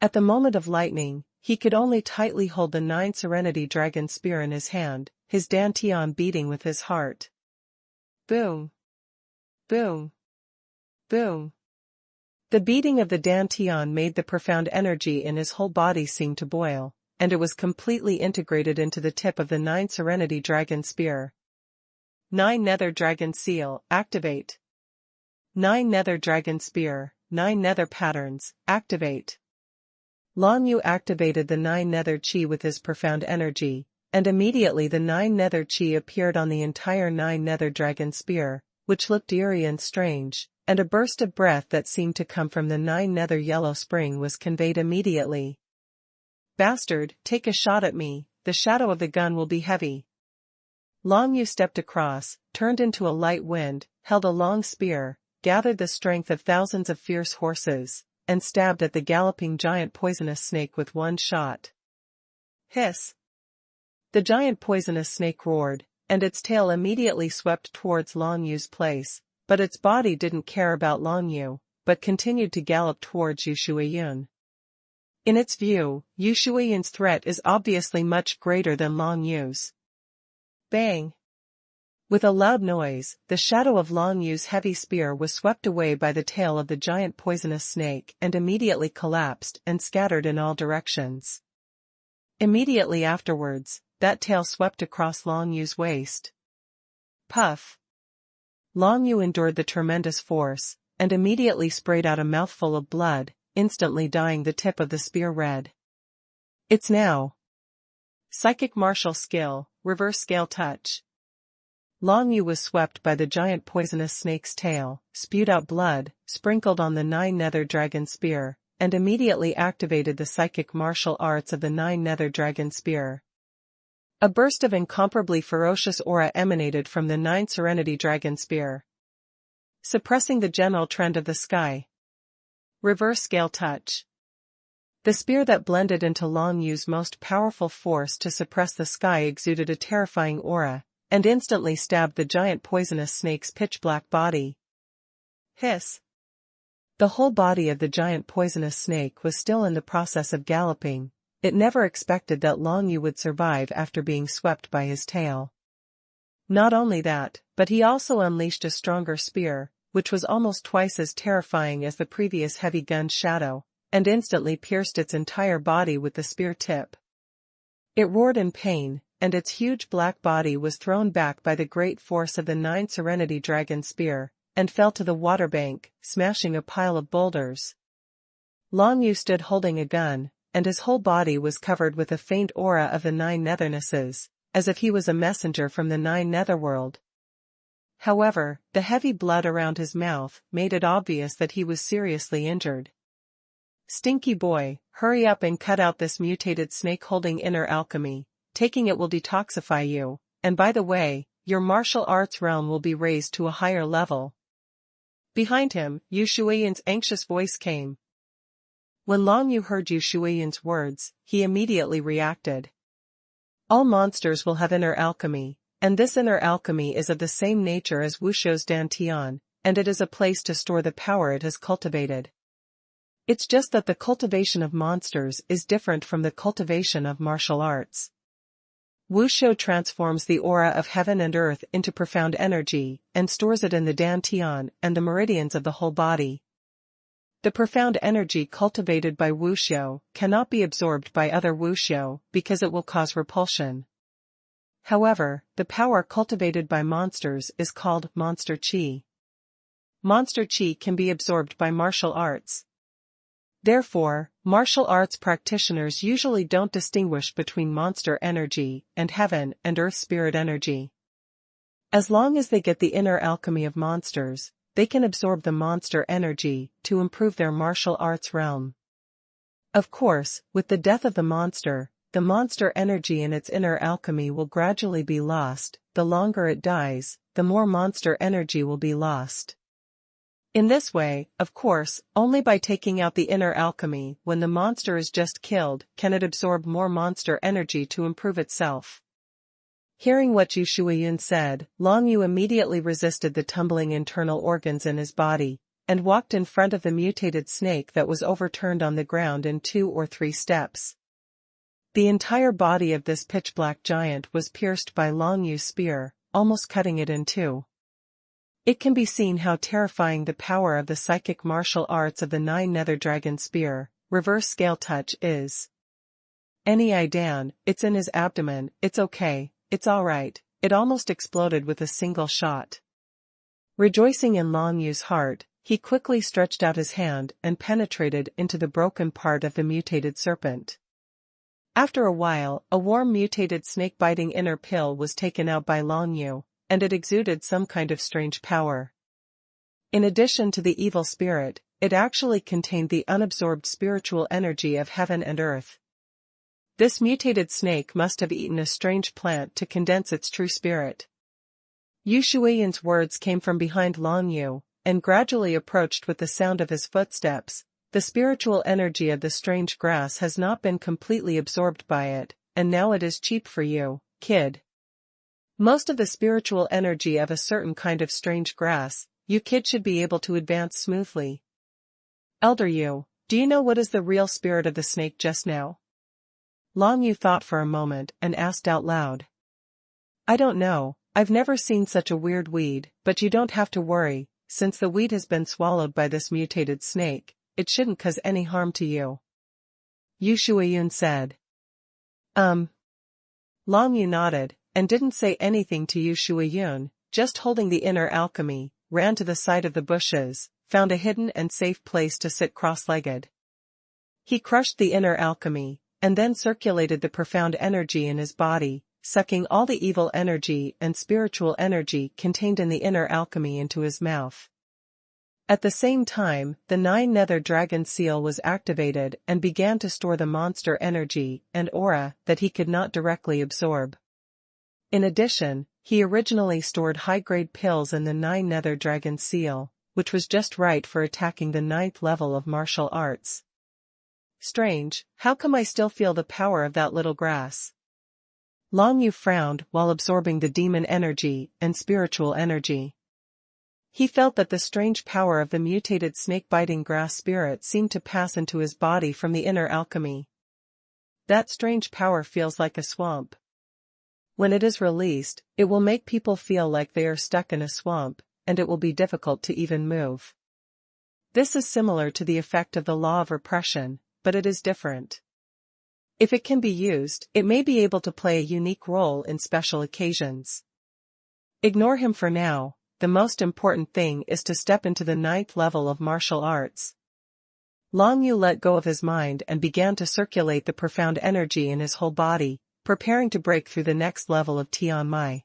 At the moment of lightning, he could only tightly hold the 9 Serenity Dragon Spear in his hand, his dantian beating with his heart. Boom! Boom! Boom! The beating of the dantian made the profound energy in his whole body seem to boil, and it was completely integrated into the tip of the 9 Serenity Dragon Spear. 9 Nether Dragon Seal, activate. 9 Nether Dragon Spear, 9 Nether Patterns, activate. Long Yu activated the 9 nether chi with his profound energy, and immediately the 9 nether chi appeared on the entire 9 nether dragon spear, which looked eerie and strange, and a burst of breath that seemed to come from the 9 nether yellow spring was conveyed immediately. Bastard, take a shot at me, the shadow of the gun will be heavy. Long Yu stepped across, turned into a light wind, held a long spear, gathered the strength of thousands of fierce horses, and stabbed at the galloping giant poisonous snake with one shot. Hiss! The giant poisonous snake roared, and its tail immediately swept towards Long Yu's place, but its body didn't care about Long Yu, but continued to gallop towards Yu Shuiyun. In its view, Yu Shuiyun's threat is obviously much greater than Long Yu's. Bang! With a loud noise, the shadow of Long Yu's heavy spear was swept away by the tail of the giant poisonous snake and immediately collapsed and scattered in all directions. Immediately afterwards, that tail swept across Long Yu's waist. Puff! Long Yu endured the tremendous force, and immediately sprayed out a mouthful of blood, instantly dyeing the tip of the spear red. It's now. Psychic martial skill, reverse scale touch. Long Yu was swept by the giant poisonous snake's tail, spewed out blood, sprinkled on the 9 nether dragon spear, and immediately activated the psychic martial arts of the 9 nether dragon spear. A burst of incomparably ferocious aura emanated from the 9 serenity dragon spear, suppressing the general trend of the sky. Reverse scale touch. The spear that blended into Long Yu's most powerful force to suppress the sky exuded a terrifying aura, and instantly stabbed the giant poisonous snake's pitch-black body. Hiss! The whole body of the giant poisonous snake was still in the process of galloping. It never expected that Long Yu would survive after being swept by his tail. Not only that, but he also unleashed a stronger spear, which was almost twice as terrifying as the previous heavy gun's shadow, and instantly pierced its entire body with the spear tip. It roared in pain, and its huge black body was thrown back by the great force of the 9 serenity dragon spear, and fell to the waterbank, smashing a pile of boulders. Long Yu stood holding a gun, and his whole body was covered with a faint aura of the 9 nethernesses, as if he was a messenger from the 9 netherworld. However, the heavy blood around his mouth made it obvious that he was seriously injured. Stinky boy, hurry up and cut out this mutated snake holding inner alchemy. Taking it will detoxify you, and by the way, your martial arts realm will be raised to a higher level. Behind him, Yu Shuiyun's anxious voice came. When Long Yu heard Yu Shuiyun's words, he immediately reacted. All monsters will have inner alchemy, and this inner alchemy is of the same nature as Wushou's Dantian, and it is a place to store the power it has cultivated. It's just that the cultivation of monsters is different from the cultivation of martial arts. Wushou transforms the aura of heaven and earth into profound energy, and stores it in the dantian and the meridians of the whole body. The profound energy cultivated by Wushou cannot be absorbed by other Wushou because it will cause repulsion. However, the power cultivated by monsters is called monster chi. Monster chi can be absorbed by martial arts. Therefore, martial arts practitioners usually don't distinguish between monster energy and heaven and earth spirit energy. As long as they get the inner alchemy of monsters, they can absorb the monster energy to improve their martial arts realm. Of course, with the death of the monster energy in its inner alchemy will gradually be lost. The longer it dies, the more monster energy will be lost. In this way, of course, only by taking out the inner alchemy when the monster is just killed can it absorb more monster energy to improve itself. Hearing what Yu Shuiyun said, Long Yu immediately resisted the tumbling internal organs in his body, and walked in front of the mutated snake that was overturned on the ground in 2 or 3 steps. The entire body of this pitch-black giant was pierced by Long Yu's spear, almost cutting it in 2. It can be seen how terrifying the power of the psychic martial arts of the 9 nether dragon spear, reverse scale touch is. Any eye down, it's in his abdomen, it's okay, it's alright, it almost exploded with a single shot. Rejoicing in Long Yu's heart, He quickly stretched out his hand and penetrated into the broken part of the mutated serpent. After a while, a warm mutated snake-biting inner pill was taken out by Long Yu, and it exuded some kind of strange power. In addition to the evil spirit, it actually contained the unabsorbed spiritual energy of heaven and earth. This mutated snake must have eaten a strange plant to condense its true spirit. Yu Shuiyun's words came from behind Long Yu, and gradually approached with the sound of his footsteps. The spiritual energy of the strange grass has not been completely absorbed by it, and now it is cheap for you, kid. Most of the spiritual energy of a certain kind of strange grass, you kid should be able to advance smoothly. Elder Yu, do you know what is the real spirit of the snake just now? Long Yu thought for a moment and asked out loud. I don't know, I've never seen such a weird weed, but you don't have to worry, since the weed has been swallowed by this mutated snake, it shouldn't cause any harm to you. Yu Shuiyun said. Long Yu nodded, and didn't say anything to Yu Shuiyun, just holding the inner alchemy, ran to the side of the bushes, found a hidden and safe place to sit cross-legged. He crushed the inner alchemy, and then circulated the profound energy in his body, sucking all the evil energy and spiritual energy contained in the inner alchemy into his mouth. At the same time, the 9-nether dragon seal was activated and began to store the monster energy and aura that he could not directly absorb. In addition, he originally stored high-grade pills in the 9-nether dragon seal, which was just right for attacking the 9th level of martial arts. Strange, how come I still feel the power of that little grass? Long Yu frowned while absorbing the demon energy and spiritual energy. He felt that the strange power of the mutated snake-biting grass spirit seemed to pass into his body from the inner alchemy. That strange power feels like a swamp. When it is released, it will make people feel like they are stuck in a swamp, and it will be difficult to even move. This is similar to the effect of the law of repression, but it is different. If it can be used, it may be able to play a unique role in special occasions. Ignore him for now. The most important thing is to step into the 9th level of martial arts. Long Yu let go of his mind and began to circulate the profound energy in his whole body, preparing to break through the next level of Tianmai.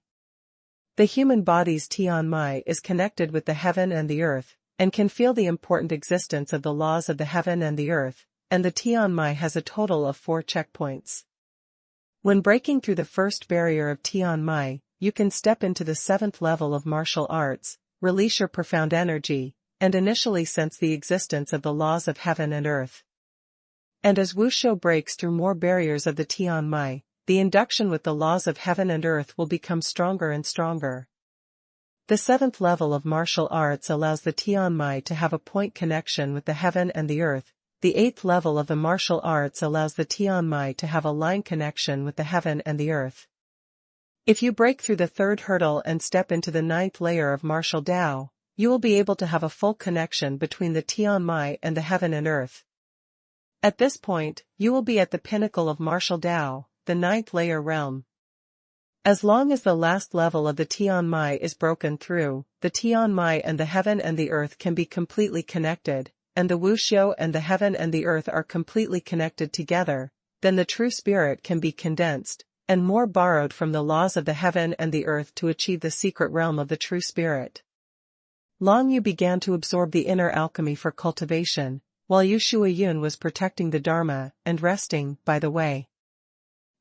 The human body's Tianmai is connected with the heaven and the earth, and can feel the important existence of the laws of the heaven and the earth, and the Tianmai has a total of 4 checkpoints. When breaking through the first barrier of Tianmai, you can step into the 7th level of martial arts, release your profound energy, and initially sense the existence of the laws of heaven and earth. And as Wushou breaks through more barriers of the Tianmai, the induction with the laws of heaven and earth will become stronger and stronger. The 7th level of martial arts allows the Tianmai to have a point connection with the heaven and the earth. The 8th level of the martial arts allows the Tianmai to have a line connection with the heaven and the earth. If you break through the 3rd hurdle and step into the 9th layer of martial Dao, you will be able to have a full connection between the Tianmai and the heaven and earth. At this point, you will be at the pinnacle of martial Dao, the 9th layer realm. As long as the last level of the Tianmai is broken through, the Tianmai and the heaven and the earth can be completely connected, and the Wushou and the heaven and the earth are completely connected together, then the true spirit can be condensed, and more borrowed from the laws of the heaven and the earth to achieve the secret realm of the true spirit. Long Yu began to absorb the inner alchemy for cultivation, while Yu Shuiyun was protecting the Dharma and resting by the way.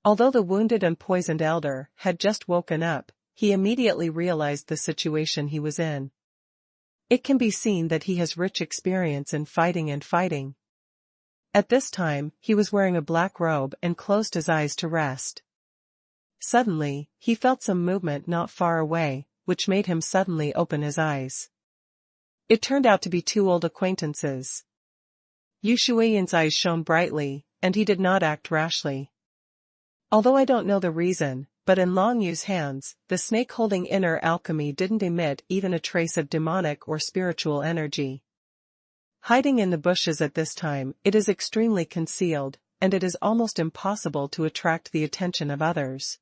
Although the wounded and poisoned elder had just woken up, he immediately realized the situation he was in. It can be seen that he has rich experience in fighting and fighting. At this time, he was wearing a black robe and closed his eyes to rest. Suddenly, he felt some movement not far away, which made him suddenly open his eyes. It turned out to be 2 old acquaintances. Yu Shuiyun's eyes shone brightly, and he did not act rashly. Although I don't know the reason, but in Long Yu's hands, the snake-holding inner alchemy didn't emit even a trace of demonic or spiritual energy. Hiding in the bushes at this time, it is extremely concealed, and it is almost impossible to attract the attention of others.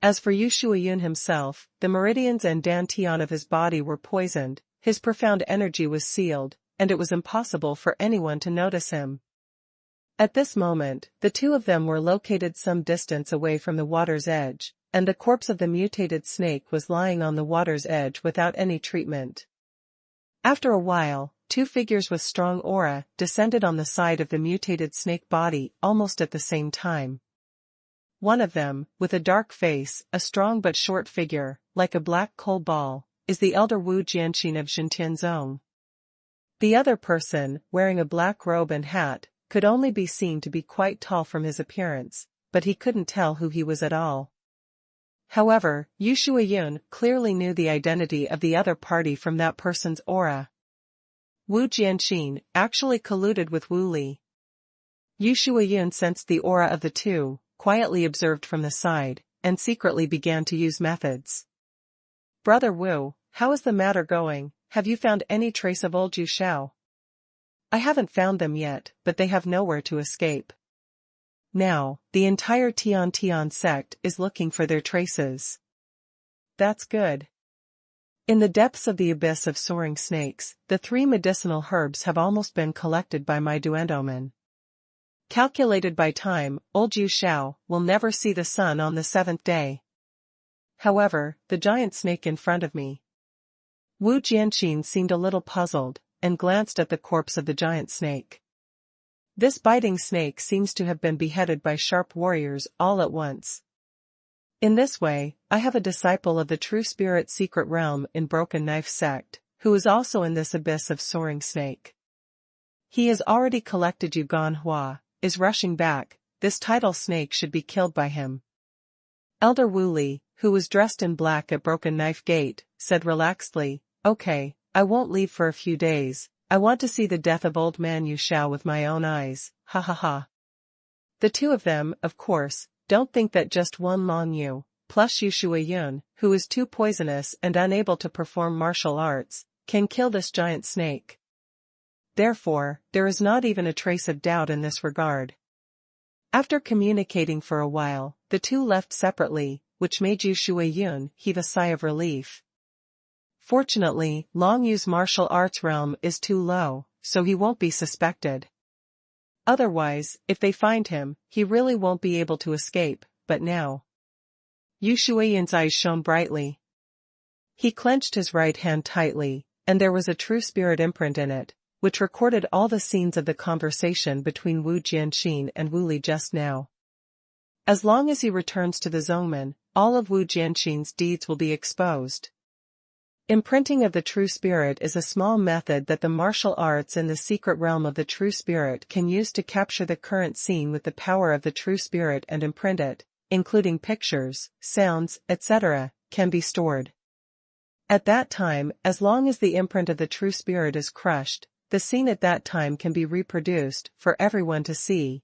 As for Yu Shuiyun himself, the meridians and dantian of his body were poisoned, his profound energy was sealed, and it was impossible for anyone to notice him. At this moment, the two of them were located some distance away from the water's edge, and the corpse of the mutated snake was lying on the water's edge without any treatment. After a while, two figures with strong aura descended on the side of the mutated snake body almost at the same time. One of them, with a dark face, a strong but short figure, like a black coal ball, is the elder Wu Jianxin of Xintianzong. The other person, wearing a black robe and hat, could only be seen to be quite tall from his appearance, but he couldn't tell who he was at all. However, Yu Shuiyun clearly knew the identity of the other party from that person's aura. Wu Jianxin actually colluded with Wu Li. Yu Shuiyun sensed the aura of the two, quietly observed from the side, and secretly began to use methods. "Brother Wu, how is the matter going? Have you found any trace of old Yu Shao?" "I haven't found them yet, but they have nowhere to escape. Now, the entire Tian sect is looking for their traces." "That's good. In the depths of the abyss of soaring snakes, the 3 medicinal herbs have almost been collected by my duendomen. Calculated by time, old Yu Shao will never see the sun on the 7th day. However, the giant snake in front of me." Wu Jianxin seemed a little puzzled, and glanced at the corpse of the giant snake. "This biting snake seems to have been beheaded by sharp warriors all at once. In this way, I have a disciple of the true spirit secret realm in Broken Knife sect, who is also in this abyss of soaring snake. He has already collected Yu Ganhua, is rushing back. This tidal snake should be killed by him." Elder Wu Li, who was dressed in black at Broken Knife Gate, said relaxedly, "Okay, I won't leave for a few days. I want to see the death of old man Yu Shao with my own eyes, ha ha ha." The two of them, of course, don't think that just one Long Yu, plus Yu Shuiyun, who is too poisonous and unable to perform martial arts, can kill this giant snake. Therefore, there is not even a trace of doubt in this regard. After communicating for a while, the two left separately, which made Yu Shuiyun heave a sigh of relief. Fortunately, Long Yu's martial arts realm is too low, so he won't be suspected. Otherwise, if they find him, he really won't be able to escape, but now. Yu Shuiyun's eyes shone brightly. He clenched his right hand tightly, and there was a true spirit imprint in it, which recorded all the scenes of the conversation between Wu Jianxin and Wu Li just now. As long as he returns to the Zongmen, all of Wu Jianxin's deeds will be exposed. Imprinting of the true spirit is a small method that the martial arts in the secret realm of the true spirit can use to capture the current scene with the power of the true spirit and imprint it, including pictures, sounds, etc., can be stored. At that time, as long as the imprint of the true spirit is crushed, the scene at that time can be reproduced for everyone to see.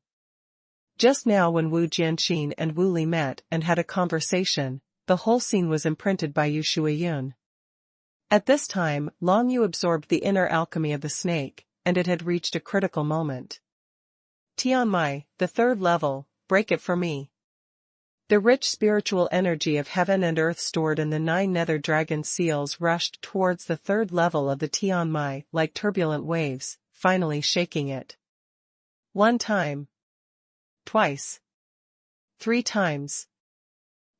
Just now when Wu Jianxin and Wu Li met and had a conversation, the whole scene was imprinted by Yu Shuiyun. At this time, Long Yu absorbed the inner alchemy of the snake, and it had reached a critical moment. "Tianmai, the 3rd level, break it for me." The rich spiritual energy of heaven and earth stored in the 9 nether dragon seals rushed towards the 3rd level of the Tianmai like turbulent waves, finally shaking it. 1 time. Twice. 3 times.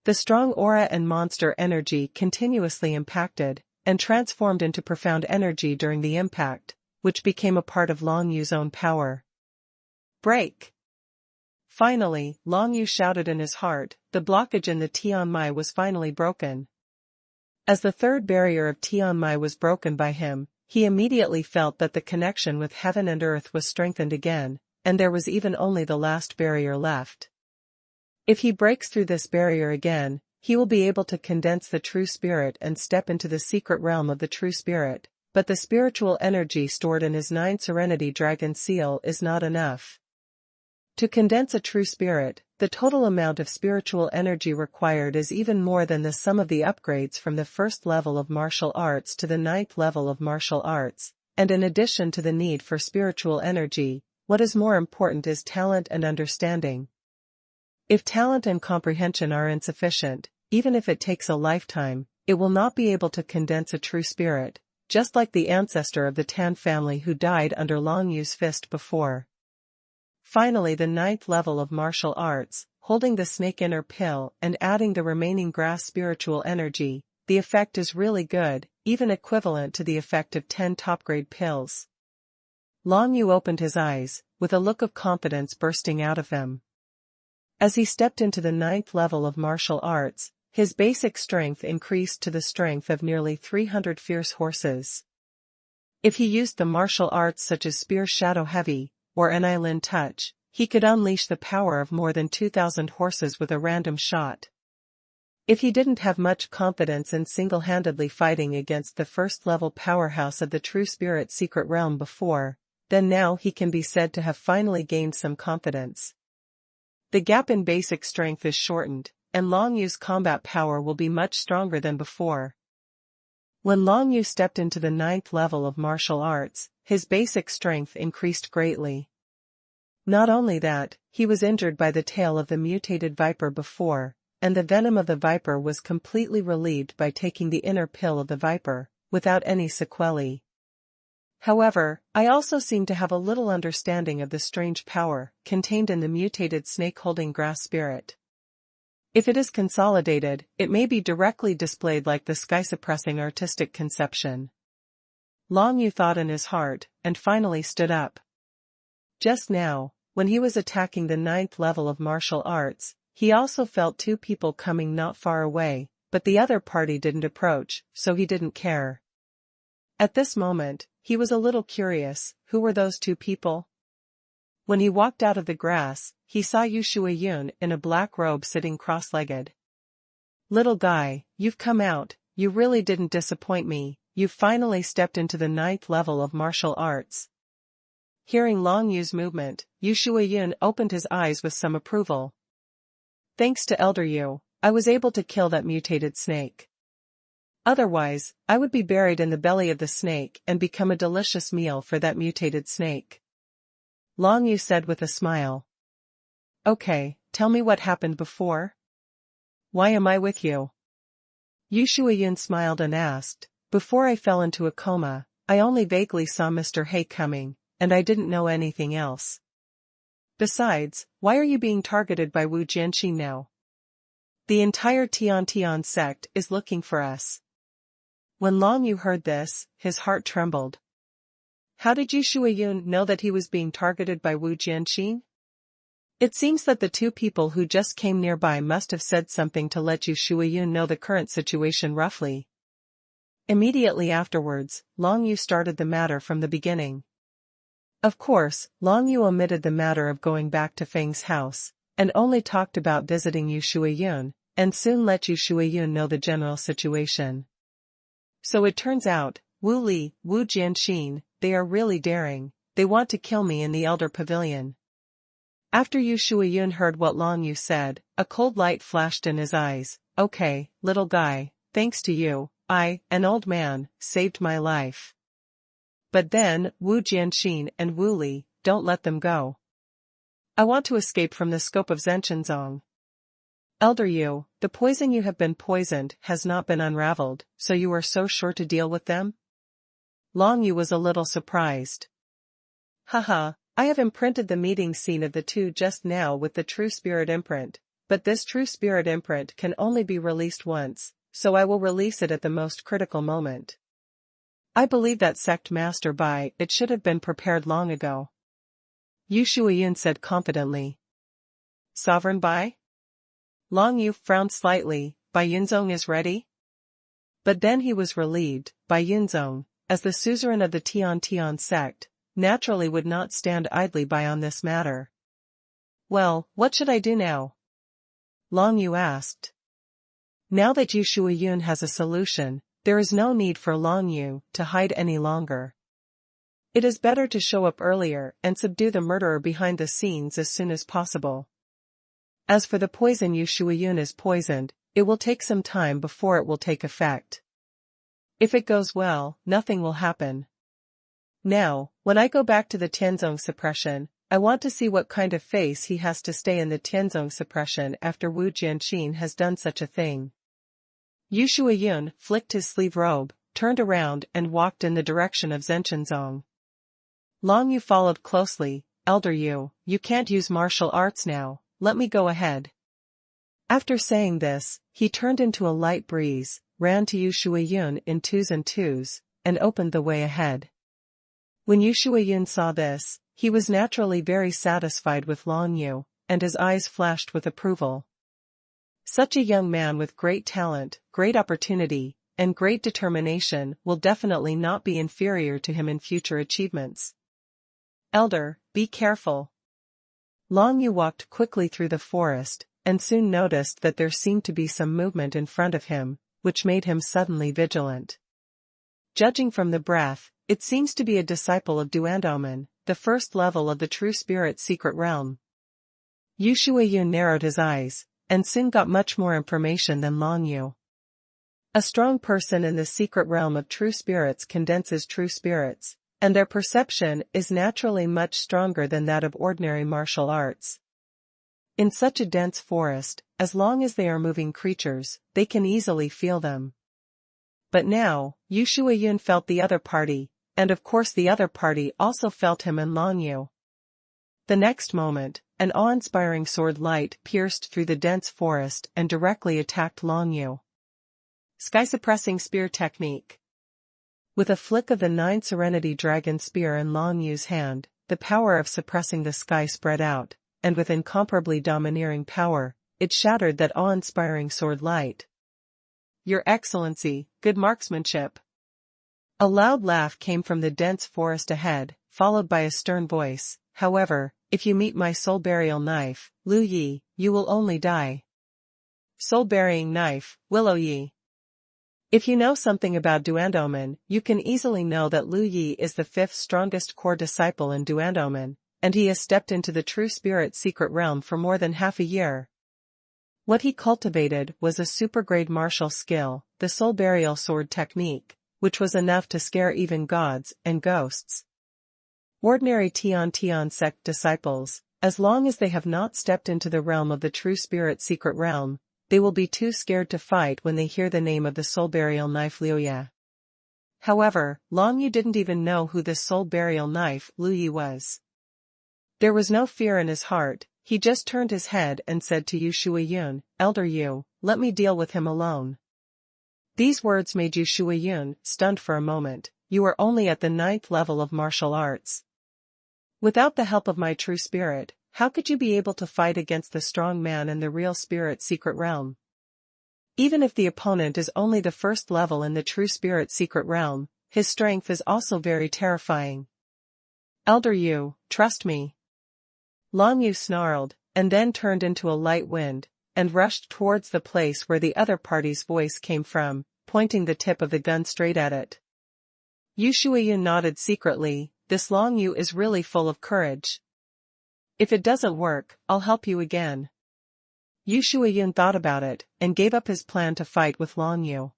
The strong aura and monster energy continuously impacted, and transformed into profound energy during the impact, which became a part of Long Yu's own power. "Break!" Finally, Long Yu shouted in his heart, the blockage in the Tianmai was finally broken. As the 3rd barrier of Tianmai was broken by him, he immediately felt that the connection with heaven and earth was strengthened again, and there was even only the last barrier left. If he breaks through this barrier again, he will be able to condense the true spirit and step into the secret realm of the true spirit, but the spiritual energy stored in his 9 Serenity Dragon Seal is not enough. To condense a true spirit, the total amount of spiritual energy required is even more than the sum of the upgrades from the 1st level of martial arts to the 9th level of martial arts, and in addition to the need for spiritual energy, what is more important is talent and understanding. If talent and comprehension are insufficient, even if it takes a lifetime, it will not be able to condense a true spirit, just like the ancestor of the Tan family who died under Long Yu's fist before. Finally, the 9th level of martial arts, holding the snake inner pill and adding the remaining grass spiritual energy, the effect is really good, even equivalent to the effect of 10 top-grade pills. Long Yu opened his eyes, with a look of confidence bursting out of them. As he stepped into the 9th level of martial arts, his basic strength increased to the strength of nearly 300 fierce horses. If he used the martial arts such as Spear Shadow Heavy, or Enlightenment Touch, he could unleash the power of more than 2,000 horses with a random shot. If he didn't have much confidence in single-handedly fighting against the first-level powerhouse of the True Spirit Secret Realm before, then now he can be said to have finally gained some confidence. The gap in basic strength is shortened, and Long Yu's combat power will be much stronger than before. When Long Yu stepped into the 9th level of martial arts, his basic strength increased greatly. Not only that, he was injured by the tail of the mutated viper before, and the venom of the viper was completely relieved by taking the inner pill of the viper, without any sequelae. However, I also seem to have a little understanding of the strange power contained in the mutated snake-holding grass spirit. If it is consolidated, it may be directly displayed like the sky-suppressing artistic conception. Long Yu thought in his heart, and finally stood up. Just now, when he was attacking the 9th level of martial arts, he also felt 2 people coming not far away, but the other party didn't approach, so he didn't care. At this moment, he was a little curious, who were those 2 people? When he walked out of the grass, he saw Yu Xuanhuan in a black robe sitting cross-legged. "Little guy, you've come out, you really didn't disappoint me, you've finally stepped into the 9th level of martial arts." Hearing Long Yu's movement, Yu Xuanhuan opened his eyes with some approval. "Thanks to Elder Yu, I was able to kill that mutated snake. Otherwise, I would be buried in the belly of the snake and become a delicious meal for that mutated snake." Long Yu said with a smile. "Okay, tell me what happened before? Why am I with you?" Yu Xuanhuan smiled and asked, "Before I fell into a coma, I only vaguely saw Mr. He coming, and I didn't know anything else. Besides, why are you being targeted by Wu Jianxi now? The entire Tian sect is looking for us." When Long Yu heard this, his heart trembled. How did Yu Xuanhuan know that he was being targeted by Wu Jianxi? It seems that the 2 people who just came nearby must have said something to let Yu Xuanhuan know the current situation roughly. Immediately afterwards, Long Yu started the matter from the beginning. Of course, Long Yu omitted the matter of going back to Feng's house, and only talked about visiting Yu Xuanhuan, and soon let Yu Xuanhuan know the general situation. So it turns out, Wu Li, Wu Jianxin, they are really daring, they want to kill me in the Elder Pavilion. After Yu Xuanhuan heard what Long Yu said, a cold light flashed in his eyes. "Okay, little guy, thanks to you, I, an old man, saved my life. But then, Wu Jianxin and Wu Li, don't let them go. I want to escape from the scope of Zhenshenzong. Elder Yu, the poison you have been poisoned has not been unraveled, so you are so sure to deal with them?" Long Yu was a little surprised. "Haha, I have imprinted the meeting scene of the 2 just now with the True Spirit imprint, but this True Spirit imprint can only be released once, so I will release it at the most critical moment. I believe that sect master Bai, it should have been prepared long ago," Yu Xuanhuan said confidently. "Sovereign Bai?" Long Yu frowned slightly. "Bai Yunzong is ready?" But then he was relieved. Bai Yunzong, as the suzerain of the Tian sect, naturally would not stand idly by on this matter. "Well, what should I do now?" Long Yu asked. Now that Yu Xuanhuan has a solution, there is no need for Long Yu to hide any longer. It is better to show up earlier and subdue the murderer behind the scenes as soon as possible. As for the poison Yu Xuanhuan is poisoned, it will take some time before it will take effect. If it goes well, nothing will happen. Now, when I go back to the Tianzong suppression, I want to see what kind of face he has to stay in the Tianzong suppression after Wu Jianxin has done such a thing. Yu Xuanhuan flicked his sleeve robe, turned around and walked in the direction of Zhenchenzong. Long Yu followed closely. "Elder Yu, you can't use martial arts now, let me go ahead." After saying this, he turned into a light breeze, ran to Yu Shuiyun in twos and twos, and opened the way ahead. When Yu Shuiyun saw this, he was naturally very satisfied with Long Yu, and his eyes flashed with approval. Such a young man with great talent, great opportunity, and great determination will definitely not be inferior to him in future achievements. "Elder, be careful." Long Yu walked quickly through the forest, and soon noticed that there seemed to be some movement in front of him, which made him suddenly vigilant. Judging from the breath, it seems to be a disciple of Duandomen, the first level of the true spirit secret realm. Yu Shuiyun narrowed his eyes, and soon got much more information than Long Yu. A strong person in the secret realm of true spirits condenses true spirits, and their perception is naturally much stronger than that of ordinary martial arts. In such a dense forest, as long as they are moving creatures, they can easily feel them. But now, Yu Shuiyun felt the other party, and of course the other party also felt him and Long Yu. The next moment, an awe-inspiring sword light pierced through the dense forest and directly attacked Long Yu. Sky-suppressing spear technique. With a flick of the 9 Serenity Dragon spear in Long Yu's hand, the power of suppressing the sky spread out, and with incomparably domineering power, it shattered that awe-inspiring sword light. "Your Excellency, good marksmanship." A loud laugh came from the dense forest ahead, followed by a stern voice. "However, if you meet my soul-burial knife, Lu Yi, you will only die." Soul-burying knife, Willow Yi. If you know something about Duandomen, you can easily know that Lu Yi is the 5th strongest core disciple in Duandomen, and he has stepped into the true spirit secret realm for more than half a year. What he cultivated was a super-grade martial skill, the soul burial sword technique, which was enough to scare even gods and ghosts. Ordinary Tian sect disciples, as long as they have not stepped into the realm of the true spirit secret realm, they will be too scared to fight when they hear the name of the soul burial knife Liu Yi. However, Long Yu didn't even know who this soul burial knife Liu Yi was. There was no fear in his heart, he just turned his head and said to Yu Shuiyun, "Elder Yu, let me deal with him alone." These words made Yu Shuiyun stunned for a moment. "You are only at the 9th level of martial arts. Without the help of my true spirit, how could you be able to fight against the strong man in the real spirit secret realm? Even if the opponent is only the 1st level in the true spirit secret realm, his strength is also very terrifying. Elder Yu, trust me." Long Yu snarled, and then turned into a light wind, and rushed towards the place where the other party's voice came from, pointing the tip of the gun straight at it. Yu Shuiyun nodded secretly. This Long Yu is really full of courage. If it doesn't work, I'll help you again. Yu Shuiyun thought about it, and gave up his plan to fight with Long Yu.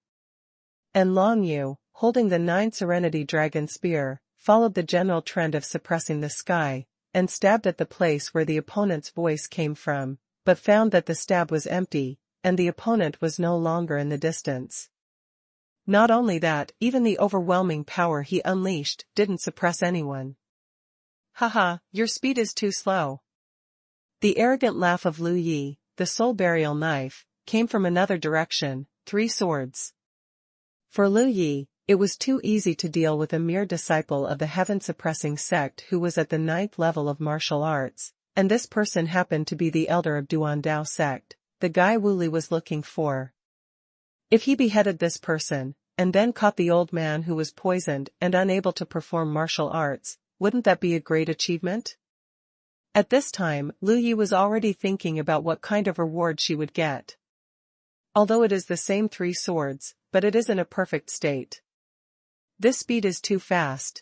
And Long Yu, holding the 9 Serenity Dragon spear, followed the general trend of suppressing the sky, and stabbed at the place where the opponent's voice came from, but found that the stab was empty, and the opponent was no longer in the distance. Not only that, even the overwhelming power he unleashed didn't suppress anyone. "Haha, your speed is too slow." The arrogant laugh of Lu Yi, the soul burial knife, came from another direction, 3 swords. For Lu Yi, it was too easy to deal with a mere disciple of the heaven-suppressing sect who was at the 9th level of martial arts, and this person happened to be the elder of Duandao sect, the guy Wu Li was looking for. If he beheaded this person, and then caught the old man who was poisoned and unable to perform martial arts, wouldn't that be a great achievement? At this time, Lu Yi was already thinking about what kind of reward she would get. Although it is the same 3 swords, but it is in a perfect state. This speed is too fast.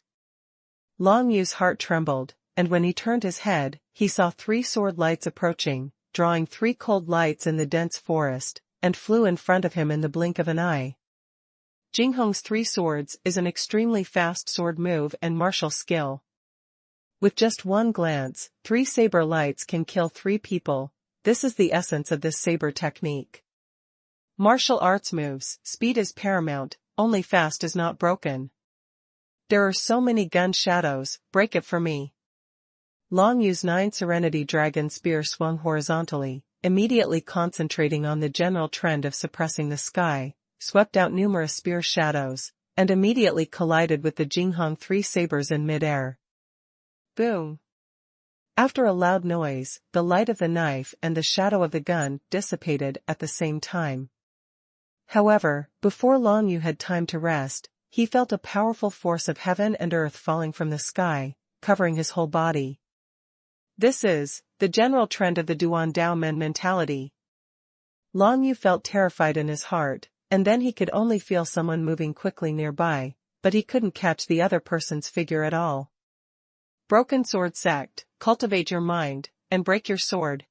Long Yu's heart trembled, and when he turned his head, he saw 3 sword lights approaching, drawing 3 cold lights in the dense forest, and flew in front of him in the blink of an eye. Jinghong's 3 swords is an extremely fast sword move and martial skill. With just one glance, 3 saber lights can kill 3 people. This is the essence of this saber technique. Martial arts moves, speed is paramount, only fast is not broken. There are so many gun shadows, break it for me. Long Yu's 9 Serenity Dragon Spear swung horizontally, immediately concentrating on the general trend of suppressing the sky, swept out numerous spear shadows, and immediately collided with the Jinghong 3 sabers in mid-air. Boom! After a loud noise, the light of the knife and the shadow of the gun dissipated at the same time. However, before Long Yu had time to rest, he felt a powerful force of heaven and earth falling from the sky, covering his whole body. This is the general trend of the Duan Dao Men mentality. Long Yu felt terrified in his heart, and then he could only feel someone moving quickly nearby, but he couldn't catch the other person's figure at all. Broken Sword Sect, cultivate your mind, and break your sword.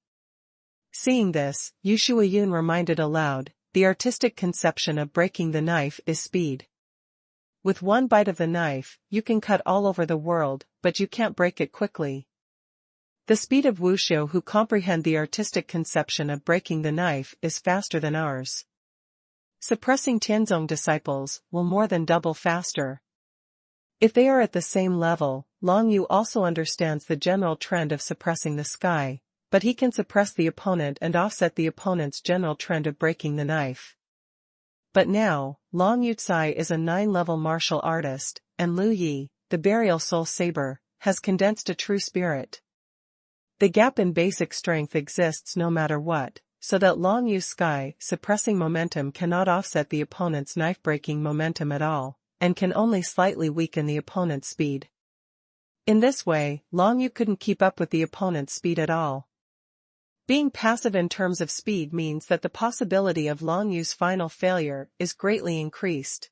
Seeing this, Yu Shuiyun reminded aloud, the artistic conception of breaking the knife is speed. With one bite of the knife, you can cut all over the world, but you can't break it quickly. The speed of Wuxiu who comprehend the artistic conception of breaking the knife is faster than ours. Suppressing Tianzong disciples will more than double faster. If they are at the same level, Long Yu also understands the general trend of suppressing the sky, but he can suppress the opponent and offset the opponent's general trend of breaking the knife. But now, Long Yu Tsai is a 9-level martial artist, and Lu Yi, the burial soul saber, has condensed a true spirit. The gap in basic strength exists no matter what, so that Long Yu's sky suppressing momentum cannot offset the opponent's knife-breaking momentum at all, and can only slightly weaken the opponent's speed. In this way, Long Yu couldn't keep up with the opponent's speed at all. Being passive in terms of speed means that the possibility of Long Yu's final failure is greatly increased.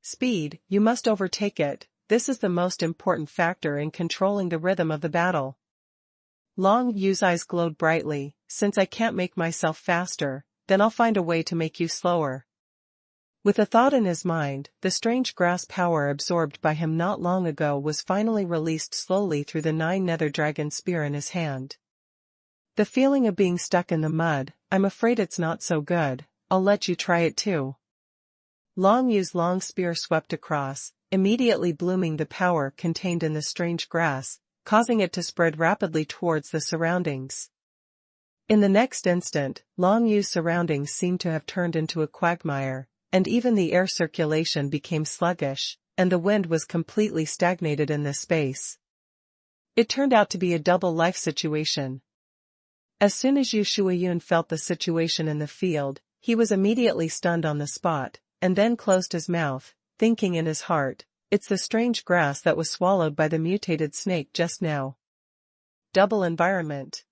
Speed, you must overtake it, this is the most important factor in controlling the rhythm of the battle. Long Yu's eyes glowed brightly, since I can't make myself faster, then I'll find a way to make you slower. With a thought in his mind, the strange grass power absorbed by him not long ago was finally released slowly through the 9 nether dragon spear in his hand. The feeling of being stuck in the mud, I'm afraid it's not so good, I'll let you try it too. Long Yu's long spear swept across, immediately blooming the power contained in the strange grass, causing it to spread rapidly towards the surroundings. In the next instant, Long Yu's surroundings seemed to have turned into a quagmire, and even the air circulation became sluggish, and the wind was completely stagnated in this space. It turned out to be a double life situation. As soon as Yu Shuiyun felt the situation in the field, he was immediately stunned on the spot, and then closed his mouth, thinking in his heart, it's the strange grass that was swallowed by the mutated snake just now. Double environment.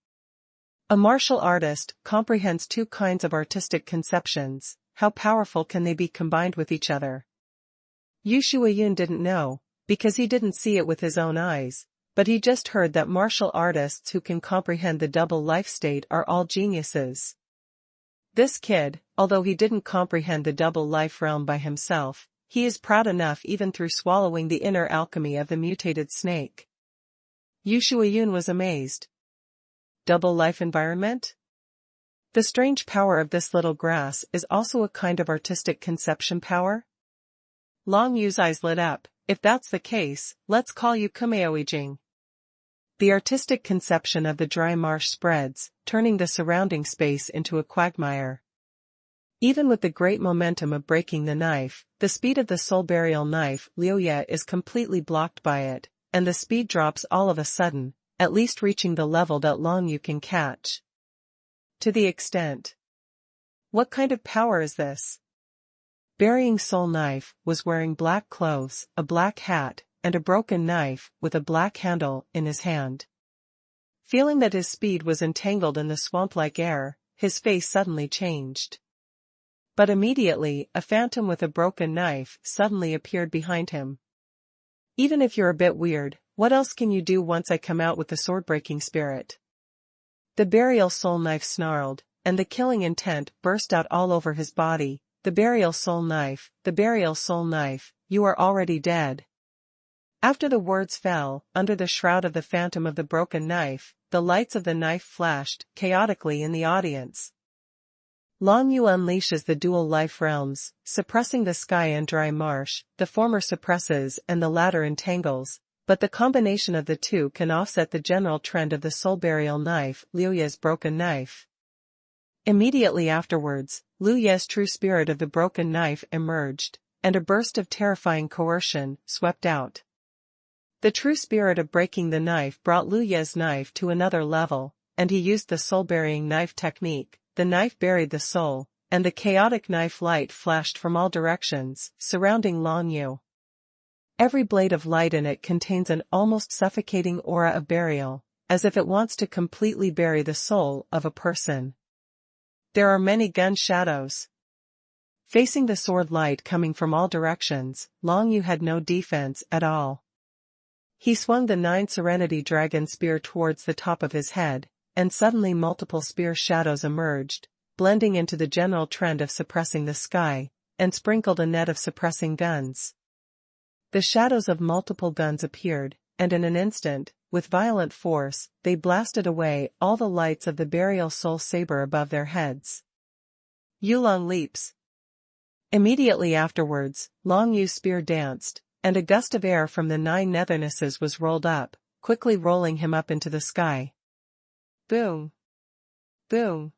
A martial artist comprehends 2 kinds of artistic conceptions. How powerful can they be combined with each other? Yu Shuiyun didn't know, because he didn't see it with his own eyes, but he just heard that martial artists who can comprehend the double life state are all geniuses. This kid, although he didn't comprehend the double life realm by himself, he is proud enough even through swallowing the inner alchemy of the mutated snake. Yu Shuiyun was amazed. Double life environment? The strange power of this little grass is also a kind of artistic conception power? Long Yu's eyes lit up. If that's the case, let's call you Kumeoijing. The artistic conception of the dry marsh spreads, turning the surrounding space into a quagmire. Even with the great momentum of breaking the knife, the speed of the soul burial knife Liuye is completely blocked by it, and the speed drops all of a sudden, at least reaching the level that Long Yu can catch. To the extent. What kind of power is this? Burying Soul Knife was wearing black clothes, a black hat, and a broken knife with a black handle in his hand. Feeling that his speed was entangled in the swamp-like air, his face suddenly changed. But immediately, a phantom with a broken knife suddenly appeared behind him. Even if you're a bit weird, what else can you do once I come out with the sword-breaking spirit? The burial soul knife snarled, and the killing intent burst out all over his body. The burial soul knife, you are already dead. After the words fell, under the shroud of the phantom of the broken knife, the lights of the knife flashed chaotically in the audience. Long Yu unleashes the dual life realms, suppressing the sky and dry marsh, the former suppresses and the latter entangles, but the combination of the two can offset the general trend of the soul burial knife, Liu Ye's broken knife. Immediately afterwards, Liu Ye's true spirit of the broken knife emerged, and a burst of terrifying coercion swept out. The true spirit of breaking the knife brought Liu Ye's knife to another level, and he used the soul-burying knife technique. The knife buried the soul, and the chaotic knife light flashed from all directions, surrounding Long Yu. Every blade of light in it contains an almost suffocating aura of burial, as if it wants to completely bury the soul of a person. There are many gun shadows. Facing the sword light coming from all directions, Long Yu had no defense at all. He swung the 9 Serenity Dragon Spear towards the top of his head, and suddenly multiple spear shadows emerged, blending into the general trend of suppressing the sky, and sprinkled a net of suppressing guns. The shadows of multiple guns appeared, and in an instant, with violent force, they blasted away all the lights of the burial soul saber above their heads. Yulong leaps. Immediately afterwards, Long Yu's spear danced, and a gust of air from the 9 nethernesses was rolled up, quickly rolling him up into the sky. Boom! Boom!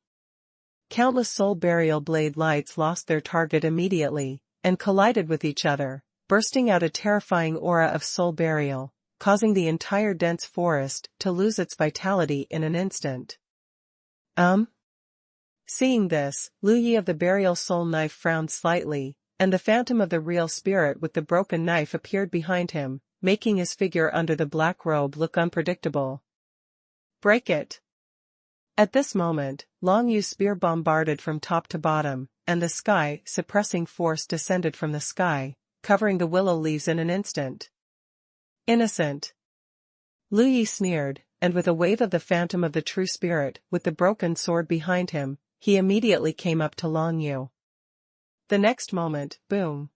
Countless soul burial blade lights lost their target immediately, and collided with each other, bursting out a terrifying aura of soul burial, causing the entire dense forest to lose its vitality in an instant. Seeing this, Liu Yi of the burial soul knife frowned slightly, and the phantom of the real spirit with the broken knife appeared behind him, making his figure under the black robe look unpredictable. Break it! At this moment, Long Yu's spear bombarded from top to bottom, and the sky suppressing force descended from the sky, covering the willow leaves in an instant. Innocent! Liu Yi sneered, and with a wave of the phantom of the true spirit, with the broken sword behind him, he immediately came up to Long Yu. The next moment, boom!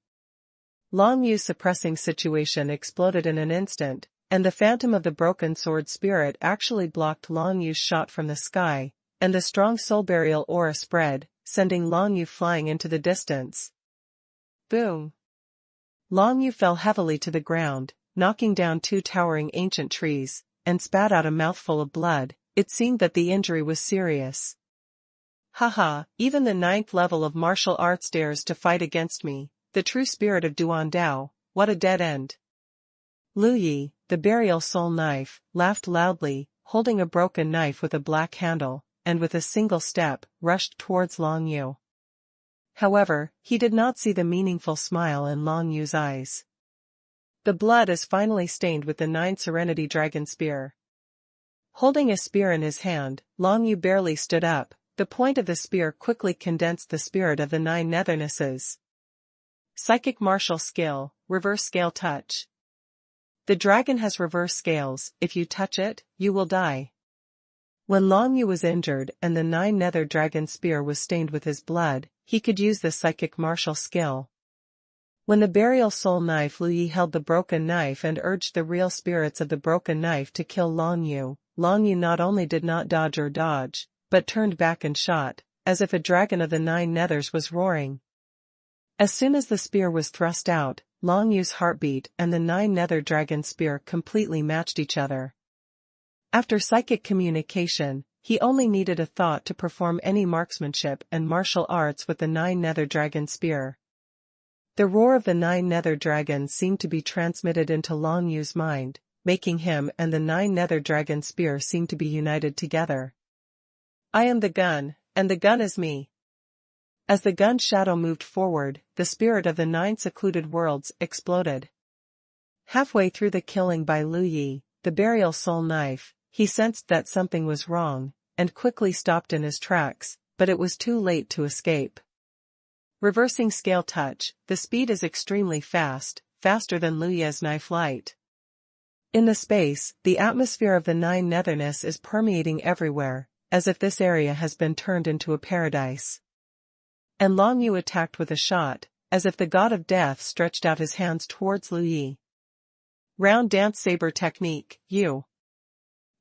Long Yu's suppressing situation exploded in an instant, and the phantom of the broken sword spirit actually blocked Long Yu's shot from the sky, and the strong soul burial aura spread, sending Long Yu flying into the distance. Boom! Long Yu fell heavily to the ground, knocking down 2 towering ancient trees, and spat out a mouthful of blood. It seemed that the injury was serious. Haha, even the 9th level of martial arts dares to fight against me, the true spirit of Duan Dao, what a dead end. Liu Yi, the burial soul knife, laughed loudly, holding a broken knife with a black handle, and with a single step, rushed towards Long Yu. However, he did not see the meaningful smile in Long Yu's eyes. The blood is finally stained with the 9 Serenity Dragon Spear. Holding a spear in his hand, Long Yu barely stood up. The point of the spear quickly condensed the spirit of the 9 nethernesses. Psychic martial skill, reverse scale touch. The dragon has reverse scales. If you touch it, you will die. When Long Yu was injured and the 9 nether dragon spear was stained with his blood, he could use the psychic martial skill. When the burial soul knife Liu Yi held the broken knife and urged the real spirits of the broken knife to kill Long Yu not only did not dodge, but turned back and shot, as if a dragon of the 9 nethers was roaring. As soon as the spear was thrust out, Long Yu's heartbeat and the 9 nether dragon spear completely matched each other. After psychic communication, he only needed a thought to perform any marksmanship and martial arts with the 9 nether dragon spear. The roar of the 9 nether dragons seemed to be transmitted into Long Yu's mind, making him and the 9 nether dragon spear seem to be united together. I am the gun, and the gun is me. As the gun shadow moved forward, the spirit of the 9 secluded worlds exploded. Halfway through the killing by Liu Yi, the burial soul knife, he sensed that something was wrong, and quickly stopped in his tracks, but it was too late to escape. Reversing scale touch, the speed is extremely fast, faster than Liu Yi's knife light. In the space, the atmosphere of the 9 netherness is permeating everywhere, as if this area has been turned into a paradise. And Long Yu attacked with a shot, as if the god of death stretched out his hands towards Liu Yi. Round dance saber technique, Yu.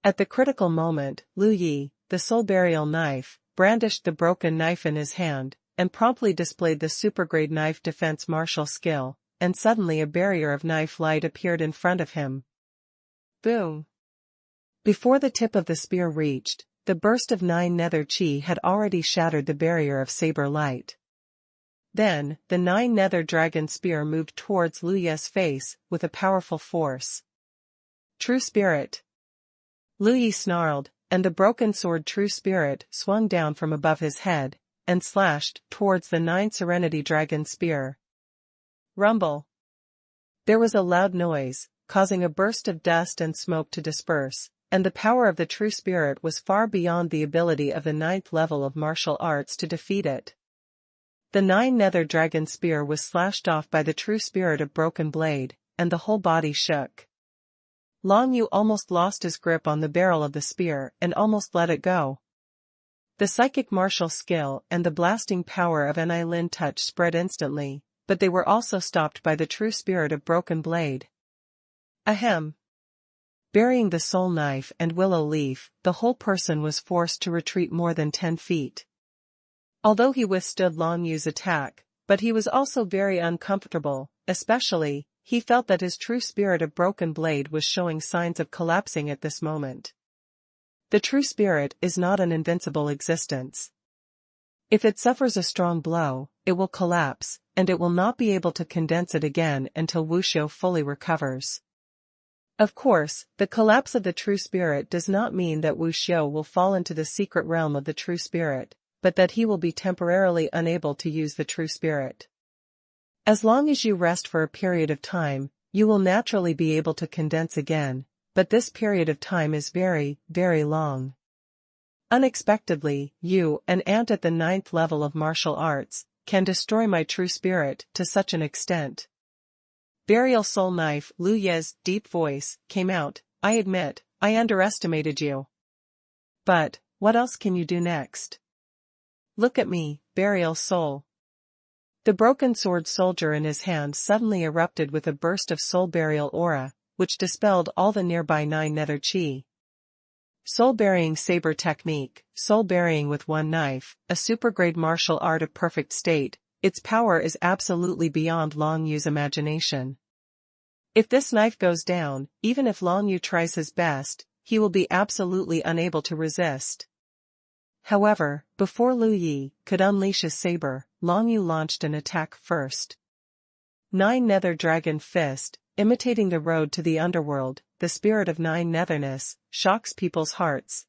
At the critical moment, Liu Yi, the soul burial knife, brandished the broken knife in his hand, and promptly displayed the supergrade knife defense martial skill, and suddenly a barrier of knife light appeared in front of him. Boom! Before the tip of the spear reached, the burst of 9 nether chi had already shattered the barrier of saber light. Then, the 9 nether dragon spear moved towards Lu Ye's face with a powerful force. True Spirit! Lu Ye snarled, and the broken sword True Spirit swung down from above his head, and slashed towards the 9 Serenity Dragon spear. Rumble! There was a loud noise, causing a burst of dust and smoke to disperse, and the power of the True Spirit was far beyond the ability of the 9th level of martial arts to defeat it. The 9 nether dragon spear was slashed off by the True Spirit of Broken Blade, and the whole body shook. Long Yu almost lost his grip on the barrel of the spear and almost let it go. The psychic martial skill and the blasting power of Enlightenment touch spread instantly, but they were also stopped by the True Spirit of Broken Blade. Ahem! Burying the soul knife and willow leaf, the whole person was forced to retreat more than 10 feet. Although he withstood Long Yu's attack, but he was also very uncomfortable, especially, he felt that his True Spirit of Broken Blade was showing signs of collapsing at this moment. The True Spirit is not an invincible existence. If it suffers a strong blow, it will collapse, and it will not be able to condense it again until Wuxiu fully recovers. Of course, the collapse of the True Spirit does not mean that Wuxiu will fall into the secret realm of the True Spirit, but that he will be temporarily unable to use the True Spirit. As long as you rest for a period of time, you will naturally be able to condense again, but this period of time is very, very long. Unexpectedly, you, an ant at the 9th level of martial arts, can destroy my True Spirit to such an extent. Burial Soul Knife. Lu Ye's deep voice came out. I admit, I underestimated you. But, what else can you do next? Look at me, Burial Soul. The broken sword soldier in his hand suddenly erupted with a burst of soul burial aura, which dispelled all the nearby 9 nether chi. Soul burying saber technique, soul burying with one knife, a supergrade martial art of perfect state, its power is absolutely beyond Long Yu's imagination. If this knife goes down, even if Long Yu tries his best, he will be absolutely unable to resist. However, before Lu Yi could unleash his saber, Long Yu launched an attack first. 9 Nether Dragon Fist, imitating the road to the underworld, the spirit of 9 netherness, shocks people's hearts.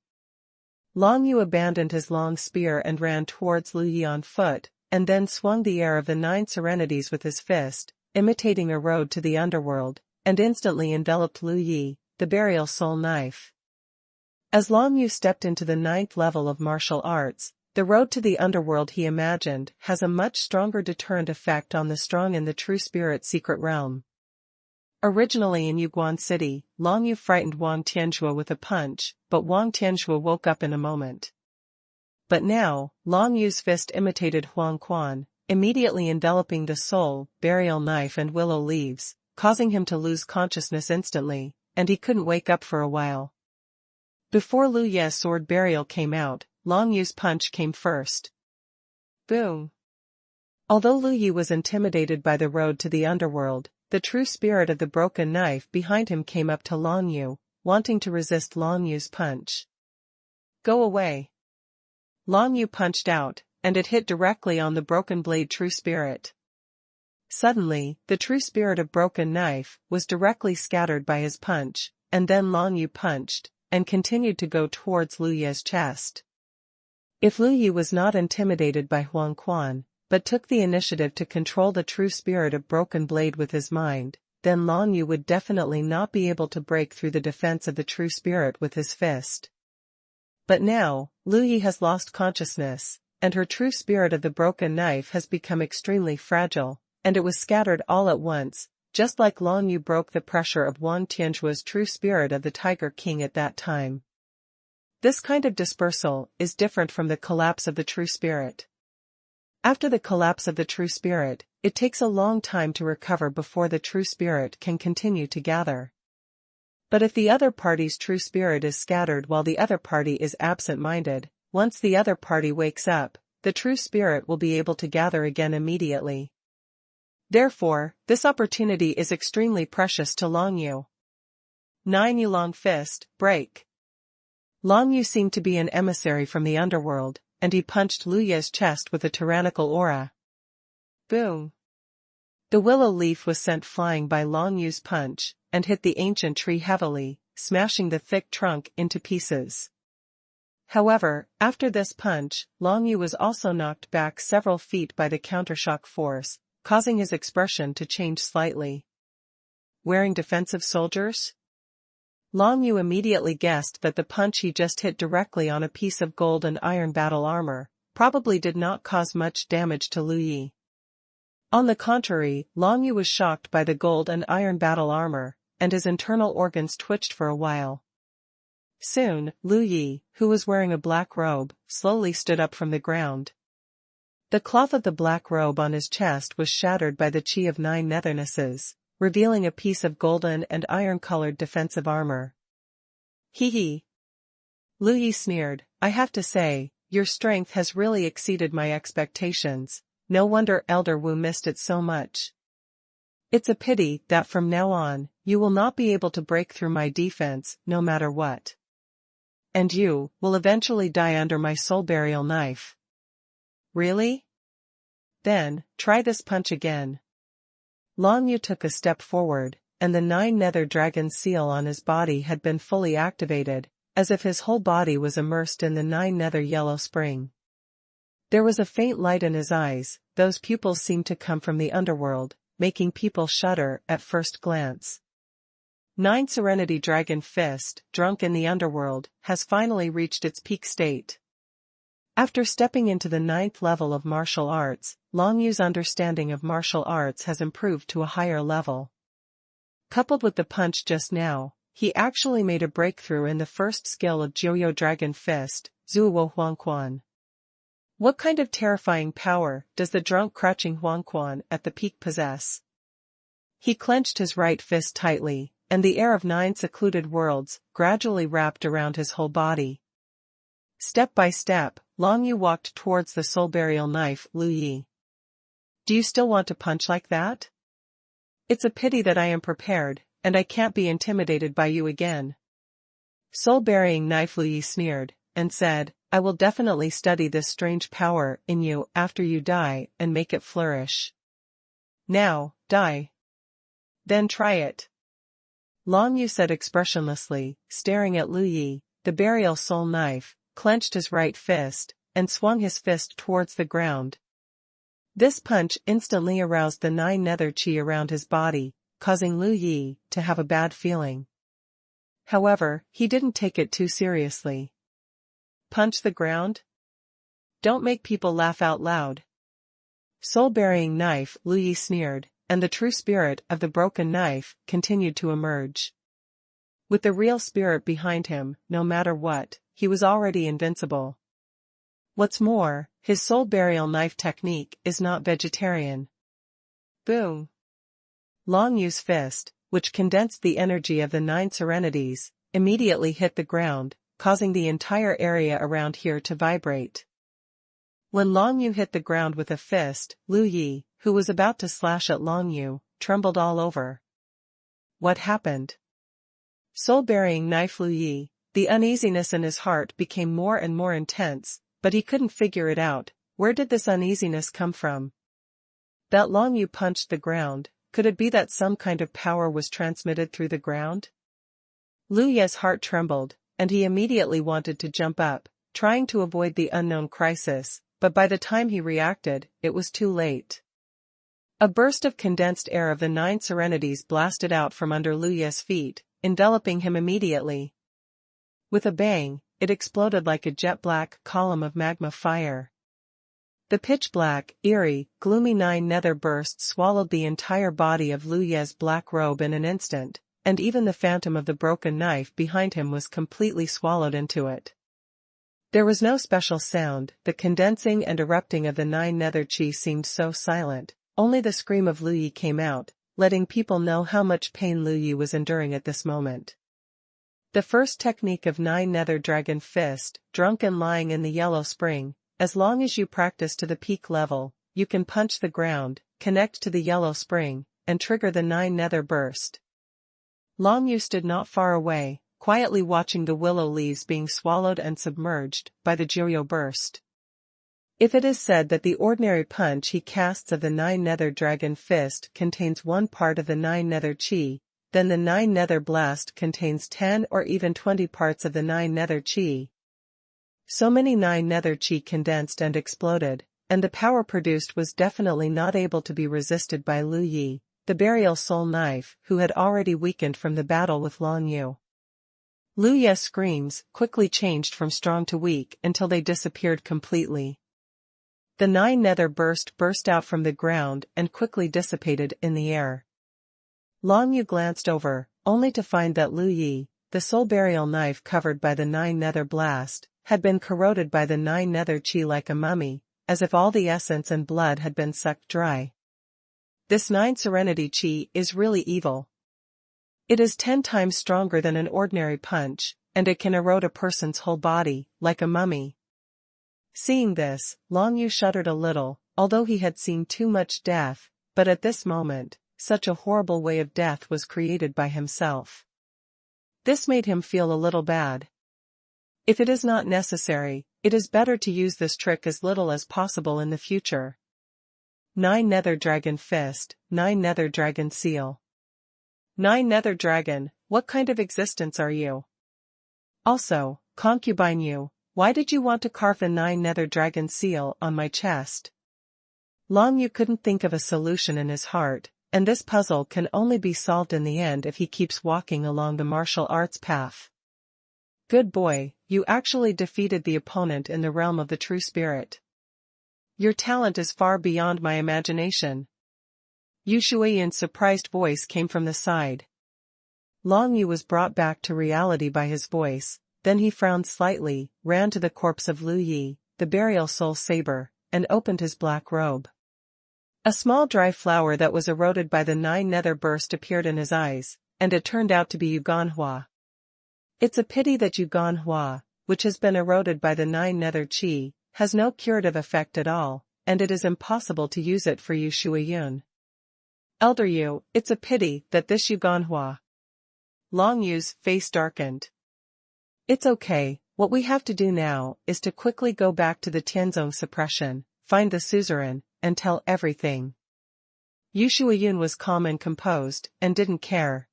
Long Yu abandoned his long spear and ran towards Lu Yi on foot, and then swung the air of the 9 serenities with his fist, imitating a road to the underworld, and instantly enveloped Lu Yi, the burial soul knife. As Long Yu stepped into the 9th level of martial arts, the road to the underworld he imagined has a much stronger deterrent effect on the strong in the True Spirit secret realm. Originally in Yuguan City, Long Yu frightened Wang Tianzhua with a punch, but Wang Tianzhua woke up in a moment. But now, Long Yu's fist imitated Huang Quan, immediately enveloping the soul, burial knife and willow leaves, causing him to lose consciousness instantly, and he couldn't wake up for a while. Before Lu Ye's sword burial came out, Long Yu's punch came first. Boom! Although Lu Yi was intimidated by the road to the underworld, the True Spirit of the broken knife behind him came up to Long Yu, wanting to resist Long Yu's punch. Go away! Long Yu punched out, and it hit directly on the broken blade True Spirit. Suddenly, the True Spirit of broken knife was directly scattered by his punch, and then Long Yu punched, and continued to go towards Lu Ye's chest. If Lu Yi was not intimidated by Huang Quan, but took the initiative to control the True Spirit of Broken Blade with his mind, then Long Yu would definitely not be able to break through the defense of the True Spirit with his fist. But now, Lu Yi has lost consciousness, and her True Spirit of the broken knife has become extremely fragile, and it was scattered all at once, just like Long Yu broke the pressure of Wang Tianzhua's True Spirit of the Tiger King at that time. This kind of dispersal is different from the collapse of the True Spirit. After the collapse of the True Spirit, it takes a long time to recover before the True Spirit can continue to gather. But if the other party's True Spirit is scattered while the other party is absent-minded, once the other party wakes up, the true spirit will be able to gather again immediately. Therefore, this opportunity is extremely precious to Long Yu. 9 Yu Long Fist, break. Long Yu seemed to be an emissary from the underworld, and he punched Lu Ye's chest with a tyrannical aura. Boom! The willow leaf was sent flying by Long Yu's punch, and hit the ancient tree heavily, smashing the thick trunk into pieces. However, after this punch, Long Yu was also knocked back several feet by the countershock force, causing his expression to change slightly. Wearing defensive soldiers? Long Yu immediately guessed that the punch he just hit directly on a piece of gold and iron battle armor probably did not cause much damage to Lu Yi. On the contrary, Long Yu was shocked by the gold and iron battle armor, and his internal organs twitched for a while. Soon, Lu Yi, who was wearing a black robe, slowly stood up from the ground. The cloth of the black robe on his chest was shattered by the chi of 9 nethernesses, revealing a piece of golden and iron-colored defensive armor. Hee hee. Lu Yi sneered, I have to say, your strength has really exceeded my expectations, no wonder Elder Wu missed it so much. It's a pity that from now on, you will not be able to break through my defense, no matter what. And you will eventually die under my soul burial knife. Really? Then, try this punch again. Long Yu took a step forward, and the 9 nether dragon seal on his body had been fully activated, as if his whole body was immersed in the 9 nether yellow spring. There was a faint light in his eyes, those pupils seemed to come from the underworld, making people shudder at first glance. 9 Serenity Dragon Fist, drunk in the underworld, has finally reached its peak state. After stepping into the 9th level of martial arts, Long Yu's understanding of martial arts has improved to a higher level. Coupled with the punch just now, he actually made a breakthrough in the first skill of Jiuyo Dragon Fist, Zuo Huangquan. What kind of terrifying power does the drunk crouching Huangquan at the peak possess? He clenched his right fist tightly, and the air of 9 secluded worlds gradually wrapped around his whole body. Step by step, Long Yu walked towards the soul burial knife, Lu Yi. Do you still want to punch like that? It's a pity that I am prepared, and I can't be intimidated by you again. Soul burying knife, Lu Yi sneered, and said, I will definitely study this strange power in you after you die and make it flourish. Now, die. Then try it. Long Yu said expressionlessly, staring at Lu Yi, the burial soul knife, clenched his right fist, and swung his fist towards the ground. This punch instantly aroused the 9 nether chi around his body, causing Lu Yi to have a bad feeling. However, he didn't take it too seriously. Punch the ground? Don't make people laugh out loud. Soul-burying knife, Lu Yi sneered, and the true spirit of the broken knife continued to emerge. With the real spirit behind him, no matter what, he was already invincible. What's more, his soul burial knife technique is not vegetarian. Boom! Long Yu's fist, which condensed the energy of the 9 serenities, immediately hit the ground, causing the entire area around here to vibrate. When Long Yu hit the ground with a fist, Lu Yi, who was about to slash at Long Yu, trembled all over. What happened? Soul-burying knife Lu Yi, the uneasiness in his heart became more and more intense, but he couldn't figure it out. Where did this uneasiness come from? That Long Yu punched the ground, could it be that some kind of power was transmitted through the ground? Lu Ye's heart trembled, and he immediately wanted to jump up, trying to avoid the unknown crisis, but by the time he reacted, it was too late. A burst of condensed air of the 9 serenities blasted out from under Lu Ye's feet, enveloping him immediately. With a bang, it exploded like a jet-black column of magma fire. The pitch-black, eerie, gloomy 9 nether burst swallowed the entire body of Lu Ye's black robe in an instant, and even the phantom of the broken knife behind him was completely swallowed into it. There was no special sound, the condensing and erupting of the 9 nether chi seemed so silent, only the scream of Lu Yi came out, letting people know how much pain Lu Yi was enduring at this moment. The first technique of 9 Nether Dragon Fist, drunken lying in the yellow spring. As long as you practice to the peak level, you can punch the ground, connect to the yellow spring, and trigger the 9 Nether Burst. Long Yu stood not far away, quietly watching the willow leaves being swallowed and submerged by the Jiuyo Burst. If it is said that the ordinary punch he casts of the 9 Nether Dragon Fist contains 1 part of the 9 Nether Chi, then the 9 Nether Blast contains 10 or even 20 parts of the 9 Nether Chi. So many 9 Nether Chi condensed and exploded, and the power produced was definitely not able to be resisted by Lu Yi, the Burial Soul Knife, who had already weakened from the battle with Long Yu. Lu Yi's screams quickly changed from strong to weak until they disappeared completely. The 9 Nether burst out from the ground and quickly dissipated in the air. Long Yu glanced over, only to find that Lu Yi, the soul burial knife covered by the 9 Nether Blast, had been corroded by the 9 Nether Chi like a mummy, as if all the essence and blood had been sucked dry. This 9 Serenity Chi is really evil. It is 10 times stronger than an ordinary punch, and it can erode a person's whole body, like a mummy. Seeing this, Long Yu shuddered a little, although he had seen too much death, but at this moment, such a horrible way of death was created by himself. This made him feel a little bad. If it is not necessary, it is better to use this trick as little as possible in the future. 9 Nether Dragon Fist, 9 Nether Dragon Seal. 9 Nether Dragon, what kind of existence are you? Also, concubine Yu, why did you want to carve a 9 Nether Dragon Seal on my chest? Long Yu couldn't think of a solution in his heart, and this puzzle can only be solved in the end if he keeps walking along the martial arts path. Good boy, you actually defeated the opponent in the realm of the true spirit. Your talent is far beyond my imagination. Yu Shuiyan's surprised voice came from the side. Long Yu was brought back to reality by his voice, then he frowned slightly, ran to the corpse of Lu Yi, the burial soul saber, and opened his black robe. A small dry flower that was eroded by the 9 Nether Burst appeared in his eyes, and it turned out to be Yuganhua. It's a pity that Yuganhua, which has been eroded by the 9 Nether Chi, has no curative effect at all, and it is impossible to use it for Yu Shuiyun. Elder Yu, it's a pity that this Yuganhua. Long Yu's face darkened. It's okay, what we have to do now is to quickly go back to the Tianzong suppression, find the suzerain, and tell everything. Yu Shuiyun was calm and composed, and didn't care.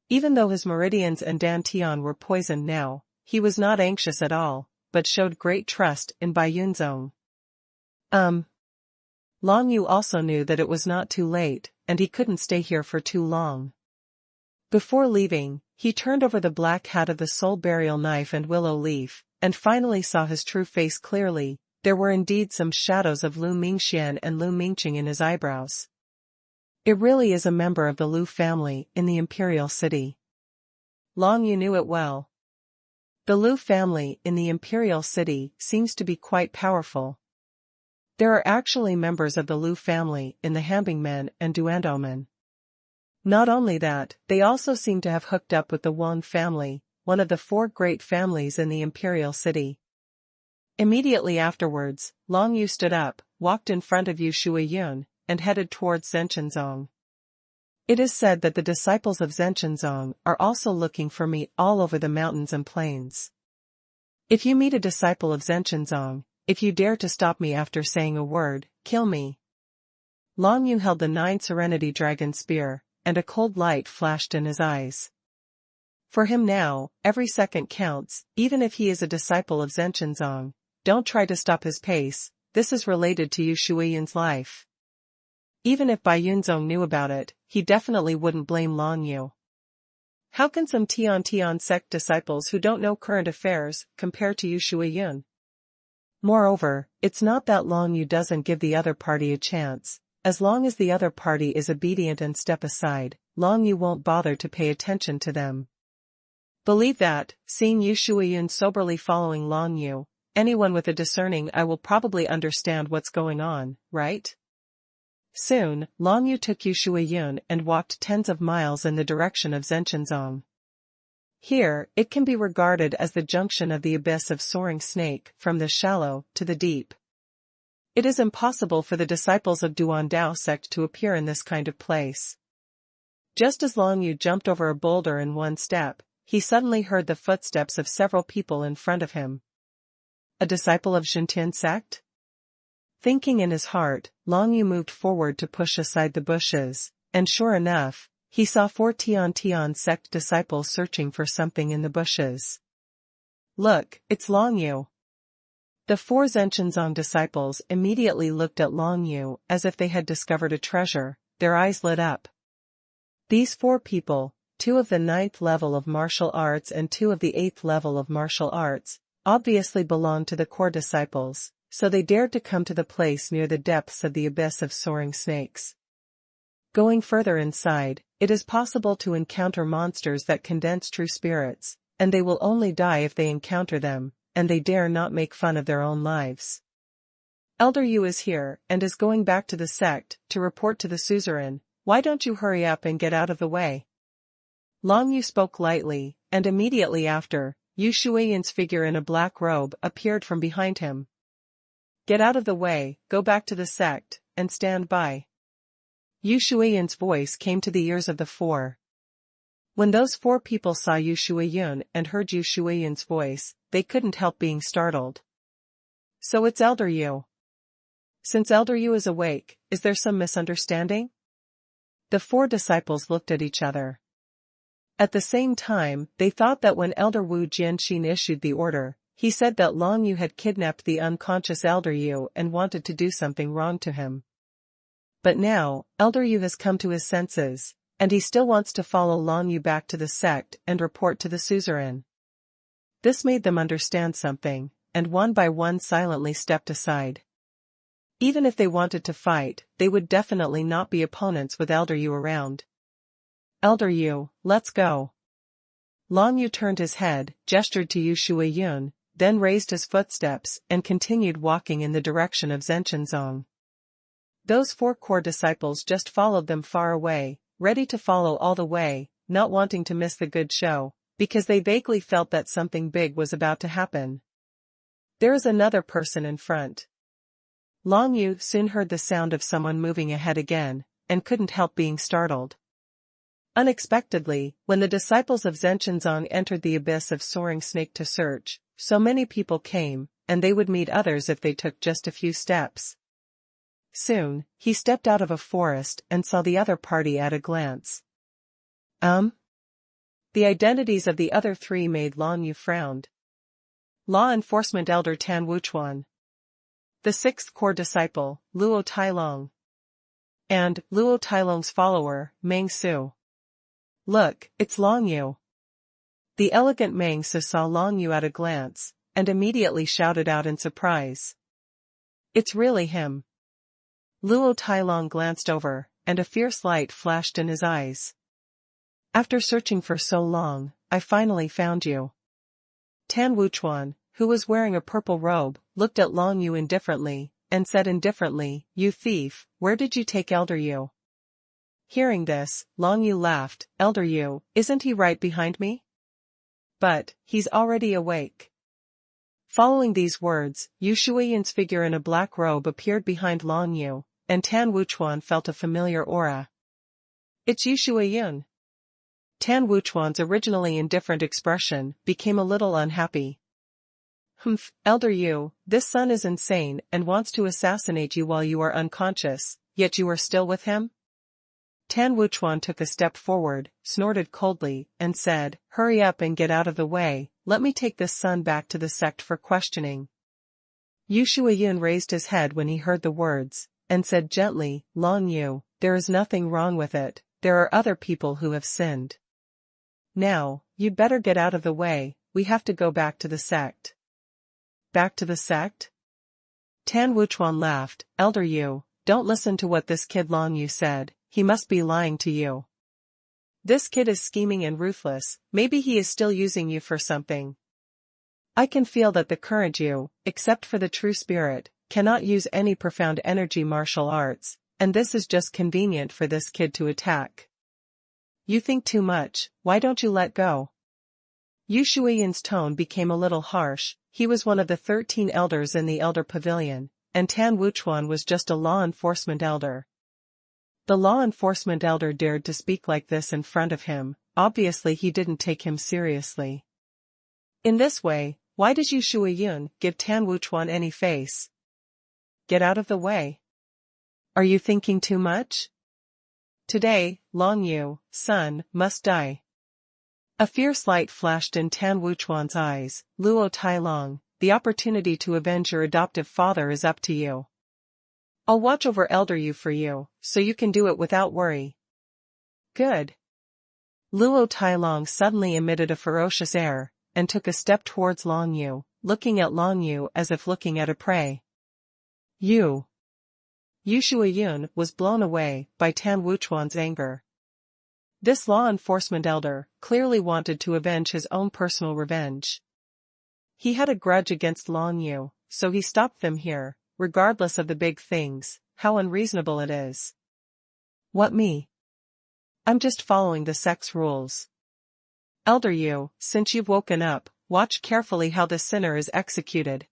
Even though his meridians and dantian were poisoned now, he was not anxious at all, but showed great trust in Bai Yunzong. Long Yu also knew that it was not too late, and he couldn't stay here for too long. Before leaving, he turned over the black hat of the soul burial knife and willow leaf, and finally saw his true face clearly. There were indeed some shadows of Lu Mingxian and Lu Mingqing in his eyebrows. It really is a member of the Lu family in the imperial city. Long Yu knew it well. The Lu family in the imperial city seems to be quite powerful. There are actually members of the Lu family in the Hambingmen and Duandomen. Not only that, they also seem to have hooked up with the Wan family, one of the 4 great families in the imperial city. Immediately afterwards, Long Yu stood up, walked in front of Yu Shuiyun, and headed towards Zhenchenzong. It is said that the disciples of Zhenchenzong are also looking for me all over the mountains and plains. If you meet a disciple of Zhenchenzong, if you dare to stop me after saying a word, kill me. Long Yu held the 9 Serenity Dragon Spear, and a cold light flashed in his eyes. For him now, every second counts, even if he is a disciple of Zhenchenzong. Don't try to stop his pace, this is related to Yu Shuiyun's life. Even if Bai Yunzong knew about it, he definitely wouldn't blame Long Yu. How can some Tian sect disciples who don't know current affairs compare to Yu Shuiyun? Moreover, it's not that Long Yu doesn't give the other party a chance. As long as the other party is obedient and step aside, Long Yu won't bother to pay attention to them. Believe that, seeing Yu Shuiyun soberly following Long Yu, anyone with a discerning eye will probably understand what's going on, right? Soon, Long Yu took Yu Shuiyun and walked tens of miles in the direction of Zhenchenzong. Here, it can be regarded as the junction of the abyss of soaring snake from the shallow to the deep. It is impossible for the disciples of Duan Dao sect to appear in this kind of place. Just as Long Yu jumped over a boulder in one step, he suddenly heard the footsteps of several people in front of him. A disciple of Xintian sect? Thinking in his heart, Long Yu moved forward to push aside the bushes, and sure enough, he saw 4 Tian sect disciples searching for something in the bushes. Look, it's Long Yu. The 4 Zhenshenzong disciples immediately looked at Long Yu as if they had discovered a treasure, their eyes lit up. These 4 people, 2 of the 9th level of martial arts and 2 of the 8th level of martial arts, obviously belonged to the core disciples, so they dared to come to the place near the depths of the abyss of soaring snakes. Going further inside, it is possible to encounter monsters that condense true spirits, and they will only die if they encounter them, and they dare not make fun of their own lives. Elder Yu is here and is going back to the sect to report to the suzerain. Why don't you hurry up and get out of the way? Long Yu spoke lightly, and immediately after, Yu Shuiyan's figure in a black robe appeared from behind him. Get out of the way, go back to the sect, and stand by. Yu Shuiyan's voice came to the ears of the 4. When those 4 people saw Yu Shuiyan and heard Yu Shuiyan's voice, they couldn't help being startled. So it's Elder Yu. Since Elder Yu is awake, is there some misunderstanding? The 4 disciples looked at each other. At the same time, they thought that when Elder Wu Jianxin issued the order, he said that Long Yu had kidnapped the unconscious Elder Yu and wanted to do something wrong to him. But now, Elder Yu has come to his senses, and he still wants to follow Long Yu back to the sect and report to the suzerain. This made them understand something, and one by one silently stepped aside. Even if they wanted to fight, they would definitely not be opponents with Elder Yu around. Elder Yu, let's go. Long Yu turned his head, gestured to Yu Shuiyun, then raised his footsteps and continued walking in the direction of Zhenshenzong. Those 4 core disciples just followed them far away, ready to follow all the way, not wanting to miss the good show, because they vaguely felt that something big was about to happen. There is another person in front. Long Yu soon heard the sound of someone moving ahead again, and couldn't help being startled. Unexpectedly, when the disciples of Zhenshenzong entered the abyss of soaring snake to search, so many people came, and they would meet others if they took just a few steps. Soon, he stepped out of a forest and saw the other party at a glance. The identities of the other 3 made Long Yu frown. Law Enforcement Elder Tan Wuchuan. The 6th core disciple, Luo Tailong. And Luo Tailong's follower, Meng Su. Look, it's Long Yu. The elegant Meng Su saw Long Yu at a glance, and immediately shouted out in surprise. It's really him. Luo Tailong glanced over, and a fierce light flashed in his eyes. After searching for so long, I finally found you. Tan Wuchuan, who was wearing a purple robe, looked at Long Yu indifferently, and said indifferently, You thief, where did you take Elder Yu? Hearing this, Long Yu laughed, Elder Yu, isn't he right behind me? But, he's already awake. Following these words, Yu Shuiyan's figure in a black robe appeared behind Long Yu, and Tan Wuchuan felt a familiar aura. It's Yu Shuiyan. Tan Wuchuan's originally indifferent expression became a little unhappy. Humph, Elder Yu, this son is insane and wants to assassinate you while you are unconscious, yet you are still with him? Tan Wuchuan took a step forward, snorted coldly, and said, Hurry up and get out of the way, let me take this son back to the sect for questioning. Yu Shuiyan raised his head when he heard the words, and said gently, Long Yu, there is nothing wrong with it, there are other people who have sinned. Now, you'd better get out of the way, we have to go back to the sect. Back to the sect? Tan Wuchuan laughed, Elder Yu, don't listen to what this kid Long Yu said, he must be lying to you. This kid is scheming and ruthless, maybe he is still using you for something. I can feel that the current you, except for the true spirit, cannot use any profound energy martial arts, and this is just convenient for this kid to attack. You think too much, why don't you let go? Yu Shuiyan's tone became a little harsh. He was one of the 13 elders in the Elder Pavilion, and Tan Wuchuan was just a law enforcement elder. The law enforcement elder dared to speak like this in front of him. Obviously he didn't take him seriously. In this way, why does Yu Shuiyun give Tan Wuchuan any face? Get out of the way. Are you thinking too much? Today, Long Yu, son, must die. A fierce light flashed in Tan Wuchuan's eyes. Luo Tailong, the opportunity to avenge your adoptive father is up to you. I'll watch over Elder Yu for you, so you can do it without worry. Good. Luo Tailong suddenly emitted a ferocious air, and took a step towards Long Yu, looking at Long Yu as if looking at a prey. Yu Shuiyun was blown away by Tan Wuchuan's anger. This law enforcement elder clearly wanted to avenge his own personal revenge. He had a grudge against Long Yu, so he stopped them here, regardless of the big things. How unreasonable it is. What me? I'm just following the sect's rules. Elder Yu, since you've woken up, watch carefully how the sinner is executed.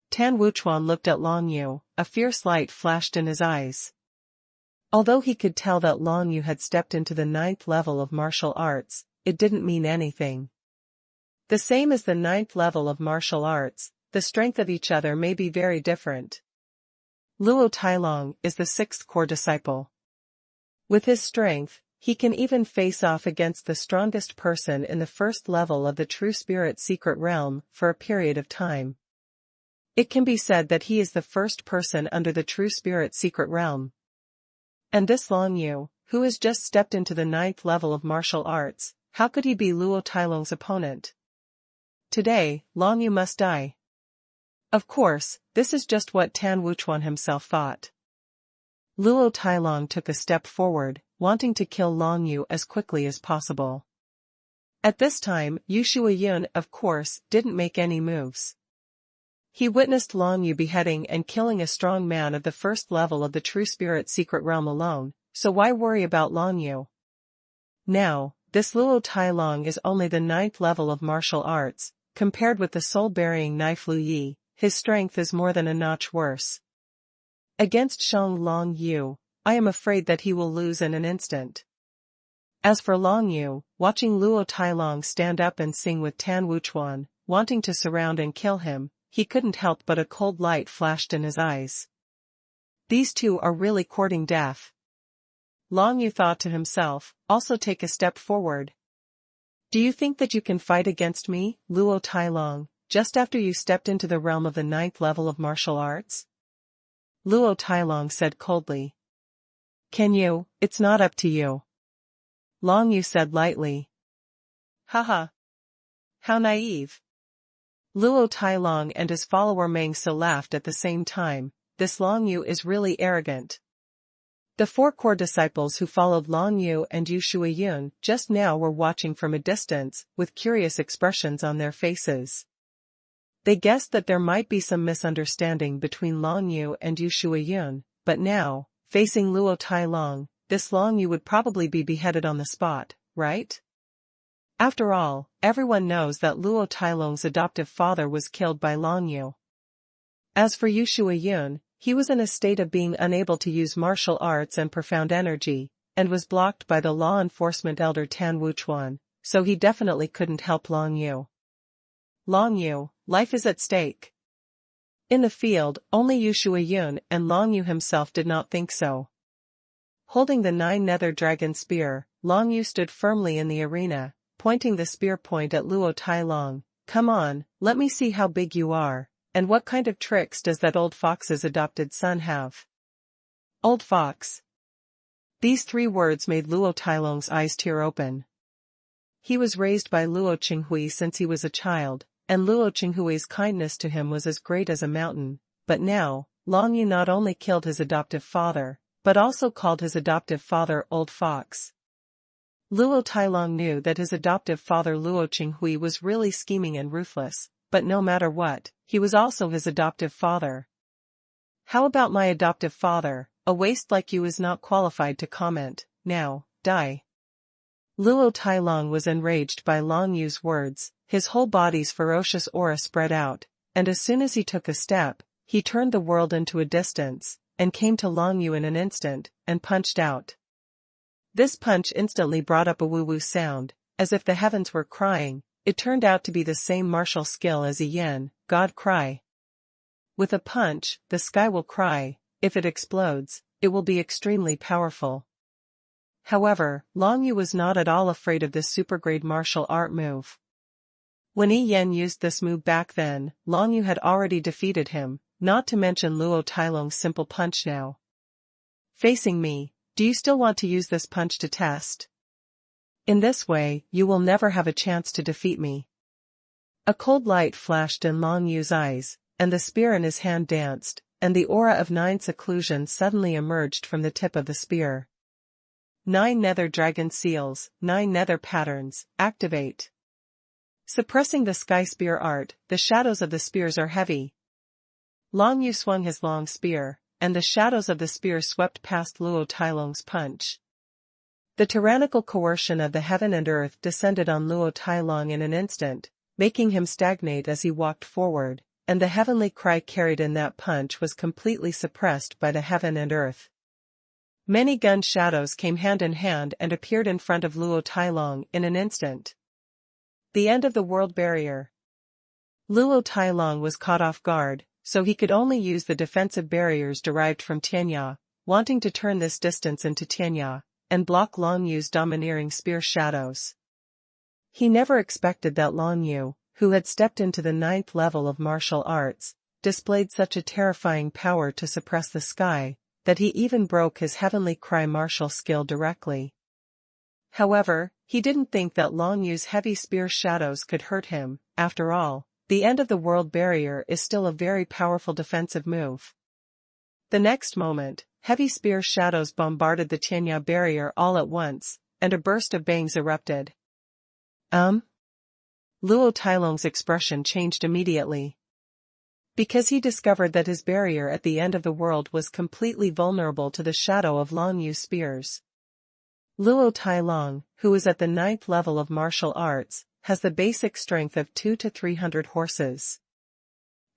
Tan Wuchuan looked at Long Yu, a fierce light flashed in his eyes. Although he could tell that Long Yu had stepped into the 9th level of martial arts, it didn't mean anything. The same as the 9th level of martial arts, the strength of each other may be very different. Luo Tailong is the 6th core disciple. With his strength, he can even face off against the strongest person in the 1st level of the True Spirit Secret Realm for a period of time. It can be said that he is the first person under the True Spirit Secret Realm. And this Long Yu, who has just stepped into the 9th level of martial arts, how could he be Luo Tailong's opponent? Today, Long Yu must die. Of course, this is just what Tan Wuchuan himself thought. Luo Tailong took a step forward, wanting to kill Long Yu as quickly as possible. At this time, Yu Shuiyun, of course, didn't make any moves. He witnessed Long Yu beheading and killing a strong man of the 1st level of the True Spirit Secret Realm alone, so why worry about Long Yu? Now, this Luo Tailong is only the 9th level of martial arts. Compared with the soul-burying knife Lu Yi, his strength is more than a notch worse. Against Shang Long Yu, I am afraid that he will lose in an instant. As for Long Yu, watching Luo Tailong stand up and sing with Tan Wuchuan, wanting to surround and kill him, he couldn't help but a cold light flashed in his eyes. These two are really courting death. Long Yu thought to himself, also take a step forward. Do you think that you can fight against me, Luo Tailong, just after you stepped into the realm of the 9th level of martial arts? Luo Tailong said coldly. Can you? It's not up to you. Long Yu said lightly. Haha. How naive. Luo Tailong and his follower Meng Se laughed at the same time. This Long Yu is really arrogant. The 4 core disciples who followed Long Yu and Yu Shuiyun just now were watching from a distance, with curious expressions on their faces. They guessed that there might be some misunderstanding between Long Yu and Yu Shuiyun, but now, facing Luo Tailong, this Long Yu would probably be beheaded on the spot, right? After all, everyone knows that Luo Tailong's adoptive father was killed by Long Yu. As for Yu Shuiyun, he was in a state of being unable to use martial arts and profound energy, and was blocked by the law enforcement elder Tan Wuchuan, so he definitely couldn't help Long Yu. Long Yu, life is at stake. In the field, only Yu Shuiyun and Long Yu himself did not think so. Holding the 9 nether dragon spear, Long Yu stood firmly in the arena, pointing the spear point at Luo Tailong. Come on, let me see how big you are, and what kind of tricks does that old fox's adopted son have? Old fox. These 3 words made Luo Tailong's eyes tear open. He was raised by Luo Qinghui since he was a child, and Luo Qinghui's kindness to him was as great as a mountain, but now, Long Yu not only killed his adoptive father, but also called his adoptive father Old Fox. Luo Tailong knew that his adoptive father Luo Qinghui was really scheming and ruthless, but no matter what, he was also his adoptive father. How about my adoptive father? A waste like you is not qualified to comment. Now, die. Luo Tailong was enraged by Long Yu's words, his whole body's ferocious aura spread out, and as soon as he took a step, he turned the world into a distance, and came to Long Yu in an instant, and punched out. This punch instantly brought up a woo-woo sound, as if the heavens were crying. It turned out to be the same martial skill as a yin, God cry. With a punch, the sky will cry. If it explodes, it will be extremely powerful. However, Long Yu was not at all afraid of this supergrade martial art move. When Yi Yen used this move back then, Long Yu had already defeated him, not to mention Luo Tailong's simple punch now. Facing me, do you still want to use this punch to test? In this way, you will never have a chance to defeat me. A cold light flashed in Long Yu's eyes, and the spear in his hand danced, and the aura of 9 seclusion suddenly emerged from the tip of the spear. 9 nether dragon seals, 9 nether patterns, activate. Suppressing the sky spear art, the shadows of the spears are heavy. Long Yu swung his long spear, and the shadows of the spear swept past Luo Tailong's punch. The tyrannical coercion of the heaven and earth descended on Luo Tailong in an instant, making him stagnate as he walked forward, and the heavenly cry carried in that punch was completely suppressed by the heaven and earth. Many gun shadows came hand in hand and appeared in front of Luo Tailong in an instant. The end of the world barrier. Luo Tailong was caught off guard, so he could only use the defensive barriers derived from Tianya, wanting to turn this distance into Tianya, and block Long Yu's domineering spear shadows. He never expected that Long Yu, who had stepped into the 9th level of martial arts, displayed such a terrifying power to suppress the sky, that he even broke his heavenly cry martial skill directly. However, he didn't think that Long Yu's heavy spear shadows could hurt him. After all, the end of the world barrier is still a very powerful defensive move. The next moment, heavy spear shadows bombarded the Tianya barrier all at once, and a burst of bangs erupted. Luo Tailong's expression changed immediately. Because he discovered that his barrier at the end of the world was completely vulnerable to the shadow of Long Yu's spears. Luo Tailong, who is at the 9th level of martial arts, has the basic strength of 200 to 300 horses.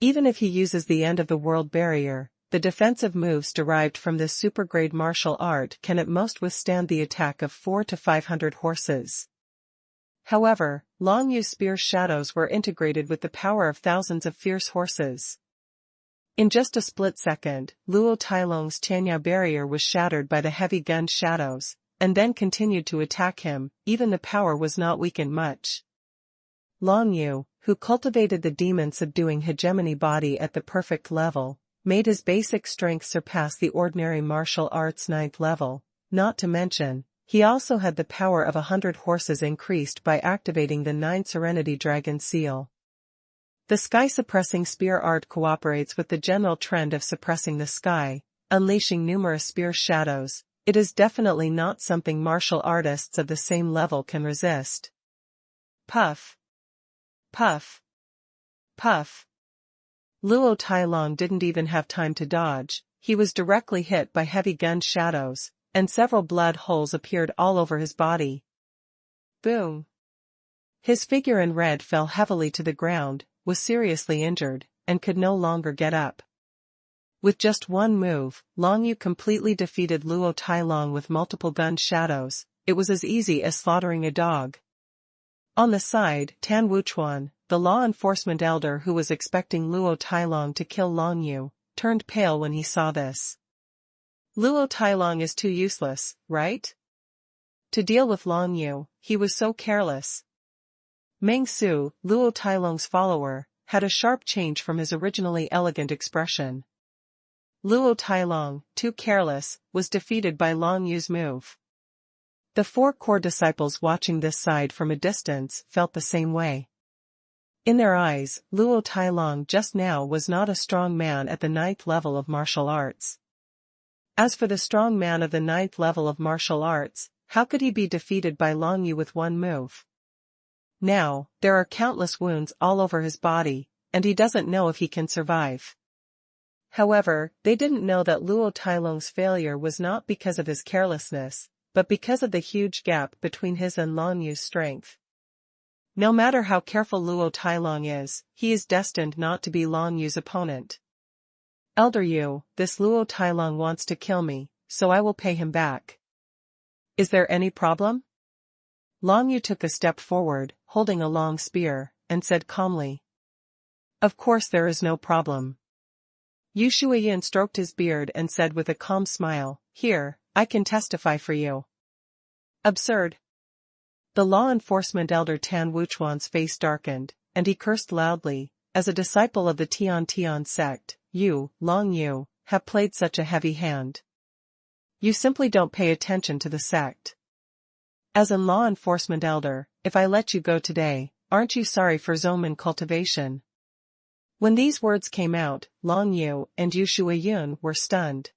Even if he uses the end of the world barrier, the defensive moves derived from this supergrade martial art can at most withstand the attack of 400 to 500 horses. However, Long Yu's spear shadows were integrated with the power of thousands of fierce horses. In just a split second, Luo Tailong's Tianya barrier was shattered by the heavy gun shadows, and then continued to attack him. Even the power was not weakened much. Long Yu, who cultivated the demon-subduing hegemony body at the perfect level, made his basic strength surpass the ordinary martial arts 9th level, not to mention, he also had the power of 100 horses increased by activating the 9 Serenity Dragon Seal. The sky-suppressing spear art cooperates with the general trend of suppressing the sky, unleashing numerous spear shadows. It is definitely not something martial artists of the same level can resist. Puff. Puff. Puff. Luo Tailong didn't even have time to dodge. He was directly hit by heavy gun shadows, and several blood holes appeared all over his body. Boom. His figure in red fell heavily to the ground, was seriously injured, and could no longer get up. With just one move, Long Yu completely defeated Luo Tailong with multiple gun shadows. It was as easy as slaughtering a dog. On the side, Tan Wuchuan, the law enforcement elder who was expecting Luo Tailong to kill Long Yu, turned pale when he saw this. Luo Tailong is too useless, right? To deal with Long Yu, he was so careless. Meng Su, Luo Tailong's follower, had a sharp change from his originally elegant expression. Luo Tailong, too careless, was defeated by Long Yu's move. The 4 core disciples watching this side from a distance felt the same way. In their eyes, Luo Tailong just now was not a strong man at the 9th level of martial arts. As for the strong man of the 9th level of martial arts, how could he be defeated by Long Yu with one move? Now, there are countless wounds all over his body, and he doesn't know if he can survive. However, they didn't know that Luo Tailong's failure was not because of his carelessness, but because of the huge gap between his and Long Yu's strength. No matter how careful Luo Tailong is, he is destined not to be Long Yu's opponent. Elder Yu, this Luo Tailong wants to kill me, so I will pay him back. Is there any problem? Long Yu took a step forward, holding a long spear, and said calmly. Of course there is no problem. Yu Shuiyin stroked his beard and said with a calm smile, Here, I can testify for you. Absurd. The law enforcement elder Tan Wuchuan's face darkened, and he cursed loudly. As a disciple of the Tian Tian sect, you, Long Yu, have played such a heavy hand. You simply don't pay attention to the sect. As a law enforcement elder, if I let you go today, aren't you sorry for Zoman cultivation? When these words came out, Long Yu and Yu Shuiyun were stunned.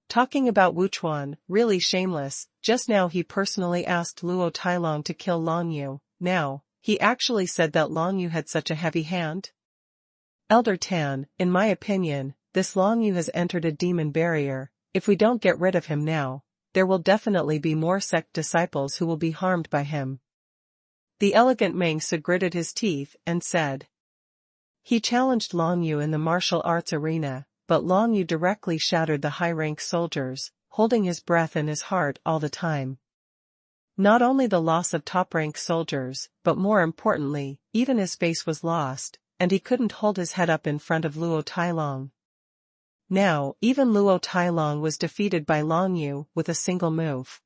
Talking about Wuchuan, really shameless, just now he personally asked Luo Tailong to kill Long Yu, now, he actually said that Long Yu had such a heavy hand? Elder Tan, in my opinion, this Long Yu has entered a demon barrier. If we don't get rid of him now, there will definitely be more sect disciples who will be harmed by him. The elegant Mengsa gritted his teeth and said. He challenged Long Yu in the martial arts arena, but Long Yu directly shattered the high-rank soldiers, holding his breath in his heart all the time. Not only the loss of top-rank soldiers, but more importantly, even his face was lost, and he couldn't hold his head up in front of Luo Tailong. Now, even Luo Tailong was defeated by Long Yu with a single move.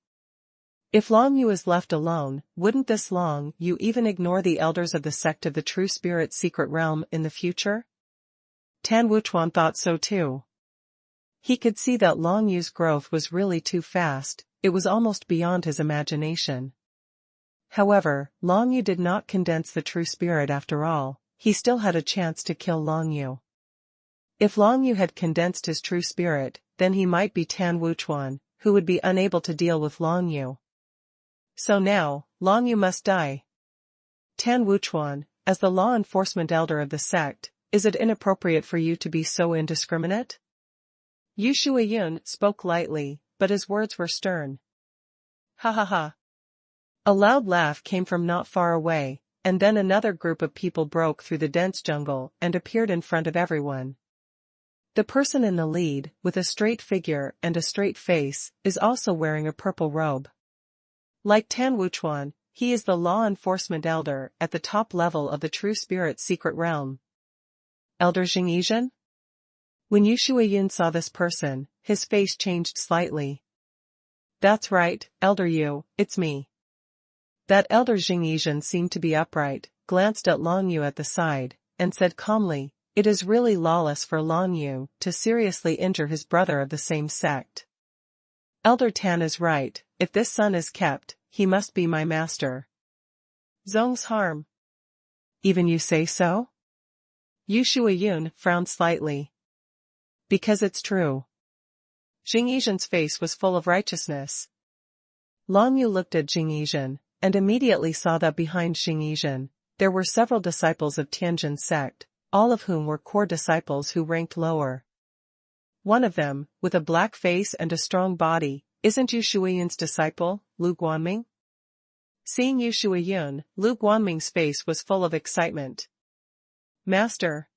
If Long Yu is left alone, wouldn't this Long Yu even ignore the elders of the sect of the True Spirit Secret Realm in the future? Tan Wuchuan thought so too. He could see that Long Yu's growth was really too fast, it was almost beyond his imagination. However, Long Yu did not condense the true spirit after all, he still had a chance to kill Long Yu. If Long Yu had condensed his true spirit, then he might be Tan Wuchuan, who would be unable to deal with Long Yu. So now, Long Yu must die. Tan Wuchuan, as the law enforcement elder of the sect, is it inappropriate for you to be so indiscriminate? Yu Shuiyun spoke lightly, but his words were stern. Ha ha ha. A loud laugh came from not far away, and then another group of people broke through the dense jungle and appeared in front of everyone. The person in the lead, with a straight figure and a straight face, is also wearing a purple robe. Like Tan Wuchuan, he is the law enforcement elder at the top level of the True Spirit Secret Realm. Elder Jingyixian? When Yu Shuiyun saw this person, his face changed slightly. That's right, Elder Yu, it's me. That Elder Jingyixian seemed to be upright, glanced at Long Yu at the side, and said calmly, It is really lawless for Long Yu to seriously injure his brother of the same sect. Elder Tan is right, if this son is kept, he must be my master. Zong's harm. Even you say so? Yu Shuiyun frowned slightly. Because it's true. Jingyixian's face was full of righteousness. Long Yu looked at Jingyixian, and immediately saw that behind Jingyixian, there were several disciples of Tianjin sect, all of whom were core disciples who ranked lower. One of them, with a black face and a strong body, isn't Yu Shuiyun's disciple, Lu Guanming? Seeing Yu Shuiyun, Lu Guanming's face was full of excitement. Master.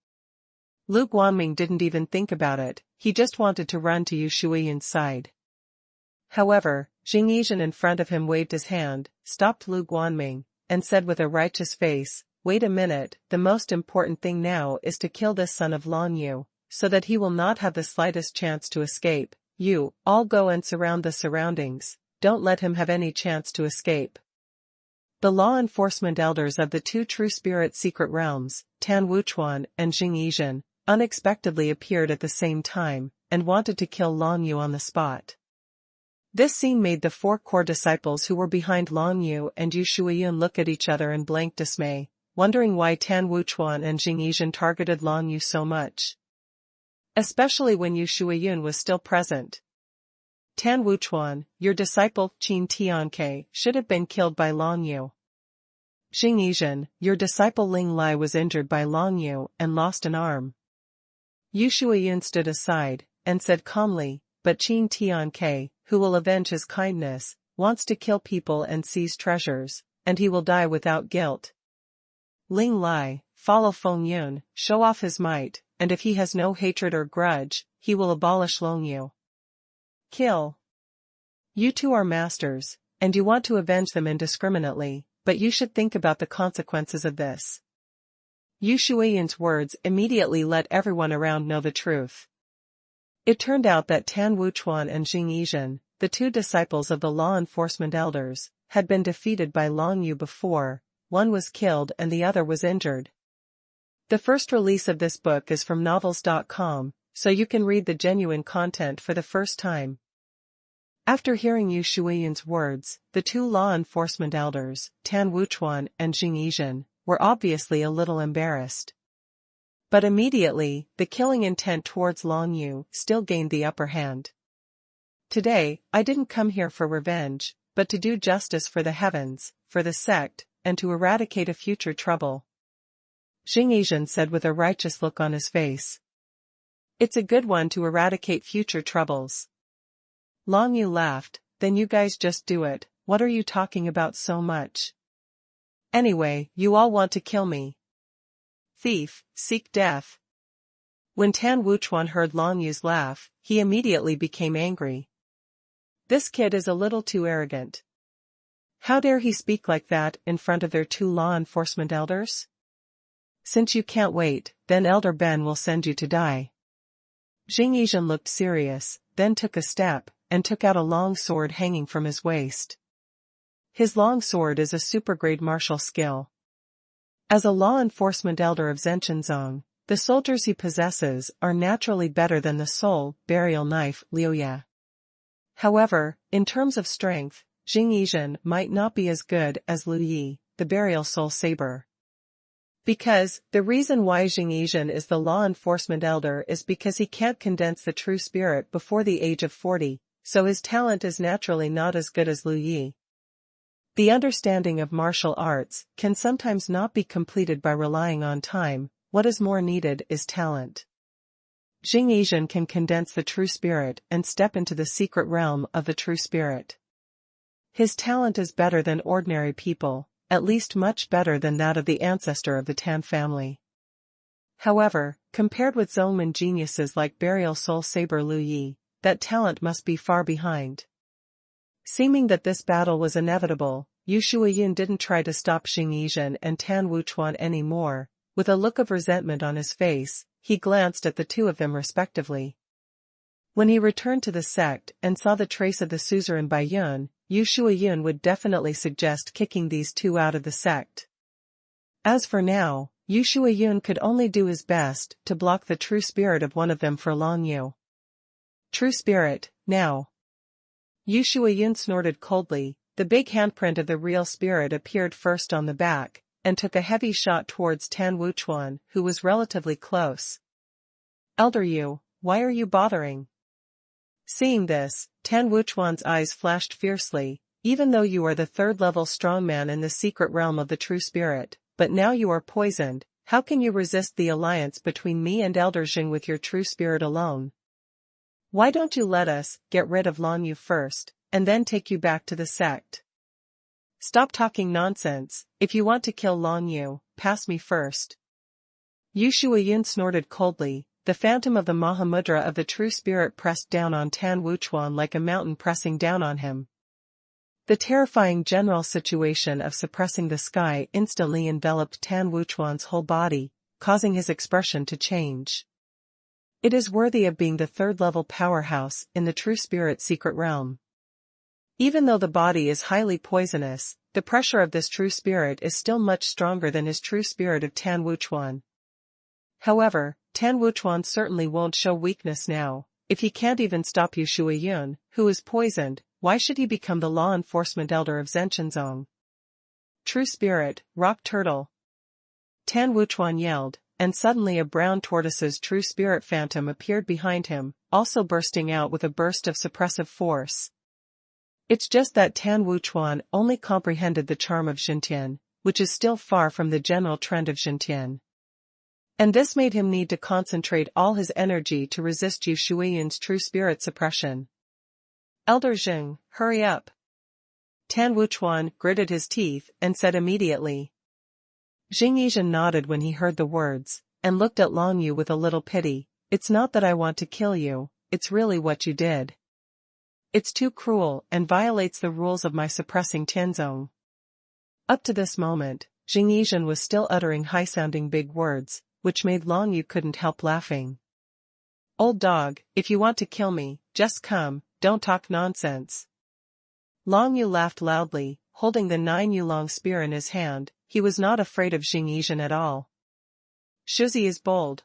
Lu Guanming didn't even think about it, he just wanted to run to Yu Shuiyun's side. However, Jingyixian in front of him waved his hand, stopped Lu Guanming, and said with a righteous face, Wait a minute, the most important thing now is to kill this son of Long Yu, so that he will not have the slightest chance to escape. You, all go and surround the surroundings, don't let him have any chance to escape. The law enforcement elders of the two True Spirit Secret Realms, Tan Wuchuan and Jingyixian, unexpectedly appeared at the same time, and wanted to kill Long Yu on the spot. This scene made the four core disciples who were behind Long Yu and Yu Shuiyun look at each other in blank dismay, wondering why Tan Wuchuan and Jingyixian targeted Long Yu so much. Especially when Yu Shuiyun was still present. Tan Wuchuan, your disciple Qin Tianke should have been killed by Long Yu. Jingyixian, your disciple Ling Lai was injured by Long Yu and lost an arm. Yu Shuiyun stood aside, and said calmly, but Qin Tianke, who will avenge his kindness, wants to kill people and seize treasures, and he will die without guilt. Ling Lai, follow Feng Yun, show off his might, and if he has no hatred or grudge, he will abolish Long Yu. Kill. You two are masters, and you want to avenge them indiscriminately, but you should think about the consequences of this. Yu Shuiyin's words immediately let everyone around know the truth. It turned out that Tan Wuchuan and Jing Yizhen, the two disciples of the law enforcement elders, had been defeated by Long Yu before. One was killed and the other was injured. The first release of this book is from novels.com, so you can read the genuine content for the first time. After hearing Yu Shuiyin's words, the two law enforcement elders, Tan Wuchuan and Jing Yizhen, were obviously a little embarrassed. But immediately, the killing intent towards Long Yu still gained the upper hand. Today, I didn't come here for revenge, but to do justice for the heavens, for the sect, and to eradicate a future trouble. Jing Yizhen said with a righteous look on his face. It's a good one to eradicate future troubles. Long Yu laughed, then you guys just do it, what are you talking about so much? Anyway, you all want to kill me. Thief, seek death. When Tan Wuchuan heard Long Yu's laugh, he immediately became angry. This kid is a little too arrogant. How dare he speak like that in front of their two law enforcement elders? Since you can't wait, then Elder Ben will send you to die. Jing Yizhen looked serious, then took a step, and took out a long sword hanging from his waist. His long sword is a super-grade martial skill. As a law enforcement elder of Zhenchenzong, the soldiers he possesses are naturally better than the soul burial knife Liuya. However, in terms of strength, Jing Yizhen might not be as good as Lu Yi, the burial soul saber. Because, the reason why Jing Yizhen is the law enforcement elder is because he can't condense the true spirit before the age of 40, so his talent is naturally not as good as Lu Yi. The understanding of martial arts can sometimes not be completed by relying on time, what is more needed is talent. Jing Yizhen can condense the true spirit and step into the secret realm of the true spirit. His talent is better than ordinary people, at least much better than that of the ancestor of the Tan family. However, compared with Zhongmen geniuses like burial soul saber Lu Yi, that talent must be far behind. Seeming that this battle was inevitable, Yu Shuiyin didn't try to stop Jing Yizhen and Tan Wuchuan anymore. With a look of resentment on his face, he glanced at the two of them respectively. When he returned to the sect and saw the trace of the suzerain Baiyun, Yu Shuiyin would definitely suggest kicking these two out of the sect. As for now, Yu Shuiyin could only do his best to block the true spirit of one of them for Long Yu. True spirit, now. Yu Shuiyin snorted coldly. The big handprint of the real spirit appeared first on the back, and took a heavy shot towards Tan Wuchuan, who was relatively close. Elder Yu, why are you bothering? Seeing this, Tan Wuchuan's eyes flashed fiercely. Even though you are the third-level strongman in the secret realm of the true spirit, but now you are poisoned, how can you resist the alliance between me and Elder Jing with your true spirit alone? Why don't you let us get rid of Long Yu first, and then take you back to the sect? Stop talking nonsense. If you want to kill Long Yu, pass me first. Yu Shuiyin snorted coldly. The phantom of the Mahamudra of the true spirit pressed down on Tan Wuchuan like a mountain pressing down on him. The terrifying general situation of suppressing the sky instantly enveloped Tan Wuchuan's whole body, causing his expression to change. It is worthy of being the third-level powerhouse in the true spirit secret realm. Even though the body is highly poisonous, the pressure of this true spirit is still much stronger than his true spirit of Tan Wuchuan. However, Tan Wuchuan certainly won't show weakness now. If he can't even stop Yu Shuiyun, who is poisoned, why should he become the law enforcement elder of Zhenchenzong? True spirit, rock turtle. Tan Wuchuan yelled, and suddenly a brown tortoise's true spirit phantom appeared behind him, also bursting out with a burst of suppressive force. It's just that Tan Wuchuan only comprehended the charm of Xintian, which is still far from the general trend of Xintian. And this made him need to concentrate all his energy to resist Yu Shuiyin's true spirit suppression. Elder Jing, hurry up. Tan Wuchuan gritted his teeth and said immediately. Jing Yizhen nodded when he heard the words, and looked at Long Yu with a little pity. It's not that I want to kill you, it's really what you did. It's too cruel and violates the rules of my suppressing Tianzong. Up to this moment, Jing Yizhen was still uttering high-sounding big words, which made Long Yu couldn't help laughing. Old dog, if you want to kill me, just come, don't talk nonsense. Long Yu laughed loudly, holding the 9-yu-long spear in his hand. He was not afraid of Jing Yizhen at all. Shuzi is bold.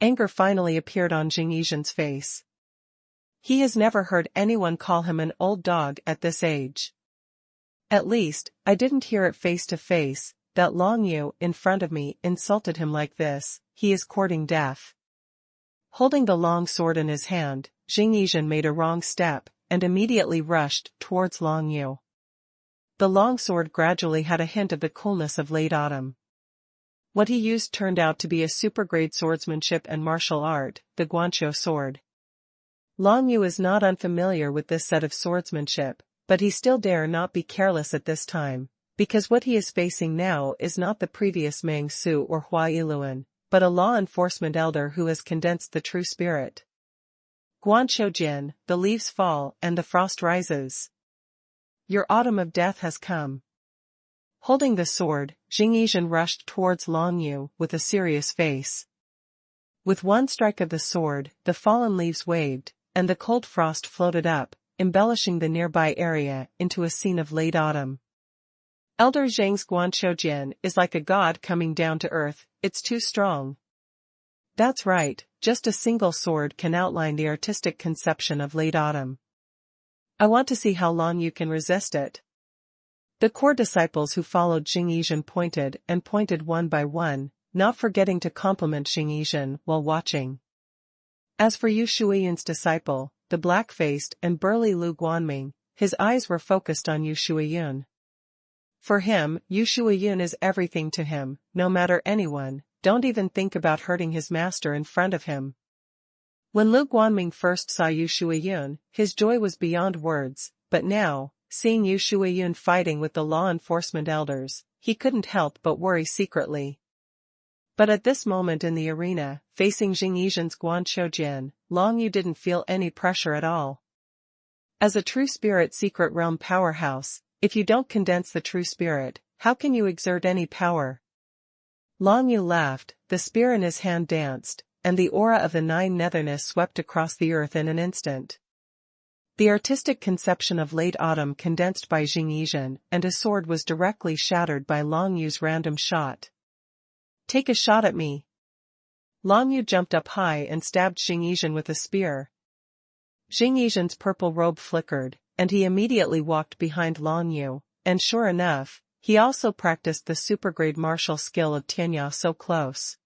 Anger finally appeared on Jing Yizhen's face. He has never heard anyone call him an old dog at this age. At least, I didn't hear it face to face, that Long Yu in front of me insulted him like this. He is courting death. Holding the long sword in his hand, Jing Yizhen made a wrong step, and immediately rushed towards Long Yu. The long sword gradually had a hint of the coolness of late autumn. What he used turned out to be a super-grade swordsmanship and martial art, the Guanqiu sword. Long Yu is not unfamiliar with this set of swordsmanship, but he still dare not be careless at this time, because what he is facing now is not the previous Meng Su or Hua Yiluan, but a law enforcement elder who has condensed the true spirit. Guanqiu Jin, the leaves fall and the frost rises. Your autumn of death has come. Holding the sword, Jing Yizhen rushed towards Long Yu with a serious face. With one strike of the sword, the fallen leaves waved, and the cold frost floated up, embellishing the nearby area into a scene of late autumn. Elder Zhang's Guanqiu Jin is like a god coming down to earth. It's too strong. That's right, just a single sword can outline the artistic conception of late autumn. I want to see how long you can resist it. The core disciples who followed Jing Yizhen pointed one by one, not forgetting to compliment Jing Yizhen while watching. As for Yu Shuiyun's disciple, the black-faced and burly Lu Guanming, his eyes were focused on Yu Shuiyun. For him, Yu Shuiyun is everything to him, no matter anyone, don't even think about hurting his master in front of him. When Lu Guanming first saw Yu Shuiyun, his joy was beyond words, but now, seeing Yu Shuiyun fighting with the law enforcement elders, he couldn't help but worry secretly. But at this moment in the arena, facing Jing Yizhen's Guanqiu Jin, Long Yu didn't feel any pressure at all. As a true spirit secret realm powerhouse, if you don't condense the true spirit, how can you exert any power? Long Yu laughed, the spear in his hand danced, and the aura of the 9 netherness swept across the earth in an instant. The artistic conception of late autumn condensed by Jing Yizhen, and his sword was directly shattered by Long Yu's random shot. Take a shot at me. Long Yu jumped up high and stabbed Jing Yizhen with a spear. Jing Yizhen's purple robe flickered, and he immediately walked behind Long Yu, and sure enough, he also practiced the super-grade martial skill of Tianya so close.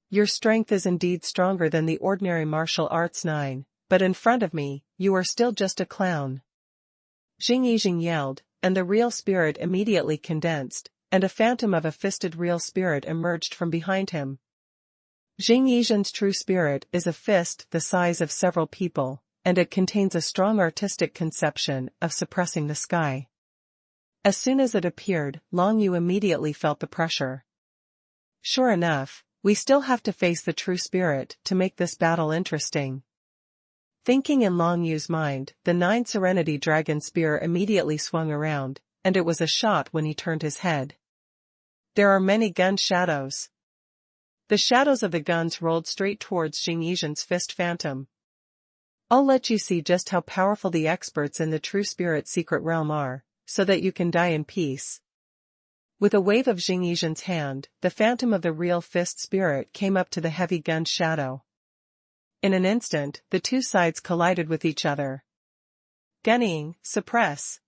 Your strength is indeed stronger than the ordinary martial arts 9, but in front of me, you are still just a clown. Jing Yizhen yelled, and the real spirit immediately condensed, and a phantom of a fisted real spirit emerged from behind him. Jing Yizhen's true spirit is a fist the size of several people, and it contains a strong artistic conception of suppressing the sky. As soon as it appeared, Long Yu immediately felt the pressure. Sure enough, we still have to face the true spirit to make this battle interesting. Thinking in Long Yu's mind, the 9 Serenity Dragon spear immediately swung around, and it was a shot when he turned his head. There are many gun shadows. The shadows of the guns rolled straight towards Jing Yizhen's fist phantom. I'll let you see just how powerful the experts in the true spirit secret realm are, so that you can die in peace. With a wave of Jing Yizhen's hand, the phantom of the real fist spirit came up to the heavy gun's shadow. In an instant, the two sides collided with each other. Gunning, suppress.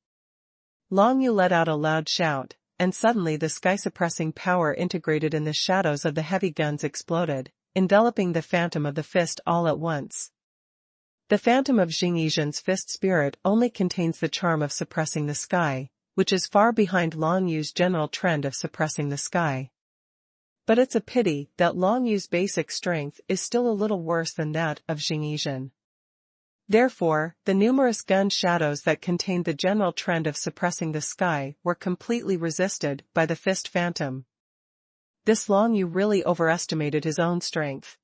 Long Yu let out a loud shout, and suddenly the sky-suppressing power integrated in the shadows of the heavy guns exploded, enveloping the phantom of the fist all at once. The phantom of Jing Yizhen's fist spirit only contains the charm of suppressing the sky, which is far behind Long Yu's general trend of suppressing the sky. But it's a pity that Long Yu's basic strength is still a little worse than that of Jing Yizhen. Therefore, the numerous gun shadows that contained the general trend of suppressing the sky were completely resisted by the fist phantom. This Long Yu really overestimated his own strength.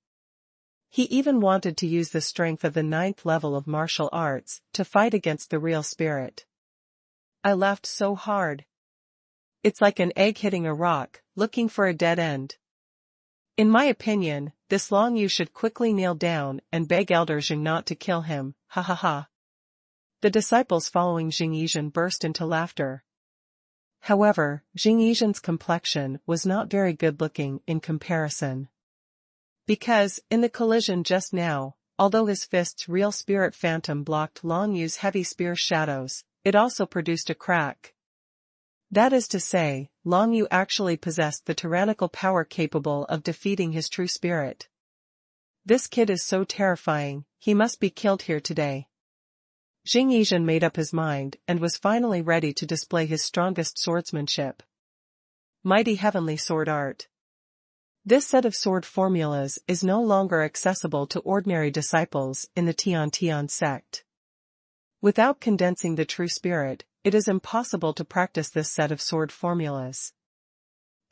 He even wanted to use the strength of the 9th level of martial arts to fight against the real spirit. I laughed so hard. It's like an egg hitting a rock, looking for a dead end. In my opinion, this Long Yu should quickly kneel down and beg Elder Jing not to kill him, ha ha ha. The disciples following Jing Yizhen burst into laughter. However, Jing Yizhen's complexion was not very good-looking in comparison. Because, in the collision just now, although his fist's real spirit phantom blocked Long Yu's heavy spear shadows, it also produced a crack. That is to say, Long Yu actually possessed the tyrannical power capable of defeating his true spirit. This kid is so terrifying, he must be killed here today. Jing Yizhen made up his mind and was finally ready to display his strongest swordsmanship. Mighty Heavenly Sword Art. This set of sword formulas is no longer accessible to ordinary disciples in the Tian sect. Without condensing the true spirit, it is impossible to practice this set of sword formulas.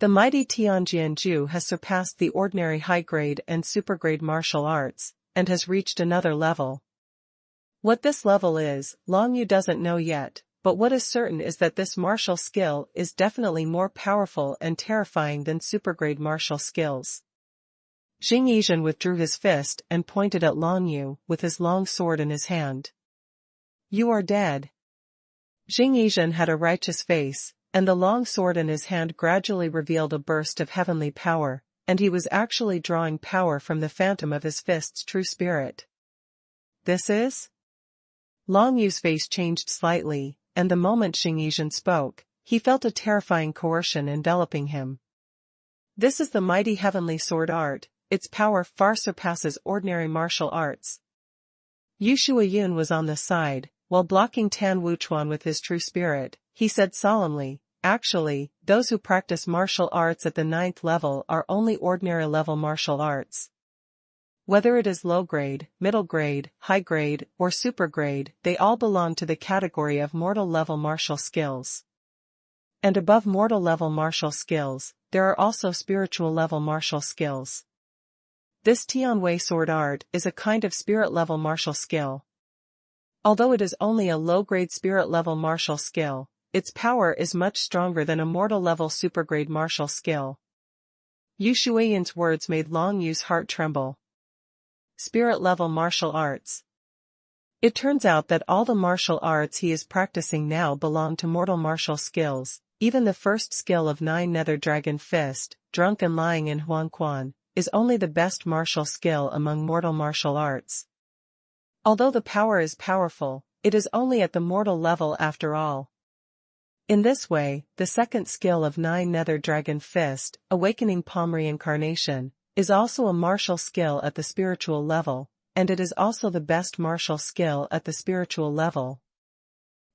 The mighty Tianjianju has surpassed the ordinary high-grade and super-grade martial arts, and has reached another level. What this level is, Long Yu doesn't know yet, but what is certain is that this martial skill is definitely more powerful and terrifying than super-grade martial skills. Jing Yizhen withdrew his fist and pointed at Long Yu with his long sword in his hand. You are dead. Jing Yizhen had a righteous face, and the long sword in his hand gradually revealed a burst of heavenly power, and he was actually drawing power from the phantom of his fist's true spirit. This is? Long Yu's face changed slightly, and the moment Jing Yizhen spoke, he felt a terrifying coercion enveloping him. This is the mighty heavenly sword art, its power far surpasses ordinary martial arts. Yu Shuiyun was on the side, while blocking Tan Wuchuan with his true spirit. He said solemnly, actually, those who practice martial arts at the 9th level are only ordinary level martial arts. Whether it is low grade, middle grade, high grade, or super grade, they all belong to the category of mortal level martial skills. And above mortal level martial skills, there are also spiritual level martial skills. This Tianwei sword art is a kind of spirit level martial skill. Although it is only a low-grade spirit-level martial skill, its power is much stronger than a mortal-level super-grade martial skill. Yu Shuiyun's words made Long Yu's heart tremble. Spirit-level martial arts. It turns out that all the martial arts he is practicing now belong to mortal martial skills. Even the first skill of 9 Nether Dragon Fist, drunk and lying in xuanhuan, is only the best martial skill among mortal martial arts. Although the power is powerful, it is only at the mortal level after all. In this way, the second skill of 9 Nether Dragon Fist, Awakening Palm Reincarnation, is also a martial skill at the spiritual level, and it is also the best martial skill at the spiritual level.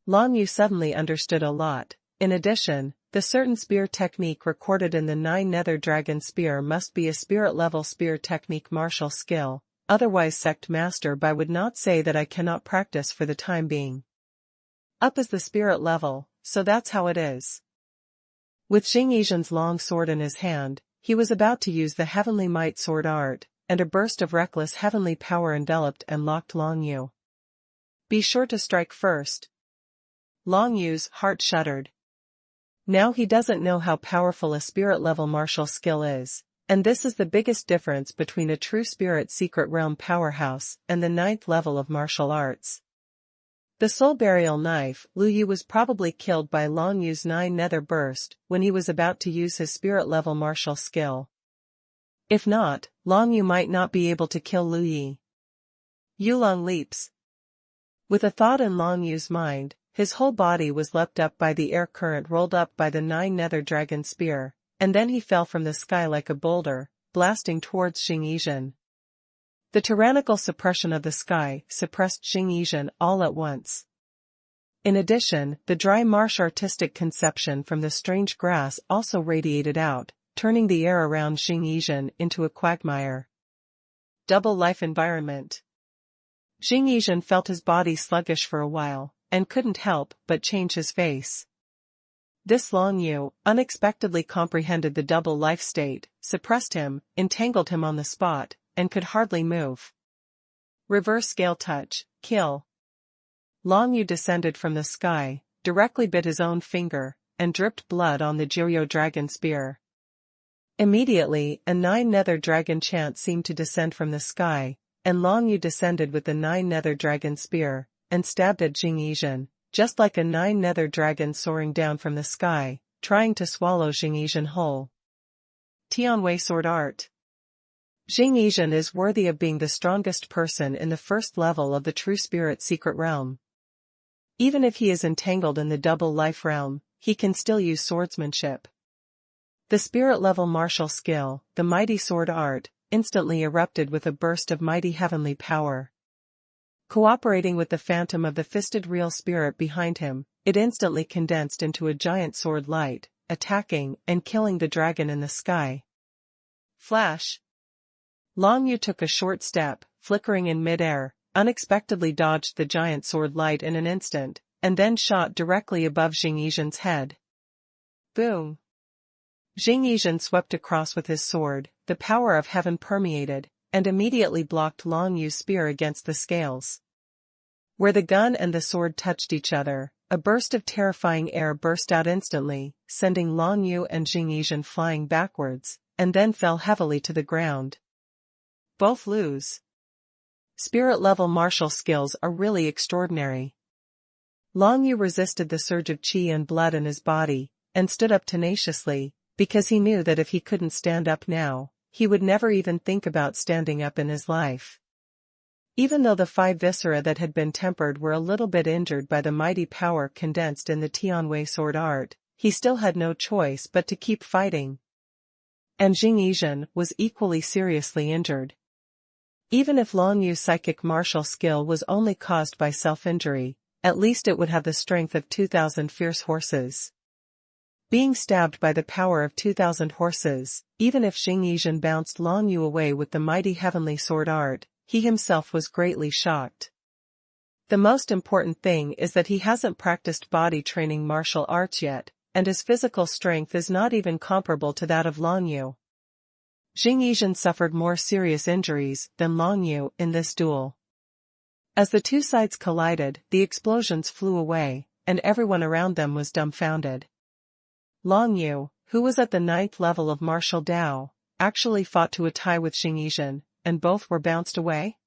Long Yu suddenly understood a lot. In addition, the certain spear technique recorded in the 9 Nether Dragon Spear must be a spirit-level spear technique martial skill. Otherwise sect master Bai would not say that I cannot practice for the time being. Up is the spirit level, so that's how it is. With Jing Yizhen's long sword in his hand, he was about to use the heavenly might sword art, and a burst of reckless heavenly power enveloped and locked Long Yu. Be sure to strike first. Long Yu's heart shuddered. Now he doesn't know how powerful a spirit-level martial skill is. And this is the biggest difference between a true spirit secret realm powerhouse and the 9th level of martial arts. The soul burial knife, Lu Yu was probably killed by Long Yu's 9 Nether Burst when he was about to use his spirit level martial skill. If not, Long Yu might not be able to kill Lu Yi. Yulong leaps. With a thought in Long Yu's mind, his whole body was leapt up by the air current rolled up by the 9 Nether Dragon Spear. And then he fell from the sky like a boulder, blasting towards Jing Yizhen. The tyrannical suppression of the sky suppressed Jing Yizhen all at once. In addition, the dry marsh artistic conception from the strange grass also radiated out, turning the air around Jing Yizhen into a quagmire. Double life environment. Jing Yizhen felt his body sluggish for a while, and couldn't help but change his face. This Long Yu unexpectedly comprehended the double life state, suppressed him, entangled him on the spot, and could hardly move. Reverse scale touch, kill. Long Yu descended from the sky, directly bit his own finger, and dripped blood on the Jiryo dragon spear. Immediately, a 9-nether dragon chant seemed to descend from the sky, and Long Yu descended with the 9-nether dragon spear, and stabbed at Jing Yizhen, just like a 9-nether dragon soaring down from the sky, trying to swallow Jing Yizhen whole. Tianwei Sword Art. Jing Yizhen is worthy of being the strongest person in the first level of the True Spirit Secret Realm. Even if he is entangled in the double life realm, he can still use swordsmanship. The spirit-level martial skill, the Mighty Sword Art, instantly erupted with a burst of mighty heavenly power. Cooperating with the phantom of the fisted real spirit behind him, it instantly condensed into a giant sword light, attacking and killing the dragon in the sky. Flash! Long Yu took a short step, flickering in mid-air, unexpectedly dodged the giant sword light in an instant, and then shot directly above Jing Yizhen's head. Boom! Jing Yizhen swept across with his sword, the power of heaven permeated, and immediately blocked Long Yu's spear against the scales. Where the gun and the sword touched each other, a burst of terrifying air burst out instantly, sending Long Yu and Jing Yizhen flying backwards, and then fell heavily to the ground. Both lose. Spirit-level martial skills are really extraordinary. Long Yu resisted the surge of qi and blood in his body, and stood up tenaciously, because he knew that if he couldn't stand up now, he would never even think about standing up in his life. Even though the 5 viscera that had been tempered were a little bit injured by the mighty power condensed in the Tianwei Sword Art, he still had no choice but to keep fighting. And Jing Yizhen was equally seriously injured. Even if Long Yu's psychic martial skill was only caused by self-injury, at least it would have the strength of 2,000 fierce horses. Being stabbed by the power of 2,000 horses, even if Jing Yizhen bounced Long Yu away with the mighty heavenly sword art, he himself was greatly shocked. The most important thing is that he hasn't practiced body training martial arts yet, and his physical strength is not even comparable to that of Long Yu. Jing Yizhen suffered more serious injuries than Long Yu in this duel. As the two sides collided, the explosions flew away, and everyone around them was dumbfounded. Long Yu, who was at the 9th level of martial Dao, actually fought to a tie with Jing Yizhen, and both were bounced away?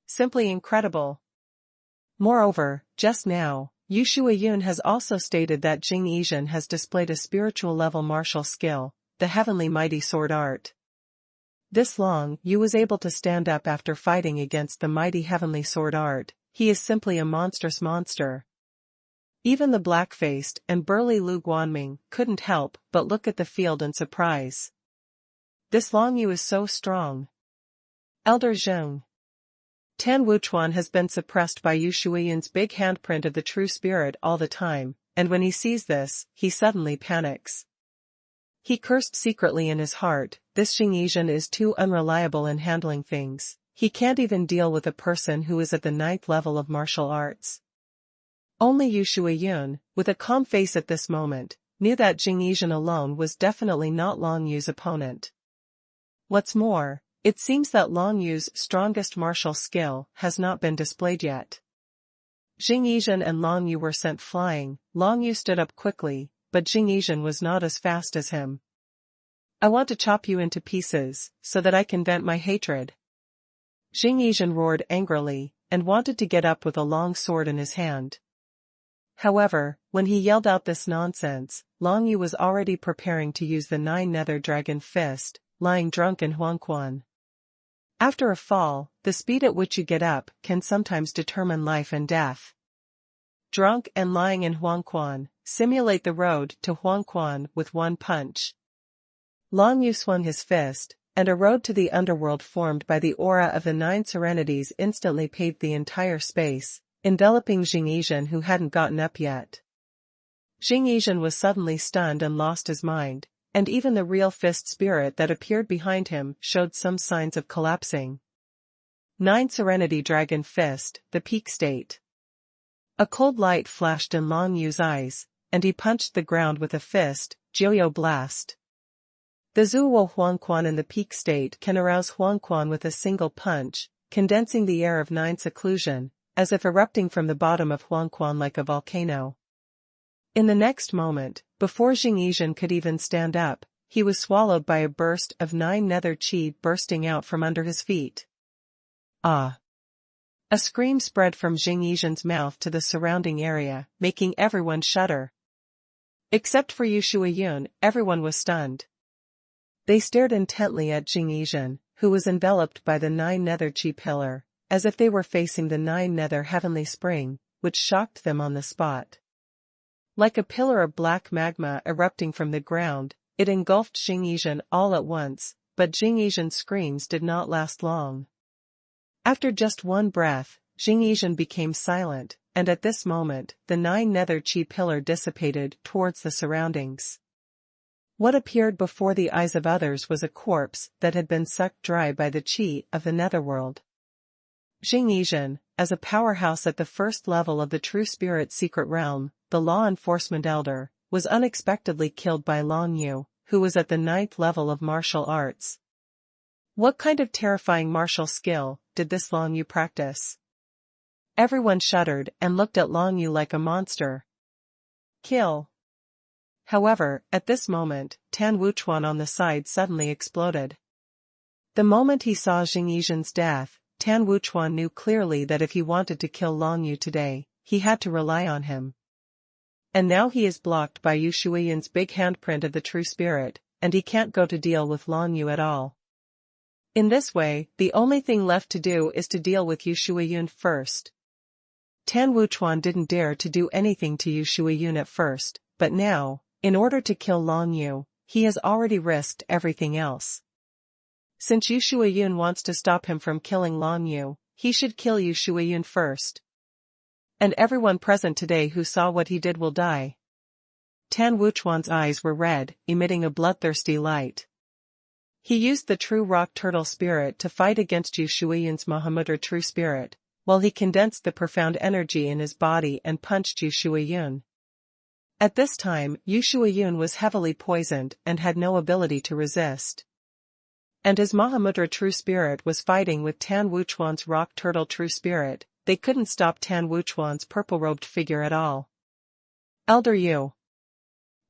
Simply incredible. Moreover, just now, Yu Shuiyun has also stated that Jing Yizhen has displayed a spiritual-level martial skill, the Heavenly Mighty Sword Art. This Long Yu was able to stand up after fighting against the mighty Heavenly Sword Art. He is simply a monstrous monster. Even the black-faced and burly Lu Guanming couldn't help but look at the field in surprise. This Long Yu is so strong. Elder Zheng. Tan Wuchuan has been suppressed by Yu Shuiyun's big handprint of the true spirit all the time, and when he sees this, he suddenly panics. He cursed secretly in his heart, this Jing Yizhen is too unreliable in handling things, he can't even deal with a person who is at the 9th level of martial arts. Only Yu Shuiyun, with a calm face at this moment, knew that Jing Yizhen alone was definitely not Long Yu's opponent. What's more, it seems that Long Yu's strongest martial skill has not been displayed yet. Jing Yizhen and Long Yu were sent flying. Long Yu stood up quickly, but Jing Yizhen was not as fast as him. I want to chop you into pieces, so that I can vent my hatred. Jing Yizhen roared angrily, and wanted to get up with a long sword in his hand. However, when he yelled out this nonsense, Long Yu was already preparing to use the 9-nether dragon fist, lying drunk in xuanhuan. After a fall, the speed at which you get up can sometimes determine life and death. Drunk and lying in xuanhuan, simulate the road to xuanhuan with one punch. Long Yu swung his fist, and a road to the underworld formed by the aura of the 9 serenities instantly paved the entire space, enveloping Jing Yizhen who hadn't gotten up yet. Jing Yizhen was suddenly stunned and lost his mind, and even the real fist spirit that appeared behind him showed some signs of collapsing. 9 Serenity Dragon Fist, the peak state. A cold light flashed in Long Yu's eyes, and he punched the ground with a fist, Jiuyo Blast. The Zuo Xuanhuan in the peak state can arouse Xuanhuan with a single punch, condensing the air of 9 seclusion, as if erupting from the bottom of Xuanhuan like a volcano. In the next moment, before Jing Yizhen could even stand up, he was swallowed by a burst of 9 nether chi bursting out from under his feet. Ah! A scream spread from Jing Yizhen's mouth to the surrounding area, making everyone shudder. Except for Yu Shuiyun, everyone was stunned. They stared intently at Jing Yizhen, who was enveloped by the 9 nether chi pillar, as if they were facing the 9 nether heavenly spring, which shocked them on the spot. Like a pillar of black magma erupting from the ground, it engulfed Jing Yizhen all at once, but Jing Yizhen's screams did not last long. After just one breath, Jing Yizhen became silent, and at this moment, the 9 nether chi pillar dissipated towards the surroundings. What appeared before the eyes of others was a corpse that had been sucked dry by the chi of the netherworld. Jing Yizhen, as a powerhouse at the first level of the True Spirit secret realm, the law enforcement elder, was unexpectedly killed by Long Yu, who was at the 9th level of martial arts. What kind of terrifying martial skill did this Long Yu practice? Everyone shuddered and looked at Long Yu like a monster. Kill. However, at this moment, Tan Wuchuan on the side suddenly exploded. The moment he saw Jing Yizhen's death, Tan Wuchuan knew clearly that if he wanted to kill Long Yu today, he had to rely on him. And now he is blocked by Yu Shuiyun's big handprint of the True Spirit, and he can't go to deal with Long Yu at all. In this way, the only thing left to do is to deal with Yu Shuiyun first. Tan Wuchuan didn't dare to do anything to Yu Shuiyun at first, but now, in order to kill Long Yu, he has already risked everything else. Since Yu Shuiyun wants to stop him from killing Long Yu, he should kill Yu Shuiyun first. And everyone present today who saw what he did will die. Tan Wuchuan's eyes were red, emitting a bloodthirsty light. He used the true rock turtle spirit to fight against Yu Shuiyun's Mahamudra true spirit, while he condensed the profound energy in his body and punched Yu Shuiyun. At this time, Yu Shuiyun was heavily poisoned and had no ability to resist. And as Mahamudra true spirit was fighting with Tan Wuchuan's rock turtle true spirit, they couldn't stop Tan Wuchuan's purple-robed figure at all. Elder Yu.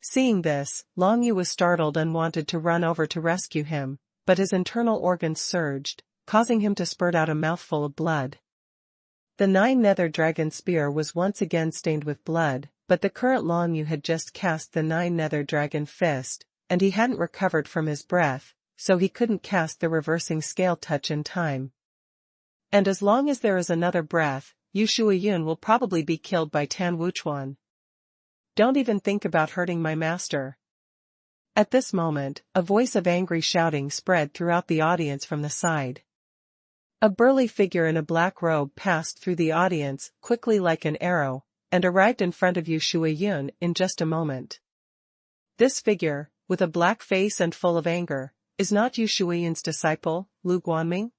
Seeing this, Long Yu was startled and wanted to run over to rescue him, but his internal organs surged, causing him to spurt out a mouthful of blood. The 9 nether dragon spear was once again stained with blood, but the current Long Yu had just cast the 9 nether dragon fist, and he hadn't recovered from his breath, so he couldn't cast the reversing scale touch in time. And as long as there is another breath, Yu Shuiyun will probably be killed by Tan Wuchuan. Don't even think about hurting my master. At this moment, a voice of angry shouting spread throughout the audience from the side. A burly figure in a black robe passed through the audience, quickly like an arrow, and arrived in front of Yu Shuiyun in just a moment. This figure, with a black face and full of anger, is not Yu Shuiyun's disciple, Lu Guanming?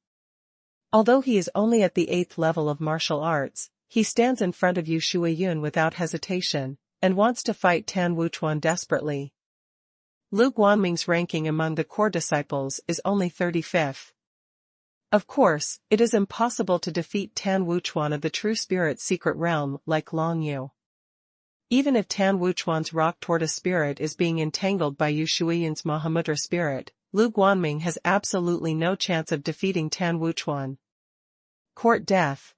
Although he is only at the 8th level of martial arts, he stands in front of Yu Shuiyun without hesitation, and wants to fight Tan Wuchuan desperately. Lu Guanming's ranking among the core disciples is only 35th. Of course, it is impossible to defeat Tan Wuchuan of the True Spirit secret realm like Long Yu. Even if Tan Wuchuan's rock tortoise spirit is being entangled by Yu Shuiyun's Mahamudra spirit, Lu Guanming has absolutely no chance of defeating Tan Wuchuan. Court death.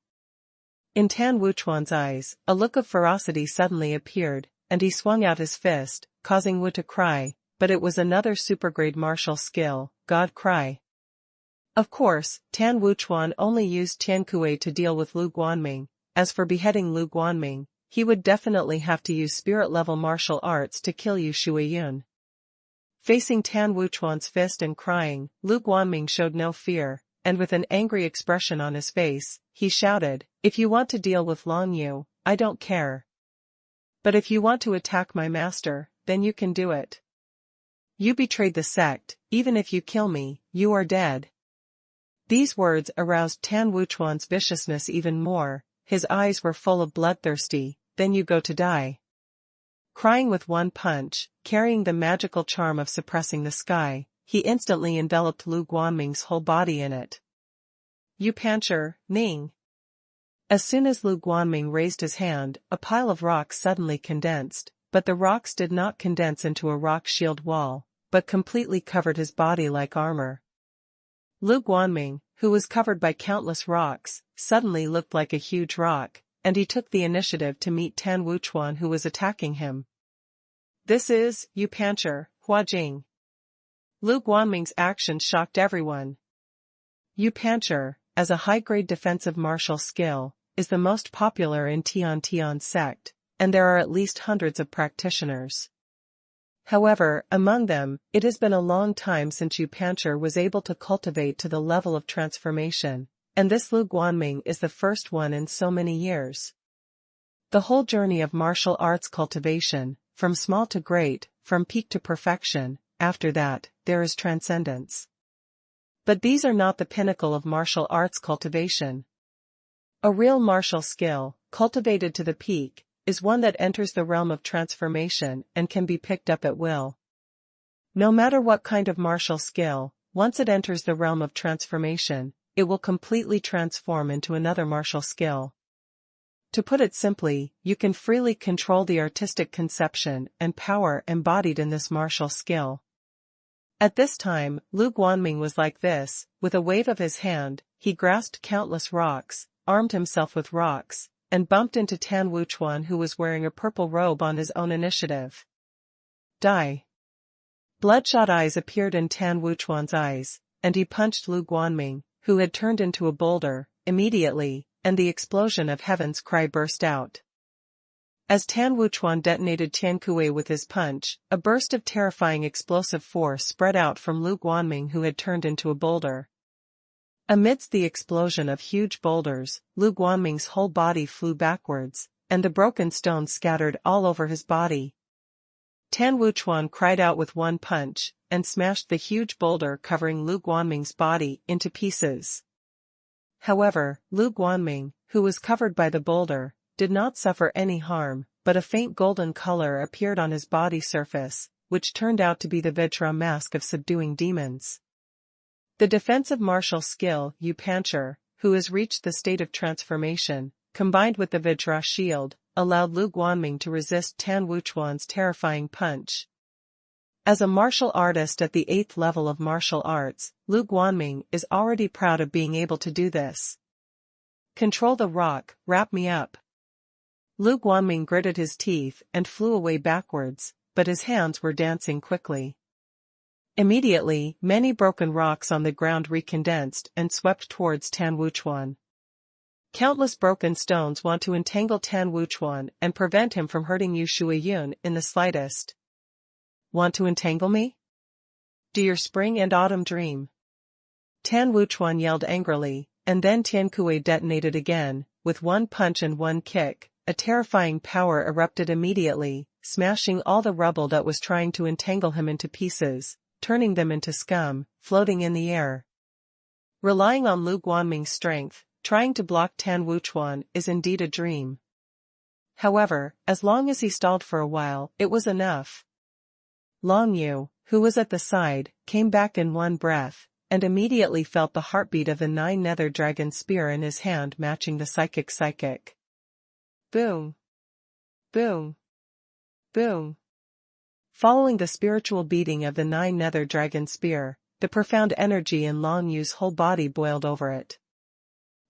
In Tan Wuchuan's eyes, a look of ferocity suddenly appeared, and he swung out his fist, causing Wu to cry, but it was another supergrade martial skill, God Cry. Of course, Tan Wuchuan only used Tiankue to deal with Lu Guanming. As for beheading Lu Guanming, he would definitely have to use spirit-level martial arts to kill Yu Shuiyun. Facing Tan Wuchuan's fist and crying, Lu Guanming showed no fear, and with an angry expression on his face, he shouted, "If you want to deal with Long Yu, I don't care. But if you want to attack my master, then you can do it. You betrayed the sect, even if you kill me, you are dead." These words aroused Tan Wuchuan's viciousness even more. His eyes were full of bloodthirsty. Then you go to die. Crying with one punch, carrying the magical charm of suppressing the sky, he instantly enveloped Lu Guanming's whole body in it. You pancher, Ning. As soon as Lu Guanming raised his hand, a pile of rocks suddenly condensed, but the rocks did not condense into a rock shield wall, but completely covered his body like armor. Lu Guanming, who was covered by countless rocks, suddenly looked like a huge rock, and he took the initiative to meet Tan Wuchuan who was attacking him. This is, you pancher, Hua Jing. Lu Guanming's action shocked everyone. Yu Pancher, as a high-grade defensive martial skill, is the most popular in Tian sect, and there are at least hundreds of practitioners. However, among them, it has been a long time since Yu Pancher was able to cultivate to the level of transformation, and this Lu Guanming is the first one in so many years. The whole journey of martial arts cultivation, from small to great, from peak to perfection, after that, there is transcendence. But these are not the pinnacle of martial arts cultivation. A real martial skill, cultivated to the peak, is one that enters the realm of transformation and can be picked up at will. No matter what kind of martial skill, once it enters the realm of transformation, it will completely transform into another martial skill. To put it simply, you can freely control the artistic conception and power embodied in this martial skill. At this time, Lu Guanming was like this. With a wave of his hand, he grasped countless rocks, armed himself with rocks, and bumped into Tan Wuchuan who was wearing a purple robe on his own initiative. Die. Bloodshot eyes appeared in Tan Wuchuan's eyes, and he punched Lu Guanming, who had turned into a boulder, immediately, and the explosion of Heaven's Cry burst out. As Tan Wuchuan detonated Tiankue with his punch, a burst of terrifying explosive force spread out from Lu Guanming who had turned into a boulder. Amidst the explosion of huge boulders, Lu Guanming's whole body flew backwards, and the broken stones scattered all over his body. Tan Wuchuan cried out with one punch, and smashed the huge boulder covering Lu Guanming's body into pieces. However, Lu Guanming, who was covered by the boulder, did not suffer any harm, but a faint golden color appeared on his body surface, which turned out to be the Vajra mask of subduing demons. The defensive martial skill, Yu Pancher, who has reached the state of transformation, combined with the Vajra shield, allowed Lu Guanming to resist Tan Wuchuan's terrifying punch. As a martial artist at the 8th level of martial arts, Lu Guanming is already proud of being able to do this. Control the rock, wrap me up. Lu Guanming gritted his teeth and flew away backwards, but his hands were dancing quickly. Immediately, many broken rocks on the ground recondensed and swept towards Tan Wuchuan. Countless broken stones want to entangle Tan Wuchuan and prevent him from hurting Yu Shuiyun in the slightest. Want to entangle me? Do your spring and autumn dream. Tan Wuchuan yelled angrily, and then Tiankue detonated again, with one punch and one kick. A terrifying power erupted immediately, smashing all the rubble that was trying to entangle him into pieces, turning them into scum, floating in the air. Relying on Lu Guanming's strength, trying to block Tan Wuchuan is indeed a dream. However, as long as he stalled for a while, it was enough. Long Yu, who was at the side, came back in one breath, and immediately felt the heartbeat of the 9 nether dragon spear in his hand matching the psychic. Boom. Boom. Boom. Following the spiritual beating of the 9 nether dragon spear, the profound energy in Long Yu's whole body boiled over it.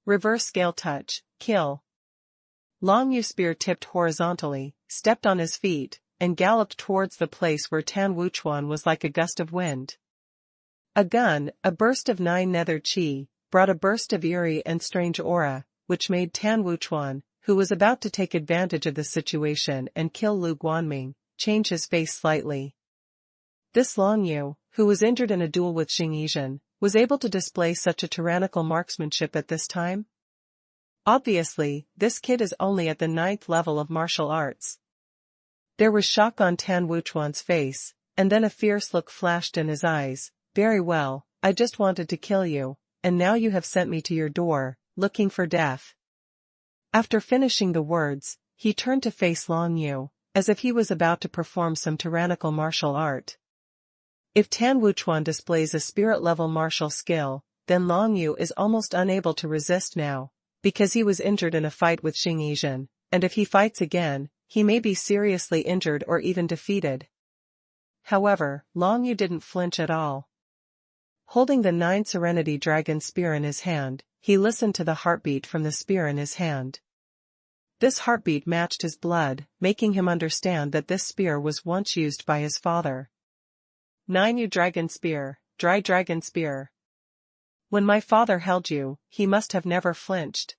Reverse scale touch, kill. Long Yu's spear tipped horizontally, stepped on his feet, and galloped towards the place where Tan Wuchuan was like a gust of wind. A burst of 9 nether chi, brought a burst of eerie and strange aura, which made Tan Wuchuan, who was about to take advantage of the situation and kill Lu Guanming, change his face slightly. This Long Yu, who was injured in a duel with Xing Yizhen, was able to display such a tyrannical marksmanship at this time? Obviously, this kid is only at the 9th level of martial arts. There was shock on Tan Wuchuan's face, and then a fierce look flashed in his eyes. Very well, I just wanted to kill you, and now you have sent me to your door, looking for death." After finishing the words, he turned to face Long Yu, as if he was about to perform some tyrannical martial art. If Tan Wuchuan displays a spirit-level martial skill, then Long Yu is almost unable to resist now, because he was injured in a fight with Xing Yizhen, and if he fights again, he may be seriously injured or even defeated. However, Long Yu didn't flinch at all. Holding the 9 Serenity Dragon Spear in his hand, he listened to the heartbeat from the spear in his hand. This heartbeat matched his blood, making him understand that this spear was once used by his father. 9 Yu Dragon Spear, Dry Dragon Spear. When my father held you, he must have never flinched.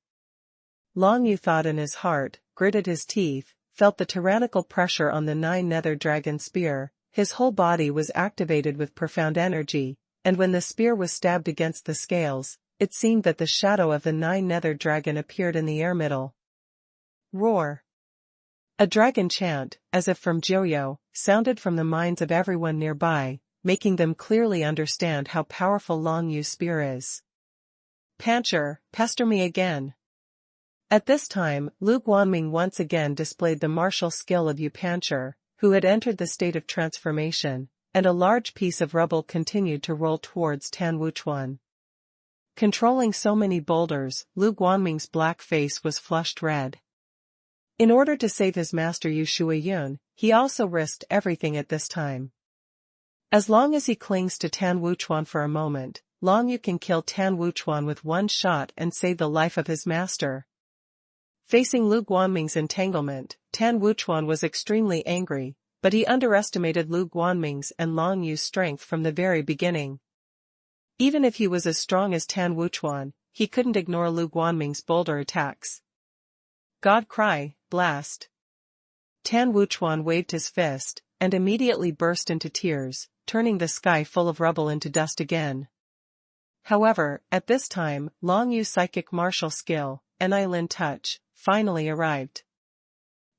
Long Yu thought in his heart, gritted his teeth, felt the tyrannical pressure on the 9 Nether Dragon Spear. His whole body was activated with profound energy, and when the spear was stabbed against the scales, it seemed that the shadow of the 9 Nether Dragon appeared in the air middle. Roar! A dragon chant, as if from Joyo, sounded from the minds of everyone nearby, making them clearly understand how powerful Long Yu's spear is. Pancher, pester me again. At this time, Lu Guanming once again displayed the martial skill of Yu Pancher, who had entered the state of transformation, and a large piece of rubble continued to roll towards Tan Wuchuan. Controlling so many boulders, Lu Guanming's black face was flushed red. In order to save his master Yu Shuiyun, he also risked everything at this time. As long as he clings to Tan Wuchuan for a moment, Long Yu can kill Tan Wuchuan with one shot and save the life of his master. Facing Lu Guanming's entanglement, Tan Wuchuan was extremely angry, but he underestimated Lu Guanming's and Long Yu's strength from the very beginning. Even if he was as strong as Tan Wuchuan, he couldn't ignore Lu Guanming's boulder attacks. God Cry, Blast! Tan Wuchuan waved his fist, and immediately burst into tears, turning the sky full of rubble into dust again. However, at this time, Long Yu's psychic martial skill, Enlightenment touch, finally arrived.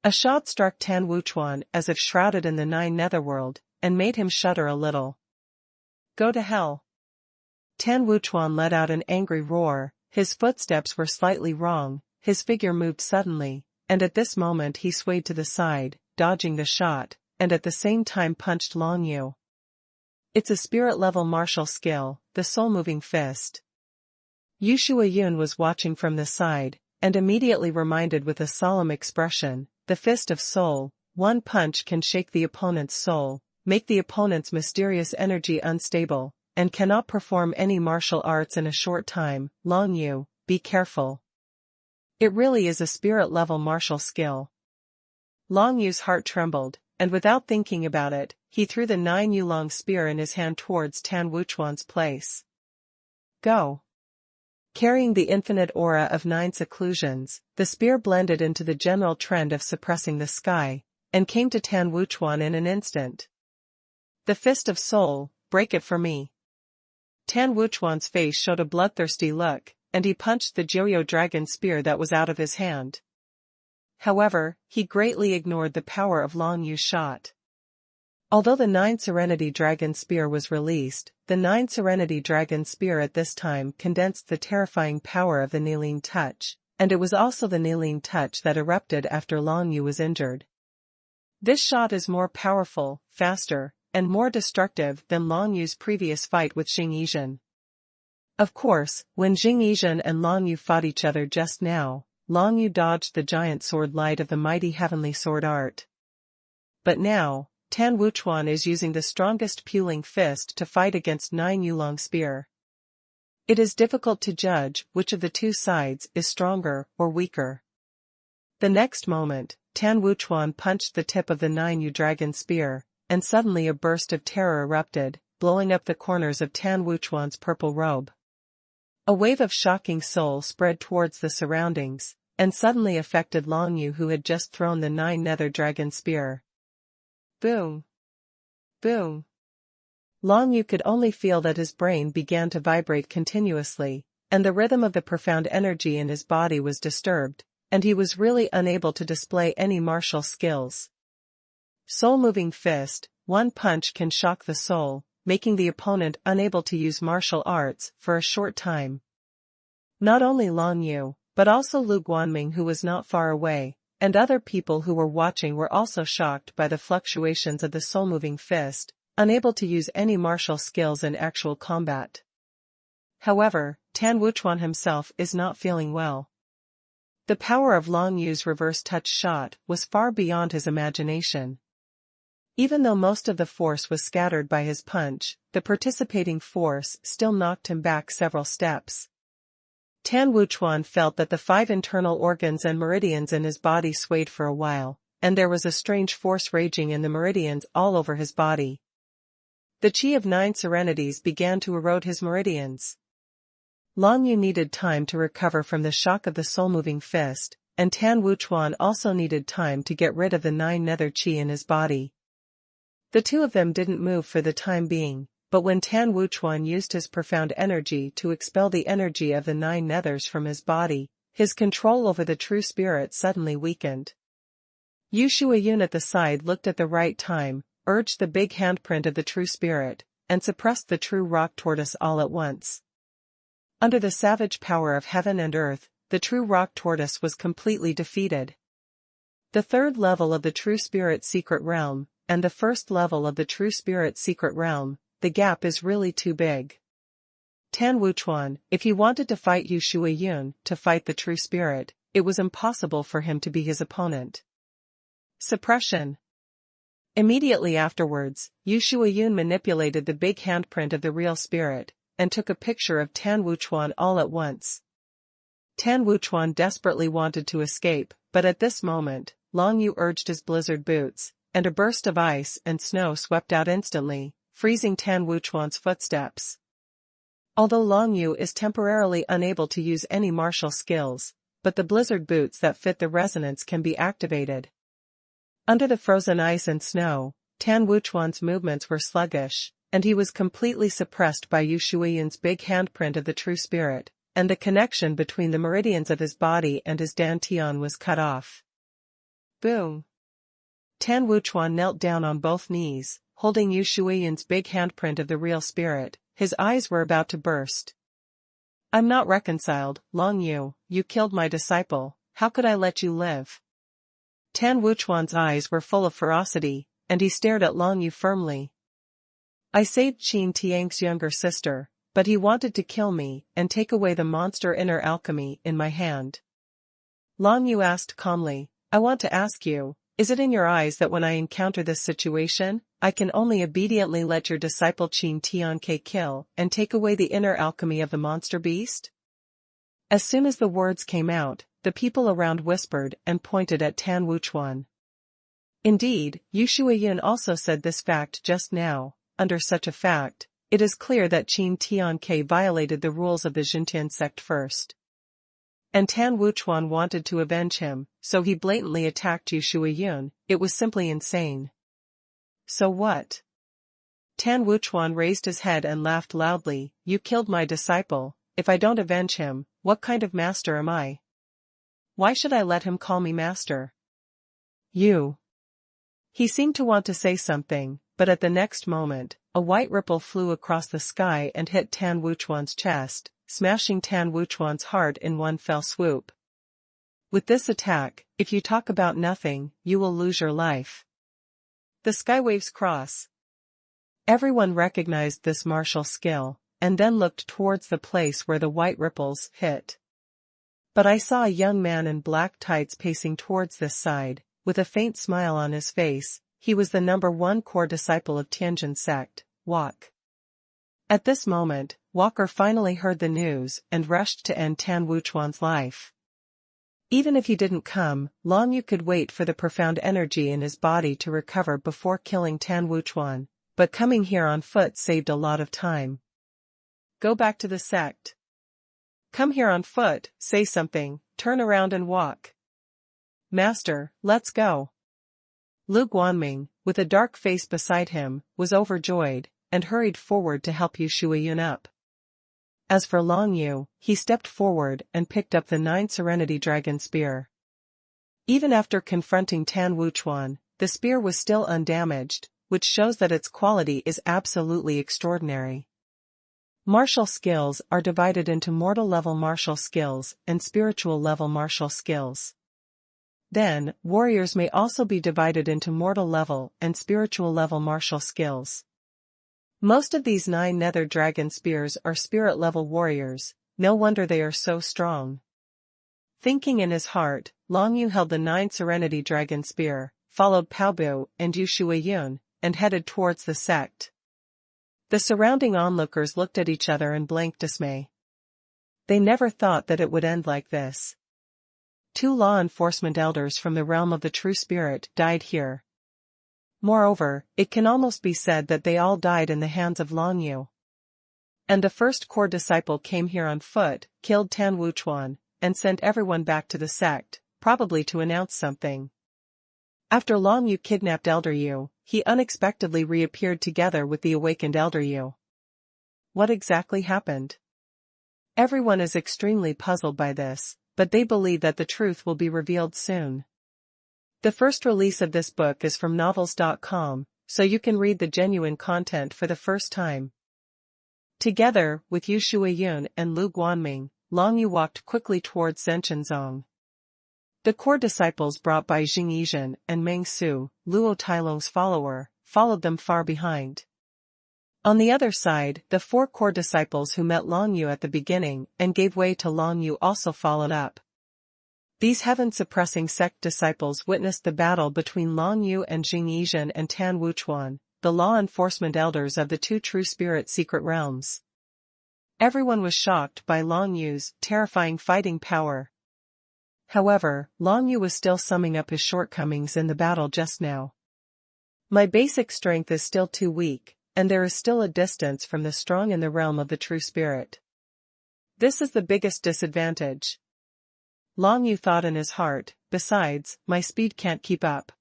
A shot struck Tan Wuchuan as if shrouded in the 9 Netherworld, and made him shudder a little. Go to hell! Tan Wuchuan let out an angry roar, his footsteps were slightly wrong, his figure moved suddenly, and at this moment he swayed to the side, dodging the shot, and at the same time punched Long Yu. It's a spirit-level martial skill, the soul-moving fist. Yu Shuiyun was watching from the side, and immediately reminded with a solemn expression, the fist of soul, one punch can shake the opponent's soul, make the opponent's mysterious energy unstable, and cannot perform any martial arts in a short time. Long Yu, be careful. It really is a spirit-level martial skill. Long Yu's heart trembled, and without thinking about it, he threw the 9 Yu-long spear in his hand towards Tan Wuchuan's place. Go! Carrying the infinite aura of 9 seclusions, the spear blended into the general trend of suppressing the sky, and came to Tan Wuchuan in an instant. The fist of soul, break it for me. Tan Wuchuan's face showed a bloodthirsty look, and he punched the Joyo dragon spear that was out of his hand. However, he greatly ignored the power of Long Yu's shot. Although the 9 Serenity Dragon Spear was released, the 9 Serenity Dragon Spear at this time condensed the terrifying power of the Enlightenment touch, and it was also the Enlightenment touch that erupted after Long Yu was injured. This shot is more powerful, faster, and more destructive than Long Yu's previous fight with Xing Yizhen. Of course, when Xing Yizhen and Long Yu fought each other just now, Long Yu dodged the giant sword light of the mighty heavenly sword art. But now, Tan Wuchuan is using the strongest Puling fist to fight against 9 Yu-long spear. It is difficult to judge which of the two sides is stronger or weaker. The next moment, Tan Wuchuan punched the tip of the 9 Yu dragon spear, and suddenly a burst of terror erupted, blowing up the corners of Tan Wuchuan's purple robe. A wave of shocking soul spread towards the surroundings, and suddenly affected Long Yu, who had just thrown the 9 nether dragon spear. Boom! Boom! Long Yu could only feel that his brain began to vibrate continuously, and the rhythm of the profound energy in his body was disturbed, and he was really unable to display any martial skills. Soul-moving fist, one punch can shock the soul, making the opponent unable to use martial arts for a short time. Not only Long Yu, but also Lu Guanming, who was not far away, and other people who were watching were also shocked by the fluctuations of the soul-moving fist, unable to use any martial skills in actual combat. However, Tan Wuchuan himself is not feeling well. The power of Long Yu's reverse touch shot was far beyond his imagination. Even though most of the force was scattered by his punch, the participating force still knocked him back several steps. Tan Wuchuan felt that the 5 internal organs and meridians in his body swayed for a while, and there was a strange force raging in the meridians all over his body. The chi of 9 serenities began to erode his meridians. Long Yu needed time to recover from the shock of the soul-moving fist, and Tan Wuchuan also needed time to get rid of the 9 nether chi in his body. The two of them didn't move for the time being, but when Tan Wuchuan used his profound energy to expel the energy of the 9 nethers from his body, his control over the true spirit suddenly weakened. Yu Shuiyun at the side looked at the right time, urged the big handprint of the true spirit, and suppressed the true rock tortoise all at once. Under the savage power of heaven and earth, the true rock tortoise was completely defeated. The third level of the true spirit secret realm, and the first level of the true spirit secret realm, the gap is really too big. Tan Wuchuan, if he wanted to fight Yu Shuiyun, to fight the true spirit, it was impossible for him to be his opponent. Suppression. Immediately afterwards, Yu Shuiyun manipulated the big handprint of the real spirit, and took a picture of Tan Wuchuan all at once. Tan Wuchuan desperately wanted to escape, but at this moment, Long Yu urged his blizzard boots, and a burst of ice and snow swept out instantly, freezing Tan Wuchuan's footsteps. Although Long Yu is temporarily unable to use any martial skills, but the blizzard boots that fit the resonance can be activated. Under the frozen ice and snow, Tan Wuchuan's movements were sluggish, and he was completely suppressed by Yu Shuiyun's big handprint of the true spirit, and the connection between the meridians of his body and his dantian was cut off. Boom! Tan Wuchuan knelt down on both knees, holding Yu Shuiyun's big handprint of the real spirit. His eyes were about to burst. "I'm not reconciled, Long Yu, you killed my disciple, how could I let you live?" Tan Wuchuan's eyes were full of ferocity, and he stared at Long Yu firmly. "I saved Qin Tiang's younger sister, but he wanted to kill me and take away the monster inner alchemy in my hand." Long Yu asked calmly, "I want to ask you, is it in your eyes that when I encounter this situation, I can only obediently let your disciple Qin Tianke kill and take away the inner alchemy of the monster beast?" As soon as the words came out, the people around whispered and pointed at Tan Wuchuan. Indeed, Yu Shuiyun also said this fact just now. Under such a fact, it is clear that Qin Tianke violated the rules of the Xintian sect first. And Tan Wuchuan wanted to avenge him, so he blatantly attacked Yu Shuiyun. It was simply insane. So what? Tan Wuchuan raised his head and laughed loudly. "You killed my disciple. If I don't avenge him, what kind of master am I? Why should I let him call me master?" "You." He seemed to want to say something, but at the next moment, a white ripple flew across the sky and hit Tan Wuchuan's chest, smashing Tan Wuchuan's heart in one fell swoop. "With this attack, if you talk about nothing, you will lose your life." The skywaves cross. Everyone recognized this martial skill, and then looked towards the place where the white ripples hit. But I saw a young man in black tights pacing towards this side, with a faint smile on his face. He was the #1 core disciple of Tianjin sect, Wok. At this moment, Walker finally heard the news and rushed to end Tan Wuchuan's life. Even if he didn't come, Long Yu could wait for the profound energy in his body to recover before killing Tan Wuchuan, but coming here on foot saved a lot of time. "Go back to the sect. Come here on foot, say something, turn around and walk." "Master, let's go." Lu Guanming, with a dark face beside him, was overjoyed, and hurried forward to help Yu Shuiyun up. As for Long Yu, he stepped forward and picked up the 9 Serenity Dragon Spear. Even after confronting Tan Wuchuan, the spear was still undamaged, which shows that its quality is absolutely extraordinary. Martial skills are divided into mortal-level martial skills and spiritual-level martial skills. Then, warriors may also be divided into mortal-level and spiritual-level martial skills. Most of these 9 nether dragon spears are spirit-level warriors, no wonder they are so strong. Thinking in his heart, Long Yu held the 9 Serenity Dragon Spear, followed Pao Bu and Yu Shuiyun, and headed towards the sect. The surrounding onlookers looked at each other in blank dismay. They never thought that it would end like this. 2 law enforcement elders from the realm of the true spirit died here. Moreover, it can almost be said that they all died in the hands of Long Yu. And the first core disciple came here on foot, killed Tan Wuchuan, and sent everyone back to the sect, probably to announce something. After Long Yu kidnapped Elder Yu, he unexpectedly reappeared together with the awakened Elder Yu. What exactly happened? Everyone is extremely puzzled by this, but they believe that the truth will be revealed soon. The first release of this book is from novels.com, so you can read the genuine content for the first time. Together, with Yu Shuiyun and Lu Guanming, Long Yu walked quickly towards Zhenchenzong. The core disciples brought by Jing Yizhen and Meng Su, Luo Tailong's follower, followed them far behind. On the other side, the 4 core disciples who met Long Yu at the beginning and gave way to Long Yu also followed up. These heaven-suppressing sect disciples witnessed the battle between Long Yu and Jing Yizhen and Tan Wuchuan, the law enforcement elders of the 2 true spirit secret realms. Everyone was shocked by Long Yu's terrifying fighting power. However, Long Yu was still summing up his shortcomings in the battle just now. My basic strength is still too weak, and there is still a distance from the strong in the realm of the true spirit. This is the biggest disadvantage. Long Yu thought in his heart, besides, my speed can't keep up.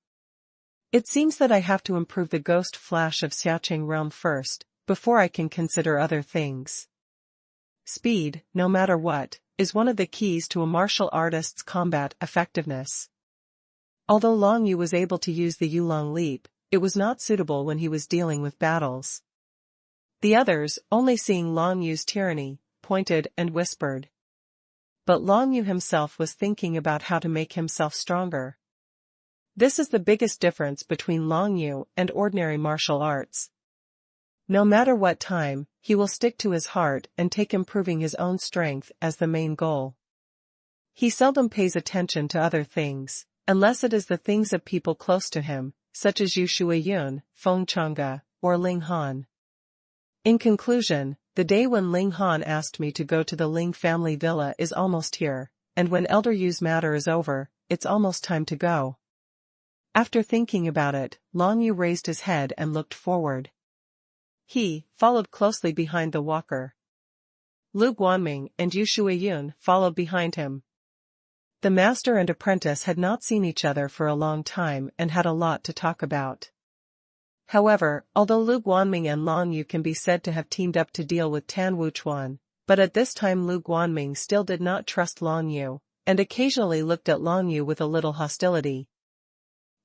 It seems that I have to improve the ghost flash of Xiaoqing realm first, before I can consider other things. Speed, no matter what, is one of the keys to a martial artist's combat effectiveness. Although Long Yu was able to use the Yulong leap, it was not suitable when he was dealing with battles. The others, only seeing Long Yu's tyranny, pointed and whispered. But Long Yu himself was thinking about how to make himself stronger. This is the biggest difference between Long Yu and ordinary martial arts. No matter what time, he will stick to his heart and take improving his own strength as the main goal. He seldom pays attention to other things, unless it is the things of people close to him, such as Yu Shuiyun, Feng Changge, or Ling Han. In conclusion, the day when Ling Han asked me to go to the Ling family villa is almost here, and when Elder Yu's matter is over, it's almost time to go. After thinking about it, Long Yu raised his head and looked forward. He followed closely behind the walker. Lu Guanming and Yu Shuiyun followed behind him. The master and apprentice had not seen each other for a long time and had a lot to talk about. However, although Lu Guanming and Long Yu can be said to have teamed up to deal with Tan Wuchuan, but at this time Lu Guanming still did not trust Long Yu, and occasionally looked at Long Yu with a little hostility.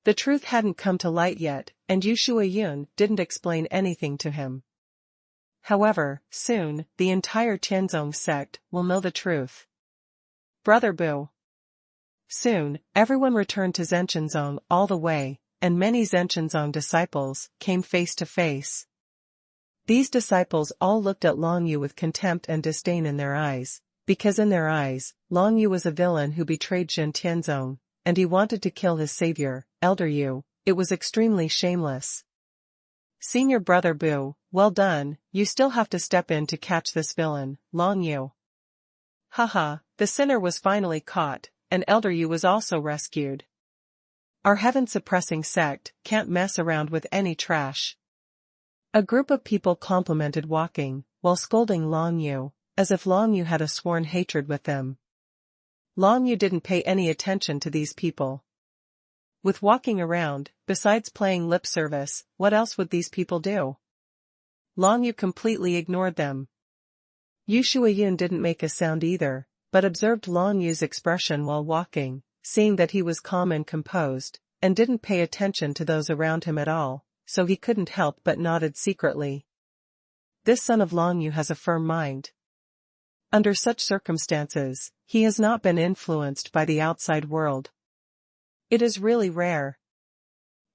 The truth hadn't come to light yet, and Yu Shuiyun didn't explain anything to him. However, soon, the entire Tianzong sect will know the truth. Brother Bu. Soon, everyone returned to Zhenchenzong all the way, and many Zhenchenzong disciples came face to face. These disciples all looked at Long Yu with contempt and disdain in their eyes, because in their eyes, Long Yu was a villain who betrayed Zhen Tianzong, and he wanted to kill his savior, Elder Yu. It was extremely shameless. Senior Brother Bu, well done, you still have to step in to catch this villain, Long Yu. Haha, the sinner was finally caught, and Elder Yu was also rescued. Our heaven-suppressing sect can't mess around with any trash. A group of people complimented walking, while scolding Long Yu, as if Long Yu had a sworn hatred with them. Long Yu didn't pay any attention to these people. With walking around, besides playing lip service, what else would these people do? Long Yu completely ignored them. Yu Shuiyun didn't make a sound either, but observed Long Yu's expression while walking, seeing that he was calm and composed, and didn't pay attention to those around him at all, so he couldn't help but nodded secretly. This son of Long Yu has a firm mind. Under such circumstances, he has not been influenced by the outside world. It is really rare.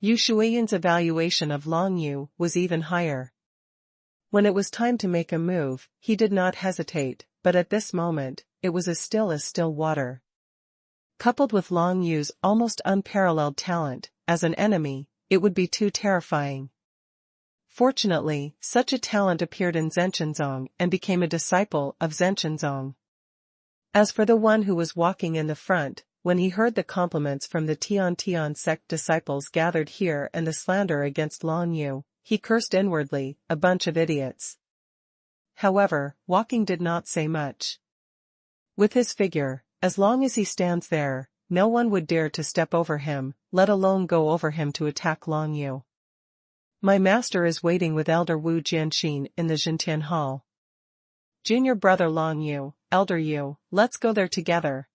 Yu Shuiyun's evaluation of Long Yu was even higher. When it was time to make a move, he did not hesitate, but at this moment, it was as still water. Coupled with Long Yu's almost unparalleled talent, as an enemy, it would be too terrifying. Fortunately, such a talent appeared in Zhenshenzong and became a disciple of Zhenshenzong. As for the one who was walking in the front, when he heard the compliments from the Tian sect disciples gathered here and the slander against Long Yu, he cursed inwardly, a bunch of idiots. However, Walking did not say much. With his figure, as long as he stands there, no one would dare to step over him, let alone go over him to attack Long Yu. My master is waiting with Elder Wu Jianxin in the Jintian Hall. Junior brother Long Yu, Elder Yu, let's go there together.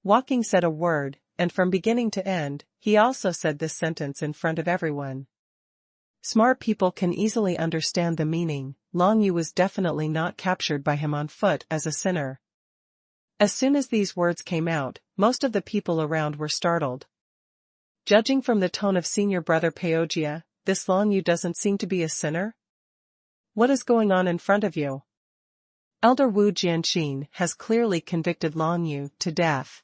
Walking said a word, and from beginning to end, he also said this sentence in front of everyone. Smart people can easily understand the meaning. Long Yu was definitely not captured by him on foot as a sinner. As soon as these words came out, most of the people around were startled. Judging from the tone of senior brother Peogia, this Long Yu doesn't seem to be a sinner? What is going on in front of you? Elder Wu Jianxin has clearly convicted Long Yu to death.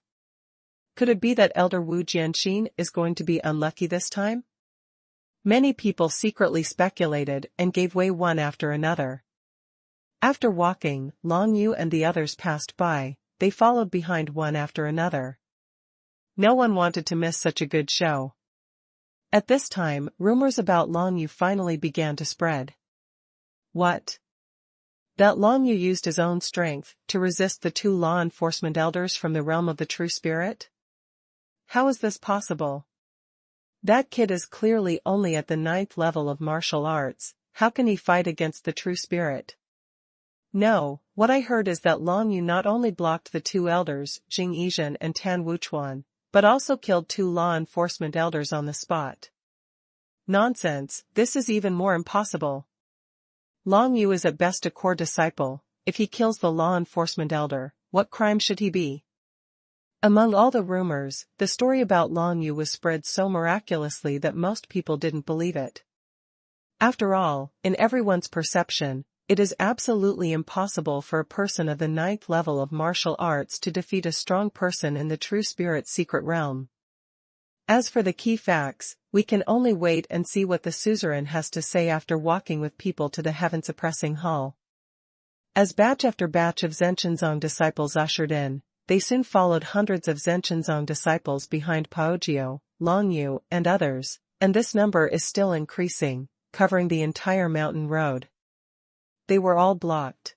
Could it be that Elder Wu Jianxin is going to be unlucky this time? Many people secretly speculated and gave way one after another. After Walking, Long Yu and the others passed by, they followed behind one after another. No one wanted to miss such a good show. At this time, rumors about Long Yu finally began to spread. What? That Long Yu used his own strength to resist the two law enforcement elders from the realm of the true spirit? How is this possible? That kid is clearly only at the 9th level of martial arts, how can he fight against the true spirit? No, what I heard is that Long Yu not only blocked the two elders, Jing Yizhen and Tan Wuchuan, but also killed two law enforcement elders on the spot. Nonsense, this is even more impossible. Long Yu is at best a core disciple. If he kills the law enforcement elder, what crime should he be? Among all the rumors, the story about Long Yu was spread so miraculously that most people didn't believe it. After all, in everyone's perception, it is absolutely impossible for a person of the 9th level of martial arts to defeat a strong person in the true spirit's secret realm. As for the key facts, we can only wait and see what the suzerain has to say after walking with people to the heaven-suppressing hall. As batch after batch of Zhenshenzong disciples ushered in, they soon followed hundreds of Zhenshenzong disciples behind Paogio, Long Yu, and others, and this number is still increasing, covering the entire mountain road. They were all blocked.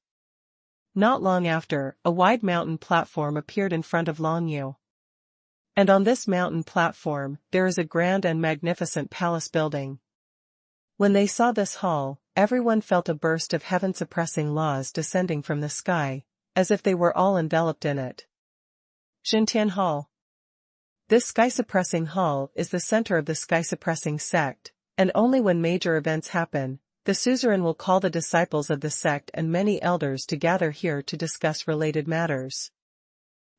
Not long after, a wide mountain platform appeared in front of Long Yu. And on this mountain platform, there is a grand and magnificent palace building. When they saw this hall, everyone felt a burst of heaven-suppressing laws descending from the sky, as if they were all enveloped in it. Xintian Hall. This sky-suppressing hall is the center of the sky-suppressing sect, and only when major events happen, the suzerain will call the disciples of the sect and many elders to gather here to discuss related matters.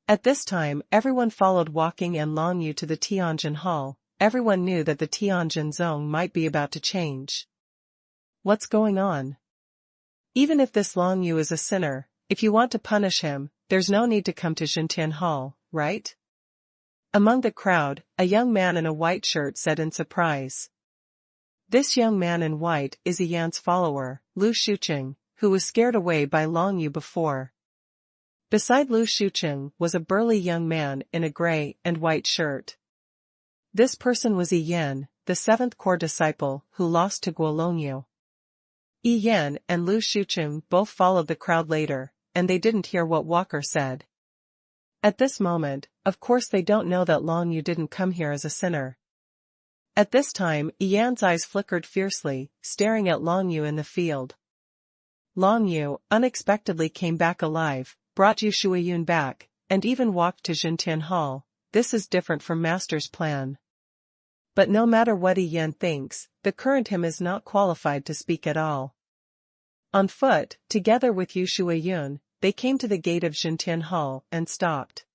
At this time, everyone followed Walking and Long Yu to the Tianjin Hall. Everyone knew that the Tianjin zone might be about to change. What's going on? Even if this Long Yu is a sinner, if you want to punish him, there's no need to come to Xintian Hall, right? Among the crowd, a young man in a white shirt said in surprise. This young man in white is Yan's follower, Lu Shuqing, who was scared away by Long Yu before. Beside Lu Shuqing was a burly young man in a gray and white shirt. This person was Yan, the 7th core disciple, who lost to Guolongyu. Yan and Lu Shuqing both followed the crowd later, and they didn't hear what Walker said. At this moment, of course they don't know that Long Yu didn't come here as a sinner. At this time, Yan's eyes flickered fiercely, staring at Long Yu in the field. Long Yu unexpectedly came back alive, brought Yu Shuiyun back, and even walked to Xintian Hall. This is different from Master's plan. But no matter what Yen thinks, the current him is not qualified to speak at all. On foot, together with Yu Shuiyun, they came to the gate of Xintian Hall and stopped.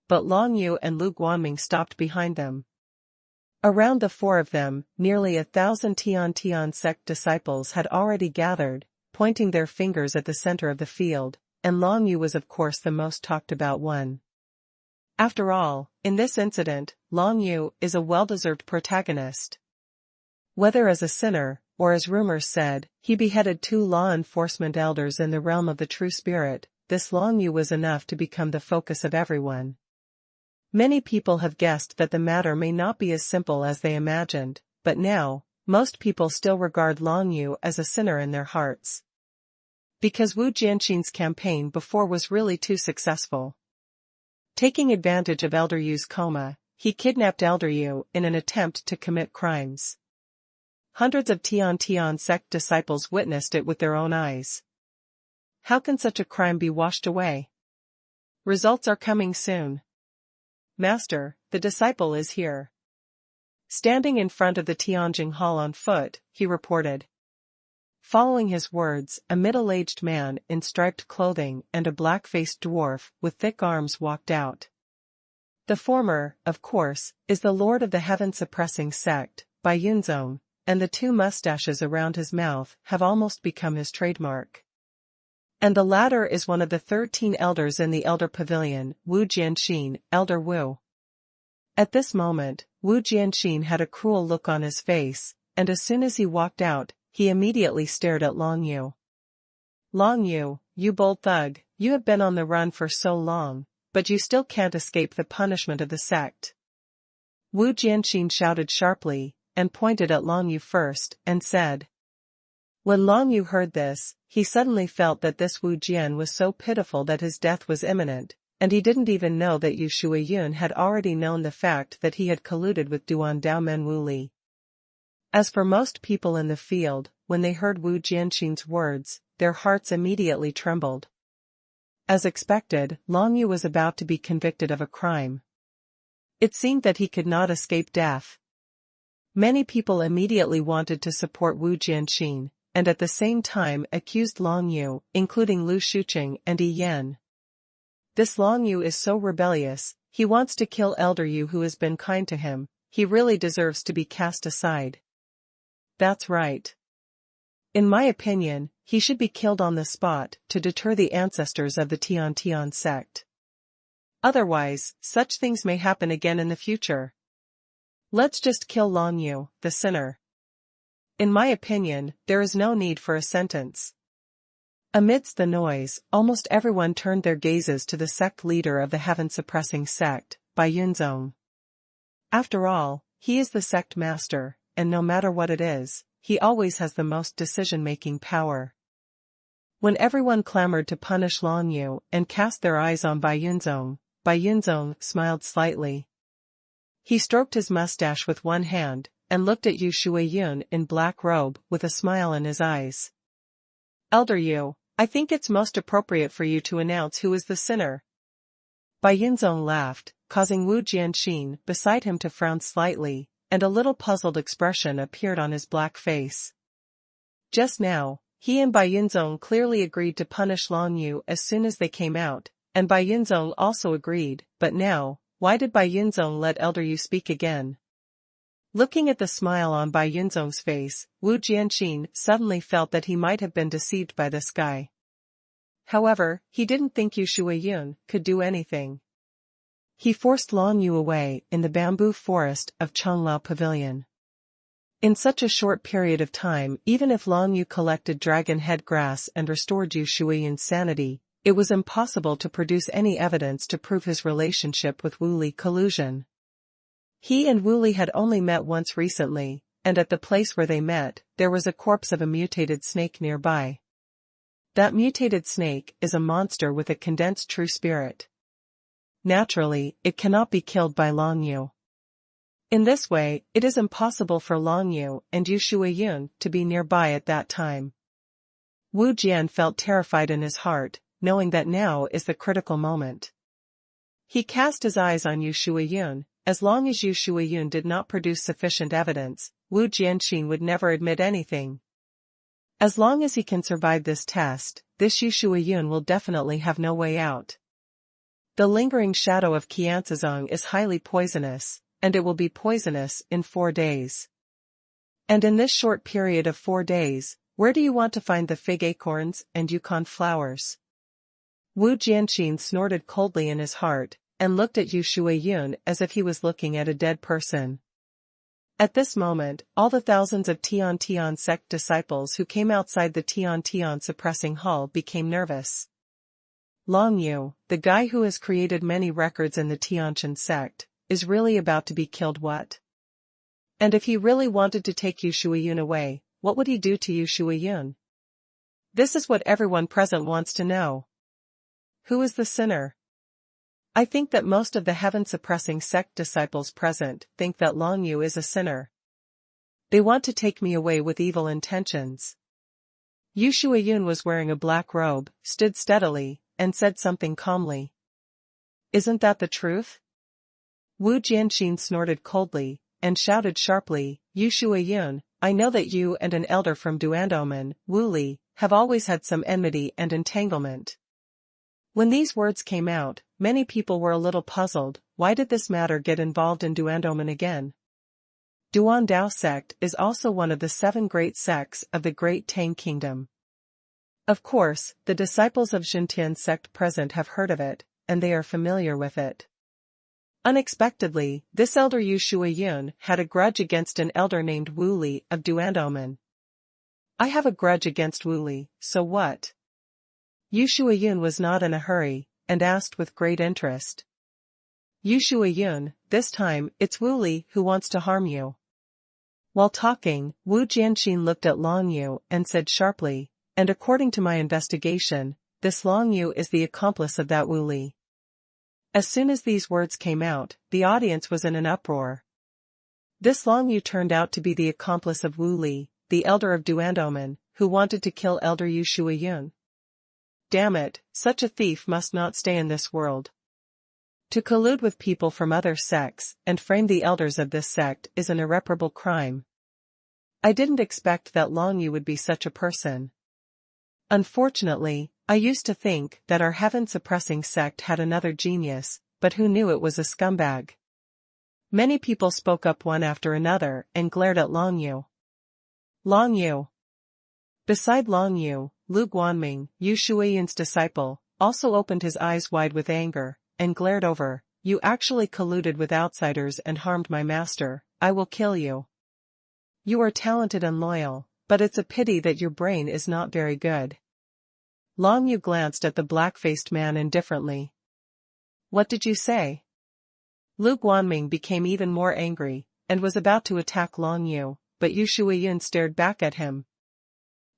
But Long Yu and Lu Guanming stopped behind them. Around the four of them, nearly 1,000 Tian sect disciples had already gathered, pointing their fingers at the center of the field, and Long Yu was of course the most talked about one. After all, in this incident, Long Yu is a well-deserved protagonist. Whether as a sinner, or as rumors said, he beheaded 2 law enforcement elders in the realm of the true spirit, this Long Yu was enough to become the focus of everyone. Many people have guessed that the matter may not be as simple as they imagined, but now, most people still regard Long Yu as a sinner in their hearts. Because Wu Jianxin's campaign before was really too successful. Taking advantage of Elder Yu's coma, he kidnapped Elder Yu in an attempt to commit crimes. Hundreds of Tian sect disciples witnessed it with their own eyes. How can such a crime be washed away? Results are coming soon. Master, the disciple is here. Standing in front of the Tianjing Hall on foot, he reported. Following his words, a middle-aged man in striped clothing and a black-faced dwarf with thick arms walked out. The former, of course, is the lord of the heaven-suppressing sect, Bai Yunzong, and the 2 mustaches around his mouth have almost become his trademark. And the latter is one of the 13 elders in the Elder Pavilion, Wu Jianxin, Elder Wu. At this moment, Wu Jianxin had a cruel look on his face, and as soon as he walked out, he immediately stared at Long Yu. Long Yu, you bold thug, you have been on the run for so long, but you still can't escape the punishment of the sect. Wu Jianxin shouted sharply, and pointed at Long Yu first, and said. When Long Yu heard this, he suddenly felt that this Wu Jian was so pitiful that his death was imminent, and he didn't even know that Yu Shuiyun had already known the fact that he had colluded with Duan Daomen Wu Li. As for most people in the field, when they heard Wu Jianxin's words, their hearts immediately trembled. As expected, Long Yu was about to be convicted of a crime. It seemed that he could not escape death. Many people immediately wanted to support Wu Jianxin, and at the same time accused Long Yu, including Lu Shuqing and Yi Yan. This Long Yu is so rebellious, he wants to kill Elder Yu who has been kind to him, he really deserves to be cast aside. That's right. In my opinion, he should be killed on the spot to deter the ancestors of the Tian sect. Otherwise, such things may happen again in the future. Let's just kill Long Yu, the sinner. In my opinion, there is no need for a sentence. Amidst the noise, almost everyone turned their gazes to the sect leader of the heaven-suppressing sect, Bai Yunzong. After all, he is the sect master, and no matter what it is, he always has the most decision-making power. When everyone clamored to punish Long Yu and cast their eyes on Bai Yunzong smiled slightly. He stroked his mustache with one hand, and looked at Yu Shuiyun in black robe with a smile in his eyes. Elder Yu, I think it's most appropriate for you to announce who is the sinner. Bai Yunzong laughed, causing Wu Jianxin beside him to frown slightly, and a little puzzled expression appeared on his black face. Just now, he and Bai Yunzong clearly agreed to punish Long Yu as soon as they came out, and Bai Yunzong also agreed, but now, why did Bai Yunzong let Elder Yu speak again? Looking at the smile on Bai Yunzong's face, Wu Jianxin suddenly felt that he might have been deceived by this guy. However, he didn't think Yu Shuiyun could do anything. He forced Long Yu away in the bamboo forest of Changlao Pavilion. In such a short period of time, even if Long Yu collected dragon head grass and restored Yu Shuiyun's sanity, it was impossible to produce any evidence to prove his relationship with Wu Li collusion. He and Wu Li had only met once recently, and at the place where they met, there was a corpse of a mutated snake nearby. That mutated snake is a monster with a condensed true spirit. Naturally, it cannot be killed by Long Yu. In this way, it is impossible for Long Yu and Yu Shuiyun to be nearby at that time. Wu Jian felt terrified in his heart, knowing that now is the critical moment. He cast his eyes on Yu Shuiyun, as long as Yu Shuiyun did not produce sufficient evidence, Wu Jianxin would never admit anything. As long as he can survive this test, this Yu Shuiyun will definitely have no way out. The lingering shadow of Qianzizong is highly poisonous, and it will be poisonous in 4 days. And in this short period of 4 days, where do you want to find the fig acorns and Yukon flowers? Wu Jianxin snorted coldly in his heart, and looked at Yu Shuiyun as if he was looking at a dead person. At this moment, all the thousands of Tian Tian sect disciples who came outside the Tian Tian suppressing hall became nervous. Long Yu, the guy who has created many records in the Tiantian sect, is really about to be killed. What? And if he really wanted to take Yu Shuiyun away, what would he do to Yu Shuiyun? This is what everyone present wants to know. Who is the sinner? I think that most of the heaven-suppressing sect disciples present think that Long Yu is a sinner. They want to take me away with evil intentions. Yu Shuiyun was wearing a black robe, stood steadily, and said something calmly. Isn't that the truth? Wu Jianxin snorted coldly, and shouted sharply, Yu Shuiyun, I know that you and an elder from Duandomen, Wu Li, have always had some enmity and entanglement. When these words came out, many people were a little puzzled. Why did this matter get involved in Duandomen again? Duandao sect is also one of the 7 great sects of the Great Tang Kingdom. Of course, the disciples of Xintian sect present have heard of it, and they are familiar with it. Unexpectedly, this elder Yu Shuiyun had a grudge against an elder named Wu Li of Duandomen. I have a grudge against Wu Li, so what? Yu Shuiyun was not in a hurry, and asked with great interest. Yu Shuiyun, this time, it's Wu Li who wants to harm you. While talking, Wu Jianxin looked at Long Yu and said sharply, and according to my investigation, this Long Yu is the accomplice of that Wu Li. As soon as these words came out, the audience was in an uproar. This Long Yu turned out to be the accomplice of Wu Li, the elder of Duandomen, who wanted to kill elder Yu Shuiyun. Damn it, such a thief must not stay in this world. To collude with people from other sects and frame the elders of this sect is an irreparable crime. I didn't expect that Long Yu would be such a person. Unfortunately, I used to think that our heaven-suppressing sect had another genius, but who knew it was a scumbag? Many people spoke up one after another and glared at Long Yu. Long Yu. Beside Long Yu, Lu Guanming, Yu Shuiyun's disciple, also opened his eyes wide with anger, and glared over, You actually colluded with outsiders and harmed my master, I will kill you. You are talented and loyal, but it's a pity that your brain is not very good. Long Yu glanced at the black-faced man indifferently. What did you say? Lu Guanming became even more angry, and was about to attack Long Yu, but Yu Shuiyun stared back at him.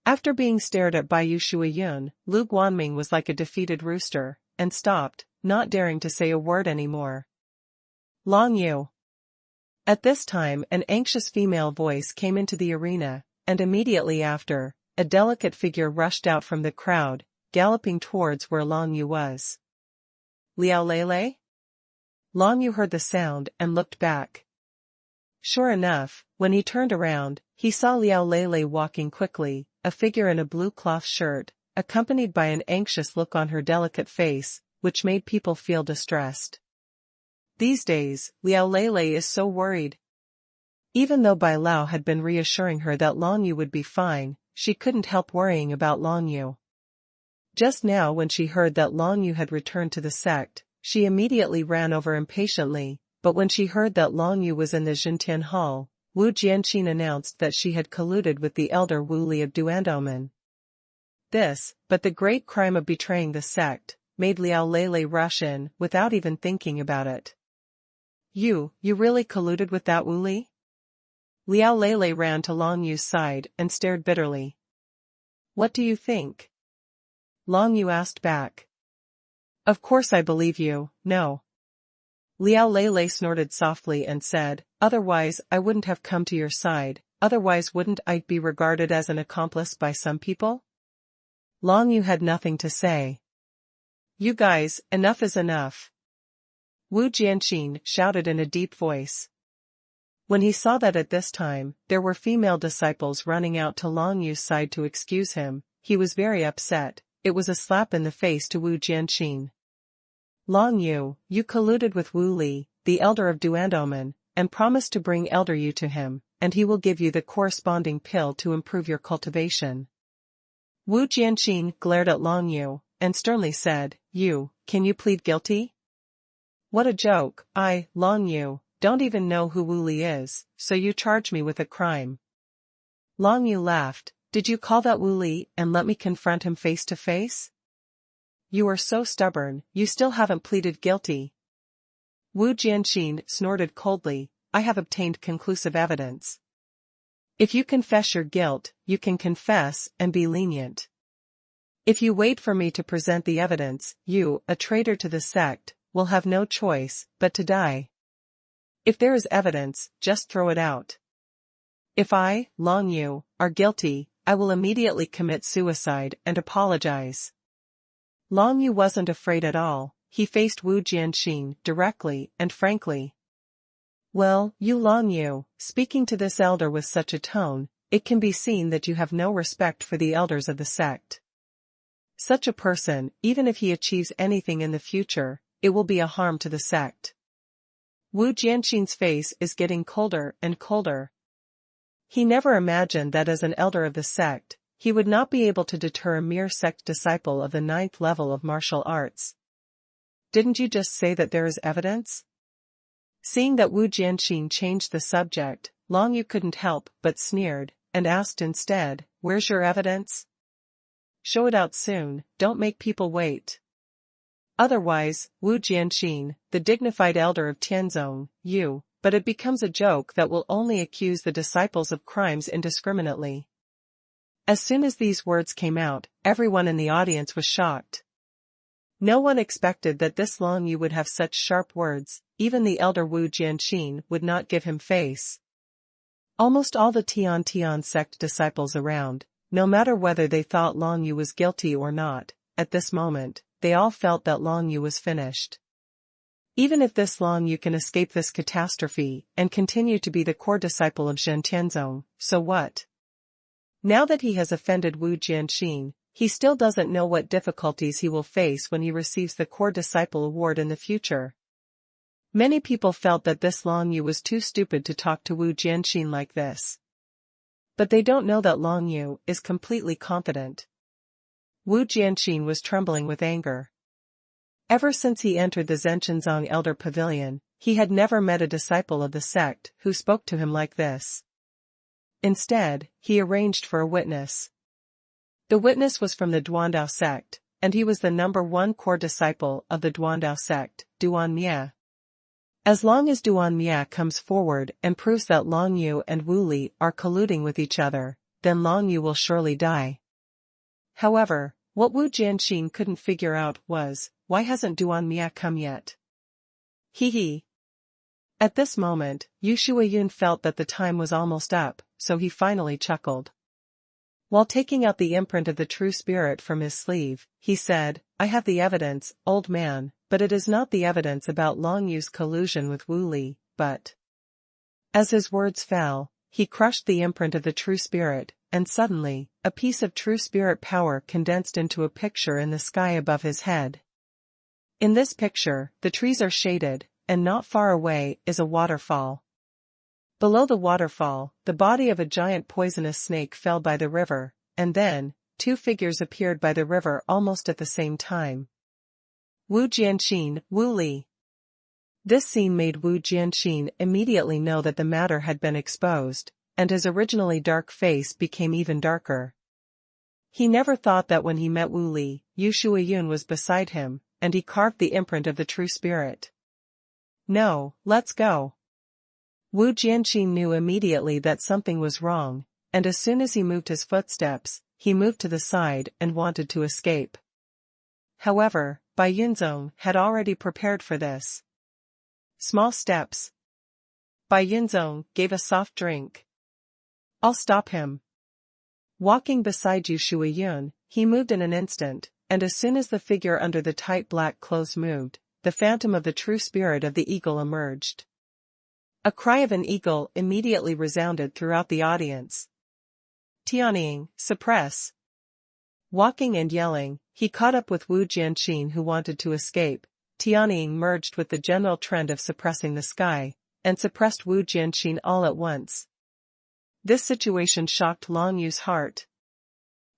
After being stared at by Yu Shuiyun, Lu Guanming was like a defeated rooster, and stopped, not daring to say a word anymore. Long Yu. At this time an anxious female voice came into the arena, and immediately after, a delicate figure rushed out from the crowd, galloping towards where Long Yu was. Liao Lele? Long Yu heard the sound and looked back. Sure enough, when he turned around, he saw Liao Lele walking quickly, a figure in a blue cloth shirt, accompanied by an anxious look on her delicate face, which made people feel distressed. These days, Liao Lele is so worried. Even though Bai Lao had been reassuring her that Long Yu would be fine, she couldn't help worrying about Long Yu. Just now when she heard that Long Yu had returned to the sect, she immediately ran over impatiently, but when she heard that Long Yu was in the Xintian Hall, Wu Jianxin announced that she had colluded with the elder Wu Li of Duandomen. This, but the great crime of betraying the sect, made Liao Lele rush in, without even thinking about it. You really colluded with that Wu Li? Liao Lele ran to Long Yu's side and stared bitterly. What do you think? Long Yu asked back. Of course I believe you, no. Liao Lele snorted softly and said, otherwise I wouldn't have come to your side, otherwise wouldn't I be regarded as an accomplice by some people? Long Yu had nothing to say. You guys, enough is enough. Wu Jianxin shouted in a deep voice. When he saw that at this time, there were female disciples running out to Long Yu's side to excuse him, he was very upset. It was a slap in the face to Wu Jianxin. Long Yu, you colluded with Wu Li, the elder of Duandomen, and promised to bring Elder Yu to him, and he will give you the corresponding pill to improve your cultivation. Wu Jianxin glared at Long Yu, and sternly said, You, can you plead guilty? What a joke, I, Long Yu, don't even know who Wu Li is, so you charge me with a crime. Long Yu laughed, Did you call that Wu Li and let me confront him face to face? You are so stubborn, you still haven't pleaded guilty. Wu Jianxin snorted coldly, I have obtained conclusive evidence. If you confess your guilt, you can confess and be lenient. If you wait for me to present the evidence, you, a traitor to the sect, will have no choice but to die. If there is evidence, just throw it out. If I, Long Yu, are guilty, I will immediately commit suicide and apologize. Long Yu wasn't afraid at all, he faced Wu Jianxin directly and frankly. Well, you Long Yu, speaking to this elder with such a tone, it can be seen that you have no respect for the elders of the sect. Such a person, even if he achieves anything in the future, it will be a harm to the sect. Wu Jianxin's face is getting colder and colder. He never imagined that as an elder of the sect, he would not be able to deter a mere sect disciple of the 9th level of martial arts. Didn't you just say that there is evidence? Seeing that Wu Jianxin changed the subject, Long Yu couldn't help but sneered, and asked instead, Where's your evidence? Show it out soon, don't make people wait. Otherwise, Wu Jianxin, the dignified elder of Tianzong, but it becomes a joke that will only accuse the disciples of crimes indiscriminately. As soon as these words came out, everyone in the audience was shocked. No one expected that this Long Yu would have such sharp words, even the elder Wu Jianxin would not give him face. Almost all the Tian sect disciples around, no matter whether they thought Long Yu was guilty or not, at this moment, they all felt that Long Yu was finished. Even if this Long Yu can escape this catastrophe and continue to be the core disciple of Zhen Tianzong, so what? Now that he has offended Wu Jianxin, he still doesn't know what difficulties he will face when he receives the core disciple award in the future. Many people felt that this Long Yu was too stupid to talk to Wu Jianxin like this. But they don't know that Long Yu is completely confident. Wu Jianxin was trembling with anger. Ever since he entered the Zhenchenzong Elder Pavilion, he had never met a disciple of the sect who spoke to him like this. Instead, he arranged for a witness. The witness was from the Duandao sect, and he was the #1 core disciple of the Duandao sect, Duan Mie. As long as Duan Mie comes forward and proves that Long Yu and Wu Li are colluding with each other, then Long Yu will surely die. However, what Wu Jianxin couldn't figure out was, why hasn't Duan Mie come yet? Hee. At this moment, Yu Shuiyun felt that the time was almost up, so he finally chuckled. While taking out the imprint of the true spirit from his sleeve, he said, I have the evidence, old man, but it is not the evidence about Long Yu's collusion with Wu Li, but... As his words fell, he crushed the imprint of the true spirit, and suddenly, a piece of true spirit power condensed into a picture in the sky above his head. In this picture, the trees are shaded, and not far away is a waterfall. Below the waterfall, the body of a giant poisonous snake fell by the river, and then, 2 figures appeared by the river almost at the same time. Wu Jianxin, Wu Li. This scene made Wu Jianxin immediately know that the matter had been exposed, and his originally dark face became even darker. He never thought that when he met Wu Li, Yu Shuiyun was beside him, and he carved the imprint of the true spirit. No, let's go. Wu Jianxin knew immediately that something was wrong, and as soon as he moved his footsteps, he moved to the side and wanted to escape. However, Bai Yunzong had already prepared for this. Small steps. Bai Yunzong gave a soft drink. I'll stop him. Walking beside Yu Shuiyun, he moved in an instant, and as soon as the figure under the tight black clothes moved, the phantom of the true spirit of the eagle emerged. A cry of an eagle immediately resounded throughout the audience. Tianying, suppress! Walking and yelling, he caught up with Wu Jianqin who wanted to escape. Tianying merged with the general trend of suppressing the sky, and suppressed Wu Jianqin all at once. This situation shocked Long Yu's heart.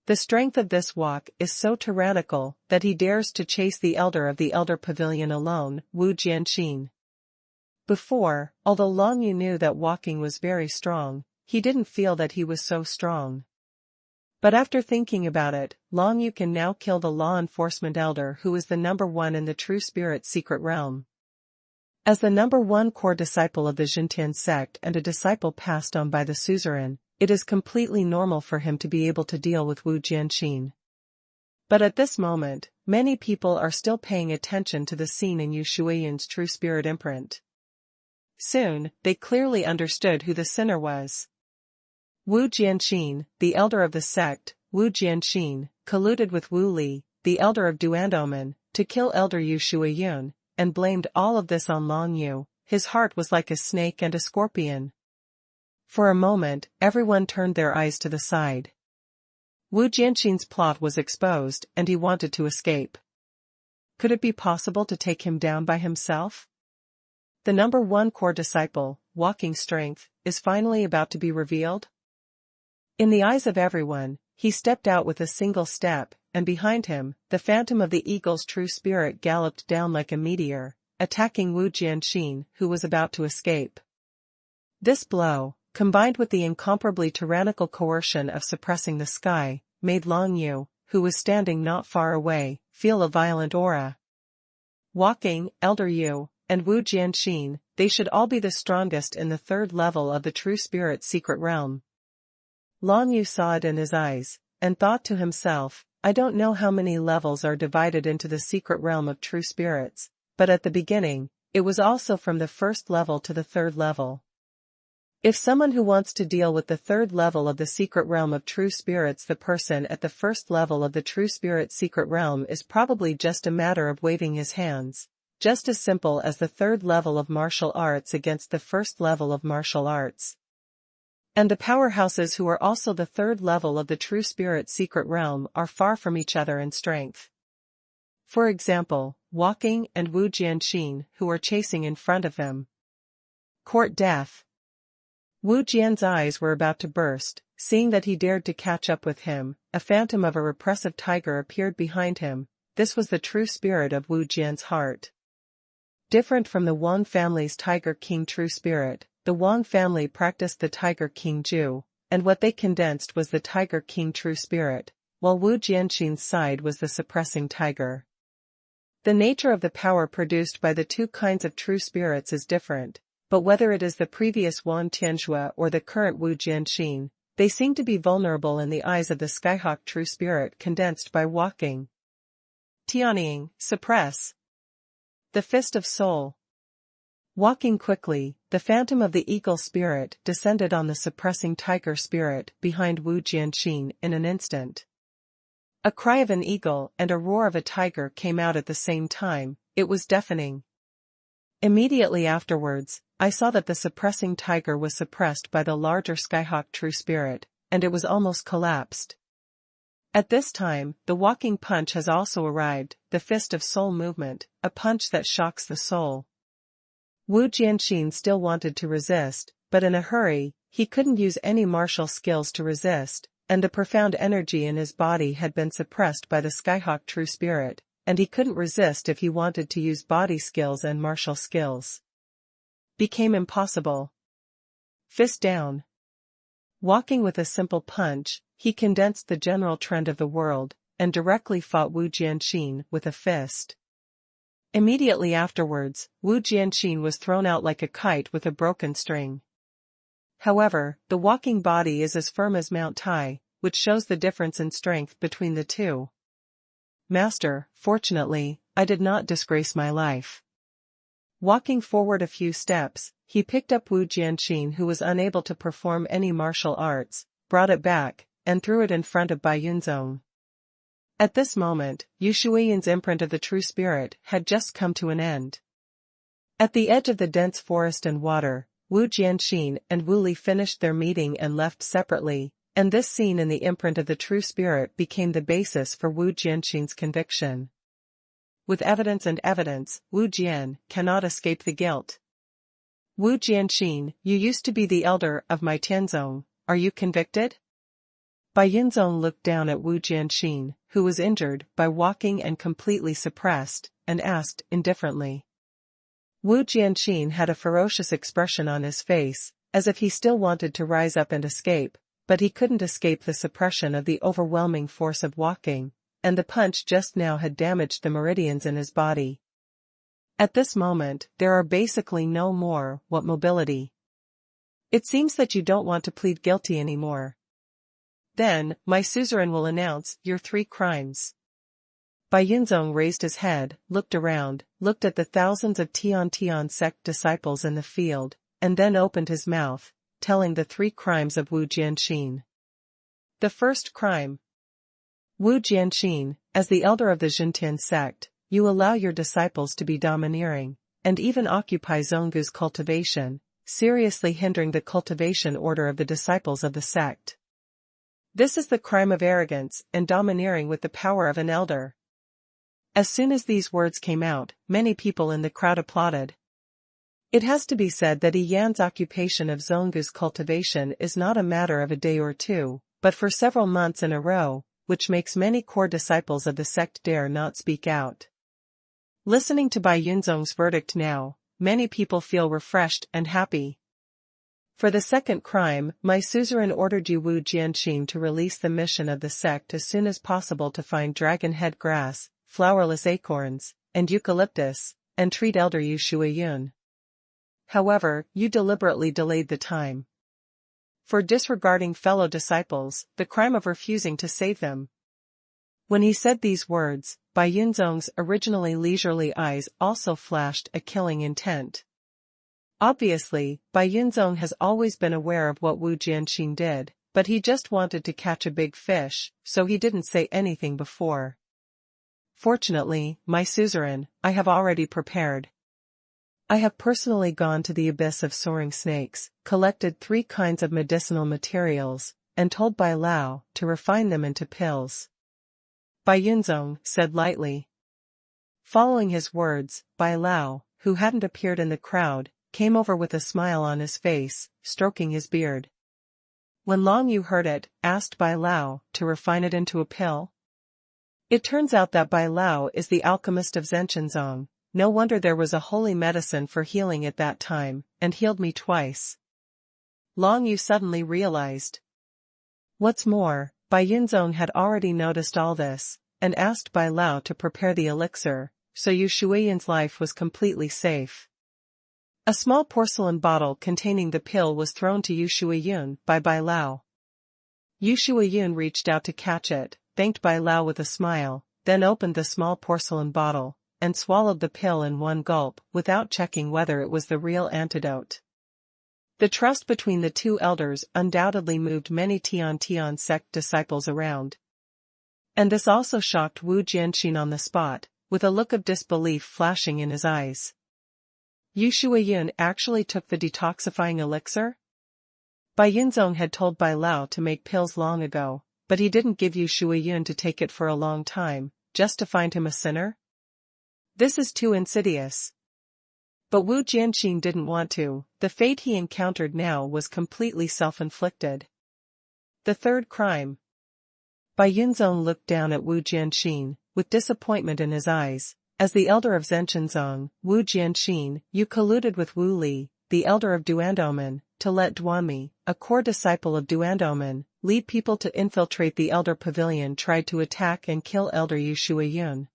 The strength of this walk is so tyrannical that he dares to chase the elder of the Elder Pavilion alone, Wu Jianqin. Before, although Long Yu knew that walking was very strong, he didn't feel that he was so strong. But after thinking about it, Long Yu can now kill the law enforcement elder who is the number one in the True Spirit secret realm. As the number one core disciple of the Xintian sect and a disciple passed on by the suzerain, it is completely normal for him to be able to deal with Wu Jianqin. But at this moment, many people are still paying attention to the scene in Yu Shuiyun's True Spirit imprint. Soon, they clearly understood who the sinner was. Wu Jianqin, the elder of the sect, Wu Jianqin, colluded with Wu Li, the elder of Duandomen, to kill elder Yu Shuiyun, and blamed all of this on Long Yu. His heart was like a snake and a scorpion. For a moment, everyone turned their eyes to the side. Wu Jianqin's plot was exposed and he wanted to escape. Could it be possible to take him down by himself? The number one core disciple, walking strength, is finally about to be revealed? In the eyes of everyone, he stepped out with a single step, and behind him, the phantom of the eagle's true spirit galloped down like a meteor, attacking Wu Jianqin, who was about to escape. This blow, combined with the incomparably tyrannical coercion of suppressing the sky, made Long Yu, who was standing not far away, feel a violent aura. Walking, Elder Yu, and Wu Jianqin, they should all be the strongest in the third level of the True Spirit secret realm. Long Yu saw it in his eyes, and thought to himself, I don't know how many levels are divided into the secret realm of true spirits, but at the beginning, it was also from the first level to the third level. If someone who wants to deal with the third level of the secret realm of true spirits, the person at the first level of the true spirit secret realm is probably just a matter of waving his hands, just as simple as the third level of martial arts against the first level of martial arts. And the powerhouses who are also the third level of the true spirit secret realm are far from each other in strength. For example, Walking and Wu Jianqin, who are chasing in front of him. Court death. Wu Jian's eyes were about to burst, seeing that he dared to catch up with him. A phantom of a repressive tiger appeared behind him. This was the true spirit of Wu Jian's heart. Different from the Wang family's Tiger King true spirit, the Wang family practiced the Tiger King Ju, and what they condensed was the Tiger King true spirit, while Wu Jianqin's side was the suppressing tiger. The nature of the power produced by the two kinds of true spirits is different, but whether it is the previous Wan Tianzhua or the current Wu Jianqin, they seem to be vulnerable in the eyes of the Skyhawk true spirit condensed by Walking. Tianying, suppress. The Fist of Soul. Walking quickly, the phantom of the eagle spirit descended on the suppressing tiger spirit behind Wu Jianqin in an instant. A cry of an eagle and a roar of a tiger came out at the same time. It was deafening. Immediately afterwards, I saw that the suppressing tiger was suppressed by the larger Skyhawk true spirit, and it was almost collapsed. At this time, the walking punch has also arrived, the Fist of Soul movement, a punch that shocks the soul. Wu Jianqin still wanted to resist, but in a hurry, he couldn't use any martial skills to resist, and the profound energy in his body had been suppressed by the Skyhawk true spirit, and he couldn't resist if he wanted to use body skills and martial skills. Became impossible. Fist down. Walking with a simple punch, he condensed the general trend of the world, and directly fought Wu Jianqin with a fist. Immediately afterwards, Wu Jianqin was thrown out like a kite with a broken string. However, the walking body is as firm as Mount Tai, which shows the difference in strength between the two. Master, fortunately, I did not disgrace my life. Walking forward a few steps, he picked up Wu Jianqin, who was unable to perform any martial arts, brought it back, and threw it in front of Bai Yunzong. At this moment, Yu Shuiyan's imprint of the true spirit had just come to an end. At the edge of the dense forest and water, Wu Jianxin and Wu Li finished their meeting and left separately, and this scene in the imprint of the true spirit became the basis for Wu Jianxin's conviction. With evidence and evidence, Wu Jian cannot escape the guilt. Wu Jianxin, you used to be the elder of my Tianzong, are you convicted? Bai Yunzong looked down at Wu Jianxin, who was injured by walking and completely suppressed, and asked indifferently. Wu Jianxin had a ferocious expression on his face, as if he still wanted to rise up and escape, but he couldn't escape the suppression of the overwhelming force of walking, and the punch just now had damaged the meridians in his body. At this moment, there are basically no more mobility. It seems that you don't want to plead guilty anymore. Then, my suzerain will announce your 3 crimes. Bai Yunzong raised his head, looked around, looked at the thousands of Tian sect disciples in the field, and then opened his mouth, telling the 3 crimes of Wu Jianxin. The first crime. Wu Jianxin, as the elder of the Zhentian sect, you allow your disciples to be domineering, and even occupy Zonggu's cultivation, seriously hindering the cultivation order of the disciples of the sect. This is the crime of arrogance and domineering with the power of an elder. As soon as these words came out, many people in the crowd applauded. It has to be said that Yan's occupation of Zonggu's cultivation is not a matter of a day or two, but for several months in a row, which makes many core disciples of the sect dare not speak out. Listening to Bai Yunzong's verdict now, many people feel refreshed and happy. For the second crime, my suzerain ordered you Wu Jianxin to release the mission of the sect as soon as possible to find dragon head grass, flowerless acorns, and eucalyptus, and treat elder Yu Shuiyun. However, you deliberately delayed the time. For disregarding fellow disciples, the crime of refusing to save them. When he said these words, Bai Yunzong's originally leisurely eyes also flashed a killing intent. Obviously, Bai Yunzong has always been aware of what Wu Jianxin did, but he just wanted to catch a big fish, so he didn't say anything before. Fortunately, my suzerain, I have already prepared. I have personally gone to the abyss of soaring snakes, collected 3 kinds of medicinal materials, and told Bai Lao to refine them into pills. Bai Yunzong said lightly. Following his words, Bai Lao, who hadn't appeared in the crowd, came over with a smile on his face, stroking his beard. When Long Yu heard it, asked Bai Lao to refine it into a pill. It turns out that Bai Lao is the alchemist of Zhenshenzong. No wonder there was a holy medicine for healing at that time, and healed me twice. Long Yu suddenly realized. What's more, Bai Yunzong had already noticed all this, and asked Bai Lao to prepare the elixir, so Yu Shuiyan's life was completely safe. A small porcelain bottle containing the pill was thrown to Yu Shuiyun by Bai Lao. Yu Shuiyun reached out to catch it, thanked Bai Lao with a smile, then opened the small porcelain bottle, and swallowed the pill in one gulp without checking whether it was the real antidote. The trust between the 2 elders undoubtedly moved many Tian sect disciples around. And this also shocked Wu Jianxin on the spot, with a look of disbelief flashing in his eyes. Yu Shuiyun actually took the detoxifying elixir? Bai Yunzong had told Bai Lao to make pills long ago, but he didn't give Yu Shuiyun to take it for a long time, just to find him a sinner? This is too insidious. But Wu Jianxin didn't want to. The fate he encountered now was completely self-inflicted. The third crime. Bai Yunzong looked down at Wu Jianxin, with disappointment in his eyes. As the elder of Zhenshenzong, Wu Jianxin, you colluded with Wu Li, the elder of Duandomen, to let Duanmi, a core disciple of Duandomen, lead people to infiltrate the elder pavilion, tried to attack and kill elder Yu Shuiyun.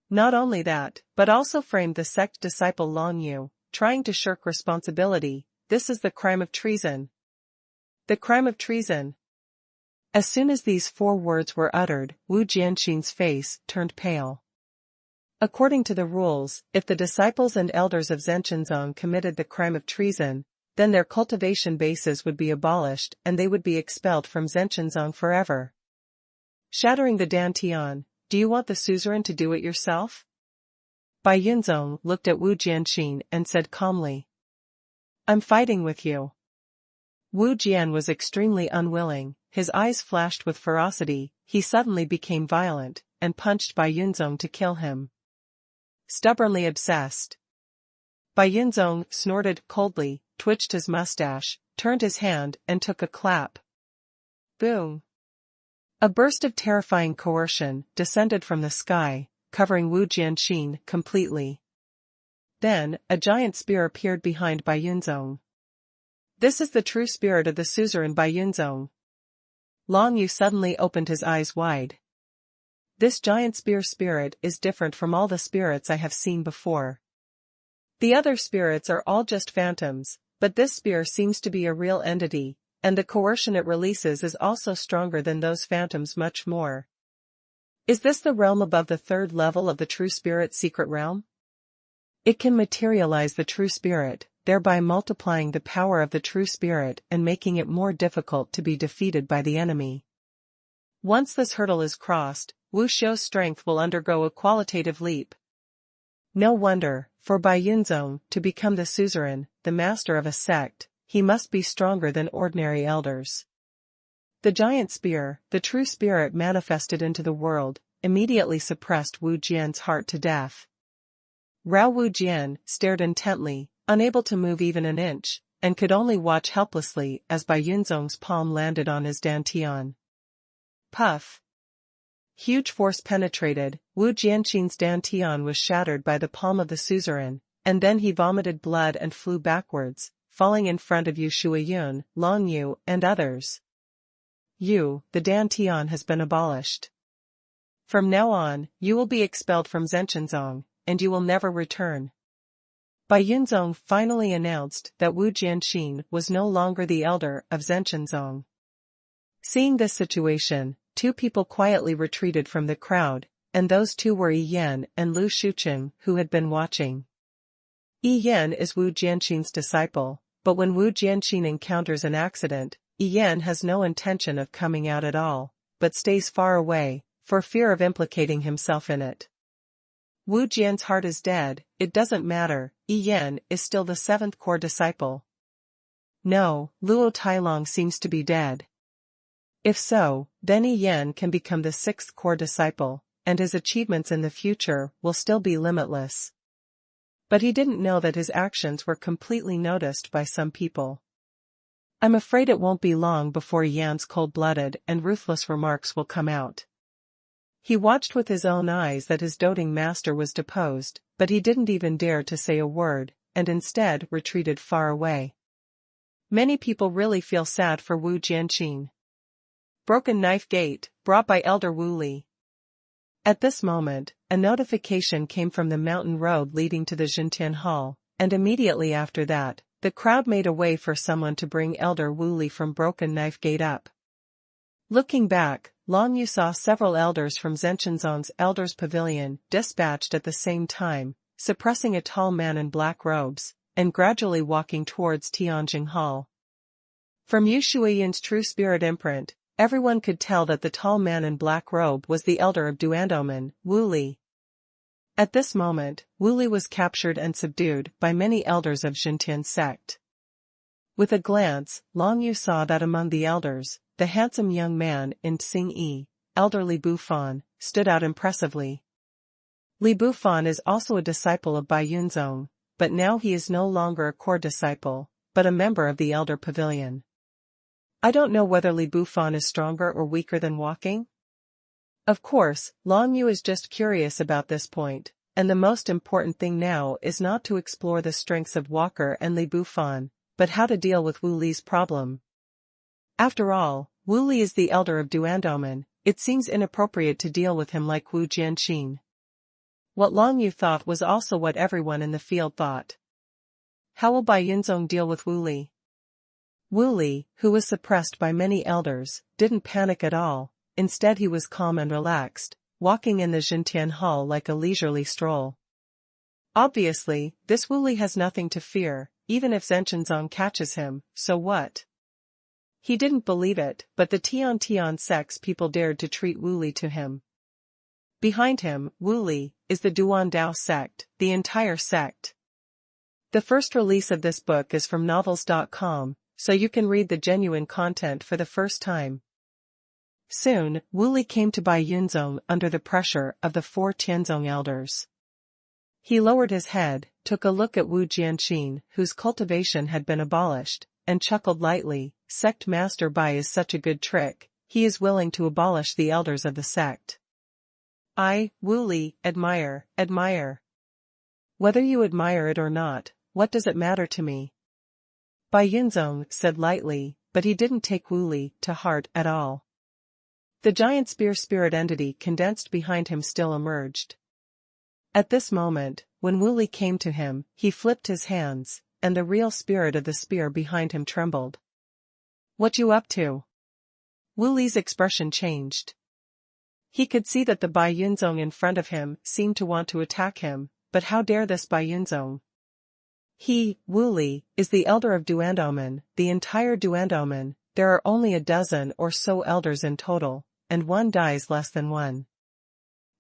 Not only that, but also framed the sect disciple Long Yu, trying to shirk responsibility. This is the crime of treason. The crime of treason. As soon as these 4 words were uttered, Wu Jianxin's face turned pale. According to the rules, if the disciples and elders of Zhenshenzong committed the crime of treason, then their cultivation bases would be abolished and they would be expelled from Zhenshenzong forever. shattering the dantian. Do you want the suzerain to do it yourself? Bai Yunzong looked at Wu Jianxin and said calmly. I'm fighting with you. Wu Jian was extremely unwilling, his eyes flashed with ferocity, he suddenly became violent, and punched Bai Yunzong to kill him. Stubbornly obsessed. Bai Yunzong snorted coldly, twitched his mustache, turned his hand and took a clap. Boom! A burst of terrifying coercion descended from the sky, covering Wu Jianxin completely. Then, a giant spear appeared behind Bai Yunzong. This is the true spirit of the suzerain Bai Yunzong. Long Yu suddenly opened his eyes wide. This giant spear spirit is different from all the spirits I have seen before. The other spirits are all just phantoms, but this spear seems to be a real entity, and the coercion it releases is also stronger than those phantoms much more. Is this the realm above the third level of the true spirit secret realm? It can materialize the true spirit, thereby multiplying the power of the true spirit and making it more difficult to be defeated by the enemy. Once this hurdle is crossed, Wu Xiu's strength will undergo a qualitative leap. No wonder, for Bai Yunzong to become the suzerain, the master of a sect, he must be stronger than ordinary elders. The giant spear, the true spirit manifested into the world, immediately suppressed Wu Jian's heart to death. Rao Wu Jian stared intently, unable to move even an inch, and could only watch helplessly as Bai Yunzong's palm landed on his dantian. Puff! Huge force penetrated, Wu Jianxin's dantian was shattered by the palm of the suzerain, and then he vomited blood and flew backwards, falling in front of Yu Shuiyun, Long Yu, and others. The dantian has been abolished. From now on, you will be expelled from Zhenshenzong, and you will never return. Bai Yunzong finally announced that Wu Jianxin was no longer the elder of Zhenshenzong. Seeing this situation, two people quietly retreated from the crowd, and those two were Yi Yan and Lu Shuqing, who had been watching. Yi Yan is Wu Jianxin's disciple, but when Wu Jianxin encounters an accident, Yi Yan has no intention of coming out at all, but stays far away, for fear of implicating himself in it. Wu Jian's heart is dead, it doesn't matter, Yi Yan is still the seventh core disciple. No, Luo Tailong seems to be dead. If so, then Yi Yan can become the sixth core disciple, and his achievements in the future will still be limitless. But he didn't know that his actions were completely noticed by some people. I'm afraid it won't be long before Yi Yan's cold-blooded and ruthless remarks will come out. He watched with his own eyes that his doting master was deposed, but he didn't even dare to say a word, and instead retreated far away. Many people really feel sad for Wu Jianxin. Broken knife gate, brought by Elder Wu Li. At this moment, a notification came from the mountain road leading to the Xintian Hall, and immediately after that, the crowd made a way for someone to bring Elder Wu Li from Broken Knife Gate up. Looking back, Long Yu saw several elders from Zhenshenzong's Elders' Pavilion dispatched at the same time, suppressing a tall man in black robes, and gradually walking towards Tianjing Hall. From Yu Shuiyin's true spirit imprint, everyone could tell that the tall man in black robe was the elder of Duandomen, Wu Li. At this moment, Wu Li was captured and subdued by many elders of Xintian sect. With a glance, Long Yu saw that among the elders, the handsome young man in Xing Yi, Elder Li Bufan, stood out impressively. Li Bufan is also a disciple of Bai Yunzong, but now he is no longer a core disciple, but a member of the Elder Pavilion. I don't know whether Li Bufan is stronger or weaker than walking. Of course, Long Yu is just curious about this point, and the most important thing now is not to explore the strengths of Walker and Li Bufan, but how to deal with Wu Li's problem. After all, Wu Li is the elder of Duandomen, it seems inappropriate to deal with him like Wu Jianxin. What Long Yu thought was also what everyone in the field thought. How will Bai Yunzong deal with Wu Li? Wu Li, who was suppressed by many elders, didn't panic at all, instead he was calm and relaxed, walking in the Xintian Hall like a leisurely stroll. Obviously, this Wu Li has nothing to fear, even if Zhenshenzong catches him, so what? He didn't believe it, but the Tian sect's people dared to treat Wu Li to him. Behind him, Wu Li, is the Duan Dao sect, the entire sect. The first release of this book is from novels.com, so you can read the genuine content for the first time. Soon, Wu Li came to Bai Yunzong under the pressure of the 4 Tianzong elders. He lowered his head, took a look at Wu Jianxin, whose cultivation had been abolished, and chuckled lightly. Sect Master Bai is such a good trick, he is willing to abolish the elders of the sect. I, Wu Li, admire. Whether you admire it or not, what does it matter to me? Bai Yunzong said lightly, but he didn't take Wu Li to heart at all. The giant spear spirit entity condensed behind him still emerged. At this moment, when Wu Li came to him, he flipped his hands, and the real spirit of the spear behind him trembled. What you up to? Wu Li's expression changed. He could see that the Bai Yunzong in front of him seemed to want to attack him, but how dare this Bai Yunzong? He, Wu Li, is the elder of Duandomen, the entire Duandomen. There are only a dozen or so elders in total, and one dies less than one.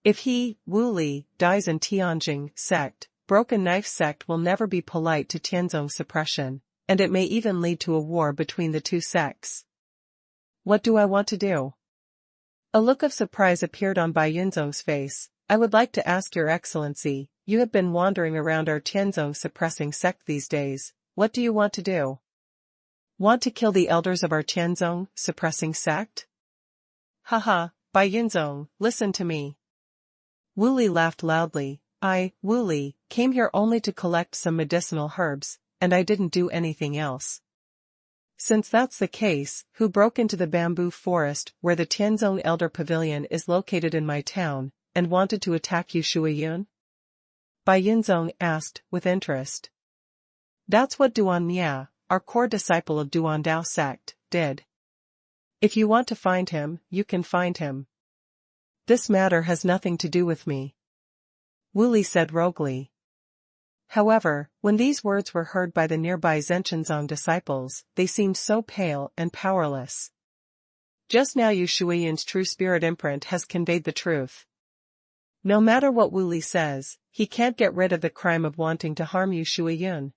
If he, Wu Li, dies in Tianjing sect, Broken Knife sect will never be polite to Tianzong suppression, and it may even lead to a war between the two sects. What do I want to do? A look of surprise appeared on Bai Yunzong's face. I would like to ask your excellency, you have been wandering around our Tianzong suppressing sect these days, what do you want to do? Want to kill the elders of our Tianzong suppressing sect? Haha, Bai Yunzong, listen to me. Wu Li laughed loudly. I, Wu Li, came here only to collect some medicinal herbs, and I didn't do anything else. Since that's the case, who broke into the bamboo forest where the Tianzong Elder Pavilion is located in my town, and wanted to attack you Shuiyun? Bai Yunzong asked, with interest. That's what Duan Mia, our core disciple of Duan Dao sect, did. If you want to find him, you can find him. This matter has nothing to do with me. Wu Li said roguely. However, when these words were heard by the nearby Zhenshenzong disciples, they seemed so pale and powerless. Just now Yu Shuiyun's true spirit imprint has conveyed the truth. No matter what Wu Li says, he can't get rid of the crime of wanting to harm Yu Shuiyun.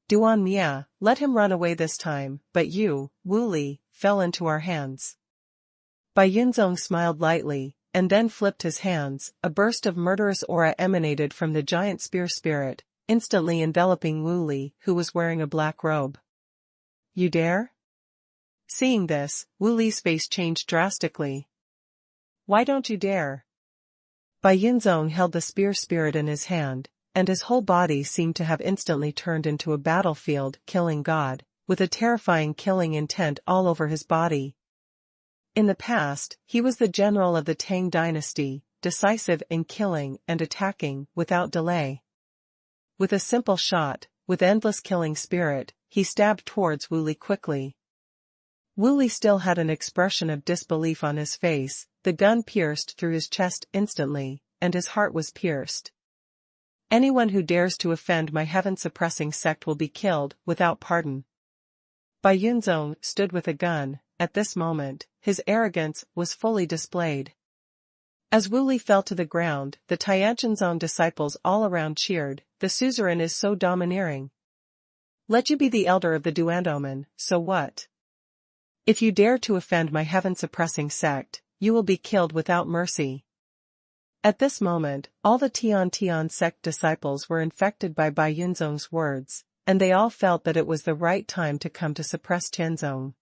Duan Mia, let him run away this time, but you, Wu Li, fell into our hands. Bai Yunzong smiled lightly, and then flipped his hands. A burst of murderous aura emanated from the giant spear spirit, instantly enveloping Wu Li, who was wearing a black robe. You dare? Seeing this, Wu Li's face changed drastically. Why don't you dare? Bai Yunzong held the spear spirit in his hand, and his whole body seemed to have instantly turned into a battlefield killing god, with a terrifying killing intent all over his body. In the past, he was the general of the Tang dynasty, decisive in killing and attacking without delay. With a simple shot, with endless killing spirit, he stabbed towards Wu Li quickly. Wu Li still had an expression of disbelief on his face. The gun pierced through his chest instantly, and his heart was pierced. Anyone who dares to offend my heaven-suppressing sect will be killed without pardon. Bai Yunzong stood with a gun. At this moment, his arrogance was fully displayed. As Wu Li fell to the ground, the Tianzong disciples all around cheered. The suzerain is so domineering. Let you be the elder of the Duandomen, so what? If you dare to offend my heaven-suppressing sect, you will be killed without mercy. At this moment, all the Tian sect disciples were infected by Bai Yunzong's words, and they all felt that it was the right time to come to suppress Tianzong.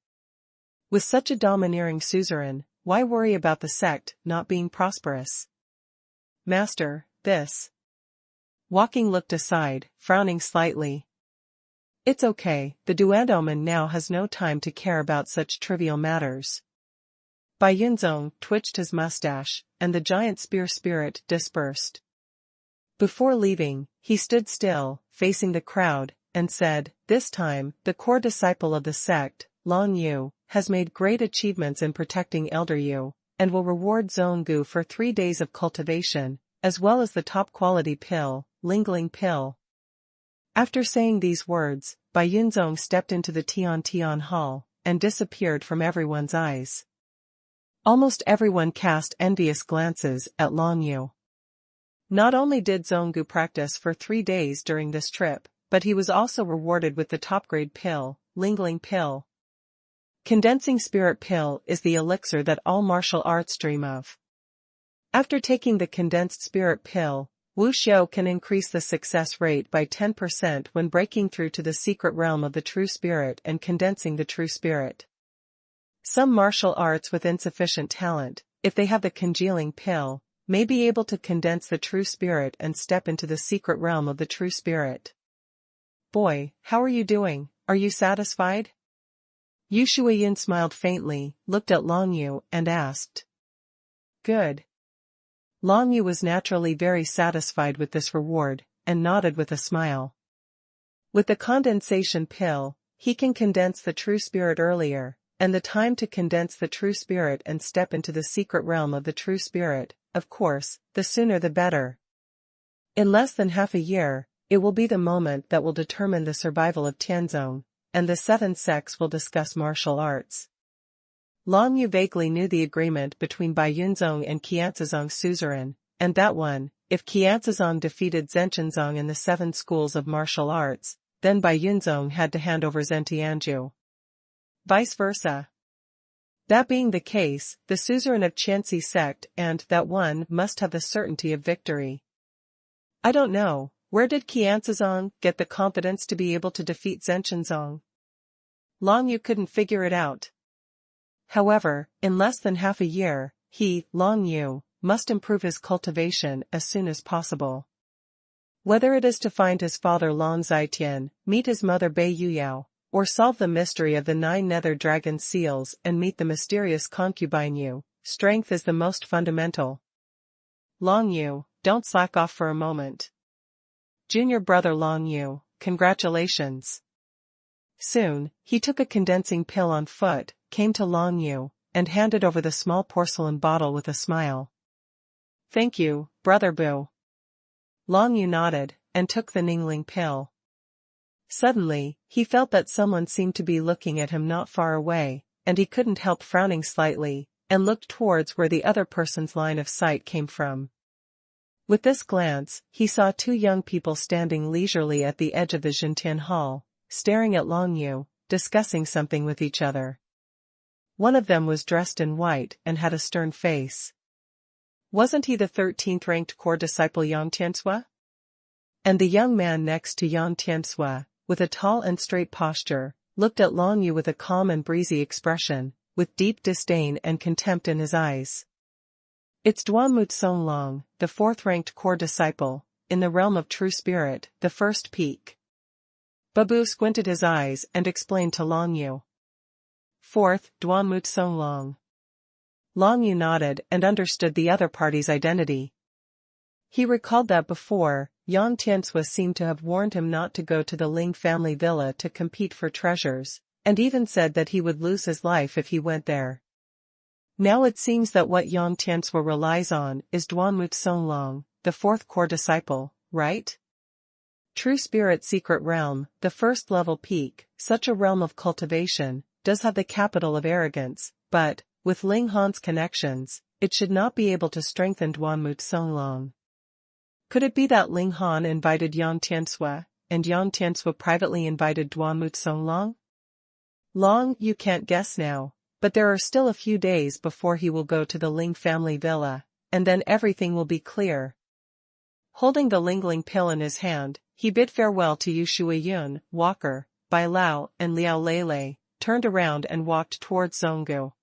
With such a domineering suzerain, why worry about the sect not being prosperous? Master, this. Walking looked aside, frowning slightly. It's okay, the Duandomen now has no time to care about such trivial matters. Bai Yunzong twitched his mustache, and the giant spear spirit dispersed. Before leaving, he stood still, facing the crowd, and said, this time, the core disciple of the sect, Long Yu, has made great achievements in protecting Elder Yu, and will reward Zhonggu for 3 days of cultivation, as well as the top-quality pill, Lingling pill. After saying these words, Bai Yunzong stepped into the Tian hall, and disappeared from everyone's eyes. Almost everyone cast envious glances at Long Yu. Not only did Zonggu practice for 3 days during this trip, but he was also rewarded with the top-grade pill, Lingling Pill. Condensing Spirit Pill is the elixir that all martial arts dream of. After taking the Condensed Spirit Pill, Wu Xiao can increase the success rate by 10% when breaking through to the secret realm of the True Spirit and condensing the True Spirit. Some martial arts with insufficient talent, if they have the Congealing Pill, may be able to condense the True Spirit and step into the secret realm of the True Spirit. Boy, how are you doing? Are you satisfied? Yu Shuiyin smiled faintly, looked at Long Yu, and asked. Good. Long Yu was naturally very satisfied with this reward, and nodded with a smile. With the condensation pill, he can condense the True Spirit earlier, and the time to condense the True Spirit and step into the secret realm of the True Spirit, of course, the sooner the better. In less than half a year, it will be the moment that will determine the survival of Tianzong, and the 7 sects will discuss martial arts. Long Yu vaguely knew the agreement between Bai Yunzong and Qianzizong's suzerain, and that one, if Qianzizong defeated Zhenchenzong in the 7 schools of martial arts, then Bai Yunzong had to hand over Zhentianju. Vice versa. That being the case, the suzerain of Qianzi sect and that one must have the certainty of victory. I don't know, where did Qianzizong get the confidence to be able to defeat Zhenchenzong? Long Yu couldn't figure it out. However, in less than half a year, he, Long Yu, must improve his cultivation as soon as possible. Whether it is to find his father Long Zitian, meet his mother Bai Yuyao, or solve the mystery of the 9 nether dragon seals and meet the mysterious concubine Yu, strength is the most fundamental. Long Yu, don't slack off for a moment. Junior brother Long Yu, congratulations. Soon, he took a condensing pill on foot, came to Long Yu, and handed over the small porcelain bottle with a smile. Thank you, Brother Bu. Long Yu nodded, and took the Ningling pill. Suddenly, he felt that someone seemed to be looking at him not far away, and he couldn't help frowning slightly, and looked towards where the other person's line of sight came from. With this glance, he saw 2 young people standing leisurely at the edge of the Jintian Hall, staring at Long Yu, discussing something with each other. One of them was dressed in white and had a stern face. Wasn't he the 13th ranked core disciple Yang Tiansua? And the young man next to Yang Tiansua, with a tall and straight posture, looked at Long Yu with a calm and breezy expression, with deep disdain and contempt in his eyes. It's Duanmu Tsonglong, the 4th ranked core disciple, in the realm of True Spirit, the first peak. Babu squinted his eyes and explained to Long Yu. 4th, Duanmu Tsonglong. Long Yu nodded and understood the other party's identity. He recalled that before, Yang Tiansua seemed to have warned him not to go to the Ling family villa to compete for treasures, and even said that he would lose his life if he went there. Now it seems that what Yang Tiansua relies on is Duanmu Tsonglong, the 4th core disciple, right? True Spirit Secret Realm, the 1st level peak, such a realm of cultivation, does have the capital of arrogance, but, with Ling Han's connections, it should not be able to strengthen Duanmu Tsonglong. Could it be that Ling Han invited Yang Tiansua, and Yang Tiansua privately invited Duanmu Tsonglong? Long, you can't guess now, but there are still a few days before he will go to the Ling family villa, and then everything will be clear. Holding the Lingling pill in his hand, he bid farewell to Yu Shuiyun, Walker, Bai Lao, and Liao Lele, turned around and walked towards Zonggu.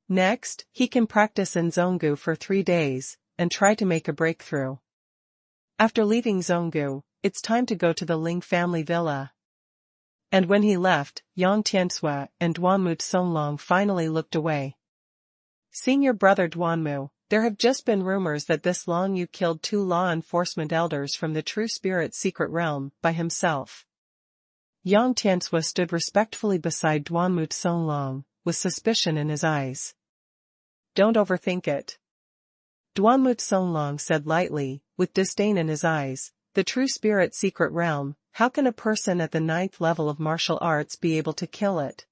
Next, he can practice in Zonggu for 3 days, and try to make a breakthrough. After leaving Zonggu, it's time to go to the Ling family villa. And when he left, Yang Tiansua and Duanmu Tsonglong finally looked away. Senior brother Duanmu, there have just been rumors that this Long Yu killed 2 law enforcement elders from the True Spirit secret realm by himself. Yang Tiansua stood respectfully beside Duanmu Tsonglong, with suspicion in his eyes. Don't overthink it. Duanmu Tsonglong said lightly, with disdain in his eyes, the True Spirit secret realm, how can a person at the 9th level of martial arts be able to kill it?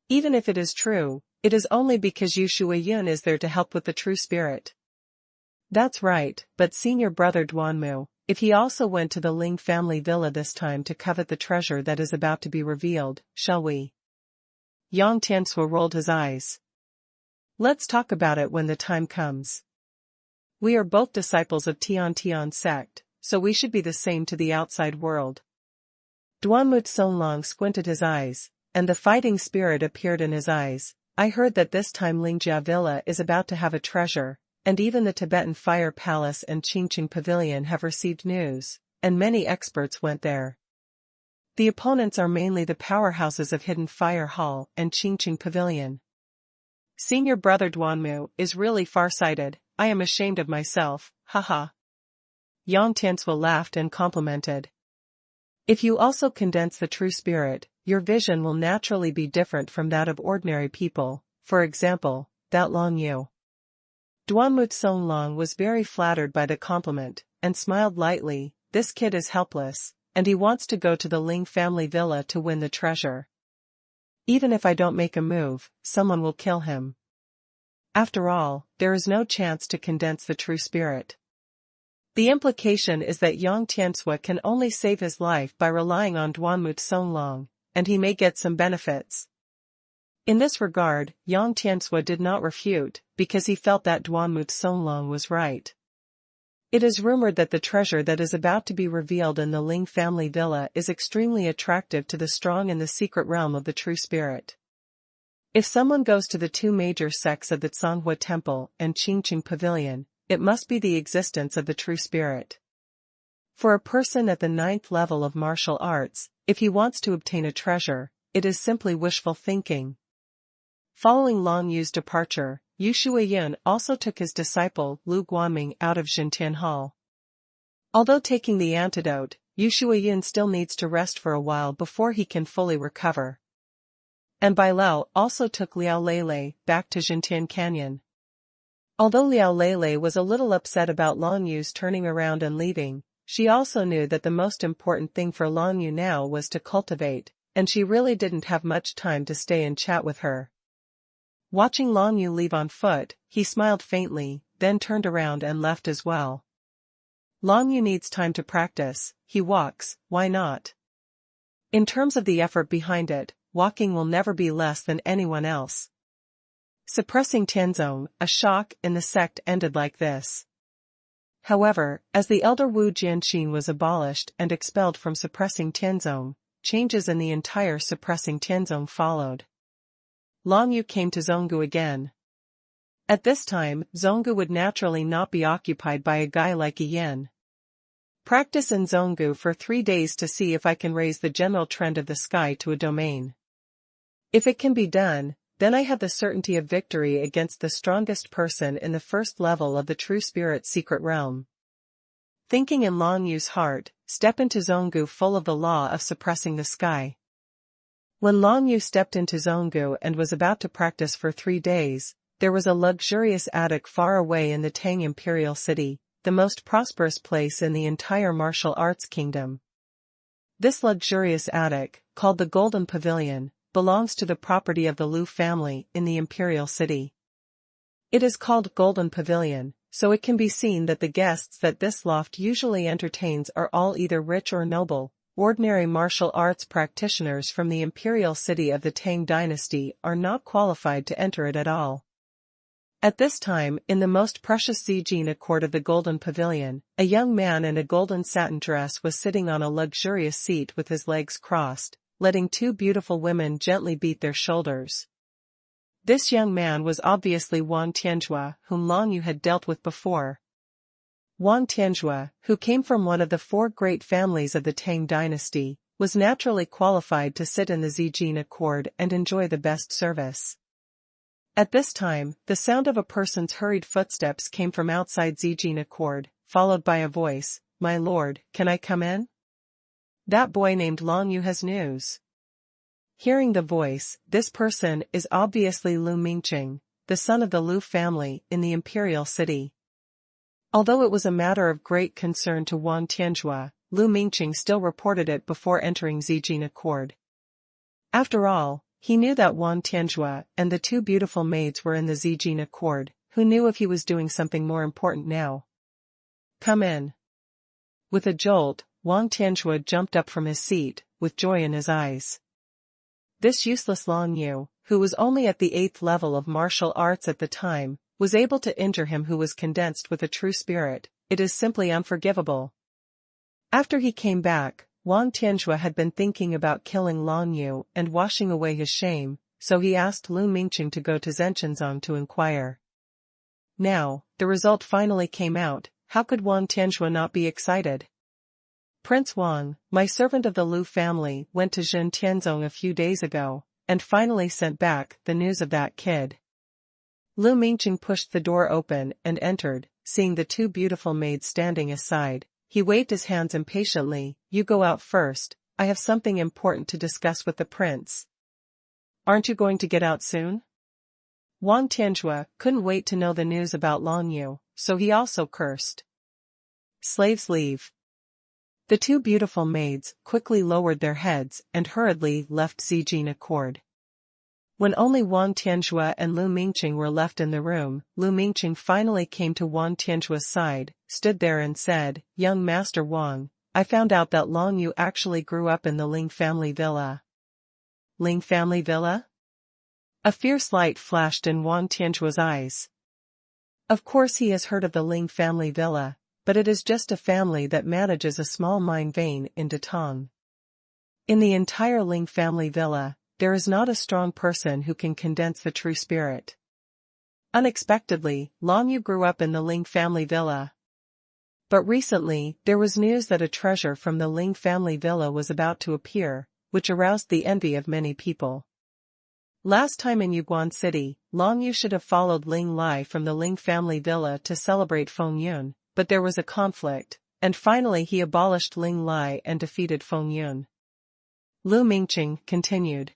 Even if it is true, it is only because Yu Shuiyun is there to help with the true spirit. That's right, but senior brother Duanmu, if he also went to the Ling family villa this time to covet the treasure that is about to be revealed, shall we? Yang Tianxue rolled his eyes. Let's talk about it when the time comes. We are both disciples of Tian Tian sect, so we should be the same to the outside world. Duanmu Tsonglong squinted his eyes, and the fighting spirit appeared in his eyes. I heard that this time Lingjia Villa is about to have a treasure, and even the Tibetan Fire Palace and Qingqing Pavilion have received news, and many experts went there. The opponents are mainly the powerhouses of Hidden Fire Hall and Qingqing Pavilion. Senior brother Duanmu is really far-sighted. I am ashamed of myself, haha. Yang Tianxue laughed and complimented. If you also condense the true spirit, your vision will naturally be different from that of ordinary people, for example, that Long Yu. Duanmu Tsonglong was very flattered by the compliment, and smiled lightly. This kid is helpless, and he wants to go to the Ling family villa to win the treasure. Even if I don't make a move, someone will kill him. After all, there is no chance to condense the true spirit. The implication is that Yang Tianxue can only save his life by relying on Duanmu Tsonglong, and he may get some benefits. In this regard, Yang Tianxue did not refute, because he felt that Duanmu Tsonglong was right. It is rumored that the treasure that is about to be revealed in the Ling family villa is extremely attractive to the strong in the secret realm of the true spirit. If someone goes to the two major sects of the Xuanhuan Temple and Qingqing Pavilion, it must be the existence of the true spirit. For a person at the 9th level of martial arts, if he wants to obtain a treasure, it is simply wishful thinking. Following Long Yu's departure, Yu Shuiyun also took his disciple Lu Guanming out of Xintian Hall. Although taking the antidote, Yu Shuiyun still needs to rest for a while before he can fully recover. And Bai Lao also took Liao Lele back to Xintian Canyon. Although Liao Lele was a little upset about Long Yu's turning around and leaving, she also knew that the most important thing for Long Yu now was to cultivate, and she really didn't have much time to stay and chat with her. Watching Long Yu leave on foot, he smiled faintly, then turned around and left as well. Long Yu needs time to practice. He walks, why not? In terms of the effort behind it, walking will never be less than anyone else. Suppressing Tianzong, a shock in the sect ended like this. However, as the elder Wu Jianxin was abolished and expelled from suppressing Tianzong, changes in the entire suppressing Tianzong followed. Long Yu came to Zhonggu again. At this time, Zhonggu would naturally not be occupied by a guy like Yen. Practice in Zhonggu for 3 days to see if I can raise the general trend of the sky to a domain. If it can be done, then I have the certainty of victory against the strongest person in the first level of the true spirit secret realm. Thinking in Long Yu's heart, step into Zhonggu full of the law of suppressing the sky. When Long Yu stepped into Zhonggu and was about to practice for 3 days, there was a luxurious attic far away in the Tang Imperial City, the most prosperous place in the entire martial arts kingdom. This luxurious attic, called the Golden Pavilion, belongs to the property of the Liu family in the Imperial City. It is called Golden Pavilion, so it can be seen that the guests that this loft usually entertains are all either rich or noble. Ordinary martial arts practitioners from the imperial city of the Tang dynasty are not qualified to enter it at all. At this time, in the most precious Zijin Accord of the Golden Pavilion, a young man in a golden satin dress was sitting on a luxurious seat with his legs crossed, letting 2 beautiful women gently beat their shoulders. This young man was obviously Wang Tianzhua, whom Long Yu had dealt with before. Wang Tianzhua, who came from one of the 4 great families of the Tang dynasty, was naturally qualified to sit in the Zijin Accord and enjoy the best service. At this time, the sound of a person's hurried footsteps came from outside Zijin Accord, followed by a voice, "My lord, can I come in? That boy named Long Yu has news." Hearing the voice, this person is obviously Lu Mingqing, the son of the Liu family in the imperial city. Although it was a matter of great concern to Wang Tianzhua, Lu Mingqing still reported it before entering Zijin Accord. After all, he knew that Wang Tianzhua and the two beautiful maids were in the Zijin accord, who knew if he was doing something more important now. Come in. With a jolt, Wang Tianzhua jumped up from his seat, with joy in his eyes. This useless Long Yu, who was only at the 8th level of martial arts at the time, was able to injure him who was condensed with a true spirit. It is simply unforgivable. After he came back, Wang Tianzhua had been thinking about killing Long Yu and washing away his shame, so he asked Lu Mingqing to go to Zhenshenzong to inquire. Now, the result finally came out. How could Wang Tianzhua not be excited? Prince Wang, my servant of the Lu family, went to Zhenshenzong a few days ago, and finally sent back the news of that kid. Lu Mingqing pushed the door open and entered, seeing the two beautiful maids standing aside. He waved his hands impatiently. You go out first, I have something important to discuss with the prince. Aren't you going to get out soon? Wang Tianzhua couldn't wait to know the news about Long Yu, so he also cursed. Slaves leave. The two beautiful maids quickly lowered their heads and hurriedly left Zijin accord. When only Wang Tianzhua and Lu Mingqing were left in the room, Lu Mingqing finally came to Wang Tianzhua's side, stood there and said, Young Master Wang, I found out that Long Yu actually grew up in the Ling family villa. Ling family villa? A fierce light flashed in Wang Tianzhua's eyes. Of course he has heard of the Ling family villa, but it is just a family that manages a small mine vein in Datong. In the entire Ling family villa, there is not a strong person who can condense the true spirit. Unexpectedly, Long Yu grew up in the Ling family villa. But recently, there was news that a treasure from the Ling family villa was about to appear, which aroused the envy of many people. Last time in Yuguan City, Long Yu should have followed Ling Lai from the Ling family villa to celebrate Feng Yun, but there was a conflict, and finally he abolished Ling Lai and defeated Feng Yun. Lu Mingqing continued.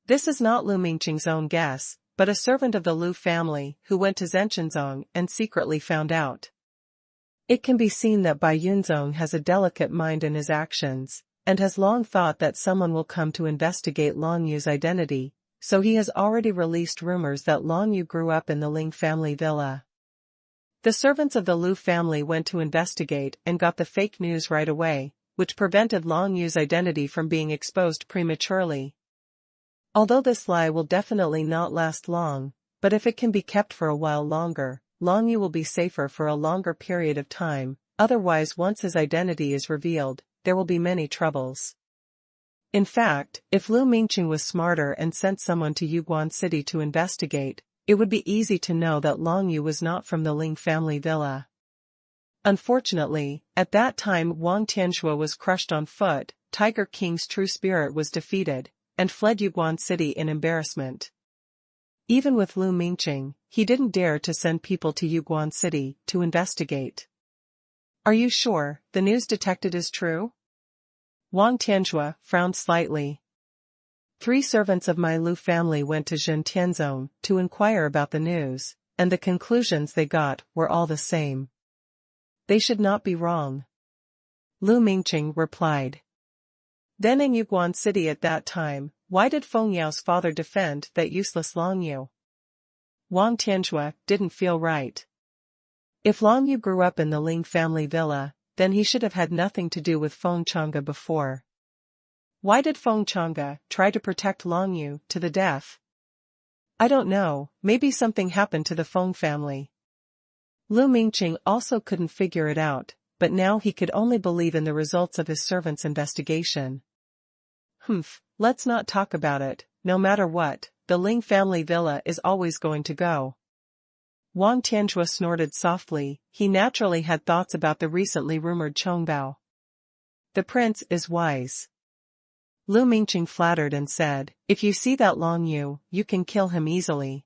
This is not Lu Mingqing's own guess, but a servant of the Lu family who went to Zhenshenzong and secretly found out. It can be seen that Bai Yunzong has a delicate mind in his actions, and has long thought that someone will come to investigate Long Yu's identity, so he has already released rumors that Long Yu grew up in the Ling family villa. The servants of the Lu family went to investigate and got the fake news right away, which prevented Long Yu's identity from being exposed prematurely. Although this lie will definitely not last long, but if it can be kept for a while longer, Long Yu will be safer for a longer period of time. Otherwise, once his identity is revealed, there will be many troubles. In fact, if Lu Mingqing was smarter and sent someone to Yuguan City to investigate, it would be easy to know that Long Yu was not from the Ling family villa. Unfortunately, at that time Wang Tianzhua was crushed on foot, Tiger King's true spirit was defeated, and fled Yuguan City in embarrassment. Even with Lu Mingqing, he didn't dare to send people to Yuguan City to investigate. Are you sure the news detected is true? Wang Tianzhua frowned slightly. 3 servants of my Lu family went to Zhenshenzong to inquire about the news, and the conclusions they got were all the same. They should not be wrong. Lu Mingqing replied. Then in Yuguan City at that time, why did Feng Yao's father defend that useless Long Yu? Wang Tianzhua didn't feel right. If Long Yu grew up in the Ling family villa, then he should have had nothing to do with Feng Chang'e before. Why did Feng Chang'e try to protect Long Yu to the death? I don't know, maybe something happened to the Feng family. Lu Mingqing also couldn't figure it out, but now he could only believe in the results of his servant's investigation. Let's not talk about it. No matter what, the Ling family villa is always going to go. Wang Tianzhua snorted softly. He naturally had thoughts about the recently rumored Chongbao. The prince is wise. Lu Mingqing flattered and said, if you see that Long Yu, you can kill him easily.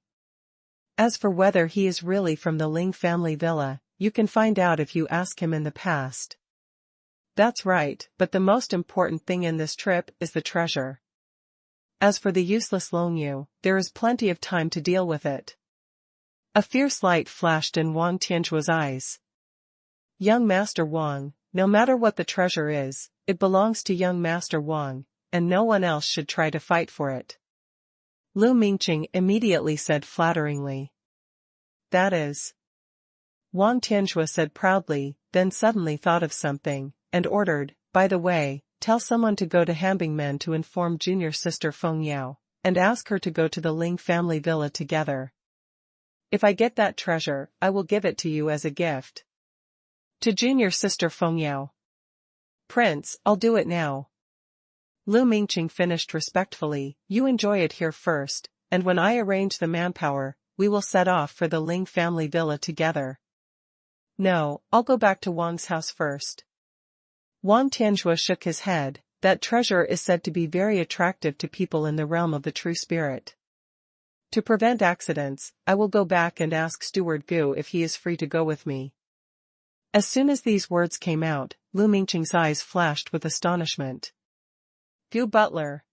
As for whether he is really from the Ling family villa, you can find out if you ask him in the past. That's right, but the most important thing in this trip is the treasure. As for the useless Long Yu, there is plenty of time to deal with it. A fierce light flashed in Wang Tianzhua's eyes. Young Master Wang, no matter what the treasure is, it belongs to young Master Wang, and no one else should try to fight for it. Lu Mingqing immediately said flatteringly. That is. Wang Tianzhua said proudly, then suddenly thought of something, and ordered, by the way, tell someone to go to Hambingmen to inform junior sister Feng Yao, and ask her to go to the Ling family villa together. If I get that treasure, I will give it to you as a gift. To junior sister Feng Yao. Prince, I'll do it now. Lu Mingqing finished respectfully, you enjoy it here first, and when I arrange the manpower, we will set off for the Ling family villa together. No, I'll go back to Wang's house first. Wang Tianzhua shook his head. That treasure is said to be very attractive to people in the realm of the true spirit. To prevent accidents, I will go back and ask Steward Gu if he is free to go with me. As soon as these words came out, Lu Mingqing's eyes flashed with astonishment. Gu Butler.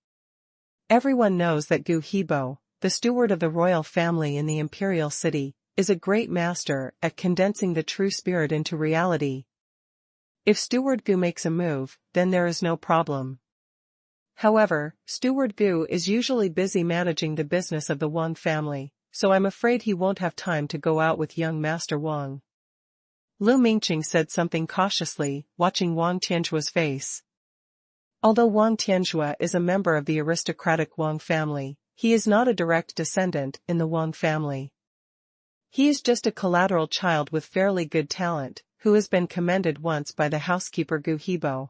Everyone knows that Gu Hebo, the steward of the royal family in the imperial city, is a great master at condensing the true spirit into reality. If Steward Gu makes a move, then there is no problem. However, Steward Gu is usually busy managing the business of the Wang family, so I'm afraid he won't have time to go out with young Master Wang. Lu Mingqing said something cautiously, watching Wang Tianzhua's face. Although Wang Tianzhua is a member of the aristocratic Wang family, he is not a direct descendant in the Wang family. He is just a collateral child with fairly good talent, who has been commended once by the housekeeper Gu Hebo.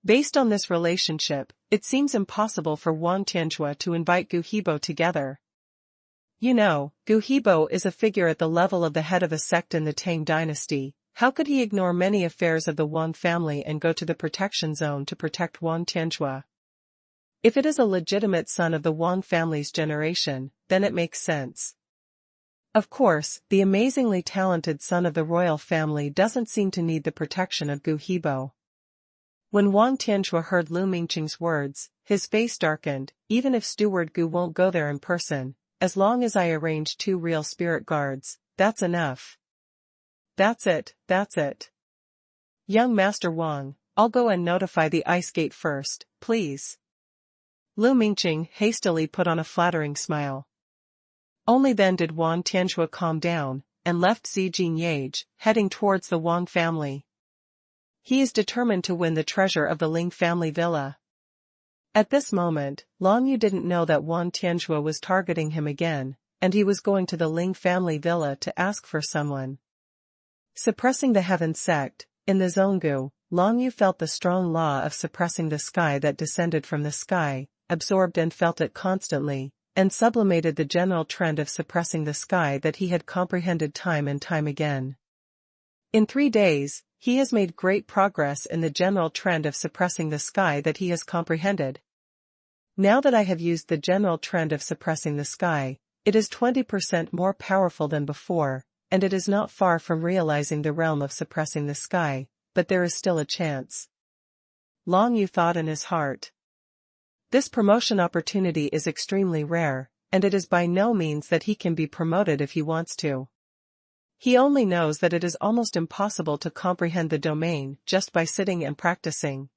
Based on this relationship, it seems impossible for Wang Tianzhua to invite Gu Hebo together. You know, Gu Hebo is a figure at the level of the head of a sect in the Tang dynasty. How could he ignore many affairs of the Wang family and go to the protection zone to protect Wang Tianzhua? If it is a legitimate son of the Wang family's generation, then it makes sense. Of course, the amazingly talented son of the royal family doesn't seem to need the protection of Gu Hebo. When Wang Tianzhua heard Lu Mingqing's words, his face darkened. Even if Steward Gu won't go there in person, as long as I arrange 2 real spirit guards, that's enough. That's it. Young Master Wang, I'll go and notify the ice gate first, please. Lu Mingqing hastily put on a flattering smile. Only then did Wang Tianzhua calm down, and left Zijin, heading towards the Wang family. He is determined to win the treasure of the Ling family villa. At this moment, Long Yu didn't know that Wang Tianzhua was targeting him again, and he was going to the Ling family villa to ask for someone. Suppressing the heaven sect, in the Zonggu, Long Yu felt the strong law of suppressing the sky that descended from the sky, absorbed and felt it constantly, and sublimated the general trend of suppressing the sky that he had comprehended time and time again. In 3 days, he has made great progress in the general trend of suppressing the sky that he has comprehended. Now that I have used the general trend of suppressing the sky, it is 20% more powerful than before, and it is not far from realizing the realm of suppressing the sky, but there is still a chance. Long Yu thought in his heart. This promotion opportunity is extremely rare, and it is by no means that he can be promoted if he wants to. He only knows that it is almost impossible to comprehend the domain just by sitting and practicing.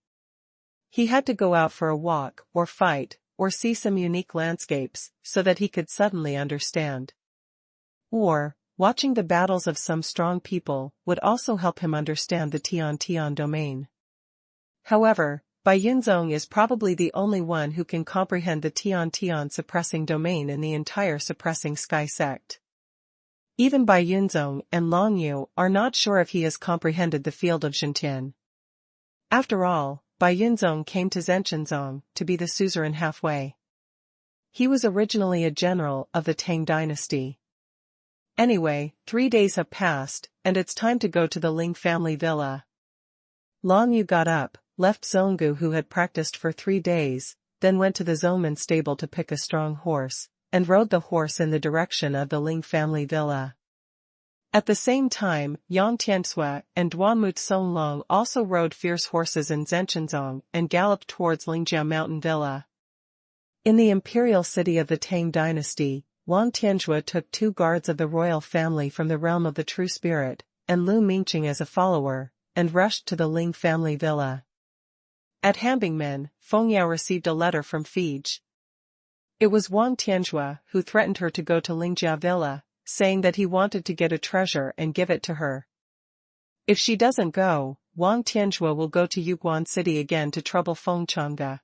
He had to go out for a walk, or fight, or see some unique landscapes, so that he could suddenly understand. Or, watching the battles of some strong people would also help him understand the Tian domain. However, Bai Yunzong is probably the only one who can comprehend the Tian suppressing domain in the entire suppressing sky sect. Even Bai Yunzong and Long Yu are not sure if he has comprehended the field of Xintian. After all, Bai Yunzong came to Zhenshenzong to be the suzerain halfway. He was originally a general of the Tang dynasty. Anyway, 3 days have passed, and it's time to go to the Ling family villa. Long Yu got up, left Zonggu who had practiced for 3 days, then went to the Zongman stable to pick a strong horse, and rode the horse in the direction of the Ling family villa. At the same time, Yang Tianzhua and Duanmu Songlong also rode fierce horses in Zhenshenzong and galloped towards Lingjiao Mountain Villa. In the imperial city of the Tang dynasty, Wang Tianzhua took 2 guards of the royal family from the realm of the true spirit, and Lu Mingqing as a follower, and rushed to the Ling family villa. At Hambingmen, Feng Yao received a letter from Fiji. It was Wang Tianjue who threatened her to go to Lingjia Villa, saying that he wanted to get a treasure and give it to her. If she doesn't go, Wang Tianjue will go to Yuguan City again to trouble Feng Changge.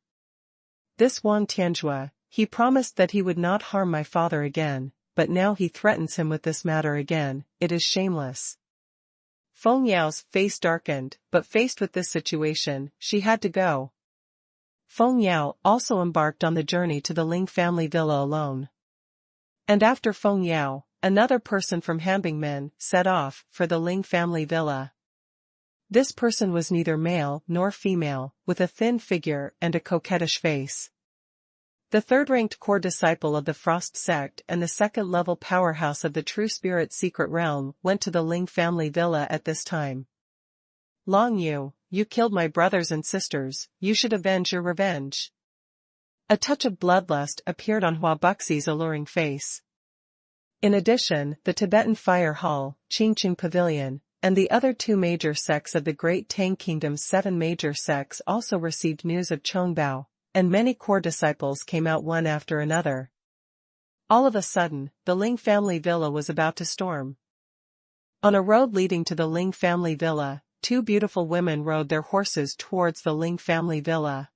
This Wang Tianjue, he promised that he would not harm my father again, but now he threatens him with this matter again. It is shameless. Feng Yao's face darkened, but faced with this situation, she had to go. Feng Yao also embarked on the journey to the Ling family villa alone. And after Feng Yao, another person from Hanbingmen set off for the Ling family villa. This person was neither male nor female, with a thin figure and a coquettish face. The third-ranked core disciple of the Frost sect and the second-level powerhouse of the True Spirit Secret Realm went to the Ling family villa at this time. Long Yu, you killed my brothers and sisters, you should avenge your revenge. A touch of bloodlust appeared on Hua Buxi's alluring face. In addition, the Tibetan Fire Hall, Qingqing Pavilion, and the other two major sects of the Great Tang Kingdom's 7 major sects also received news of Chongbao, and many core disciples came out one after another. All of a sudden, the Ling family villa was about to storm. On a road leading to the Ling family villa, 2 beautiful women rode their horses towards the Ling family villa.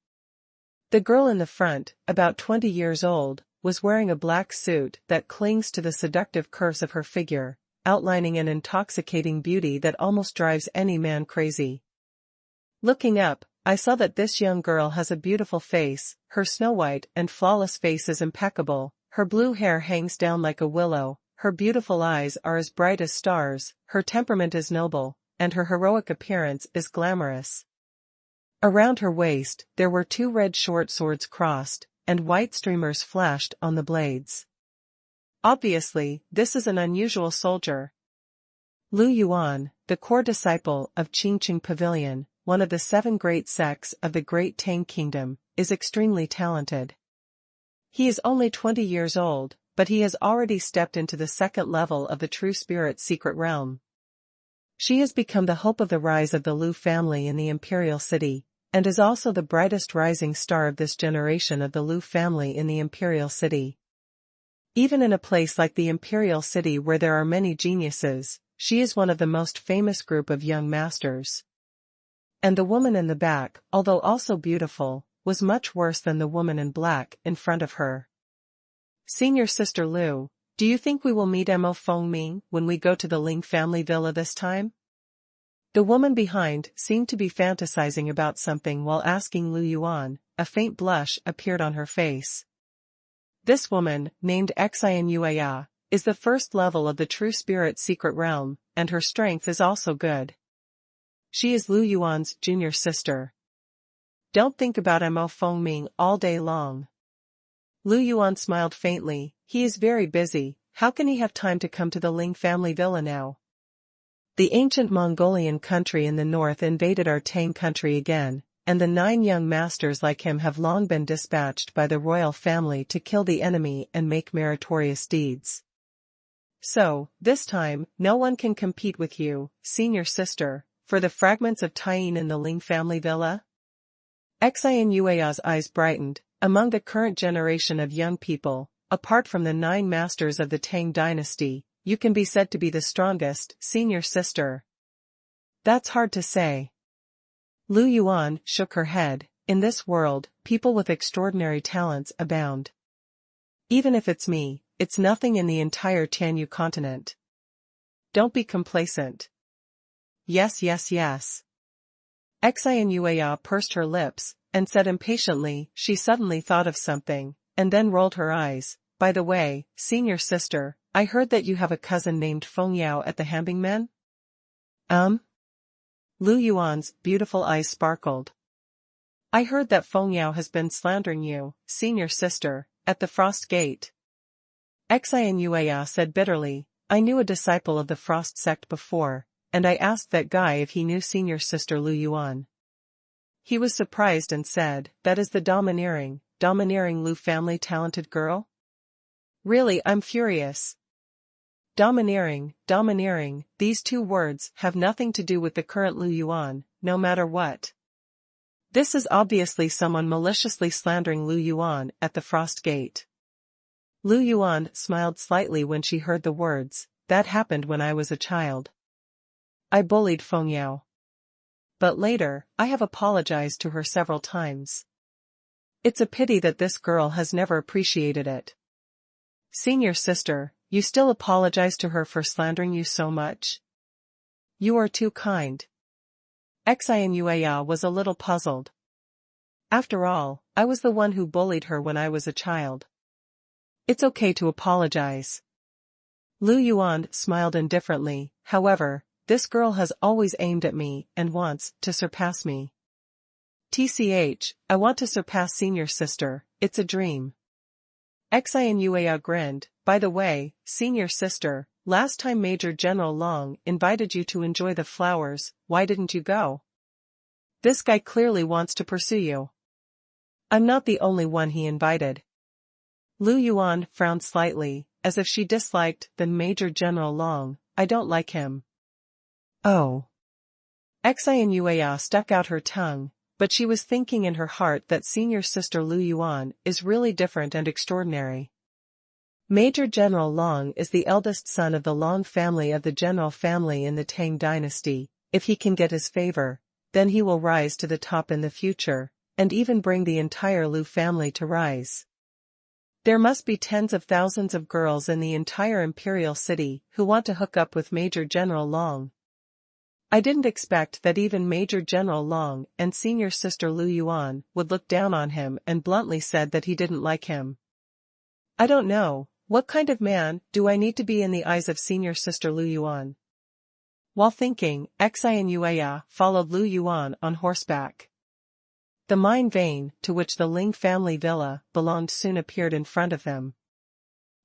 The girl in the front, about 20 years old, was wearing a black suit that clings to the seductive curves of her figure, outlining an intoxicating beauty that almost drives any man crazy. Looking up, I saw that this young girl has a beautiful face, her snow-white and flawless face is impeccable, her blue hair hangs down like a willow, her beautiful eyes are as bright as stars, her temperament is noble, and her heroic appearance is glamorous. Around her waist, there were 2 red short swords crossed, and white streamers flashed on the blades. Obviously, this is an unusual soldier. Lu Yuan, the core disciple of Qingqing Pavilion, one of the 7 great sects of the Great Tang Kingdom, is extremely talented. He is only 20 years old, but he has already stepped into the second level of the True Spirit Secret Realm. She has become the hope of the rise of the Lu family in the Imperial City, and is also the brightest rising star of this generation of the Lu family in the Imperial City. Even in a place like the Imperial City where there are many geniuses, she is one of the most famous group of young masters. And the woman in the back, although also beautiful, was much worse than the woman in black in front of her. Senior Sister Lu, do you think we will meet Mo Fengming when we go to the Ling family villa this time? The woman behind seemed to be fantasizing about something while asking Lu Yuan. A faint blush appeared on her face. This woman, named Xian Yueya, is the first level of the True Spirit Secret Realm, and her strength is also good. She is Lu Yuan's junior sister. Don't think about Mo Fengming all day long. Lu Yuan smiled faintly. He is very busy, how can he have time to come to the Ling family villa now? The ancient Mongolian country in the north invaded our Tang country again, and the 9 young masters like him have long been dispatched by the royal family to kill the enemy and make meritorious deeds. So, this time, no one can compete with you, senior sister, for the fragments of Taiyin in the Ling family villa? Xian Yueya's eyes brightened. Among the current generation of young people, apart from the 9 masters of the Tang dynasty, you can be said to be the strongest, senior sister. That's hard to say. Lu Yuan shook her head. In this world, people with extraordinary talents abound. Even if it's me, it's nothing in the entire Tianyu continent. Don't be complacent. Yes. Xian Yueya pursed her lips, and said impatiently. She suddenly thought of something, and then rolled her eyes. By the way, senior sister, I heard that you have a cousin named Feng Yao at the Hanbingmen? Lu Yuan's beautiful eyes sparkled. I heard that Feng Yao has been slandering you, senior sister, at the Frost Gate. Xian Yueya said bitterly. I knew a disciple of the Frost sect before, and I asked that guy if he knew senior sister Lu Yuan. He was surprised and said, that is the domineering Lu family talented girl? Really, I'm furious. Domineering, these 2 words have nothing to do with the current Lu Yuan, no matter what. This is obviously someone maliciously slandering Lu Yuan at the Frost Gate. Lu Yuan smiled slightly when she heard the words, that happened when I was a child. I bullied Feng Yao. But later, I have apologized to her several times. It's a pity that this girl has never appreciated it. Senior sister, you still apologize to her for slandering you so much? You are too kind. Xian Yueya was a little puzzled. After all, I was the one who bullied her when I was a child. It's okay to apologize. Lu Yuan smiled indifferently, however, this girl has always aimed at me and wants to surpass me. TCH, I want to surpass senior sister, it's a dream. Xian Yueya grinned, by the way, senior sister, last time Major General Long invited you to enjoy the flowers, why didn't you go? This guy clearly wants to pursue you. I'm not the only one he invited. Lu Yuan frowned slightly, as if she disliked the Major General Long. I don't like him. Oh. Xian Yueya stuck out her tongue, but she was thinking in her heart that senior sister Lu Yuan is really different and extraordinary. Major General Long is the eldest son of the Long family of the General family in the Tang dynasty. If he can get his favor, then he will rise to the top in the future, and even bring the entire Lu family to rise. There must be tens of thousands of girls in the entire imperial city who want to hook up with Major General Long. I didn't expect that even Major General Long and senior sister Lu Yuan would look down on him and bluntly said that he didn't like him. I don't know, what kind of man do I need to be in the eyes of senior sister Lu Yuan? While thinking, Xian Yueya followed Lu Yuan on horseback. The mine vein, to which the Ling family villa belonged, soon appeared in front of them.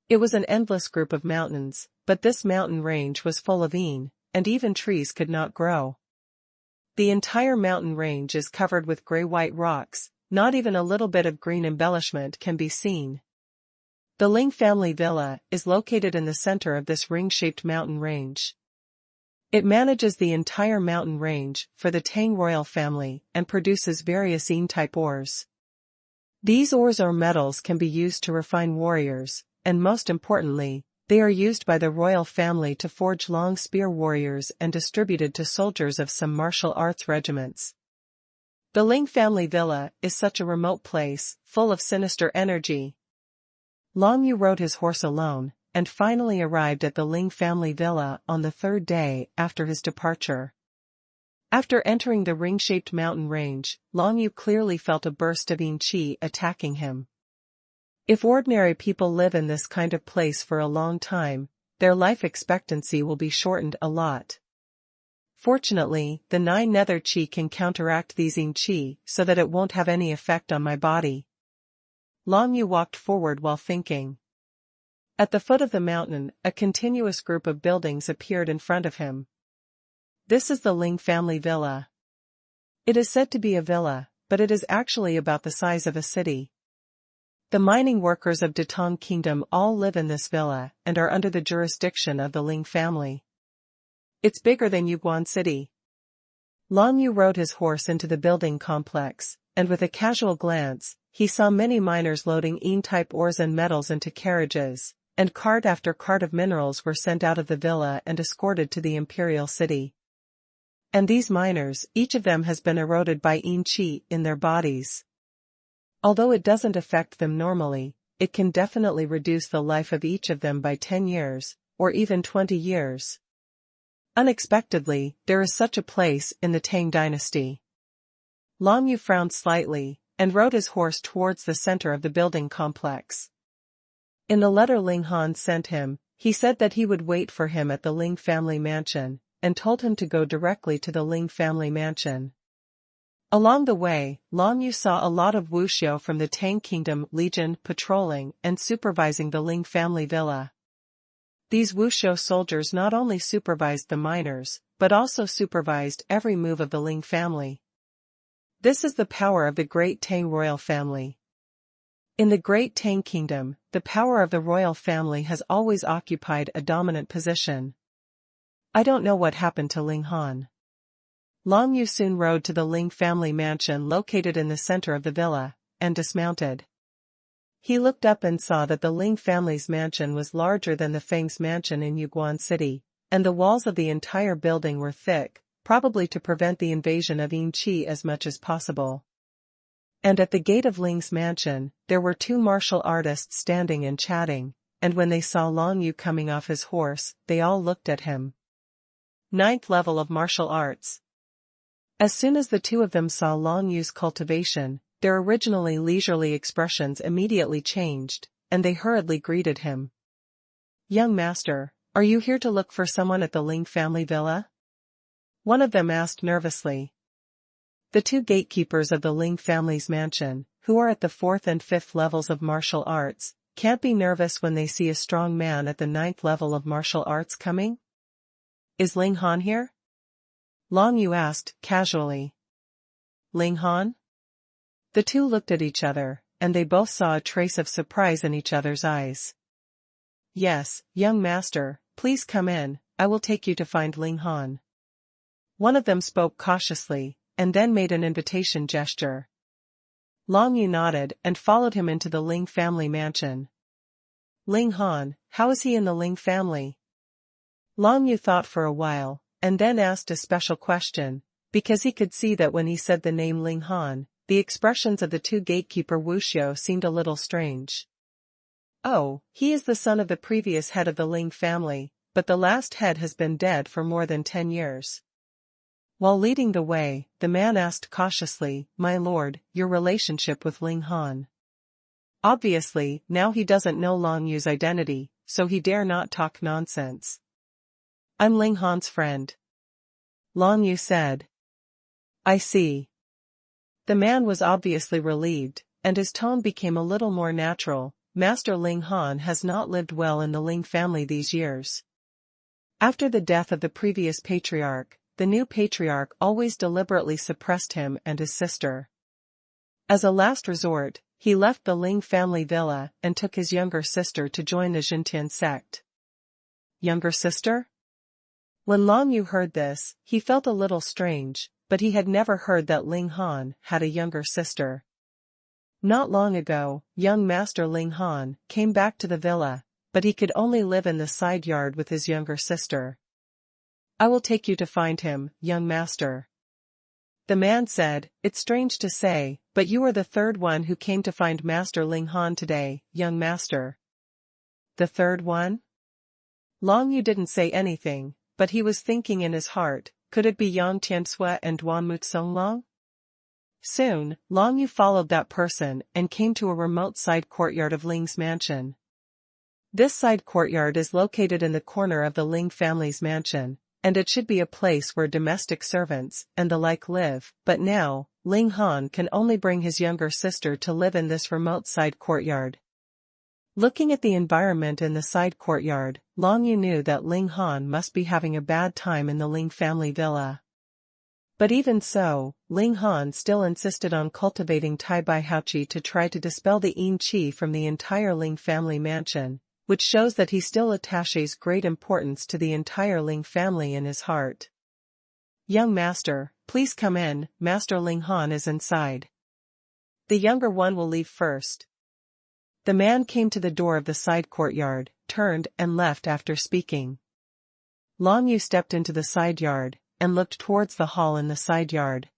It was an endless group of mountains, but this mountain range was full of yin, and even trees could not grow. The entire mountain range is covered with gray-white rocks, not even a little bit of green embellishment can be seen. The Ling family villa is located in the center of this ring-shaped mountain range. It manages the entire mountain range for the Tang royal family and produces various yin-type ores. These ores or metals can be used to refine warriors, and most importantly, they are used by the royal family to forge long spear warriors and distributed to soldiers of some martial arts regiments. The Ling family villa is such a remote place, full of sinister energy. Long Yu rode his horse alone, and finally arrived at the Ling family villa on the third day after his departure. After entering the ring-shaped mountain range, Long Yu clearly felt a burst of yin qi attacking him. If ordinary people live in this kind of place for a long time, their life expectancy will be shortened a lot. Fortunately, the 9 nether qi can counteract these yin qi so that it won't have any effect on my body. Long Yu walked forward while thinking. At the foot of the mountain, a continuous group of buildings appeared in front of him. This is the Ling family villa. It is said to be a villa, but it is actually about the size of a city. The mining workers of Datong Kingdom all live in this villa and are under the jurisdiction of the Ling family. It's bigger than Yuguan City. Long Yu rode his horse into the building complex, and with a casual glance, he saw many miners loading yin-type ores and metals into carriages, and cart after cart of minerals were sent out of the villa and escorted to the imperial city. And these miners, each of them has been eroded by yin qi in their bodies. Although it doesn't affect them normally, it can definitely reduce the life of each of them by 10 years, or even 20 years. Unexpectedly, there is such a place in the Tang dynasty. Long Yu frowned slightly, and rode his horse towards the center of the building complex. In the letter Ling Han sent him, he said that he would wait for him at the Ling family mansion, and told him to go directly to the Ling family mansion. Along the way, Long Yu saw a lot of wuxiu from the Tang Kingdom Legion patrolling and supervising the Ling family villa. These wuxiu soldiers not only supervised the miners, but also supervised every move of the Ling family. This is the power of the great Tang royal family. In the Great Tang Kingdom, the power of the royal family has always occupied a dominant position. I don't know what happened to Ling Han. Long Yu soon rode to the Ling family mansion located in the center of the villa, and dismounted. He looked up and saw that the Ling family's mansion was larger than the Feng's mansion in Yuguan City, and the walls of the entire building were thick, probably to prevent the invasion of Yin Qi as much as possible. And at the gate of Ling's mansion, there were two martial artists standing and chatting, and when they saw Long Yu coming off his horse, they all looked at him. 9th level of martial arts. As soon as the two of them saw Long Yu's cultivation, their originally leisurely expressions immediately changed, and they hurriedly greeted him. "Young master, are you here to look for someone at the Ling family villa?" one of them asked nervously. The two gatekeepers of the Ling family's mansion, who are at the 4th and 5th levels of martial arts, can't be nervous when they see a strong man at the 9th level of martial arts coming. "Is Ling Han here?" Long Yu asked, casually. "Ling Han?" The two looked at each other, and they both saw a trace of surprise in each other's eyes. "Yes, young master, please come in, I will take you to find Ling Han." One of them spoke cautiously, and then made an invitation gesture. Long Yu nodded and followed him into the Ling family mansion. "Ling Han, how is he in the Ling family?" Long Yu thought for a while, and then asked a special question, because he could see that when he said the name Ling Han, the expressions of the two gatekeeper Wuxiu seemed a little strange. "Oh, he is the son of the previous head of the Ling family, but the last head has been dead for more than 10 years. While leading the way, the man asked cautiously, "My lord, your relationship with Ling Han?" Obviously, now he doesn't know Long Yu's identity, so he dare not talk nonsense. "I'm Ling Han's friend," Long Yu said. "I see." The man was obviously relieved, and his tone became a little more natural. "Master Ling Han has not lived well in the Ling family these years. After the death of the previous patriarch, the new patriarch always deliberately suppressed him and his sister. As a last resort, he left the Ling family villa and took his younger sister to join the Xintian sect." Younger sister? When Long Yu heard this, he felt a little strange, but he had never heard that Ling Han had a younger sister. Not long ago, young Master Ling Han came back to the villa, but he could only live in the side yard with his younger sister. "I will take you to find him, young master," the man said. "It's strange to say, but you are the third one who came to find Master Ling Han today, young master." "The third one?" Long Yu didn't say anything, but he was thinking in his heart, could it be Yang Tiansui and Duanmu Tsonglong? Soon, Long Yu followed that person and came to a remote side courtyard of Ling's mansion. This side courtyard is located in the corner of the Ling family's mansion, and it should be a place where domestic servants and the like live, but now, Ling Han can only bring his younger sister to live in this remote side courtyard. Looking at the environment in the side courtyard, Long Yu knew that Ling Han must be having a bad time in the Ling family villa. But even so, Ling Han still insisted on cultivating Tai Bai Haoqi to try to dispel the Yin Qi from the entire Ling family mansion, which shows that he still attaches great importance to the entire Ling family in his heart. "Young master, please come in, Master Ling Han is inside. The younger one will leave first." The man came to the door of the side courtyard, turned and left after speaking. Long Yu stepped into the side yard, and looked towards the hall in the side yard.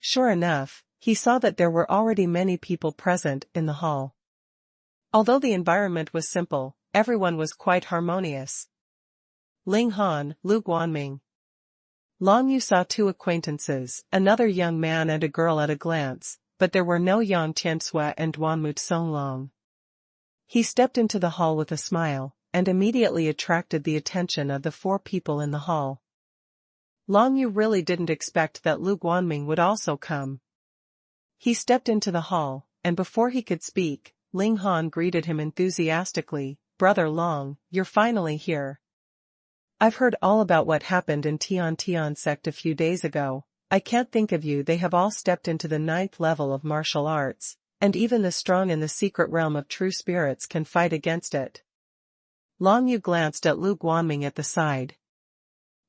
Sure enough, he saw that there were already many people present in the hall. Although the environment was simple, everyone was quite harmonious. Ling Han, Lu Guanming. Long Yu saw two acquaintances, another young man and a girl at a glance, but there were no Yang Tiansui and Duanmu Tsonglong. He stepped into the hall with a smile, and immediately attracted the attention of the four people in the hall. Long Yu really didn't expect that Lu Guanming would also come. He stepped into the hall, and before he could speak, Ling Han greeted him enthusiastically. "Brother Long, you're finally here. I've heard all about what happened in Tian sect a few days ago. I can't think of you. They have all stepped into the 9th level of martial arts, and even the strong in the secret realm of true spirits can fight against it." Long Yu glanced at Lu Guanming at the side.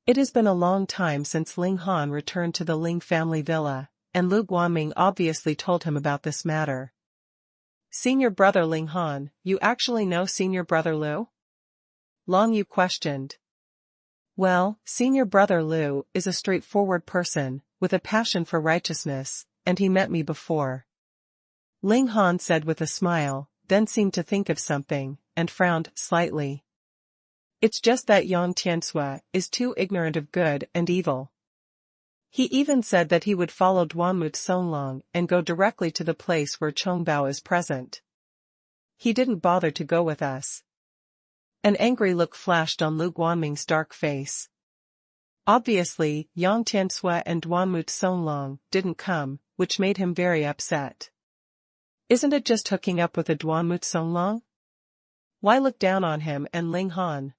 It has been a long time since Ling Han returned to the Ling family villa, and Lu Guanming obviously told him about this matter. Senior brother Ling Han, you actually know senior brother Lu? Long Yu questioned. Well, senior brother Lu is a straightforward person, with a passion for righteousness, and he met me before. Ling Han said with a smile, then seemed to think of something, and frowned slightly. It's just that Yang Tiansui is too ignorant of good and evil. He even said that he would follow Duanmu Tsonglong and go directly to the place where Chongbao is present. He didn't bother to go with us. An angry look flashed on Lu Guanming's dark face. Obviously, Yang Tiansui and Duanmu Tsonglong didn't come, which made him very upset. Isn't it just hooking up with a Duanmu Tsonglong? Why look down on him and Ling Han?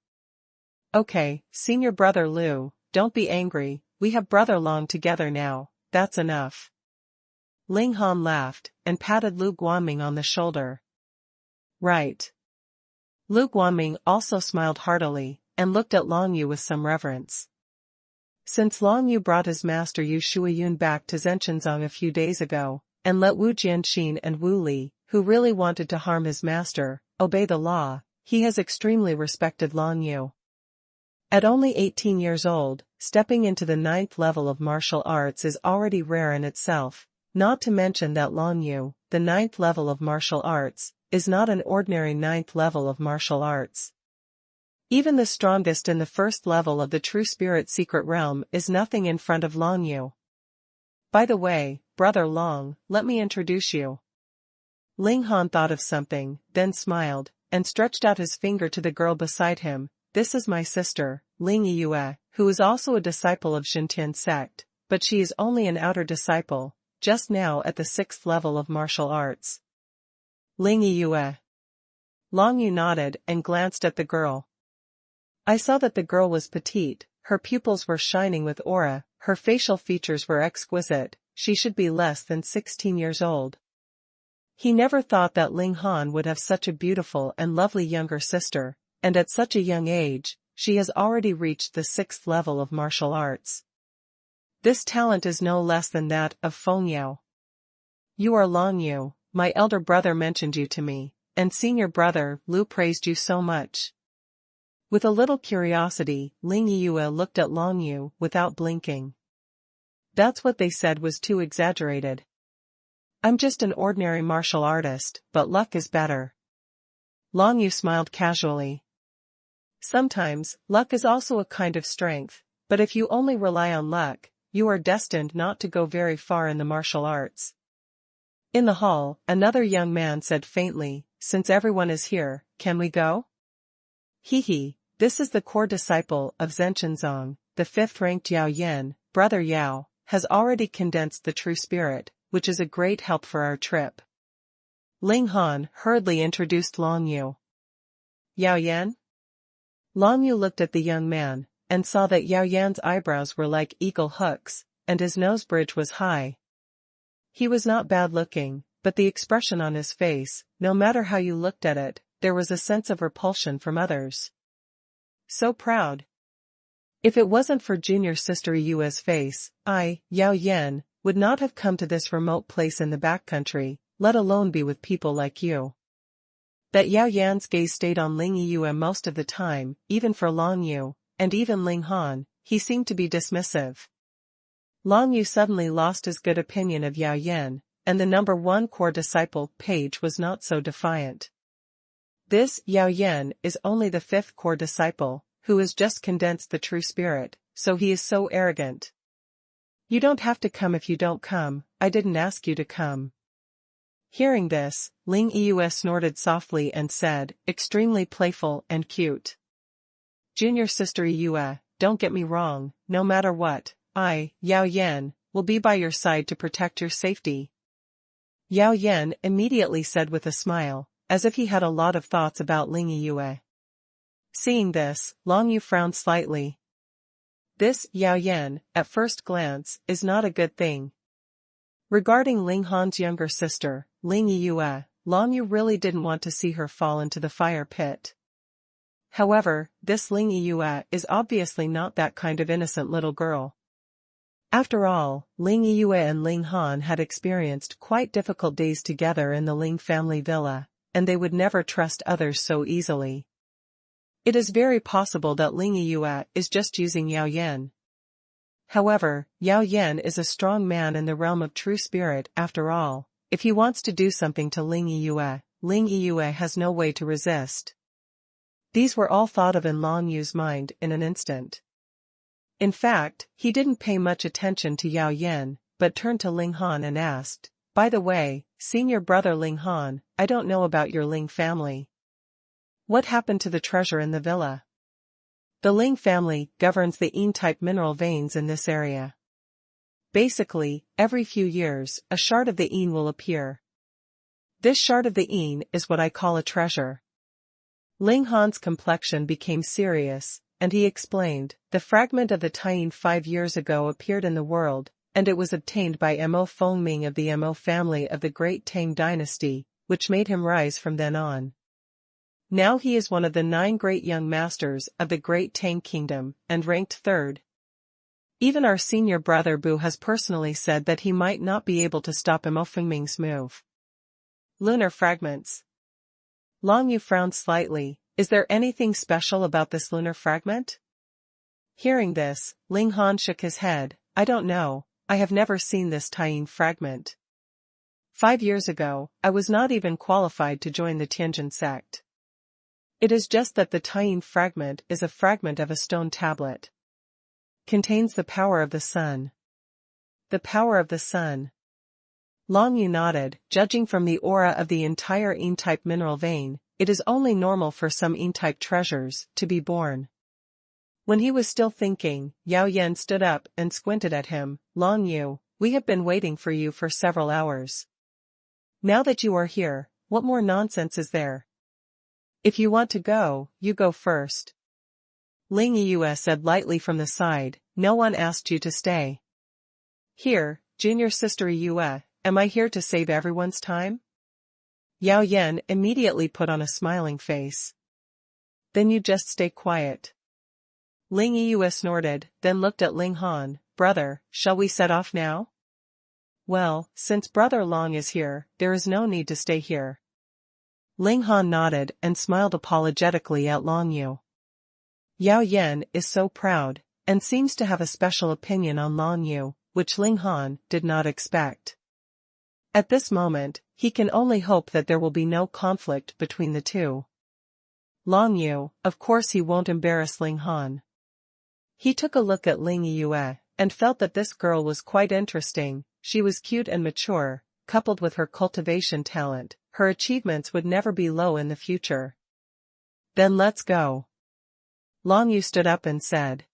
Okay, senior brother Lu, don't be angry, we have brother Long together now, that's enough. Ling Han laughed, and patted Lu Guanming on the shoulder. Right. Lu Guanming also smiled heartily, and looked at Long Yu with some reverence. Since Long Yu brought his master Yu Shuiyun back to Zhenshenzong a few days ago, and let Wu Jianxin and Wu Li, who really wanted to harm his master, obey the law, he has extremely respected Long Yu. At only 18 years old, stepping into the 9th level of martial arts is already rare in itself, not to mention that Long Yu, the 9th level of martial arts, is not an ordinary 9th level of martial arts. Even the strongest in the 1st level of the True Spirit Secret Realm is nothing in front of Long Yu. By the way, brother Long, let me introduce you. Ling Han thought of something, then smiled, and stretched out his finger to the girl beside him. This is my sister, Ling Yue, who is also a disciple of Xintian sect, but she is only an outer disciple, just now at the 6th level of martial arts. Ling Yue. Long Yu nodded and glanced at the girl. I saw that the girl was petite, her pupils were shining with aura, her facial features were exquisite, she should be less than 16 years old. He never thought that Ling Han would have such a beautiful and lovely younger sister, and at such a young age, she has already reached the 6th level of martial arts. This talent is no less than that of Feng Yao. You are Long Yu, my elder brother mentioned you to me, and senior brother Lu praised you so much. With a little curiosity, Ling Yue looked at Long Yu without blinking. That's what they said was too exaggerated. I'm just an ordinary martial artist, but luck is better. Long Yu smiled casually. Sometimes, luck is also a kind of strength, but if you only rely on luck, you are destined not to go very far in the martial arts. In the hall, another young man said faintly, since everyone is here, can we go? This is the core disciple of Zhenshenzong, the 5th-ranked Yao Yan, brother Yao, has already condensed the true spirit, which is a great help for our trip. Ling Han hurriedly introduced Long Yu. Yao Yan? Long Yu looked at the young man, and saw that Yao Yan's eyebrows were like eagle hooks, and his nose bridge was high. He was not bad looking, but the expression on his face, no matter how you looked at it, there was a sense of repulsion from others. So proud. If it wasn't for junior sister Yue's face, I, Yao Yan, would not have come to this remote place in the backcountry, let alone be with people like you. That Yao Yan's gaze stayed on Ling Yue most of the time, even for Long Yu, and even Ling Han, he seemed to be dismissive. Long Yu suddenly lost his good opinion of Yao Yan, and the number 1 core disciple page was not so defiant. This Yao Yan is only the 5th core disciple, who has just condensed the true spirit, so he is so arrogant. You don't have to come if you don't come, I didn't ask you to come. Hearing this, Ling Yue snorted softly and said, extremely playful and cute. Junior sister Yue, don't get me wrong, no matter what, I, Yao Yan, will be by your side to protect your safety. Yao Yan immediately said with a smile, as if he had a lot of thoughts about Ling Yue. Seeing this, Long Yu frowned slightly. This Yao Yan, at first glance, is not a good thing. Regarding Ling Han's younger sister, Ling Yue, Long Yu really didn't want to see her fall into the fire pit. However, this Ling Yue is obviously not that kind of innocent little girl. After all, Ling Yue and Ling Han had experienced quite difficult days together in the Ling family villa, and they would never trust others so easily. It is very possible that Ling Yue is just using Yao Yan. However, Yao Yan is a strong man in the realm of true spirit after all. If he wants to do something to Ling Yue has no way to resist. These were all thought of in Long Yu's mind in an instant. In fact, he didn't pay much attention to Yao Yan, but turned to Ling Han and asked, "By the way, senior brother Ling Han, I don't know about your Ling family. What happened to the treasure in the villa?" The Ling family governs the Yin-type mineral veins in this area. Basically, every few years, a shard of the Yin will appear. This shard of the Yin is what I call a treasure. Ling Han's complexion became serious, and he explained, "The fragment of the Taiyin 5 years ago appeared in the world, and it was obtained by Mo Fengming of the Mo family of the Great Tang dynasty, which made him rise from then on. Now he is one of the 9 great young masters of the Great Tang Kingdom, and ranked 3rd. Even our senior brother Bu has personally said that he might not be able to stop Mo Fengming's move." Lunar fragments. Long Yu frowned slightly. Is there anything special about this lunar fragment? Hearing this, Ling Han shook his head. I don't know, I have never seen this Taiyin fragment. 5 years ago, I was not even qualified to join the Tianjin sect. It is just that the Taiyin fragment is a fragment of a stone tablet. Contains the power of the sun. The power of the sun. Long Yu nodded. Judging from the aura of the entire Yin-type mineral vein, it is only normal for some Yin-type treasures to be born. When he was still thinking, Yao Yan stood up and squinted at him. Long Yu, we have been waiting for you for several hours. Now that you are here, what more nonsense is there? If you want to go, you go first. Ling Yue said lightly from the side, no one asked you to stay. Here, junior sister Yue, am I here to save everyone's time? Yao Yan immediately put on a smiling face. Then you just stay quiet. Ling Yue snorted, then looked at Ling Han. Brother, shall we set off now? Well, since Brother Long is here, there is no need to stay here. Ling Han nodded and smiled apologetically at Long Yu. Yao Yan is so proud, and seems to have a special opinion on Long Yu, which Ling Han did not expect. At this moment, he can only hope that there will be no conflict between the two. Long Yu, of course he won't embarrass Ling Han. He took a look at Ling Yue, and felt that this girl was quite interesting. She was cute and mature, coupled with her cultivation talent, her achievements would never be low in the future. Then let's go. Long Yu stood up and said.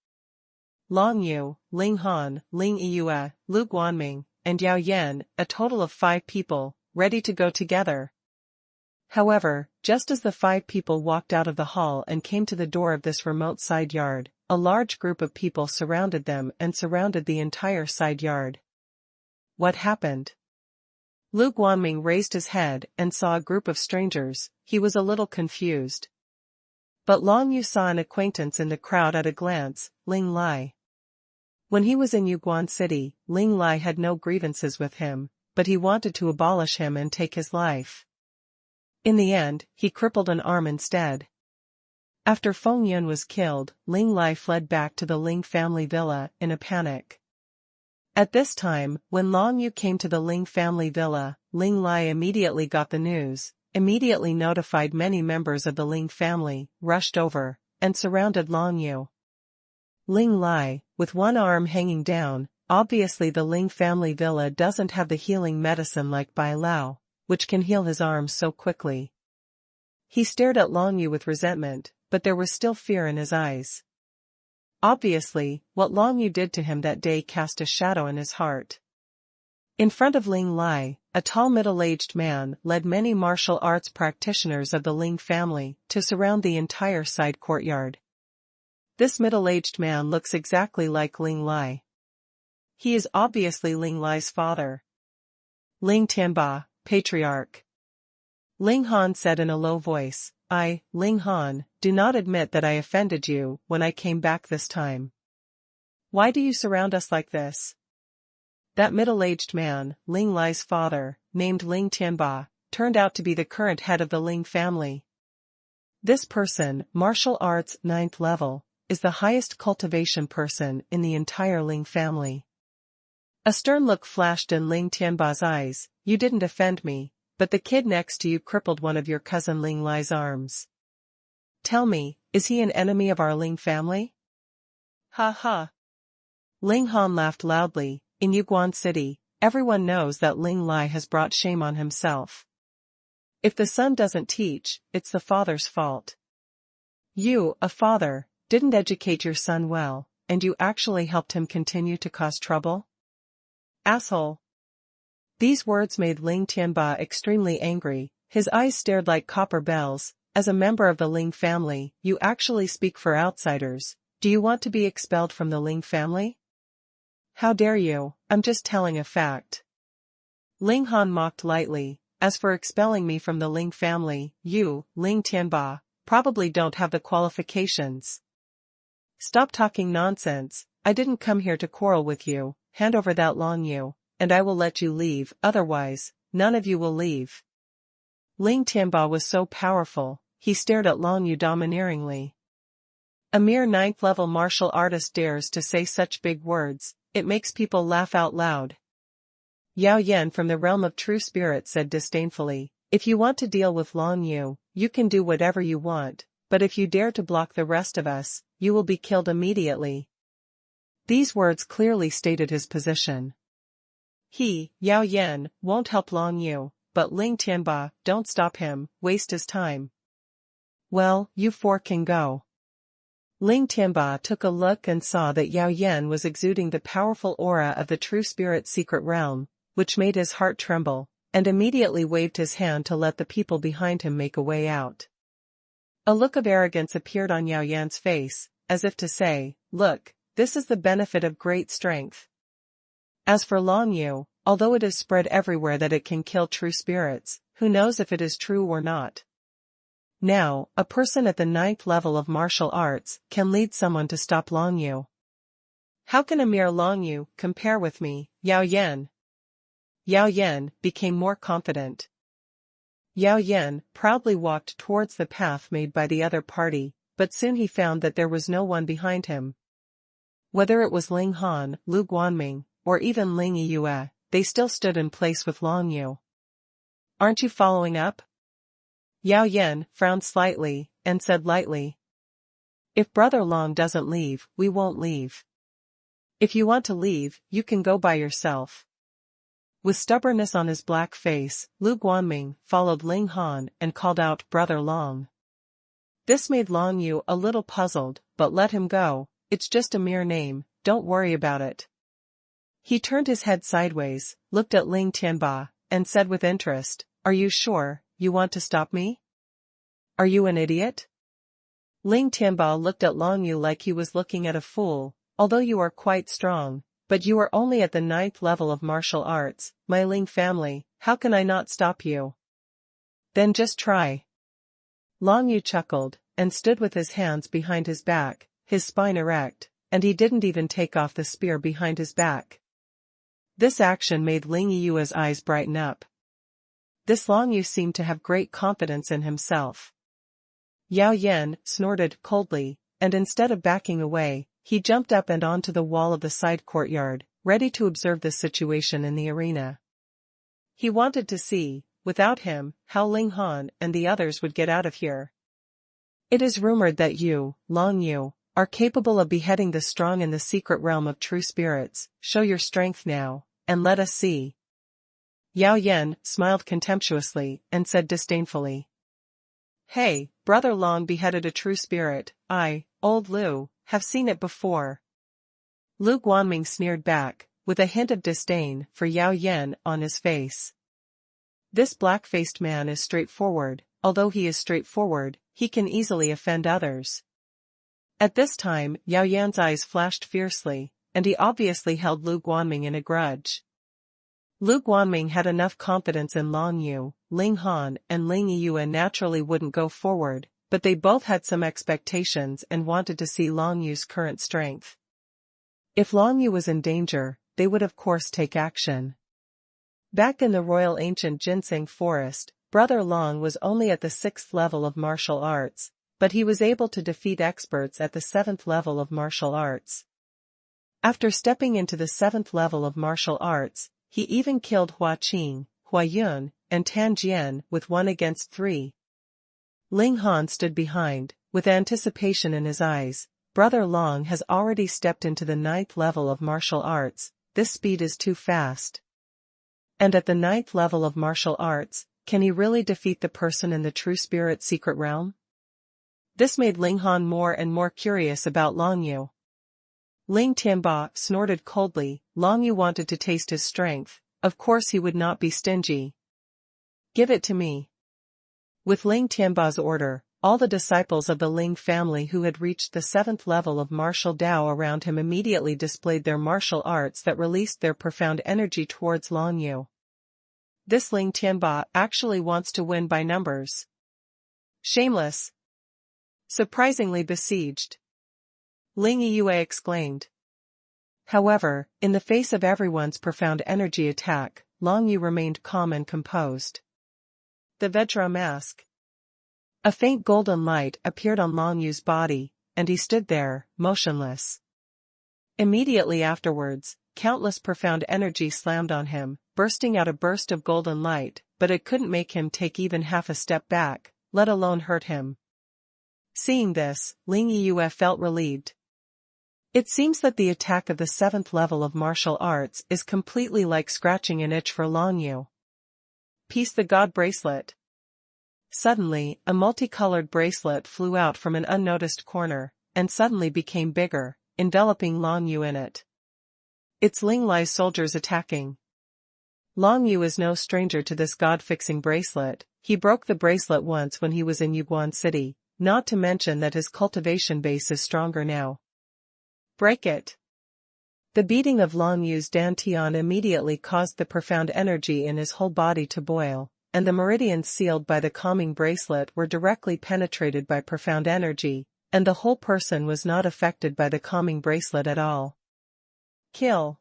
Long Yu, Ling Han, Ling Yue, Lu Guanming, and Yao Yan, a total of 5 people, ready to go together. However, just as the 5 people walked out of the hall and came to the door of this remote side yard, a large group of people surrounded them and surrounded the entire side yard. What happened? Lu Guanming raised his head and saw a group of strangers. He was a little confused. But Long Yu saw an acquaintance in the crowd at a glance, Ling Lai. When he was in Yuguan City, Ling Lai had no grievances with him, but he wanted to abolish him and take his life. In the end, he crippled an arm instead. After Feng Yun was killed, Ling Lai fled back to the Ling family villa in a panic. At this time, when Long Yu came to the Ling family villa, Ling Lai immediately got the news, immediately notified many members of the Ling family, rushed over, and surrounded Long Yu. Ling Lai, with one arm hanging down, obviously the Ling family villa doesn't have the healing medicine like Bai Lao, which can heal his arms so quickly. He stared at Long Yu with resentment, but there was still fear in his eyes. Obviously, what Long Yu did to him that day cast a shadow in his heart. In front of Ling Lai, a tall middle-aged man led many martial arts practitioners of the Ling family to surround the entire side courtyard. This middle-aged man looks exactly like Ling Lai. He is obviously Ling Lai's father. Ling Tianba, Patriarch. Ling Han said in a low voice, I, Ling Han, do not admit that I offended you when I came back this time. Why do you surround us like this? That middle-aged man, Ling Lai's father, named Ling Tianba, turned out to be the current head of the Ling family. This person, martial arts 9th level, is the highest cultivation person in the entire Ling family. A stern look flashed in Ling Tianba's eyes. You didn't offend me, but the kid next to you crippled one of your cousin Ling Lai's arms. Tell me, is he an enemy of our Ling family? Ha ha. Ling Han laughed loudly. In Yuguan City, everyone knows that Ling Lai has brought shame on himself. If the son doesn't teach, it's the father's fault. You, a father, didn't educate your son well, and you actually helped him continue to cause trouble? Asshole. These words made Ling Tianba extremely angry. His eyes stared like copper bells. As a member of the Ling family, you actually speak for outsiders. Do you want to be expelled from the Ling family? How dare you, I'm just telling a fact. Ling Han mocked lightly. As for expelling me from the Ling family, you, Ling Tianba, probably don't have the qualifications. Stop talking nonsense. I didn't come here to quarrel with you. Hand over that Long Yu, and I will let you leave, otherwise, none of you will leave. Ling Tianba was so powerful, he stared at Long Yu domineeringly. A mere 9th level martial artist dares to say such big words. It makes people laugh out loud. Yao Yan from the realm of true spirit said disdainfully, if you want to deal with Long Yu, you can do whatever you want, but if you dare to block the rest of us, you will be killed immediately. These words clearly stated his position. He, Yao Yan, won't help Long Yu, but Ling Tianba, don't stop him, waste his time. Well, you four can go. Ling Tianba took a look and saw that Yao Yan was exuding the powerful aura of the true spirit's secret realm, which made his heart tremble, and immediately waved his hand to let the people behind him make a way out. A look of arrogance appeared on Yao Yan's face, as if to say, look, this is the benefit of great strength. As for Long Yu, although it is spread everywhere that it can kill true spirits, who knows if it is true or not. Now, a person at the 9th level of martial arts can lead someone to stop Long Yu. How can a mere Long Yu compare with me, Yao Yan? Yao Yan became more confident. Yao Yan proudly walked towards the path made by the other party, but soon he found that there was no one behind him. Whether it was Ling Han, Lu Guanming, or even Ling Yue, they still stood in place with Long Yu. Aren't you following up? Yao Yan frowned slightly, and said lightly. If Brother Long doesn't leave, we won't leave. If you want to leave, you can go by yourself. With stubbornness on his black face, Lu Guanming followed Ling Han and called out Brother Long. This made Long Yu a little puzzled, but let him go, it's just a mere name, don't worry about it. He turned his head sideways, looked at Ling Tianba, and said with interest, Are you sure you want to stop me? Are you an idiot? Ling Tianba looked at Long Yu like he was looking at a fool. Although you are quite strong, but you are only at the 9th level of martial arts, my Ling family, how can I not stop you? Then just try. Long Yu chuckled, and stood with his hands behind his back, his spine erect, and he didn't even take off the spear behind his back. This action made Ling Yue's eyes brighten up. This Long Yu seemed to have great confidence in himself. Yao Yan snorted coldly, and instead of backing away, he jumped up and onto the wall of the side courtyard, ready to observe the situation in the arena. He wanted to see, without him, how Ling Han and the others would get out of here. It is rumored that you, Long Yu, are capable of beheading the strong in the secret realm of true spirits. Show your strength now, and let us see. Yao Yan smiled contemptuously and said disdainfully. Hey, Brother Long beheaded a true spirit, I, old Lu, have seen it before. Lu Guanming sneered back, with a hint of disdain for Yao Yan on his face. This black-faced man is straightforward. Although he is straightforward, he can easily offend others. At this time, Yao Yan's eyes flashed fiercely, and he obviously held Lu Guanming in a grudge. Lu Guanming had enough confidence in Long Yu, Ling Han and Ling Yue naturally wouldn't go forward, but they both had some expectations and wanted to see Long Yu's current strength. If Long Yu was in danger, they would of course take action. Back in the Royal Ancient Ginseng Forest, Brother Long was only at the 6th level of martial arts, but he was able to defeat experts at the 7th level of martial arts. After stepping into the 7th level of martial arts, he even killed Hua Qing, Hua Yun, and Tan Jian with 1 against 3. Ling Han stood behind, with anticipation in his eyes. Brother Long has already stepped into the 9th level of martial arts, this speed is too fast. And at the 9th level of martial arts, can he really defeat the person in the true spirit secret realm? This made Ling Han more and more curious about Long Yu. Ling Tianba snorted coldly. Long Yu wanted to taste his strength, of course he would not be stingy. Give it to me. With Ling Tianba's order, all the disciples of the Ling family who had reached the 7th level of martial Dao around him immediately displayed their martial arts that released their profound energy towards Long Yu. This Ling Tianba actually wants to win by numbers. Shameless. Surprisingly besieged. Ling Yue exclaimed. However, in the face of everyone's profound energy attack, Long Yu remained calm and composed. The Vajra mask. A faint golden light appeared on Long Yu's body, and he stood there, motionless. Immediately afterwards, countless profound energy slammed on him, bursting out a burst of golden light, but it couldn't make him take even half a step back, let alone hurt him. Seeing this, Ling Yue felt relieved. It seems that the attack of the 7th level of martial arts is completely like scratching an itch for Long Yu. Peace the God bracelet. Suddenly, a multicolored bracelet flew out from an unnoticed corner, and suddenly became bigger, enveloping Long Yu in it. It's Ling Lai's soldiers attacking. Long Yu is no stranger to this God-fixing bracelet. He broke the bracelet once when he was in Yuguan City, not to mention that his cultivation base is stronger now. Break it. The beating of Long Yu's dantian immediately caused the profound energy in his whole body to boil, and the meridians sealed by the calming bracelet were directly penetrated by profound energy, and the whole person was not affected by the calming bracelet at all. Kill.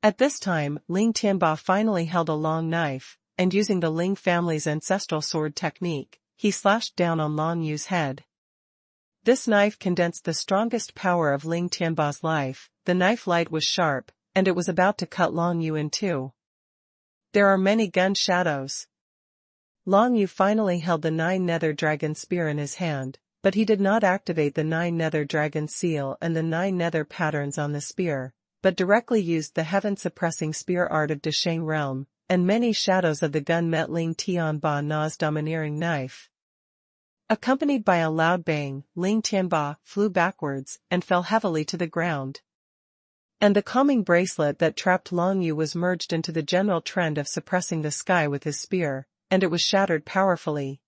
At this time, Ling Tianba finally held a long knife, and using the Ling family's ancestral sword technique, he slashed down on Long Yu's head. This knife condensed the strongest power of Ling Tianba's life. The knife light was sharp, and it was about to cut Long Yu in two. There are many gun shadows. Long Yu finally held the 9 nether dragon spear in his hand, but he did not activate the 9 nether dragon seal and the 9 nether patterns on the spear, but directly used the heaven-suppressing spear art of Desheng realm, and many shadows of the gun met Ling Tianba Na's domineering knife. Accompanied by a loud bang, Ling Tianba flew backwards and fell heavily to the ground. And the calming bracelet that trapped Long Yu was merged into the general trend of suppressing the sky with his spear, and it was shattered powerfully.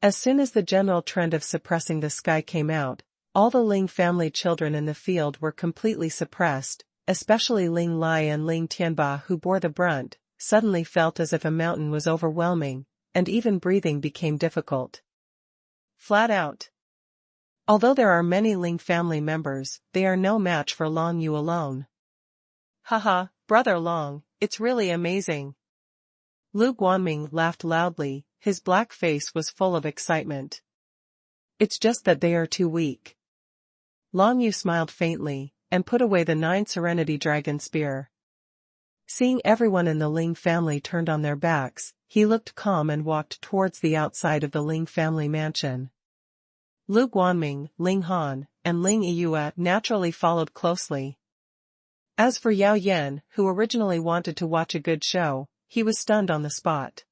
As soon as the general trend of suppressing the sky came out, all the Ling family children in the field were completely suppressed, especially Ling Lai and Ling Tianba who bore the brunt, suddenly felt as if a mountain was overwhelming, and even breathing became difficult. Flat out. Although there are many Ling family members, they are no match for Long Yu alone. Haha, Brother Long, it's really amazing. Lu Guanming laughed loudly, his black face was full of excitement. It's just that they are too weak. Long Yu smiled faintly, and put away the 9 Serenity Dragon Spear. Seeing everyone in the Ling family turned on their backs, he looked calm and walked towards the outside of the Ling family mansion. Lu Guanming, Ling Han, and Ling Yue naturally followed closely. As for Yao Yan, who originally wanted to watch a good show, he was stunned on the spot.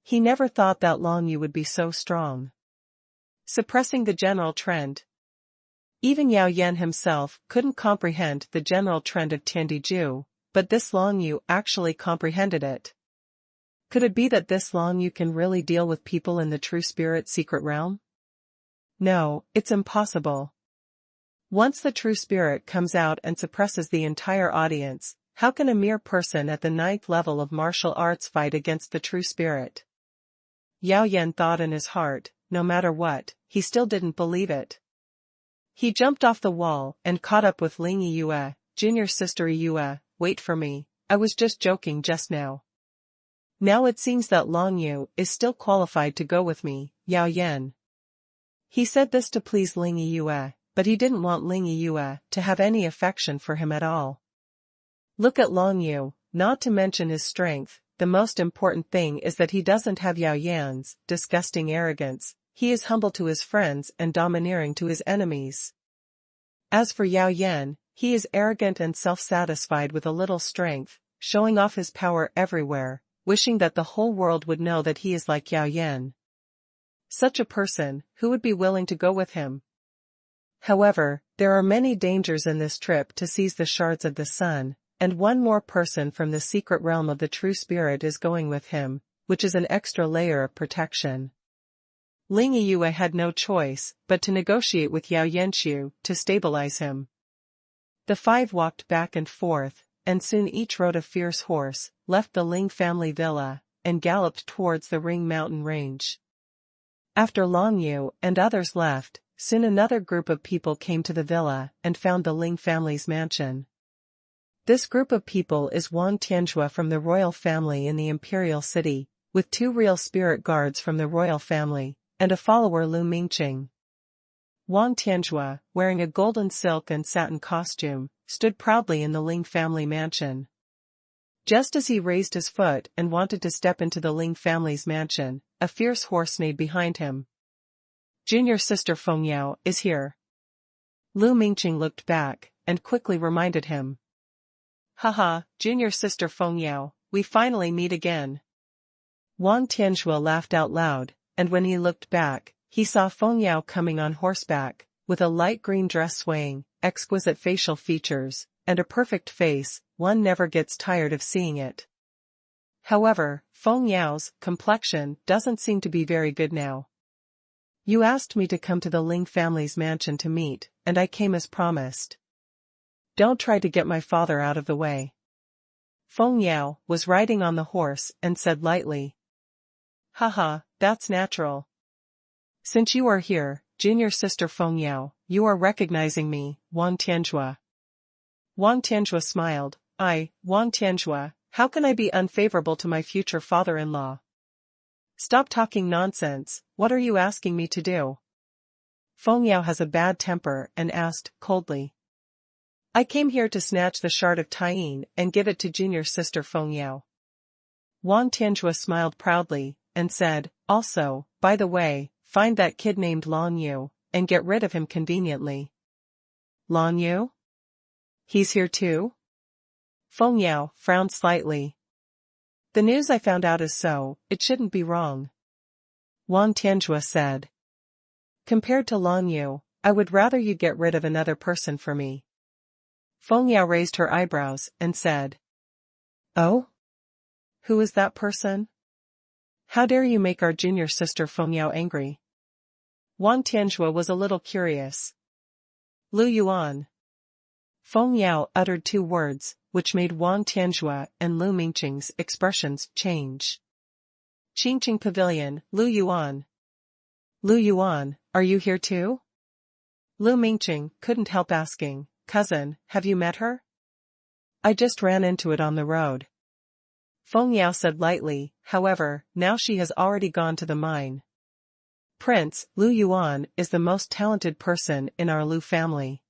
He never thought that Long Yu would be so strong. Suppressing the general trend. Even Yao Yan himself couldn't comprehend the general trend of Tiandiju, but this Long Yu actually comprehended it. Could it be that this Long Yu can really deal with people in the true spirit secret realm? No, it's impossible. Once the true spirit comes out and suppresses the entire audience, how can a mere person at the 9th level of martial arts fight against the true spirit? Yao Yan thought in his heart, no matter what, he still didn't believe it. He jumped off the wall and caught up with Ling Yue, junior sister Yue, wait for me, I was just joking just now. Now it seems that Long Yu is still qualified to go with me, Yao Yan. He said this to please Ling Yue, but he didn't want Ling Yue to have any affection for him at all. Look at Long Yu, not to mention his strength, the most important thing is that he doesn't have Yao Yan's disgusting arrogance, he is humble to his friends and domineering to his enemies. As for Yao Yan, he is arrogant and self-satisfied with a little strength, showing off his power everywhere, wishing that the whole world would know that he is like Yao Yan. Such a person, who would be willing to go with him? However, there are many dangers in this trip to seize the shards of the sun, and one more person from the secret realm of the true spirit is going with him, which is an extra layer of protection. Ling Yue had no choice but to negotiate with Yao Yanqiu to stabilize him. The five walked back and forth, and soon each rode a fierce horse, left the Ling family villa, and galloped towards the Ring Mountain range. After Long Yu and others left, soon another group of people came to the villa and found the Ling family's mansion. This group of people is Wang Tianzhua from the royal family in the imperial city, with 2 real spirit guards from the royal family, and a follower Lu Mingqing. Wang Tianzhua, wearing a golden silk and satin costume, stood proudly in the Ling family mansion. Just as he raised his foot and wanted to step into the Ling family's mansion, a fierce horse neighed behind him. Junior sister Feng Yao is here. Lu Mingqing looked back, and quickly reminded him. Haha, junior sister Feng Yao, we finally meet again. Wang Tianzhua laughed out loud, and when he looked back, he saw Feng Yao coming on horseback, with a light green dress swaying, exquisite facial features, and a perfect face, one never gets tired of seeing it. However, Feng Yao's complexion doesn't seem to be very good now. You asked me to come to the Ling family's mansion to meet, and I came as promised. Don't try to get my father out of the way. Feng Yao was riding on the horse and said lightly. Haha, that's natural. Since you are here, junior sister Feng Yao, you are recognizing me, Wang Tianzhua. Wang Tianzhua smiled. Wang Tianzhua, how can I be unfavorable to my future father-in-law? Stop talking nonsense, what are you asking me to do? Feng Yao has a bad temper and asked, coldly. I came here to snatch the shard of Taiyin and give it to junior sister Feng Yao. Wang Tianzhua smiled proudly, and said, also, by the way, find that kid named Long Yu, and get rid of him conveniently. Long Yu? He's here too? Feng Yao frowned slightly. The news I found out is so, it shouldn't be wrong. Wang Tianzhua said. Compared to Long Yu, I would rather you get rid of another person for me. Feng Yao raised her eyebrows and said. Oh? Who is that person? How dare you make our junior sister Feng Yao angry? Wang Tianzhua was a little curious. Lu Yuan. Feng Yao uttered 2 words, which made Wang Tianzhua and Lu Mingqing's expressions change. Qingqing Pavilion, Lu Yuan. Lu Yuan, are you here too? Lu Mingqing couldn't help asking, cousin, have you met her? I just ran into it on the road. Feng Yao said lightly, however, now she has already gone to the mine. Prince, Lu Yuan is the most talented person in our Lu family.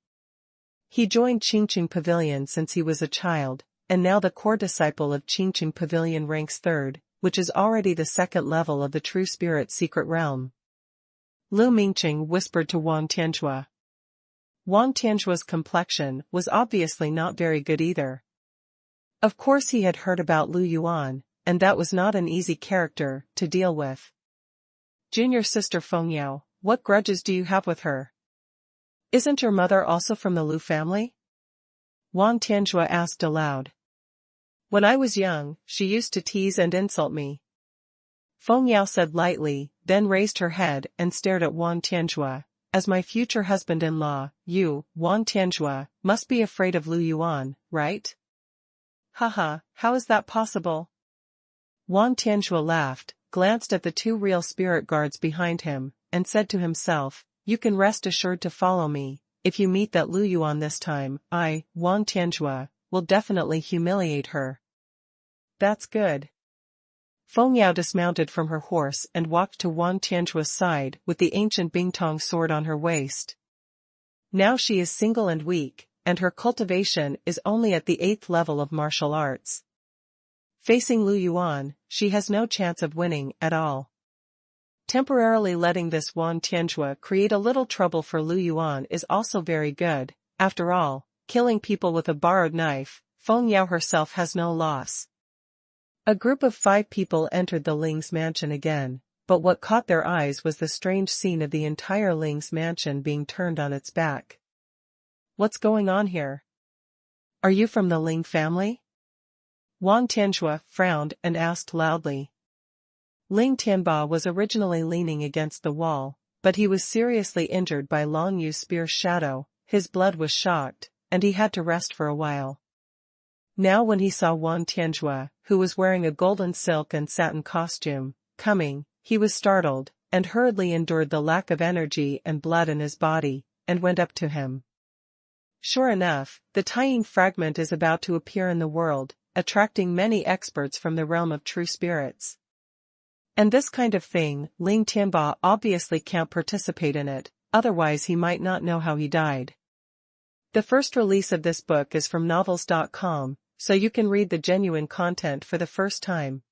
He joined Qingqing Pavilion since he was a child, and now the core disciple of Qingqing Pavilion ranks 3rd, which is already the 2nd level of the True Spirit secret realm. Lu Mingqing whispered to Wang Tianzhua. Wang Tianzhua's complexion was obviously not very good either. Of course he had heard about Lu Yuan, and that was not an easy character to deal with. Junior sister Feng Yao, what grudges do you have with her? Isn't your mother also from the Lu family? Wang Tianzhua asked aloud. When I was young, she used to tease and insult me. Feng Yao said lightly, then raised her head and stared at Wang Tianzhua. As my future husband-in-law, you, Wang Tianzhua, must be afraid of Lu Yuan, right? Haha, how is that possible? Wang Tianzhua laughed, glanced at the 2 real spirit guards behind him, and said to himself, you can rest assured to follow me, if you meet that Lu Yuan this time, Wang Tianjue, will definitely humiliate her. That's good. Feng Yao dismounted from her horse and walked to Wang Tianjue's side with the ancient Bingtong sword on her waist. Now she is single and weak, and her cultivation is only at the 8th level of martial arts. Facing Lu Yuan, she has no chance of winning at all. Temporarily letting this Wang Tianjue create a little trouble for Lu Yuan is also very good. After all, killing people with a borrowed knife, Feng Yao herself has no loss. A group of 5 people entered the Ling's mansion again, but what caught their eyes was the strange scene of the entire Ling's mansion being turned on its back. What's going on here? Are you from the Ling family? Wang Tianjue frowned and asked loudly. Ling Tianba was originally leaning against the wall, but he was seriously injured by Long Yu's spear's shadow, his blood was shocked, and he had to rest for a while. Now when he saw Wang Tianjue, who was wearing a golden silk and satin costume, coming, he was startled, and hurriedly endured the lack of energy and blood in his body, and went up to him. Sure enough, the Taiying fragment is about to appear in the world, attracting many experts from the realm of true spirits. And this kind of thing, Ling Tianba obviously can't participate in it, otherwise he might not know how he died. The first release of this book is from novels.com, so you can read the genuine content for the first time.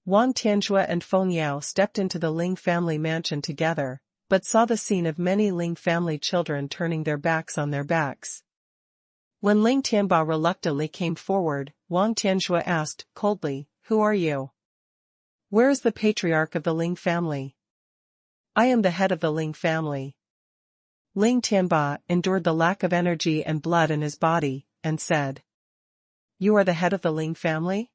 Wang Tianjue and Feng Yao stepped into the Ling family mansion together, but saw the scene of many Ling family children turning their backs on their backs. When Ling Tianba reluctantly came forward, Wang Tianjue asked, coldly, "Who are you? Where is the patriarch of the Ling family?" "I am the head of the Ling family." Ling Tianba endured the lack of energy and blood in his body, and said, "You are the head of the Ling family?"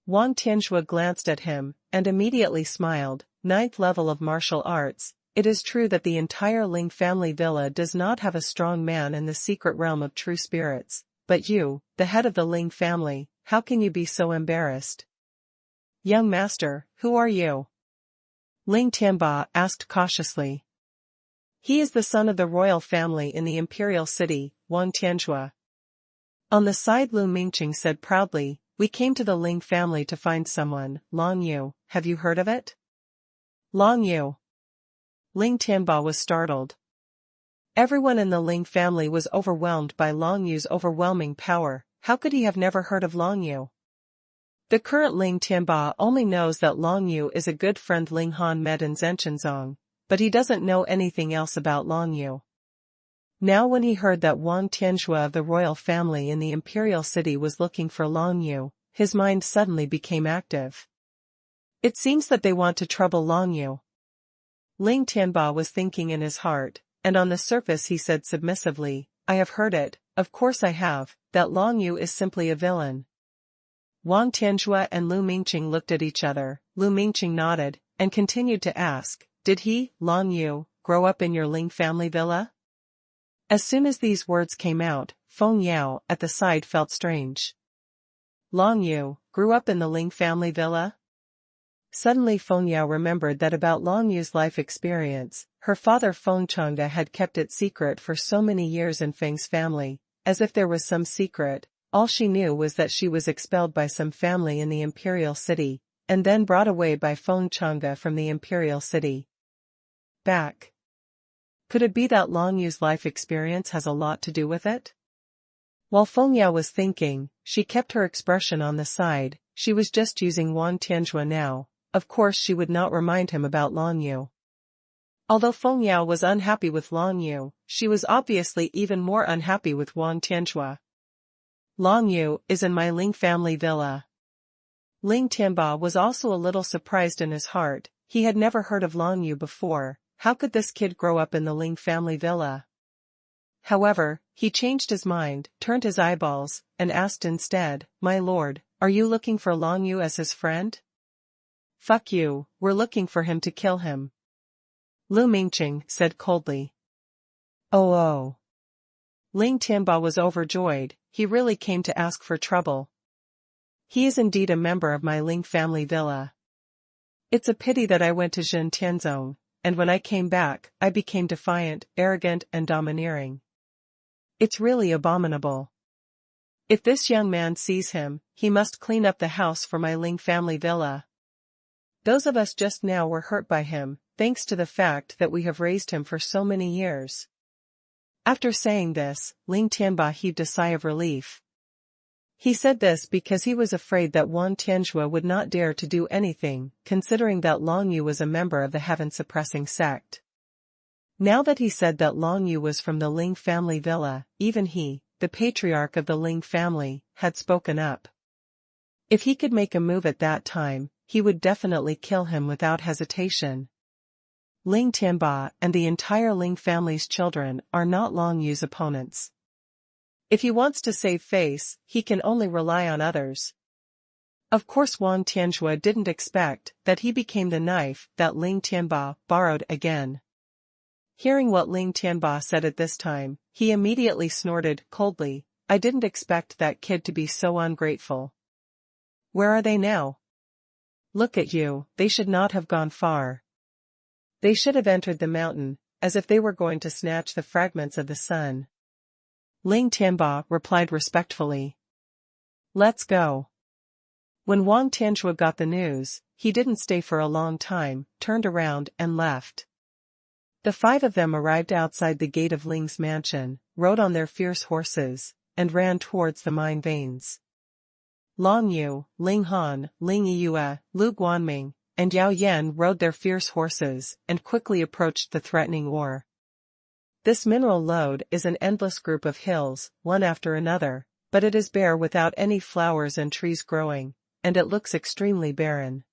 Wang Tianjue glanced at him, and immediately smiled. 9th level of martial arts. It is true that the entire Ling family villa does not have a strong man in the secret realm of true spirits, but you, the head of the Ling family, how can you be so embarrassed? "Young master, who are you?" Ling Tianba asked cautiously. "He is the son of the royal family in the imperial city, Wang Tianjue." On the side Lu Mingqing said proudly, "We came to the Ling family to find someone, Long Yu, have you heard of it?" "Long Yu?" Ling Tianba was startled. Everyone in the Ling family was overwhelmed by Long Yu's overwhelming power. How could he have never heard of Long Yu? The current Ling Tianba only knows that Long Yu is a good friend Ling Han met in Zhenshenzong, but he doesn't know anything else about Long Yu. Now when he heard that Wang Tianjue of the royal family in the imperial city was looking for Long Yu, his mind suddenly became active. It seems that they want to trouble Long Yu. Ling Tianba was thinking in his heart, and on the surface he said submissively, "I have heard it, of course I have, that Long Yu is simply a villain." Wang Tianjue and Lu Mingqing looked at each other. Lu Mingqing nodded, and continued to ask, "Did he, Long Yu, grow up in your Ling family villa?" As soon as these words came out, Feng Yao at the side felt strange. "Long Yu grew up in the Ling family villa?" Suddenly Feng Yao remembered that about Long Yu's life experience, her father Feng Changge had kept it secret for so many years in Feng's family, as if there was some secret. All she knew was that she was expelled by some family in the imperial city, and then brought away by Feng Changge from the imperial city. Back. Could it be that Long Yu's life experience has a lot to do with it? While Feng Yao was thinking, she kept her expression on the side. She was just using Wang Tianjue now. Of course she would not remind him about Long Yu. Although Feng Yao was unhappy with Long Yu, she was obviously even more unhappy with Wang Tianjue. "Long Yu is in my Ling family villa." Ling Tianba was also a little surprised in his heart. He had never heard of Long Yu before. How could this kid grow up in the Ling family villa? However, he changed his mind, turned his eyeballs, and asked instead, "My lord, are you looking for Long Yu as his friend?" "Fuck you, we're looking for him to kill him," Lu Mingqing said coldly. Oh. Ling Tianba was overjoyed. He really came to ask for trouble. "He is indeed a member of my Ling family villa. It's a pity that I went to Zhenshenzong, and when I came back, I became defiant, arrogant, and domineering. It's really abominable. If this young man sees him, he must clean up the house for my Ling family villa. Those of us just now were hurt by him, thanks to the fact that we have raised him for so many years. After saying this, Ling Tianba heaved a sigh of relief. He said this because he was afraid that Wang Tianzhua would not dare to do anything, considering that Long Yu was a member of the heaven-suppressing sect. Now that he said that Long Yu was from the Ling family villa, even he, the patriarch of the Ling family, had spoken up. If he could make a move at that time, he would definitely kill him without hesitation. Ling Tianba and the entire Ling family's children are not Long Yu's opponents. If he wants to save face, he can only rely on others. Of course Wang Tianzhua didn't expect that he became the knife that Ling Tianba borrowed again. Hearing what Ling Tianba said at this time, he immediately snorted coldly, "I didn't expect that kid to be so ungrateful. Where are they now? Look at you, they should not have gone far. They should have entered the mountain, as if they were going to snatch the fragments of the sun." Ling Tianba replied respectfully. "Let's go." When Wang Tianzhua got the news, he didn't stay for a long time, turned around and left. The five of them arrived outside the gate of Ling's mansion, rode on their fierce horses, and ran towards the mine veins. Long Yu, Ling Han, Ling Yue, Lu Guanming, and Yao Yan rode their fierce horses and quickly approached the threatening ore. This mineral lode is an endless group of hills, one after another, but it is bare without any flowers and trees growing, and it looks extremely barren.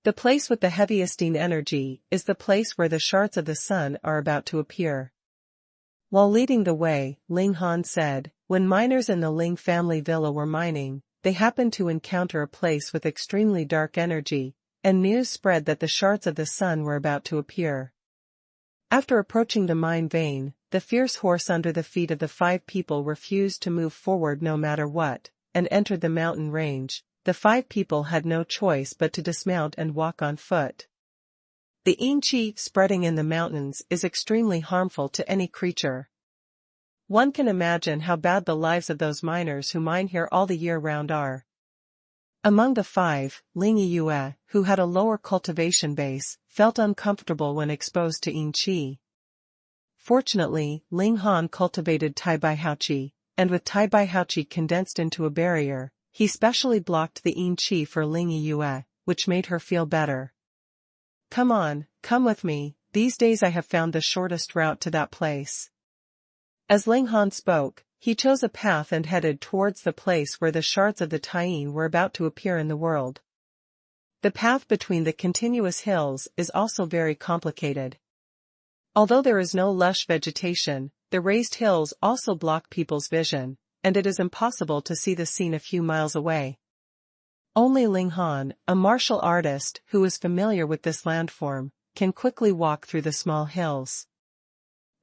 The place with the heaviest energy is the place where the shards of the sun are about to appear. While leading the way, Ling Han said, when miners in the Ling family villa were mining, they happened to encounter a place with extremely dark energy, and news spread that the shards of the sun were about to appear. After approaching the mine vein, the fierce horse under the feet of the five people refused to move forward no matter what, and entered the mountain range. The five people had no choice but to dismount and walk on foot. The yin qi spreading in the mountains is extremely harmful to any creature. One can imagine how bad the lives of those miners who mine here all the year round are. Among the five, Ling Yue, who had a lower cultivation base, felt uncomfortable when exposed to yin qi. Fortunately, Ling Han cultivated Tai Bai Hao Qi, and with Tai Bai Hao Qi condensed into a barrier, he specially blocked the yin qi for Ling Yue, which made her feel better. Come on, come with me, these days I have found the shortest route to that place. As Ling Han spoke, he chose a path and headed towards the place where the shards of the Taiyin were about to appear in the world. The path between the continuous hills is also very complicated. Although there is no lush vegetation, the raised hills also block people's vision, and it is impossible to see the scene a few miles away. Only Ling Han, a martial artist who is familiar with this landform, can quickly walk through the small hills.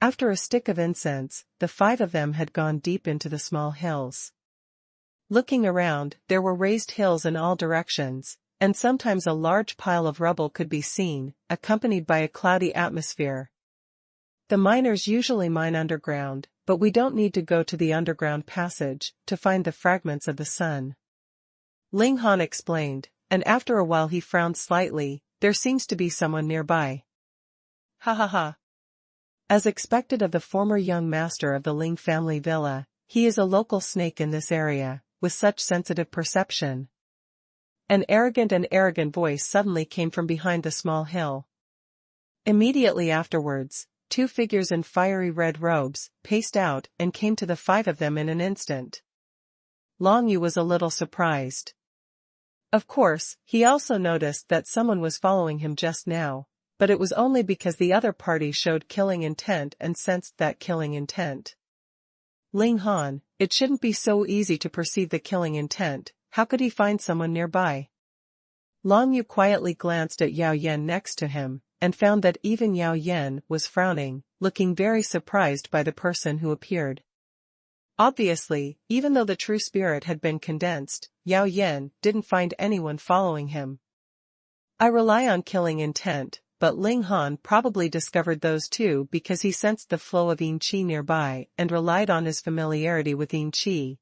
After a stick of incense, the five of them had gone deep into the small hills. Looking around, there were raised hills in all directions, and sometimes a large pile of rubble could be seen, accompanied by a cloudy atmosphere. The miners usually mine underground, but we don't need to go to the underground passage to find the fragments of the sun. Ling Han explained, and after a while he frowned slightly, there seems to be someone nearby. Ha ha ha. As expected of the former young master of the Ling family villa, he is a local snake in this area, with such sensitive perception. An arrogant voice suddenly came from behind the small hill. Immediately afterwards, two figures in fiery red robes paced out and came to the five of them in an instant. Long Yu was a little surprised. Of course, he also noticed that someone was following him just now, but it was only because the other party showed killing intent and sensed that killing intent. Ling Han, it shouldn't be so easy to perceive the killing intent, how could he find someone nearby? Long Yu quietly glanced at Yao Yan next to him, and found that even Yao Yan was frowning, looking very surprised by the person who appeared. Obviously, even though the true spirit had been condensed, Yao Yan didn't find anyone following him. I rely on killing intent, but Ling Han probably discovered those too because he sensed the flow of Yin Qi nearby and relied on his familiarity with Yin Qi.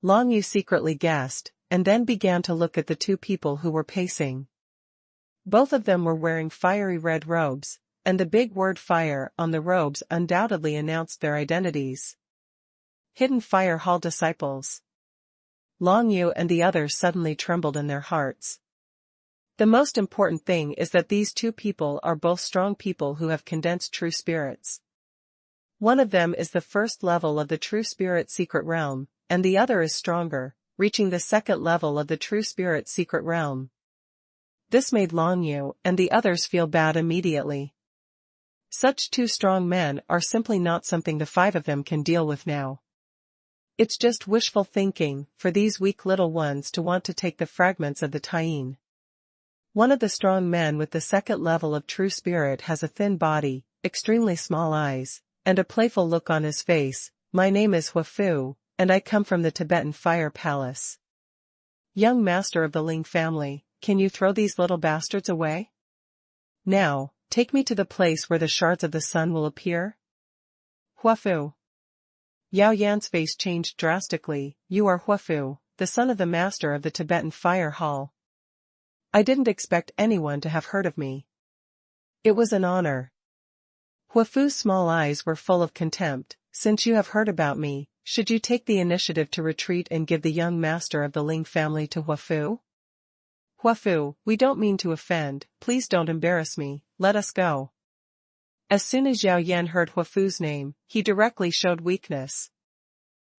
Long Yu secretly guessed, and then began to look at the two people who were pacing. Both of them were wearing fiery red robes, and the big word fire on the robes undoubtedly announced their identities. Hidden Fire Hall disciples. Long Yu and the others suddenly trembled in their hearts. The most important thing is that these two people are both strong people who have condensed true spirits. One of them is the first level of the true spirit secret realm, and the other is stronger, reaching the second level of the true spirit secret realm. This made Long Yu and the others feel bad immediately. Such two strong men are simply not something the five of them can deal with now. It's just wishful thinking for these weak little ones to want to take the fragments of the Taiyin. One of the strong men with the second level of true spirit has a thin body, extremely small eyes, and a playful look on his face. My name is Huafu, and I come from the Tibetan Fire Palace. Young master of the Ling family, can you throw these little bastards away? Now, take me to the place where the shards of the sun will appear. Huafu. Yao Yan's face changed drastically. You are Huafu, the son of the master of the Tibetan Fire Hall. I didn't expect anyone to have heard of me. It was an honor. Huafu's small eyes were full of contempt. Since you have heard about me, should you take the initiative to retreat and give the young master of the Ling family to Huafu? Huafu, we don't mean to offend, please don't embarrass me, let us go. As soon as Yao Yan heard Huafu's name, he directly showed weakness.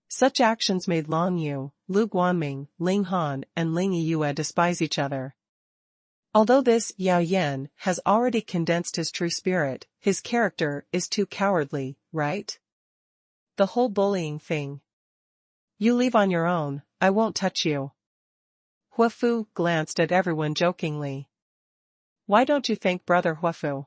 Such actions made Long Yu, Lu Guanming, Ling Han, and Ling Yue despise each other. Although this Yao Yan has already condensed his true spirit, his character is too cowardly, right? The whole bullying thing. You leave on your own, I won't touch you. Huafu glanced at everyone jokingly. Why don't you thank brother Huafu?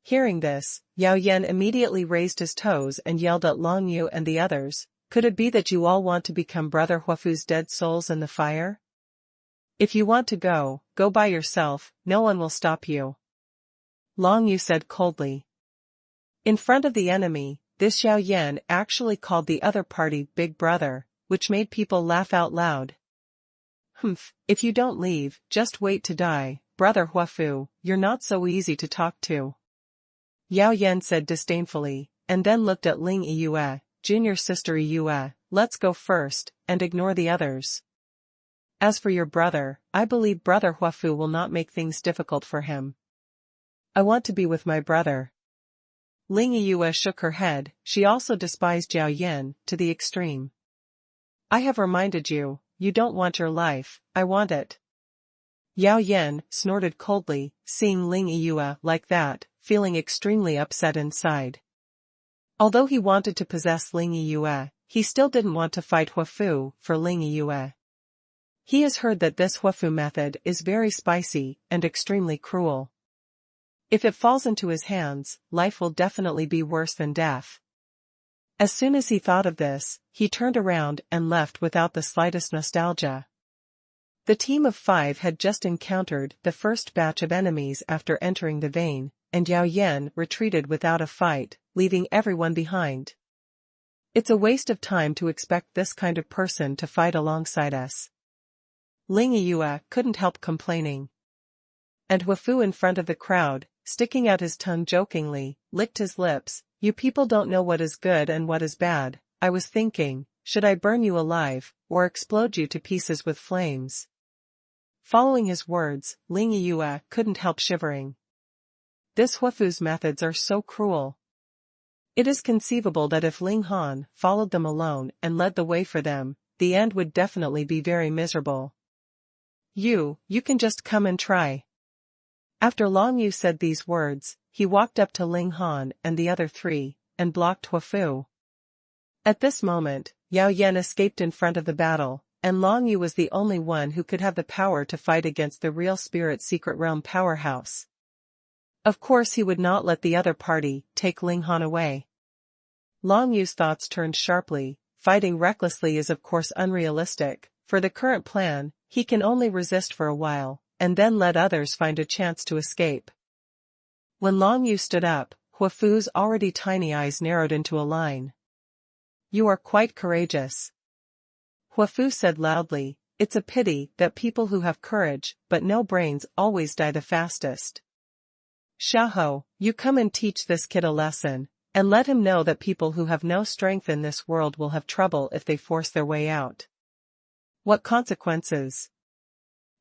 Hearing this, Yao Yan immediately raised his toes and yelled at Long Yu and the others, could it be that you all want to become brother Huafu's dead souls in the fire? If you want to go, go by yourself, no one will stop you. Long Yu said coldly. In front of the enemy, this Yao Yan actually called the other party Big Brother, which made people laugh out loud. Humph, if you don't leave, just wait to die, brother Huafu, you're not so easy to talk to. Yao Yan said disdainfully, and then looked at Ling Yue, junior sister Yue, let's go first, and ignore the others. As for your brother, I believe brother Huafu will not make things difficult for him. I want to be with my brother. Ling Yue shook her head, she also despised Yao Yan to the extreme. I have reminded you, you don't want your life, I want it. Yao Yan snorted coldly, seeing Ling Yue like that, feeling extremely upset inside. Although he wanted to possess Ling Yue, he still didn't want to fight Huafu for Ling Yue. He has heard that this Huafu method is very spicy and extremely cruel. If it falls into his hands, life will definitely be worse than death. As soon as he thought of this, he turned around and left without the slightest nostalgia. The team of 5 had just encountered the first batch of enemies after entering the vein, and Yao Yan retreated without a fight, leaving everyone behind. It's a waste of time to expect this kind of person to fight alongside us. Ling Yue couldn't help complaining. And Huafu in front of the crowd, sticking out his tongue jokingly, licked his lips. You people don't know what is good and what is bad. I was thinking, should I burn you alive, or explode you to pieces with flames? Following his words, Ling Yue couldn't help shivering. This Huafu's methods are so cruel. It is conceivable that if Ling Han followed them alone and led the way for them, the end would definitely be very miserable. You can just come and try. After Long Yu said these words, he walked up to Ling Han and the other 3, and blocked Huafu. At this moment, Yao Yan escaped in front of the battle, and Long Yu was the only one who could have the power to fight against the real spirit secret realm powerhouse. Of course he would not let the other party take Ling Han away. Long Yu's thoughts turned sharply. Fighting recklessly is of course unrealistic. For the current plan, he can only resist for a while, and then let others find a chance to escape. When Long Yu stood up, Huafu's already tiny eyes narrowed into a line. "You are quite courageous," Huafu said loudly. "It's a pity that people who have courage but no brains always die the fastest. Xiahou, you come and teach this kid a lesson, and let him know that people who have no strength in this world will have trouble if they force their way out." "What consequences?"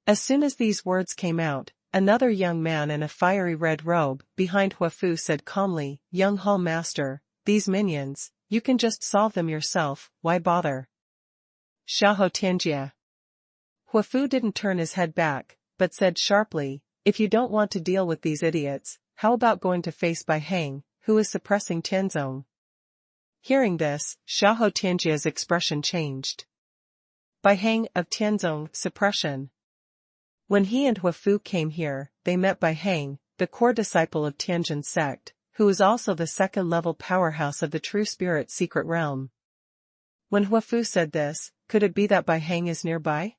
As soon as these words came out, another young man in a fiery red robe behind Huafu said calmly, "Young Hall Master, these minions, you can just solve them yourself, why bother?" Xiahou Tianjie. Huafu didn't turn his head back, but said sharply, "If you don't want to deal with these idiots, how about going to face Bai Hang, who is suppressing Tianzong?" Hearing this, Xiahou Tianjie's expression changed. Bai Hang of Tianzong, suppression. When he and Huafu came here, they met Bai Hang, the core disciple of Tianjin's sect, who is also the second-level powerhouse of the True Spirit secret realm. When Huafu said this, could it be that Bai Hang is nearby?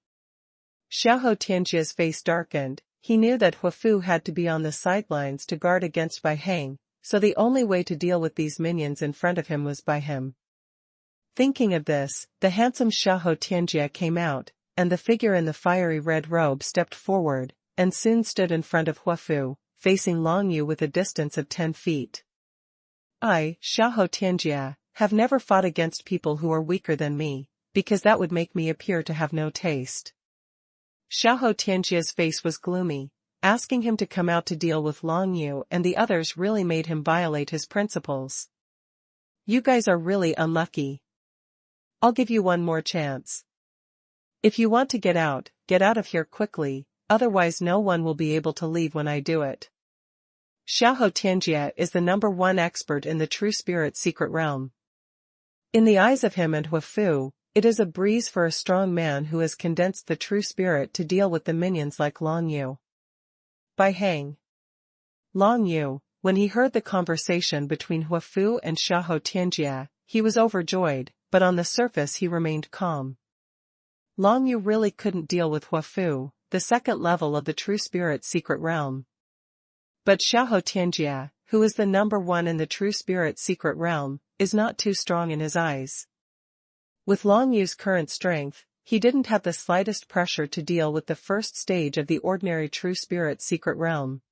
Xiahou Tianjie's face darkened. He knew that Huafu had to be on the sidelines to guard against Bai Hang, so the only way to deal with these minions in front of him was by him. Thinking of this, the handsome Xiahou Tianjie came out, and the figure in the fiery red robe stepped forward, and soon stood in front of Huafu, facing Long Yu with a distance of 10 feet. "I, Xiahou Tianjie, have never fought against people who are weaker than me, because that would make me appear to have no taste." Xiahou Tianjie's face was gloomy. Asking him to come out to deal with Long Yu and the others really made him violate his principles. "You guys are really unlucky. I'll give you one more chance. If you want to get out of here quickly, otherwise no one will be able to leave when I do it." Xiahou Tianjie is the #1 expert in the True Spirit secret realm. In the eyes of him and Huafu, it is a breeze for a strong man who has condensed the True Spirit to deal with the minions like Long Yu. Bai Hang. Long Yu, when he heard the conversation between Huafu and Xiahou Tianjie, he was overjoyed, but on the surface he remained calm. Long Yu really couldn't deal with Huafu, the second level of the True Spirit secret realm. But Xiahou Tianjie, who is the #1 in the True Spirit secret realm, is not too strong in his eyes. With Long Yu's current strength, he didn't have the slightest pressure to deal with the first stage of the ordinary True Spirit secret realm.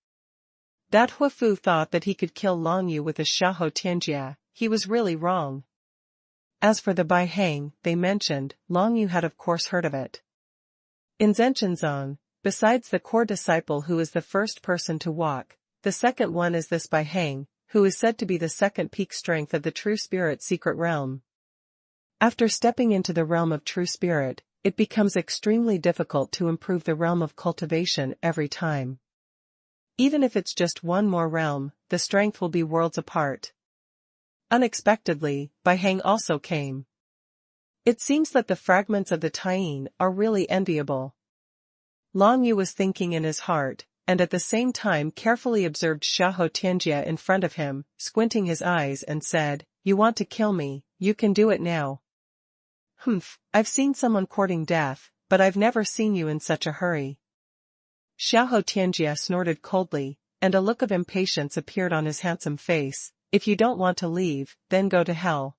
That Huafu thought that he could kill Long Yu with a Xiahou Tianjie, he was really wrong. As for the Bai Hang they mentioned, Long Yu had of course heard of it. In Zhenchenzong, besides the core disciple who is the first person to walk, the second one is this Bai Hang, who is said to be the second peak strength of the True Spirit secret realm. After stepping into the realm of True Spirit, it becomes extremely difficult to improve the realm of cultivation every time. Even if it's just one more realm, the strength will be worlds apart. Unexpectedly, Bai Hang also came. It seems that the fragments of the Taiyin are really enviable. Long Yu was thinking in his heart, and at the same time carefully observed Xiahou Tianjie in front of him, squinting his eyes and said, "You want to kill me, you can do it now." "Humph, I've seen someone courting death, but I've never seen you in such a hurry." Xiahou Tianjie snorted coldly, and a look of impatience appeared on his handsome face. "If you don't want to leave, then go to hell."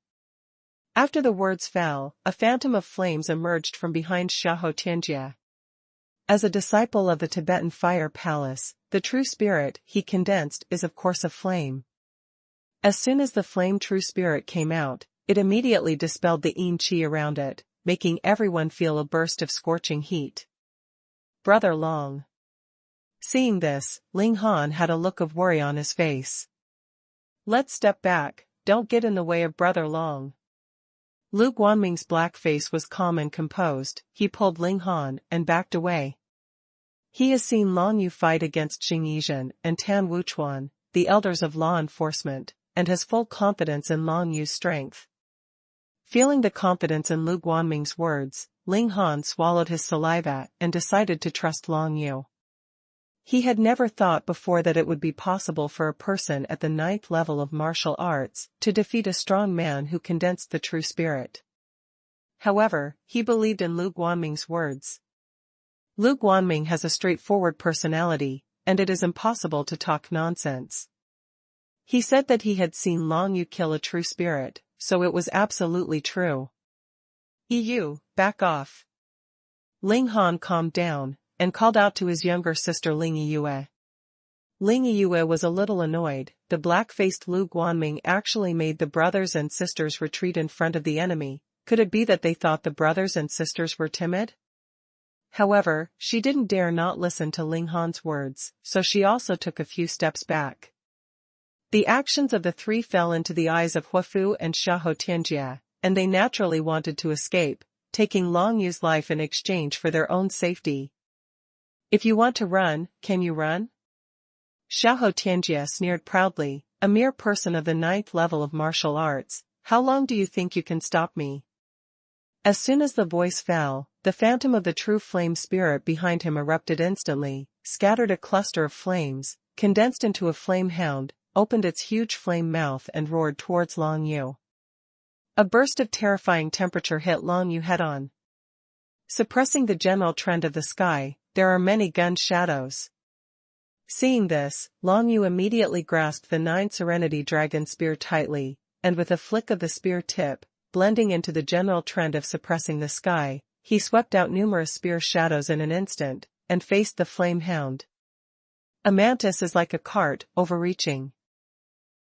After the words fell, a phantom of flames emerged from behind Xiahou Tianjie. As a disciple of the Tibetan Fire Palace, the True Spirit he condensed is of course a flame. As soon as the flame True Spirit came out, it immediately dispelled the yin qi around it, making everyone feel a burst of scorching heat. Brother Long. Seeing this, Ling Han had a look of worry on his face. "Let's step back, don't get in the way of Brother Long." Lu Guanming's black face was calm and composed. He pulled Ling Han and backed away. He has seen Long Yu fight against Xing Yizhen and Tan Wuchuan, the elders of law enforcement, and has full confidence in Long Yu's strength. Feeling the confidence in Lu Guanming's words, Ling Han swallowed his saliva and decided to trust Long Yu. He had never thought before that it would be possible for a person at the 9th level of martial arts to defeat a strong man who condensed the True Spirit. However, he believed in Lu Guanming's words. Lu Guanming has a straightforward personality, and it is impossible to talk nonsense. He said that he had seen Long Yu kill a true spirit, so it was absolutely true. "EU, back off." Ling Han calmed down, and called out to his younger sister Ling Yue. Ling Yue was a little annoyed. The black-faced Lu Guanming actually made the brothers and sisters retreat in front of the enemy. Could it be that they thought the brothers and sisters were timid? However, she didn't dare not listen to Ling Han's words, so she also took a few steps back. The actions of the three fell into the eyes of Huafu and Xiahou Tianjia, and they naturally wanted to escape, taking Long Yu's life in exchange for their own safety. "If you want to run, can you run?" Xiahou Tianjia sneered proudly, "A mere person of the 9th level of martial arts, how long do you think you can stop me?" As soon as the voice fell, the phantom of the true flame spirit behind him erupted instantly, scattered a cluster of flames, condensed into a flame hound, opened its huge flame mouth and roared towards Long Yu. A burst of terrifying temperature hit Long Yu head-on. Suppressing the general trend of the sky, there are many gun shadows. Seeing this, Long Yu immediately grasped the 9 Serenity Dragon Spear tightly, and with a flick of the spear tip, blending into the general trend of suppressing the sky, he swept out numerous spear shadows in an instant, and faced the flame hound. A mantis is like a cart, overreaching.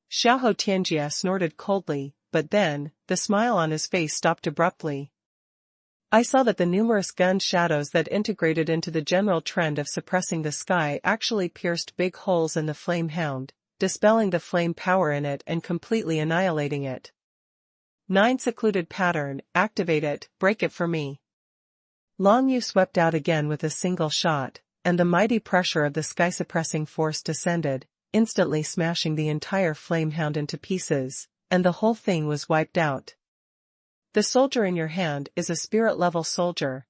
Xiahou Tianjia snorted coldly, but then, the smile on his face stopped abruptly. I saw that the numerous gun shadows that integrated into the general trend of suppressing the sky actually pierced big holes in the flame hound, dispelling the flame power in it and completely annihilating it. 9 Secluded Pattern, activate it, break it for me. Long Yu swept out again with a single shot, and the mighty pressure of the sky-suppressing force descended, instantly smashing the entire flamehound into pieces, and the whole thing was wiped out. The soldier in your hand is a spirit-level soldier.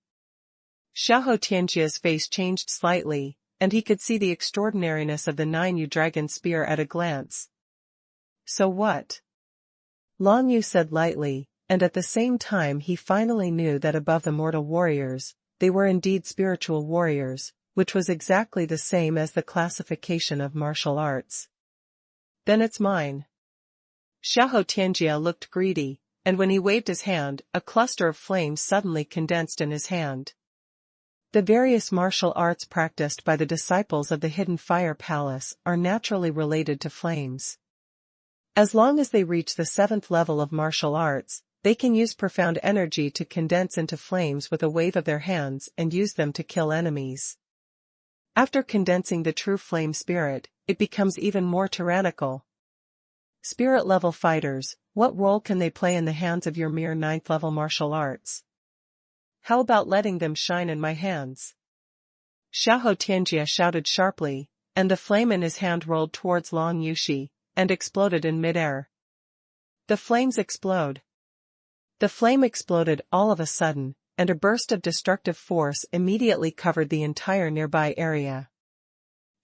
Xiahou Tianjia's face changed slightly, and he could see the extraordinariness of the 9 dragon spear at a glance. So what? Long Yu said lightly, and at the same time he finally knew that above the mortal warriors, they were indeed spiritual warriors, which was exactly the same as the classification of martial arts. Then it's mine. Xiahou Tianjia looked greedy, and when he waved his hand, a cluster of flames suddenly condensed in his hand. The various martial arts practiced by the disciples of the Hidden Fire Palace are naturally related to flames. As long as they reach the 7th level of martial arts, they can use profound energy to condense into flames with a wave of their hands and use them to kill enemies. After condensing the true flame spirit, it becomes even more tyrannical. Spirit-level fighters, what role can they play in the hands of your mere 9th level martial arts? How about letting them shine in my hands? Xiahou Tianjia shouted sharply, and the flame in his hand rolled towards Long Yushi, and exploded in midair. The flames explode. The flame exploded all of a sudden, and a burst of destructive force immediately covered the entire nearby area.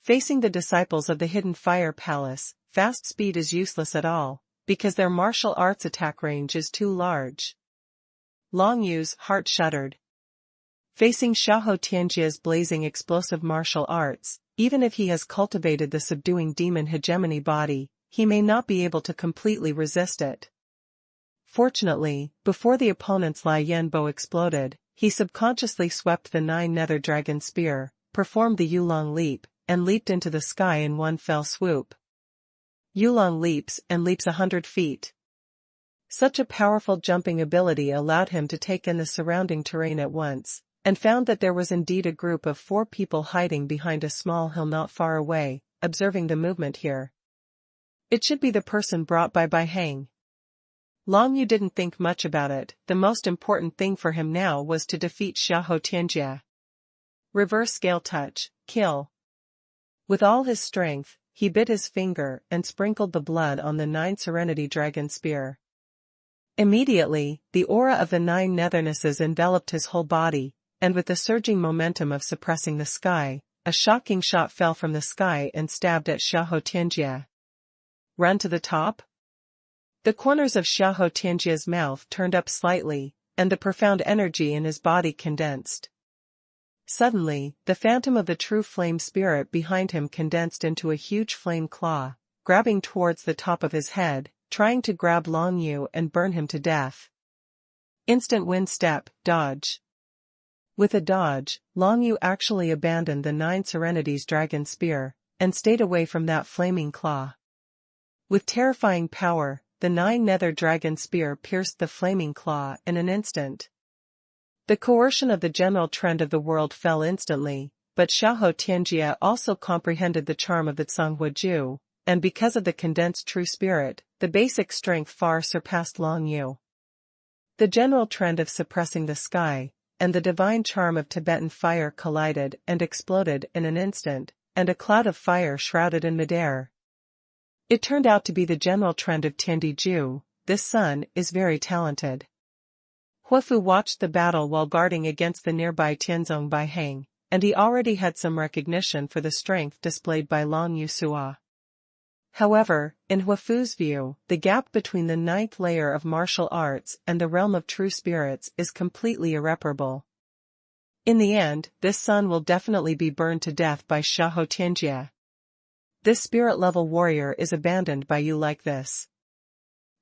Facing the disciples of the Hidden Fire Palace, fast speed is useless at all, because their martial arts attack range is too large. Long Yu's heart shuddered. Facing Xiahou Tianjia's blazing explosive martial arts, even if he has cultivated the subduing demon hegemony body, he may not be able to completely resist it. Fortunately, before the opponent's Lai Yan bow exploded, he subconsciously swept the 9 nether dragon spear, performed the Yulong leap, and leaped into the sky in one fell swoop. Yulong leaps and leaps 100 feet. Such a powerful jumping ability allowed him to take in the surrounding terrain at once, and found that there was indeed a group of 4 people hiding behind a small hill not far away, observing the movement here. It should be the person brought by Hang. Long Yu didn't think much about it. The most important thing for him now was to defeat Xiahou Tianjia. Reverse scale touch, kill. With all his strength, he bit his finger and sprinkled the blood on the 9 Serenity Dragon Spear. Immediately, the aura of the 9 nethernesses enveloped his whole body, and with the surging momentum of suppressing the sky, a shocking shot fell from the sky and stabbed at Xiahou Tianjia. Run to the top? The corners of Xiahou Tianjia's mouth turned up slightly, and the profound energy in his body condensed. Suddenly, the phantom of the true flame spirit behind him condensed into a huge flame claw, grabbing towards the top of his head, trying to grab Long Yu and burn him to death. Instant wind step, dodge. With a dodge, Long Yu actually abandoned the 9 Serenity's dragon spear, and stayed away from that flaming claw. With terrifying power, the 9 nether dragon spear pierced the flaming claw in an instant. The coercion of the general trend of the world fell instantly, but Xiahou Tianjie also comprehended the charm of the Zhonghuaju, and because of the condensed true spirit, the basic strength far surpassed Long Yu. The general trend of suppressing the sky, and the divine charm of Tibetan fire collided and exploded in an instant, and a cloud of fire shrouded in midair. It turned out to be the general trend of Tiandiju. This son is very talented. Huafu watched the battle while guarding against the nearby Tianzong Baihang, and he already had some recognition for the strength displayed by Long Yu Sua. However, in Huafu's view, the gap between the 9th layer of martial arts and the realm of true spirits is completely irreparable. In the end, this son will definitely be burned to death by Xiahou Tianjie. This spirit-level warrior is abandoned by you like this.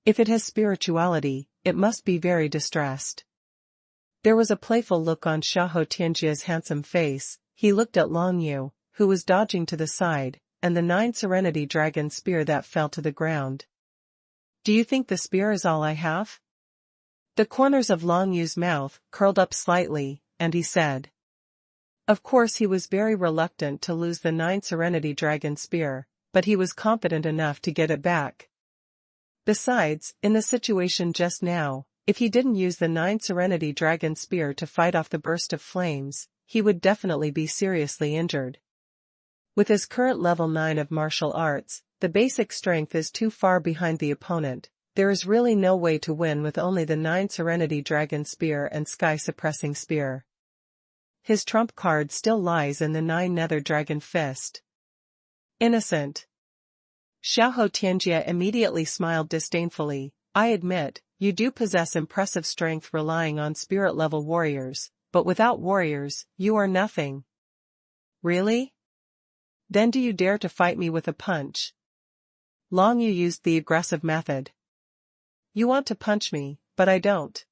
If it has spirituality, it must be very distressed. There was a playful look on Xiahou Tianjie's handsome face. He looked at Long Yu, who was dodging to the side, and the 9 Serenity dragon spear that fell to the ground. Do you think the spear is all I have? The corners of Long Yu's mouth curled up slightly, and he said. Of course he was very reluctant to lose the 9 Serenity dragon spear, but he was confident enough to get it back. Besides, in the situation just now, if he didn't use the 9 Serenity dragon spear to fight off the burst of flames, he would definitely be seriously injured. With his current level 9 of martial arts, the basic strength is too far behind the opponent. There is really no way to win with only the 9 Serenity dragon spear and sky-suppressing spear. His trump card still lies in the 9 nether dragon fist. Innocent. Xiahou Tianjie immediately smiled disdainfully. I admit, you do possess impressive strength relying on spirit-level warriors, but without warriors, you are nothing. Really? Then do you dare to fight me with a punch? Long Yu used the aggressive method. You want to punch me, but I don't.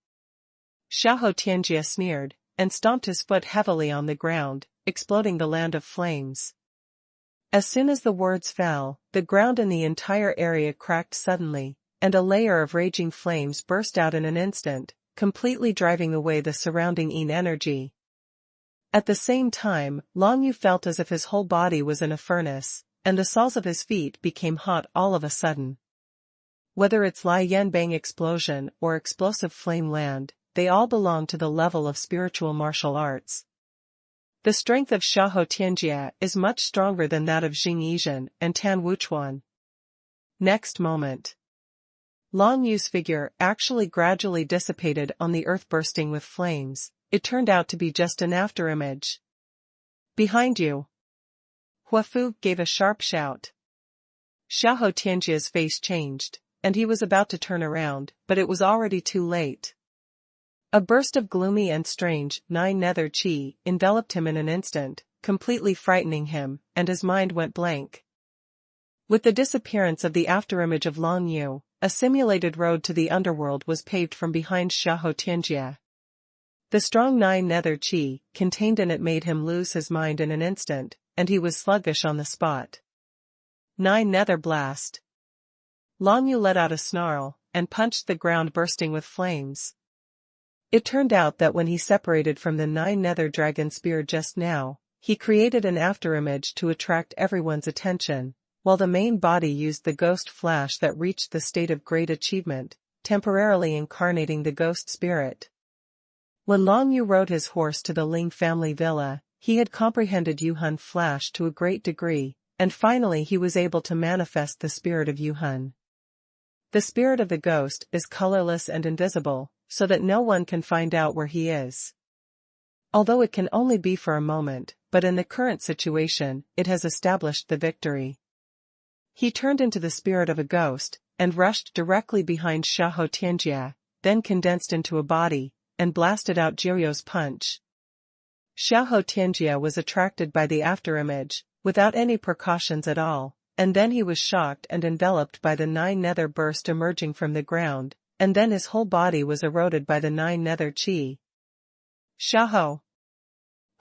Xiahou Tianjie sneered, and stomped his foot heavily on the ground, exploding the land of flames. As soon as the words fell, the ground in the entire area cracked suddenly, and a layer of raging flames burst out in an instant, completely driving away the surrounding Yin energy. At the same time, Long Yu felt as if his whole body was in a furnace, and the soles of his feet became hot all of a sudden. Whether it's Lai Yanbang explosion or explosive flame land, they all belong to the level of spiritual martial arts. The strength of Xiahou Tianjie is much stronger than that of Jing Yizhen and Tan Wuchuan. Next moment. Long Yu's figure actually gradually dissipated on the earth bursting with flames. It turned out to be just an afterimage. Behind you. Huafu gave a sharp shout. Xiahou Tianjie's face changed, and he was about to turn around, but it was already too late. A burst of gloomy and strange 9 nether chi enveloped him in an instant, completely frightening him, and his mind went blank. With the disappearance of the afterimage of Long Yu, a simulated road to the underworld was paved from behind Xiahou Tianjie. The strong 9 nether chi contained in it made him lose his mind in an instant, and he was sluggish on the spot. 9 nether blast. Long Yu let out a snarl, and punched the ground bursting with flames. It turned out that when he separated from the 9 nether dragon spear just now, he created an afterimage to attract everyone's attention, while the main body used the ghost flash that reached the state of great achievement, temporarily incarnating the ghost spirit. When Long Yu rode his horse to the Ling family villa, he had comprehended Yuhun flash to a great degree, and finally he was able to manifest the spirit of Yuhun. The spirit of the ghost is colorless and invisible, so that no one can find out where he is. Although it can only be for a moment, but in the current situation, it has established the victory. He turned into the spirit of a ghost, and rushed directly behind Xiahou Tianjie, then condensed into a body, and blasted out Jiryo's punch. Xiahou Tianjie was attracted by the afterimage, without any precautions at all, and then he was shocked and enveloped by the 9 nether burst emerging from the ground, and then his whole body was eroded by the 9 nether chi. Xiahou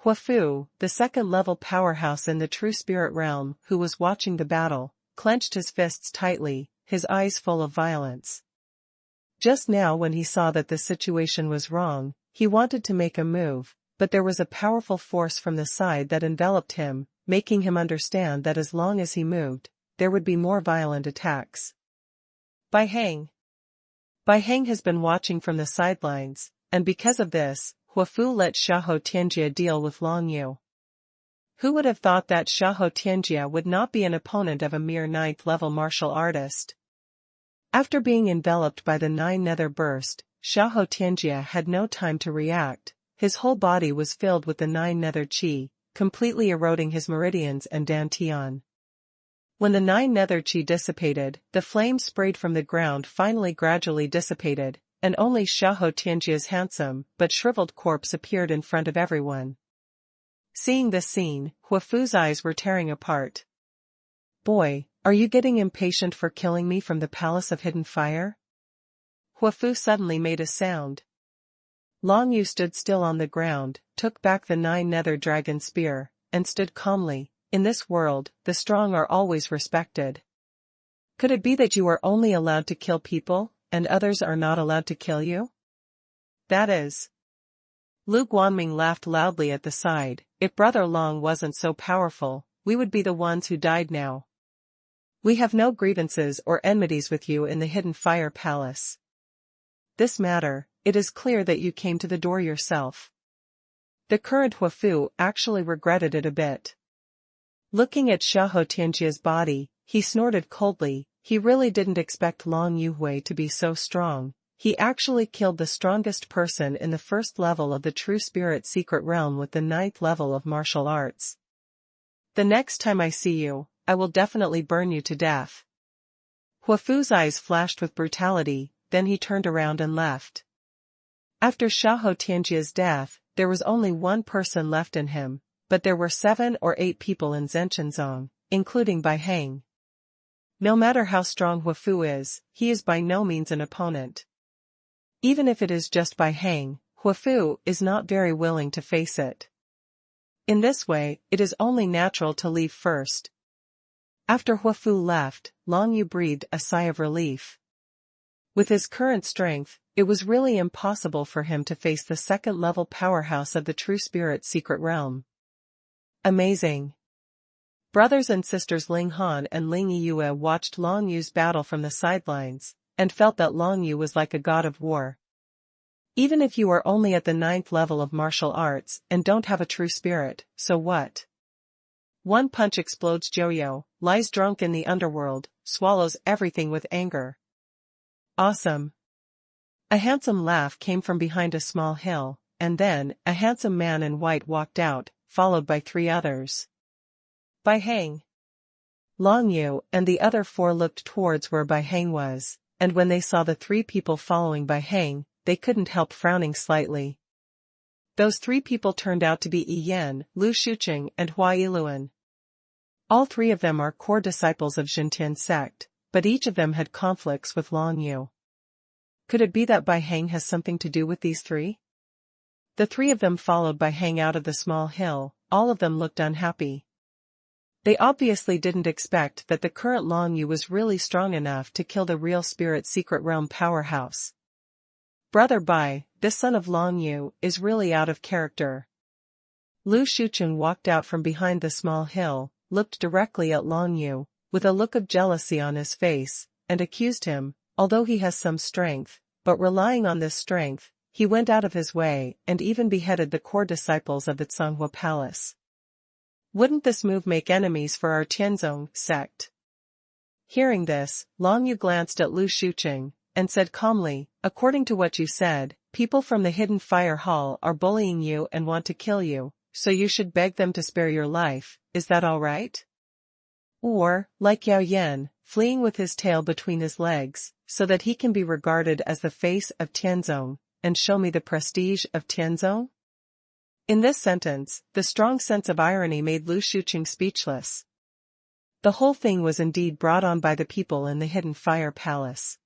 Huafu, the second-level powerhouse in the true spirit realm, who was watching the battle, clenched his fists tightly, his eyes full of violence. Just now when he saw that the situation was wrong, he wanted to make a move, but there was a powerful force from the side that enveloped him, making him understand that as long as he moved, there would be more violent attacks. Bai Hang has been watching from the sidelines, and because of this, Huafu let Xiahou Tianjia deal with Long Yu. Who would have thought that Xiahou Tianjia would not be an opponent of a mere 9th-level martial artist? After being enveloped by the 9 nether burst, Xiahou Tianjia had no time to react. His whole body was filled with the 9 nether chi, completely eroding his meridians and dantian. When the 9 nether chi dissipated, the flames sprayed from the ground finally gradually dissipated, and only Xiahou Tianjia's handsome but shriveled corpse appeared in front of everyone. Seeing this scene, Huafu's eyes were tearing apart. "Boy, are you getting impatient for killing me from the Palace of Hidden Fire?" Huafu suddenly made a sound. Long Yu stood still on the ground, took back the 9 nether dragon spear, and stood calmly. In this world, the strong are always respected. Could it be that you are only allowed to kill people, and others are not allowed to kill you? That is. Lu Guanming laughed loudly at the side. If Brother Long wasn't so powerful, we would be the ones who died now. We have no grievances or enmities with you in the Hidden Fire Palace. This matter, it is clear that you came to the door yourself. The current Huafu actually regretted it a bit. Looking at Xiahou Tianjia's body, he snorted coldly. He really didn't expect Long Yuhui to be so strong. He actually killed the strongest person in the first level of the true spirit secret realm with the 9th level of martial arts. The next time I see you, I will definitely burn you to death. Huafu's eyes flashed with brutality, then he turned around and left. After Xiahou Tianjia's death, there was only one person left in him, but there were 7 or 8 people in Zhenchenzong, including Bai Hang. No matter how strong Huafu is, he is by no means an opponent. Even if it is just Bai Hang, Huafu is not very willing to face it. In this way, it is only natural to leave first. After Huafu left, Long Yu breathed a sigh of relief. With his current strength, it was really impossible for him to face the second-level powerhouse of the true spirit secret realm. Amazing. Brothers and sisters Ling Han and Ling Yue watched Long Yu's battle from the sidelines, and felt that Long Yu was like a god of war. Even if you are only at the 9th level of martial arts and don't have a true spirit, so what? One punch explodes Joyo, lies drunk in the underworld, swallows everything with anger. Awesome. A handsome laugh came from behind a small hill, and then, a handsome man in white walked out, followed by 3 others. Bai Hang. Long Yu and the other 4 looked towards where Bai Hang was, and when they saw the 3 people following Bai Hang, they couldn't help frowning slightly. Those 3 people turned out to be Yi Yan, Lu Shuqing and Hua Yiluan. All 3 of them are core disciples of Xintian sect, but each of them had conflicts with Long Yu. Could it be that Bai Hang has something to do with these 3? The 3 of them followed Bai Hang out of the small hill. All of them looked unhappy. They obviously didn't expect that the current Long Yu was really strong enough to kill the real spirit secret realm powerhouse. Brother Bai, this son of Long Yu, is really out of character. Lu Shuqing walked out from behind the small hill, looked directly at Long Yu, with a look of jealousy on his face, and accused him. Although he has some strength, but relying on this strength, he went out of his way and even beheaded the core disciples of the Zhenghua Palace. Wouldn't this move make enemies for our Tianzong sect? Hearing this, Long Yu glanced at Lu Shuqing, and said calmly, according to what you said, people from the Hidden Fire Hall are bullying you and want to kill you, so you should beg them to spare your life, is that all right? Or, like Yao Yan, fleeing with his tail between his legs, so that he can be regarded as the face of Tianzong, and show me the prestige of Tianzong? In this sentence, the strong sense of irony made Lu Shuqing speechless. The whole thing was indeed brought on by the people in the Hidden Fire Palace.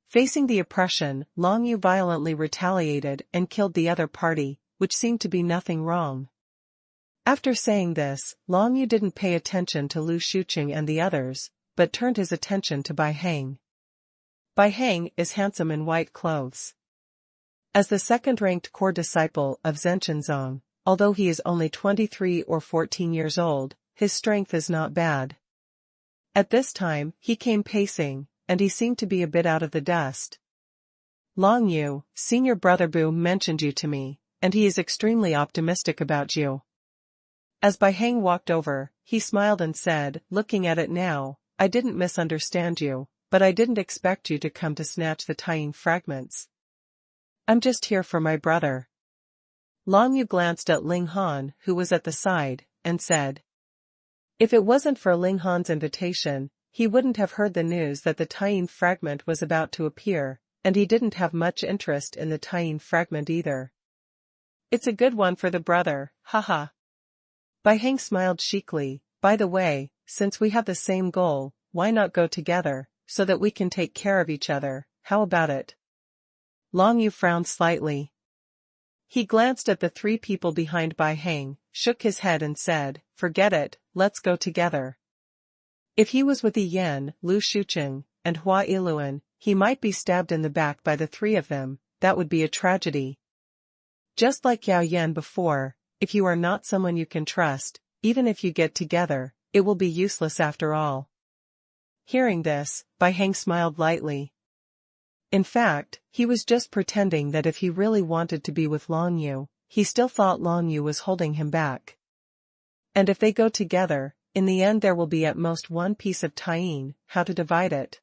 Facing the oppression, Long Yu violently retaliated and killed the other party, which seemed to be nothing wrong. After saying this, Long Yu didn't pay attention to Lu Shuqing and the others, but turned his attention to Bai Heng. Bai Heng is handsome in white clothes. As the second-ranked core disciple of Zhenshenzong, although he is only 23 or 14 years old, his strength is not bad. At this time, he came pacing, and he seemed to be a bit out of the dust. Long Yu, senior brother Bu mentioned you to me, and he is extremely optimistic about you. As Bai Heng walked over, he smiled and said, looking at it now, I didn't misunderstand you, but I didn't expect you to come to snatch the tying fragments. I'm just here for my brother. Long Yu glanced at Ling Han, who was at the side, and said, if it wasn't for Ling Han's invitation, he wouldn't have heard the news that the tying fragment was about to appear, and he didn't have much interest in the tying fragment either. It's a good one for the brother, haha. Bai Heng smiled chicly. By the way, since we have the same goal, why not go together, so that we can take care of each other, how about it? Long Yu frowned slightly. He glanced at the three people behind Bai Heng, shook his head and said, forget it, let's go together. If he was with Yi Yan, Lu Shuqing, and Hua Yiluan, he might be stabbed in the back by the three of them, that would be a tragedy. Just like Yao Yan before, if you are not someone you can trust, even if you get together, it will be useless after all. Hearing this, Bai Heng smiled lightly. In fact, he was just pretending that if he really wanted to be with Long Yu, he still thought Long Yu was holding him back. And if they go together, in the end there will be at most one piece of tying, how to divide it?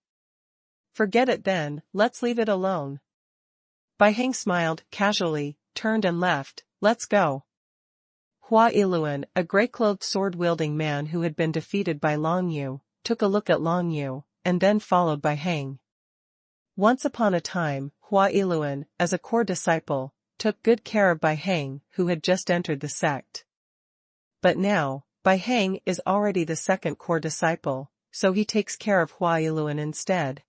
Forget it then, let's leave it alone. Bai Heng smiled, casually, turned and left, let's go. Hua Yiluan, a grey-clothed sword-wielding man who had been defeated by Long Yu, took a look at Long Yu, and then followed Bai Heng. Once upon a time, Hua Yiluan, as a core disciple, took good care of Bai Heng, who had just entered the sect. But now, Bai Heng is already the second core disciple, so he takes care of Hua Yiluan instead.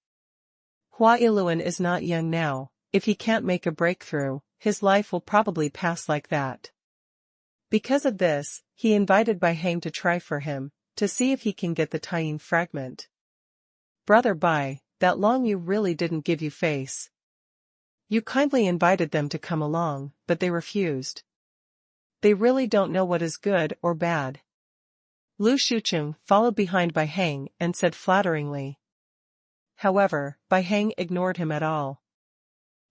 Hua Yiluan is not young now. If he can't make a breakthrough, his life will probably pass like that. Because of this, he invited Bai Heng to try for him, to see if he can get the tying fragment. Brother Bai, that Long Yu really didn't give you face. You kindly invited them to come along, but they refused. They really don't know what is good or bad. Lu Shuqing followed behind Bai Heng and said flatteringly. However, Bai Heng ignored him at all.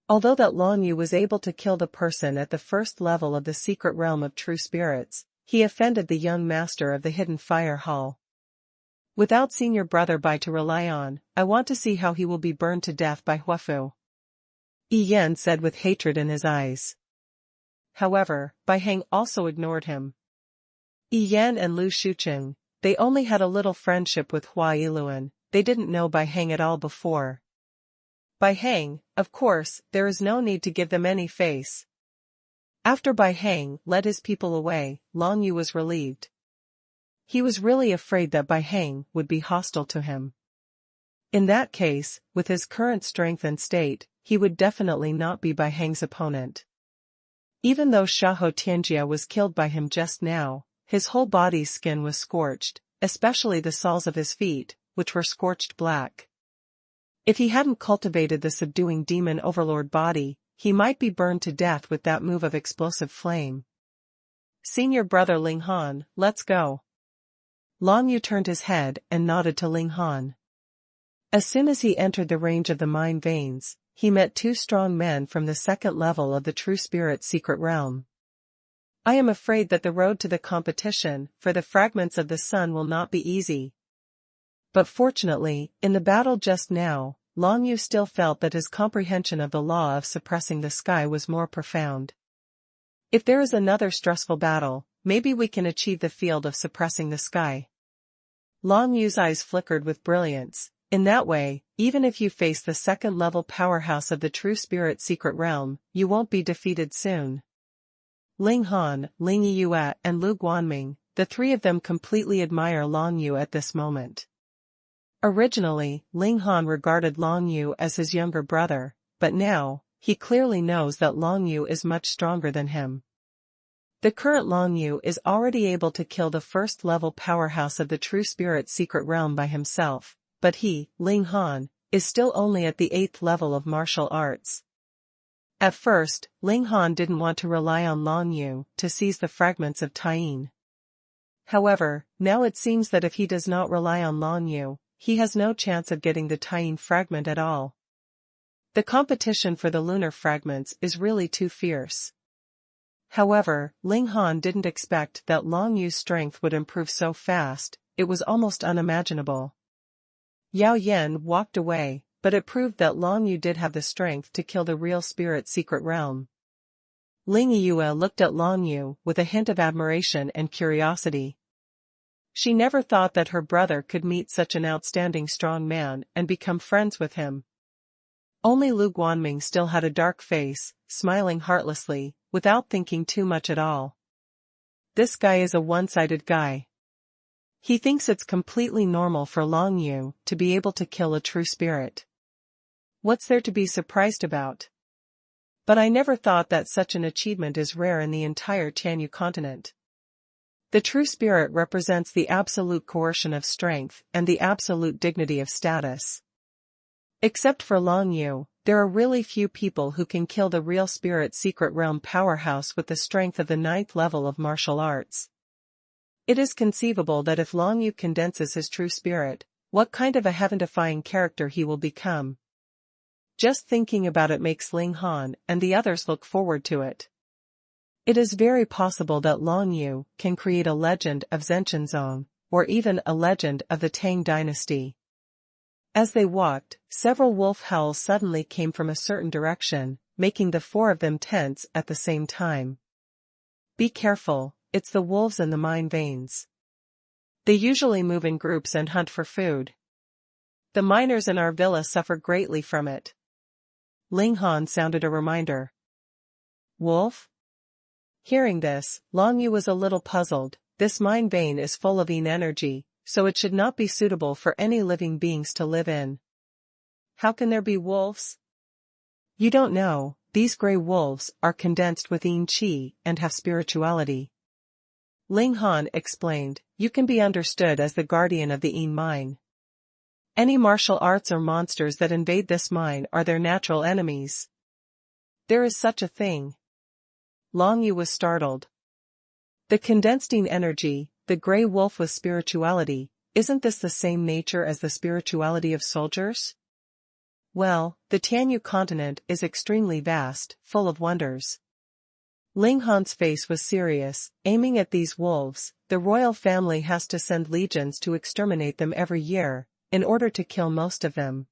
Although that Long Yu was able to kill the person at the first level of the secret realm of true spirits, he offended the young master of the Hidden Fire Hall. Without senior brother Bai to rely on, I want to see how he will be burned to death by Huafu. Yi Yan said with hatred in his eyes. However, Bai Heng also ignored him. Yi Yan and Lu Shuqing, they only had a little friendship with Hua Yiluan, they didn't know Bai Heng at all before. Bai Heng, of course, there is no need to give them any face. After Bai Heng led his people away, Long Yu was relieved. He was really afraid that Bai Heng would be hostile to him. In that case, with his current strength and state, he would definitely not be Bai Heng's opponent. Even though Xiahou Tianjia was killed by him just now, his whole body's skin was scorched, especially the soles of his feet, which were scorched black. If he hadn't cultivated the subduing demon overlord body, he might be burned to death with that move of explosive flame. Senior brother Ling Han, let's go. Long Yu turned his head and nodded to Ling Han. As soon as he entered the range of the mind veins, he met two strong men from the second level of the true spirit secret realm. I am afraid that the road to the competition for the fragments of the sun will not be easy. But fortunately, in the battle just now, Long Yu still felt that his comprehension of the law of suppressing the sky was more profound. If there is another stressful battle, maybe we can achieve the field of suppressing the sky. Long Yu's eyes flickered with brilliance. In that way, even if you face the second-level powerhouse of the true spirit secret realm, you won't be defeated soon. Ling Han, Ling Yue and Lu Guanming, the three of them completely admire Long Yu at this moment. Originally, Ling Han regarded Long Yu as his younger brother, but now, he clearly knows that Long Yu is much stronger than him. The current Long Yu is already able to kill the first-level powerhouse of the True Spirit Secret Realm by himself, but he, Ling Han, is still only at the 8th level of martial arts. At first, Ling Han didn't want to rely on Long Yu to seize the fragments of Taiyin. However, now it seems that if he does not rely on Long Yu, he has no chance of getting the Taiyin fragment at all. The competition for the lunar fragments is really too fierce. However, Ling Han didn't expect that Long Yu's strength would improve so fast, it was almost unimaginable. Yao Yan walked away, but it proved that Long Yu did have the strength to kill the real spirit secret realm. Ling Yue looked at Long Yu with a hint of admiration and curiosity. She never thought that her brother could meet such an outstanding strong man and become friends with him. Only Lu Guanming still had a dark face, smiling heartlessly, without thinking too much at all. This guy is a one-sided guy. He thinks it's completely normal for Long Yu to be able to kill a true spirit. What's there to be surprised about? But I never thought that such an achievement is rare in the entire Tianyu continent. The true spirit represents the absolute coercion of strength and the absolute dignity of status. Except for Long Yu, there are really few people who can kill the real spirit secret realm powerhouse with the strength of the 9th level of martial arts. It is conceivable that if Long Yu condenses his true spirit, what kind of a heaven-defying character he will become. Just thinking about it makes Ling Han and the others look forward to it. It is very possible that Long Yu can create a legend of Zhenshenzong, or even a legend of the Tang dynasty. As they walked, several wolf howls suddenly came from a certain direction, making the four of them tense at the same time. Be careful, it's the wolves in the mine veins. They usually move in groups and hunt for food. The miners in our villa suffer greatly from it. Ling Han sounded a reminder. Wolf? Hearing this, Long Yu was a little puzzled. This mine vein is full of yin energy, so it should not be suitable for any living beings to live in. How can there be wolves? You don't know, these gray wolves are condensed with yin qi and have spirituality. Ling Han explained, you can be understood as the guardian of the yin mine. Any martial arts or monsters that invade this mine are their natural enemies. There is such a thing. Long Yu was startled. The condensed yin energy, the gray wolf with spirituality, isn't this the same nature as the spirituality of soldiers? Well, the Tianyu continent is extremely vast, full of wonders. Ling Han's face was serious. Aiming at these wolves, the royal family has to send legions to exterminate them every year, in order to kill most of them.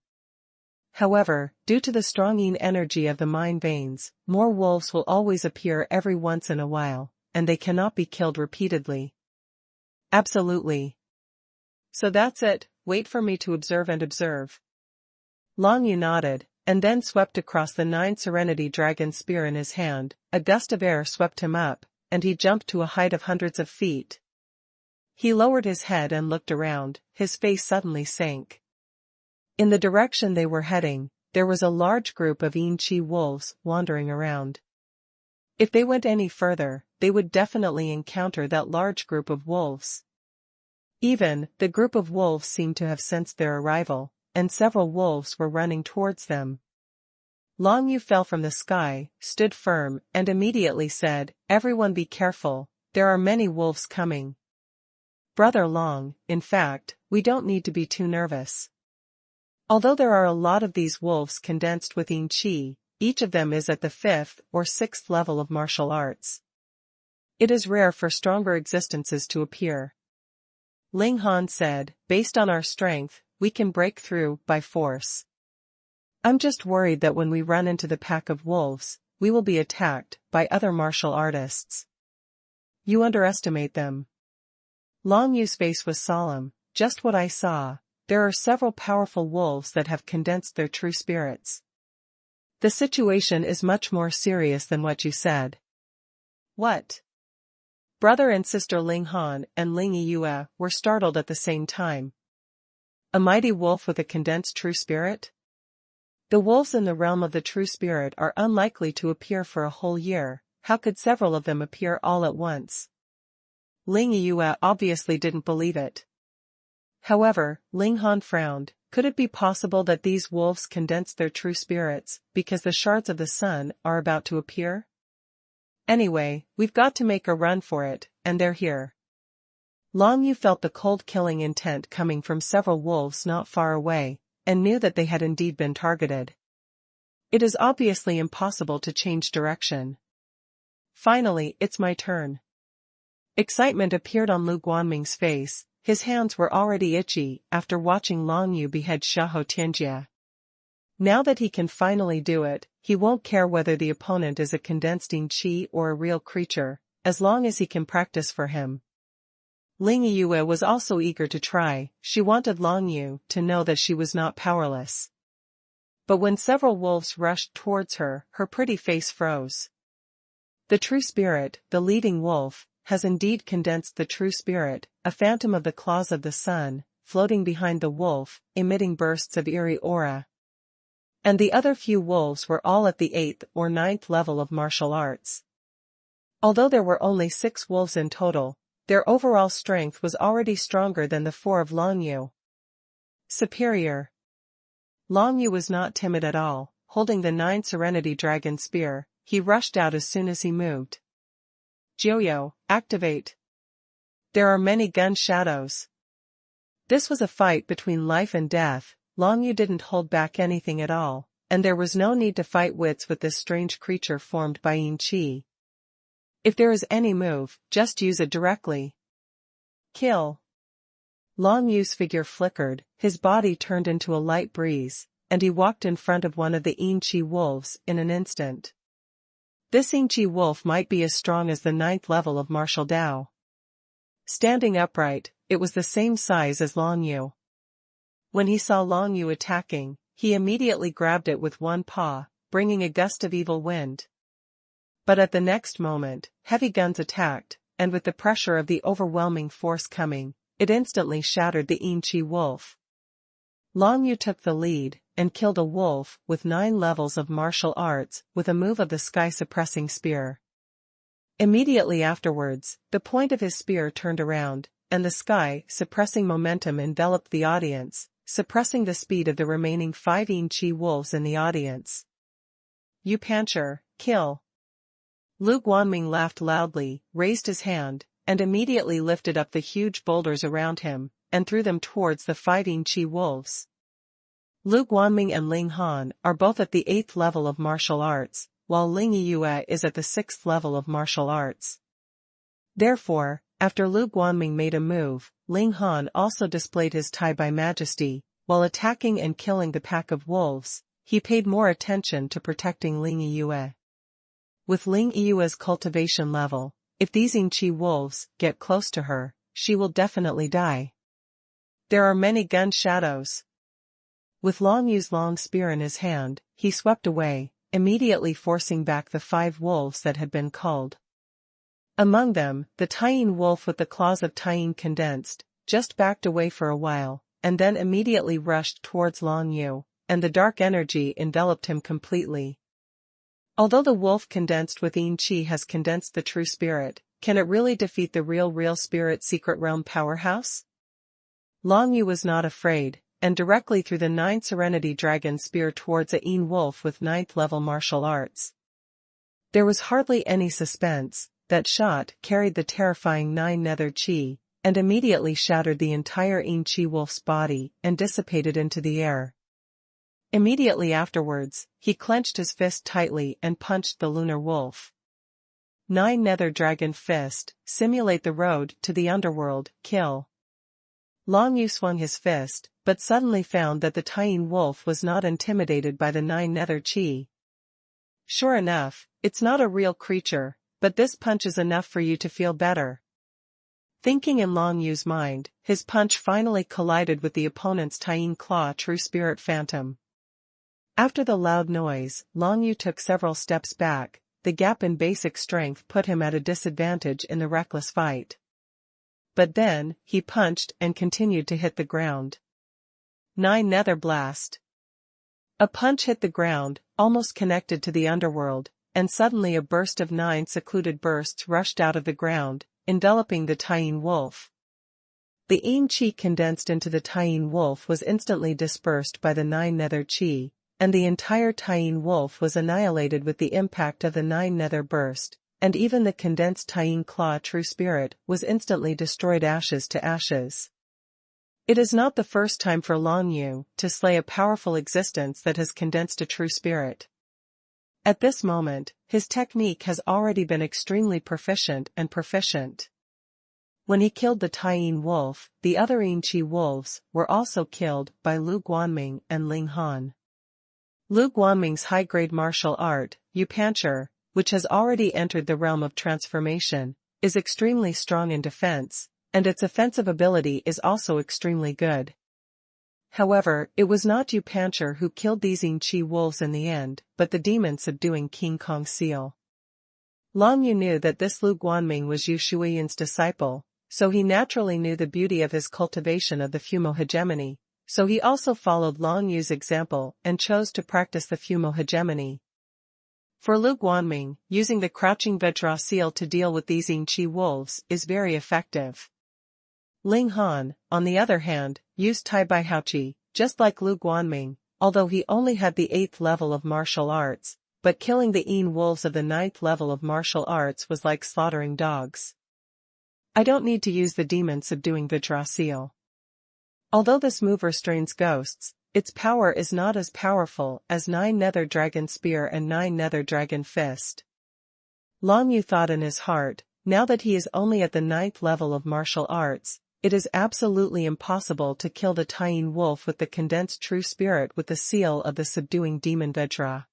However, due to the strong yin energy of the mine veins, more wolves will always appear every once in a while, and they cannot be killed repeatedly. Absolutely. So that's it, wait for me to observe and observe. Long Yu nodded, and then swept across the 9 Serenity Dragon spear in his hand. A gust of air swept him up, and he jumped to a height of hundreds of feet. He lowered his head and looked around, his face suddenly sank. In the direction they were heading, there was a large group of yin qi wolves wandering around. If they went any further, they would definitely encounter that large group of wolves. Even, the group of wolves seemed to have sensed their arrival, and several wolves were running towards them. Long Yu fell from the sky, stood firm, and immediately said, "Everyone be careful, there are many wolves coming." Brother Long, in fact, we don't need to be too nervous. Although there are a lot of these wolves condensed with yin qi, each of them is at the 5th or 6th level of martial arts. It is rare for stronger existences to appear. Ling Han said, based on our strength, we can break through by force. I'm just worried that when we run into the pack of wolves, we will be attacked by other martial artists. You underestimate them. Long Yu's face was solemn. Just what I saw. There are several powerful wolves that have condensed their true spirits. The situation is much more serious than what you said. What? Brother and sister Ling Han and Ling Yue were startled at the same time. A mighty wolf with a condensed true spirit? The wolves in the realm of the true spirit are unlikely to appear for a whole year. How could several of them appear all at once? Ling Yue obviously didn't believe it. However, Ling Han frowned. Could it be possible that these wolves condensed their true spirits, because the shards of the sun are about to appear? Anyway, we've got to make a run for it, and they're here. Long Yu felt the cold killing intent coming from several wolves not far away, and knew that they had indeed been targeted. It is obviously impossible to change direction. Finally, it's my turn. Excitement appeared on Lu Guanming's face. His hands were already itchy after watching Long Yu behead Xiahou Tianjie. Now that he can finally do it, he won't care whether the opponent is a condensed yin qi or a real creature, as long as he can practice for him. Ling Yue was also eager to try. She wanted Long Yu to know that she was not powerless. But when several wolves rushed towards her, her pretty face froze. The true spirit, the leading wolf, has indeed condensed the true spirit, a phantom of the claws of the sun, floating behind the wolf, emitting bursts of eerie aura. And the other few wolves were all at the 8th or 9th level of martial arts. Although there were only 6 wolves in total, their overall strength was already stronger than the 4 of Long Yu. Superior. Long Yu was not timid at all. Holding the 9 Serenity Dragon Spear, he rushed out as soon as he moved. Jiuyo, activate. There are many gun shadows. This was a fight between life and death. Long Yu didn't hold back anything at all, and there was no need to fight wits with this strange creature formed by yin qi. If there is any move, just use it directly. Kill. Long Yu's figure flickered, his body turned into a light breeze, and he walked in front of one of the yin qi wolves in an instant. This yin qi wolf might be as strong as the 9th level of martial Dao. Standing upright, it was the same size as Long Yu. When he saw Long Yu attacking, he immediately grabbed it with one paw, bringing a gust of evil wind. But at the next moment, heavy guns attacked, and with the pressure of the overwhelming force coming, it instantly shattered the yin qi wolf. Long Yu took the lead, and killed a wolf with 9 levels of martial arts with a move of the sky-suppressing spear. Immediately afterwards, the point of his spear turned around, and the sky-suppressing momentum enveloped the audience, suppressing the speed of the remaining 5 yin qi wolves in the audience. Yu Pancher, kill. Lu Guanming laughed loudly, raised his hand, and immediately lifted up the huge boulders around him, and threw them towards the 5 yin qi wolves. Lu Guanming and Ling Han are both at the 8th level of martial arts, while Ling Yue is at the 6th level of martial arts. Therefore, after Lu Guanming made a move, Ling Han also displayed his Tai by majesty. While attacking and killing the pack of wolves, he paid more attention to protecting Ling Yue. With Ling Yue's cultivation level, if these yin qi wolves get close to her, she will definitely die. There are many gun shadows. With Long Yu's long spear in his hand, he swept away, immediately forcing back the 5 wolves that had been culled. Among them, the Taiyin wolf with the claws of Taiyin condensed, just backed away for a while, and then immediately rushed towards Long Yu, and the dark energy enveloped him completely. Although the wolf condensed with yin qi has condensed the true spirit, can it really defeat the real spirit secret realm powerhouse? Long Yu was not afraid, and directly threw the 9 Serenity Dragon Spear towards a yin wolf with 9th level martial arts. There was hardly any suspense. That shot carried the terrifying 9 nether qi, and immediately shattered the entire yin qi wolf's body and dissipated into the air. Immediately afterwards, he clenched his fist tightly and punched the lunar wolf. 9 nether dragon fist, simulate the road to the underworld, kill. Long Yu swung his fist, but suddenly found that the Taiyin wolf was not intimidated by the 9 nether qi. Sure enough, it's not a real creature, but this punch is enough for you to feel better. Thinking in Long Yu's mind, his punch finally collided with the opponent's Taiyin claw true spirit phantom. After the loud noise, Long Yu took several steps back, the gap in basic strength put him at a disadvantage in the reckless fight. But then, he punched and continued to hit the ground. 9 Nether Blast. A punch hit the ground, almost connected to the underworld, and suddenly a burst of 9 secluded bursts rushed out of the ground, enveloping the Taiyin wolf. The Yin Qi condensed into the Taiyin wolf was instantly dispersed by the 9 Nether Qi, and the entire Taiyin wolf was annihilated with the impact of the 9 Nether burst, and even the condensed Taiyin Claw True Spirit was instantly destroyed ashes to ashes. It is not the first time for Long Yu to slay a powerful existence that has condensed a true spirit. At this moment, his technique has already been extremely proficient. When he killed the Taiyin wolf, the other Yin Qi wolves were also killed by Lu Guanming and Ling Han. Lu Guanming's high-grade martial art, Yupancher, which has already entered the realm of transformation, is extremely strong in defense, and its offensive ability is also extremely good. However, it was not Yupancher who killed these Yin Qi wolves in the end, but the demon subduing King Kong seal. Long Yu knew that this Lu Guanming was Yu Shuiyin's disciple, so he naturally knew the beauty of his cultivation of the Fumo hegemony, so he also followed Long Yu's example and chose to practice the Fumo hegemony. For Lu Guanming, using the crouching Vajra seal to deal with these Yin Qi wolves is very effective. Ling Han, on the other hand, used Tai Bai Haoqi, just like Lu Guanming, although he only had the 8th level of martial arts, but killing the Yin wolves of the 9th level of martial arts was like slaughtering dogs. I don't need to use the demon subduing Vajra seal. Although this move restrains ghosts, its power is not as powerful as 9 Nether Dragon Spear and 9 Nether Dragon Fist. Long Yu thought in his heart, now that he is only at the 9th level of martial arts, it is absolutely impossible to kill the Taiyin wolf with the condensed true spirit with the seal of the subduing demon Vajra.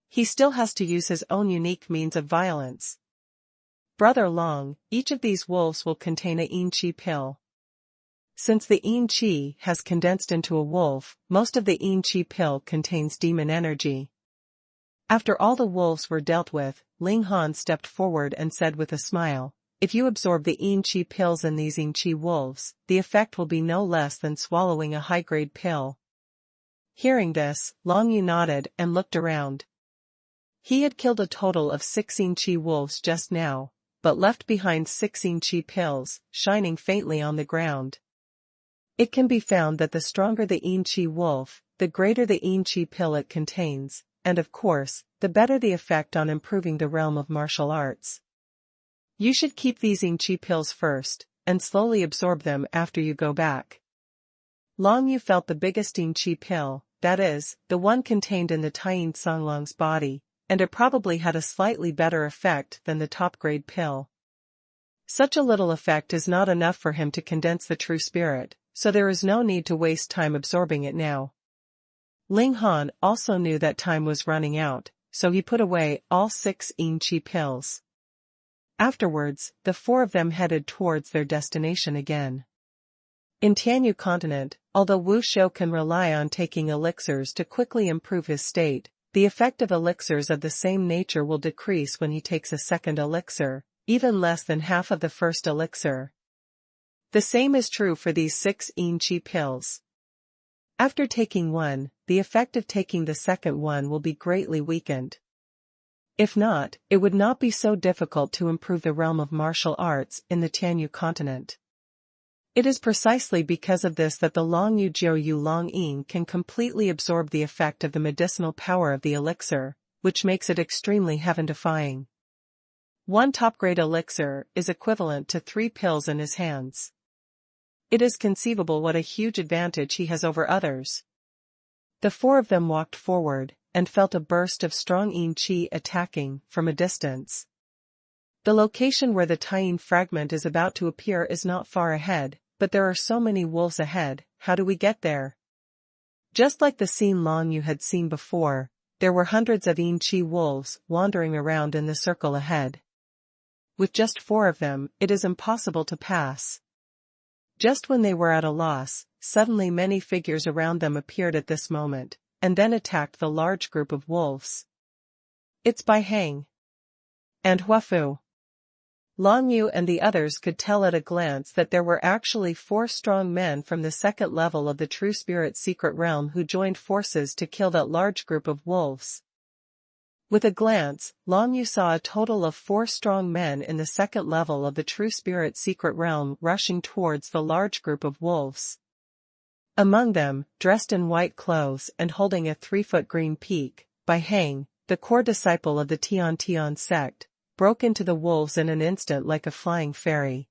He still has to use his own unique means of violence. Brother Long, each of these wolves will contain a Yin Qi pill. Since the Yin Qi has condensed into a wolf, most of the Yin Qi pill contains demon energy. After all the wolves were dealt with, Ling Han stepped forward and said with a smile, "If you absorb the Yin Qi pills in these Yin Qi wolves, the effect will be no less than swallowing a high-grade pill." Hearing this, Long Yu nodded and looked around. He had killed a total of 6 Yin Qi wolves just now, but left behind 6 Yin Qi pills, shining faintly on the ground. It can be found that the stronger the Yin Qi wolf, the greater the Yin Qi pill it contains, and of course, the better the effect on improving the realm of martial arts. You should keep these Yin Qi pills first, and slowly absorb them after you go back. Long Yu felt the biggest Yin Qi pill, that is, the one contained in the Taiyin Songlong's body, and it probably had a slightly better effect than the top-grade pill. Such a little effect is not enough for him to condense the true spirit, so there is no need to waste time absorbing it now. Ling Han also knew that time was running out, so he put away all 6 Yin Qi pills. Afterwards, the 4 of them headed towards their destination again. In Tianyu continent, although Wu Shou can rely on taking elixirs to quickly improve his state, the effect of elixirs of the same nature will decrease when he takes a second elixir, even less than half of the first elixir. The same is true for these 6 Yin Qi pills. After taking one, the effect of taking the second one will be greatly weakened. If not, it would not be so difficult to improve the realm of martial arts in the Tianyu continent. It is precisely because of this that the Long Yu Jiu Yu Long Yin can completely absorb the effect of the medicinal power of the elixir, which makes it extremely heaven-defying. One top-grade elixir is equivalent to 3 pills in his hands. It is conceivable what a huge advantage he has over others. The 4 of them walked forward, and felt a burst of strong Yin Qi attacking from a distance. The location where the Taiyin fragment is about to appear is not far ahead, but there are so many wolves ahead, how do we get there? Just like the scene Long Yu had seen before, there were hundreds of Yin Qi wolves wandering around in the circle ahead. With just 4 of them, it is impossible to pass. Just when they were at a loss, suddenly many figures around them appeared at this moment, and then attacked the large group of wolves. It's Bai Hang. And Huafu. Long Yu and the others could tell at a glance that there were actually 4 strong men from the second level of the True Spirit Secret Realm who joined forces to kill that large group of wolves. With a glance, Long Yu saw a total of 4 strong men in the second level of the True Spirit Secret Realm rushing towards the large group of wolves. Among them, dressed in white clothes and holding a 3-foot green peak, Bai Heng, the core disciple of the Tian Tian sect, broke into the wolves in an instant like a flying fairy.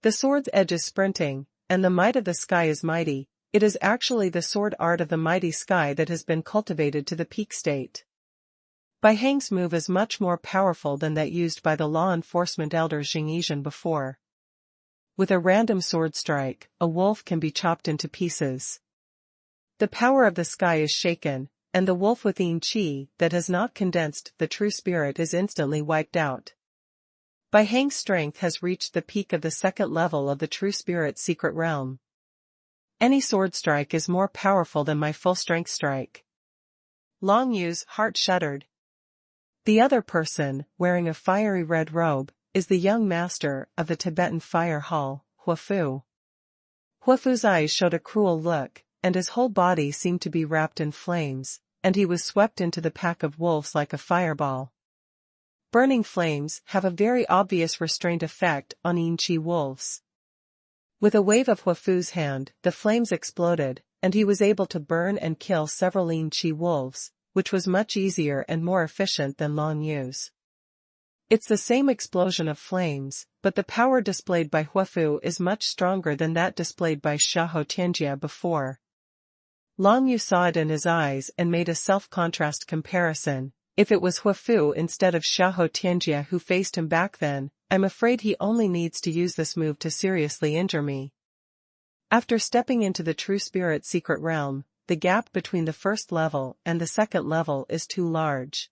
The sword's edge is sprinting, and the might of the sky is mighty. It is actually the sword art of the mighty sky that has been cultivated to the peak state. Bai Heng's move is much more powerful than that used by the law enforcement elder Jing Yizhen before. With a random sword strike, a wolf can be chopped into pieces. The power of the sky is shaken, and the wolf within qi that has not condensed the true spirit is instantly wiped out. Bai Heng's strength has reached the peak of the second level of the True Spirit Secret Realm. Any sword strike is more powerful than my full-strength strike. Long Yu's heart shuddered. The other person, wearing a fiery red robe, is the young master of the Tibetan fire hall, Huafu. Huafu's eyes showed a cruel look, and his whole body seemed to be wrapped in flames, and he was swept into the pack of wolves like a fireball. Burning flames have a very obvious restraint effect on Yin-Chi wolves. With a wave of Huafu's hand, the flames exploded, and he was able to burn and kill several Yin-Chi wolves, which was much easier and more efficient than Long Yu's. It's the same explosion of flames, but the power displayed by Huafu is much stronger than that displayed by Xiahou Tianjia before. Long Yu saw it in his eyes and made a self-contrast comparison. If it was Huafu instead of Xiahou Tianjia who faced him back then, I'm afraid he only needs to use this move to seriously injure me. After stepping into the True Spirit Secret Realm, the gap between the first level and the second level is too large.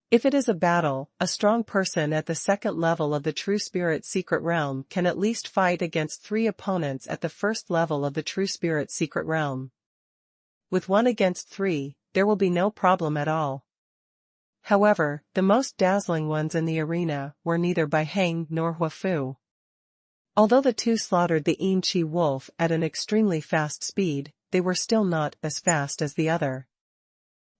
If it is a battle, a strong person at the second level of the True Spirit Secret Realm can at least fight against 3 opponents at the first level of the True Spirit Secret Realm. With 1 against 3, there will be no problem at all. However, the most dazzling ones in the arena were neither Bai Heng nor Huafu. Although the 2 slaughtered the Yin-Chi wolf at an extremely fast speed, they were still not as fast as the other.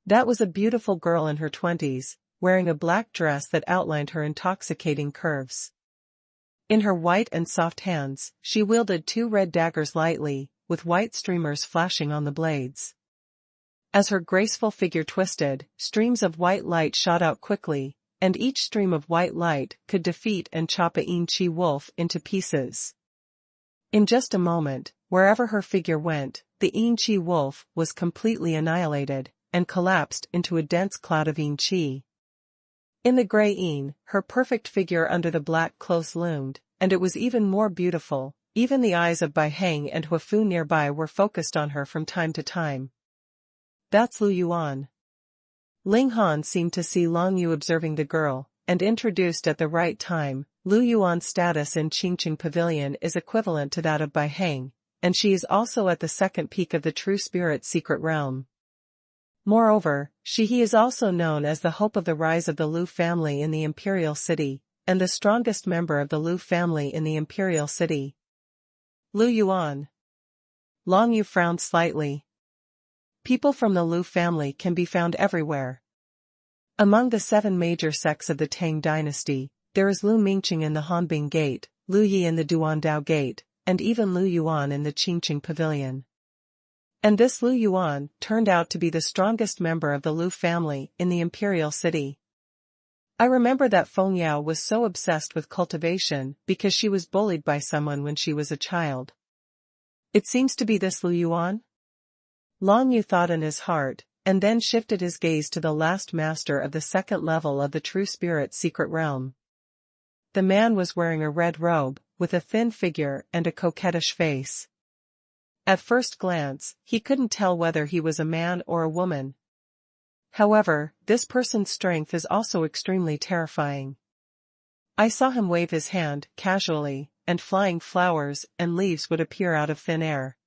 That was a beautiful girl in her 20s, wearing a black dress that outlined her intoxicating curves. In her white and soft hands, she wielded 2 red daggers lightly, with white streamers flashing on the blades. As her graceful figure twisted, streams of white light shot out quickly, and each stream of white light could defeat and chop a Yin-Chi wolf into pieces. In just a moment, wherever her figure went, the Yin-Chi wolf was completely annihilated, and collapsed into a dense cloud of Yin-Chi. In the grey Yin, her perfect figure under the black clothes loomed, and it was even more beautiful. Even the eyes of Bai Heng and Huafu nearby were focused on her from time to time. That's Lu Yuan. Ling Han seemed to see Long Yu observing the girl, and introduced at the right time. Lu Yuan's status in Qingqing Pavilion is equivalent to that of Bai Heng, and she is also at the second peak of the True Spirit Secret Realm. Moreover, he is also known as the hope of the rise of the Lu family in the Imperial City, and the strongest member of the Lu family in the Imperial City. Lu Yuan. Long Yu frowned slightly. People from the Lu family can be found everywhere. Among the 7 major sects of the Tang dynasty, there is Lu Mingqing in the Hanbing Gate, Lu Yi in the Duandao Gate, and even Lu Yuan in the Qingqing Pavilion. And this Lu Yuan turned out to be the strongest member of the Lu family in the Imperial City. I remember that Feng Yao was so obsessed with cultivation because she was bullied by someone when she was a child. It seems to be this Lu Yuan? Long Yu thought in his heart, and then shifted his gaze to the last master of the second level of the True Spirit Secret Realm. The man was wearing a red robe, with a thin figure and a coquettish face. At first glance, he couldn't tell whether he was a man or a woman. However, this person's strength is also extremely terrifying. I saw him wave his hand casually, and flying flowers and leaves would appear out of thin air.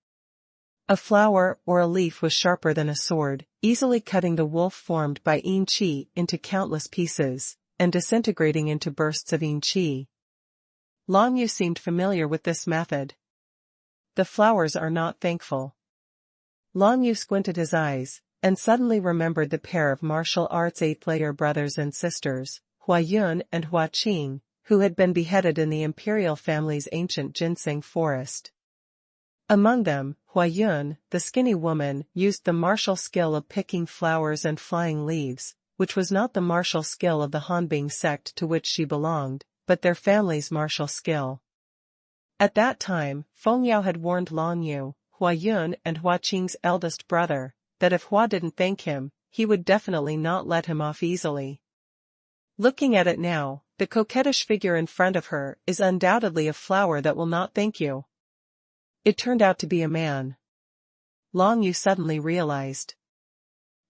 A flower or a leaf was sharper than a sword, easily cutting the wolf formed by Yin Qi into countless pieces, and disintegrating into bursts of yin qi. Long Yu seemed familiar with this method. The flowers are not thankful. Long Yu squinted his eyes, and suddenly remembered the pair of martial arts eighth-layer brothers and sisters, Hua Yun and Hua Qing, who had been beheaded in the imperial family's ancient ginseng forest. Among them, Hua Yun, the skinny woman, used the martial skill of picking flowers and flying leaves, which was not the martial skill of the Hanbing sect to which she belonged, but their family's martial skill. At that time, Feng Yao had warned Long Yu, Hua Yun and Hua Qing's eldest brother, that if Hua didn't thank him, he would definitely not let him off easily. Looking at it now, the coquettish figure in front of her is undoubtedly a flower that will not thank you. It turned out to be a man. Long Yu suddenly realized.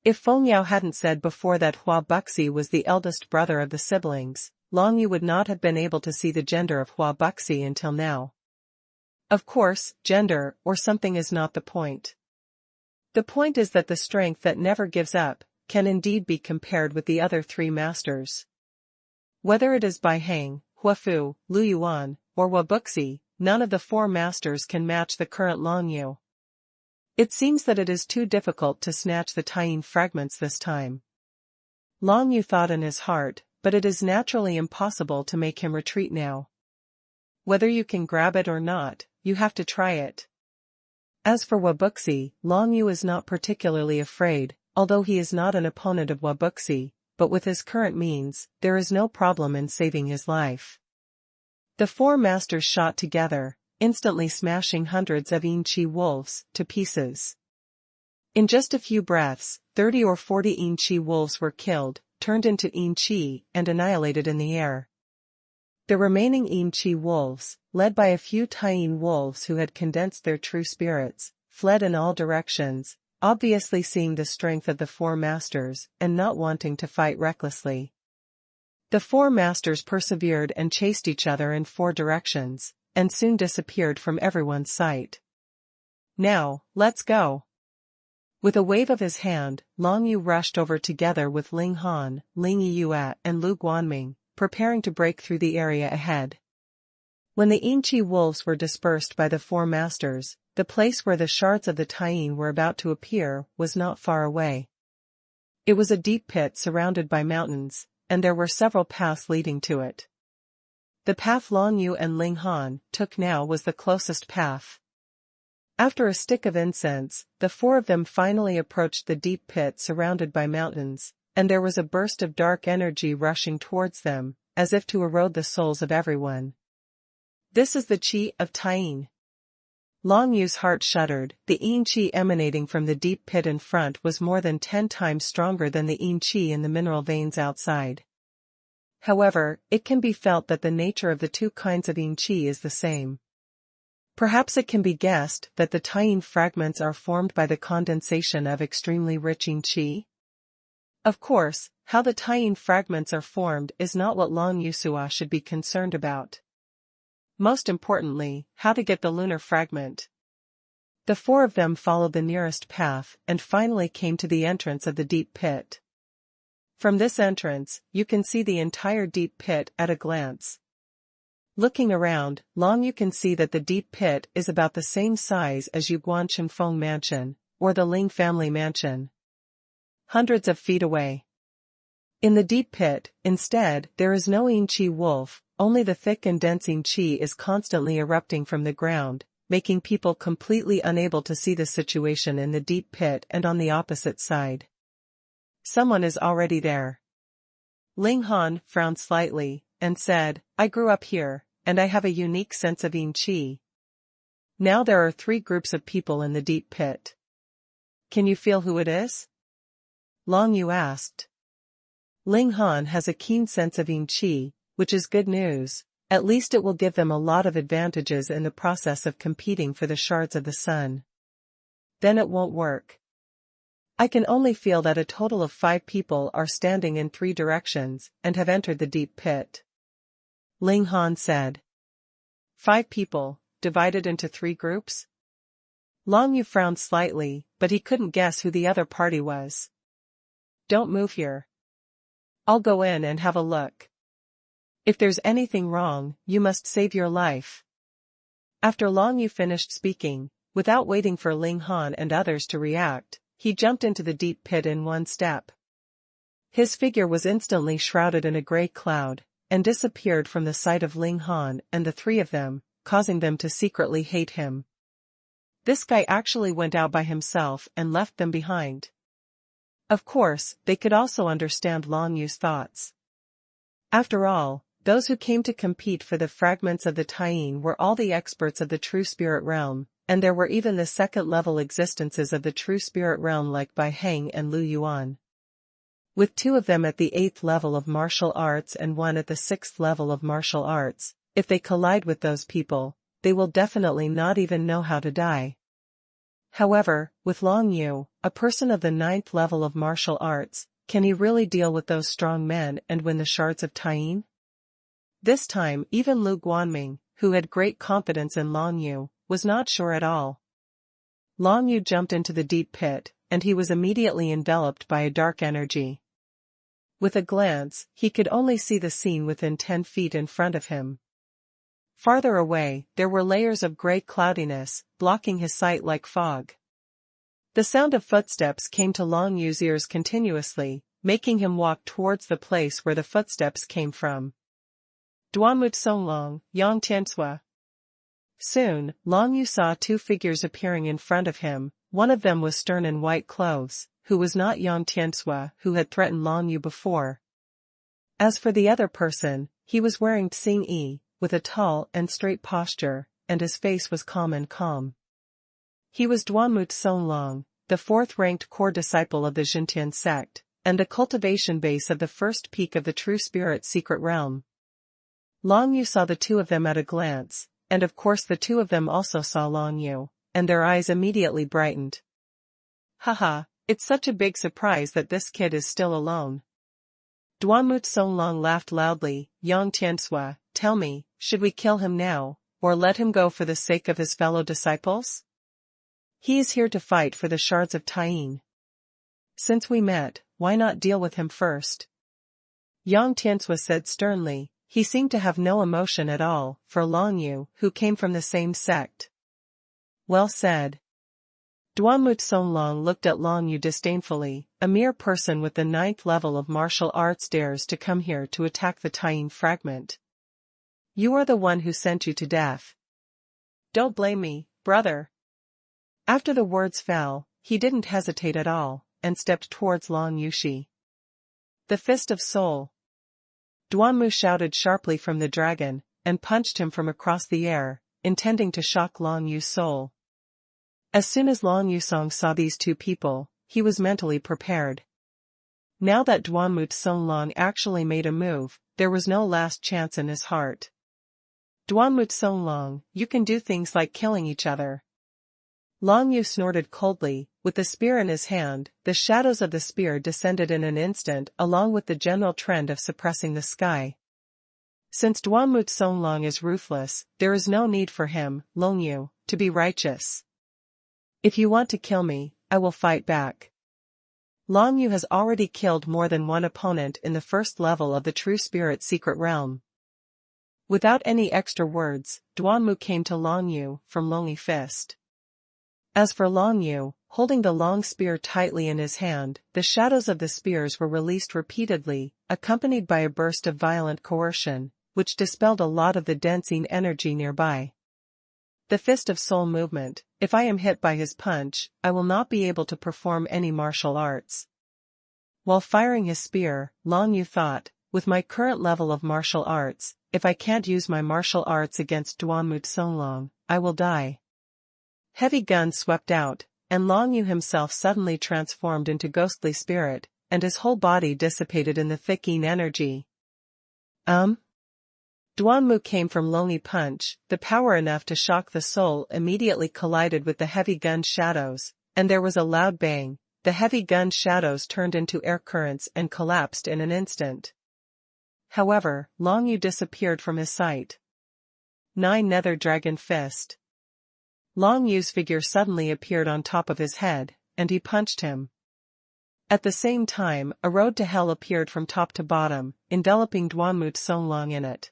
If Feng Yao hadn't said before that Hua Buxi was the eldest brother of the siblings, Long Yu would not have been able to see the gender of Hua Buxi until now. Of course, gender or something is not the point. The point is that the strength that never gives up can indeed be compared with the other three masters. Whether it is Bai Hang, Hua Fu, Lu Yuan, or Hua Buxi, none of the four masters can match the current Long Yu. It seems that it is too difficult to snatch the Taiyin fragments this time. Long Yu thought in his heart, but it is naturally impossible to make him retreat now. Whether you can grab it or not, you have to try it. As for Hua Buxi, Long Yu is not particularly afraid, although he is not an opponent of Hua Buxi, but with his current means, there is no problem in saving his life. The four masters shot together, instantly smashing hundreds of yin qi wolves to pieces. In just a few breaths, 30 or 40 yin qi wolves were killed, turned into yin qi, and annihilated in the air. The remaining yin qi wolves, led by a few Taiyin wolves who had condensed their true spirits, fled in all directions, obviously seeing the strength of the four masters and not wanting to fight recklessly. The four masters persevered and chased each other in four directions, and soon disappeared from everyone's sight. Now, let's go. With a wave of his hand, Long Yu rushed over together with Ling Han, Ling Yiyue and Lu Guanming, preparing to break through the area ahead. When the yin qi wolves were dispersed by the four masters, the place where the shards of the Taiyin were about to appear was not far away. It was a deep pit surrounded by mountains, and there were several paths leading to it. The path Long Yu and Ling Han took now was the closest path. After a stick of incense, the four of them finally approached the deep pit surrounded by mountains, and there was a burst of dark energy rushing towards them, as if to erode the souls of everyone. This is the qi of Taiyin. Long Yu's heart shuddered. The yin qi emanating from the deep pit in front was more than 10 times stronger than the yin qi in the mineral veins outside. However, it can be felt that the nature of the two kinds of yin qi is the same. Perhaps it can be guessed that the Taiyin fragments are formed by the condensation of extremely rich yin qi. Of course, how the Taiyin fragments are formed is not what Long Yusua should be concerned about. Most importantly, how to get the lunar fragment. The four of them followed the nearest path and finally came to the entrance of the deep pit. From this entrance, you can see the entire deep pit at a glance. Looking around, Long Yu can see that the deep pit is about the same size as Yuguan Chenfeng Mansion, or the Ling family mansion. Hundreds of feet away. In the deep pit, instead, there is no yin qi wolf, only the thick and dense yin qi is constantly erupting from the ground, making people completely unable to see the situation in the deep pit and on the opposite side. Someone is already there. Ling Han frowned slightly, and said, I grew up here, and I have a unique sense of yin qi. Now there are 3 groups of people in the deep pit. Can you feel who it is? Long Yu asked. Ling Han has a keen sense of yin qi, which is good news. At least it will give them a lot of advantages in the process of competing for the shards of the sun. Then it won't work. I can only feel that a total of 5 people are standing in 3 directions and have entered the deep pit. Ling Han said. 5 people, divided into 3 groups? Long Yu frowned slightly, but he couldn't guess who the other party was. Don't move here. I'll go in and have a look. If there's anything wrong, you must save your life. After Long Yu finished speaking, without waiting for Ling Han and others to react, he jumped into the deep pit in one step. His figure was instantly shrouded in a grey cloud, and disappeared from the sight of Ling Han and the three of them, causing them to secretly hate him. This guy actually went out by himself and left them behind. Of course, they could also understand Long Yu's thoughts. After all, those who came to compete for the fragments of the Taiyin were all the experts of the true spirit realm, and there were even the second-level existences of the true spirit realm like Bai Heng and Lu Yuan. With two of them at the 8th level of martial arts and one at the 6th level of martial arts, if they collide with those people, they will definitely not even know how to die. However, with Long Yu, a person of the 9th level of martial arts, can he really deal with those strong men and win the shards of Taiyin? This time even Lu Guanming, who had great confidence in Long Yu, was not sure at all. Long Yu jumped into the deep pit, and he was immediately enveloped by a dark energy. With a glance, he could only see the scene within 10 feet in front of him. Farther away, there were layers of grey cloudiness, blocking his sight like fog. The sound of footsteps came to Long Yu's ears continuously, making him walk towards the place where the footsteps came from. Duanmu Songlong, Yang Tiansua. Soon, Long Yu saw two figures appearing in front of him. One of them was stern in white clothes, who was not Yang Tiansua who had threatened Long Yu before. As for the other person, he was wearing Tsing Yi, with a tall and straight posture, and his face was calm and calm. He was Duanmu Songlong, the 4th-ranked core disciple of the Xintian sect, and the cultivation base of the first peak of the true spirit secret realm. Long Yu saw the two of them at a glance, and of course the two of them also saw Long Yu, and their eyes immediately brightened. Haha, it's such a big surprise that this kid is still alone. Duanmu Songlong laughed loudly. Yang Tiansua, tell me, should we kill him now, or let him go for the sake of his fellow disciples? He is here to fight for the shards of Taiyin. Since we met, why not deal with him first? Yang Tiansua said sternly. He seemed to have no emotion at all for Long Yu, who came from the same sect. Well said. Duanmu Songlong looked at Long Yu disdainfully. A mere person with the 9th level of martial arts dares to come here to attack the Taiyin fragment. You are the one who sent you to death. Don't blame me, brother. After the words fell, he didn't hesitate at all, and stepped towards Long Yushi. The Fist of Soul. Duanmu shouted sharply from the dragon, and punched him from across the air, intending to shock Long Yu's soul. As soon as Long Yusong saw these two people, he was mentally prepared. Now that Duanmu Songlong actually made a move, there was no last chance in his heart. Duanmu Songlong, you can do things like killing each other. Long Yu snorted coldly. With the spear in his hand, the shadows of the spear descended in an instant along with the general trend of suppressing the sky. Since Duanmu Songlong is ruthless, there is no need for him, Long Yu, to be righteous. If you want to kill me, I will fight back. Long Yu has already killed more than one opponent in the 1st level of the true spirit secret realm. Without any extra words, Duanmu came to Long Yu from Lonely Fist. As for Long Yu, holding the long spear tightly in his hand, the shadows of the spears were released repeatedly, accompanied by a burst of violent coercion, which dispelled a lot of the densing energy nearby. The Fist of Soul movement. If I am hit by his punch, I will not be able to perform any martial arts. While firing his spear, Long Yu thought, with my current level of martial arts, if I can't use my martial arts against Duanmu Songlong, I will die. Heavy guns swept out, and Long Yu himself suddenly transformed into ghostly spirit, and his whole body dissipated in the thick yin energy. Duanmu came from Lonely Punch. The power enough to shock the soul immediately collided with the heavy gun shadows, and there was a loud bang. The heavy gun shadows turned into air currents and collapsed in an instant. However, Long Yu disappeared from his sight. 9 Nether Dragon Fist. Long Yu's figure suddenly appeared on top of his head, and he punched him. At the same time, a road to hell appeared from top to bottom, enveloping Duanmu Tsonglong in it.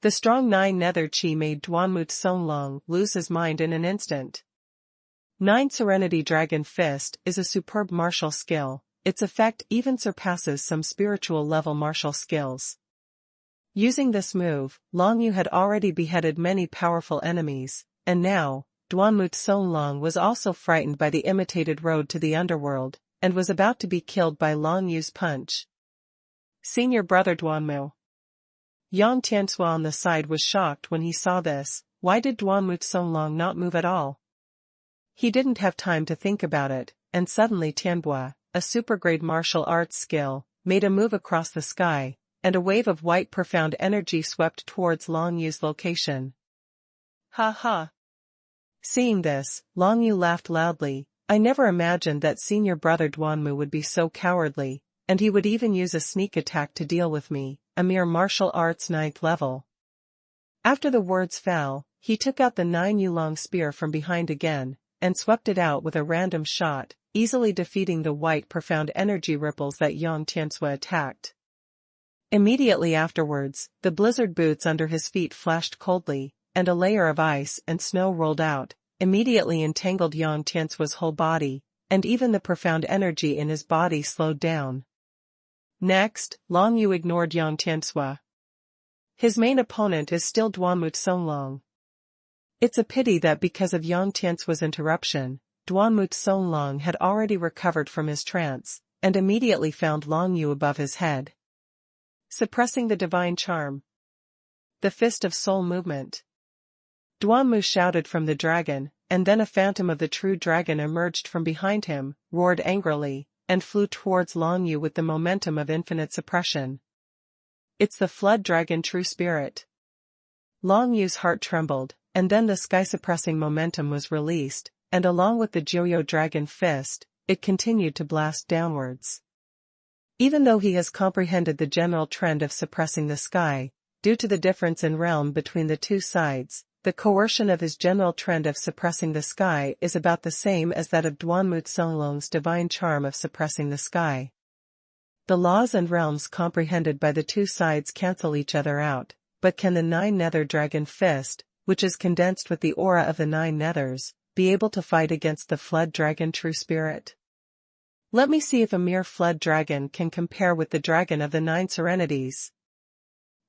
The strong 9 nether chi made Duanmu Tsonglong lose his mind in an instant. 9 Serenity Dragon Fist is a superb martial skill. Its effect even surpasses some spiritual level martial skills. Using this move, Long Yu had already beheaded many powerful enemies, and now, Duanmu Tsonglong was also frightened by the imitated road to the underworld, and was about to be killed by Long Yu's punch. Senior brother Duanmu. Yang Tianxue on the side was shocked when he saw this. Why did Duanmu Tsonglong not move at all? He didn't have time to think about it, and suddenly Tianbua, a supergrade martial arts skill, made a move across the sky, and a wave of white profound energy swept towards Long Yu's location. Ha ha! Seeing this, Long Yu laughed loudly. I never imagined that senior brother Duanmu would be so cowardly, and he would even use a sneak attack to deal with me, a mere martial arts 9th level. After the words fell, he took out the 9 Yulong spear from behind again, and swept it out with a random shot, easily defeating the white profound energy ripples that Yang Tianxue attacked. Immediately afterwards, the blizzard boots under his feet flashed coldly, and a layer of ice and snow rolled out, immediately entangled Yang Tianxue's whole body, and even the profound energy in his body slowed down. Next, Long Yu ignored Yang Tianxue. His main opponent is still Duanmu Tsonglong. It's a pity that because of Yang Tianxue's interruption, Duanmu Tsonglong had already recovered from his trance, and immediately found Long Yu above his head. Suppressing the divine charm. The Fist of Soul movement. Duanmu shouted from the dragon, and then a phantom of the true dragon emerged from behind him, roared angrily, and flew towards Long Yu with the momentum of infinite suppression. It's the Flood Dragon True Spirit. Long Yu's heart trembled, and then the sky-suppressing momentum was released, and along with the Joyo Dragon Fist, it continued to blast downwards. Even though he has comprehended the general trend of suppressing the sky, due to the difference in realm between the two sides, the coercion of his general trend of suppressing the sky is about the same as that of Duanmu Tsonglong's divine charm of suppressing the sky. The laws and realms comprehended by the two sides cancel each other out, but can the 9 Nether Dragon Fist, which is condensed with the aura of the 9 Nethers, be able to fight against the Flood Dragon True Spirit? Let me see if a mere Flood Dragon can compare with the Dragon of the 9 Serenities.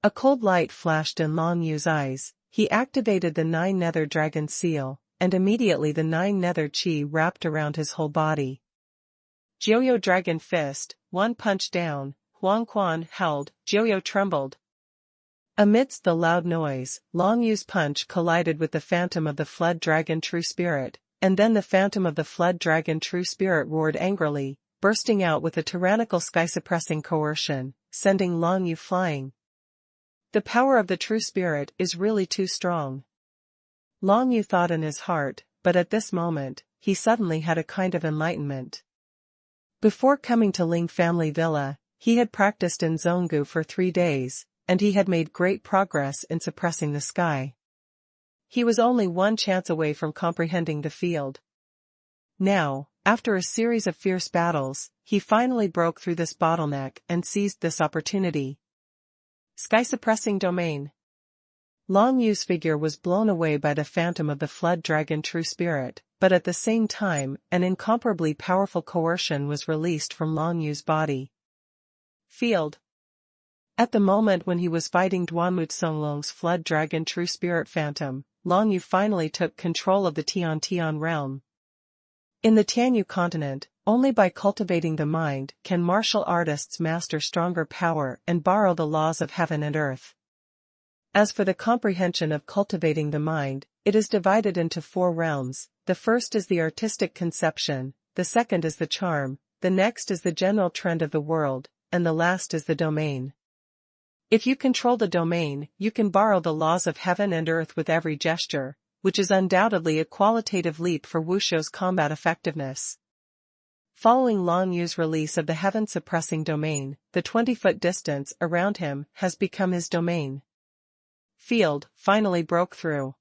A cold light flashed in Long Yu's eyes. He activated the 9 Nether Dragon Seal, and immediately the 9 Nether Chi wrapped around his whole body. Joyo Dragon Fist, one punch down, xuanhuan held, Joyo trembled. Amidst the loud noise, Long Yu's punch collided with the phantom of the Flood Dragon True Spirit, and then the phantom of the Flood Dragon True Spirit roared angrily, bursting out with a tyrannical sky-suppressing coercion, sending Long Yu flying. The power of the True Spirit is really too strong. Long Yu thought in his heart, but at this moment, he suddenly had a kind of enlightenment. Before coming to Ling family villa, he had practiced in Zhonggu for 3 days, and he had made great progress in suppressing the sky. He was only one chance away from comprehending the field. Now, after a series of fierce battles, he finally broke through this bottleneck and seized this opportunity. Sky-suppressing domain. Long Yu's figure was blown away by the phantom of the Flood Dragon True Spirit, but at the same time, an incomparably powerful coercion was released from Long Yu's body. Field. At the moment when he was fighting Duanmu Tsonglong's Flood Dragon True Spirit Phantom, Long Yu finally took control of the Tian realm. In the Tianyu continent, only by cultivating the mind can martial artists master stronger power and borrow the laws of heaven and earth. As for the comprehension of cultivating the mind, it is divided into 4 realms. The first is the artistic conception, the second is the charm, the next is the general trend of the world, and the last is the domain. If you control the domain, you can borrow the laws of heaven and earth with every gesture, which is undoubtedly a qualitative leap for Wushou's combat effectiveness. Following Long Yu's release of the heaven-suppressing domain, the 20-foot distance around him has become his domain. Field finally broke through.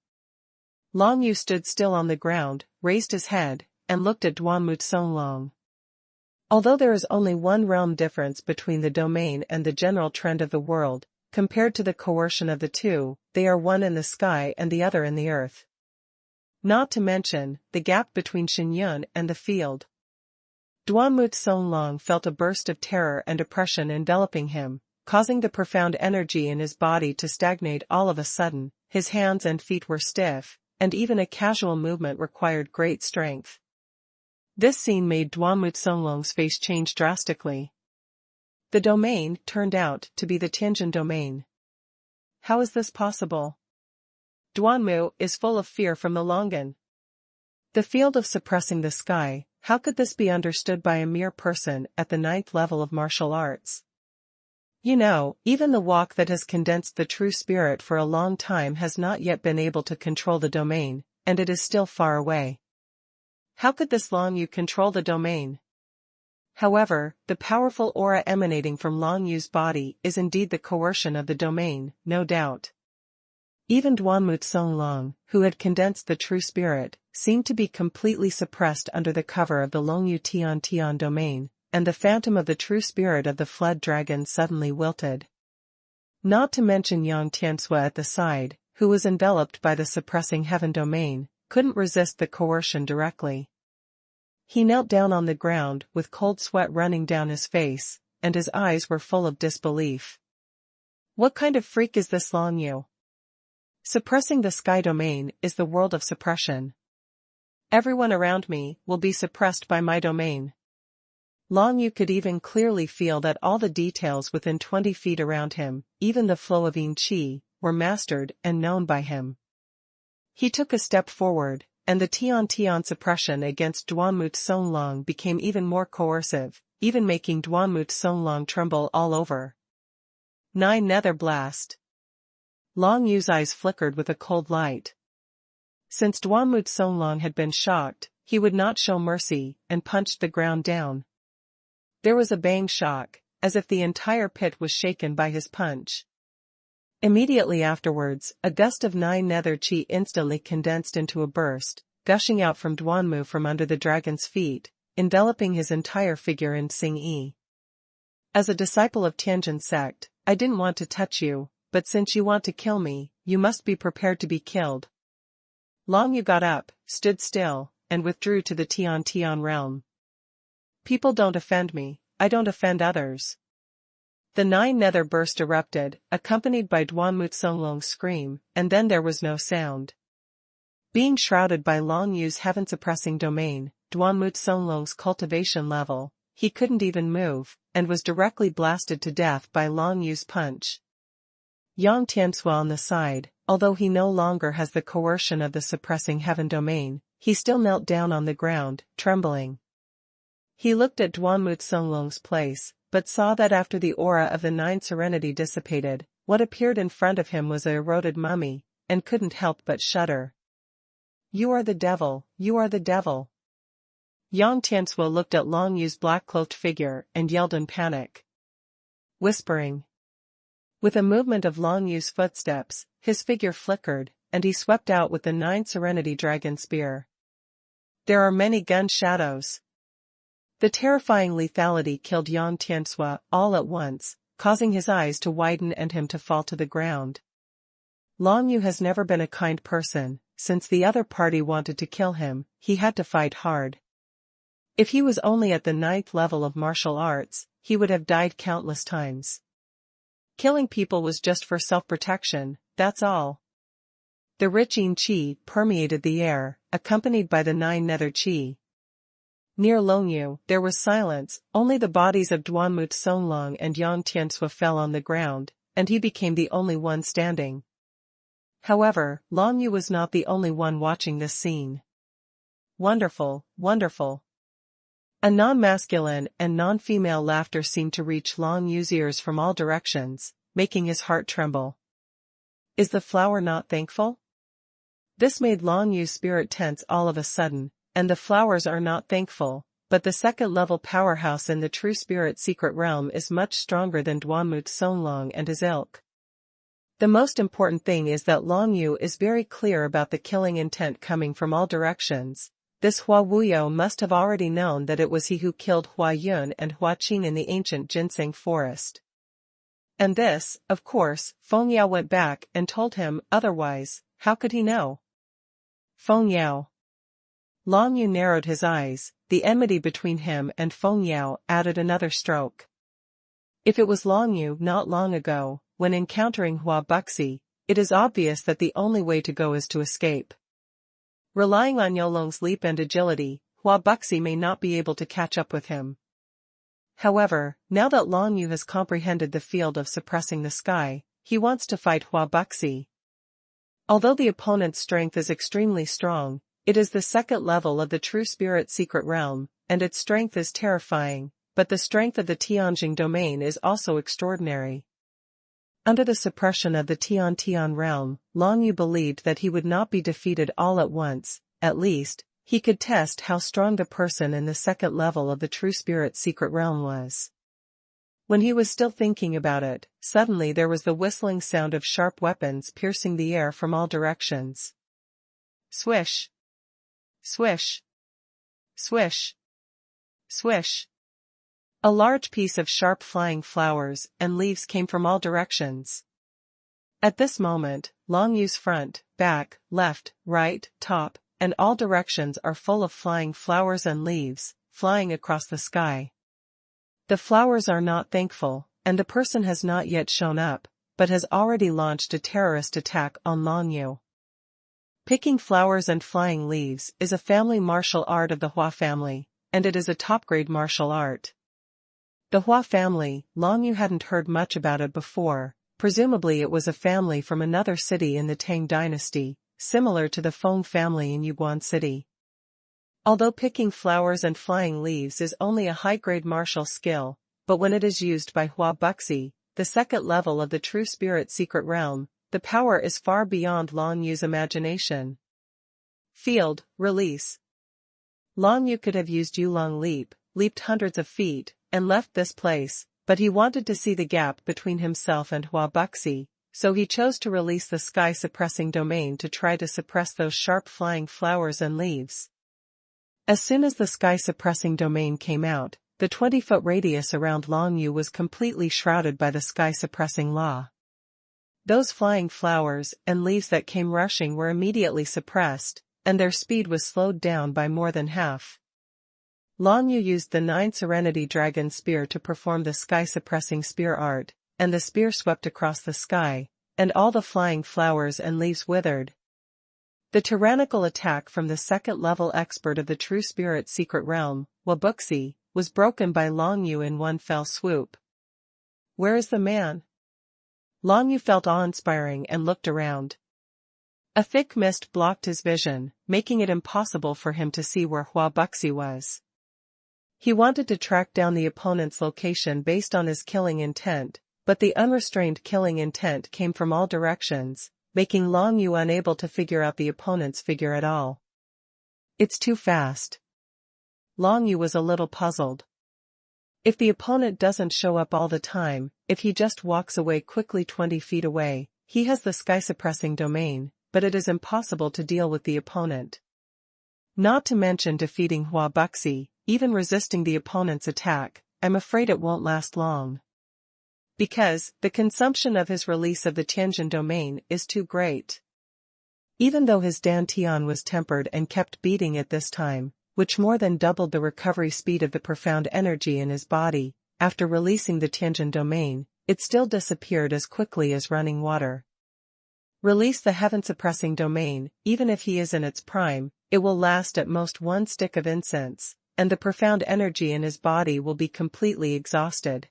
Long Yu stood still on the ground, raised his head, and looked at Duanmu Tsonglong. Although there is only one realm difference between the domain and the general trend of the world, compared to the coercion of the two, they are one in the sky and the other in the earth. Not to mention, the gap between Xuanhuan and the field. Duanmu Song felt a burst of terror and oppression enveloping him, causing the profound energy in his body to stagnate all of a sudden. His hands and feet were stiff, and even a casual movement required great strength. This scene made Duanmu Songlong's face change drastically. The domain turned out to be the Tianjin domain. How is this possible? Duanmu is full of fear from the Longan. The field of suppressing the sky, how could this be understood by a mere person at the 9th level of martial arts? You know, even the walk that has condensed the true spirit for a long time has not yet been able to control the domain, and it is still far away. How could this Long Yu control the domain? However, the powerful aura emanating from Long Yu's body is indeed the coercion of the domain, no doubt. Even Duanmu Songlong, who had condensed the true spirit, seemed to be completely suppressed under the cover of the Long Yu Tian domain, and the phantom of the true spirit of the fled dragon suddenly wilted. Not to mention Yang Tiansua at the side, who was enveloped by the suppressing heaven domain, couldn't resist the coercion directly. He knelt down on the ground with cold sweat running down his face, and his eyes were full of disbelief. What kind of freak is this Long Yu? Suppressing the sky domain is the world of suppression. Everyone around me will be suppressed by my domain. Long Yu could even clearly feel that all the details within 20 feet around him, even the flow of yin qi, were mastered and known by him. He took a step forward, and the Tian suppression against Duanmu Songlong became even more coercive, even making Duanmu Songlong tremble all over. 9 Nether Blast. Long Yu's eyes flickered with a cold light. Since Duanmu Songlong had been shocked, he would not show mercy, and punched the ground down. There was a bang shock, as if the entire pit was shaken by his punch. Immediately afterwards, a gust of 9 nether chi instantly condensed into a burst, gushing out from Duanmu from under the dragon's feet, enveloping his entire figure in Xing Yi. As a disciple of Tianjin sect, I didn't want to touch you, but since you want to kill me, you must be prepared to be killed. Long Yu got up, stood still, and withdrew to the Tian realm. People don't offend me, I don't offend others. The 9 nether burst erupted, accompanied by Duanmu Songlong's scream, and then there was no sound. Being shrouded by Long Yu's heaven-suppressing domain, Duanmu Songlong's cultivation level, he couldn't even move, and was directly blasted to death by Long Yu's punch. Yang Tiansua on the side, although he no longer has the coercion of the suppressing heaven domain, he still knelt down on the ground, trembling. He looked at Duanmu Songlong's place, but saw that after the aura of the 9 serenity dissipated, what appeared in front of him was a eroded mummy, and couldn't help but shudder. You are the devil, you are the devil. Yang Tiansua looked at Long Yu's black-cloaked figure and yelled in panic. Whispering. With a movement of Long Yu's footsteps, his figure flickered, and he swept out with the 9 serenity dragon spear. There are many gun shadows. The terrifying lethality killed Yang Tiansua all at once, causing his eyes to widen and him to fall to the ground. Long Yu has never been a kind person. Since the other party wanted to kill him, he had to fight hard. If he was only at the 9th level of martial arts, he would have died countless times. Killing people was just for self-protection, that's all. The rich yin qi permeated the air, accompanied by the 9 nether qi. Near Long Yu, there was silence, only the bodies of Duanmu Songlong and Yang Tiansua fell on the ground, and he became the only one standing. However, Long Yu was not the only one watching this scene. Wonderful, wonderful. A non-masculine and non-female laughter seemed to reach Long Yu's ears from all directions, making his heart tremble. Is the flower not thankful? This made Long Yu's spirit tense all of a sudden, and the flowers are not thankful, but the second-level powerhouse in the true spirit secret realm is much stronger than Duanmu Songlong and his ilk. The most important thing is that Long Yu is very clear about the killing intent coming from all directions, this Hua Wuyo must have already known that it was he who killed Hua Yun and Hua Qing in the ancient ginseng forest. And this, of course, Feng Yao went back and told him, otherwise, how could he know? Feng Yao. Long Yu narrowed his eyes, the enmity between him and Feng Yao added another stroke. If it was Long Yu not long ago, when encountering Hua Buxi, it is obvious that the only way to go is to escape. Relying on Yolong's leap and agility, Hua Buxi may not be able to catch up with him. However, now that Long Yu has comprehended the field of suppressing the sky, he wants to fight Hua Buxi. Although the opponent's strength is extremely strong, it is the second level of the true spirit secret realm, and its strength is terrifying, but the strength of the Tianjing domain is also extraordinary. Under the suppression of the Tian realm, Long Yu believed that he would not be defeated all at once. At least, he could test how strong the person in the second level of the true spirit secret realm was. When he was still thinking about it, suddenly there was the whistling sound of sharp weapons piercing the air from all directions. Swish! Swish! Swish! Swish! A large piece of sharp flying flowers and leaves came from all directions. At this moment, Long Yu's front, back, left, right, top, and all directions are full of flying flowers and leaves, flying across the sky. The flowers are not thankful, and the person has not yet shown up, but has already launched a terrorist attack on Long Yu. Picking flowers and flying leaves is a family martial art of the Hua family, and it is a top-grade martial art. The Hua family, Long Yu hadn't heard much about it before. Presumably it was a family from another city in the Tang dynasty, similar to the Feng family in Yuguan City. Although picking flowers and flying leaves is only a high-grade martial skill, but when it is used by Hua Buxi, the second level of the true spirit secret realm, the power is far beyond Long Yu's imagination. Field, release. Long Yu could have used Yulong Leap, leaped hundreds of feet, and left this place, but he wanted to see the gap between himself and Hua Buxi, so he chose to release the sky-suppressing domain to try to suppress those sharp flying flowers and leaves. As soon as the sky-suppressing domain came out, the 20-foot radius around Long Yu was completely shrouded by the sky-suppressing law. Those flying flowers and leaves that came rushing were immediately suppressed, and their speed was slowed down by more than half. Long Yu used the 9 Serenity Dragon Spear to perform the sky-suppressing spear art, and the spear swept across the sky, and all the flying flowers and leaves withered. The tyrannical attack from the second-level expert of the true spirit secret realm, Hua Buxi, was broken by Long Yu in one fell swoop. Where is the man? Long Yu felt awe-inspiring and looked around. A thick mist blocked his vision, making it impossible for him to see where Hua Buxi was. He wanted to track down the opponent's location based on his killing intent, but the unrestrained killing intent came from all directions, making Long Yu unable to figure out the opponent's figure at all. It's too fast. Long Yu was a little puzzled. If the opponent doesn't show up all the time, if he just walks away quickly 20 feet away, he has the sky-suppressing domain, but it is impossible to deal with the opponent. Not to mention defeating Hua Buxi, even resisting the opponent's attack, I'm afraid it won't last long. Because, the consumption of his release of the Tianjin domain is too great. Even though his Dantian was tempered and kept beating at this time, which more than doubled the recovery speed of the profound energy in his body, after releasing the Tianjin domain, it still disappeared as quickly as running water. Release the heaven-suppressing domain, even if he is in its prime, it will last at most one stick of incense, and the profound energy in his body will be completely exhausted.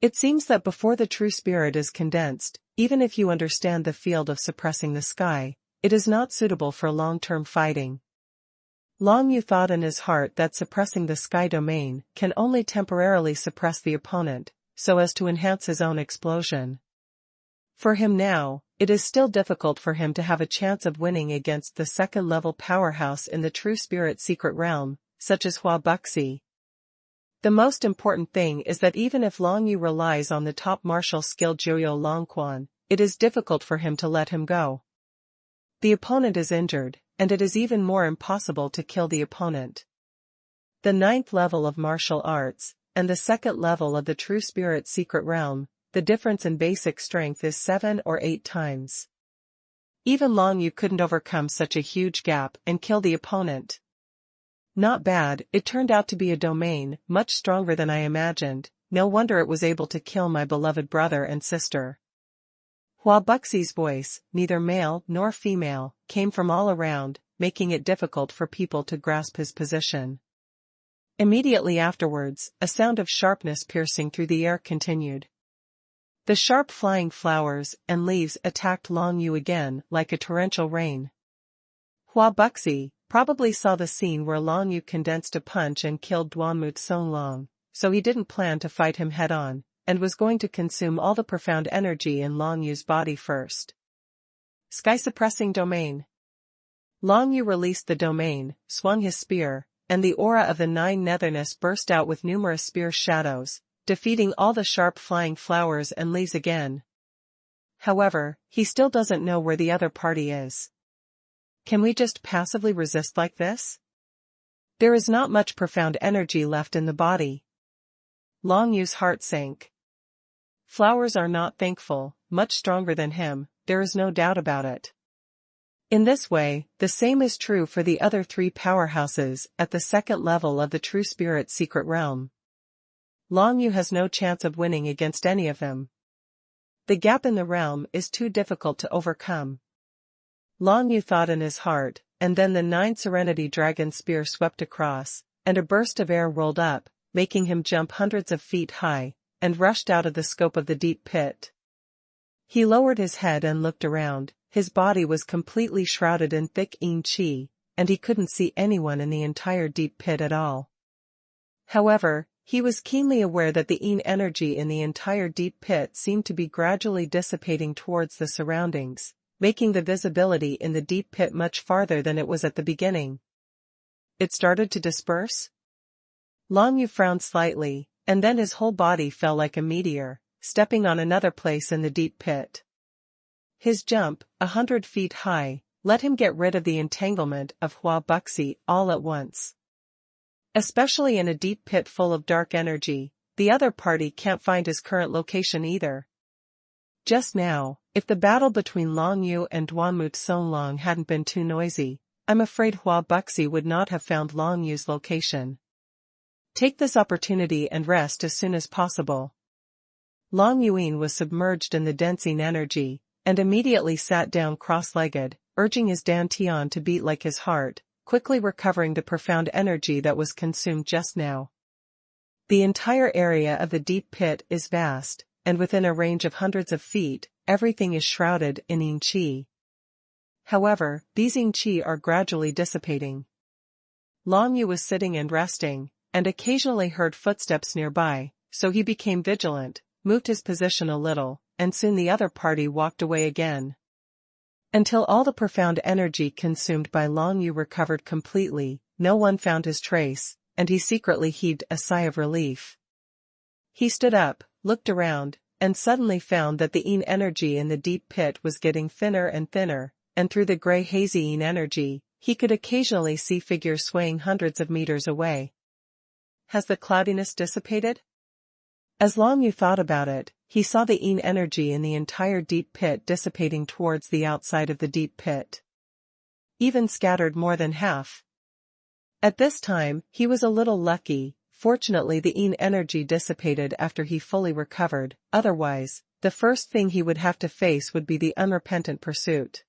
It seems that before the true spirit is condensed, even if you understand the field of suppressing the sky, it is not suitable for long-term fighting. Long Yu thought in his heart that suppressing the sky domain can only temporarily suppress the opponent, so as to enhance his own explosion. For him now, it is still difficult for him to have a chance of winning against the second-level powerhouse in the true spirit secret realm, such as Hua Buxi. The most important thing is that even if Long Yu relies on the top martial skill Jiuyou Longquan, it is difficult for him to let him go. The opponent is injured, and it is even more impossible to kill the opponent. The 9th level of martial arts, and the 2nd level of the true spirit secret realm, the difference in basic strength is 7 or 8 times. Even Long Yu couldn't overcome such a huge gap and kill the opponent. Not bad, it turned out to be a domain, much stronger than I imagined. No wonder it was able to kill my beloved brother and sister. Hua Buxi's voice, neither male nor female, came from all around, making it difficult for people to grasp his position. Immediately afterwards, a sound of sharpness piercing through the air continued. The sharp flying flowers and leaves attacked Long Yu again like a torrential rain. Hua Buxi probably saw the scene where Long Yu condensed a punch and killed Duanmu Tsonglong, so he didn't plan to fight him head-on, and was going to consume all the profound energy in Long Yu's body first. Sky-suppressing domain. Long Yu released the domain, swung his spear, and the aura of the 9 netherness burst out with numerous spear shadows, defeating all the sharp flying flowers and leaves again. However, he still doesn't know where the other party is. Can we just passively resist like this? There is not much profound energy left in the body. Long Yu's heart sank. Flowers are not thankful, much stronger than him, there is no doubt about it. In this way, the same is true for the other 3 powerhouses at the 2nd level of the true spirit secret realm. Long Yu has no chance of winning against any of them. The gap in the realm is too difficult to overcome. Long Yu thought in his heart, and then the 9 Serenity Dragon Spear swept across, and a burst of air rolled up, making him jump hundreds of feet high, and rushed out of the scope of the deep pit. He lowered his head and looked around. His body was completely shrouded in thick Yin Qi, and he couldn't see anyone in the entire deep pit at all. However, he was keenly aware that the Yin energy in the entire deep pit seemed to be gradually dissipating towards the surroundings, making the visibility in the deep pit much farther than it was at the beginning. It started to disperse? Long Yu frowned slightly, and then his whole body fell like a meteor, stepping on another place in the deep pit. His jump, 100 feet high, let him get rid of the entanglement of Hua Buxi all at once. Especially in a deep pit full of dark energy, the other party can't find his current location either. Just now, if the battle between Long Yu and Duanmu Tsonglong hadn't been too noisy, I'm afraid Hua Buxi would not have found Long Yu's location. Take this opportunity and rest as soon as possible. Long Yuan was submerged in the dense Yin energy, and immediately sat down cross-legged, urging his dantian to beat like his heart, quickly recovering the profound energy that was consumed just now. The entire area of the deep pit is vast, and within a range of hundreds of feet, everything is shrouded in Yin Qi. However, these Yin Qi are gradually dissipating. Long Yu was sitting and resting, and occasionally heard footsteps nearby, so he became vigilant, moved his position a little, and soon the other party walked away again. Until all the profound energy consumed by Long Yu recovered completely, no one found his trace, and he secretly heaved a sigh of relief. He stood up, looked around, and suddenly found that the Yin energy in the deep pit was getting thinner and thinner, and through the grey hazy Yin energy, he could occasionally see figures swaying hundreds of meters away. Has the cloudiness dissipated? As Long Yu thought about it, he saw the Yin energy in the entire deep pit dissipating towards the outside of the deep pit. Even scattered more than half. At this time, he was a little lucky. Fortunately, the Yin energy dissipated after he fully recovered, otherwise, the first thing he would have to face would be the unrepentant pursuit.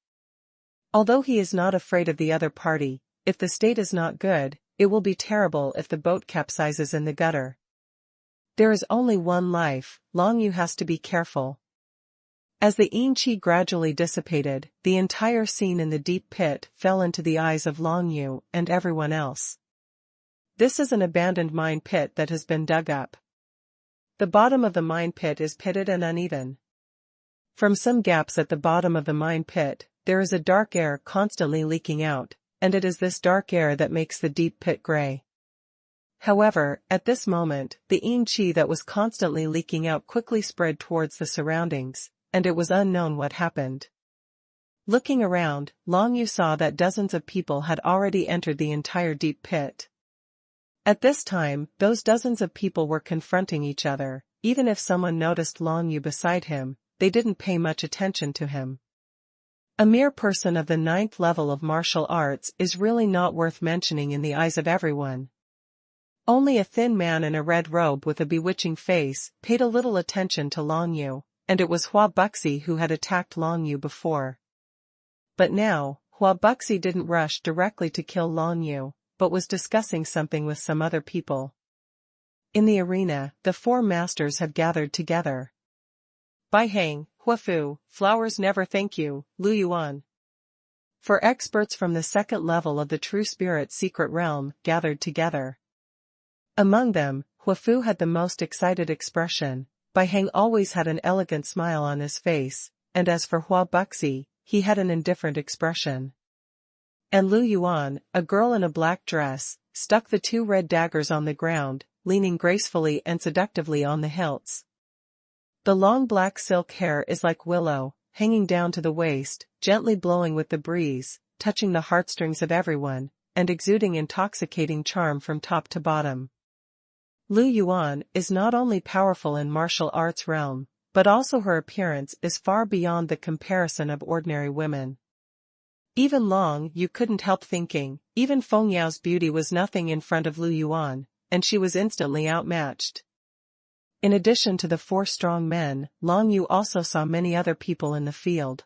Although he is not afraid of the other party, if the state is not good, it will be terrible if the boat capsizes in the gutter. There is only one life, Long Yu has to be careful. As the Yin Qi gradually dissipated, the entire scene in the deep pit fell into the eyes of Long Yu and everyone else. This is an abandoned mine pit that has been dug up. The bottom of the mine pit is pitted and uneven. From some gaps at the bottom of the mine pit, there is a dark air constantly leaking out, and it is this dark air that makes the deep pit gray. However, at this moment, the Yin Qi that was constantly leaking out quickly spread towards the surroundings, and it was unknown what happened. Looking around, Long Yu saw that dozens of people had already entered the entire deep pit. At this time, those dozens of people were confronting each other. Even if someone noticed Long Yu beside him, they didn't pay much attention to him. A mere person of the 9th level of martial arts is really not worth mentioning in the eyes of everyone. Only a thin man in a red robe with a bewitching face paid a little attention to Long Yu, and it was Hua Buxi who had attacked Long Yu before. But now, Hua Buxi didn't rush directly to kill Long Yu, but was discussing something with some other people. In the arena, the 4 masters had gathered together. Bai Hang, Huafu, Flowers Never Thank You, Lu Yuan. For experts from the 2nd level of the True Spirit Secret Realm gathered together. Among them, Huafu had the most excited expression. Bai Hang always had an elegant smile on his face, and as for Hua Buxi, he had an indifferent expression. And Lu Yuan, a girl in a black dress, stuck the 2 red daggers on the ground, leaning gracefully and seductively on the hilts. The long black silk hair is like willow, hanging down to the waist, gently blowing with the breeze, touching the heartstrings of everyone, and exuding intoxicating charm from top to bottom. Lu Yuan is not only powerful in martial arts realm, but also her appearance is far beyond the comparison of ordinary women. Even Long Yu couldn't help thinking, even Feng Yao's beauty was nothing in front of Lu Yuan, and she was instantly outmatched. In addition to the 4 strong men, Long Yu also saw many other people in the field.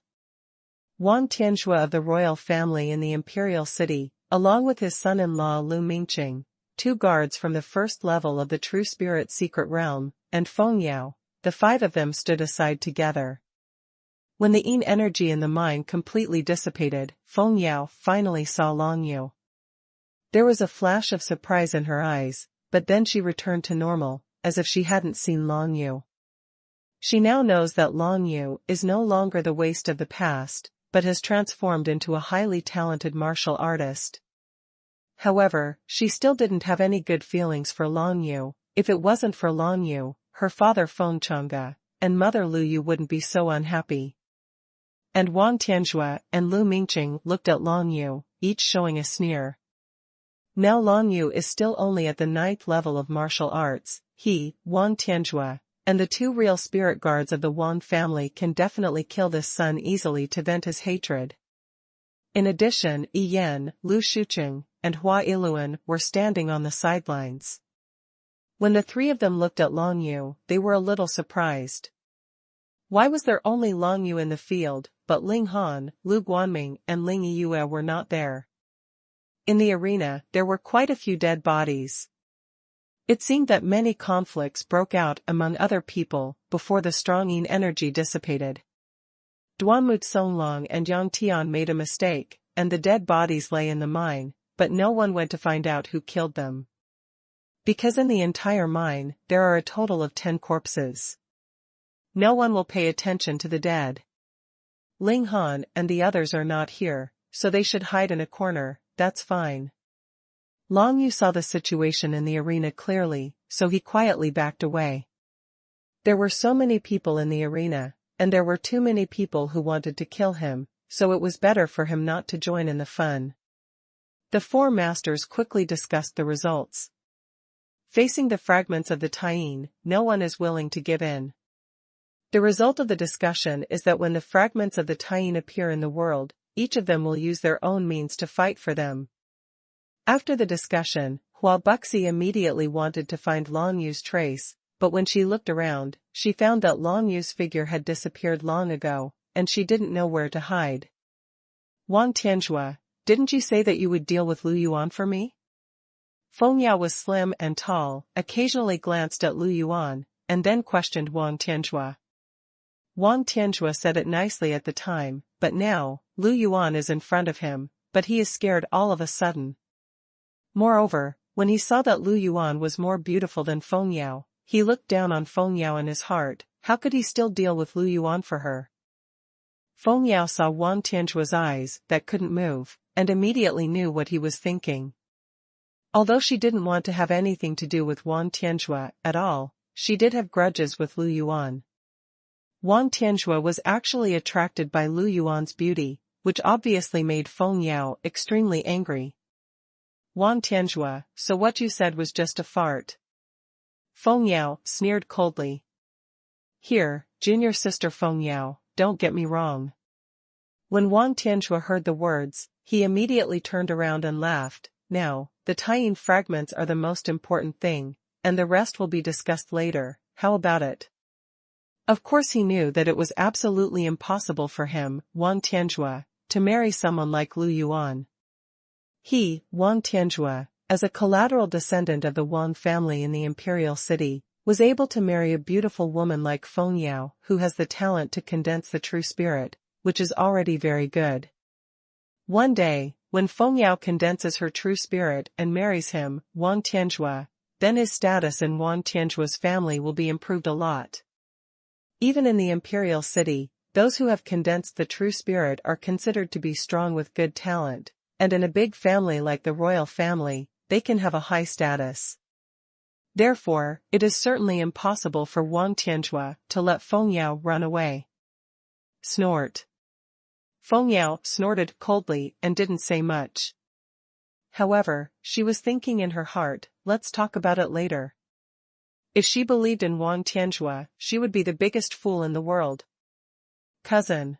Wang Tianzhua of the royal family in the imperial city, along with his son-in-law Lu Mingqing, 2 guards from the 1st level of the True Spirit Secret Realm, and Feng Yao. The 5 of them stood aside together. When the yin energy in the mine completely dissipated, Feng Yao finally saw Long Yu. There was a flash of surprise in her eyes, but then she returned to normal, as if she hadn't seen Long Yu. She now knows that Long Yu is no longer the waste of the past, but has transformed into a highly talented martial artist. However, she still didn't have any good feelings for Long Yu. If it wasn't for Long Yu, her father Feng Changge and mother Lu Yu wouldn't be so unhappy. And Wang Tianzhua and Lu Mingqing looked at Long Yu, each showing a sneer. Now Long Yu is still only at the 9th level of martial arts. He, Wang Tianzhua, and the 2 real spirit guards of the Wang family can definitely kill this son easily to vent his hatred. In addition, Yi Yan, Lu Shuqing, and Hua Iluan were standing on the sidelines. When the 3 of them looked at Long Yu, they were a little surprised. Why was there only Long Yu in the field, but Ling Han, Lu Guanming and Ling Yue were not there? In the arena, there were quite a few dead bodies. It seemed that many conflicts broke out among other people before the strong yin energy dissipated. Duanmu Songlong and Yang Tian made a mistake, and the dead bodies lay in the mine, but no one went to find out who killed them. Because in the entire mine, there are a total of 10 corpses. No one will pay attention to the dead. Ling Han and the others are not here, so they should hide in a corner. That's fine. Long Yu saw the situation in the arena clearly, so he quietly backed away. There were so many people in the arena, and there were too many people who wanted to kill him, so it was better for him not to join in the fun. The 4 masters quickly discussed the results. Facing the fragments of the Taiyin, no one is willing to give in. The result of the discussion is that when the fragments of the Taiyin appear in the world, each of them will use their own means to fight for them. After the discussion, Hua Buxi immediately wanted to find Long Yu's trace, but when she looked around, she found that Long Yu's figure had disappeared long ago, and she didn't know where to hide. Wang Tianzhua, didn't you say that you would deal with Lu Yuan for me? Feng Yao was slim and tall, occasionally glanced at Lu Yuan, and then questioned Wang Tianzhua. Wang Tianzhua said it nicely at the time, but now, Lu Yuan is in front of him, but he is scared all of a sudden. Moreover, when he saw that Lu Yuan was more beautiful than Feng Yao, he looked down on Feng Yao in his heart. How could he still deal with Lu Yuan for her? Feng Yao saw Wang Tianzhua's eyes that couldn't move, and immediately knew what he was thinking. Although she didn't want to have anything to do with Wang Tianzhua at all, she did have grudges with Lu Yuan. Wang Tianzhua was actually attracted by Lu Yuan's beauty, which obviously made Feng Yao extremely angry. Wang Tianzhua, so what you said was just a fart? Feng Yao sneered coldly. Here, junior sister Feng Yao, don't get me wrong. When Wang Tianzhua heard the words, he immediately turned around and laughed. Now, the Taiyin fragments are the most important thing, and the rest will be discussed later, how about it? Of course he knew that it was absolutely impossible for him, Wang Tianzhua, to marry someone like Lu Yuan. He, Wang Tianzhua, as a collateral descendant of the Wang family in the imperial city, was able to marry a beautiful woman like Feng Yao who has the talent to condense the true spirit, which is already very good. One day, when Feng Yao condenses her true spirit and marries him, Wang Tianzhua, then his status in Wang Tianzhua's family will be improved a lot. Even in the imperial city, those who have condensed the true spirit are considered to be strong with good talent, and in a big family like the royal family, they can have a high status. Therefore, it is certainly impossible for Wang Tianzhua to let Feng Yao run away. Snort. Feng Yao snorted coldly and didn't say much. However, she was thinking in her heart, let's talk about it later. If she believed in Wang Tianzhua, she would be the biggest fool in the world. Cousin.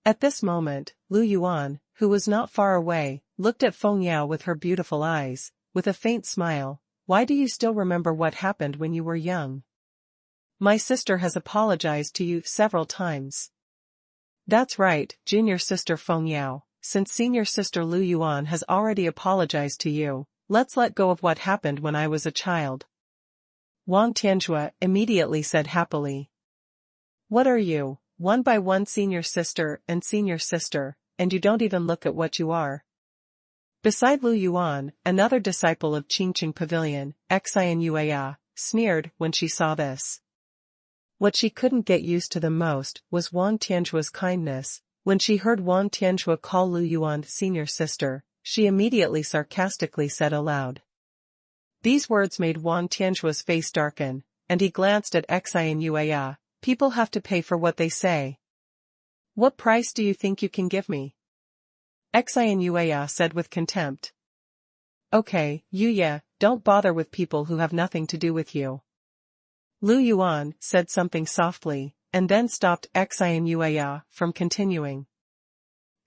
At this moment, Lu Yuan, who was not far away, looked at Feng Yao with her beautiful eyes, with a faint smile. Why do you still remember what happened when you were young? My sister has apologized to you several times. That's right, junior sister Feng Yao, since senior sister Lu Yuan has already apologized to you, let's let go of what happened when I was a child. Wang Tianzhua immediately said happily. What are you, one by one senior sister, and you don't even look at what you are. Beside Lu Yuan, another disciple of Qingqing Pavilion, Xian Yueya, sneered when she saw this. What she couldn't get used to the most was Wang Tianzhua's kindness. When she heard Wang Tianzhua call Lu Yuan senior sister, she immediately sarcastically said aloud. These words made Wang Tianzhua's face darken, and he glanced at Xian Yueya. People have to pay for what they say. What price do you think you can give me? Xian Yueya said with contempt. Okay, Yuya, don't bother with people who have nothing to do with you. Lu Yuan said something softly, and then stopped Xian Yueya from continuing.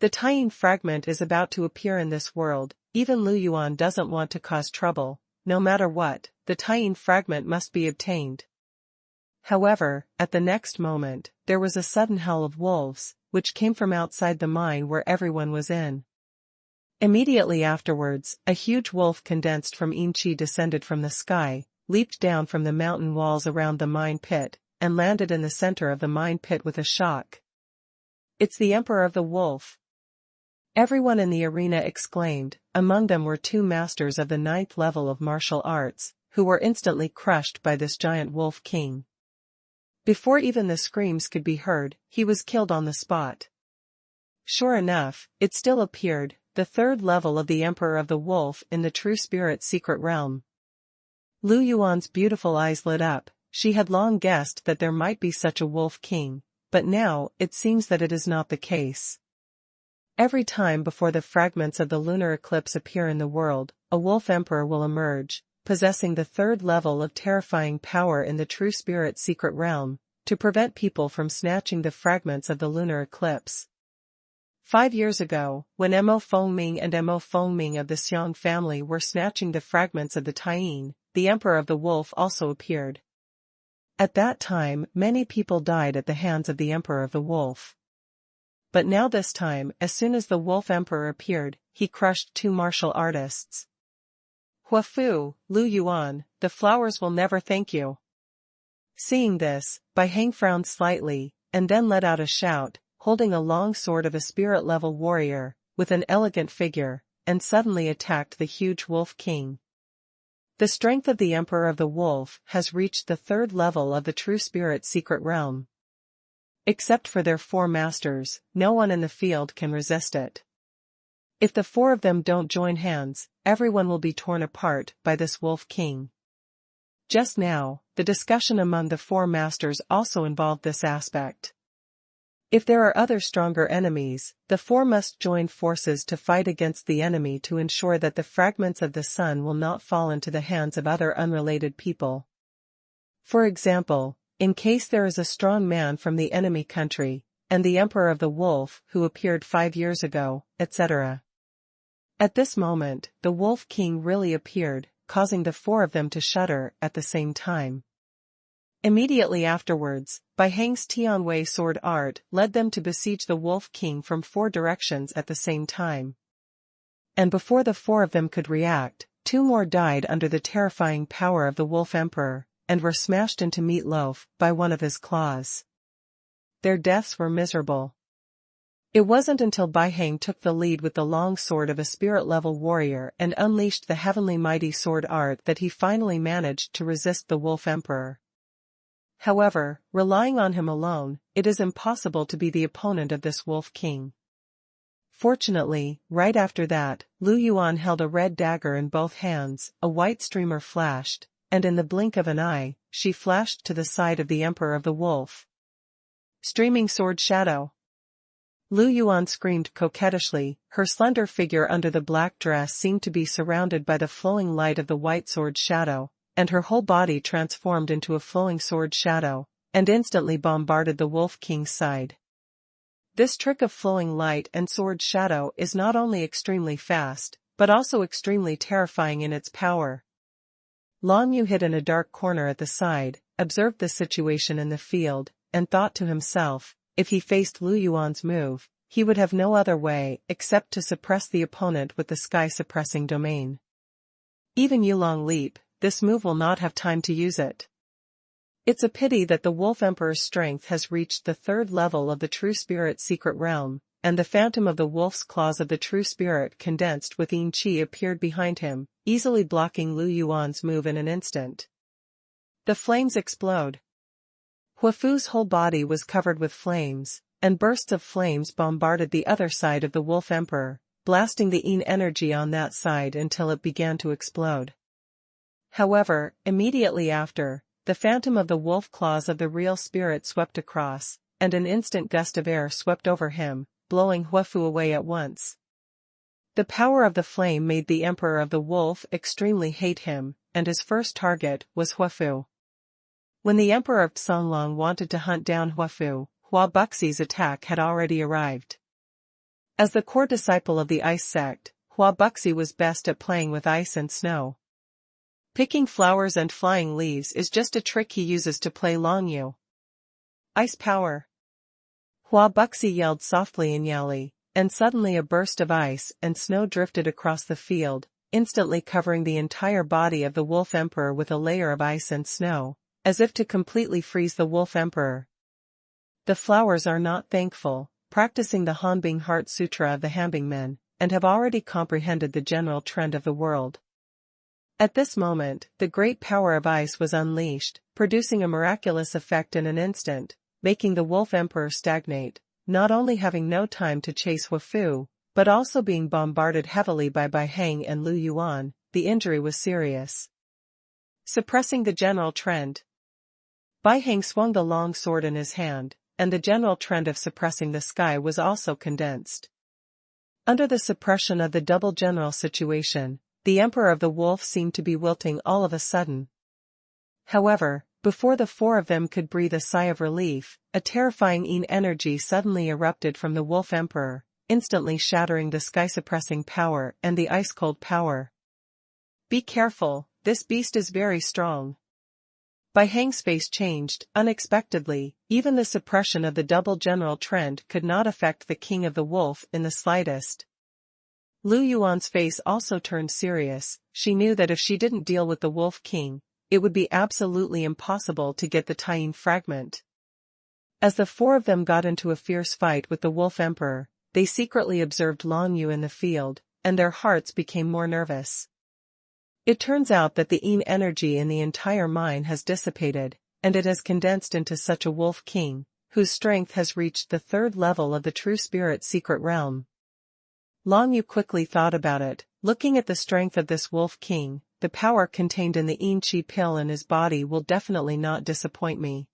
The Taiyin fragment is about to appear in this world, even Lu Yuan doesn't want to cause trouble, no matter what, the Taiyin fragment must be obtained. However, at the next moment, there was a sudden howl of wolves, which came from outside the mine where everyone was in. Immediately afterwards, a huge wolf condensed from Yinqi descended from the sky, leaped down from the mountain walls around the mine pit, and landed in the center of the mine pit with a shock. It's the Emperor of the Wolf. Everyone in the arena exclaimed, among them were 2 masters of the 9th level of martial arts, who were instantly crushed by this giant wolf king. Before even the screams could be heard, he was killed on the spot. Sure enough, it still appeared, the 3rd level of the Emperor of the Wolf in the True Spirit secret realm. Lu Yuan's beautiful eyes lit up. She had long guessed that there might be such a wolf king, but now it seems that it is not the case. Every time before the fragments of the lunar eclipse appear in the world, a wolf emperor will emerge, possessing the 3rd level of terrifying power in the True Spirit secret realm, to prevent people from snatching the fragments of the lunar eclipse. 5 years ago, when Mo Fengming and Mo Fengming of the Xiang family were snatching the fragments of the Taiyin, the Emperor of the Wolf also appeared. At that time, many people died at the hands of the Emperor of the Wolf. But now this time, as soon as the Wolf Emperor appeared, he crushed 2 martial artists. Huafu, Lu Yuan, the flowers will never thank you. Seeing this, Bai Heng frowned slightly, and then let out a shout, holding a long sword of a spirit-level warrior, with an elegant figure, and suddenly attacked the huge Wolf King. The strength of the Emperor of the Wolf has reached the 3rd level of the True Spirit secret realm. Except for their 4 masters, no one in the field can resist it. If the 4 of them don't join hands, everyone will be torn apart by this Wolf King. Just now, the discussion among the 4 masters also involved this aspect. If there are other stronger enemies, the four must join forces to fight against the enemy to ensure that the fragments of the sun will not fall into the hands of other unrelated people. For example, in case there is a strong man from the enemy country, and the Emperor of the Wolf who appeared 5 years ago, etc. At this moment, the Wolf King really appeared, causing the four of them to shudder at the same time. Immediately afterwards, Bai Heng's Tianwei sword art led them to besiege the Wolf King from 4 directions at the same time. And before the 4 of them could react, 2 more died under the terrifying power of the Wolf Emperor, and were smashed into meatloaf by one of his claws. Their deaths were miserable. It wasn't until Bai Heng took the lead with the long sword of a spirit-level warrior and unleashed the heavenly mighty sword art that he finally managed to resist the Wolf Emperor. However, relying on him alone, it is impossible to be the opponent of this Wolf King. Fortunately, right after that, Lu Yuan held a red dagger in both hands, a white streamer flashed, and in the blink of an eye, she flashed to the side of the Emperor of the Wolf. Streaming sword shadow. Lu Yuan screamed coquettishly, her slender figure under the black dress seemed to be surrounded by the flowing light of the white sword shadow, and her whole body transformed into a flowing sword shadow, and instantly bombarded the Wolf King's side. This trick of flowing light and sword shadow is not only extremely fast, but also extremely terrifying in its power. Long Yu hid in a dark corner at the side, observed the situation in the field, and thought to himself, if he faced Lu Yuan's move, he would have no other way except to suppress the opponent with the sky-suppressing domain. Even Yulong Leap, this move will not have time to use it. It's a pity that the Wolf Emperor's strength has reached the 3rd level of the True Spirit secret realm, and the phantom of the wolf's claws of the True Spirit condensed with Yin Qi appeared behind him, easily blocking Lu Yuan's move in an instant. The flames explode. Huafu's whole body was covered with flames, and bursts of flames bombarded the other side of the Wolf Emperor, blasting the Yin energy on that side until it began to explode. However, immediately after, the phantom of the wolf claws of the real spirit swept across, and an instant gust of air swept over him, blowing Huafu away at once. The power of the flame made the Emperor of the Wolf extremely hate him, and his first target was Huafu. When the Emperor of Songlong wanted to hunt down Huafu, Hua Buxi's attack had already arrived. As the core disciple of the ice sect, Hua Buxi was best at playing with ice and snow. Picking flowers and flying leaves is just a trick he uses to play Long Yu. Ice power. Hua Buxi yelled softly in Yali, and suddenly a burst of ice and snow drifted across the field, instantly covering the entire body of the Wolf Emperor with a layer of ice and snow, as if to completely freeze the Wolf Emperor. The flowers are not thankful, practicing the Hanbing Heart Sutra of the Hanbing Men, and have already comprehended the general trend of the world. At this moment, the great power of ice was unleashed, producing a miraculous effect in an instant, making the Wolf Emperor stagnate, not only having no time to chase Huafu, but also being bombarded heavily by Bai Heng and Lu Yuan. The injury was serious. Suppressing the general trend. Bai Heng swung the long sword in his hand, and the general trend of suppressing the sky was also condensed. Under the suppression of the double general situation, the Emperor of the Wolf seemed to be wilting all of a sudden. However, before the 4 of them could breathe a sigh of relief, a terrifying Yin energy suddenly erupted from the Wolf Emperor, instantly shattering the sky-suppressing power and the ice-cold power. Be careful, this beast is very strong. Bai Heng's face changed, unexpectedly. Even the suppression of the double general trend could not affect the King of the Wolf in the slightest. Lu Yuan's face also turned serious. She knew that if she didn't deal with the Wolf King, it would be absolutely impossible to get the Taiyin fragment. As the 4 of them got into a fierce fight with the Wolf Emperor, they secretly observed Long Yu in the field, and their hearts became more nervous. It turns out that the Yin energy in the entire mine has dissipated, and it has condensed into such a Wolf King, whose strength has reached the 3rd level of the True Spirit secret realm. Long Yu quickly thought about it. Looking at the strength of this Wolf King, the power contained in the Yin Qi pill in his body will definitely not disappoint me.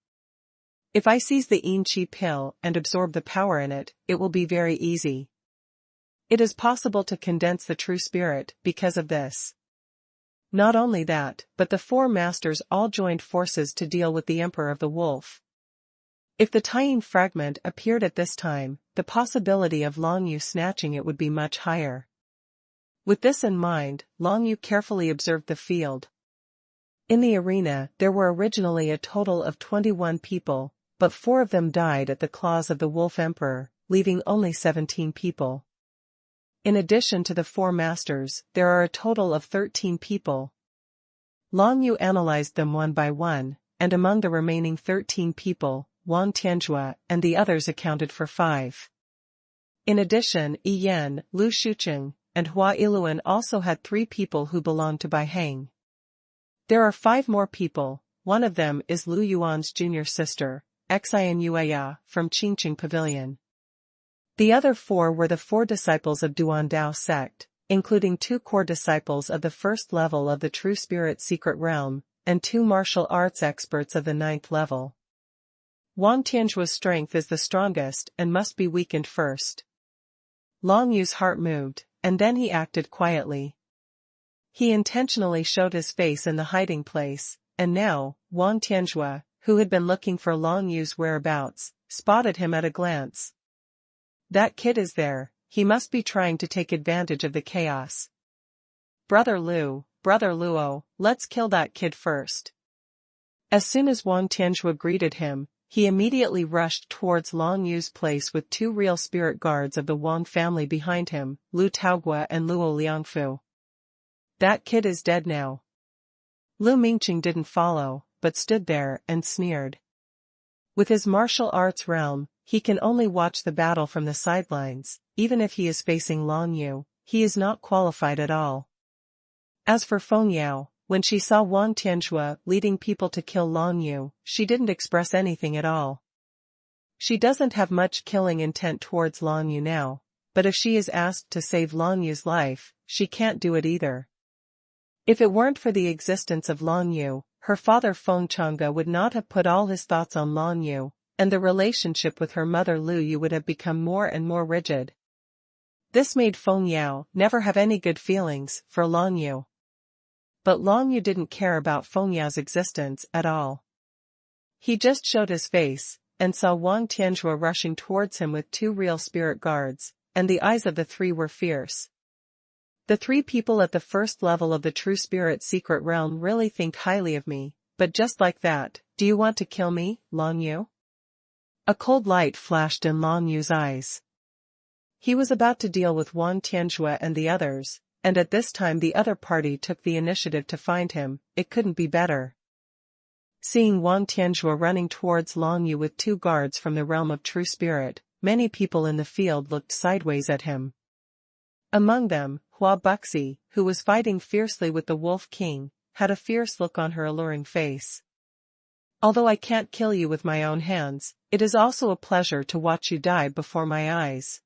If I seize the Yin Qi pill and absorb the power in it, it will be very easy. It is possible to condense the true spirit because of this. Not only that, but the four masters all joined forces to deal with the Emperor of the Wolf. If the Tying fragment appeared at this time, the possibility of Long Yu snatching it would be much higher. With this in mind, Long Yu carefully observed the field. In the arena, there were originally a total of 21 people, but 4 of them died at the claws of the Wolf Emperor, leaving only 17 people. In addition to the 4 masters, there are a total of 13 people. Long Yu analyzed them one by one, and among the remaining 13 people, Wang Tianzhua and the others accounted for 5. In addition, Yi Yan, Lu Shucheng, and Hua Iluan also had 3 people who belonged to Bai Heng. There are 5 more people, one of them is Lu Yuan's junior sister, Xian Yueya, from Qingqing Pavilion. The other 4 were the 4 disciples of Duandao sect, including 2 core disciples of the first level of the True Spirit Secret Realm, and 2 martial arts experts of the 9th level. Wang Tianzhua's strength is the strongest and must be weakened first. Long Yu's heart moved, and then he acted quietly. He intentionally showed his face in the hiding place, and now, Wang Tianzhua, who had been looking for Long Yu's whereabouts, spotted him at a glance. That kid is there, he must be trying to take advantage of the chaos. Brother Luo, let's kill that kid first. As soon as Wang Tianzhua greeted him, he immediately rushed towards Long Yu's place with 2 real spirit guards of the Wang family behind him, Lu Taogua and Luo Liangfu. That kid is dead now. Lu Mingqing didn't follow, but stood there and sneered. With his martial arts realm, he can only watch the battle from the sidelines. Even if he is facing Long Yu, he is not qualified at all. As for Feng Yao, when she saw Wang Tianzhua leading people to kill Long Yu, she didn't express anything at all. She doesn't have much killing intent towards Long Yu now, but if she is asked to save Long Yu's life, she can't do it either. If it weren't for the existence of Long Yu, her father Feng Changge would not have put all his thoughts on Long Yu, and the relationship with her mother Lu Yu would have become more and more rigid. This made Feng Yao never have any good feelings for Long Yu. But Long Yu didn't care about Feng Yao's existence at all. He just showed his face, and saw Wang Tianzhua rushing towards him with 2 real spirit guards, and the eyes of the 3 were fierce. The 3 people at the first level of the True Spirit Secret Realm really think highly of me, but just like that, do you want to kill me, Long Yu? A cold light flashed in Long Yu's eyes. He was about to deal with Wang Tianzhua and the others, and at this time the other party took the initiative to find him. It couldn't be better. Seeing Wang Tianzhua running towards Long Yu with 2 guards from the realm of True Spirit, many people in the field looked sideways at him. Among them, Hua Buxi, who was fighting fiercely with the Wolf King, had a fierce look on her alluring face. Although I can't kill you with my own hands, it is also a pleasure to watch you die before my eyes.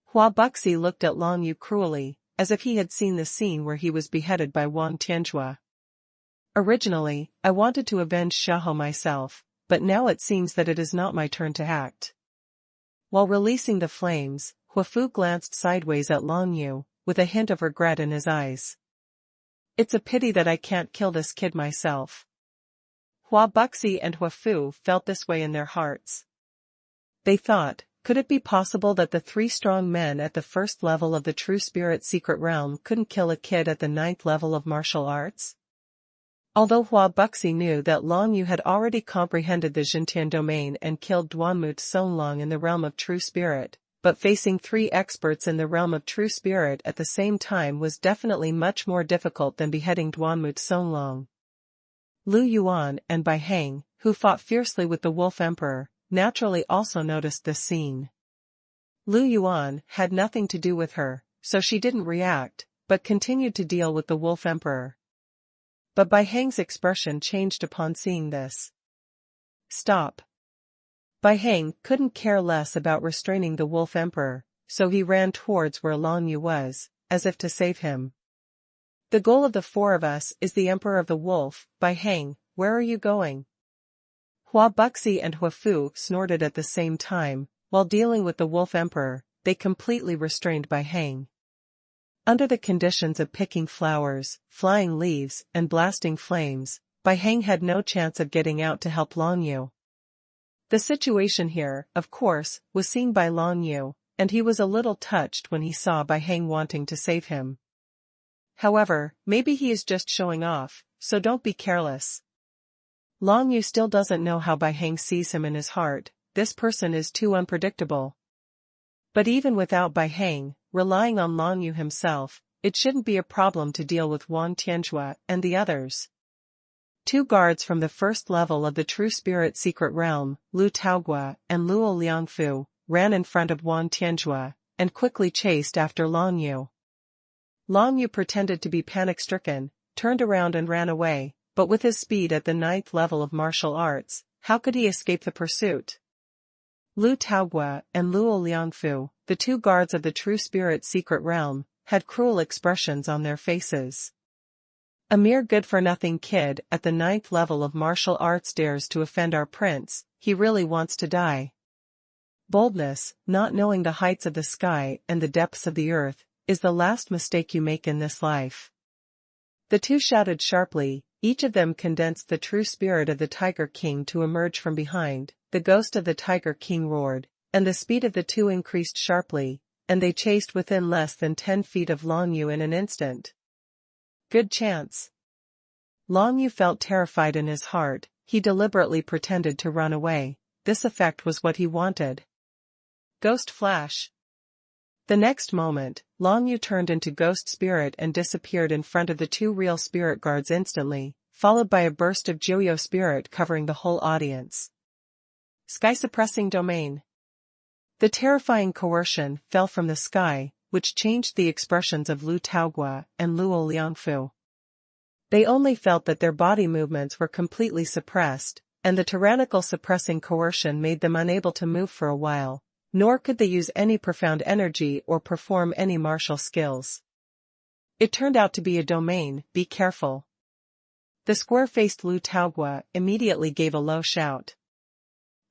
Hua Buxi looked at Long Yu cruelly, as if he had seen the scene where he was beheaded by Wang Tianzhua. Originally, I wanted to avenge Xiahou myself, but now it seems that it is not my turn to act. While releasing the flames, Huafu glanced sideways at Long Yu, with a hint of regret in his eyes. It's a pity that I can't kill this kid myself. Hua Buxi and Huafu felt this way in their hearts. They thought, could it be possible that the 3 strong men at the first level of the True Spirit Secret Realm couldn't kill a kid at the 9th level of martial arts? Although Hua Buxi knew that Long Yu had already comprehended the Xintian domain and killed Duanmut Songlong in the realm of True Spirit, but facing 3 experts in the realm of True Spirit at the same time was definitely much more difficult than beheading Duanmut Songlong. Lu Yuan and Bai Heng, who fought fiercely with the Wolf Emperor, naturally also noticed this scene. Lu Yuan had nothing to do with her, so she didn't react, but continued to deal with the Wolf Emperor. But Bai Heng's expression changed upon seeing this. Stop. Bai Heng couldn't care less about restraining the Wolf Emperor, so he ran towards where Long Yu was, as if to save him. The goal of the 4 of us is the Emperor of the Wolf. Bai Heng, where are you going? Hua Buxi and Hua Fu snorted at the same time, while dealing with the Wolf Emperor, they completely restrained Bai Hang. Under the conditions of picking flowers, flying leaves, and blasting flames, Bai Hang had no chance of getting out to help Long Yu. The situation here, of course, was seen by Long Yu, and he was a little touched when he saw Bai Hang wanting to save him. However, maybe he is just showing off, so don't be careless. Long Yu still doesn't know how Bai Hang sees him in his heart. This person is too unpredictable. But even without Bai Hang, relying on Long Yu himself, it shouldn't be a problem to deal with Wan Tianzhua and the others. 2 guards from the first level of the True Spirit Secret Realm, Lu Taogua and Luo Liangfu, ran in front of Wan Tianzhua, and quickly chased after Long Yu. Long Yu pretended to be panic-stricken, turned around and ran away, but with his speed at the 9th level of martial arts, how could he escape the pursuit? Lu Taogua and Luo Liangfu, the 2 guards of the True Spirit Secret Realm, had cruel expressions on their faces. A mere good-for-nothing kid at the 9th level of martial arts dares to offend our prince, he really wants to die. Boldness, not knowing the heights of the sky and the depths of the earth, is the last mistake you make in this life. The 2 shouted sharply, each of them condensed the true spirit of the Tiger King to emerge from behind. The ghost of the Tiger King roared, and the speed of the 2 increased sharply, and they chased within less than 10 feet of Long Yu in an instant. Good chance. Long Yu felt terrified in his heart. He deliberately pretended to run away. This effect was what he wanted. Ghost Flash. The next moment, Long Yu turned into Ghost Spirit and disappeared in front of the 2 real spirit guards instantly, followed by a burst of Joyo Spirit covering the whole audience. Sky-suppressing domain. The terrifying coercion fell from the sky, which changed the expressions of Lu Taogua and Luo Liangfu. They only felt that their body movements were completely suppressed, and the tyrannical suppressing coercion made them unable to move for a while, nor could they use any profound energy or perform any martial skills. It turned out to be a domain. Be careful. The square-faced Lu Taogua immediately gave a low shout.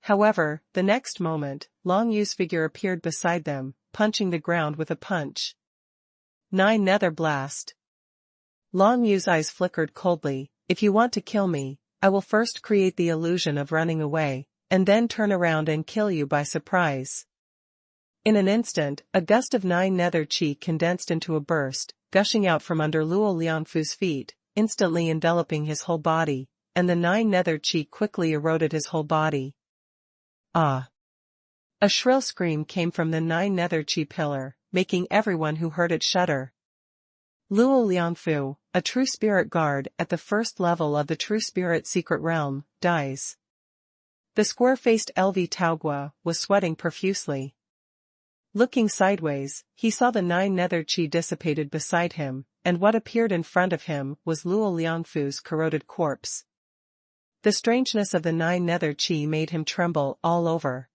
However, the next moment, Long Yu's figure appeared beside them, punching the ground with a punch. 9 Nether Blast. Long Yu's eyes flickered coldly. If you want to kill me, I will first create the illusion of running away, and then turn around and kill you by surprise. In an instant, a gust of 9 nether chi condensed into a burst, gushing out from under Luo Liangfu's feet, instantly enveloping his whole body, and the 9 nether chi quickly eroded his whole body. Ah! A shrill scream came from the 9 nether chi pillar, making everyone who heard it shudder. Luo Liangfu, a true spirit guard at the first level of the True Spirit Secret Realm, dies. The square-faced LV Taogua was sweating profusely. Looking sideways, he saw the 9 nether chi dissipated beside him, and what appeared in front of him was Luo Liangfu's corroded corpse. The strangeness of the 9 nether chi made him tremble all over.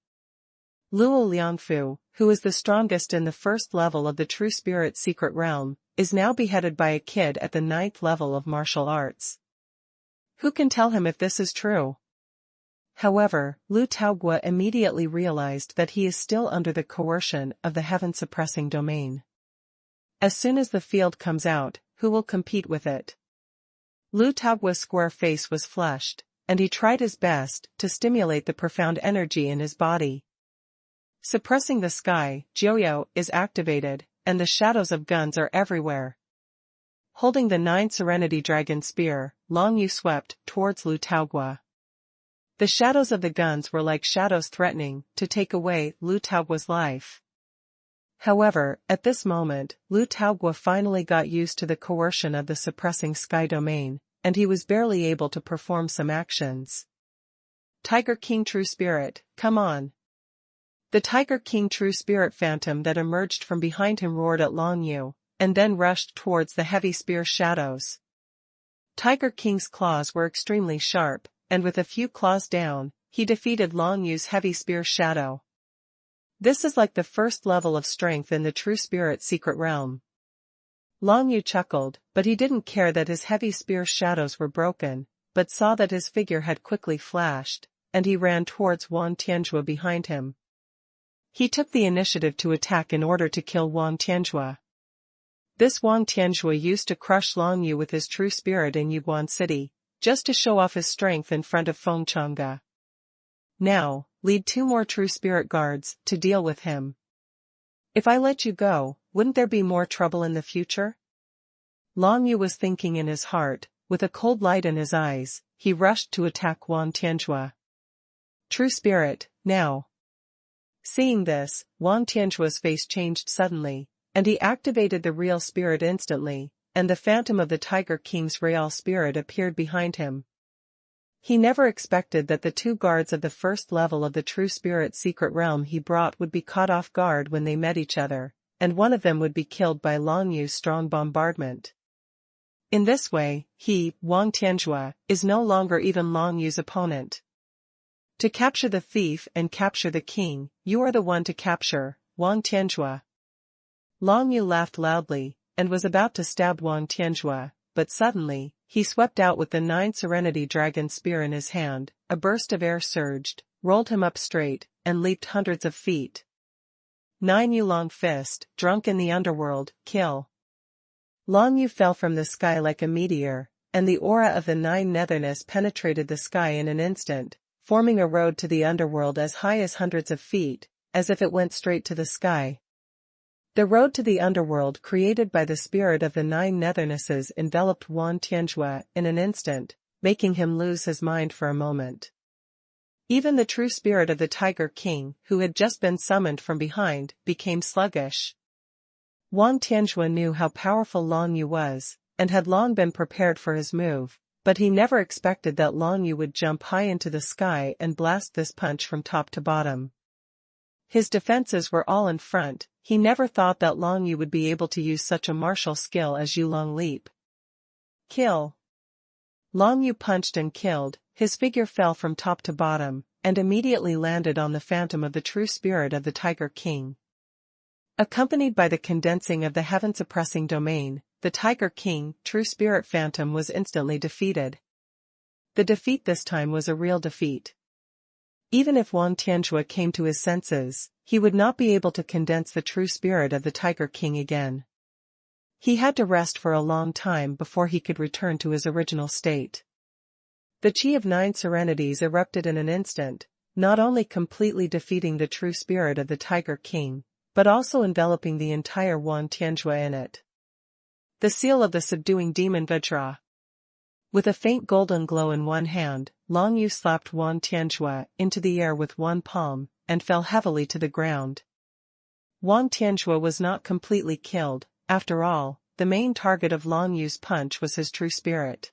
Luo Liangfu, who is the strongest in the first level of the True Spirit Secret Realm, is now beheaded by a kid at the 9th level of martial arts. Who can tell him if this is true? However, Lu Taogua immediately realized that he is still under the coercion of the heaven-suppressing domain. As soon as the field comes out, who will compete with it? Lu Taogua's square face was flushed, and he tried his best to stimulate the profound energy in his body. Suppressing the sky, Joyo is activated, and the shadows of guns are everywhere. Holding the 9 Serenity Dragon Spear, Long Yu swept towards Lu Taogua. The shadows of the guns were like shadows threatening to take away Lu Taogua's life. However, at this moment, Lu Taogua finally got used to the coercion of the suppressing sky domain, and he was barely able to perform some actions. Tiger King True Spirit, come on! The Tiger King True Spirit phantom that emerged from behind him roared at Long Yu, and then rushed towards the heavy spear shadows. Tiger King's claws were extremely sharp, and with a few claws down, he defeated Long Yu's heavy spear shadow. This is like the first level of strength in the True Spirit Secret Realm. Long Yu chuckled, but he didn't care that his heavy spear shadows were broken, but saw that his figure had quickly flashed, and he ran towards Wang Tianjue behind him. He took the initiative to attack in order to kill Wang Tianjue. This Wang Tianjue used to crush Long Yu with his true spirit in Yuguan City, just to show off his strength in front of Feng Changge. Now, lead 2 more true spirit guards to deal with him. If I let you go, wouldn't there be more trouble in the future? Long Yu was thinking in his heart, with a cold light in his eyes. He rushed to attack Wang Tianjue. True spirit, now. Seeing this, Wang Tianjue's face changed suddenly, and he activated the real spirit instantly, and the phantom of the Tiger King's real spirit appeared behind him. He never expected that the 2 guards of the first level of the true spirit secret realm he brought would be caught off guard when they met each other, and one of them would be killed by Long Yu's strong bombardment. In this way, he, Wang Tianjue, is no longer even Long Yu's opponent. To capture the thief and capture the king, you are the one to capture, Wang Tianjue. Long Yu laughed loudly, and was about to stab Wang Tianjue, but suddenly, he swept out with the 9 Serenity Dragon Spear in his hand. A burst of air surged, rolled him up straight, and leaped hundreds of feet. 9 Yu Long Fist, drunk in the underworld, kill. Long Yu fell from the sky like a meteor, and the aura of the 9 Netherness penetrated the sky in an instant, forming a road to the underworld as high as hundreds of feet, as if it went straight to the sky. The road to the underworld created by the spirit of the 9 Nethernesses enveloped Wang Tianjue in an instant, making him lose his mind for a moment. Even the true spirit of the Tiger King, who had just been summoned from behind, became sluggish. Wang Tianjue knew how powerful Long Yu was, and had long been prepared for his move, but he never expected that Long Yu would jump high into the sky and blast this punch from top to bottom. His defenses were all in front. He never thought that Long Yu would be able to use such a martial skill as Yulong Leap. Kill. Long Yu punched and killed. His figure fell from top to bottom, and immediately landed on the phantom of the true spirit of the Tiger King. Accompanied by the condensing of the heaven-suppressing domain, the Tiger King, true spirit phantom, was instantly defeated. The defeat this time was a real defeat. Even if Wang Tianjue came to his senses, he would not be able to condense the true spirit of the Tiger King again. He had to rest for a long time before he could return to his original state. The chi of 9 serenities erupted in an instant, not only completely defeating the true spirit of the Tiger King, but also enveloping the entire Wang Tianjue in it. The seal of the subduing demon Vajra. With a faint golden glow in one hand, Long Yu slapped Wang Tianjue into the air with one palm, and fell heavily to the ground. Wang Tianjue was not completely killed. After all, the main target of Long Yu's punch was his true spirit.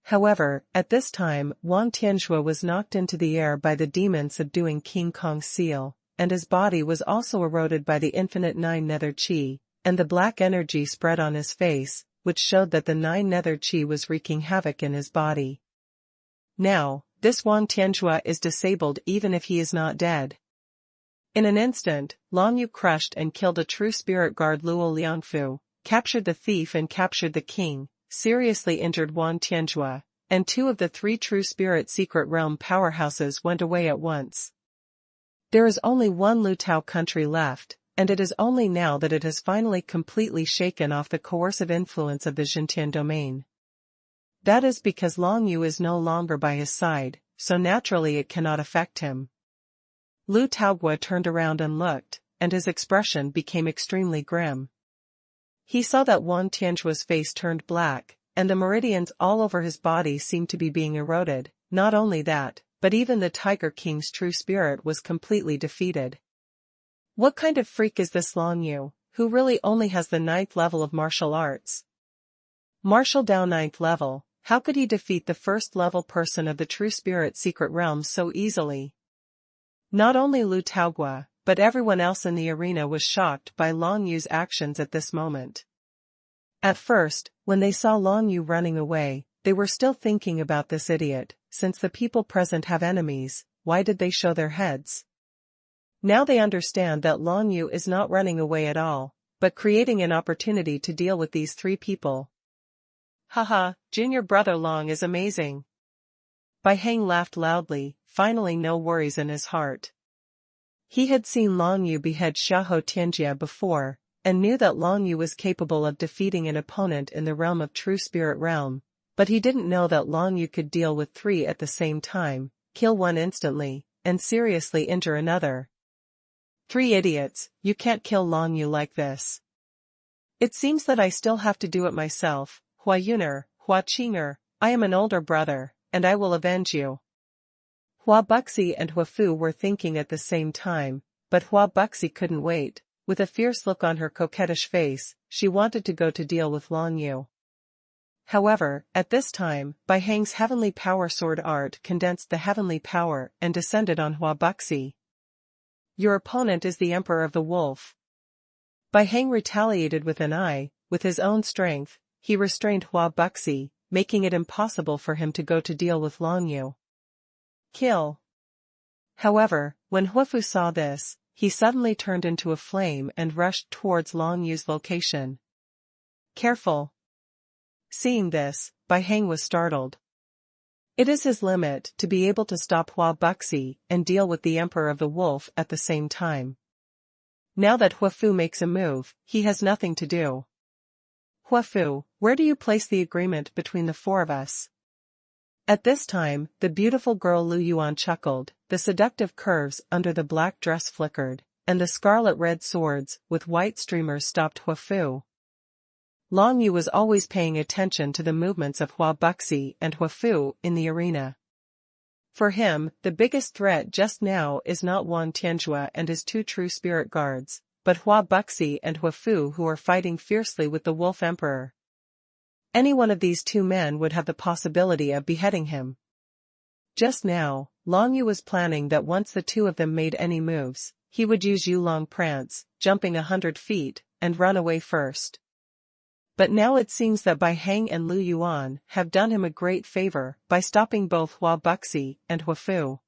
However, at this time, Wang Tianjue was knocked into the air by the demon subduing King Kong's seal, and his body was also eroded by the infinite 9 nether chi, and the black energy spread on his face, which showed that the 9 nether chi was wreaking havoc in his body. Now, this Wang Tianjue is disabled even if he is not dead. In an instant, Long Yu crushed and killed a true spirit guard Luo Liangfu, captured the thief and captured the king, seriously injured Wang Tianjue, and 2 of the 3 true spirit secret realm powerhouses went away at once. There is only one Lutao country left, and it is only now that it has finally completely shaken off the coercive influence of the Xintian domain. That is because Long Yu is no longer by his side, so naturally it cannot affect him. Lu Taogua turned around and looked, and his expression became extremely grim. He saw that Wang Tianjue's face turned black, and the meridians all over his body seemed to be being eroded. Not only that, but even the Tiger King's true spirit was completely defeated. What kind of freak is this Long Yu, who really only has the 9th level of martial arts? Martial Dao 9th level, how could he defeat the 1st level person of the true spirit secret realm so easily? Not only Lu Taogua, but everyone else in the arena was shocked by Long Yu's actions at this moment. At first, when they saw Long Yu running away, they were still thinking about this idiot. Since the people present have enemies, why did they show their heads? Now they understand that Long Yu is not running away at all, but creating an opportunity to deal with these 3 people. Haha, Junior Brother Long is amazing. Bai Heng laughed loudly, finally no worries in his heart. He had seen Long Yu behead Xiahou Tianjia before, and knew that Long Yu was capable of defeating an opponent in the realm of True Spirit realm, but he didn't know that Long Yu could deal with three at the same time, kill one instantly, and seriously injure another. Three idiots, you can't kill Long Yu like this. It seems that I still have to do it myself, Hua Yuner, Hua Qing'er, I am an older brother, and I will avenge you. Hua Buxi and Hua Fu were thinking at the same time, but Hua Buxi couldn't wait. With a fierce look on her coquettish face, she wanted to go to deal with Long Yu. However, at this time, Bai Heng's heavenly power sword art condensed the heavenly power and descended on Hua Buxi. Your opponent is the Emperor of the Wolf. Bai Heng retaliated with an eye. With his own strength, he restrained Hua Buxi, making it impossible for him to go to deal with Long Yu. Kill. However, when Hua Fu saw this, he suddenly turned into a flame and rushed towards Long Yu's location. Careful. Seeing this, Bai Heng was startled. It is his limit to be able to stop Hua Buxi and deal with the Emperor of the Wolf at the same time. Now that Hua Fu makes a move, he has nothing to do. Hua Fu, where do you place the agreement between the four of us? At this time, the beautiful girl Lu Yuan chuckled, the seductive curves under the black dress flickered, and the scarlet-red swords with white streamers stopped Hua Fu. Long Yu was always paying attention to the movements of Hua Buxi and Hua Fu in the arena. For him, the biggest threat just now is not Wang Tianjua and his two true spirit guards, but Hua Buxi and Hua Fu, who are fighting fiercely with the Wolf Emperor. Any one of these two men would have the possibility of beheading him. Just now, Long Yu was planning that once the two of them made any moves, he would use Yulong Prance, jumping 100 feet, and run away first. But now it seems that Bai Heng and Lu Yuan have done him a great favor by stopping both Hua Buxi and Hua Fu.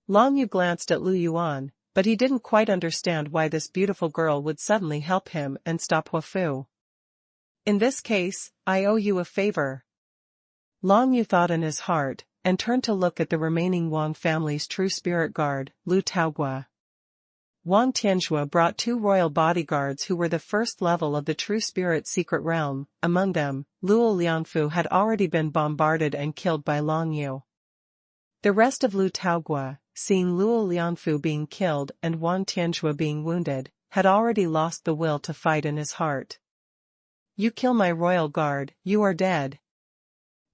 Long Yu glanced at Lu Yuan, but he didn't quite understand why this beautiful girl would suddenly help him and stop Hua Fu. In this case, I owe you a favor. Long Yu thought in his heart, and turned to look at the remaining Wang family's true spirit guard, Lu Taogua. Wang Tianjua brought 2 royal bodyguards who were the first level of the true spirit secret realm. Among them, Luo Liangfu had already been bombarded and killed by Long Yu. The rest of Lu Taogua, seeing Luo Liangfu being killed and Wang Tianjua being wounded, had already lost the will to fight in his heart. You kill my royal guard, you are dead.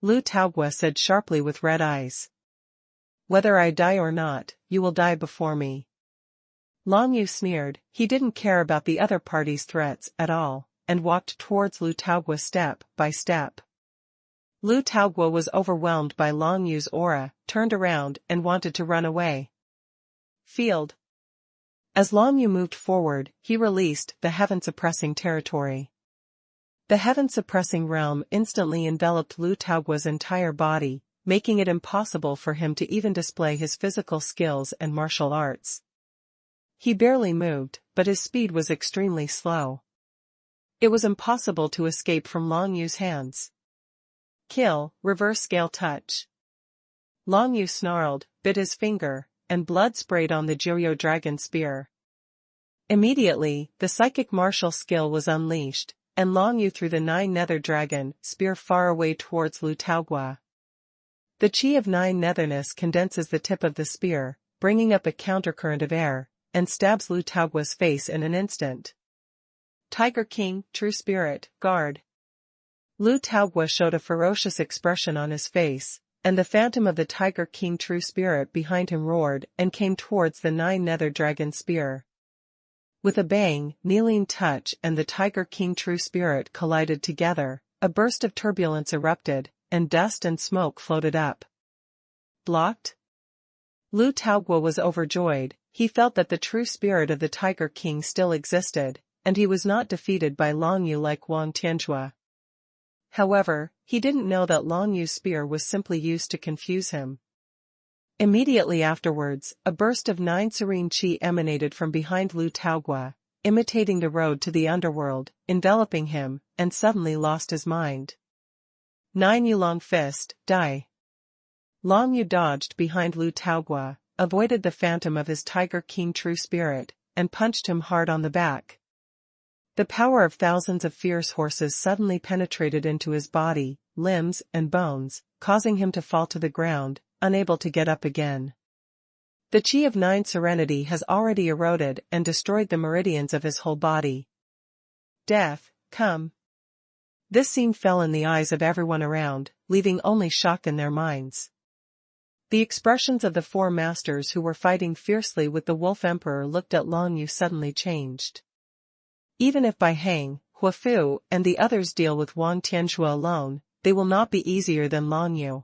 Lu Taogua said sharply with red eyes. Whether I die or not, you will die before me. Long Yu sneered. He didn't care about the other party's threats at all, and walked towards Lu Taogua step by step. Lu Taogua was overwhelmed by Long Yu's aura, turned around and wanted to run away. Field. As Long Yu moved forward, he released the heaven-suppressing territory. The heaven-suppressing realm instantly enveloped Lu Taogua's entire body, making it impossible for him to even display his physical skills and martial arts. He barely moved, but his speed was extremely slow. It was impossible to escape from Long Yu's hands. Kill, reverse scale touch. Long Yu snarled, bit his finger, and blood sprayed on the Joyo dragon spear. Immediately, the psychic martial skill was unleashed, and Long Yu threw the 9 nether dragon spear far away towards Lu Taogua. The chi of 9 netherness condenses the tip of the spear, bringing up a countercurrent of air, and stabs Lu Taogua's face in an instant. Tiger King, True Spirit, Guard. Lu Taogua showed a ferocious expression on his face, and the phantom of the Tiger King True Spirit behind him roared and came towards the 9 nether dragon spear. With a bang, Kneeling Touch and the Tiger King True Spirit collided together, a burst of turbulence erupted, and dust and smoke floated up. Blocked? Lu Taogua was overjoyed. He felt that the true spirit of the Tiger King still existed, and he was not defeated by Long Yu like Wang Tianjua. However, he didn't know that Long Yu's spear was simply used to confuse him. Immediately afterwards, a burst of 9 serene chi emanated from behind Lu Taogua, imitating the road to the underworld, enveloping him, and suddenly lost his mind. 9 Yulong Fist, die. Long Yu dodged behind Lu Taogua, avoided the phantom of his Tiger King true spirit, and punched him hard on the back. The power of thousands of fierce horses suddenly penetrated into his body, limbs, and bones, causing him to fall to the ground, unable to get up again. The chi of 9 serenity has already eroded and destroyed the meridians of his whole body. Death, come. This scene fell in the eyes of everyone around, leaving only shock in their minds. The expressions of the four masters who were fighting fiercely with the Wolf Emperor looked at Long Yu suddenly changed. Even if Bai Hang, Huafu, and the others deal with Wang Tianxue alone, they will not be easier than Long Yu.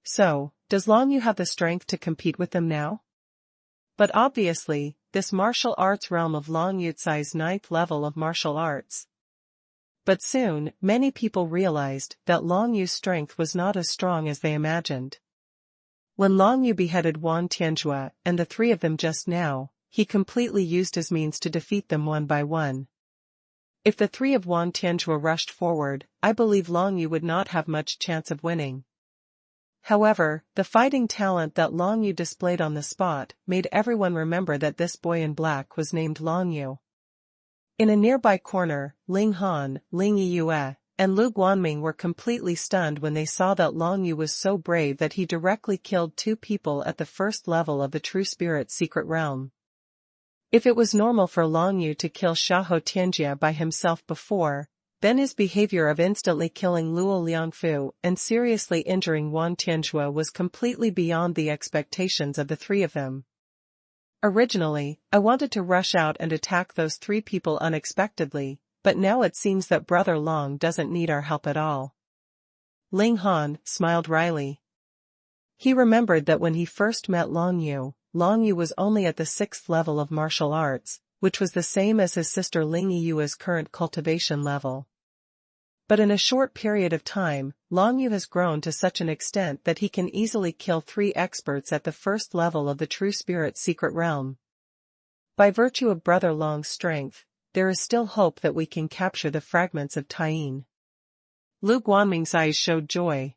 So, does Long Yu have the strength to compete with them now? But obviously, this martial arts realm of Long Yu's 9th level of martial arts. But soon, many people realized that Long Yu's strength was not as strong as they imagined. When Long Yu beheaded Wang Tianxue and the three of them just now, he completely used his means to defeat them one by one. If the three of Wang Tianxue rushed forward, I believe Long Yu would not have much chance of winning. However, the fighting talent that Long Yu displayed on the spot made everyone remember that this boy in black was named Long Yu. In a nearby corner, Ling Han, Ling Yue, and Lu Guanming were completely stunned when they saw that Long Yu was so brave that he directly killed 2 people at the first level of the True Spirit's secret realm. If it was normal for Long Yu to kill Xiahou Tianjie by himself before, then his behavior of instantly killing Luo Liangfu and seriously injuring Wang Tianxue was completely beyond the expectations of the three of them. Originally, I wanted to rush out and attack those 3 people unexpectedly, but now it seems that Brother Long doesn't need our help at all. Ling Han smiled wryly. He remembered that when he first met Long Yu was only at the 6th level of martial arts, which was the same as his sister Ling Yu's current cultivation level. But in a short period of time, Long Yu has grown to such an extent that he can easily kill 3 experts at the first level of the True Spirit's secret realm. By virtue of Brother Long's strength, there is still hope that we can capture the fragments of Taiyin. Lu Guanming's eyes showed joy.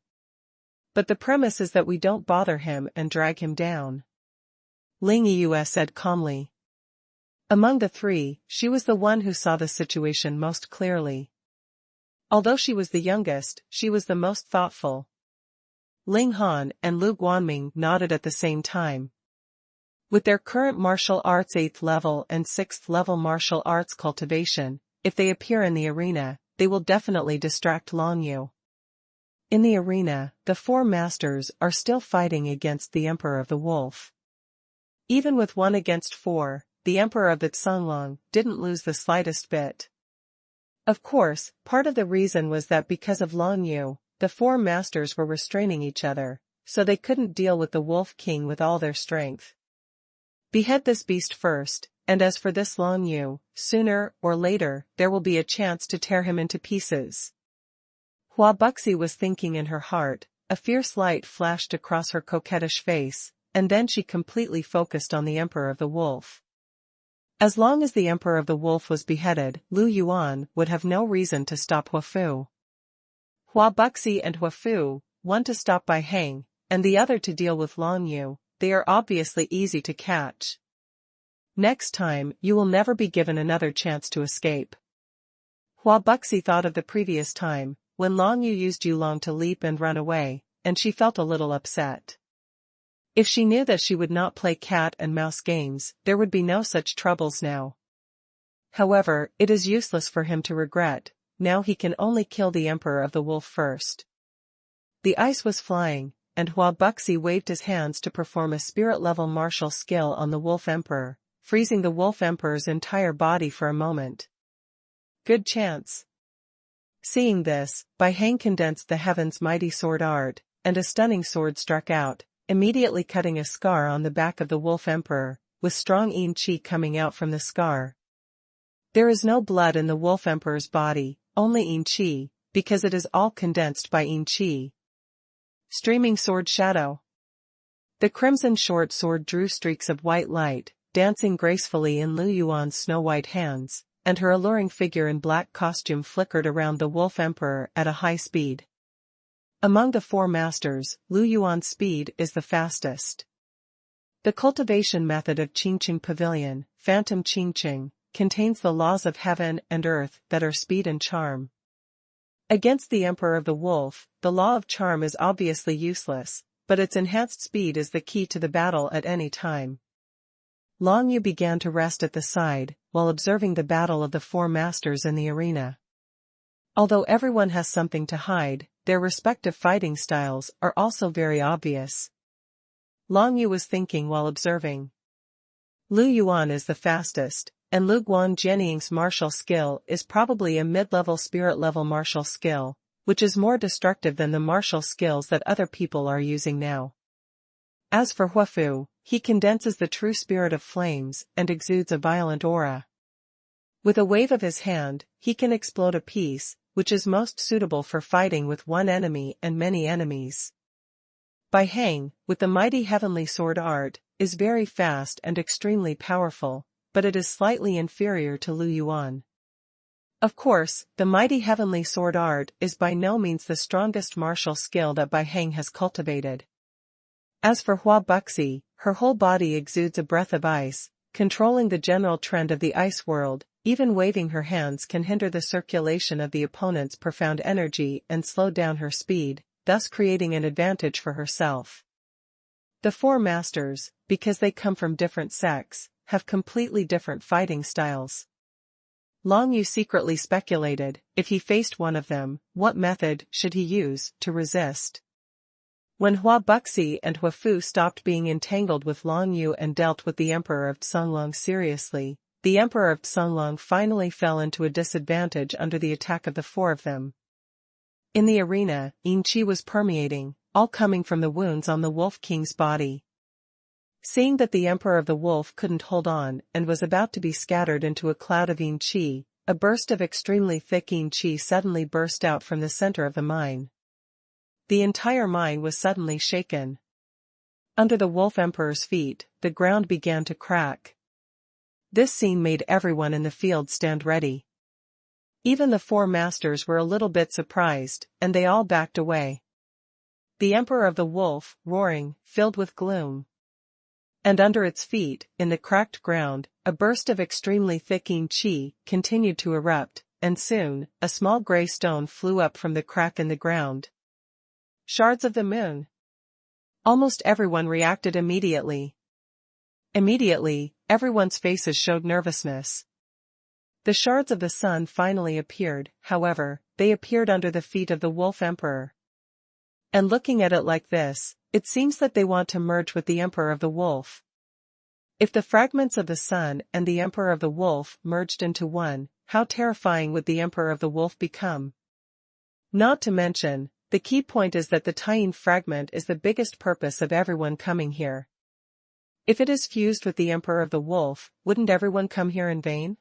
But the premise is that we don't bother him and drag him down. Ling Yue said calmly. Among the 3, she was the one who saw the situation most clearly. Although she was the youngest, she was the most thoughtful. Ling Han and Lu Guanming nodded at the same time. With their current martial arts 8th level and 6th level martial arts cultivation, if they appear in the arena, they will definitely distract Long Yu. In the arena, the 4 masters are still fighting against the Emperor of the Wolf. Even with 1 against 4, the Emperor of the Cunlong didn't lose the slightest bit. Of course, part of the reason was that because of Long Yu, the 4 masters were restraining each other, so they couldn't deal with the Wolf King with all their strength. Behead this beast first, and as for this Long Yu, sooner or later there will be a chance to tear him into pieces. Hua Buxi was thinking in her heart, a fierce light flashed across her coquettish face, and then she completely focused on the Emperor of the Wolf. As long as the Emperor of the Wolf was beheaded, Lu Yuan would have no reason to stop Huafu. Hua Buxi and Huafu, one to stop Bai Hang, and the other to deal with Long Yu, they are obviously easy to catch. Next time, you will never be given another chance to escape. Hua Buxi thought of the previous time, when Long Yu used Yulong to leap and run away, and she felt a little upset. If she knew that she would not play cat and mouse games, there would be no such troubles now. However, it is useless for him to regret, now he can only kill the Emperor of the Wolf first. The ice was flying, and Hua Buxi waved his hands to perform a spirit-level martial skill on the Wolf Emperor, freezing the Wolf Emperor's entire body for a moment. Good chance. Seeing this, Bai Hang condensed the heaven's mighty sword art, and a stunning sword struck out, immediately cutting a scar on the back of the Wolf Emperor, with strong yin qi coming out from the scar. There is no blood in the Wolf Emperor's body, only yin qi, because it is all condensed by yin qi. Streaming sword shadow. The crimson short sword drew streaks of white light, dancing gracefully in Lu Yuan's snow-white hands, and her alluring figure in black costume flickered around the Wolf Emperor at a high speed. Among the four masters, Lu Yuan's speed is the fastest. The cultivation method of Qingqing Pavilion, Phantom Qingqing, contains the laws of heaven and earth that are speed and charm. Against the Emperor of the Wolf, the law of charm is obviously useless, but its enhanced speed is the key to the battle at any time. Long Yu began to rest at the side, while observing the battle of the four masters in the arena. Although everyone has something to hide, their respective fighting styles are also very obvious. Long Yu was thinking while observing. Lu Yuan is the fastest, and Lu Guan Jianying's martial skill is probably a mid-level spirit-level martial skill, which is more destructive than the martial skills that other people are using now. As for Huafu, he condenses the true spirit of flames and exudes a violent aura. With a wave of his hand, he can explode a piece, which is most suitable for fighting with one enemy and many enemies. Bai Heng, with the mighty heavenly sword art, is very fast and extremely powerful, but it is slightly inferior to Lu Yuan. Of course, the mighty heavenly sword art is by no means the strongest martial skill that Bai Heng has cultivated. As for Hua Buxi, her whole body exudes a breath of ice, controlling the general trend of the ice world. Even waving her hands can hinder the circulation of the opponent's profound energy and slow down her speed, thus creating an advantage for herself. The four masters, because they come from different sects, have completely different fighting styles. Long Yu secretly speculated, if he faced one of them, what method should he use to resist? When Hua Buxi and Hua Fu stopped being entangled with Long Yu and dealt with the Emperor of Tsonglong seriously, the Emperor of Tsonglong finally fell into a disadvantage under the attack of the four of them. In the arena, Yin Qi was permeating, all coming from the wounds on the Wolf King's body. Seeing that the Emperor of the Wolf couldn't hold on and was about to be scattered into a cloud of Yin Qi, a burst of extremely thick Yin Qi suddenly burst out from the center of the mine. The entire mine was suddenly shaken. Under the Wolf Emperor's feet, the ground began to crack. This scene made everyone in the field stand ready. Even the four masters were a little bit surprised, and they all backed away. The Emperor of the Wolf, roaring, filled with gloom. And under its feet, in the cracked ground, a burst of extremely thick Yin Qi continued to erupt, and soon, a small gray stone flew up from the crack in the ground. Shards of the moon. Almost everyone reacted immediately. Immediately, everyone's faces showed nervousness. The shards of the sun finally appeared, however, they appeared under the feet of the Wolf Emperor. And looking at it like this, it seems that they want to merge with the Emperor of the Wolf. If the fragments of the sun and the Emperor of the Wolf merged into one, how terrifying would the Emperor of the Wolf become? Not to mention, the key point is that the Taiyin fragment is the biggest purpose of everyone coming here. If it is fused with the Emperor of the Wolf, wouldn't everyone come here in vain?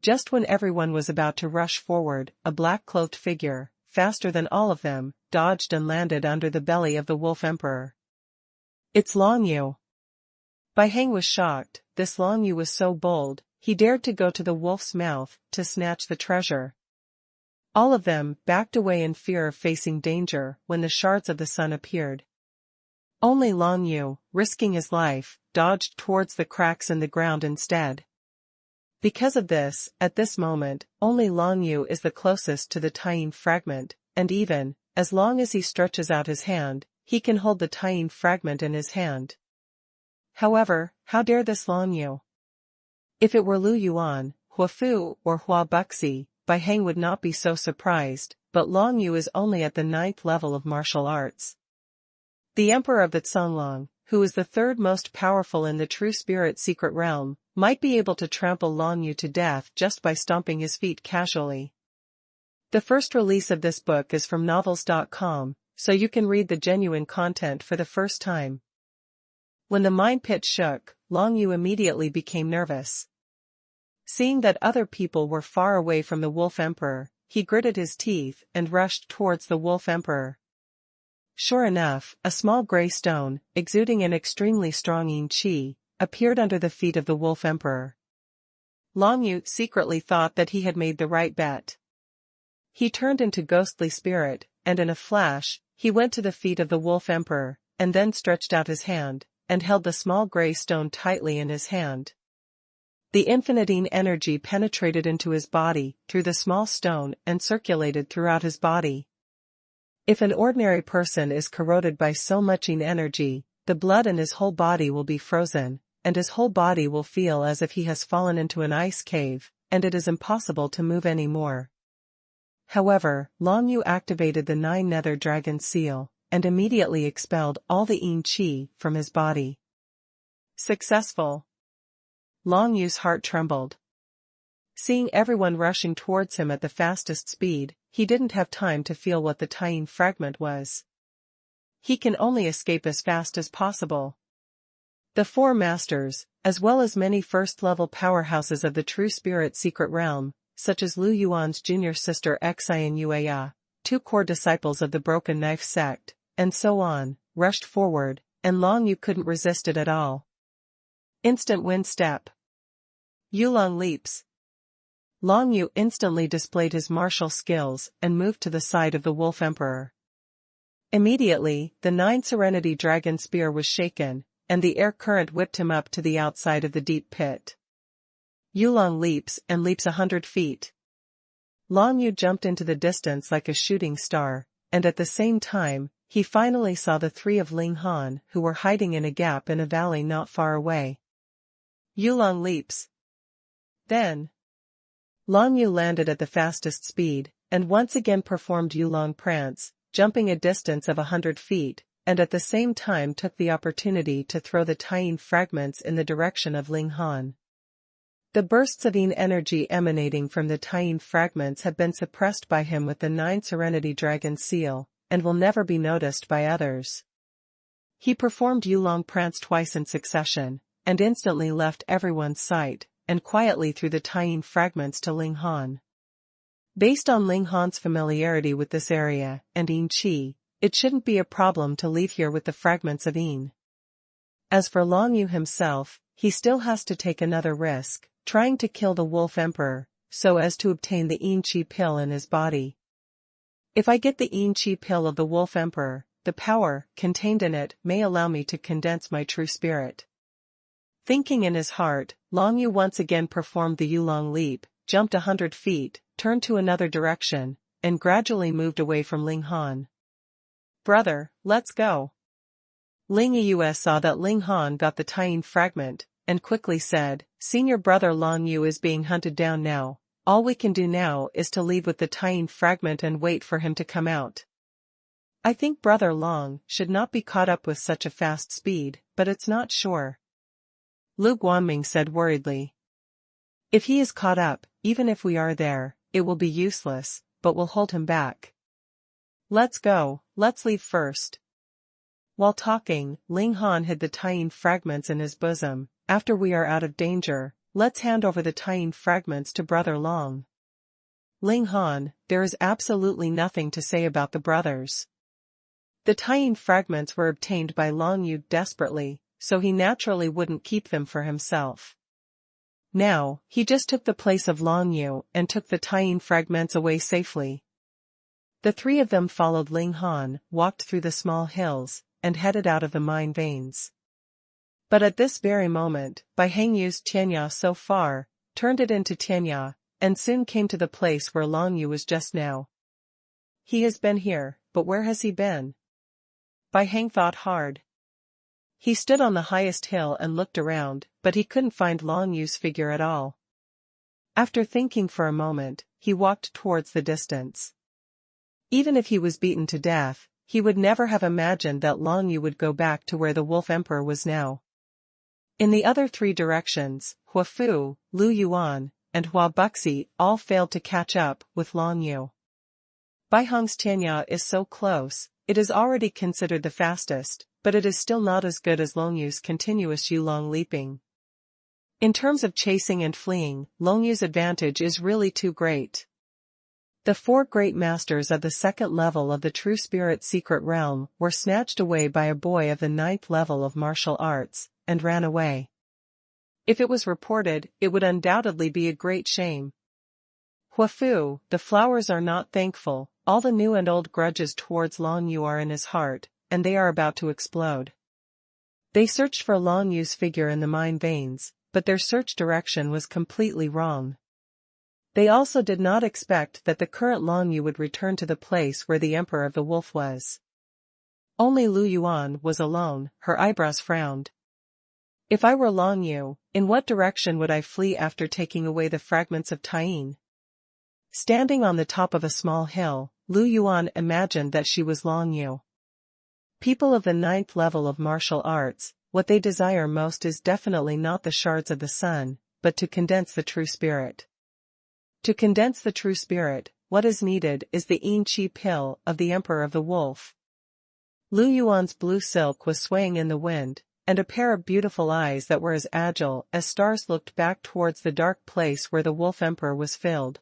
Just when everyone was about to rush forward, a black-cloaked figure, faster than all of them, dodged and landed under the belly of the Wolf Emperor. It's Long Yu. Bai Heng was shocked. This Long Yu was so bold, he dared to go to the wolf's mouth to snatch the treasure. All of them backed away in fear of facing danger when the shards of the sun appeared. Only Long Yu, risking his life, dodged towards the cracks in the ground instead. Because of this, at this moment, only Long Yu is the closest to the Taiyin fragment, and even, as long as he stretches out his hand, he can hold the Taiyin fragment in his hand. However, how dare this Long Yu? If it were Lu Yuan, Hua Fu, or Hua Buxi, Bai Heng would not be so surprised, but Long Yu is only at the 9th level of martial arts. The Emperor of the Tsonglong, who is the third most powerful in the True Spirit secret realm, might be able to trample Long Yu to death just by stomping his feet casually. The first release of this book is from novels.com, so you can read the genuine content for the first time. When the mine pit shook, Long Yu immediately became nervous. Seeing that other people were far away from the Wolf Emperor, he gritted his teeth and rushed towards the Wolf Emperor. Sure enough, a small gray stone, exuding an extremely strong Yin Qi, appeared under the feet of the Wolf Emperor. Long Yu secretly thought that he had made the right bet. He turned into ghostly spirit, and in a flash, he went to the feet of the Wolf Emperor, and then stretched out his hand, and held the small grey stone tightly in his hand. The infinitine energy penetrated into his body, through the small stone, and circulated throughout his body. If an ordinary person is corroded by so much yin energy, the blood in his whole body will be frozen, and his whole body will feel as if he has fallen into an ice cave, and it is impossible to move any more. However, Long Yu activated the 9 nether dragon seal, and immediately expelled all the yin qi from his body. Successful. Long Yu's heart trembled. Seeing everyone rushing towards him at the fastest speed, he didn't have time to feel what the Taiyin fragment was. He can only escape as fast as possible. The 4 masters, as well as many first-level powerhouses of the true spirit secret realm, such as Lu Yuan's junior sister Xian Yueya, 2 core disciples of the Broken Knife sect, and so on, rushed forward, and Long Yu couldn't resist it at all. Instant wind step. Yulong leaps. Long Yu instantly displayed his martial skills and moved to the side of the Wolf Emperor. Immediately, the 9 Serenity Dragon Spear was shaken, and the air current whipped him up to the outside of the deep pit. Yulong leaps 100 feet. Long Yu jumped into the distance like a shooting star, and at the same time, he finally saw the 3 of Ling Han who were hiding in a gap in a valley not far away. Yulong leaps. Then, Long Yu landed at the fastest speed, and once again performed Yulong prance, jumping a distance of 100 feet, and at the same time took the opportunity to throw the Taiyin fragments in the direction of Ling Han. The bursts of yin energy emanating from the Taiyin fragments have been suppressed by him with the 9 Serenity Dragon seal, and will never be noticed by others. He performed Yulong prance twice in succession, and instantly left everyone's sight, and quietly threw the Taiyin fragments to Ling Han. Based on Ling Han's familiarity with this area, and yin qi, it shouldn't be a problem to leave here with the fragments of yin. As for Long Yu himself, he still has to take another risk, trying to kill the Wolf Emperor, so as to obtain the yin qi pill in his body. If I get the yin qi pill of the Wolf Emperor, the power contained in it may allow me to condense my true spirit. Thinking in his heart, Long Yu once again performed the Yulong leap, jumped 100 feet, turned to another direction, and gradually moved away from Ling Han. "Brother, let's go." Ling Yu saw that Ling Han got the Taiyin fragment, and quickly said, "Senior brother Long Yu is being hunted down now. All we can do now is to leave with the Taiyin fragment and wait for him to come out. I think brother Long should not be caught up with such a fast speed, but it's not sure." Lu Guanming said worriedly. "If he is caught up, even if we are there, it will be useless, but we'll hold him back. Let's go, let's leave first." While talking, Ling Han hid the Taiyin fragments in his bosom. "After we are out of danger, let's hand over the Taiyin fragments to brother Long." Ling Han, there is absolutely nothing to say about the brothers. The Taiyin fragments were obtained by Long Yu desperately, so he naturally wouldn't keep them for himself. Now, he just took the place of Long Yu and took the Taiyin fragments away safely. The 3 of them followed Ling Han, walked through the small hills, and headed out of the mine veins. But at this very moment, Bai Heng used Tianya so far, turned it into Tianya, and soon came to the place where Long Yu was just now. He has been here, but where has he been? Bai Heng thought hard. He stood on the highest hill and looked around, but he couldn't find Long Yu's figure at all. After thinking for a moment, he walked towards the distance. Even if he was beaten to death, he would never have imagined that Long Yu would go back to where the Wolf Emperor was now. In the other 3 directions, Huafu, Lu Yuan, and Hua Buxi all failed to catch up with Long Yu. Bai Heng's Tianya is so close, it is already considered the fastest, but it is still not as good as Long Yu's continuous Yulong leaping. In terms of chasing and fleeing, Long Yu's advantage is really too great. The 4 great masters of the 2nd level of the True Spirit Secret Realm were snatched away by a boy of the 9th level of martial arts, and ran away. If it was reported, it would undoubtedly be a great shame. Huafu, the flowers are not thankful, all the new and old grudges towards Long Yu are in his heart, and they are about to explode. They searched for Long Yu's figure in the mine veins, but their search direction was completely wrong. They also did not expect that the current Long Yu would return to the place where the Emperor of the Wolf was. Only Lu Yuan was alone, her eyebrows frowned. If I were Long Yu, in what direction would I flee after taking away the fragments of Taiyin? Standing on the top of a small hill, Lu Yuan imagined that she was Long Yu. People of the 9th level of martial arts, what they desire most is definitely not the shards of the sun, but to condense the true spirit. To condense the true spirit, what is needed is the Yin Qi pill of the Emperor of the Wolf. Lu Yuan's blue silk was swaying in the wind, and a pair of beautiful eyes that were as agile as stars looked back towards the dark place where the Wolf Emperor was filled.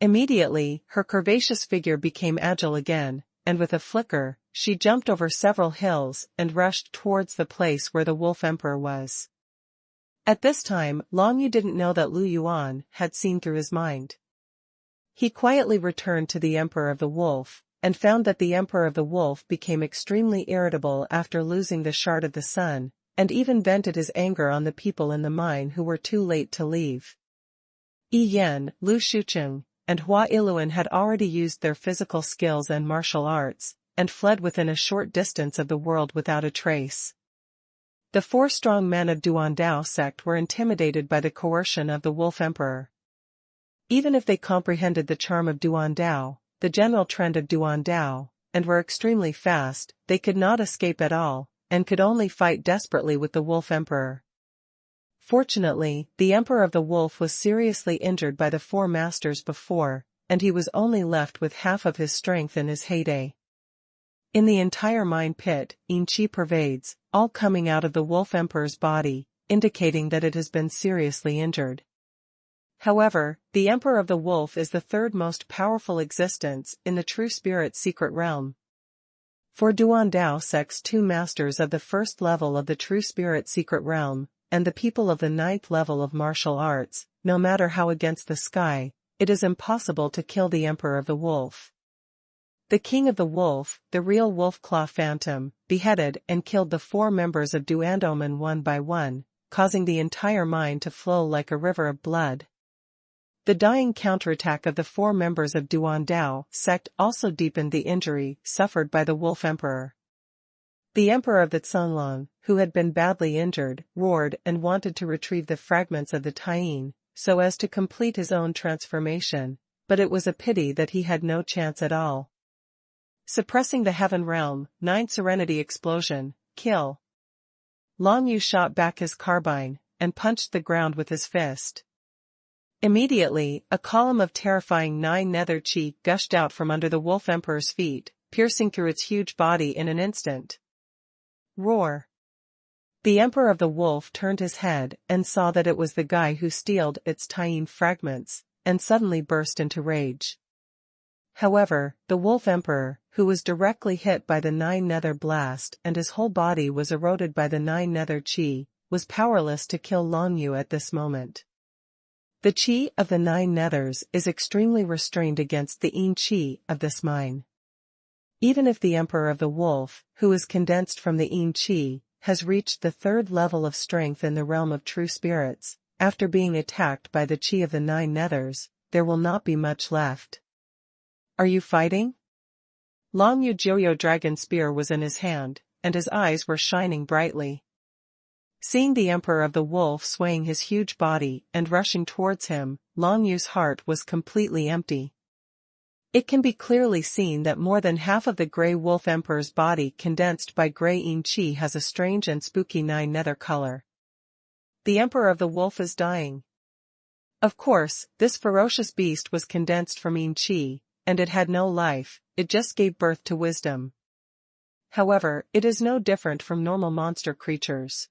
Immediately, her curvaceous figure became agile again, and with a flicker, she jumped over several hills and rushed towards the place where the Wolf Emperor was. At this time, Long Yu didn't know that Lu Yuan had seen through his mind. He quietly returned to the Emperor of the Wolf, and found that the Emperor of the Wolf became extremely irritable after losing the shard of the sun, and even vented his anger on the people in the mine who were too late to leave. Yi Yan, Lu Shucheng, and Hua Iluan had already used their physical skills and martial arts, and fled within a short distance of the world without a trace. The 4 strong men of Duandao sect were intimidated by the coercion of the Wolf Emperor. Even if they comprehended the charm of Duandao, the general trend of Duandao, and were extremely fast, they could not escape at all, and could only fight desperately with the Wolf Emperor. Fortunately, the Emperor of the Wolf was seriously injured by the 4 masters before, and he was only left with half of his strength in his heyday. In the entire mine pit, Yin Qi pervades, all coming out of the Wolf Emperor's body, indicating that it has been seriously injured. However, the Emperor of the Wolf is the 3rd most powerful existence in the True Spirit secret realm. For Duandao sect's 2 masters of the 1st level of the True Spirit secret realm, and the people of the 9th level of martial arts, no matter how against the sky, it is impossible to kill the Emperor of the Wolf. The King of the Wolf, the real Wolf Claw Phantom, beheaded and killed the 4 members of Duandomen one by one, causing the entire mine to flow like a river of blood. The dying counterattack of the 4 members of Duandao sect also deepened the injury suffered by the Wolf Emperor. The Emperor of the Cunlong, who had been badly injured, roared and wanted to retrieve the fragments of the Taiyin, so as to complete his own transformation, but it was a pity that he had no chance at all. Suppressing the Heaven Realm, 9 Serenity Explosion, kill. Long Yu shot back his carbine, and punched the ground with his fist. Immediately, a column of terrifying 9 nether chi gushed out from under the Wolf Emperor's feet, piercing through its huge body in an instant. Roar. The Emperor of the Wolf turned his head and saw that it was the guy who stealed its Taiyin fragments, and suddenly burst into rage. However, the Wolf Emperor, who was directly hit by the 9 nether blast and his whole body was eroded by the 9 nether chi, was powerless to kill Long Yu at this moment. The chi of the 9 nethers is extremely restrained against the Yin Qi of this mine. Even if the Emperor of the Wolf, who is condensed from the Yin Qi, has reached the 3rd level of strength in the realm of true spirits, after being attacked by the chi of the 9 nethers, there will not be much left. Are you fighting? Long Yu Joyo Dragon Spear was in his hand, and his eyes were shining brightly. Seeing the Emperor of the Wolf swaying his huge body and rushing towards him, Long Yu's heart was completely empty. It can be clearly seen that more than half of the Grey Wolf Emperor's body condensed by Grey Yin Qi has a strange and spooky 9 nether color. The Emperor of the Wolf is dying. Of course, this ferocious beast was condensed from Yin Qi, and it had no life, it just gave birth to wisdom. However, it is no different from normal monster creatures.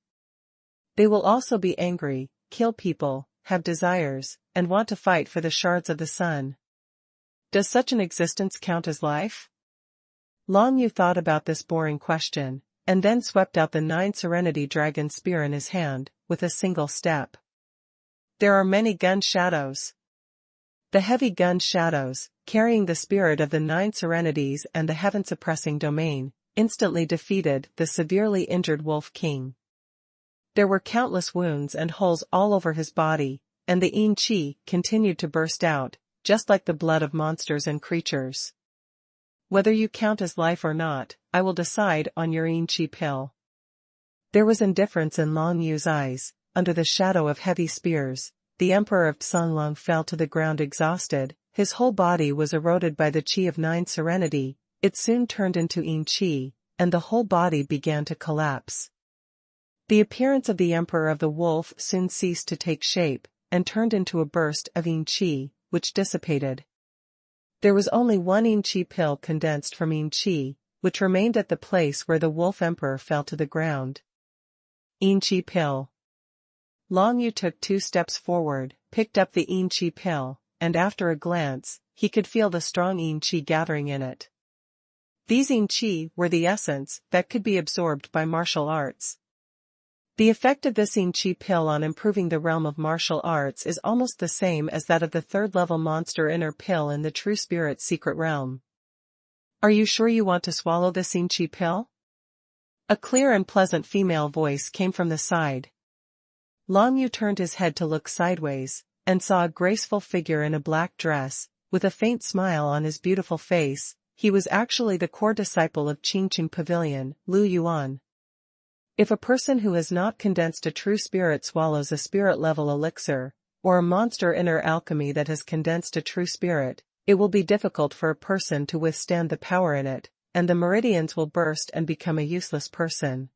They will also be angry, kill people, have desires, and want to fight for the shards of the sun. Does such an existence count as life? Long Yu thought about this boring question, and then swept out the 9 Serenity Dragon Spear in his hand, with a single step. There are many gun shadows. The heavy gun shadows, carrying the spirit of the 9 serenities and the heaven-suppressing domain, instantly defeated the severely injured Wolf King. There were countless wounds and holes all over his body, and the Yin Qi continued to burst out, just like the blood of monsters and creatures. Whether you count as life or not, I will decide on your Yin Qi pill. There was indifference in Long Yu's eyes. Under the shadow of heavy spears, the Emperor of Xuanhuan fell to the ground exhausted. His whole body was eroded by the Qi of 9 serenity. It soon turned into Yin Qi, and the whole body began to collapse. The appearance of the Emperor of the Wolf soon ceased to take shape, and turned into a burst of Yin Qi, which dissipated. There was only one Yin Qi pill condensed from Yin Qi, which remained at the place where the Wolf Emperor fell to the ground. Yin Qi pill. Long Yu took 2 steps forward, picked up the Yin Qi pill, and after a glance, he could feel the strong Yin Qi gathering in it. These Yin Qi were the essence that could be absorbed by martial arts. The effect of this Yin Qi pill on improving the realm of martial arts is almost the same as that of the 3rd-level monster inner pill in the True Spirit's secret realm. Are you sure you want to swallow this Yin Qi pill? A clear and pleasant female voice came from the side. Long Yu turned his head to look sideways, and saw a graceful figure in a black dress, with a faint smile on his beautiful face. He was actually the core disciple of Qingqing Pavilion, Lu Yuan. If a person who has not condensed a true spirit swallows a spirit-level elixir, or a monster inner alchemy that has condensed a true spirit, it will be difficult for a person to withstand the power in it, and the meridians will burst and become a useless person.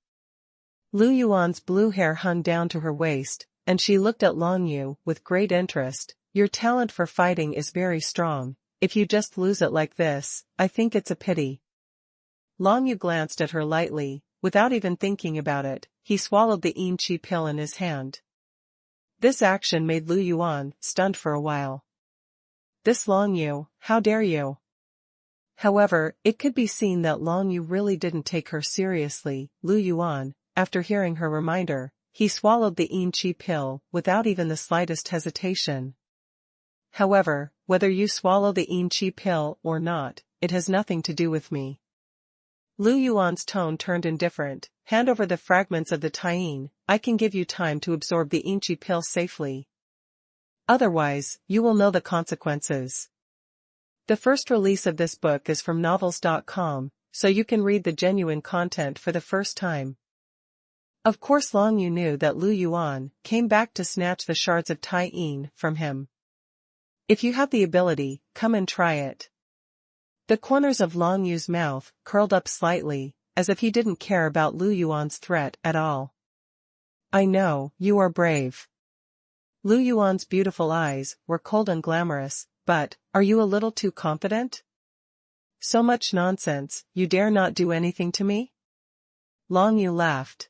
Lu Yuan's blue hair hung down to her waist, and she looked at Long Yu with great interest. Your talent for fighting is very strong. If you just lose it like this, I think it's a pity. Long Yu glanced at her lightly. Without even thinking about it, he swallowed the Yin Qi pill in his hand. This action made Lu Yuan stunned for a while. This Long Yu, how dare you? However, it could be seen that Long Yu really didn't take her seriously. Lu Yuan, after hearing her reminder, he swallowed the Yin Qi pill without even the slightest hesitation. However, whether you swallow the Yin Qi pill or not, it has nothing to do with me. Lu Yuan's tone turned indifferent. Hand over the fragments of the Taiyin. I can give you time to absorb the Yin Qi pill safely. Otherwise, you will know the consequences. The first release of this book is from novels.com, so you can read the genuine content for the first time. Of course Long Yu knew that Lu Yuan came back to snatch the shards of Taiyin from him. If you have the ability, come and try it. The corners of Long Yu's mouth curled up slightly, as if he didn't care about Lu Yuan's threat at all. I know, you are brave. Lu Yuan's beautiful eyes were cold and glamorous, but, are you a little too confident? So much nonsense, you dare not do anything to me? Long Yu laughed.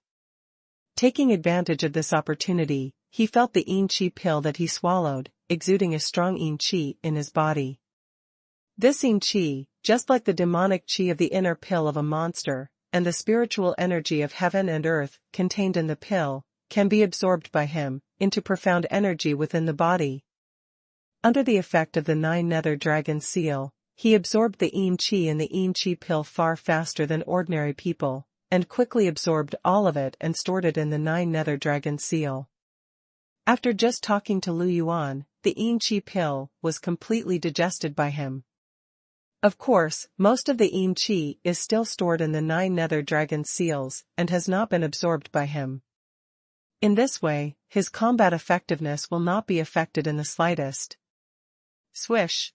Taking advantage of this opportunity, he felt the Yin Qi pill that he swallowed, exuding a strong Yin Qi in his body. This Yin Qi, just like the demonic Qi of the inner pill of a monster, and the spiritual energy of heaven and earth contained in the pill, can be absorbed by him, into profound energy within the body. Under the effect of the 9 nether dragon seal, he absorbed the Yin Qi in the Yin Qi pill far faster than ordinary people, and quickly absorbed all of it and stored it in the 9 nether dragon seal. After just talking to Lu Yuan, the Yin Qi pill was completely digested by him. Of course, most of the Yin Qi is still stored in the 9 nether dragon seals, and has not been absorbed by him. In this way, his combat effectiveness will not be affected in the slightest. Swish!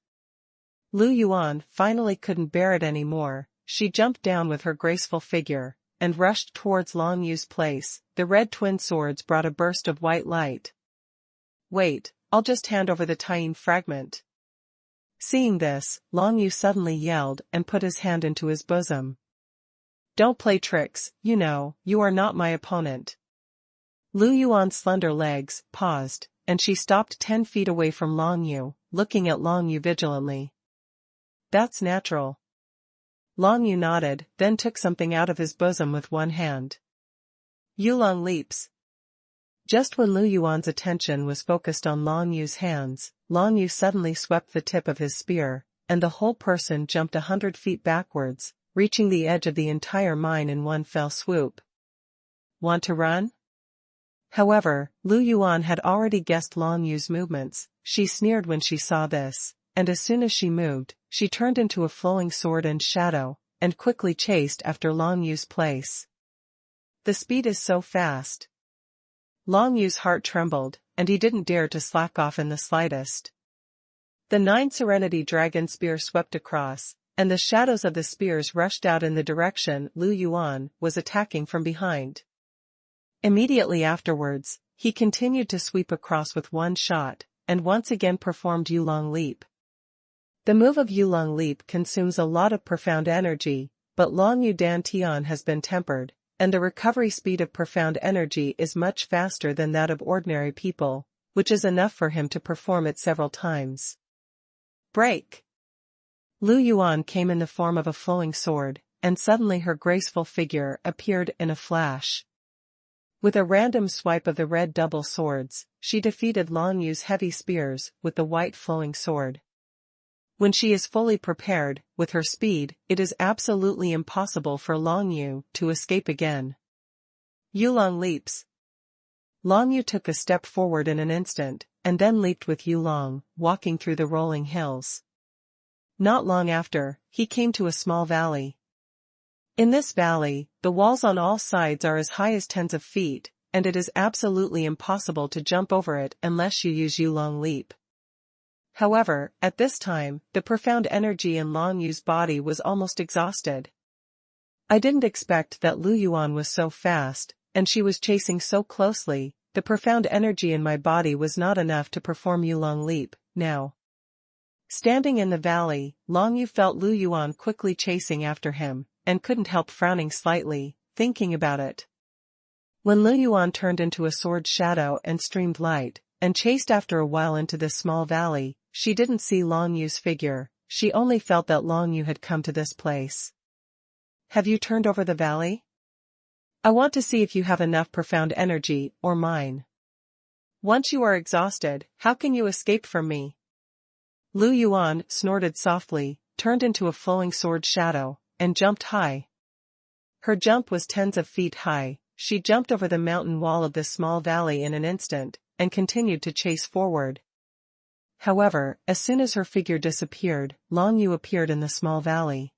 Lu Yuan finally couldn't bear it anymore. She jumped down with her graceful figure, and rushed towards Long Yu's place. The red twin swords brought a burst of white light. Wait, I'll just hand over the Taiyin fragment. Seeing this, Long Yu suddenly yelled and put his hand into his bosom. Don't play tricks, you know, you are not my opponent. Lu Yuan's slender legs paused, and she stopped 10 feet away from Long Yu, looking at Long Yu vigilantly. That's natural. Long Yu nodded, then took something out of his bosom with one hand. Yulong leaps. Just when Lu Yuan's attention was focused on Long Yu's hands, Long Yu suddenly swept the tip of his spear, and the whole person jumped 100 feet backwards, reaching the edge of the entire mine in one fell swoop. Want to run? However, Lu Yuan had already guessed Long Yu's movements. She sneered when she saw this, and as soon as she moved, she turned into a flowing sword and shadow, and quickly chased after Long Yu's place. The speed is so fast. Long Yu's heart trembled, and he didn't dare to slack off in the slightest. The 9 Serenity Dragon Spear swept across, and the shadows of the spears rushed out in the direction Lu Yuan was attacking from behind. Immediately afterwards, he continued to sweep across with one shot, and once again performed Yulong Leap. The move of Yulong Leap consumes a lot of profound energy, but Long Yu Dan Tian has been tempered, and the recovery speed of profound energy is much faster than that of ordinary people, which is enough for him to perform it several times. Break! Lu Yuan came in the form of a flowing sword, and suddenly her graceful figure appeared in a flash. With a random swipe of the red double swords, she defeated Long Yu's heavy spears with the white flowing sword. When she is fully prepared, with her speed, it is absolutely impossible for Long Yu to escape again. Yulong leaps. Long Yu took a step forward in an instant, and then leaped with Yulong, walking through the rolling hills. Not long after, he came to a small valley. In this valley, the walls on all sides are as high as tens of feet, and it is absolutely impossible to jump over it unless you use Yulong Leap. However, at this time, the profound energy in Long Yu's body was almost exhausted. I didn't expect that Lu Yuan was so fast, and she was chasing so closely. The profound energy in my body was not enough to perform Yulong Leap, now. Standing in the valley, Long Yu felt Lu Yuan quickly chasing after him, and couldn't help frowning slightly, thinking about it. When Lu Yuan turned into a sword shadow and streamed light, and chased after a while into this small valley, she didn't see Long Yu's figure, she only felt that Long Yu had come to this place. Have you turned over the valley? I want to see if you have enough profound energy, or mine. Once you are exhausted, how can you escape from me? Lu Yuan snorted softly, turned into a flowing sword shadow, and jumped high. Her jump was tens of feet high. She jumped over the mountain wall of this small valley in an instant, and continued to chase forward. However, as soon as her figure disappeared, Long Yu appeared in the small valley.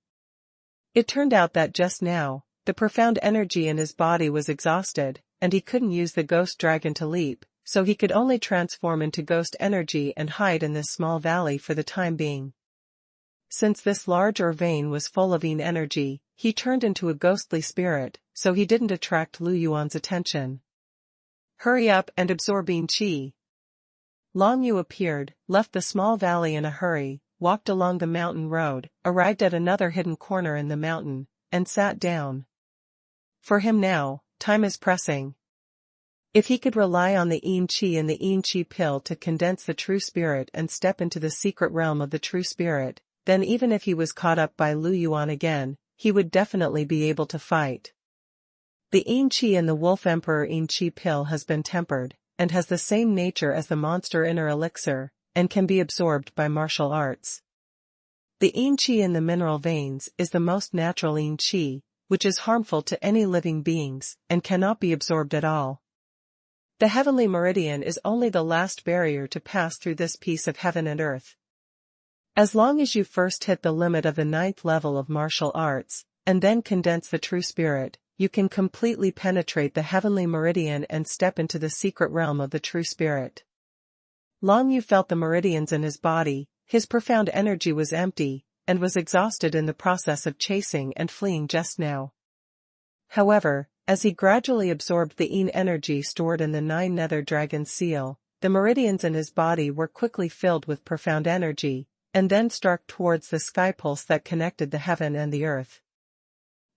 It turned out that just now, the profound energy in his body was exhausted, and he couldn't use the ghost dragon to leap, so he could only transform into ghost energy and hide in this small valley for the time being. Since this large vein was full of Yin energy, he turned into a ghostly spirit, so he didn't attract Lu Yuan's attention. Hurry up and absorb Yin Qi. Long Yu appeared, left the small valley in a hurry, walked along the mountain road, arrived at another hidden corner in the mountain, and sat down. For him now, time is pressing. If he could rely on the Yin Qi and the Yin Qi pill to condense the true spirit and step into the secret realm of the true spirit, then even if he was caught up by Lu Yuan again, he would definitely be able to fight. The Yin Qi in the Wolf Emperor Yin Qi pill has been tempered, and has the same nature as the monster inner elixir, and can be absorbed by martial arts. The Yin Qi in the mineral veins is the most natural Yin Qi, which is harmful to any living beings, and cannot be absorbed at all. The heavenly meridian is only the last barrier to pass through this piece of heaven and earth. As long as you first hit the limit of the 9th level of martial arts, and then condense the true spirit, you can completely penetrate the heavenly meridian and step into the secret realm of the true spirit. Long Yu felt the meridians in his body, his profound energy was empty, and was exhausted in the process of chasing and fleeing just now. However, as he gradually absorbed the Yin energy stored in the 9 Nether Dragon seal, the meridians in his body were quickly filled with profound energy, and then struck towards the sky pulse that connected the heaven and the earth.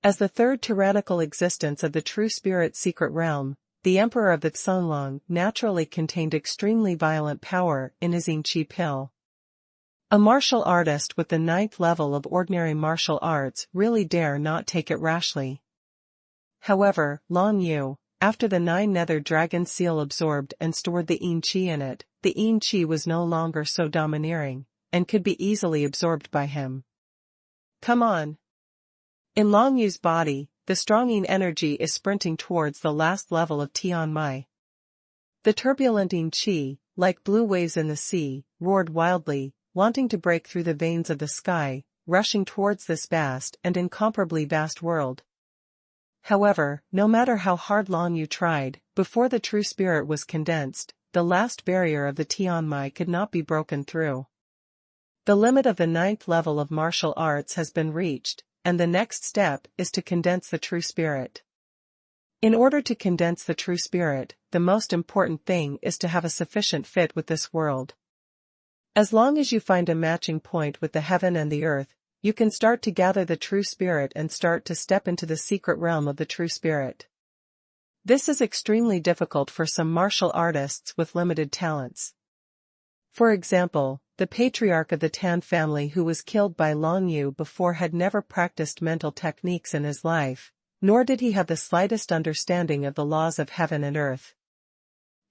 As the third tyrannical existence of the true spirit secret realm, the Emperor of the Xunlong naturally contained extremely violent power in his Yin Qi pill. A martial artist with the 9th level of ordinary martial arts really dare not take it rashly. However, Long Yu, After the 9 nether dragon seal absorbed and stored the yin qi in it, the yin qi was no longer so domineering, and could be easily absorbed by him. Come on! In Long Yu's body, the strong yin energy is sprinting towards the last level of Tianmai. The turbulent yin qi, like blue waves in the sea, roared wildly, wanting to break through the veins of the sky, rushing towards this vast and incomparably vast world. However, no matter how hard Long Yu tried, before the true spirit was condensed, the last barrier of the Tianmai could not be broken through. The limit of the 9th level of martial arts has been reached, and the next step is to condense the true spirit. In order to condense the true spirit, the most important thing is to have a sufficient fit with this world. As long as you find a matching point with the heaven and the earth, you can start to gather the true spirit and start to step into the secret realm of the true spirit. This is extremely difficult for some martial artists with limited talents. For example, the patriarch of the Tan family who was killed by Long Yu before had never practiced mental techniques in his life, nor did he have the slightest understanding of the laws of heaven and earth.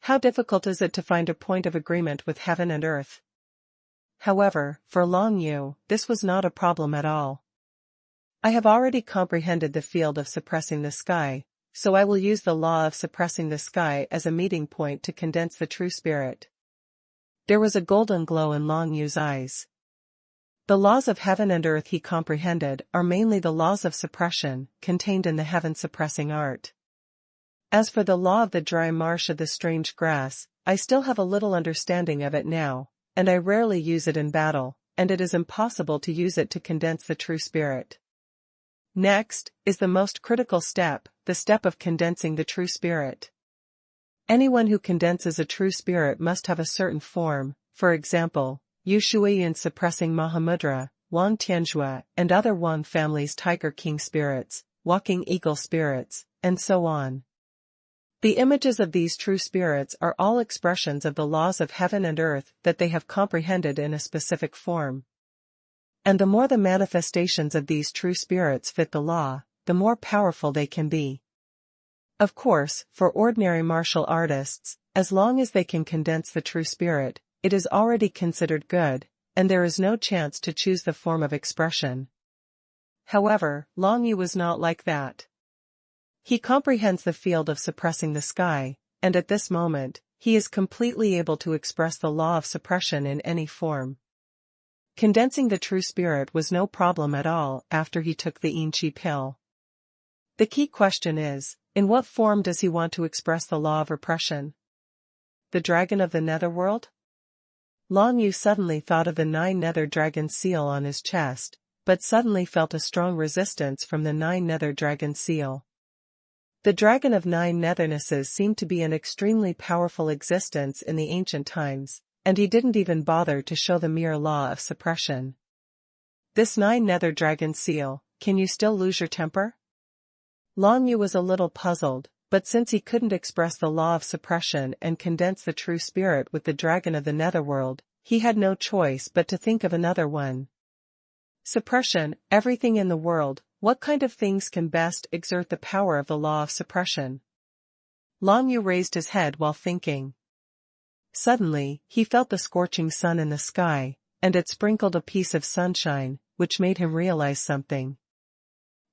How difficult is it to find a point of agreement with heaven and earth? However, for Long Yu, this was not a problem at all. I have already comprehended the field of suppressing the sky, so I will use the law of suppressing the sky as a meeting point to condense the true spirit. There was a golden glow in Long Yu's eyes. The laws of heaven and earth he comprehended are mainly the laws of suppression, contained in the heaven-suppressing art. As for the law of the dry marsh of the strange grass, I still have a little understanding of it now, and I rarely use it in battle, and it is impossible to use it to condense the true spirit. Next, is the most critical step, the step of condensing the true spirit. Anyone who condenses a true spirit must have a certain form, for example, Yu Shuiyan suppressing Mahamudra, Wang Tianzhua and other Wang family's Tiger King spirits, Walking Eagle spirits, and so on. The images of these true spirits are all expressions of the laws of heaven and earth that they have comprehended in a specific form. And the more the manifestations of these true spirits fit the law, the more powerful they can be. Of course, for ordinary martial artists, as long as they can condense the true spirit, it is already considered good, and there is no chance to choose the form of expression. However, Long Yu was not like that. He comprehends the field of suppressing the sky, and at this moment, he is completely able to express the law of suppression in any form. Condensing the true spirit was no problem at all after he took the yin qi pill. The key question is, in what form does he want to express the law of repression? The dragon of the netherworld? Long Yu suddenly thought of the 9 nether dragon seal on his chest, but suddenly felt a strong resistance from the 9 nether dragon seal. The dragon of 9 nethernesses seemed to be an extremely powerful existence in the ancient times, and he didn't even bother to show the mere law of suppression. This 9 nether dragon seal, can you still lose your temper? Long Yu was a little puzzled, but since he couldn't express the law of suppression and condense the true spirit with the dragon of the netherworld, he had no choice but to think of another one. Suppression, everything in the world. What kind of things can best exert the power of the law of suppression? Long Yu raised his head while thinking. Suddenly, he felt the scorching sun in the sky, and it sprinkled a piece of sunshine, which made him realize something.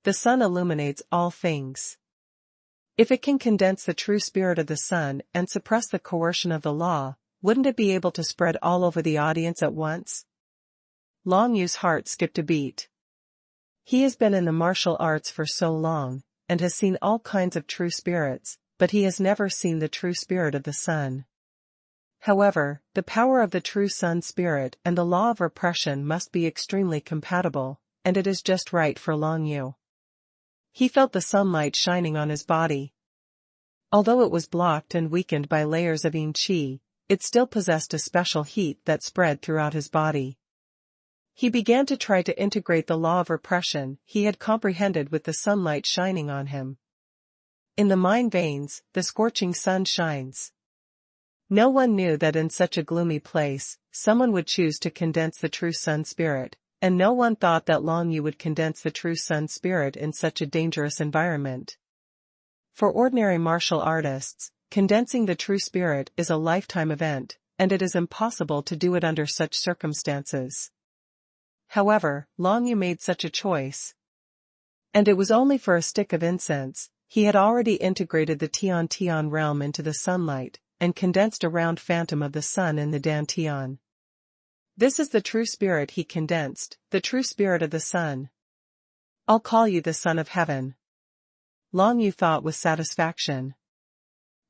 The sun illuminates all things. If it can condense the true spirit of the sun and suppress the coercion of the law, wouldn't it be able to spread all over the audience at once? Long Yu's heart skipped a beat. He has been in the martial arts for so long, and has seen all kinds of true spirits, but he has never seen the true spirit of the sun. However, the power of the true sun spirit and the law of repression must be extremely compatible, and it is just right for Long Yu. He felt the sunlight shining on his body. Although it was blocked and weakened by layers of yin qi, it still possessed a special heat that spread throughout his body. He began to try to integrate the law of repression he had comprehended with the sunlight shining on him. In the mind veins, the scorching sun shines. No one knew that in such a gloomy place, someone would choose to condense the true sun spirit, and no one thought that Long Yu would condense the true sun spirit in such a dangerous environment. For ordinary martial artists, condensing the true spirit is a lifetime event, and it is impossible to do it under such circumstances. However, Long Yu made such a choice. And it was only for a stick of incense. He had already integrated the Tian realm into the sunlight, and condensed a round phantom of the sun in the Dantian. This is the true spirit he condensed, the true spirit of the sun. I'll call you the son of heaven. Long Yu thought with satisfaction.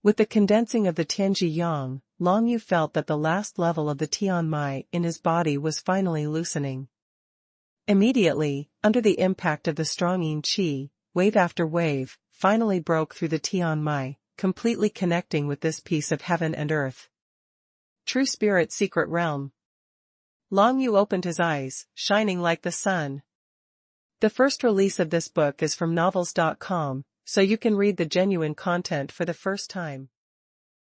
With the condensing of the Tianji Yang, Long Yu felt that the last level of the Tian Mai in his body was finally loosening. Immediately, under the impact of the strong Yin Qi, wave after wave, finally broke through the Tian Mai, completely connecting with this piece of heaven and earth. True Spirit Secret Realm. Long Yu opened his eyes, shining like the sun. The first release of this book is from novels.com, so you can read the genuine content for the first time.